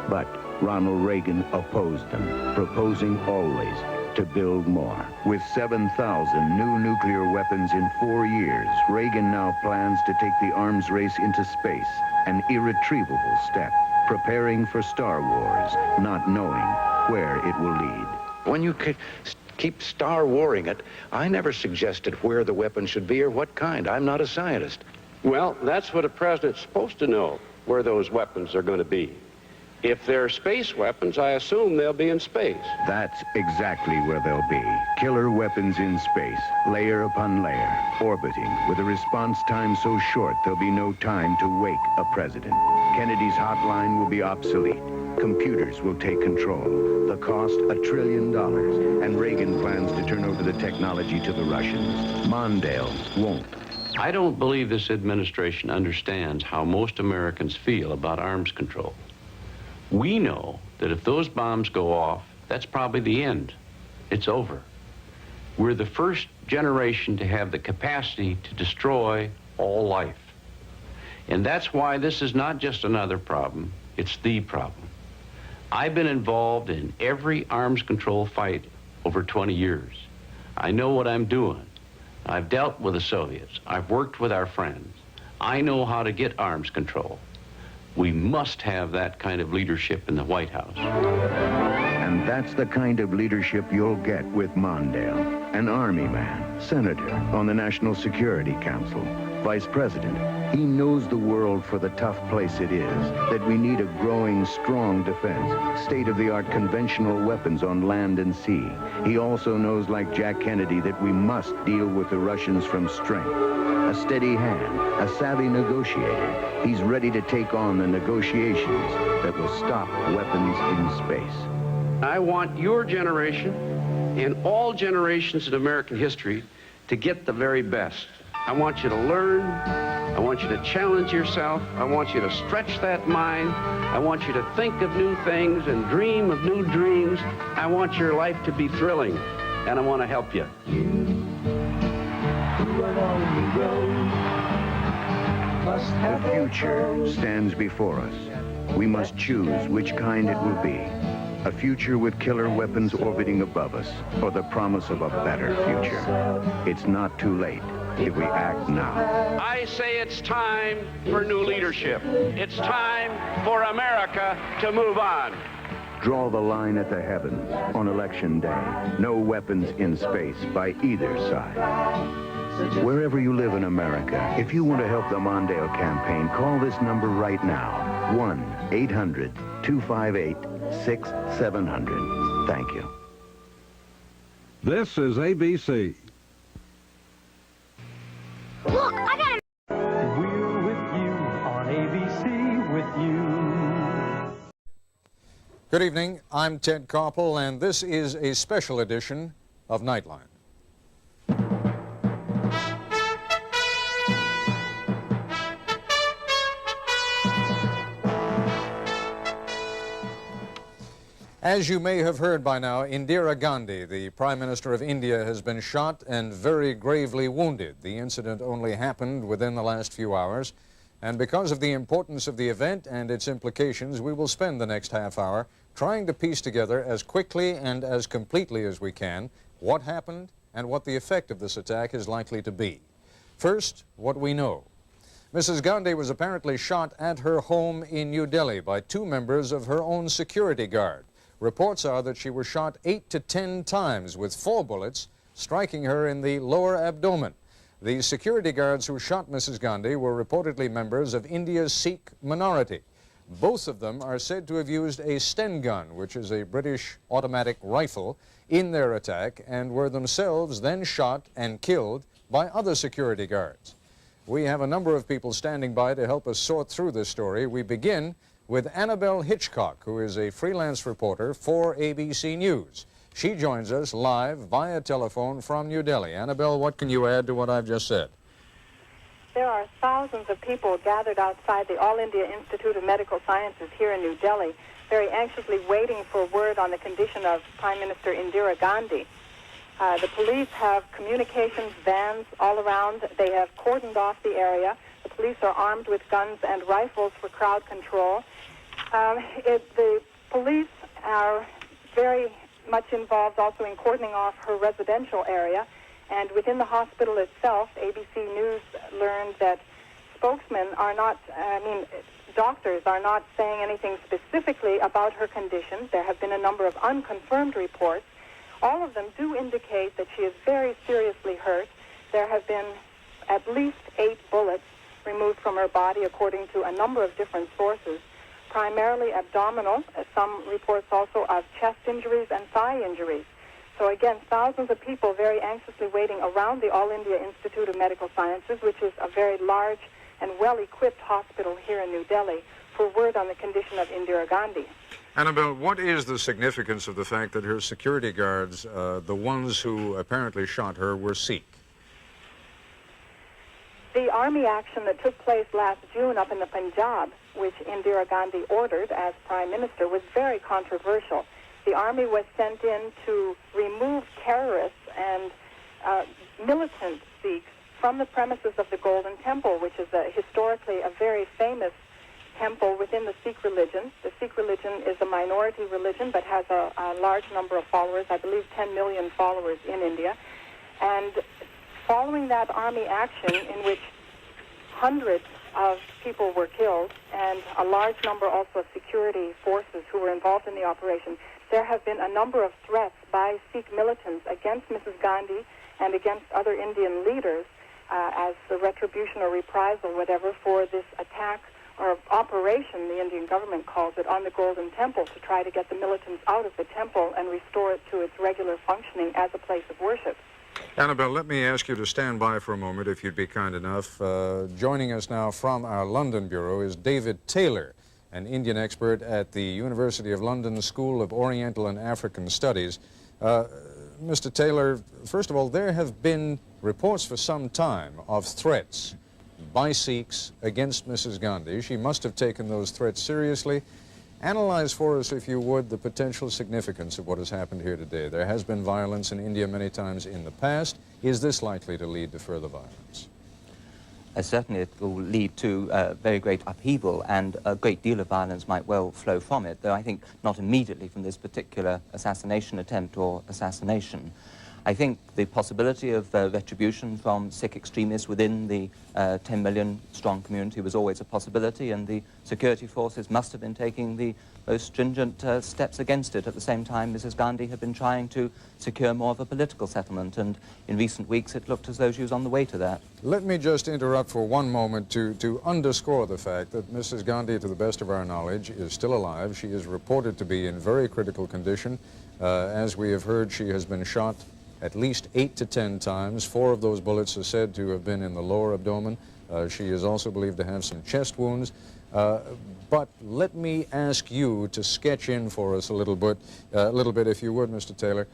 But Ronald Reagan opposed them, proposing always to build more. With 7,000 new nuclear weapons in 4 years, Reagan now plans to take the arms race into space, an irretrievable step, preparing for Star Wars, not knowing where it will lead. When you keep Star Warring it, I never suggested where the weapon should be or what kind. I'm not a scientist. Well, that's what a president's supposed to know, where those weapons are going to be. If they're space weapons, I assume they'll be in space. That's exactly where they'll be. Killer weapons in space, layer upon layer, orbiting, with a response time so short there'll be no time to wake a president. Kennedy's hotline will be obsolete. Computers will take control. The cost, $1 trillion. And Reagan plans to turn over the technology to the Russians. Mondale won't. I don't believe this administration understands how most Americans feel about arms control. We know that if those bombs go off, that's probably the end. It's over. We're the first generation to have the capacity to destroy all life. And that's why this is not just another problem, it's the problem. I've been involved in every arms control fight over 20 years. I know what I'm doing. I've dealt with the Soviets. I've worked with our friends. I know how to get arms control. We must have that kind of leadership in the White House. And that's the kind of leadership you'll get with Mondale, an Army man, senator on the National Security Council, vice president. He knows the world for the tough place it is, that we need a growing, strong defense, state-of-the-art conventional weapons on land and sea. He also knows, like Jack Kennedy, that we must deal with the Russians from strength. A steady hand, a savvy negotiator. He's ready to take on the negotiations that will stop weapons in space. I want your generation and all generations in American history to get the very best. I want you to learn. I want you to challenge yourself. I want you to stretch that mind. I want you to think of new things and dream of new dreams. I want your life to be thrilling, and I want to help you. The future stands before us. We must choose which kind it will be. A future with killer weapons orbiting above us, or the promise of a better future. It's not too late if we act now. I say it's time for new leadership. It's time for America to move on. Draw the line at the heavens on Election Day. No weapons in space by either side. Wherever you live in America, if you want to help the Mondale campaign, call this number right now. 1-800-258-6700. Thank you. This is ABC. Look, I got it. We're with you on ABC with you. Good evening. I'm Ted Koppel, and this is a special edition of Nightline. As you may have heard by now, Indira Gandhi, the Prime Minister of India, has been shot and very gravely wounded. The incident only happened within the last few hours, and because of the importance of the event and its implications, we will spend the next half hour trying to piece together as quickly and as completely as we can what happened and what the effect of this attack is likely to be. First, what we know. Mrs. Gandhi was apparently shot at her home in New Delhi by 2 members of her own security guard. Reports are that she was shot 8 to 10 times with 4 bullets, striking her in the lower abdomen. The security guards who shot Mrs. Gandhi were reportedly members of India's Sikh minority. Both of them are said to have used a Sten gun, which is a British automatic rifle, in their attack, and were themselves then shot and killed by other security guards. We have a number of people standing by to help us sort through this story. We begin with Annabelle Hitchcock, who is a freelance reporter for ABC News. She joins us live via telephone from New Delhi. Annabelle, what can you add to what I've just said? There are thousands of people gathered outside the All India Institute of Medical Sciences here in New Delhi, very anxiously waiting for word on the condition of Prime Minister Indira Gandhi. The police have communications vans all around. They have cordoned off the area. The police are armed with guns and rifles for crowd control. The police are very much involved also in cordoning off her residential area. And within the hospital itself, ABC News learned that spokesmen are not, doctors are not saying anything specifically about her condition. There have been a number of unconfirmed reports. All of them do indicate that she is very seriously hurt. There have been at least 8 bullets removed from her body, according to a number of different sources, primarily abdominal, some reports also of chest injuries and thigh injuries. So again, thousands of people very anxiously waiting around the All India Institute of Medical Sciences, which is a very large and well-equipped hospital here in New Delhi, for word on the condition of Indira Gandhi. Annabelle, what is the significance of the fact that her security guards, the ones who apparently shot her, were Sikh? The army action that took place last June up in the Punjab, which Indira Gandhi ordered as Prime Minister, was very controversial. The army was sent in to remove terrorists and militant Sikhs from the premises of the Golden Temple, which is historically a very famous temple within the Sikh religion. The Sikh religion is a minority religion but has a large number of followers, I believe 10 million followers in India. And following that army action, in which hundreds of people were killed and a large number also of security forces who were involved in the operation, there have been a number of threats by Sikh militants against Mrs. Gandhi and against other Indian leaders as the retribution or reprisal, whatever, for this attack or operation, the Indian government calls it, on the Golden Temple to try to get the militants out of the temple and restore it to its regular functioning as a place of worship. Annabelle, let me ask you to stand by for a moment, if you'd be kind enough. Joining us now from our London bureau is David Taylor, an Indian expert at the University of London School of Oriental and African Studies. Mr. Taylor, first of all, there have been reports for some time of threats by Sikhs against Mrs. Gandhi. She must have taken those threats seriously. Analyze for us, if you would, the potential significance of what has happened here today. There has been violence in India many times in the past. Is this likely to lead to further violence? Certainly it will lead to very great upheaval, and a great deal of violence might well flow from it, though I think not immediately from this particular assassination attempt or assassination. I think the possibility of retribution from Sikh extremists within the 10 million strong community was always a possibility, and the security forces must have been taking the most stringent steps against it. At the same time, Mrs. Gandhi had been trying to secure more of a political settlement, and in recent weeks it looked as though she was on the way to that. Let me just interrupt for one moment to underscore the fact that Mrs. Gandhi, to the best of our knowledge, is still alive. She is reported to be in very critical condition. As we have heard, she has been shot at least 8 to 10 times. 4 of those bullets are said to have been in the lower abdomen. She is also believed to have some chest wounds. But let me ask you to sketch in for us a little bit, if you would, Mr. Taylor,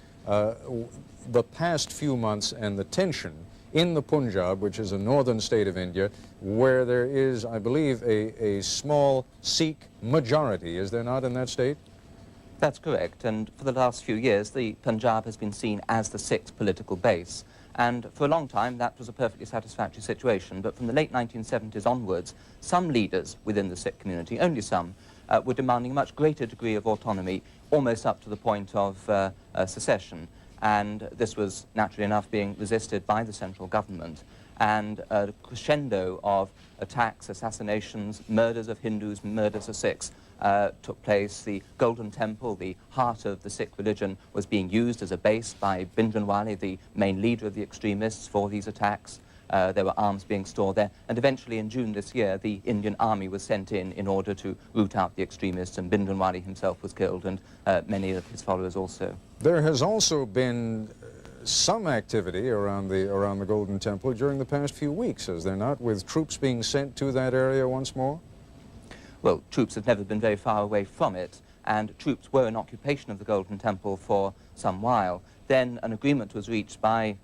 the past few months and the tension in the Punjab, which is a northern state of India, where there is, I believe, a small Sikh majority. Is there not in that state? That's correct, and for the last few years the Punjab has been seen as the Sikh political base, and for a long time that was a perfectly satisfactory situation. But from the late 1970s onwards, some leaders within the Sikh community, only some, were demanding a much greater degree of autonomy, almost up to the point of secession, and this was naturally enough being resisted by the central government. And a crescendo of attacks, assassinations, murders of Hindus, murders of Sikhs took place. The Golden Temple, the heart of the Sikh religion, was being used as a base by Bhindranwale, the main leader of the extremists, for these attacks. There were arms being stored there, and eventually in June this year the Indian army was sent in order to root out the extremists, and Bhindranwale himself was killed, and many of his followers also. There has also been some activity around the Golden Temple during the past few weeks, has there not, with troops being sent to that area once more? Well, troops have never been very far away from it, and troops were in occupation of the Golden Temple for some while. Then an agreement was reached by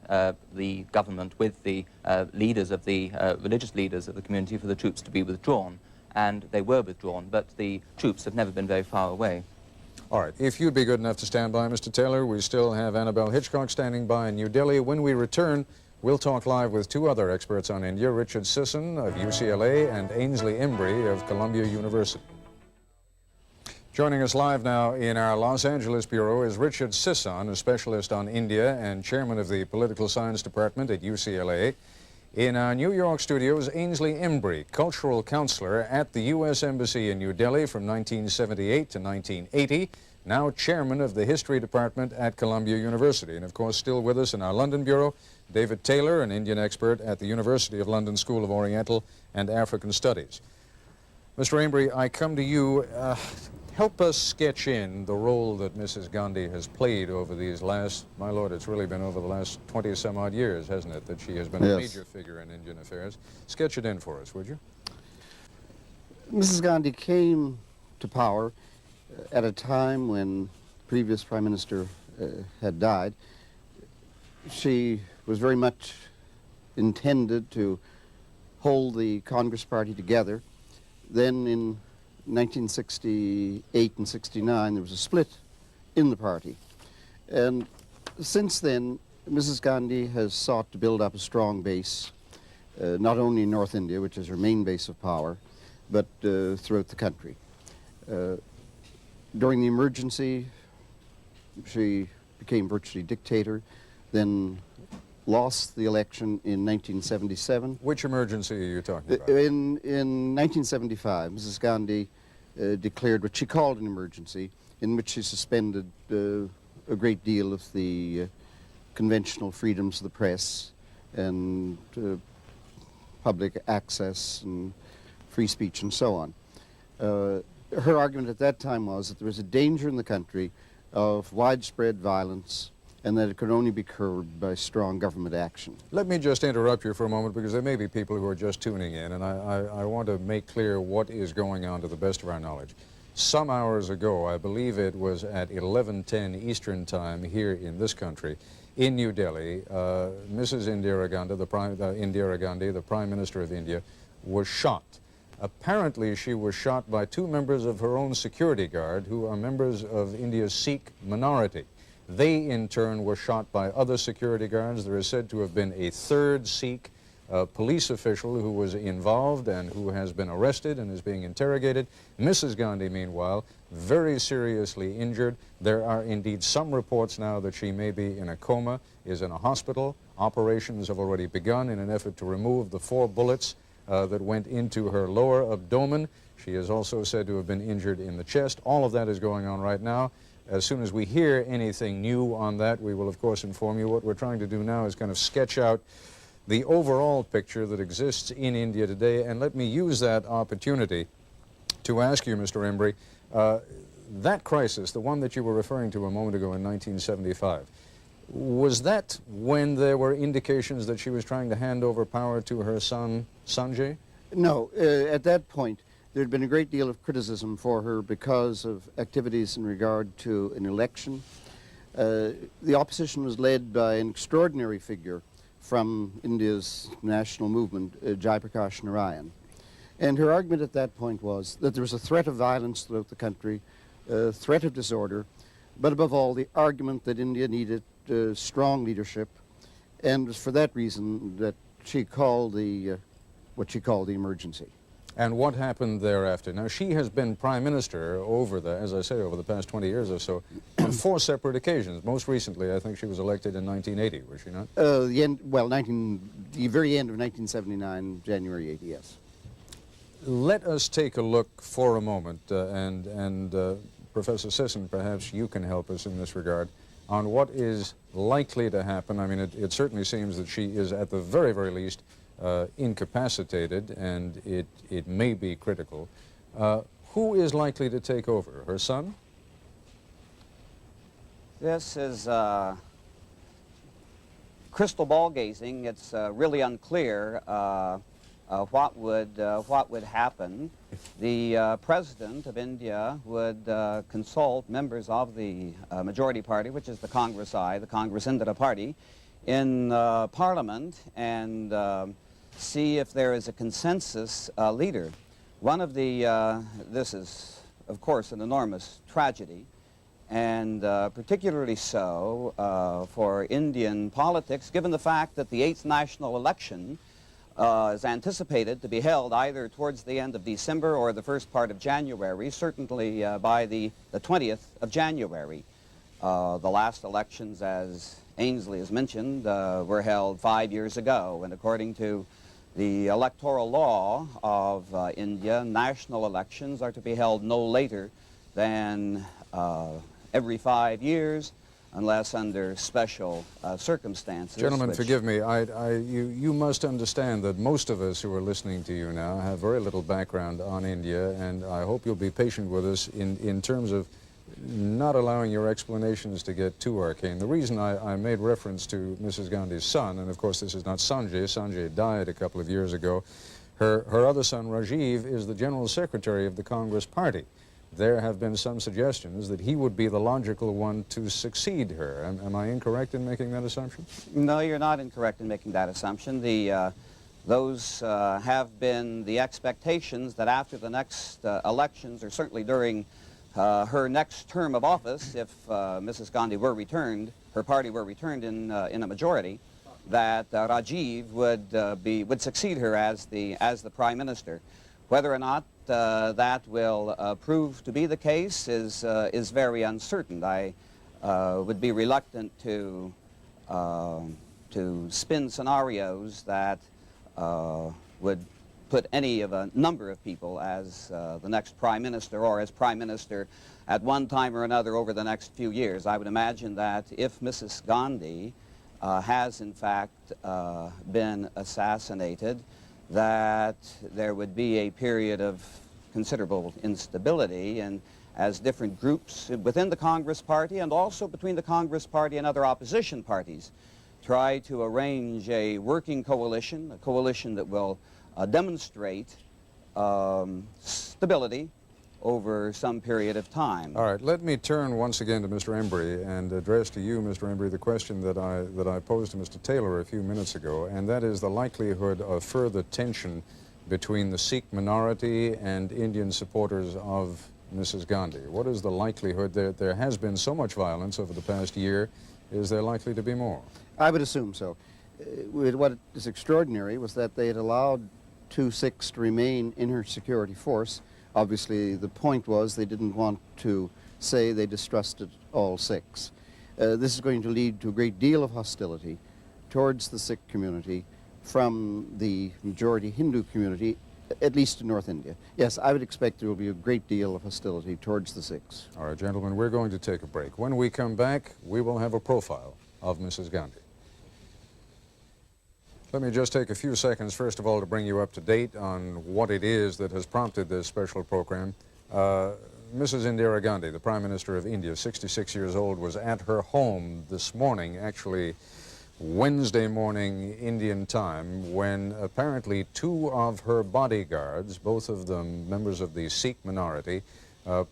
the government with the leaders of the religious leaders of the community for the troops to be withdrawn, and they were withdrawn, but the troops have never been very far away. All right, if you'd be good enough to stand by, Mr. Taylor, we still have Annabelle Hitchcock standing by in New Delhi. When we return, we'll talk live with two other experts on India, Richard Sisson of UCLA and Ainsley Embry of Columbia University. Joining us live now in our Los Angeles bureau is Richard Sisson, a specialist on India and chairman of the Political Science Department at UCLA. In our New York studios, Ainsley Embry, cultural counselor at the U.S. Embassy in New Delhi from 1978 to 1980, now chairman of the History Department at Columbia University. And of course, still with us in our London bureau, David Taylor, an Indian expert at the University of London School of Oriental and African Studies. Mr. Embry, I come to you. Help us sketch in the role that Mrs. Gandhi has played over these last, my Lord, it's really been over the last 20-some-odd years, hasn't it, that she has been a major figure in Indian affairs. Sketch it in for us, would you? Mrs. Gandhi came to power at a time when the previous Prime Minister had died. She was very much intended to hold the Congress Party together. Then in 1968 and 69, there was a split in the party. And since then, Mrs. Gandhi has sought to build up a strong base, not only in North India, which is her main base of power, but throughout the country. During the emergency, she became virtually dictator, then lost the election in 1977. Which emergency are you talking about? In 1975, Mrs. Gandhi declared what she called an emergency, in which she suspended a great deal of the conventional freedoms of the press and public access and free speech and so on. Her argument at that time was that there was a danger in the country of widespread violence and that it could only be curbed by strong government action. Let me just interrupt you for a moment, because there may be people who are just tuning in, and I want to make clear what is going on to the best of our knowledge. Some hours ago, I believe it was at 11:10 Eastern Time here in this country, in New Delhi, Mrs. Indira Gandhi, the Prime Minister of India, was shot. Apparently, she was shot by two members of her own security guard who are members of India's Sikh minority. They, in turn, were shot by other security guards. There is said to have been a third Sikh police official who was involved and who has been arrested and is being interrogated. Mrs. Gandhi, meanwhile, very seriously injured. There are indeed some reports now that she may be in a coma, is in a hospital. Operations have already begun in an effort to remove the 4 bullets that went into her lower abdomen. She is also said to have been injured in the chest. All of that is going on right now. As soon as we hear anything new on that, we will, of course, inform you. What we're trying to do now is kind of sketch out the overall picture that exists in India today. And let me use that opportunity to ask you, Mr. Embry, that crisis, the one that you were referring to a moment ago in 1975, was that when there were indications that she was trying to hand over power to her son, Sanjay? No, at that point, there had been a great deal of criticism for her because of activities in regard to an election. The opposition was led by an extraordinary figure from India's national movement, Jayaprakash Narayan. And her argument at that point was that there was a threat of violence throughout the country, a threat of disorder, but above all, the argument that India needed strong leadership, and it was for that reason that she called what she called the emergency. And what happened thereafter? Now, she has been Prime Minister over the, as I say, over the past 20 years or so, on 4 separate occasions. Most recently, I think she was elected in 1980, was she not? The very end of 1979, January 80, yes. Let us take a look for a moment, and Professor Sisson, perhaps you can help us in this regard, on what is likely to happen. I mean, it certainly seems that she is, at the very, very least, incapacitated, and it may be critical. Who is likely to take over? Her son? This is crystal ball gazing. It's really unclear. what would happen. The President of India would consult members of the majority party, which is the Congress the Congress Indira party, in Parliament and see if there is a consensus leader. One of the, this is of course an enormous tragedy, and particularly so for Indian politics, given the fact that the 8th national election is anticipated to be held either towards the end of December or the first part of January, certainly by the 20th of January. The last elections, as Ainsley has mentioned, were held 5 years ago, and according to the electoral law of India, national elections are to be held no later than every 5 years, unless under special circumstances. Gentlemen, forgive me. You must understand that most of us who are listening to you now have very little background on India, and I hope you'll be patient with us in terms of not allowing your explanations to get too arcane. The reason I made reference to Mrs. Gandhi's son, and of course this is not Sanjay. Sanjay died a couple of years ago. Her other son, Rajiv, is the General Secretary of the Congress Party. There have been some suggestions that he would be the logical one to succeed her. Am I incorrect in making that assumption? No, you're not incorrect in making that assumption. Those have been the expectations that after the next elections, or certainly during her next term of office, if Mrs. Gandhi were returned, her party were returned in a majority, that Rajiv would succeed her as the Prime Minister. Whether or not that will prove to be the case is very uncertain. I would be reluctant to spin scenarios that would put any of a number of people as the next Prime Minister or as Prime Minister at one time or another over the next few years. I would imagine that if Mrs. Gandhi has in fact been assassinated, that there would be a period of considerable instability, and as different groups within the Congress Party and also between the Congress Party and other opposition parties try to arrange a working coalition, a coalition that will demonstrate stability over some period of time. All right, let me turn once again to Mr. Embry and address to you, Mr. Embry, the question that I posed to Mr. Taylor a few minutes ago, and that is the likelihood of further tension between the Sikh minority and Indian supporters of Mrs. Gandhi. What is the likelihood that there has been so much violence over the past year? Is there likely to be more? I would assume so. What is extraordinary was that they had allowed 2 Sikhs to remain in her security force. Obviously, the point was they didn't want to say they distrusted all Sikhs. This is going to lead to a great deal of hostility towards the Sikh community from the majority Hindu community, at least in North India. Yes, I would expect there will be a great deal of hostility towards the Sikhs. All right, gentlemen, we're going to take a break. When we come back, we will have a profile of Mrs. Gandhi. Let me just take a few seconds, first of all, to bring you up to date on what it is that has prompted this special program. Mrs. Indira Gandhi, the Prime Minister of India, 66 years old, was at her home this morning, actually Wednesday morning Indian time, when apparently 2 of her bodyguards, both of them members of the Sikh minority,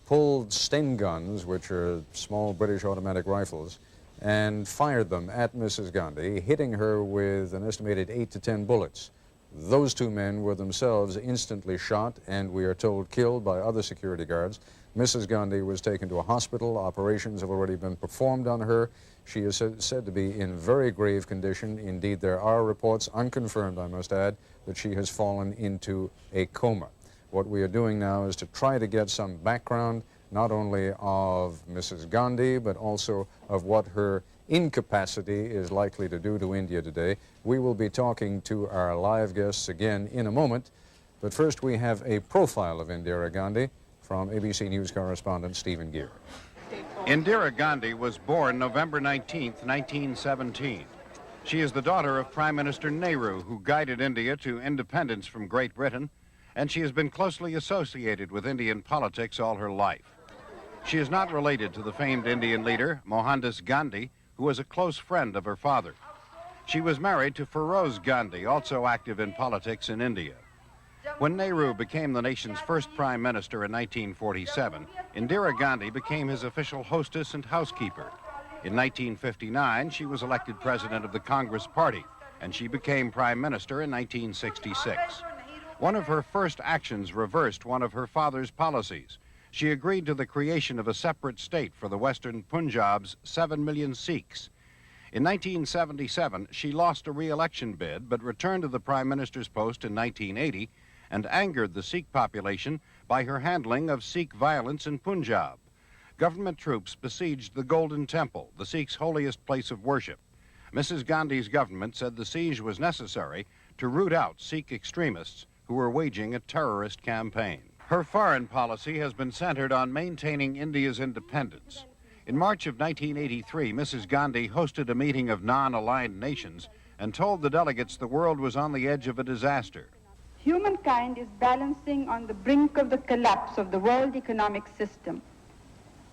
pulled Sten guns, which are small British automatic rifles, and fired them at Mrs. Gandhi, hitting her with an estimated 8 to 10 bullets. Those 2 men were themselves instantly shot and, we are told, killed by other security guards. Mrs. Gandhi was taken to a hospital. Operations have already been performed on her. She is said to be in very grave condition. Indeed, there are reports, unconfirmed I must add, that she has fallen into a coma. What we are doing now is to try to get some background, not only of Mrs. Gandhi, but also of what her incapacity is likely to do to India today. We will be talking to our live guests again in a moment, but first we have a profile of Indira Gandhi from ABC News correspondent Stephen Gear. Indira Gandhi was born November 19, 1917. She is the daughter of Prime Minister Nehru, who guided India to independence from Great Britain, and she has been closely associated with Indian politics all her life. She is not related to the famed Indian leader, Mohandas Gandhi, who was a close friend of her father. She was married to Feroz Gandhi, also active in politics in India. When Nehru became the nation's first prime minister in 1947, Indira Gandhi became his official hostess and housekeeper. In 1959, she was elected president of the Congress Party, and she became prime minister in 1966. One of her first actions reversed one of her father's policies. She agreed to the creation of a separate state for the western Punjab's 7 million Sikhs. In 1977, she lost a re-election bid, but returned to the prime minister's post in 1980 and angered the Sikh population by her handling of Sikh violence in Punjab. Government troops besieged the Golden Temple, the Sikhs' holiest place of worship. Mrs. Gandhi's government said the siege was necessary to root out Sikh extremists who were waging a terrorist campaign. Her foreign policy has been centered on maintaining India's independence. In March of 1983, Mrs. Gandhi hosted a meeting of non-aligned nations and told the delegates the world was on the edge of a disaster. Humankind is balancing on the brink of the collapse of the world economic system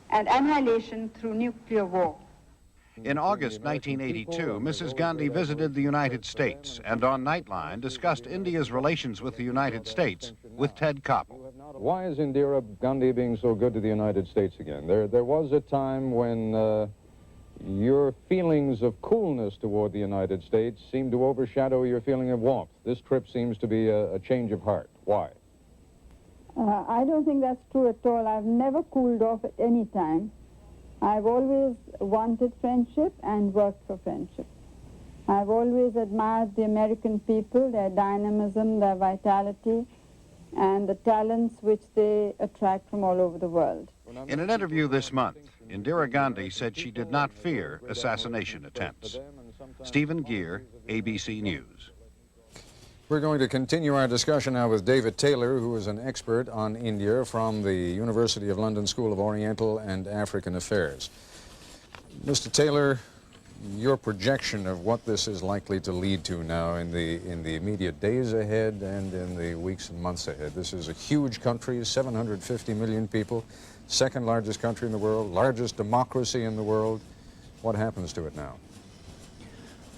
and annihilation through nuclear war. In August 1982, Mrs. Gandhi visited the United States and on Nightline discussed India's relations with the United States with Ted Koppel. Why is Indira Gandhi being so good to the United States again? There was a time when your feelings of coolness toward the United States seemed to overshadow your feeling of warmth. This trip seems to be a change of heart. Why? I don't think that's true at all. I've never cooled off at any time. I've always wanted friendship and worked for friendship. I've always admired the American people, their dynamism, their vitality, and the talents which they attract from all over the world. In an interview this month, Indira Gandhi said she did not fear assassination attempts. Stephen Gear, ABC News. We're going to continue our discussion now with David Taylor, who is an expert on India from the University of London School of Oriental and African Affairs. Mr. Taylor, your projection of what this is likely to lead to now in the immediate days ahead and in the weeks and months ahead. This is a huge country, 750 million people, second largest country in the world, largest democracy in the world. What happens to it now?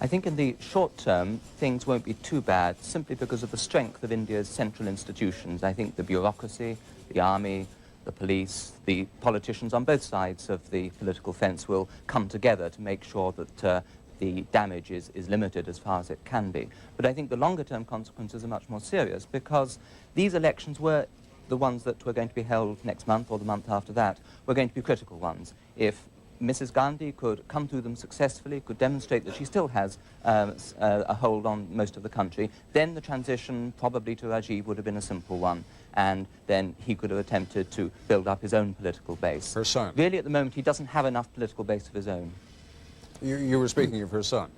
I think in the short term, things won't be too bad, simply because of the strength of India's central institutions. I think the bureaucracy, the army, the police, the politicians on both sides of the political fence will come together to make sure that the damage is limited as far as it can be. But I think the longer-term consequences are much more serious, because these elections were the ones that were going to be held next month or the month after that, were going to be critical ones. If Mrs. Gandhi could come through them successfully, could demonstrate that she still has a hold on most of the country, then the transition probably to Rajiv would have been a simple one, and then he could have attempted to build up his own political base. Her son. Really, at the moment, he doesn't have enough political base of his own. You were speaking of her son.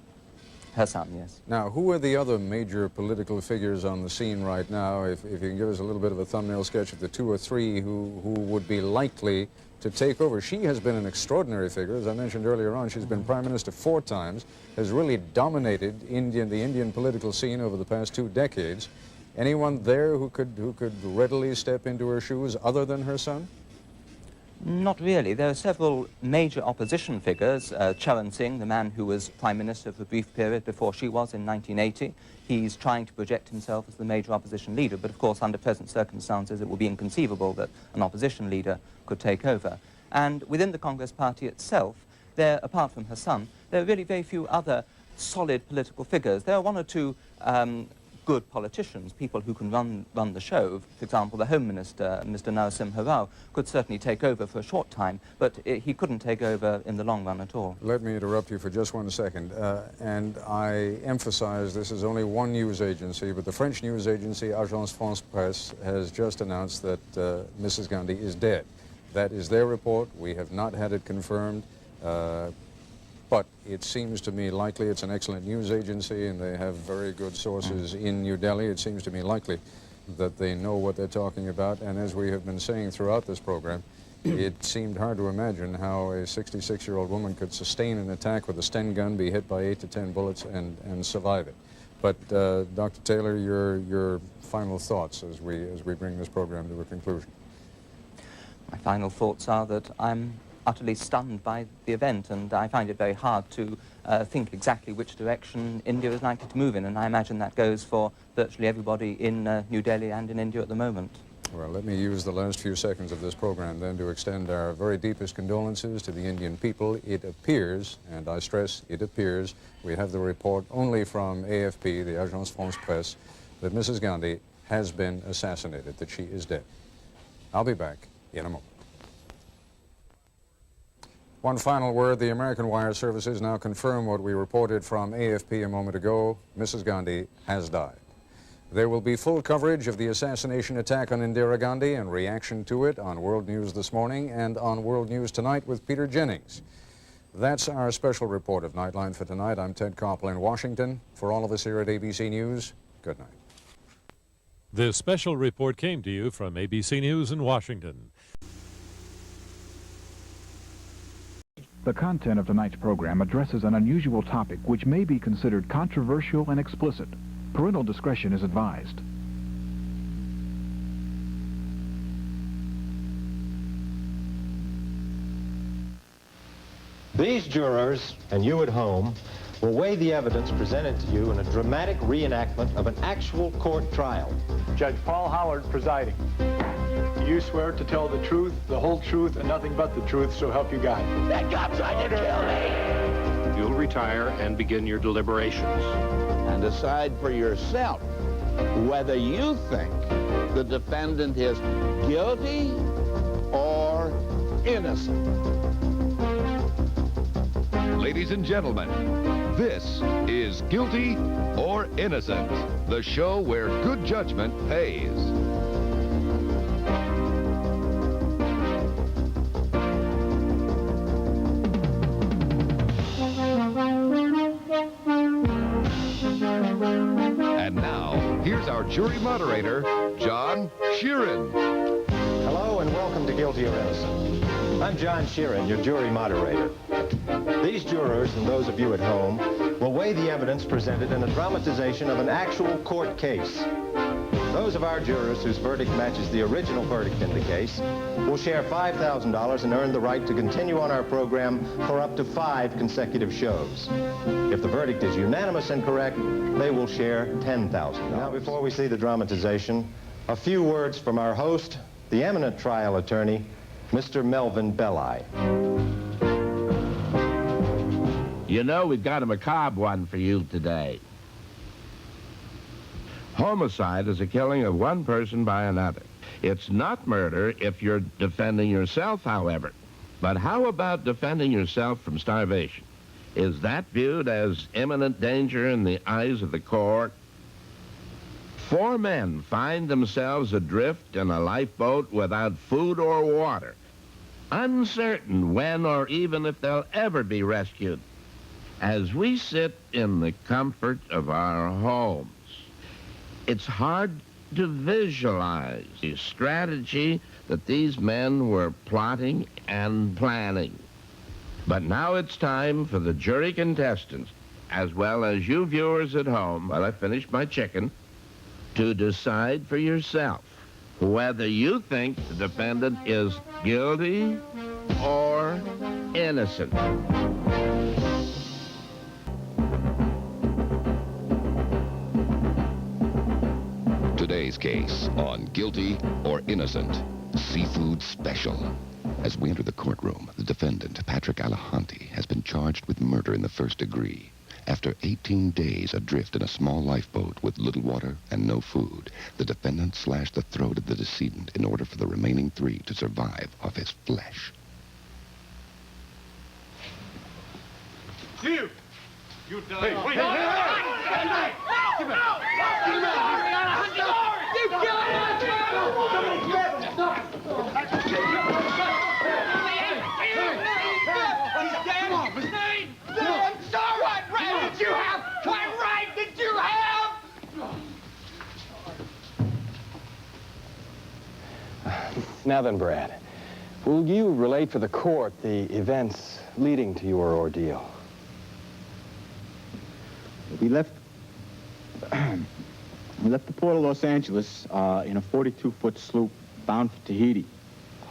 Her son, yes. Now, who are the other major political figures on the scene right now? If you can give us a little bit of a thumbnail sketch of the two or three who would be likely to take over. She has been an extraordinary figure. As I mentioned earlier on, she's been prime minister 4 times, has really dominated the Indian political scene over the past 2 decades. Anyone there who could readily step into her shoes other than her son? Not really. There are several major opposition figures. Charan Singh, the man who was prime minister for a brief period before she was in 1980, he's trying to project himself as the major opposition leader, but of course under present circumstances it would be inconceivable that an opposition leader could take over. And within the Congress party itself, there, apart from her son, there are really very few other solid political figures. There are 1 or 2 good politicians, people who can run the show. For example, the Home Minister, Mr. Narasimha Rao, could certainly take over for a short time, but he couldn't take over in the long run at all. Let me interrupt you for just 1 second. And I emphasize this is only one news agency, but the French news agency, Agence France Presse, has just announced that Mrs. Gandhi is dead. That is their report. We have not had it confirmed. But it seems to me likely, it's an excellent news agency and they have very good sources in New Delhi. It seems to me likely that they know what they're talking about. And as we have been saying throughout this program, it seemed hard to imagine how a 66-year-old woman could sustain an attack with a Sten gun, be hit by 8 to 10 bullets and survive it. But Dr. Taylor, your final thoughts as we bring this program to a conclusion. My final thoughts are that I'm utterly stunned by the event, and I find it very hard to think exactly which direction India is likely to move in, and I imagine that goes for virtually everybody in New Delhi and in India at the moment. Well, let me use the last few seconds of this program then to extend our very deepest condolences to the Indian people. It appears, and I stress it appears, we have the report only from AFP, the Agence France-Presse, that Mrs. Gandhi has been assassinated, that she is dead. I'll be back in a moment. One final word, the American wire services now confirm what we reported from AFP a moment ago. Mrs. Gandhi has died. There will be full coverage of the assassination attack on Indira Gandhi and reaction to it on World News This Morning and on World News Tonight with Peter Jennings. That's our special report of Nightline for tonight. I'm Ted Koppel in Washington. For all of us here at ABC News, good night. This special report came to you from ABC News in Washington. The content of tonight's program addresses an unusual topic which may be considered controversial and explicit. Parental discretion is advised. These jurors, and you at home, will weigh the evidence presented to you in a dramatic reenactment of an actual court trial. Judge Paul Howard presiding. Do you swear to tell the truth, the whole truth, and nothing but the truth, so help you God? That cop tried to kill me! You'll retire and begin your deliberations. And decide for yourself whether you think the defendant is guilty or innocent. Ladies and gentlemen, this is Guilty or Innocent, the show where good judgment pays. And now, here's our jury moderator, John Sheeran. Hello and welcome to Guilty or Innocent. I'm John Sheeran, your jury moderator. These jurors and those of you at home will weigh the evidence presented in a dramatization of an actual court case. Those of our jurors whose verdict matches the original verdict in the case will share $5,000 and earn the right to continue on our program for up to 5 consecutive shows. If the verdict is unanimous and correct, they will share $10,000. Now, before we see the dramatization, a few words from our host, the eminent trial attorney, Mr. Melvin Belli. You know, we've got a macabre one for you today. Homicide is a killing of one person by another. It's not murder if you're defending yourself, however. But how about defending yourself from starvation? Is that viewed as imminent danger in the eyes of the court? 4 men find themselves adrift in a lifeboat without food or water, uncertain when or even if they'll ever be rescued. As we sit in the comfort of our homes, it's hard to visualize the strategy that these men were plotting and planning. But now it's time for the jury contestants, as well as you viewers at home, while I finish my chicken, to decide for yourself whether you think the defendant is guilty or innocent. Today's case on Guilty or Innocent, Seafood Special. As we enter the courtroom, the defendant, Patrick Alahanti, has been charged with murder in the first degree. After 18 days adrift in a small lifeboat with little water and no food, the defendant slashed the throat of the decedent in order for the remaining 3 to survive off his flesh. You done. Hey, wait, hey, give me out. Give me out. You killed He's dead. I'm sorry. What right did you have? What right did you have? Now then, Brad, will you relate for the court the events leading to your ordeal? We left the port of Los Angeles in a 42-foot sloop bound for Tahiti,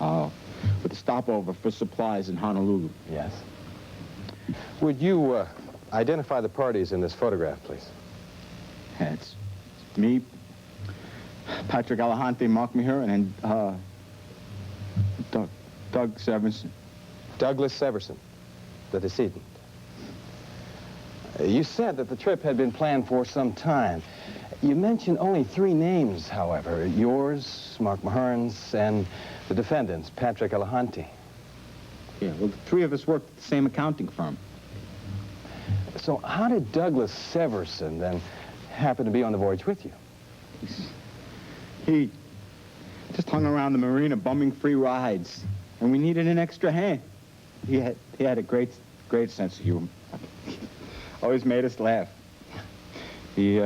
with a stopover for supplies in Honolulu. Yes. Would you Identify the parties in this photograph, please. It's me, Patrick Alahante, Mark Maheron, and Doug Severson. Douglas Severson, the decedent. You said that the trip had been planned for some time. You mentioned only 3 names, however. Yours, Mark Maheron's, and the defendant's, Patrick Alahante. Yeah, well, the 3 of us worked at the same accounting firm. So how did Douglas Severson then happen to be on the voyage with you? He just hung around the marina bumming free rides, and we needed an extra hand. He had a great sense of humor. Always made us laugh. He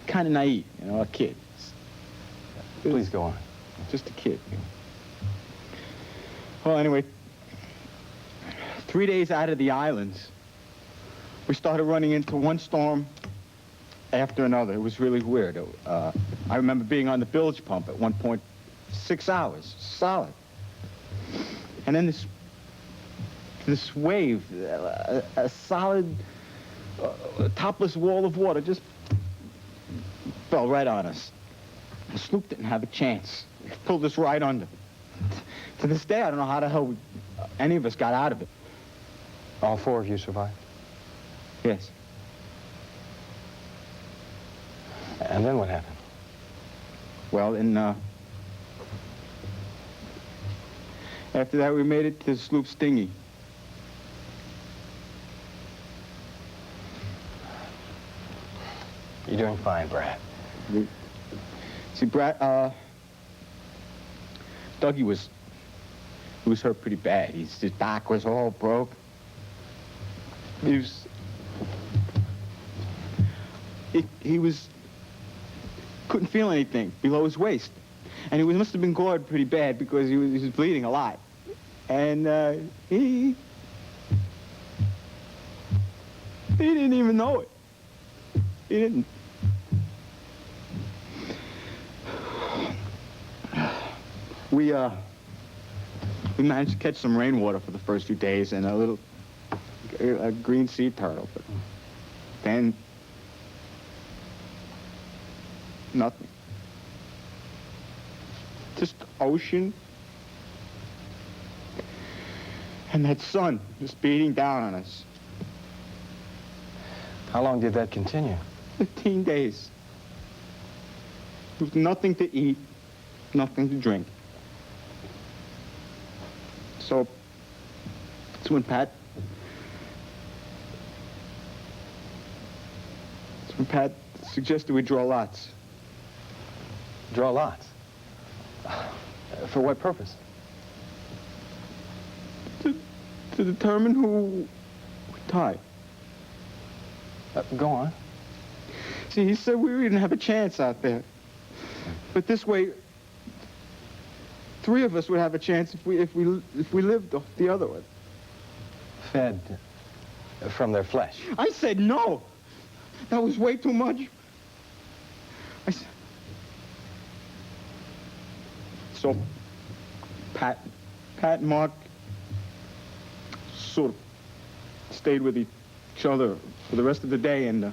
kind of naive, you know, a kid. Please go on. Just a kid. Well, anyway, 3 days out of the islands, we started running into one storm after another. It was really weird. I remember being on the bilge pump at one point, 6 hours, solid. And then this wave, a solid, topless wall of water just fell right on us. The sloop didn't have a chance. It pulled us right under. To this day, I don't know how the hell any of us got out of it. All 4 of you survived? Yes. And then what happened? Well, after that, we made it to the sloop Stingy. You're doing fine, Brad. See, Brad, Dougie was hurt pretty bad. His back was all broke. He couldn't feel anything below his waist. And he must have been gored pretty bad because he was bleeding a lot. And he didn't even know it. He didn't. We managed to catch some rainwater for the first few days and a green sea turtle, but then nothing. Just ocean and that sun just beating down on us. How long did that continue? 15 days. There was nothing to eat, nothing to drink. So that's when Pat suggested we draw lots. Draw lots? For what purpose? To determine who would die. Go on. See, he said we didn't have a chance out there. But this way, 3 of us would have a chance if we lived the other one. Fed from their flesh? I said no. That was way too much. So, Pat and Mark sort of stayed with each other for the rest of the day and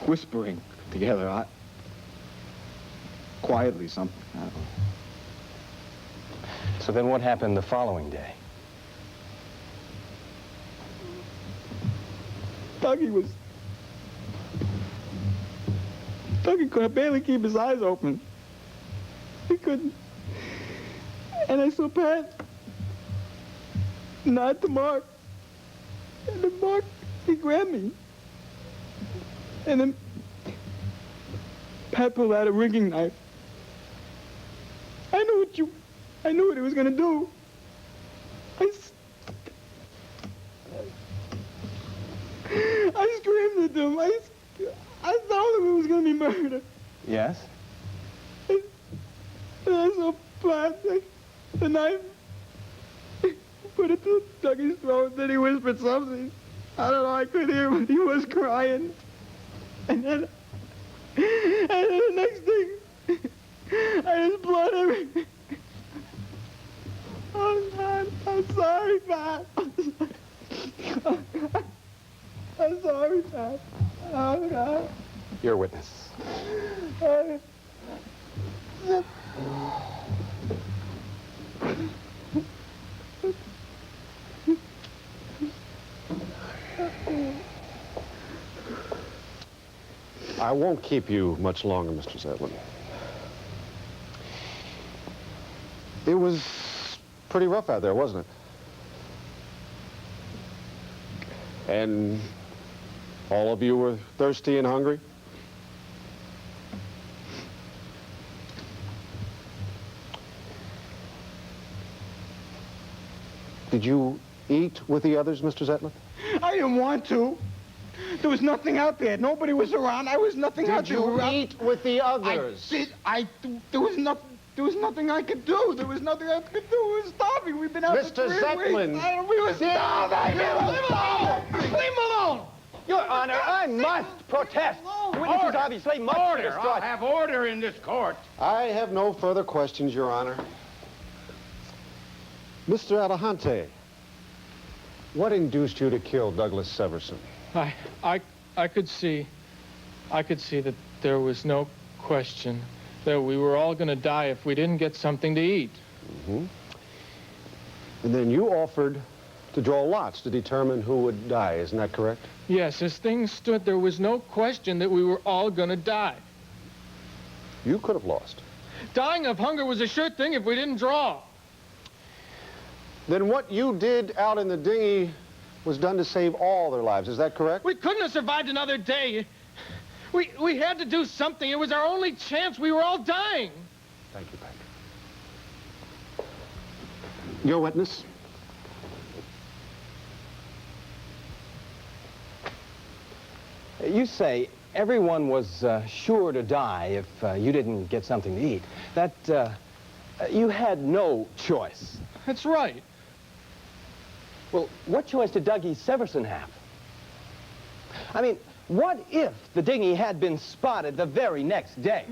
whispering together, quietly something. I don't know. So then what happened the following day? Dougie could barely keep his eyes open. He couldn't. And I saw Pat nod to Mark. And then Mark, he grabbed me. And then Pat pulled out a rigging knife. I knew what he was gonna do. I screamed at him. I told him it was gonna be murder. Yes? And I saw Pat, the knife, put it to Dougie's throat, then he whispered something. I don't know, I could hear him, but he was crying. And then the next thing, I just blood everywhere. Oh, God, I'm sorry, Pat. I'm sorry, Pat. Oh, God. Your witness. I won't keep you much longer, Mr. Zetlin. It was pretty rough out there, wasn't it? And all of you were thirsty and hungry? Did you eat with the others, Mr. Zetlin? I didn't want to. There was nothing out there. Nobody was around. I was nothing out there. Did you eat with the others? There was nothing I could do. There was nothing I could do. We were starving. We've been out for 3 weeks. Mr. Zetlin. We were starving. Leave him alone. Your Honor, I must protest. Witnesses obviously must be destroyed. I'll have order in this court. I have no further questions, Your Honor. Mr. Alahante, what induced you to kill Douglas Severson? I could see that there was no question that we were all going to die if we didn't get something to eat. Mm-hmm. And then you offered to draw lots to determine who would die, isn't that correct? Yes, as things stood, there was no question that we were all going to die. You could have lost. Dying of hunger was a sure thing if we didn't draw. Then what you did out in the dinghy was done to save all their lives, is that correct? We couldn't have survived another day. We had to do something. It was our only chance. We were all dying. Thank you, Patrick. Your witness? You say everyone was sure to die if you didn't get something to eat. That you had no choice. That's right. Well, what choice did Dougie Severson have? I mean, what if the dinghy had been spotted the very next day?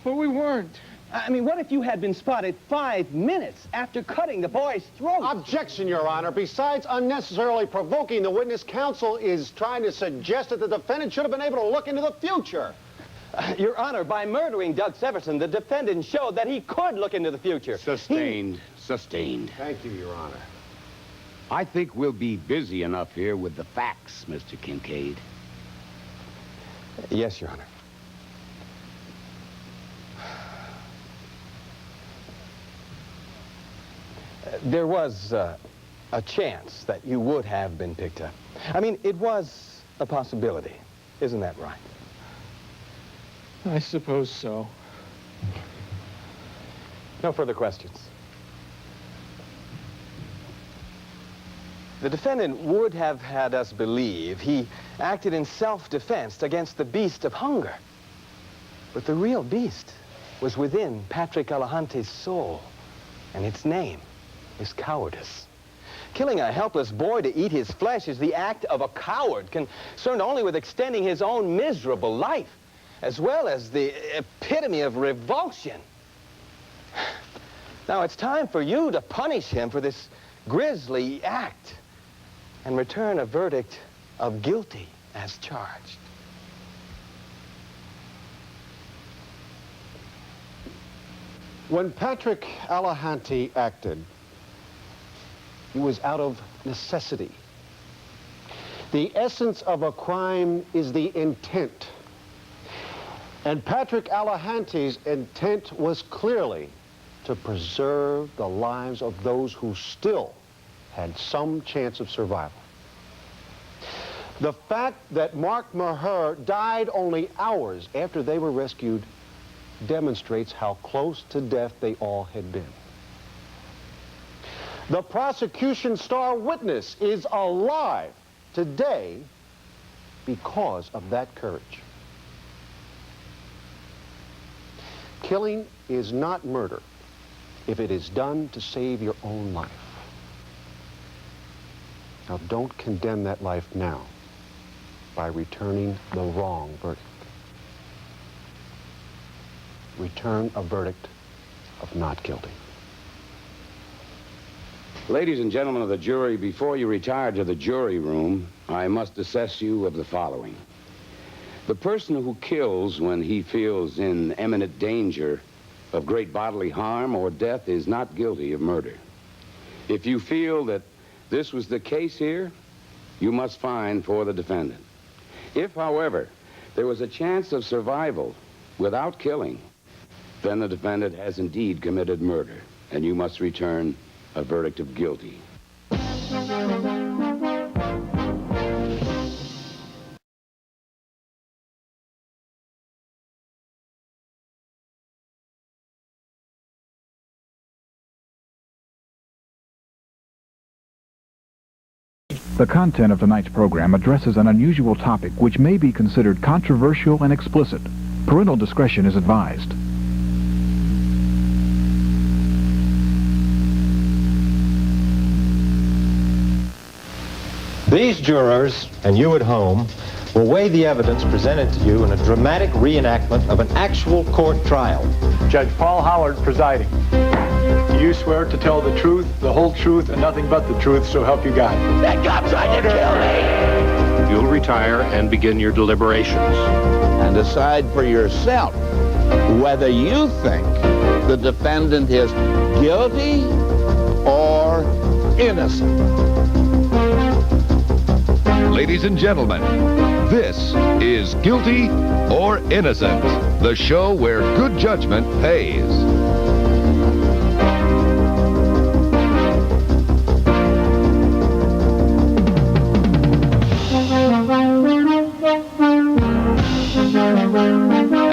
But we weren't. I mean, what if you had been spotted 5 minutes after cutting the boy's throat? Objection, Your Honor. Besides unnecessarily provoking the witness, counsel is trying to suggest that the defendant should have been able to look into the future. Your Honor, by murdering Doug Severson, the defendant showed that he could look into the future. Sustained. Sustained. Thank you, Your Honor. I think we'll be busy enough here with the facts, Mr. Kincaid. Yes, Your Honor. There was a chance that you would have been picked up. I mean, it was a possibility. Isn't that right? I suppose so. No further questions. The defendant would have had us believe he acted in self-defense against the beast of hunger. But the real beast was within Patrick Alahante's soul, and its name is cowardice. Killing a helpless boy to eat his flesh is the act of a coward, concerned only with extending his own miserable life, as well as the epitome of revulsion. Now, it's time for you to punish him for this grisly act and return a verdict of guilty as charged. When Patrick Alahante acted, he was out of necessity. The essence of a crime is the intent. And Patrick Alahante's intent was clearly to preserve the lives of those who still had some chance of survival. The fact that Mark Maher died only hours after they were rescued demonstrates how close to death they all had been. The prosecution's star witness is alive today because of that courage. Killing is not murder if it is done to save your own life. Now, don't condemn that life now by returning the wrong verdict. Return a verdict of not guilty. Ladies and gentlemen of the jury, before you retire to the jury room, I must assess you of the following. The person who kills when he feels in imminent danger of great bodily harm or death is not guilty of murder. If you feel that this was the case here, you must find for the defendant. If, however, there was a chance of survival without killing, then the defendant has indeed committed murder, and you must return a verdict of guilty. The content of tonight's program addresses an unusual topic which may be considered controversial and explicit. Parental discretion is advised. These jurors, and you at home, will weigh the evidence presented to you in a dramatic reenactment of an actual court trial. Judge Paul Howard presiding. Do you swear to tell the truth, the whole truth, and nothing but the truth, so help you God? That cop tried to kill me! You'll retire and begin your deliberations. And decide for yourself whether you think the defendant is guilty or innocent. Ladies and gentlemen, this is Guilty or Innocent, the show where good judgment pays.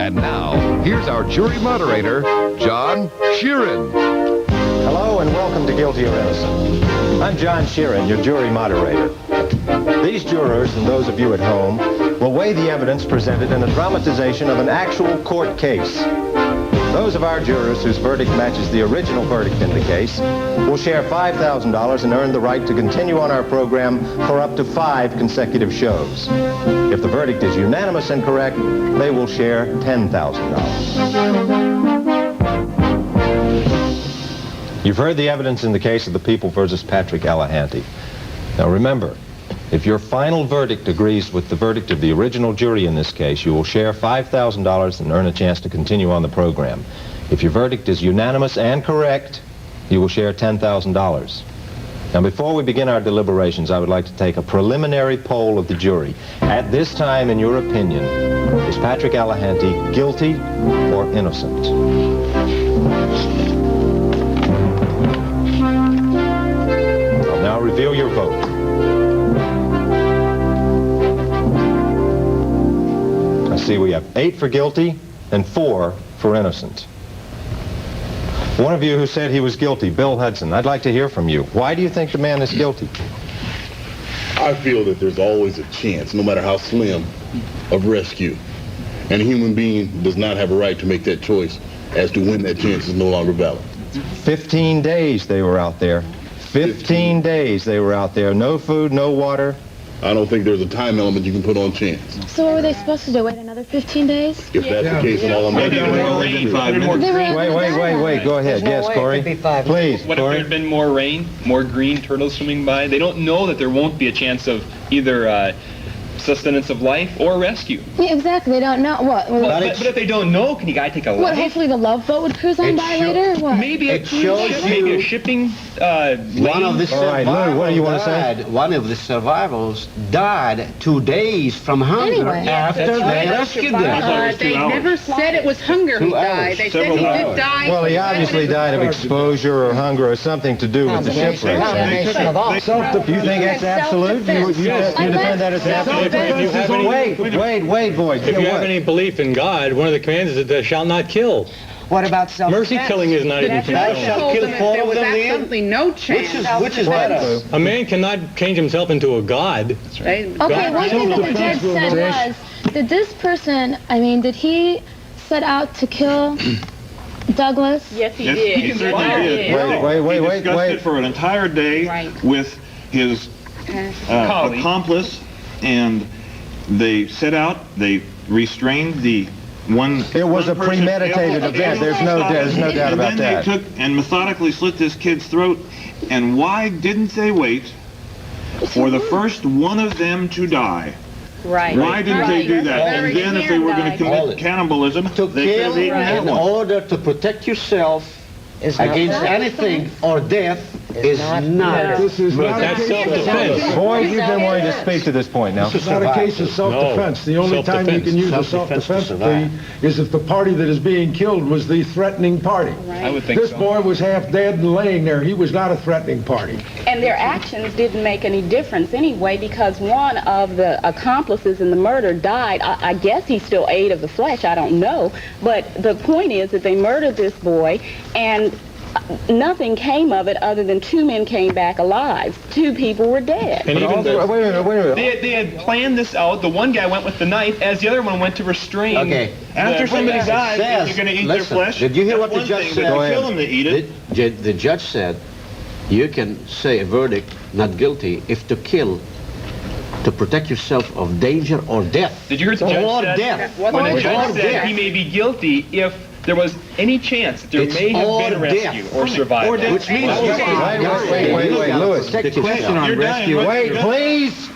And now, here's our jury moderator, John Sheeran. Hello and welcome to Guilty or Innocent. I'm John Sheeran, your jury moderator. These jurors, and those of you at home, will weigh the evidence presented in a dramatization of an actual court case. Those of our jurors whose verdict matches the original verdict in the case will share $5,000 and earn the right to continue on our program for up to 5 consecutive shows. If the verdict is unanimous and correct, they will share $10,000. You've heard the evidence in the case of the People versus Patrick Allahanty. Now remember, if your final verdict agrees with the verdict of the original jury in this case, you will share $5,000 and earn a chance to continue on the program. If your verdict is unanimous and correct, you will share $10,000. Now, before we begin our deliberations, I would like to take a preliminary poll of the jury. At this time, in your opinion, is Patrick Allahanty guilty or innocent? I'll now reveal your vote. See, we have 8 for guilty and 4 for innocent. One of you who said he was guilty, Bill Hudson, I'd like to hear from you. Why do you think the man is guilty? I feel that there's always a chance, no matter how slim, of rescue. And a human being does not have a right to make that choice as to when that chance is no longer valid. 15 days they were out there. 15 days they were out there. No food, no water. I don't think there's a time element you can put on chance. So what were they supposed to do, wait another 15 days? If that's the case, then all I'm making is 5 minutes. Wait, go ahead. Yes, Corey. Please, what if there had been more rain, more green turtles swimming by? They don't know that there won't be a chance of either sustenance of life or rescue. Yeah, exactly. They don't know. What? But if they don't know, can you guy take a life? What, hopefully the love boat would cruise on by later, or what? Maybe a cruise ship, maybe a shipping One of the survivors what do you want to say? One of the survivors died 2 days from hunger after they rescued them. They never said it was hunger he died. They said he did die. Well, he obviously died of exposure or hunger or something to do with the shipwreck. Do you think that's absolute? You defend that as absolute? Wait, boys. If you have any belief in God, one of the commands is that thou shalt not kill. What about self-defense? Mercy killing is not even Thou shalt kill 4 of them, absolutely no chance. Which is better? A man cannot change himself into a god. Okay, one thing that the judge said was, did this person, did he set out to kill Douglas? Yes, he did. He certainly did. Wait. He discussed it for an entire day with his accomplice, and they set out, they restrained the It was a premeditated event. There's no doubt about that. And then they took and methodically slit this kid's throat. And why didn't they wait for the first one of them to die? Right. Why didn't they do that? And then if they were going to commit cannibalism, they could have eaten that in one. order to protect yourself against anything or death is not. This is not a case of self-defense. Boyd, you've been wanting to speak to this point now. This is not a case of self-defense. The only time you can use a self-defense plea is if the party that is being killed was the threatening party. I would think This boy was half dead and laying there. He was not a threatening party. And their actions didn't make any difference anyway, because one of the accomplices in the murder died. I guess he still ate of the flesh, I don't know. But the point is that they murdered this boy, and nothing came of it other than 2 men came back alive. 2 people were dead. And even wait a minute. They had planned this out. The one guy went with the knife as the other one went to restrain. Okay. After somebody dies, if you're going to eat their flesh, did you hear what the that's judge one said? thing, but if you kill them to eat it. The judge said you can say a verdict not guilty if to kill to protect yourself of danger or death. Did you hear the judge or said? death? When the judge said he may be guilty if there was any chance that there may have been rescue or survival. Which means Wait, Lewis. The question on rescue. Wait, please.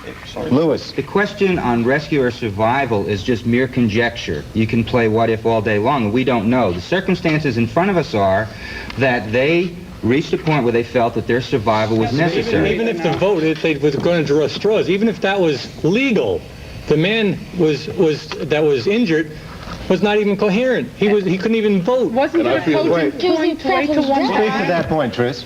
Lewis. The question on rescue or survival is just mere conjecture. You can play what if all day long, and we don't know. The circumstances in front of us are that they reached a point where they felt that their survival was necessary. Even if the vote, if they were going to draw straws, even if that was legal, the man that was injured was not even coherent. He couldn't even vote. Wasn't there a Wait. point to one Speak to that point, Tris.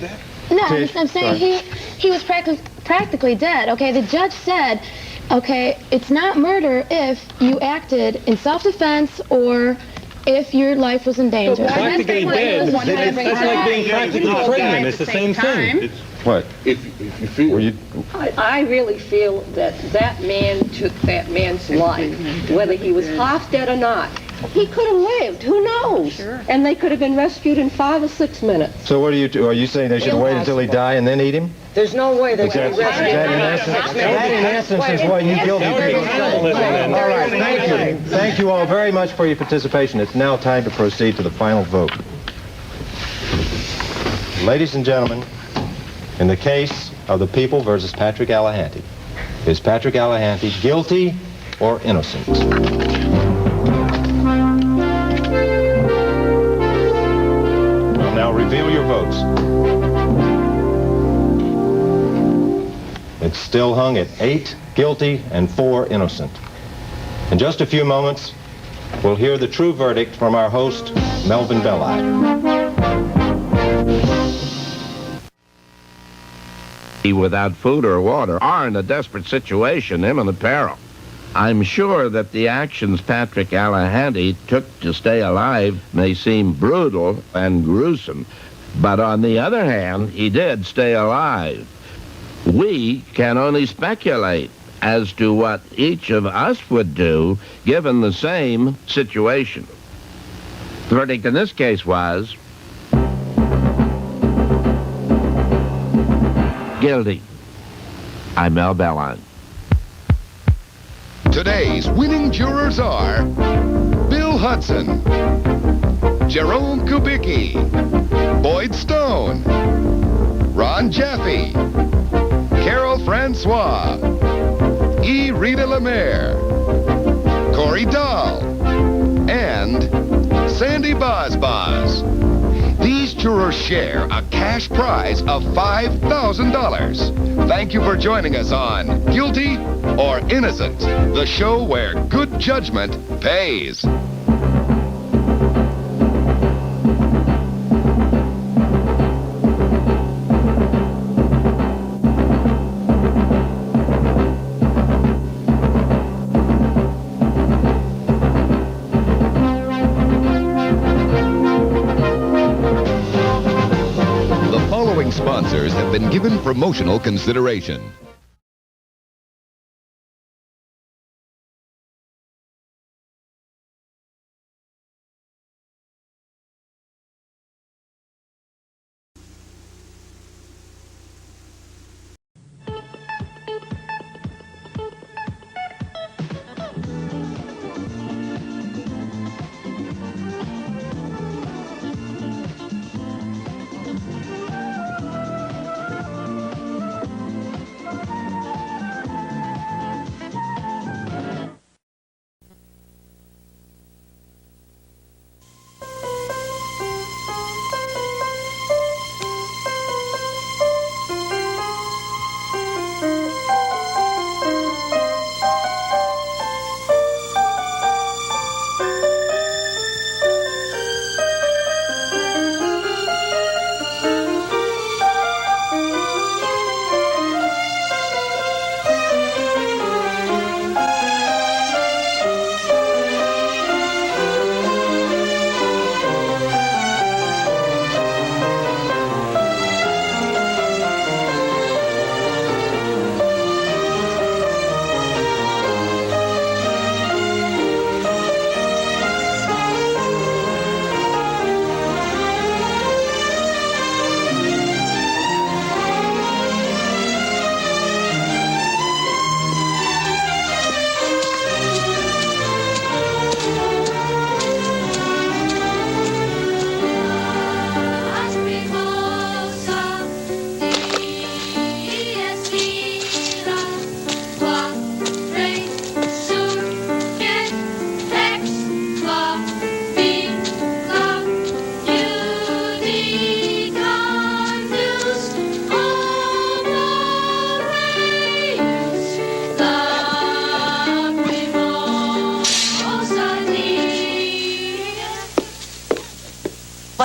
No, I'm saying he was practically dead. Okay, the judge said, okay, it's not murder if you acted in self-defense or if your life was in danger. But practically dead, that's like being practically pregnant. It's the same thing. What? If you feel... I really feel that that man took that man's life, whether he was half dead or not. He could have lived. Who knows? Sure. And they could have been rescued in 5 or 6 minutes. So what are you saying they should wait until he die and then eat him? There's no way they can rescue That in essence is what you killed him. All right, thank you. Thank you all very much for your participation. It's now time to proceed to the final vote. Ladies and gentlemen, in the case of the People versus Patrick Allahanty, is Patrick Allahanty guilty or innocent? Well, now reveal your votes. It's still hung at 8 guilty and 4 innocent. In just a few moments, we'll hear the true verdict from our host, Melvin Belli. Without food or water are in a desperate situation, imminent peril. I'm sure that the actions Patrick Allahanty took to stay alive may seem brutal and gruesome, but on the other hand, he did stay alive. We can only speculate as to what each of us would do given the same situation. The verdict in this case was guilty. I'm Mel Bellon. Today's winning jurors are Bill Hudson, Jerome Kubicki, Boyd Stone, Ron Jaffe, Carol Francois, E. Rita Lemaire, Corey Dahl, and Sandy Boz. These jurors share a cash prize of $5,000. Thank you for joining us on Guilty or Innocent, the show where good judgment pays. Sponsors have been given promotional consideration.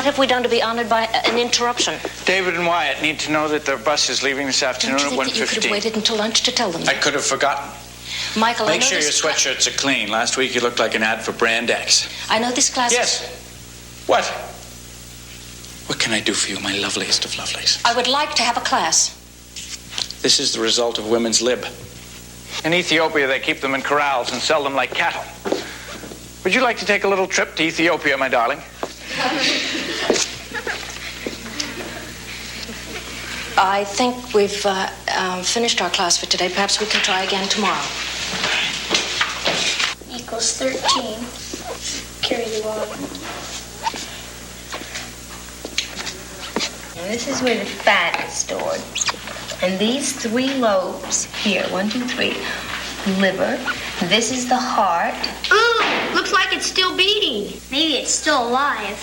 What have we done to be honored by an interruption? David and Wyatt need to know that their bus is leaving this afternoon Don't you think at 1:15. that you could have waited until lunch to tell them I could have forgotten. Michael, I Make know sure your this sweatshirts are clean. Last week you looked like an ad for Brand X. I know this class. Yes. What? What can I do for you, my loveliest of lovelies? I would like to have a class. This is the result of women's lib. In Ethiopia, they keep them in corrals and sell them like cattle. Would you like to take a little trip to Ethiopia, my darling? I think we've finished our class for today. Perhaps we can try again tomorrow. Equals 13. Carry the water. And this is where the fat is stored. And these 3 lobes here, 1, 2, 3, liver. This is the heart. Ooh, looks like it's still beating. Maybe it's still alive.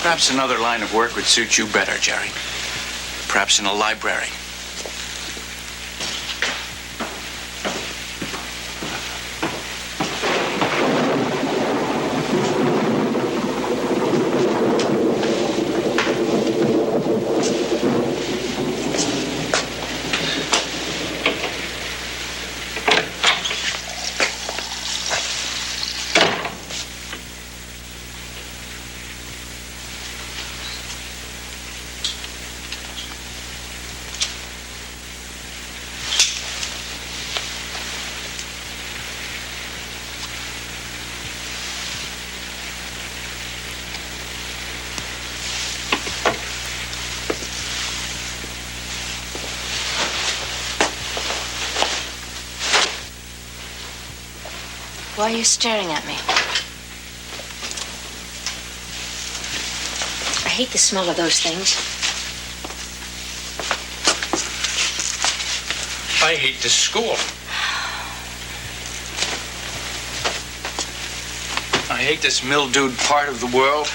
Perhaps another line of work would suit you better, Jerry. Perhaps in a library. Why are you staring at me? I hate the smell of those things. I hate this school. I hate this mildewed part of the world.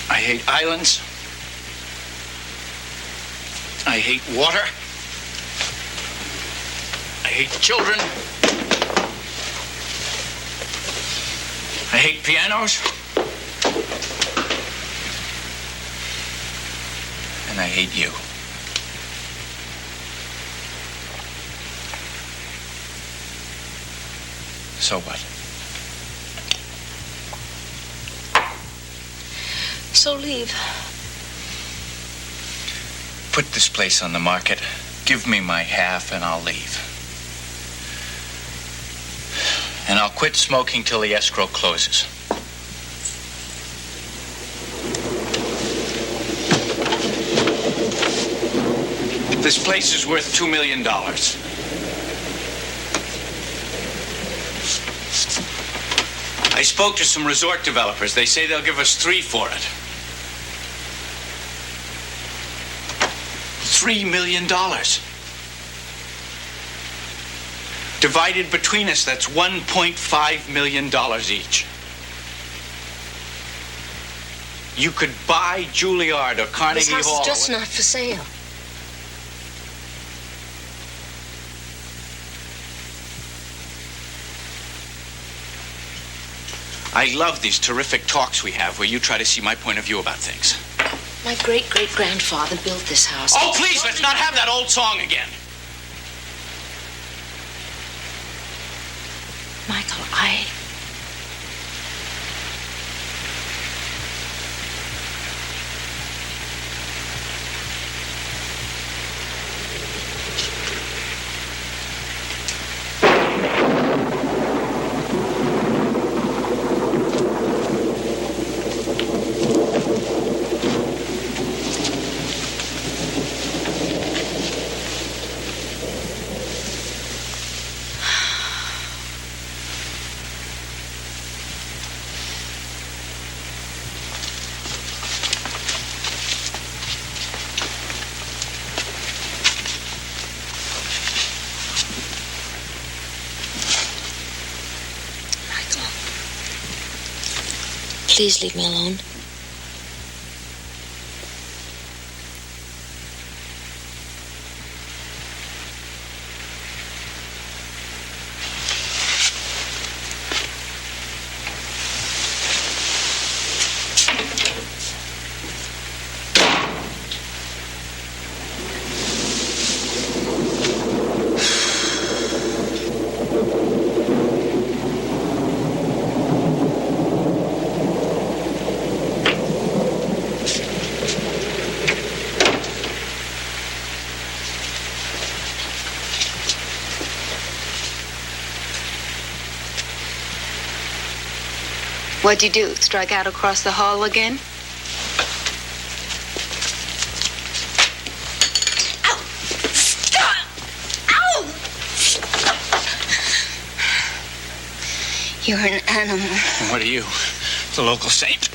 I hate islands. I hate water. I hate children. I hate pianos. And I hate you. So what? So leave. Put this place on the market. Give me my half and I'll leave. And I'll quit smoking till the escrow closes. This place is worth $2 million. I spoke to some resort developers. They say they'll give us $3 million for it. $3 million. Divided between us, that's $1.5 million each. You could buy Juilliard or Carnegie Hall. This house is just not for sale. I love these terrific talks we have where you try to see my point of view about things. My great-great-grandfather built this house. Oh, please, let's not have that old song again. Michael, Please leave me alone. What'd you do? Strike out across the hall again? Ow! Stop! Ow! You're an animal. What are you? The local saint?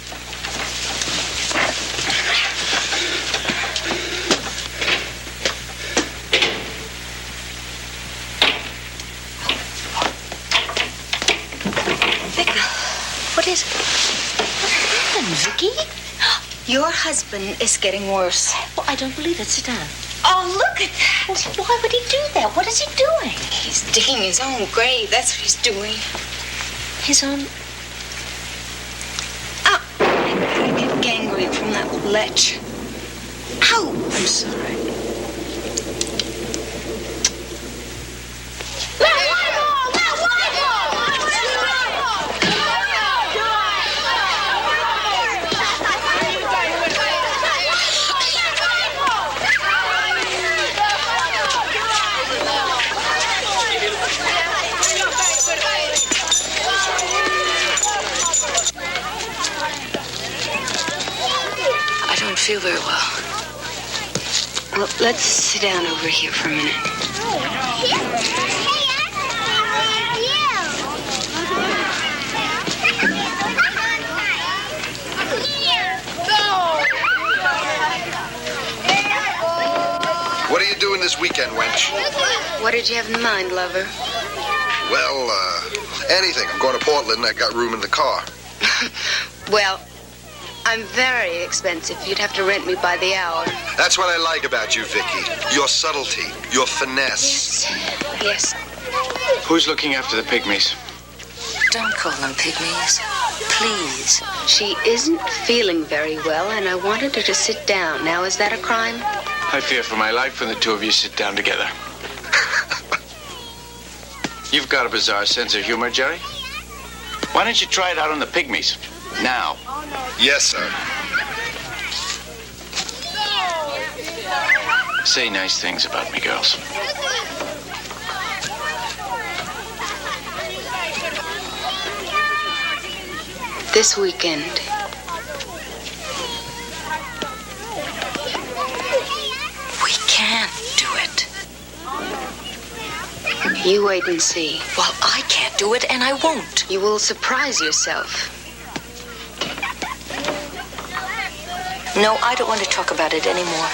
What is it? What happened, Vicky? Your husband is getting worse. Well, I don't believe it. Sit down. Oh, look at that. Well, why would he do that? What is he doing? He's digging his own grave. That's what he's doing. His own... Oh, I get gangrene from that lech. Ow! I'm sorry. Feel very well. Well, let's sit down over here for a minute. What are you doing this weekend, wench? What did you have in mind, lover? Well, anything. I'm going to Portland. I got room in the car. Well, I'm very expensive. You'd have to rent me by the hour. That's what I like about you, Vicky. Your subtlety, your finesse. Yes. Who's looking after the pygmies? Don't call them pygmies. Please. She isn't feeling very well, and I wanted her to sit down. Now, is that a crime? I fear for my life when the two of you sit down together. You've got a bizarre sense of humor, Jerry. Why don't you try it out on the pygmies? Now. Yes, sir. Say nice things about me, girls. This weekend. We can't do it. You wait and see. Well, I can't do it, and I won't. You will surprise yourself. No, I don't want to talk about it anymore.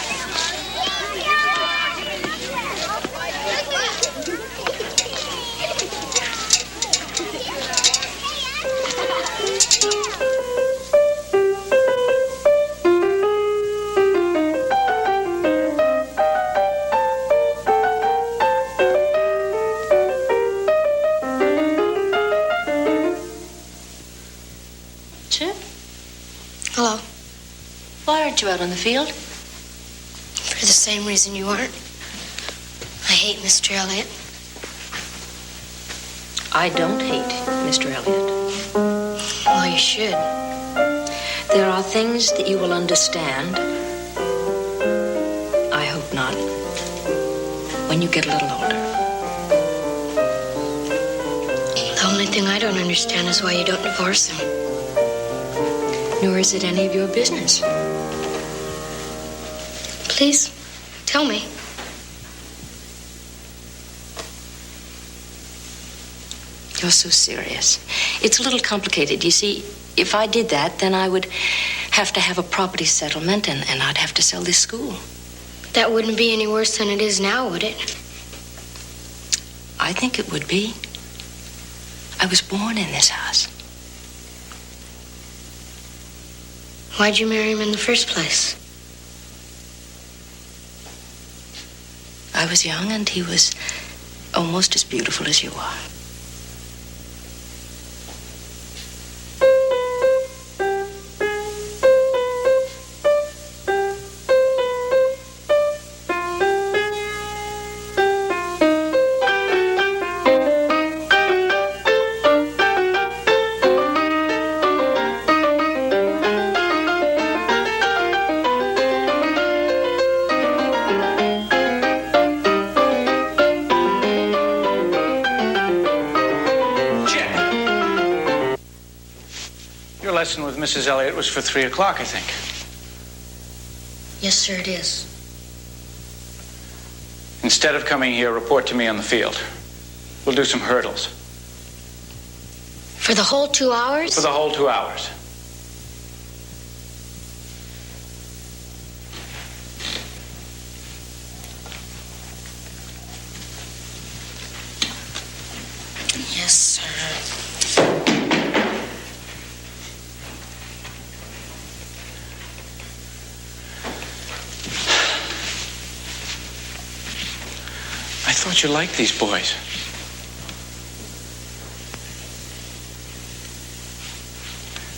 Chip? Hello. Why aren't you out on the field? For the same reason you aren't. I hate Mr. Elliot. I don't hate Mr. Elliot. Well, you should. There are things that you will understand. I hope not. When you get a little older. The only thing I don't understand is why you don't divorce him. Nor is it any of your business. Please, tell me. You're so serious. It's a little complicated. You see, if I did that, then I would have to have a property settlement, and I'd have to sell this school. That wouldn't be any worse than it is now, would it? I think it would be. I was born in this house. Why'd you marry him in the first place? I was young and he was almost as beautiful as you are. Lesson with Mrs. Elliott was for 3 o'clock, I think. Yes, sir, it is. Instead of coming here, report to me on the field. We'll do some hurdles. For the whole 2 hours? For the whole 2 hours. Yes, sir. I thought you liked these boys.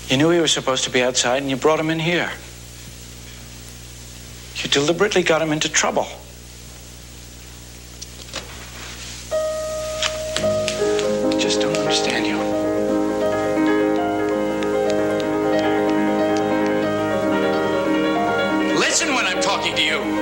You knew he was supposed to be outside and you brought him in here. You deliberately got him into trouble. I just don't understand you. Listen when I'm talking to you.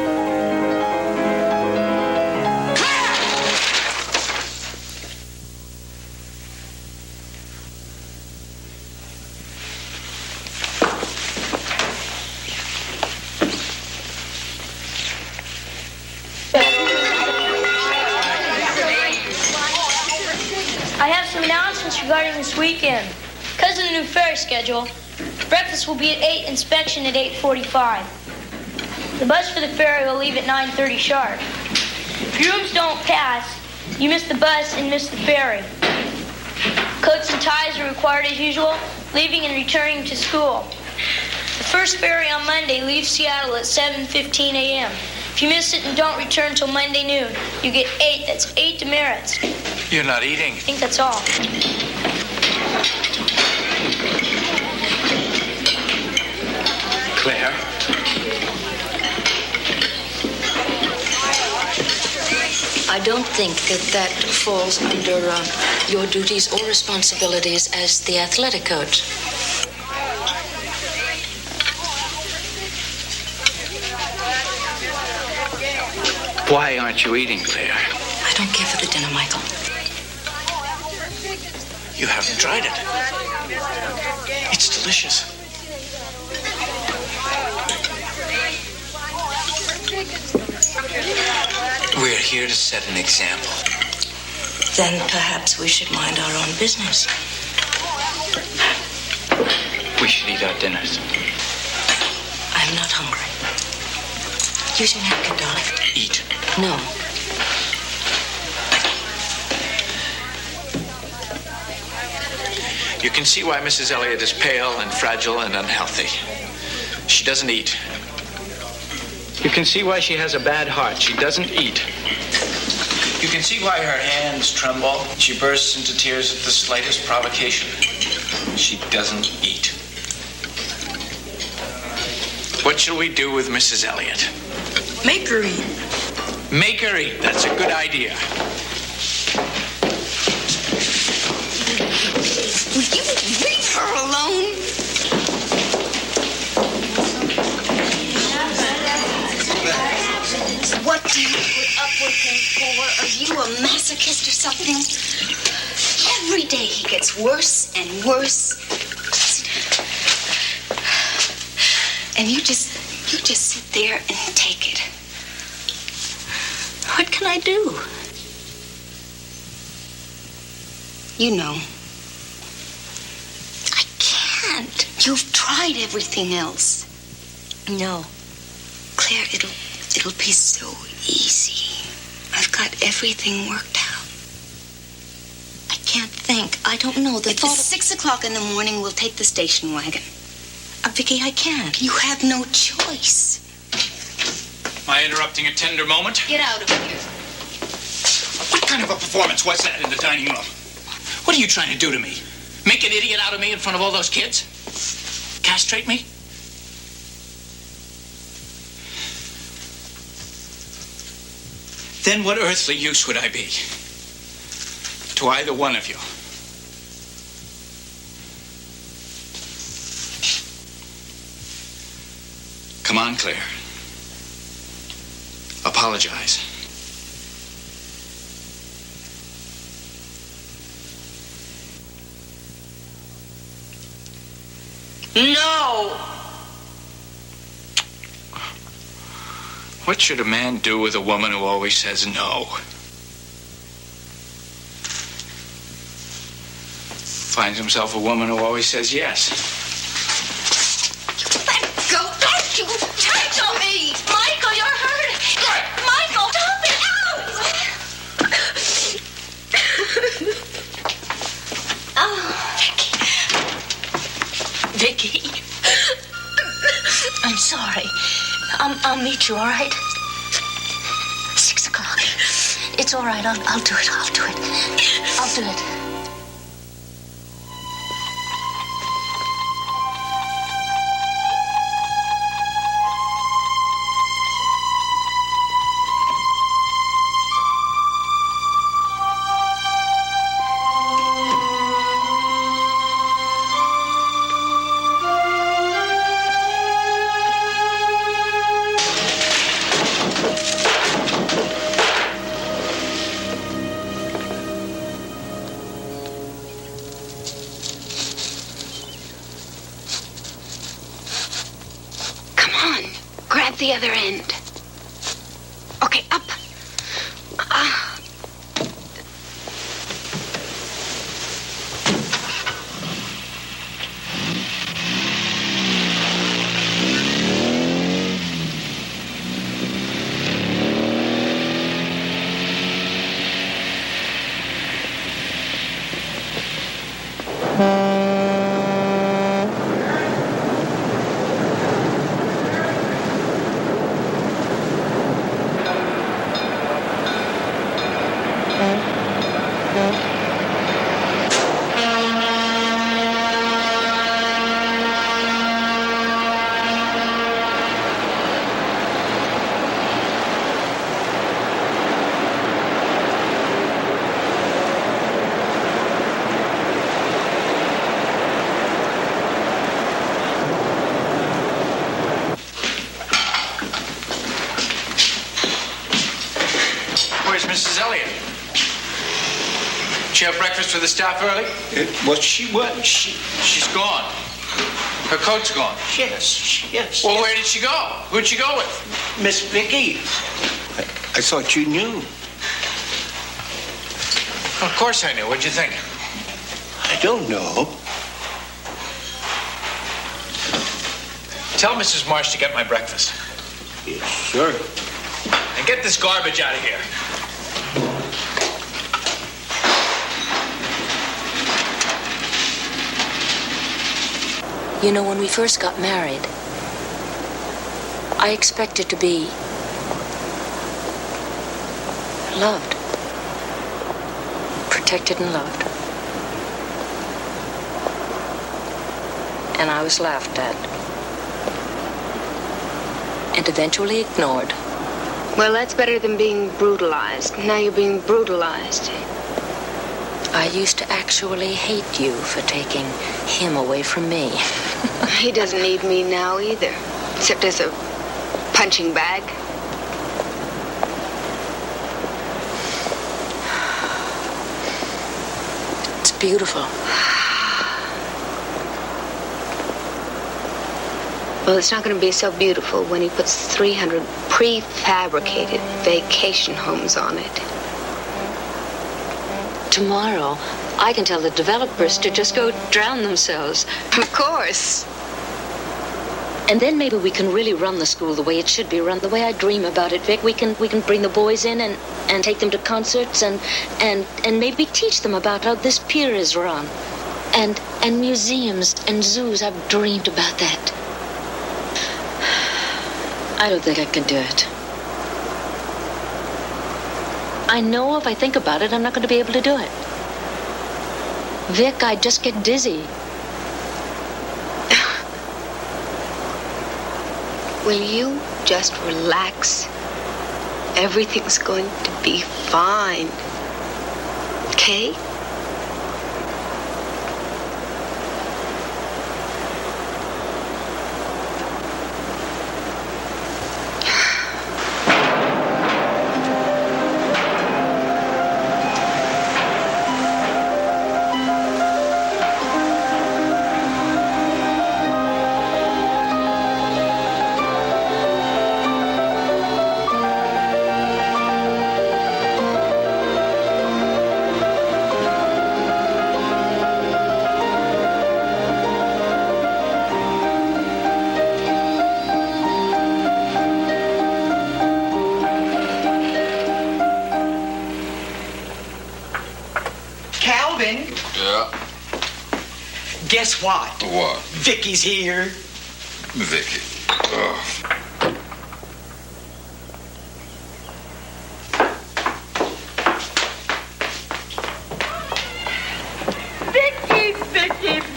Regarding this weekend. Because of the new ferry schedule, breakfast will be at 8, inspection at 8:45. The bus for the ferry will leave at 9:30 sharp. If your rooms don't pass, you miss the bus and miss the ferry. Coats and ties are required as usual, leaving and returning to school. The first ferry on Monday leaves Seattle at 7:15 a.m. If you miss it and don't return till Monday noon, you get 8. That's 8 demerits. You're not eating. I think that's all. Claire? I don't think that falls under your duties or responsibilities as the athletic coach. Why aren't you eating, Claire? I don't care for the dinner, Michael. You haven't tried it. It's delicious. We're here to set an example. Then perhaps we should mind our own business. We should eat our dinners. I'm not hungry. Use your napkin, darling. Eat. No. You can see why Mrs. Elliott is pale and fragile and unhealthy. She doesn't eat. You can see why she has a bad heart. She doesn't eat. You can see why her hands tremble. She bursts into tears at the slightest provocation. She doesn't eat. What shall we do with Mrs. Elliott? Make her eat. Make her eat. That's a good idea. Will you leave her alone? What do you put up with him for? Are you a masochist or something? Every day he gets worse and worse. And you just sit there and take it. What can I do? You know. I can't. You've tried everything else. No. Claire, it'll be so easy. I've got everything worked out. I can't think. I don't know. If it's 6 o'clock in the morning, we'll take the station wagon. Vicky, I can't. You have no choice. Am I interrupting a tender moment? Get out of here. What kind of a performance was that in the dining room? What are you trying to do to me? Make an idiot out of me in front of all those kids? Castrate me? Then what earthly use would I be to either one of you? Come on, Claire. Apologize. No! What should a man do with a woman who always says no? Finds himself a woman who always says yes. Let go! Don't you touch on me! Michael, you're hurt! Michael, stop it! Ow! Oh, Vicky. I'm sorry. I'll meet you, all right? 6 o'clock. It's all right. I'll do it. I'll do it. The other end. Okay, up. Where's Mrs. Elliott? She have breakfast for the staff early? She's gone. Her coat's gone. Yes. Well, where did she go? Who'd she go with? Miss Vicky. I thought you knew. Of course I knew. What'd you think? I don't know. Tell Mrs. Marsh to get my breakfast. Yes, sir. And get this garbage out of here. You know, when we first got married, I expected to be loved, protected and loved. And I was laughed at. And eventually ignored. Well, that's better than being brutalized. Now you're being brutalized. I used to actually hate you for taking him away from me. He doesn't need me now either, except as a punching bag. It's beautiful. Well, it's not going to be so beautiful when he puts 300 prefabricated vacation homes on it. Tomorrow, I can tell the developers to just go drown themselves. Of course. And then maybe we can really run the school the way it should be run, the way I dream about it, Vic. We can bring the boys in and take them to concerts and maybe teach them about how this pier is run. And museums and zoos. I've dreamed about that. I don't think I can do it. I know if I think about it, I'm not going to be able to do it. Vic, I just get dizzy. Will you just relax? Everything's going to be fine. Okay? Guess what? What? Vicky's here. Vicky. Oh.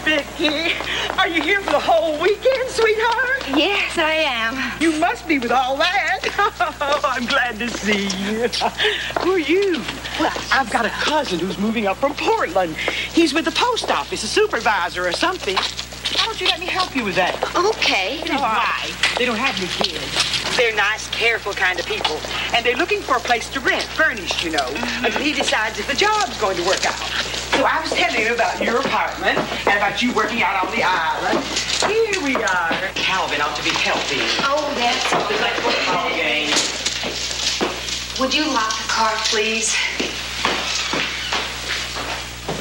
Vicky. Are you here for the whole weekend, sweetheart? Yes, I am. You must be with all that. Oh, I'm glad to see you. Who are you? Well, I've got a cousin who's moving up from Portland. He's with the post office, a supervisor or something. Why don't you let me help you with that? Okay. Why? They don't have any kids. They're nice, careful kind of people. And they're looking for a place to rent, furnished, until he decides if the job's going to work out. So I was telling him about your apartment and about you working out on the island. Here we are. Calvin ought to be healthy. Oh, that's It's like a football game. Would you lock the car, please?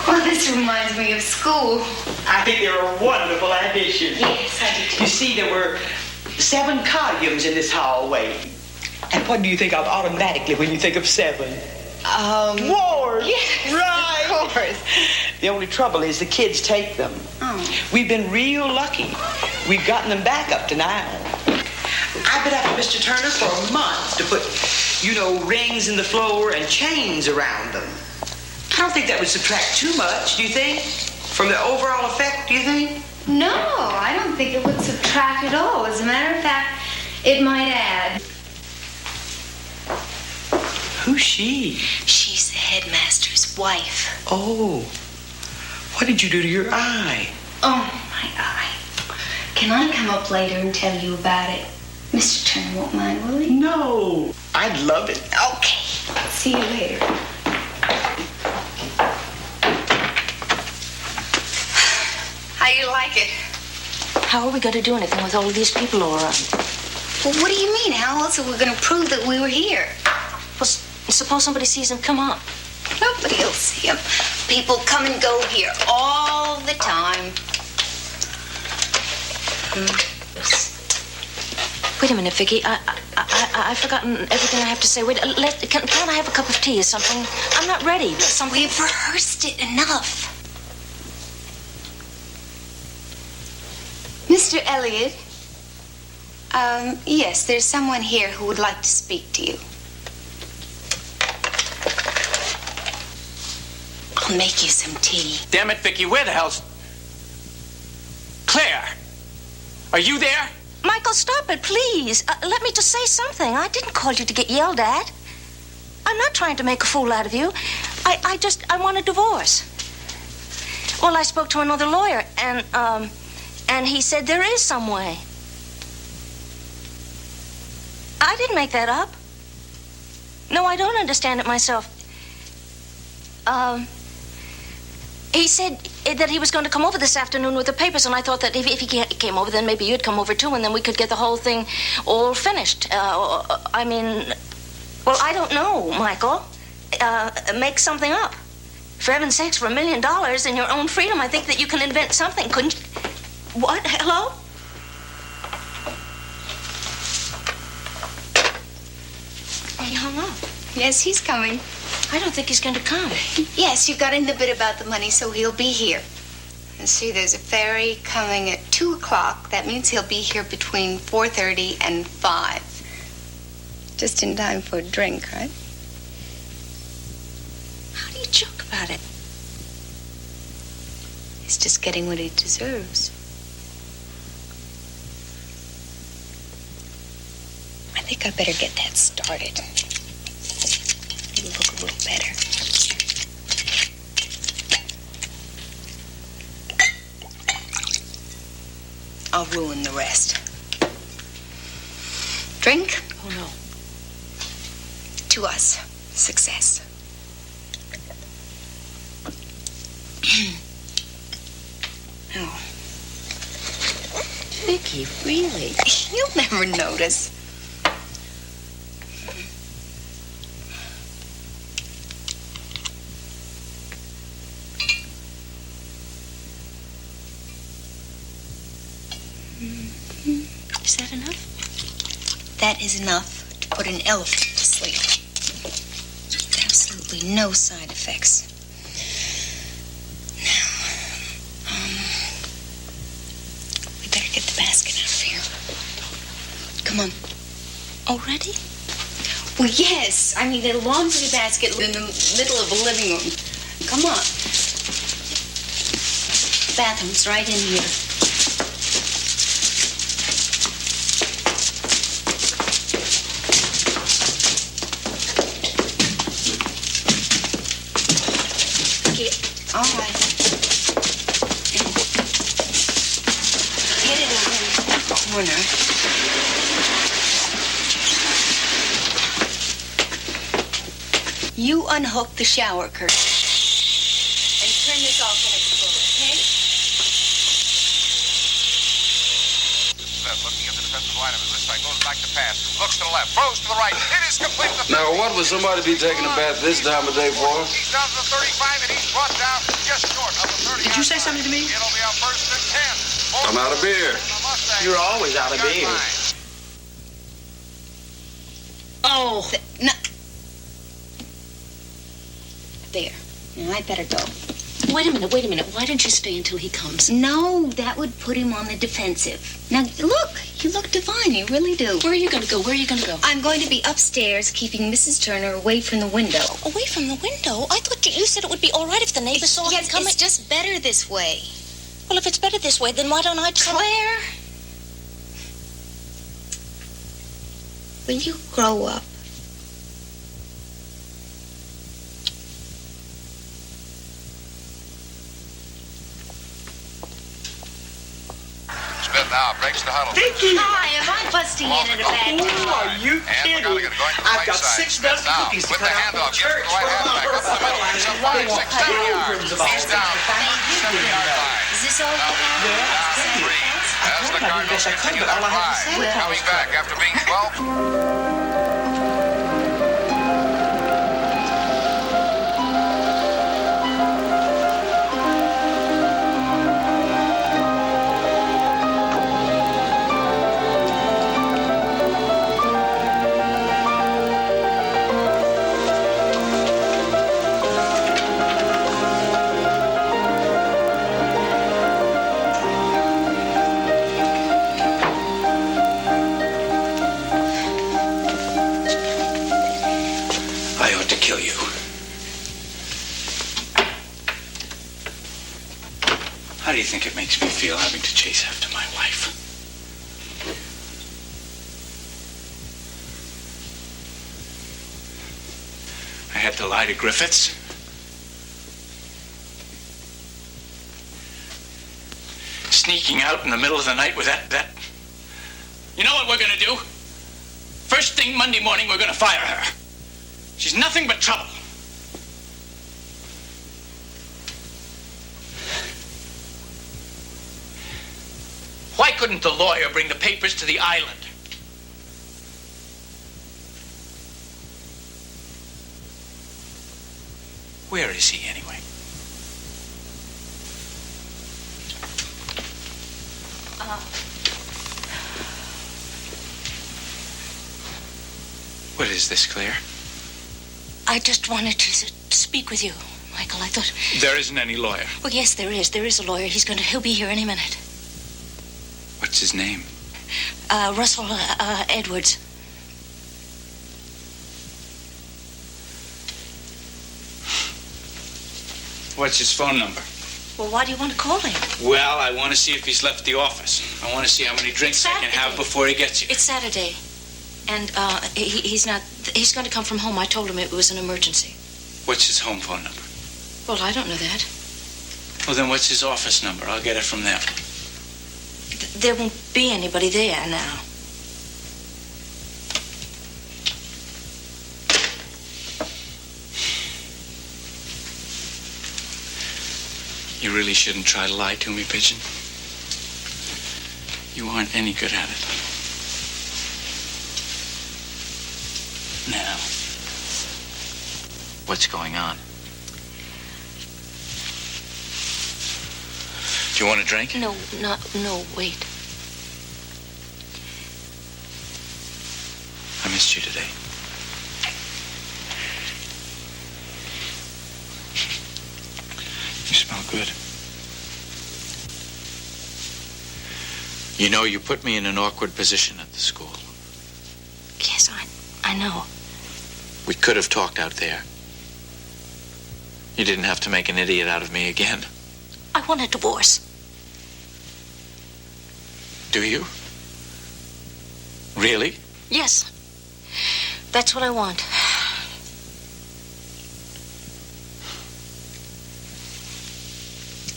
Well, this reminds me of school. I think they're a wonderful addition. Yes, I do too. You see, there were 7 columns in this hallway. And what do you think of automatically when you think of 7? Wars! Yes, right! Of course. The only trouble is the kids take them. Oh. We've been real lucky. We've gotten them back up to 9. I've been after Mr. Turner for a month to put, rings in the floor and chains around them. I don't think that would subtract too much, do you think? From the overall effect, do you think? No, I don't think it would subtract at all. As a matter of fact, it might add. Who's she? She's the headmaster's wife. Oh. What did you do to your eye? Oh, my eye. Can I come up later and tell you about it? Mr. Turner won't mind, will he? No. I'd love it. Okay. See you later. How you like it? How are we going to do anything with all of these people all around? Well, what do you mean? How else are we going to prove that we were here? Well, suppose somebody sees him come up. Nobody will see him. People come and go here all the time. Wait a minute, Vicky. I've forgotten everything I have to say. Wait, can't I have a cup of tea or something? I'm not ready. Something. We've rehearsed it enough. Mr. Elliot, yes, there's someone here who would like to speak to you. I'll make you some tea. Damn it, Vicky, where the hell's... Claire, are you there? Michael, stop it, please. Let me just say something. I didn't call you to get yelled at. I'm not trying to make a fool out of you. I want a divorce. Well, I spoke to another lawyer, and he said there is some way. I didn't make that up. No, I don't understand it myself. He said that he was going to come over this afternoon with the papers, and I thought that if he came over, then maybe you'd come over too, and then we could get the whole thing all finished. Well, I don't know, Michael. Make something up. For heaven's sakes, for $1 million in your own freedom, I think that you can invent something, couldn't you? What? Hello? He hung up. Yes, he's coming. I don't think he's going to come. Yes, you got in the bit about the money, so he'll be here. And see, there's a ferry coming at 2 o'clock. That means he'll be here between 4:30 and 5. Just in time for a drink, right? How do you joke about it? He's just getting what he deserves. I think I better get that started. It'll look a little better. I'll ruin the rest. Drink? Oh, no. To us, success. Oh. Vicky, really? You'll never notice. Is that enough? That is enough to put an elephant to sleep. Absolutely no side effects. Now, we better get the basket out of here. Come on. Already? Well, yes. I mean, the laundry basket in the middle of the living room. Come on. The bathroom's right in here. All right. Get it over in the corner. You unhook the shower curtain and turn this off when it's full, okay? Looking at the defensive line of it. This side goes back to pass. Looks to the left. Throws to the right. It is complete. Now, what would somebody be taking a bath this time of day for? He's down to the 35, and he's brought down just short of the 30. Did you say something to me? It'll be our first and 10. I'm out of beer. You're always out of beer. Oh. No. There. Now, I'd better go. Wait a minute. Why don't you stay until he comes? No, that would put him on the defensive. Now, look. You look divine. You really do. Where are you going to go? I'm going to be upstairs, keeping Mrs. Turner away from the window. Away from the window? I thought you said it would be all right if the neighbors saw him coming. It's just better this way. Well, if it's better this way, then why don't I try? Claire, will you grow up? Smith now breaks the huddle. Vicky! Hi, am I busting in at a bad time? Oh, are you kidding? I've got 6 dozen cookies to cut out for church. Right halfback up the middle. He's up 5, 6, 7 yards. He's down 7-yard line. Is this all you have? Down 3. As the Cardinals continue their drive. Coming back after being 12. How do you think it makes me feel having to chase after my wife? I had to lie to Griffiths. Sneaking out in the middle of the night with that. You know what we're gonna do? First thing Monday morning, we're gonna fire her. She's nothing but trouble. Why couldn't the lawyer bring the papers to the island? Where is he, anyway? What is this, Claire? I just wanted to speak with you, like Michael, I thought... There isn't any lawyer. Well, yes, there is. There is a lawyer. He'll be here any minute. What's his name? Russell Edwards. What's his phone number? Well, why do you want to call him? Well, I want to see if he's left the office. I want to see how many drinks I can have before he gets here. It's Saturday. And he's not... He's going to come from home. I told him it was an emergency. What's his home phone number? Well, I don't know that. Well, then what's his office number? I'll get it from them. There won't be anybody there now. You really shouldn't try to lie to me, Pigeon. You aren't any good at it. Now, what's going on? Do you want a drink? No, wait. I missed you today. You smell good. You know, you put me in an awkward position at the school. Yes, I know. We could have talked out there. You didn't have to make an idiot out of me again. I want a divorce. Do you? Really? Yes. That's what I want.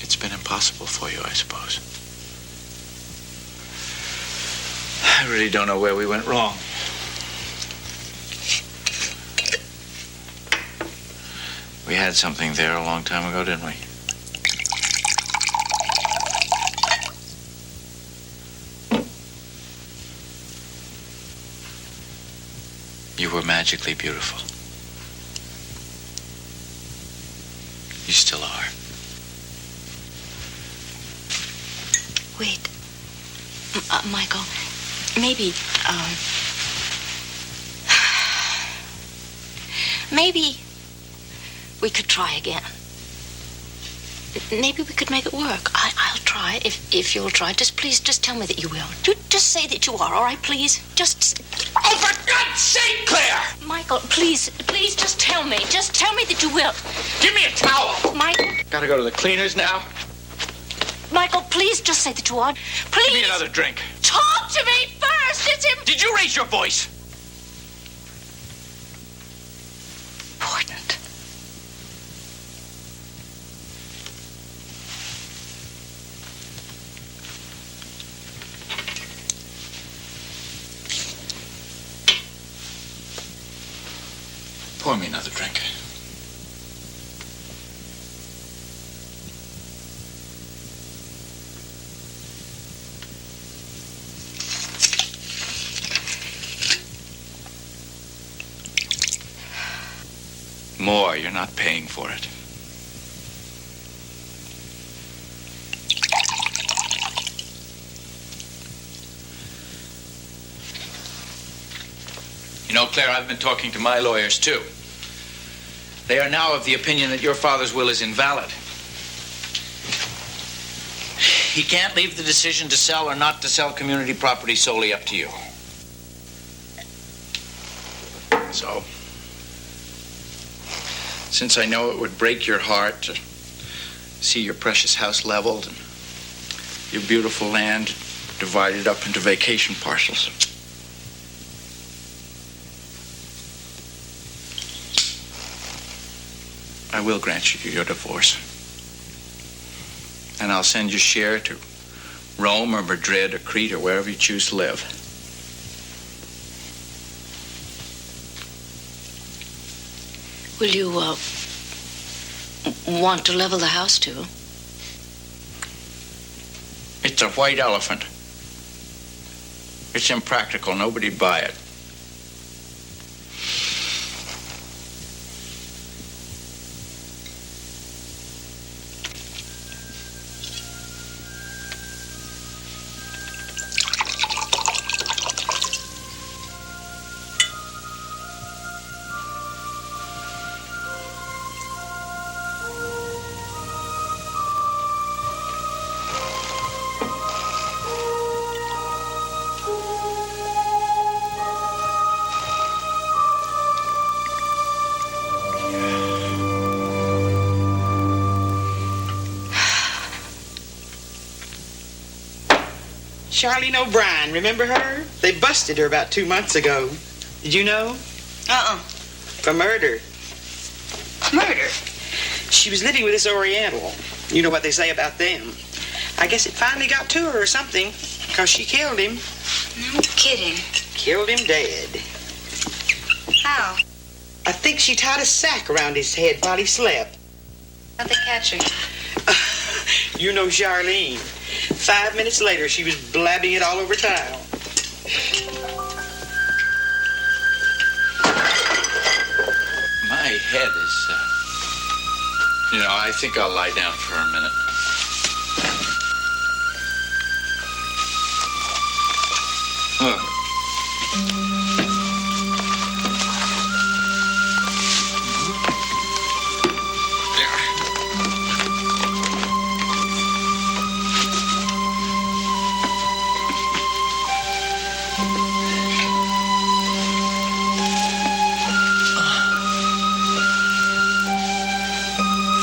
It's been impossible for you, I suppose. I really don't know where we went wrong. We had something there a long time ago, didn't we? You were magically beautiful. You still are. Wait. Michael, maybe we could try again. Maybe we could make it work. I'll try if you'll try. Please tell me that you will. Just say that you are, all right, please? Oh, for God's sake, Claire! Michael, please, just tell me. Just tell me that you will. Give me a towel! Michael. Gotta go to the cleaners now? Michael, please just say that you are. Please. Give me another drink. Talk to me first. It's him. Did you raise your voice? Important. Pour me another drink. More, you're not paying for it. You know, Claire, I've been talking to my lawyers, too. They are now of the opinion that your father's will is invalid. He can't leave the decision to sell or not to sell community property solely up to you. So, since I know it would break your heart to see your precious house leveled and your beautiful land divided up into vacation parcels, I will grant you your divorce. And I'll send your share to Rome or Madrid or Crete or wherever you choose to live. Will you, want to level the house, too? It's a white elephant. It's impractical. Nobody'd buy it. Charlene O'Brien, remember her? They busted her about 2 months ago. Did you know? For murder. Murder? She was living with this Oriental. You know what they say about them. I guess it finally got to her or something, because she killed him. No kidding. Killed him dead. How? I think she tied a sack around his head while he slept. How'd they catch her? You know Charlene. 5 minutes later, she was blabbing it all over town. My head is, I think I'll lie down for a minute.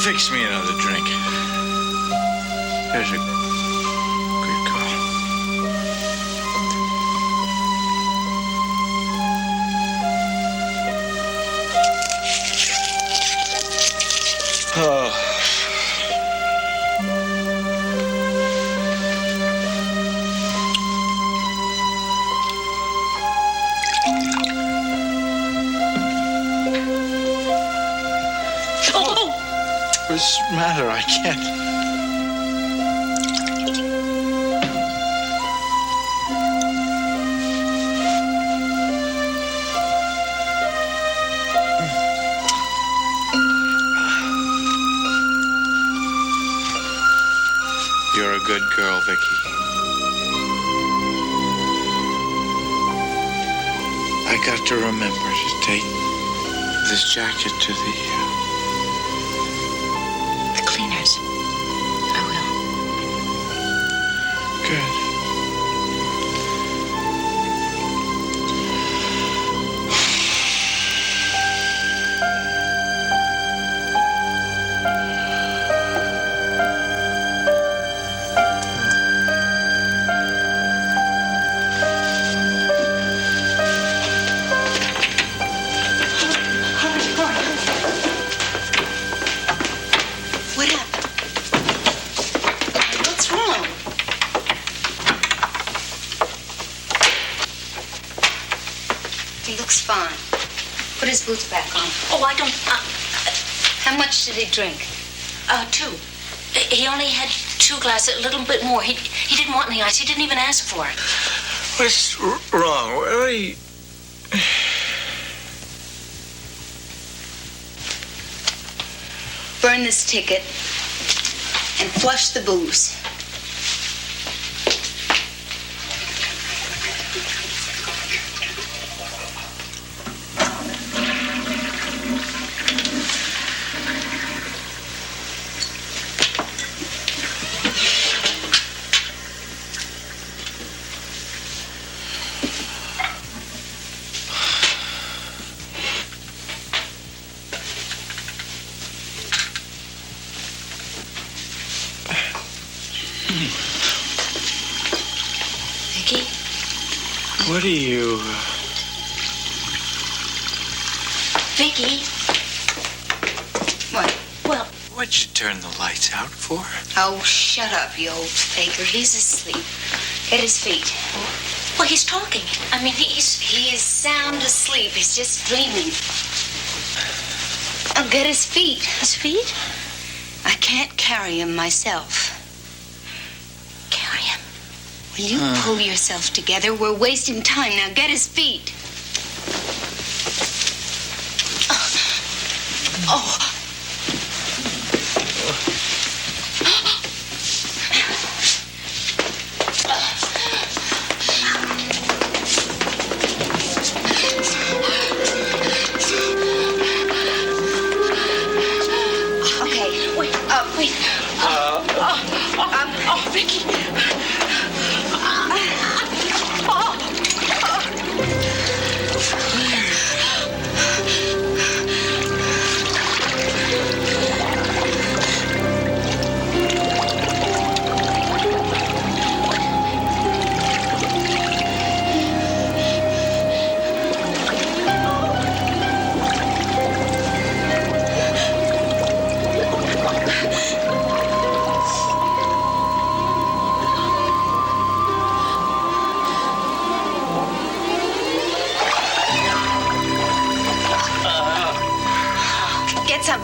Fix me another drink. There's a good girl. Oh. What's the matter? I can't. You're a good girl, Vicky. I got to remember to take this jacket to the cleaners. I will. Good. Put his boots back on. Oh, I don't... How much did he drink? 2. He only had 2 glasses, a little bit more. He didn't want any ice. He didn't even ask for it. What's wrong? Where are you? Burn this ticket and flush the booze. What are you... Vicky? What? Well... What'd you turn the lights out for? Oh, shut up, you old faker. He's asleep. Get his feet. Well, he's talking. I mean, He is sound asleep. He's just dreaming. Oh, get his feet. His feet? I can't carry him myself. Carry him? Will you pull yourself together? We're wasting time. Now get his feet. Oh. Okay. Wait. Wait. Vicky.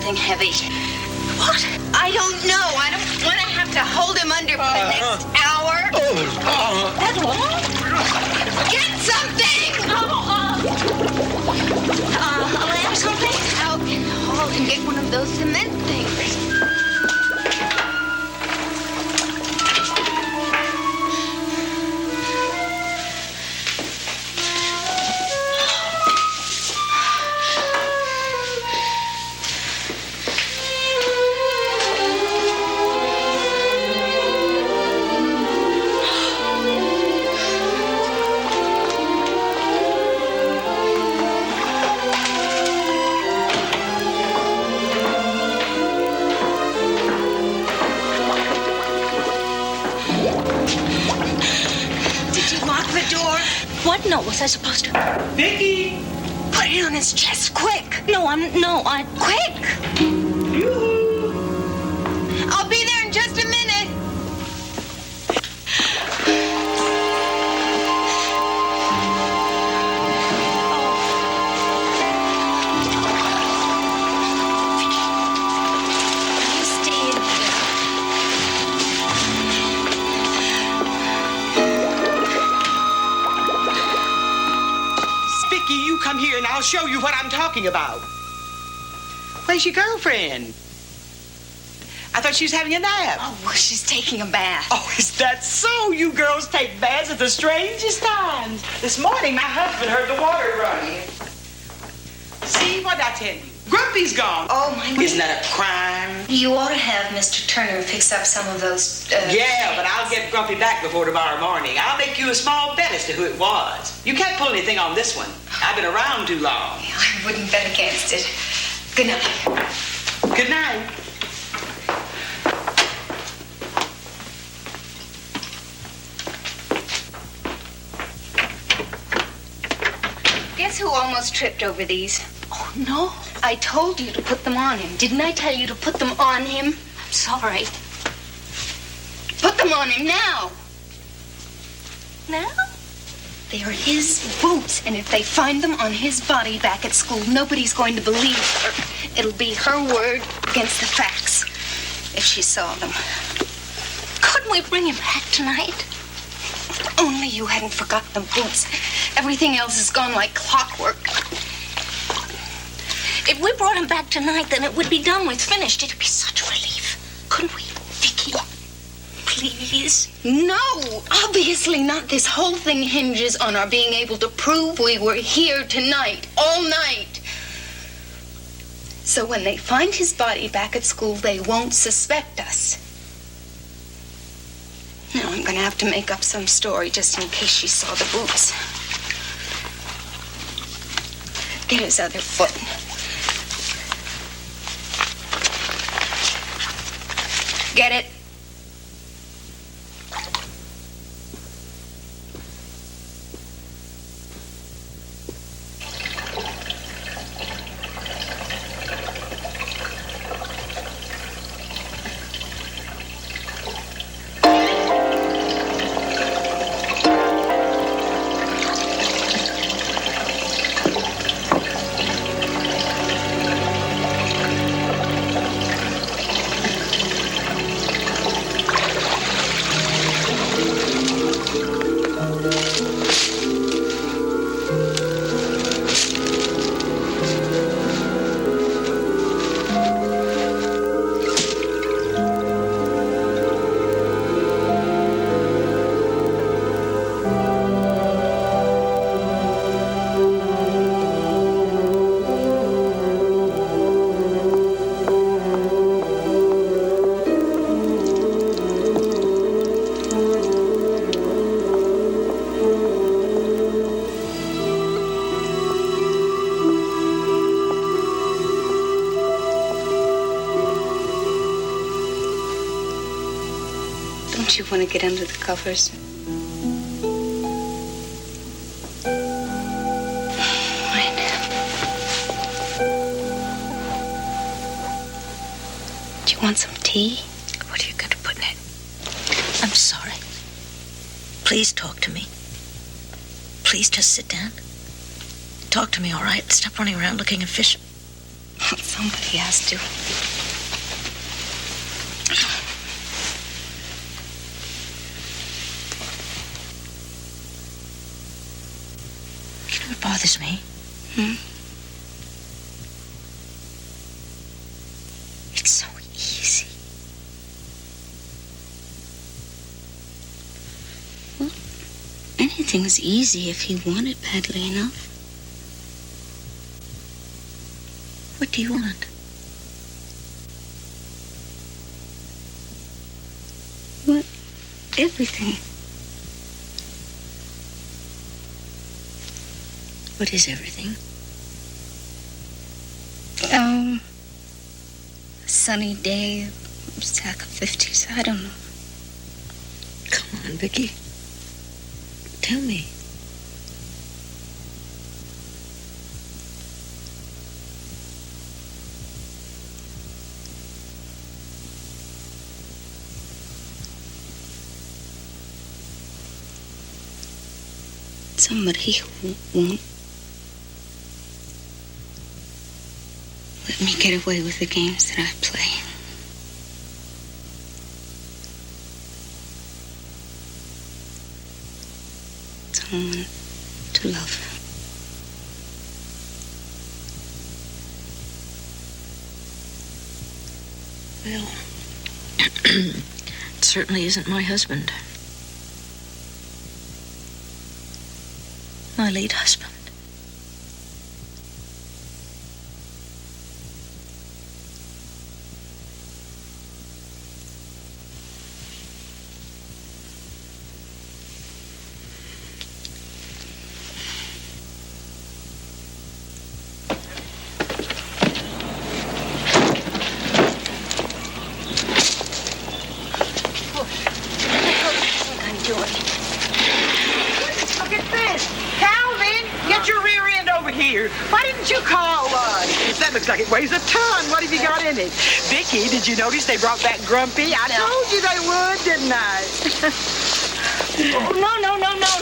something heavy. What? I don't know. I don't want to have to hold him under for the next hour. That long? Get something! A lamp, something? Out in the hall and get one of those cement things. What? No, was I supposed to? Vicky! Put it on his chest, quick! Quick! I'll be there in just a minute. You stay in here. Vicky, you come here and I'll show you what I'm talking about. Where's your girlfriend? I thought she was having a nap. Oh, well, she's taking a bath. Oh, is that so? You girls take baths at the strangest times. This morning, my husband heard the water running. See what I tell you? Grumpy's gone. Oh, my goodness. Isn't that a crime? You ought to have Mr. Turner fix up some of those. Yeah, but I'll get Grumpy back before tomorrow morning. I'll make you a small bet as to who it was. You can't pull anything on this one. I've been around too long. I wouldn't bet against it. Good night. Good night. Guess who almost tripped over these? Oh, no. I told you to put them on him. Didn't I tell you to put them on him? I'm sorry. Put them on him now. Now? They are his boots, and if they find them on his body back at school, nobody's going to believe her. It'll be her word against the facts if she saw them. Couldn't we bring him back tonight? If only you hadn't forgot them boots. Everything else has gone like clockwork. If we brought him back tonight, then it would be done with, finished. It'd be such a relief. Couldn't we, Vicky? Please? No, obviously not. This whole thing hinges on our being able to prove we were here tonight, all night. So when they find his body back at school, they won't suspect us. Now I'm going to have to make up some story just in case she saw the boots. Get his other foot. Get it? Don't you want to get under the covers? Fine. Do you want some tea? What are you going to put in it? I'm sorry. Please talk to me. Please just sit down. Talk to me, all right? Stop running around looking at fish. Somebody has to. You know what bothers me? It's so easy. Well, anything's easy if you want it badly enough. What do you want? What? Everything. What is everything? A sunny day, a stack of 50s, I don't know. Come on, Vicky. Tell me. Somebody who won't let me get away with the games that I play. Someone to love. Well, it certainly isn't my husband. My late husband. Look at this. Calvin, get your rear end over here. Why didn't you call us? That looks like it weighs a ton. What have you got in it? Vicky, did you notice they brought back Grumpy? I told you they would, didn't I?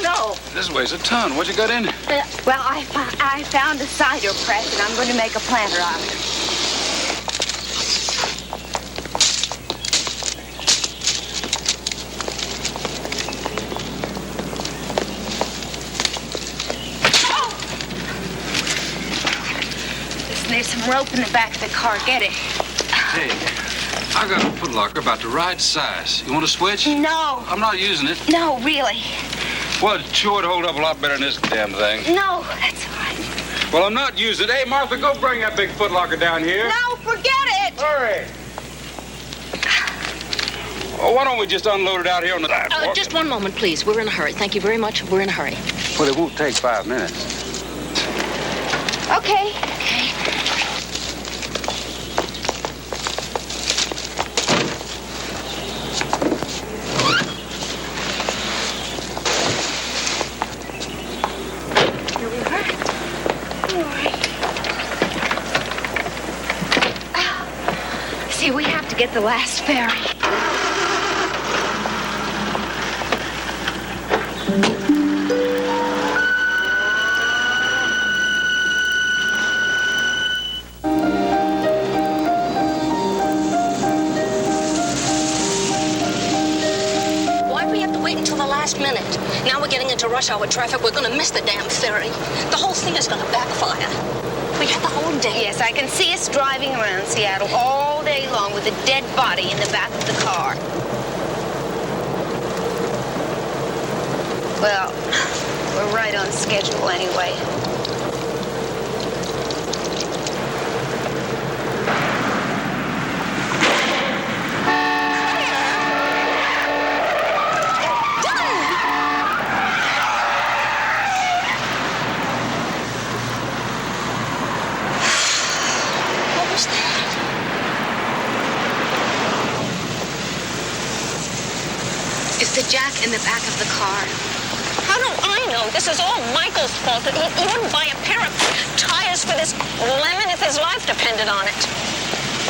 No. This weighs a ton. What you got in it? Well, I found a cider press, and I'm going to make a planter out of it. There's some rope in the back of the car. Get it. Hey, I got a footlocker about the right size. You want to switch? No. I'm not using it. No, really. Well, it sure would hold up a lot better than this damn thing. No, that's all right. Well, I'm not using it. Hey, Martha, go bring that big footlocker down here. No, forget it. Hurry. Well, why don't we just unload it out here on the sidewalk? Just one moment, please. We're in a hurry. Thank you very much. We're in a hurry. Well, it won't take 5 minutes. Okay. Here we are. All right. See, we have to get the last ferry. Why'd we have to wait until the last minute? Now we're getting into rush hour traffic. We're going to miss the damn ferry. The whole thing is going to backfire. We had the whole day. Yes, I can see us driving around Seattle all day long with a dead body in the back of the car. Well, we're right on schedule anyway. What was that? Is the jack in the back of the car? How do I know? This is all Michael's fault. He wouldn't buy a pair of tires for this lemon if his life depended on it.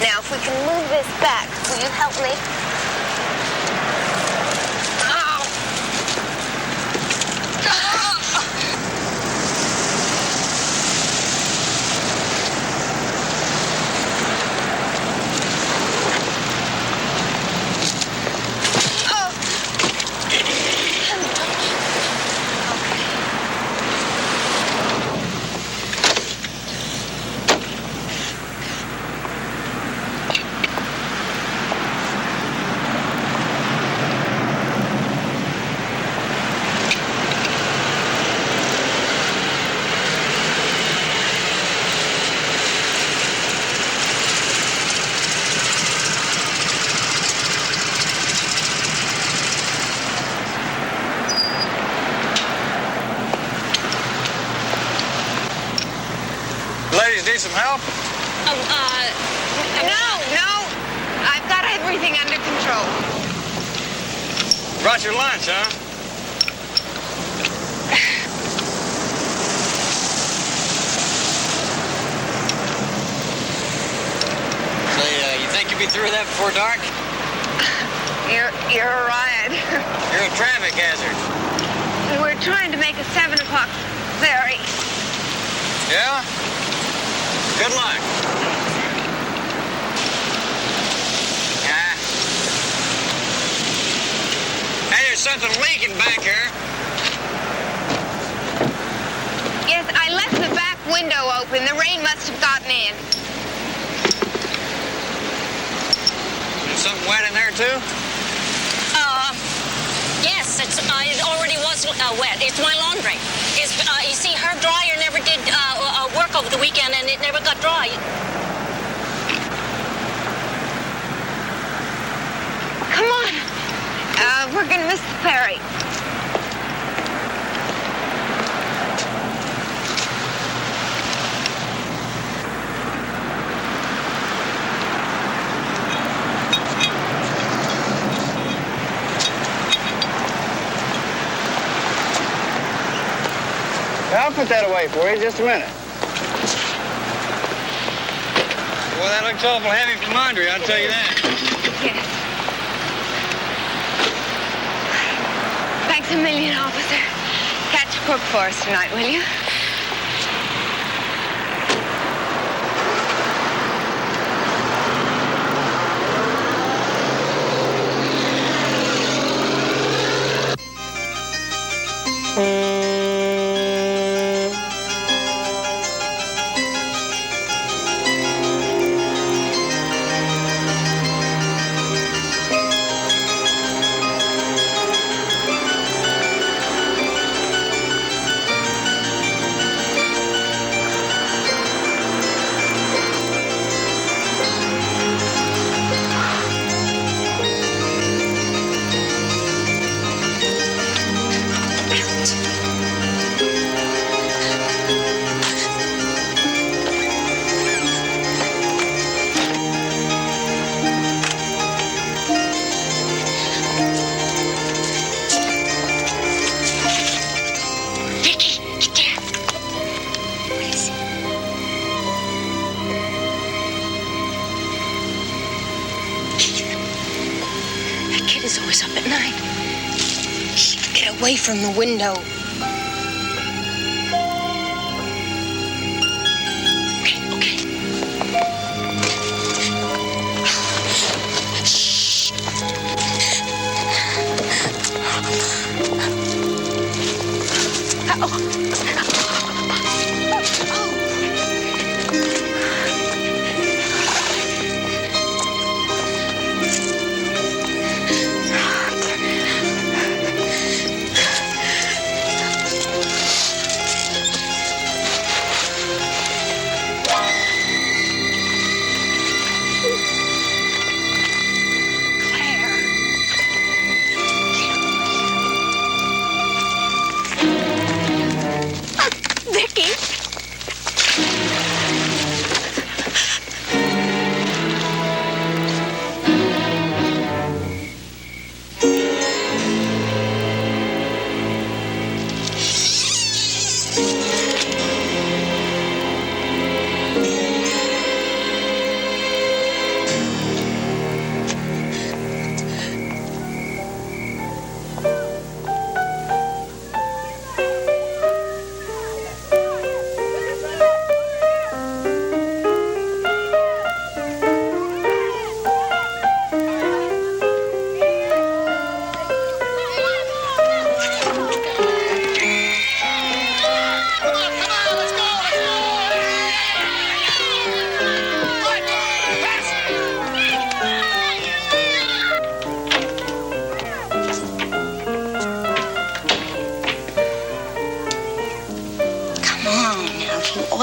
Now, if we can move this back, will you help me? off? No. I've got everything under control. Brought your lunch, huh? Say, you think you'll be through with that before dark? You're a riot. You're a traffic hazard. We're trying to make a 7 o'clock ferry. Yeah? Good luck. Hey, there's something leaking back here. Yes, I left the back window open. The rain must have gotten in. There's something wet in there, too? Yes, it already was wet. It's my laundry. You see, her dryer never did work over the weekend, and it never got dry. Come on. We're going to miss the ferry. I'll put that away for you. Just a minute. Well, that looks awful heavy for laundry, I'll tell you that. Yes. Thanks a million, officer. Catch a crook for us tonight, will you? Away from the window. Okay. Shh.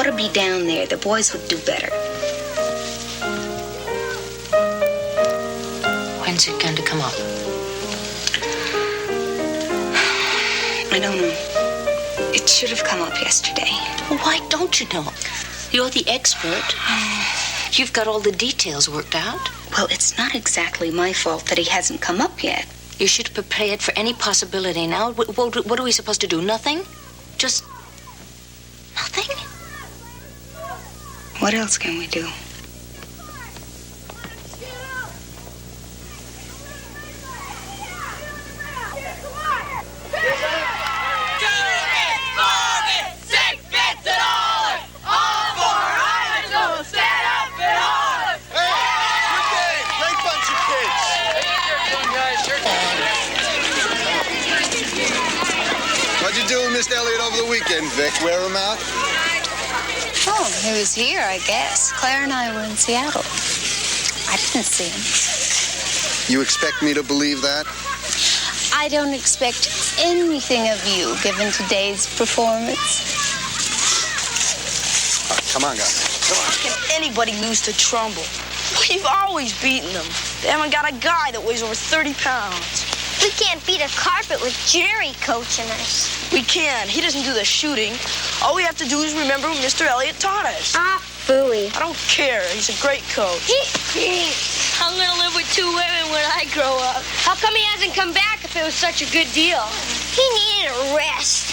ought to be down there. The boys would do better. When's it going to come up? I don't know. It should have come up yesterday. Well, why don't you know? You're the expert. You've got all the details worked out. Well, it's not exactly my fault that he hasn't come up yet. You should have prepared for any possibility. Now, what are we supposed to do? Nothing? Just nothing? What else can we do? Missed Elliot over the weekend, Vic. Wear him out? Oh, he was here, I guess. Claire and I were in Seattle. I didn't see him. You expect me to believe that? I don't expect anything of you, given today's performance. All right, come on, guys. Come on. Can anybody lose to Trumbull? We've always beaten them. They haven't got a guy that weighs over 30 pounds. We can't beat a carpet with Jerry coaching us. We can. He doesn't do the shooting. All we have to do is remember what Mr. Elliott taught us. Ah, phooey. I don't care. He's a great coach. I'm gonna live with 2 women when I grow up. How come he hasn't come back if it was such a good deal? He needed a rest.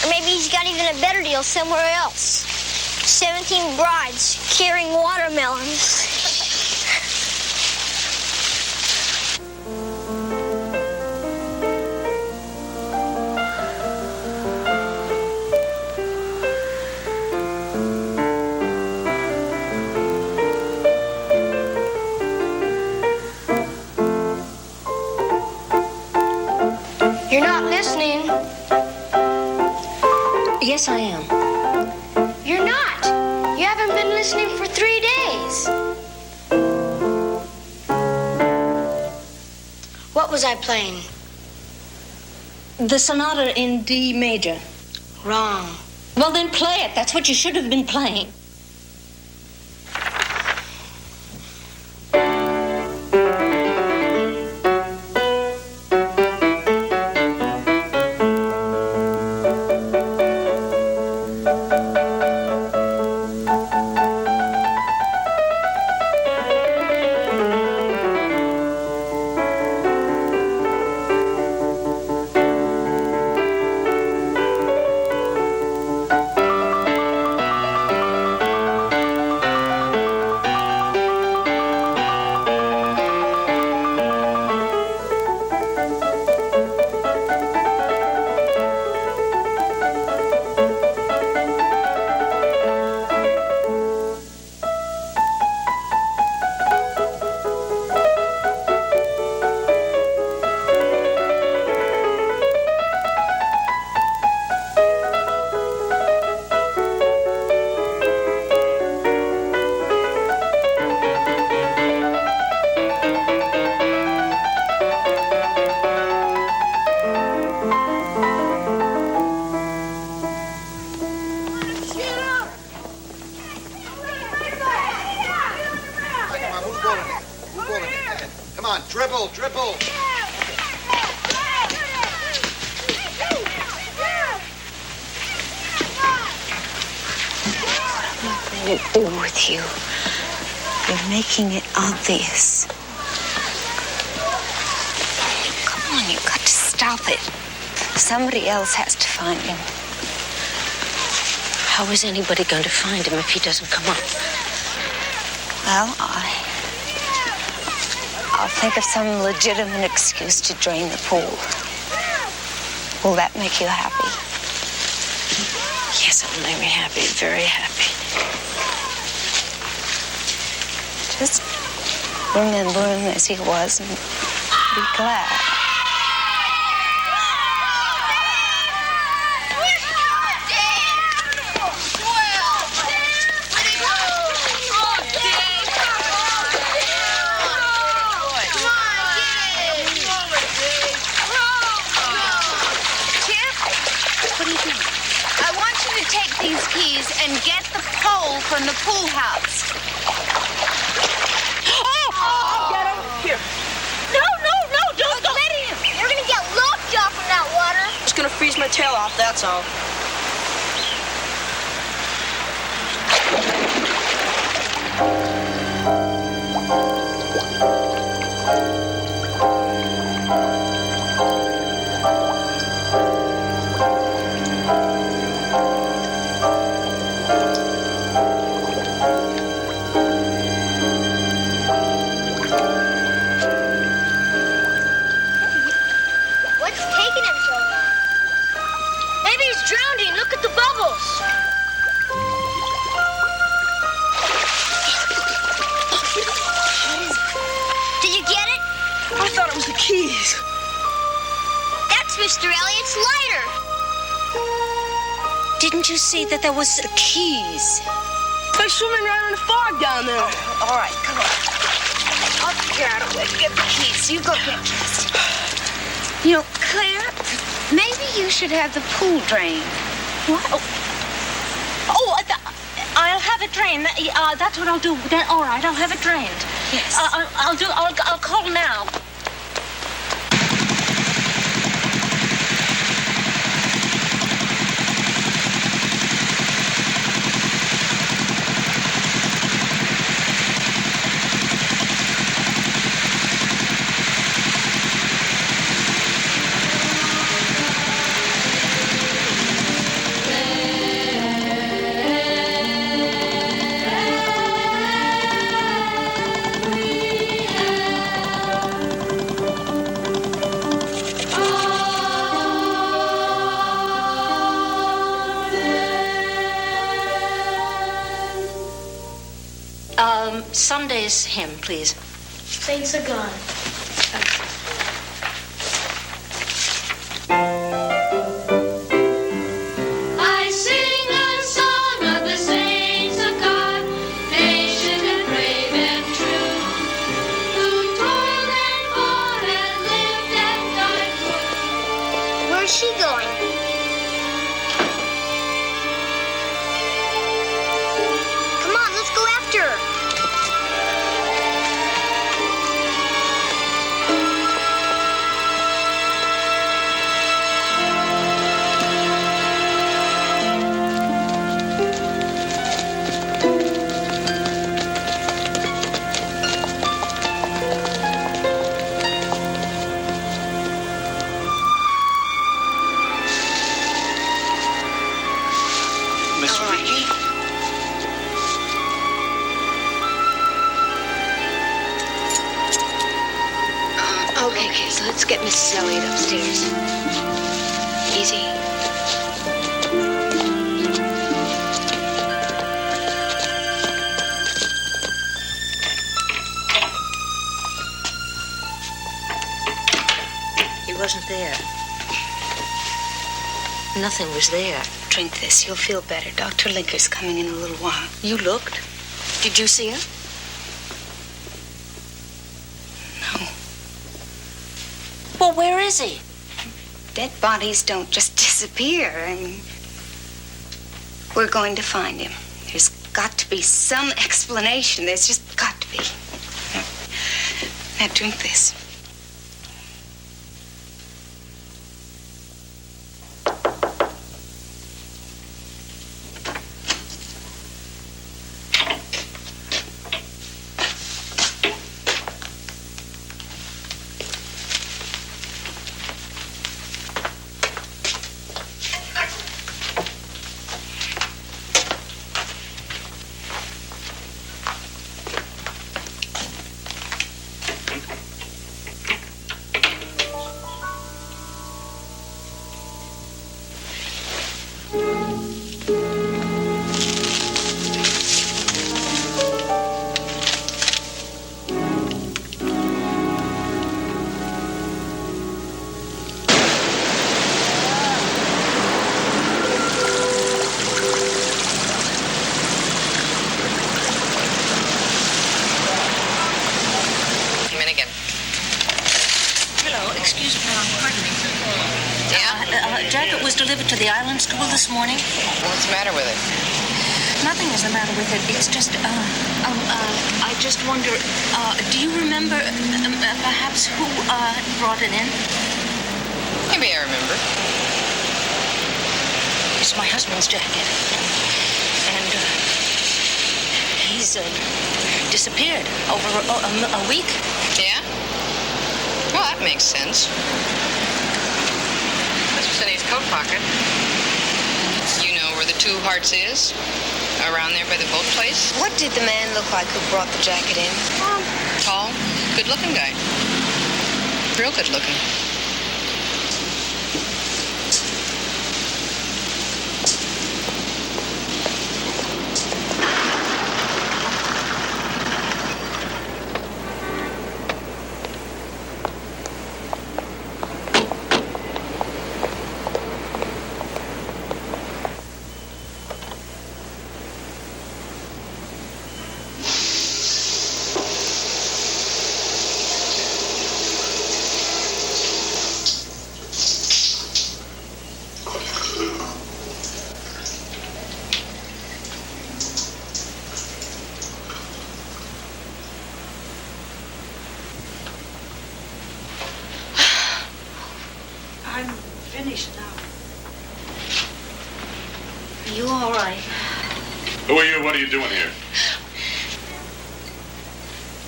Or maybe he's got even a better deal somewhere else. 17 brides carrying watermelons. You're not listening. Yes, I am. You're not. You haven't been listening for 3 days. What was I playing? The sonata in D major. Wrong. Well, then play it. That's what you should have been playing. Dribble, dribble. To do with you. You're making it obvious. Come on, you've got to stop it. Somebody else has to find him. How is anybody going to find him if he doesn't come up? Well, I'll think of some legitimate excuse to drain the pool. Will that make you happy? Yes, it'll make me happy, very happy. Just remember him as he was and be glad. And get the pole from the pool house. Oh, get him. Here. No, don't let him. You're gonna get lockjaw from that water. Just gonna freeze my tail off, that's all. drowning. Look at the bubbles. Did you get it? I thought it was the keys. That's Mr. Elliott's lighter. Didn't you see that there was the keys? They're swimming around in the fog down there. All right, come on. I'll figure out a way to get the keys. You go get dressed. You know, Claire, maybe you should have the pool drained. What? I'll have it drained. That's what I'll do. All right, I'll have it drained. Yes. I'll call now. Sunday's hymn, please. Saints are gone. I sing a song of the saints of God, patient and brave and true, who toiled and fought and lived and died for. Where's she going? Come on, let's go after her. Miss Ricky? Okay, kids, let's get Mrs. Elliott upstairs. Easy. He wasn't there. Nothing was there. Drink this. You'll feel better. Dr. Linker's coming in a little while. You looked. Did you see him? No. Well, where is he? Dead bodies don't just disappear. I mean, we're going to find him. There's got to be some explanation. There's just got to be. Now drink this. Jacket was delivered to the island school this morning. What's the matter with it? Nothing is the matter with it. It's just, I just wonder, do you remember perhaps who brought it in? Maybe I remember. It's my husband's jacket. And he's disappeared over a week. Yeah? Well, that makes sense. Must was in his coat pocket. You know where the Two Hearts is? Around there by the boat place? What did the man look like who brought the jacket in? Tall, good-looking guy. Real good-looking. I'm finished now. Are you all right? Who are you? What are you doing here?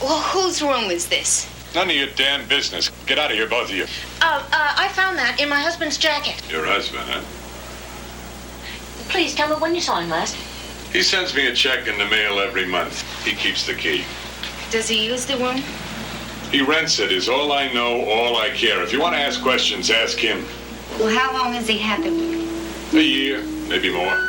Well, whose room is this? None of your damn business. Get out of here, both of you. I found that in my husband's jacket. Your husband, huh? Please tell me when you saw him last. He sends me a check in the mail every month. He keeps the key. Does he use the room? He rents it, is all I know, all I care. If you want to ask questions, ask him. Well, how long has he had the room? A year, maybe more.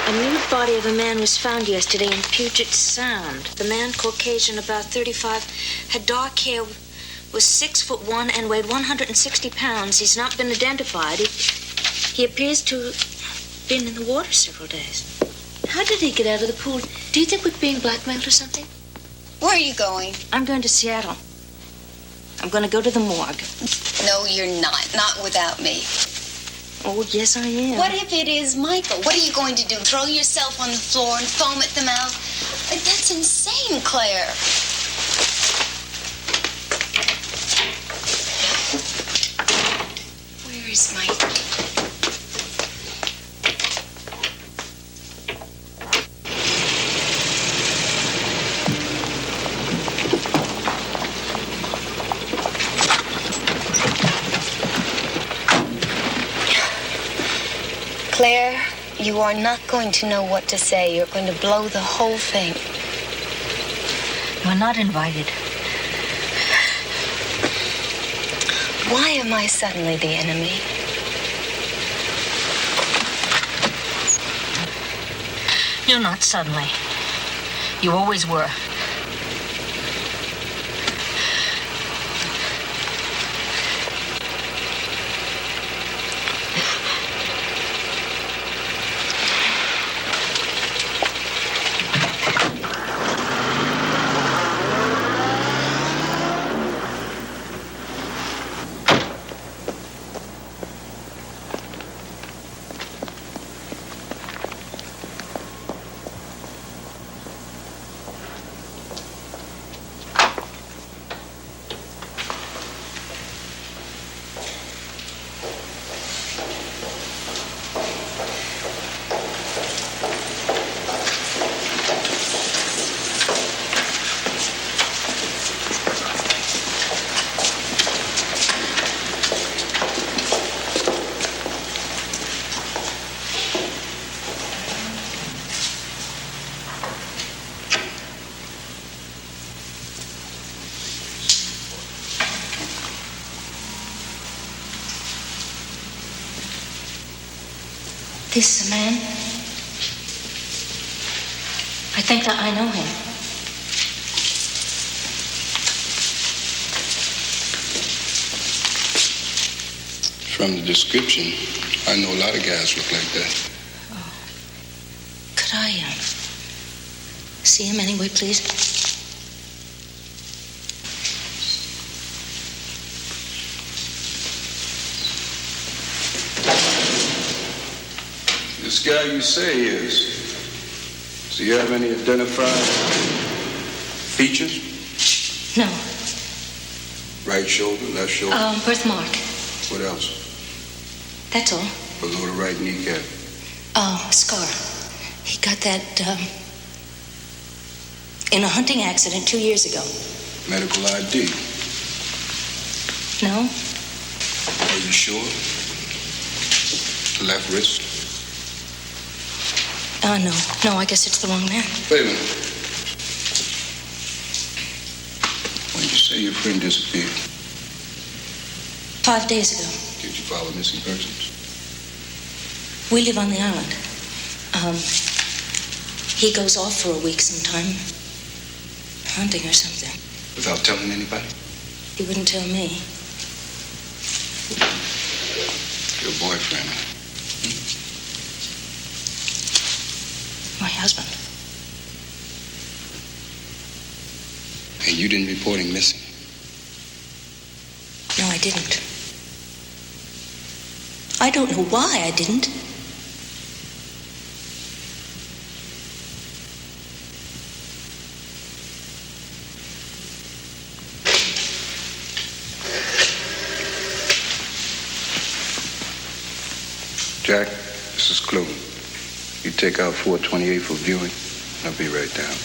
A nude body of a man was found yesterday in Puget Sound. The man, Caucasian, about 35, had dark hair, was 6'1" and weighed 160 pounds. He's not been identified. He appears to have been in the water several days. How did he get out of the pool? Do you think we're being blackmailed or something? Where are you going? I'm going to Seattle. I'm going to go to the morgue. No, you're not. Not without me. Oh, yes, I am. What if it is Michael? What are you going to do? Throw yourself on the floor and foam at the mouth? That's insane, Claire. Where is Michael? Claire, you are not going to know what to say. You're going to blow the whole thing. You're not invited. Why am I suddenly the enemy? You're not suddenly. You always were. This man, I think that I know him. From the description, I know a lot of guys look like that. Could I see him anyway, please? This guy you say he is, does he have any identified features? No. Right shoulder, left shoulder? Birthmark. What else? That's all. Below the right kneecap. Oh, a scar. He got that, in a hunting accident 2 years ago. Medical ID? No? Are you sure? Left wrist? No. No, I guess it's the wrong man. Wait a minute. When did you say your friend disappeared? 5 days ago. Did you file a missing persons? We live on the island. He goes off for a week sometime. Hunting or something. Without telling anybody? He wouldn't tell me. Your boyfriend? My husband. And you didn't report him missing? No, I didn't. I don't know why I didn't. Jack, this is Clue. You take out 428 for viewing. I'll be right down.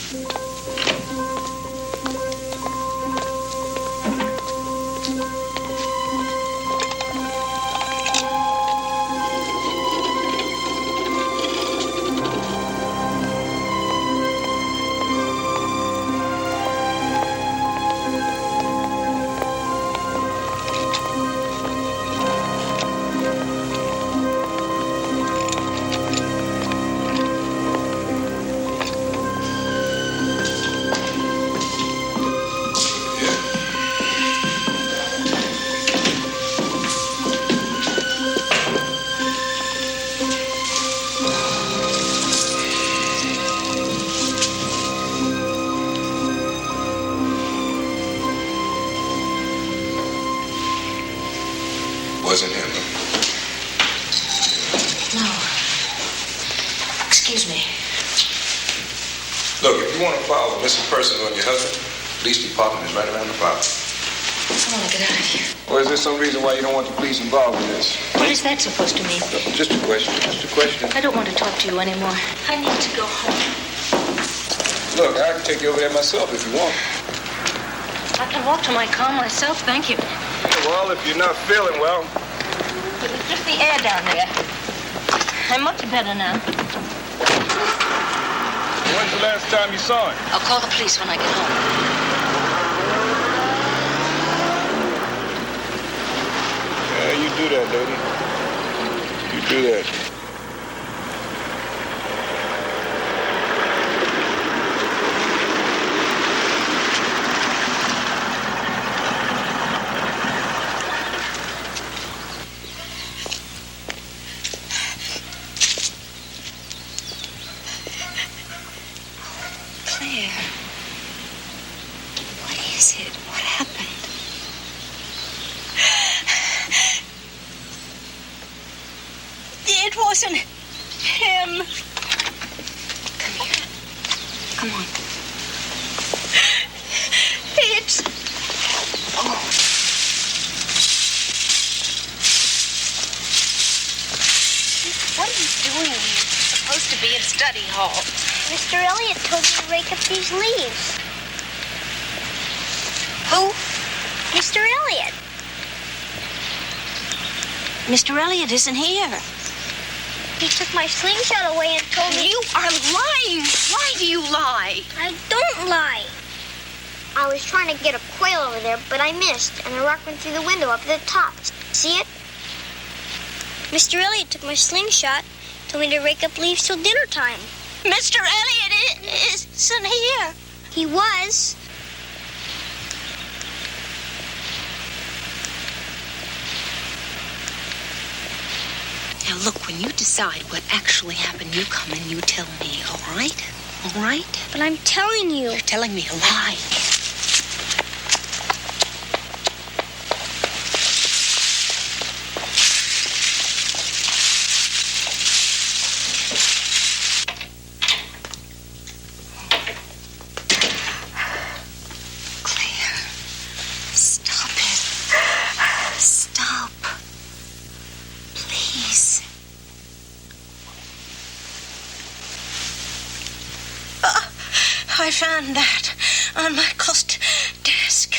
Wasn't him. No. Excuse me. Look, if you want to file a missing person on your husband, police department is right around the block. I want to get out of here. Or is there some reason why you don't want the police involved in this? What is that supposed to mean? Just a question. Just a question. I don't want to talk to you anymore. I need to go home. Look, I can take you over there myself if you want. I can walk to my car myself, thank you. Well, if you're not feeling well. It was just the air down there. I'm much better now. When's the last time you saw him? I'll call the police when I get home. Yeah, you do that, lady. You do that. It wasn't him. Come here. Come on. It's... Oh. What are you doing here? It's supposed to be in study hall. Mr. Elliot told me to rake up these leaves. Who? Mr. Elliot. Mr. Elliot isn't here. He took my slingshot away and told me... You are lying. Why do you lie? I don't lie. I was trying to get a quail over there, but I missed, and the rock went through the window up at the top. See it? Mr. Elliot took my slingshot, told me to rake up leaves till dinner time. Mr. Elliot isn't here. He was. Now, look, when you decide what actually happened, you come and you tell me, all right? All right? But I'm telling you. You're telling me a lie. Claire, stop it. Stop. Please. I found that on Michael's desk.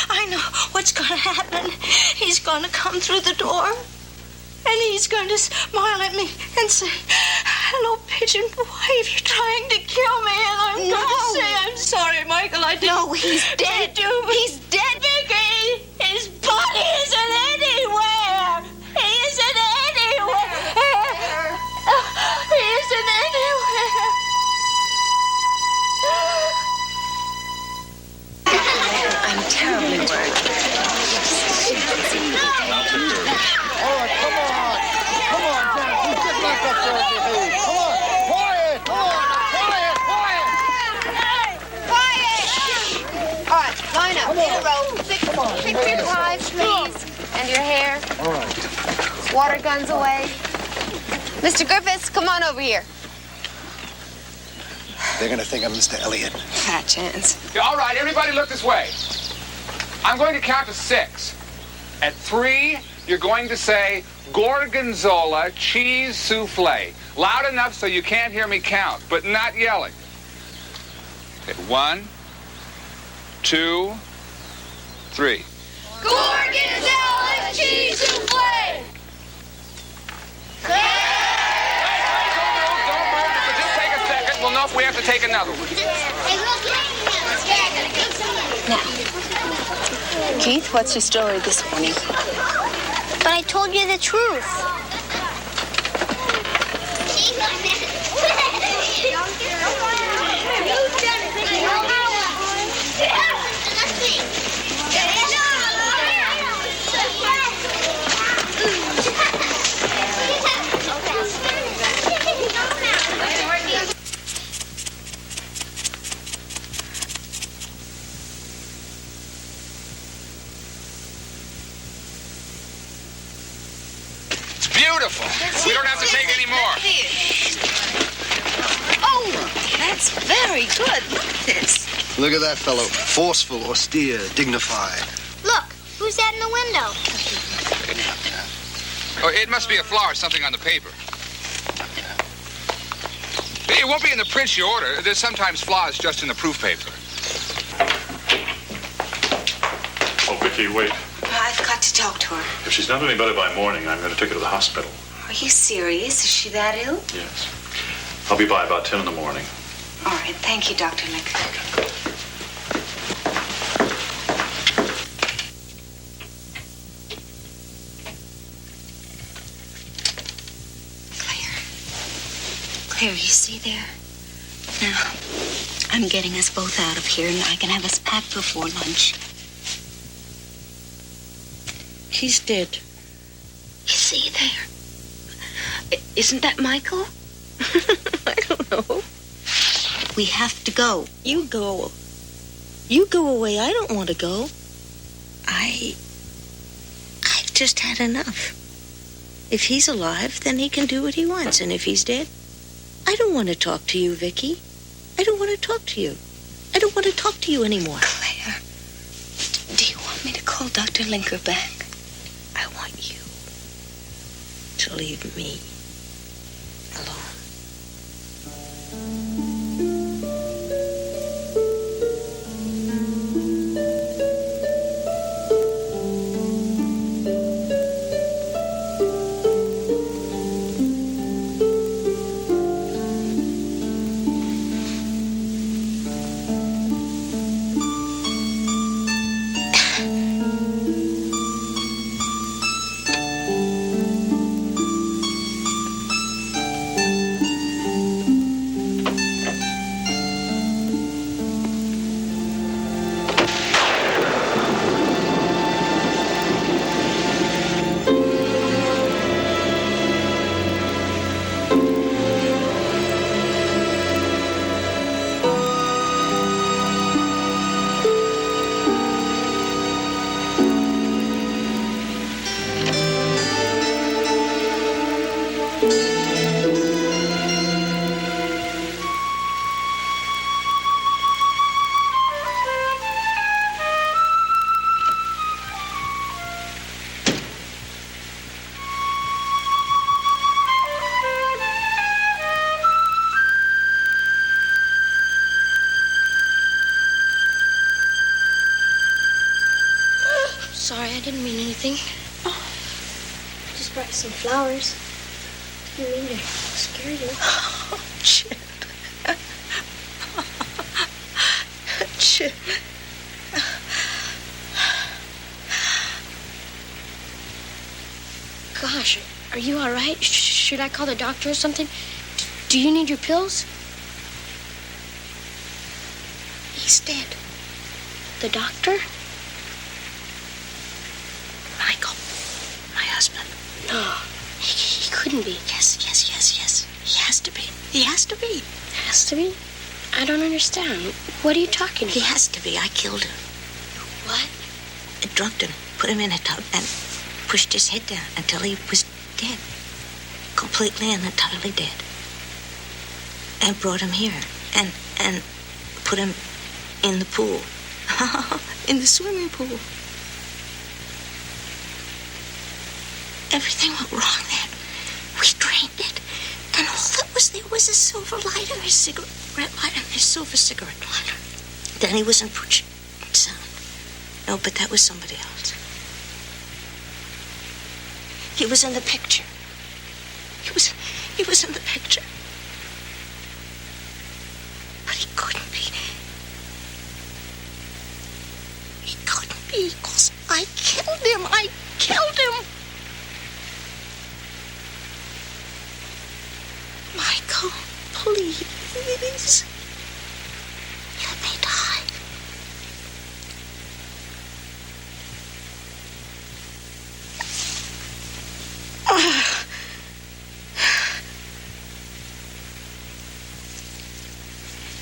I know what's going to happen. He's going to come through the door, and he's going to smile at me and say, "Hello, Pigeon. Why are you trying to kill me?" And I'm going to say, "I'm sorry, Michael. I didn't." No, he's dead. He's dead, Vicky. His body isn't anywhere. He isn't anywhere. He isn't anywhere. I'm terribly worried. All right, come on. Come on, Jack. You get back up there and behave. Come on. Quiet. Come on. Quiet. Quiet. Come on. Fix your ties, please. And your hair. All right. Water guns away. Mr. Griffiths, come on over here. They're going to think I'm Mr. Elliott. Fat chance. Yeah, all right, everybody look this way. I'm going to count to 6. At 3, you're going to say Gorgonzola cheese souffle. Loud enough so you can't hear me count, but not yelling. Okay, 1, 2, 3. Gorgonzola cheese souffle! Don't move. If you just take a second, we'll know if we have to take another one. Now, Keith, what's your story this morning? But I told you the truth. Beautiful. We don't have to take any more. Oh, that's very good. Look at this. Look at that fellow. Forceful, austere, dignified. Look, who's that in the window? Oh, it must be a flaw or something on the paper. It won't be in the prints you order. There's sometimes flaws just in the proof paper. Oh, Vicky, wait. I've got to talk to her. If she's not any better by morning, I'm going to take her to the hospital. Are you serious? Is she that ill? Yes. I'll be by about 10 in the morning. All right. Thank you, Dr. Lick. Claire, you see there? Now, I'm getting us both out of here, and I can have us packed before lunch. He's dead. You see there? Isn't that Michael? I don't know. We have to go. You go. You go away. I don't want to go. I've just had enough. If he's alive, then he can do what he wants. And if he's dead, I don't want to talk to you, Vicky. I don't want to talk to you. I don't want to talk to you anymore. Claire, do you want me to call Dr. Linker back? I want you to leave me alone. Sorry, I didn't mean anything. Just brought you some flowers. Didn't mean to scare you. Oh, Chip. Chip. Gosh, are you all right? Should I call the doctor or something? Do you need your pills? He's dead. The doctor? Michael, my husband. No, he couldn't be. Yes. He has to be. He has to be. Has to be? I don't understand. What are you talking about? He has to be. I killed him. What? Drugged him, put him in a tub, and pushed his head down until he was dead. Completely and entirely dead. And brought him here and put him in the pool. In the swimming pool. Everything went wrong then. We drained it. And all that was there was a silver lighter, a cigarette lighter, and a silver cigarette lighter. Then he was in Puget Sound. No, but that was somebody else. He was in the picture. He was in the picture. But he couldn't be. He couldn't be because I killed him. I killed him. Michael, please. Let me die.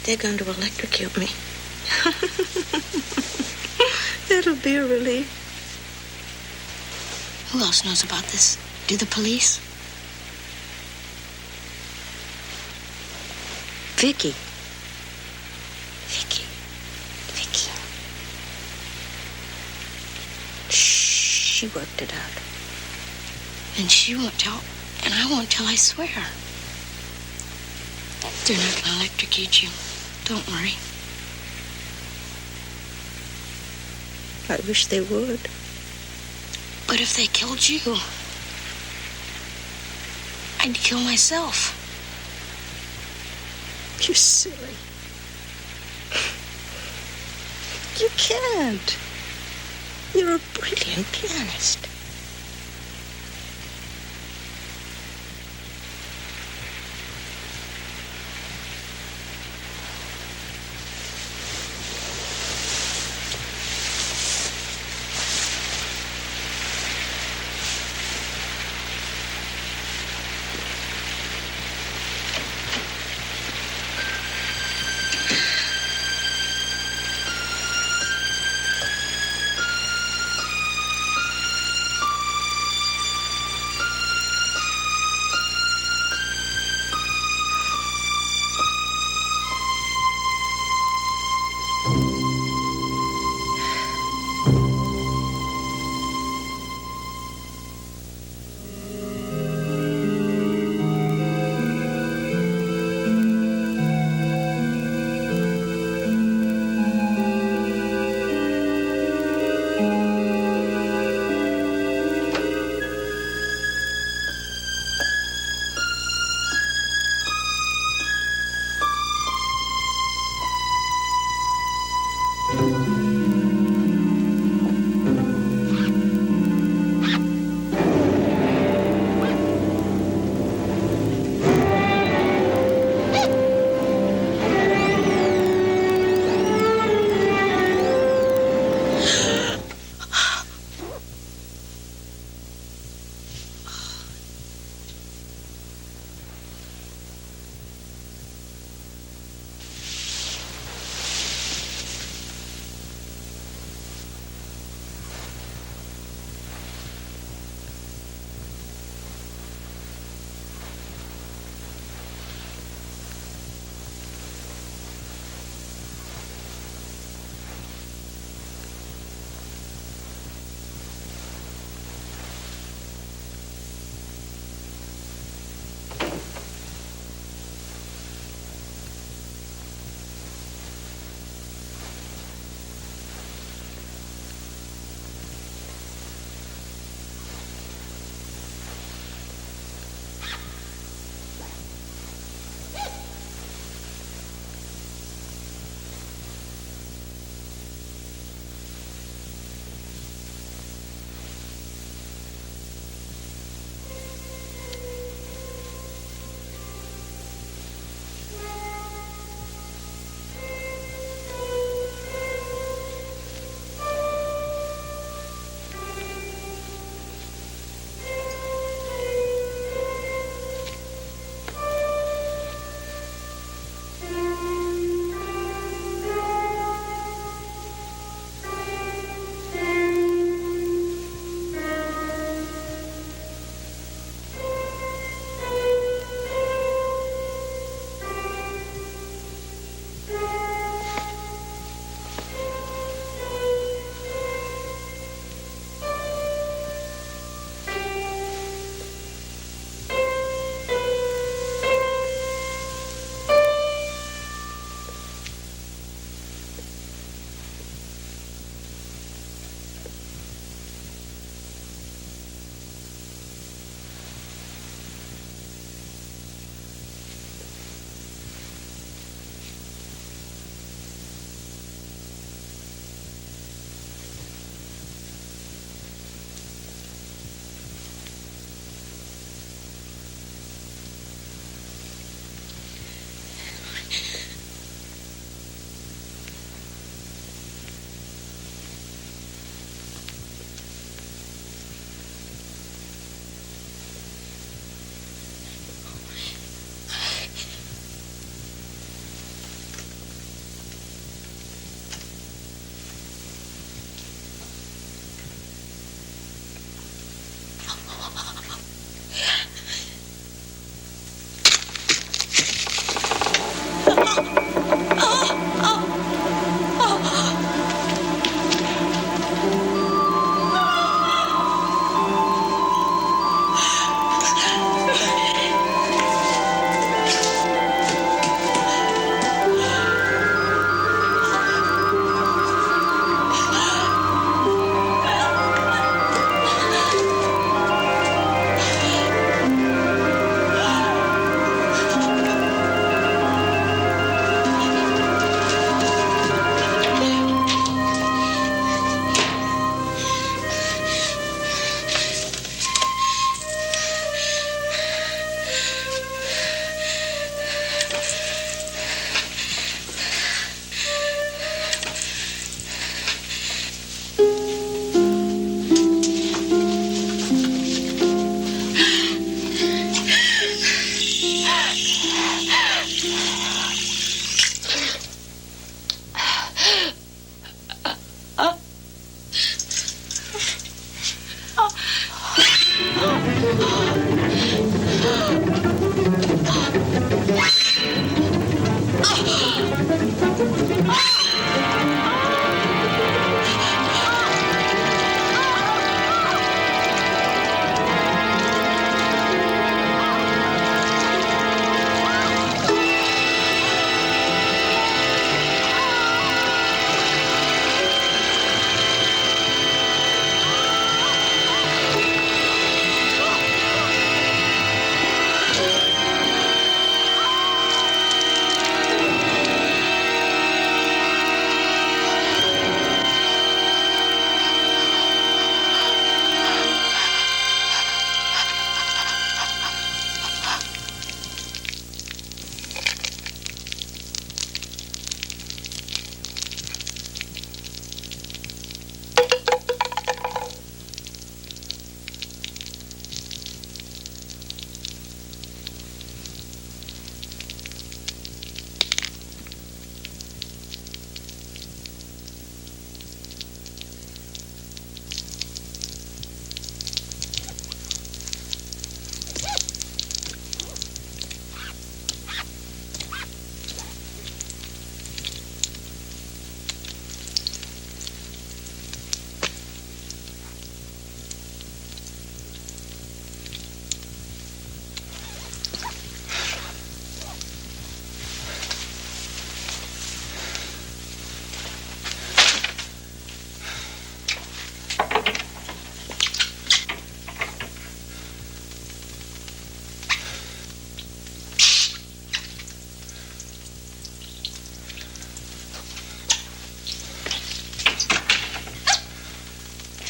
They're going to electrocute me. That'll be a relief. Who else knows about this? Do the police? Vicky. She worked it out. And she won't tell, and I won't tell, I swear. They're not going to electrocute you. Don't worry. I wish they would. But if they killed you, I'd kill myself. You're silly. You can't. You're a brilliant pianist.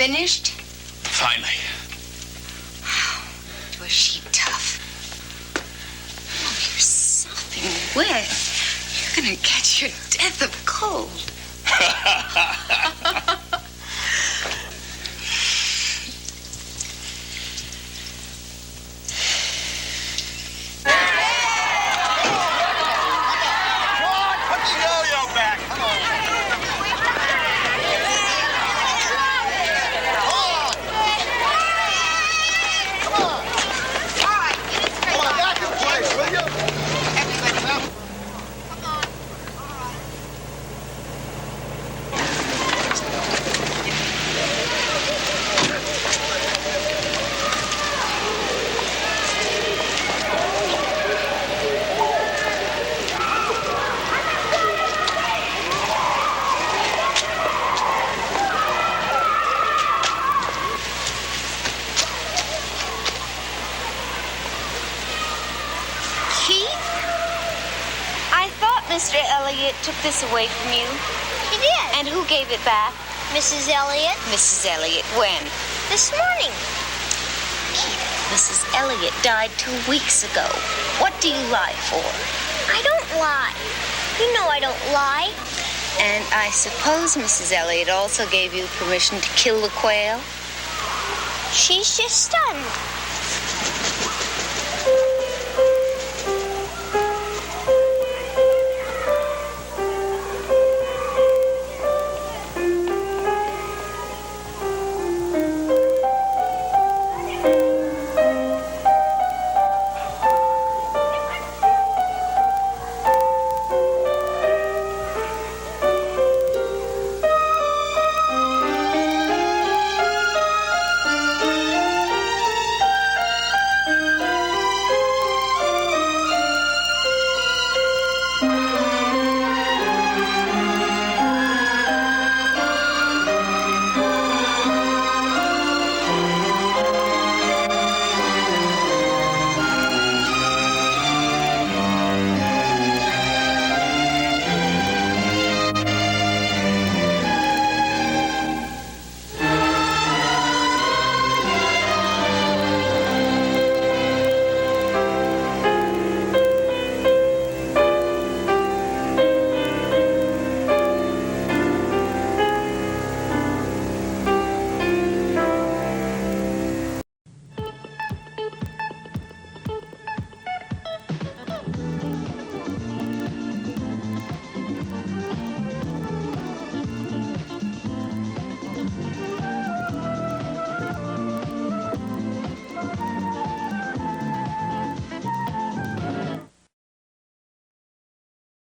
finished? Finally. Was she tough? Oh, you're sopping wet. You're gonna catch your death of cold. Mr. Elliot took this away from you. He did. And who gave it back? Mrs. Elliot. Mrs. Elliot, when? This morning. Keith, Mrs. Elliot died 2 weeks ago. What do you lie for? I don't lie. You know I don't lie. And I suppose Mrs. Elliot also gave you permission to kill the quail? She's just stunned.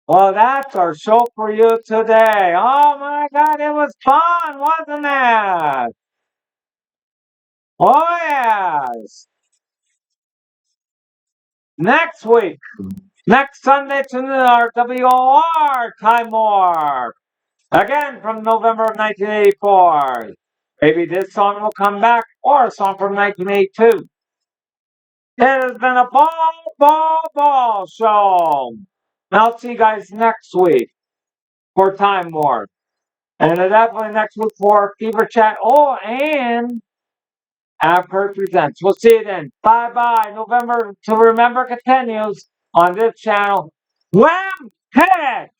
Well, that's our show for you today. Oh my God, it was fun, wasn't it? Oh yes. Next week, next Sunday to our WOR Time Warp. Again from November of 1984. Maybe this song will come back or a song from 1982. It has been a ball show. And I'll see you guys next week for Time Warp. And definitely next week for Fever Chat. Oh, and After Presents. We'll see you then. Bye-bye. November to Remember continues on this channel. Wham! Head!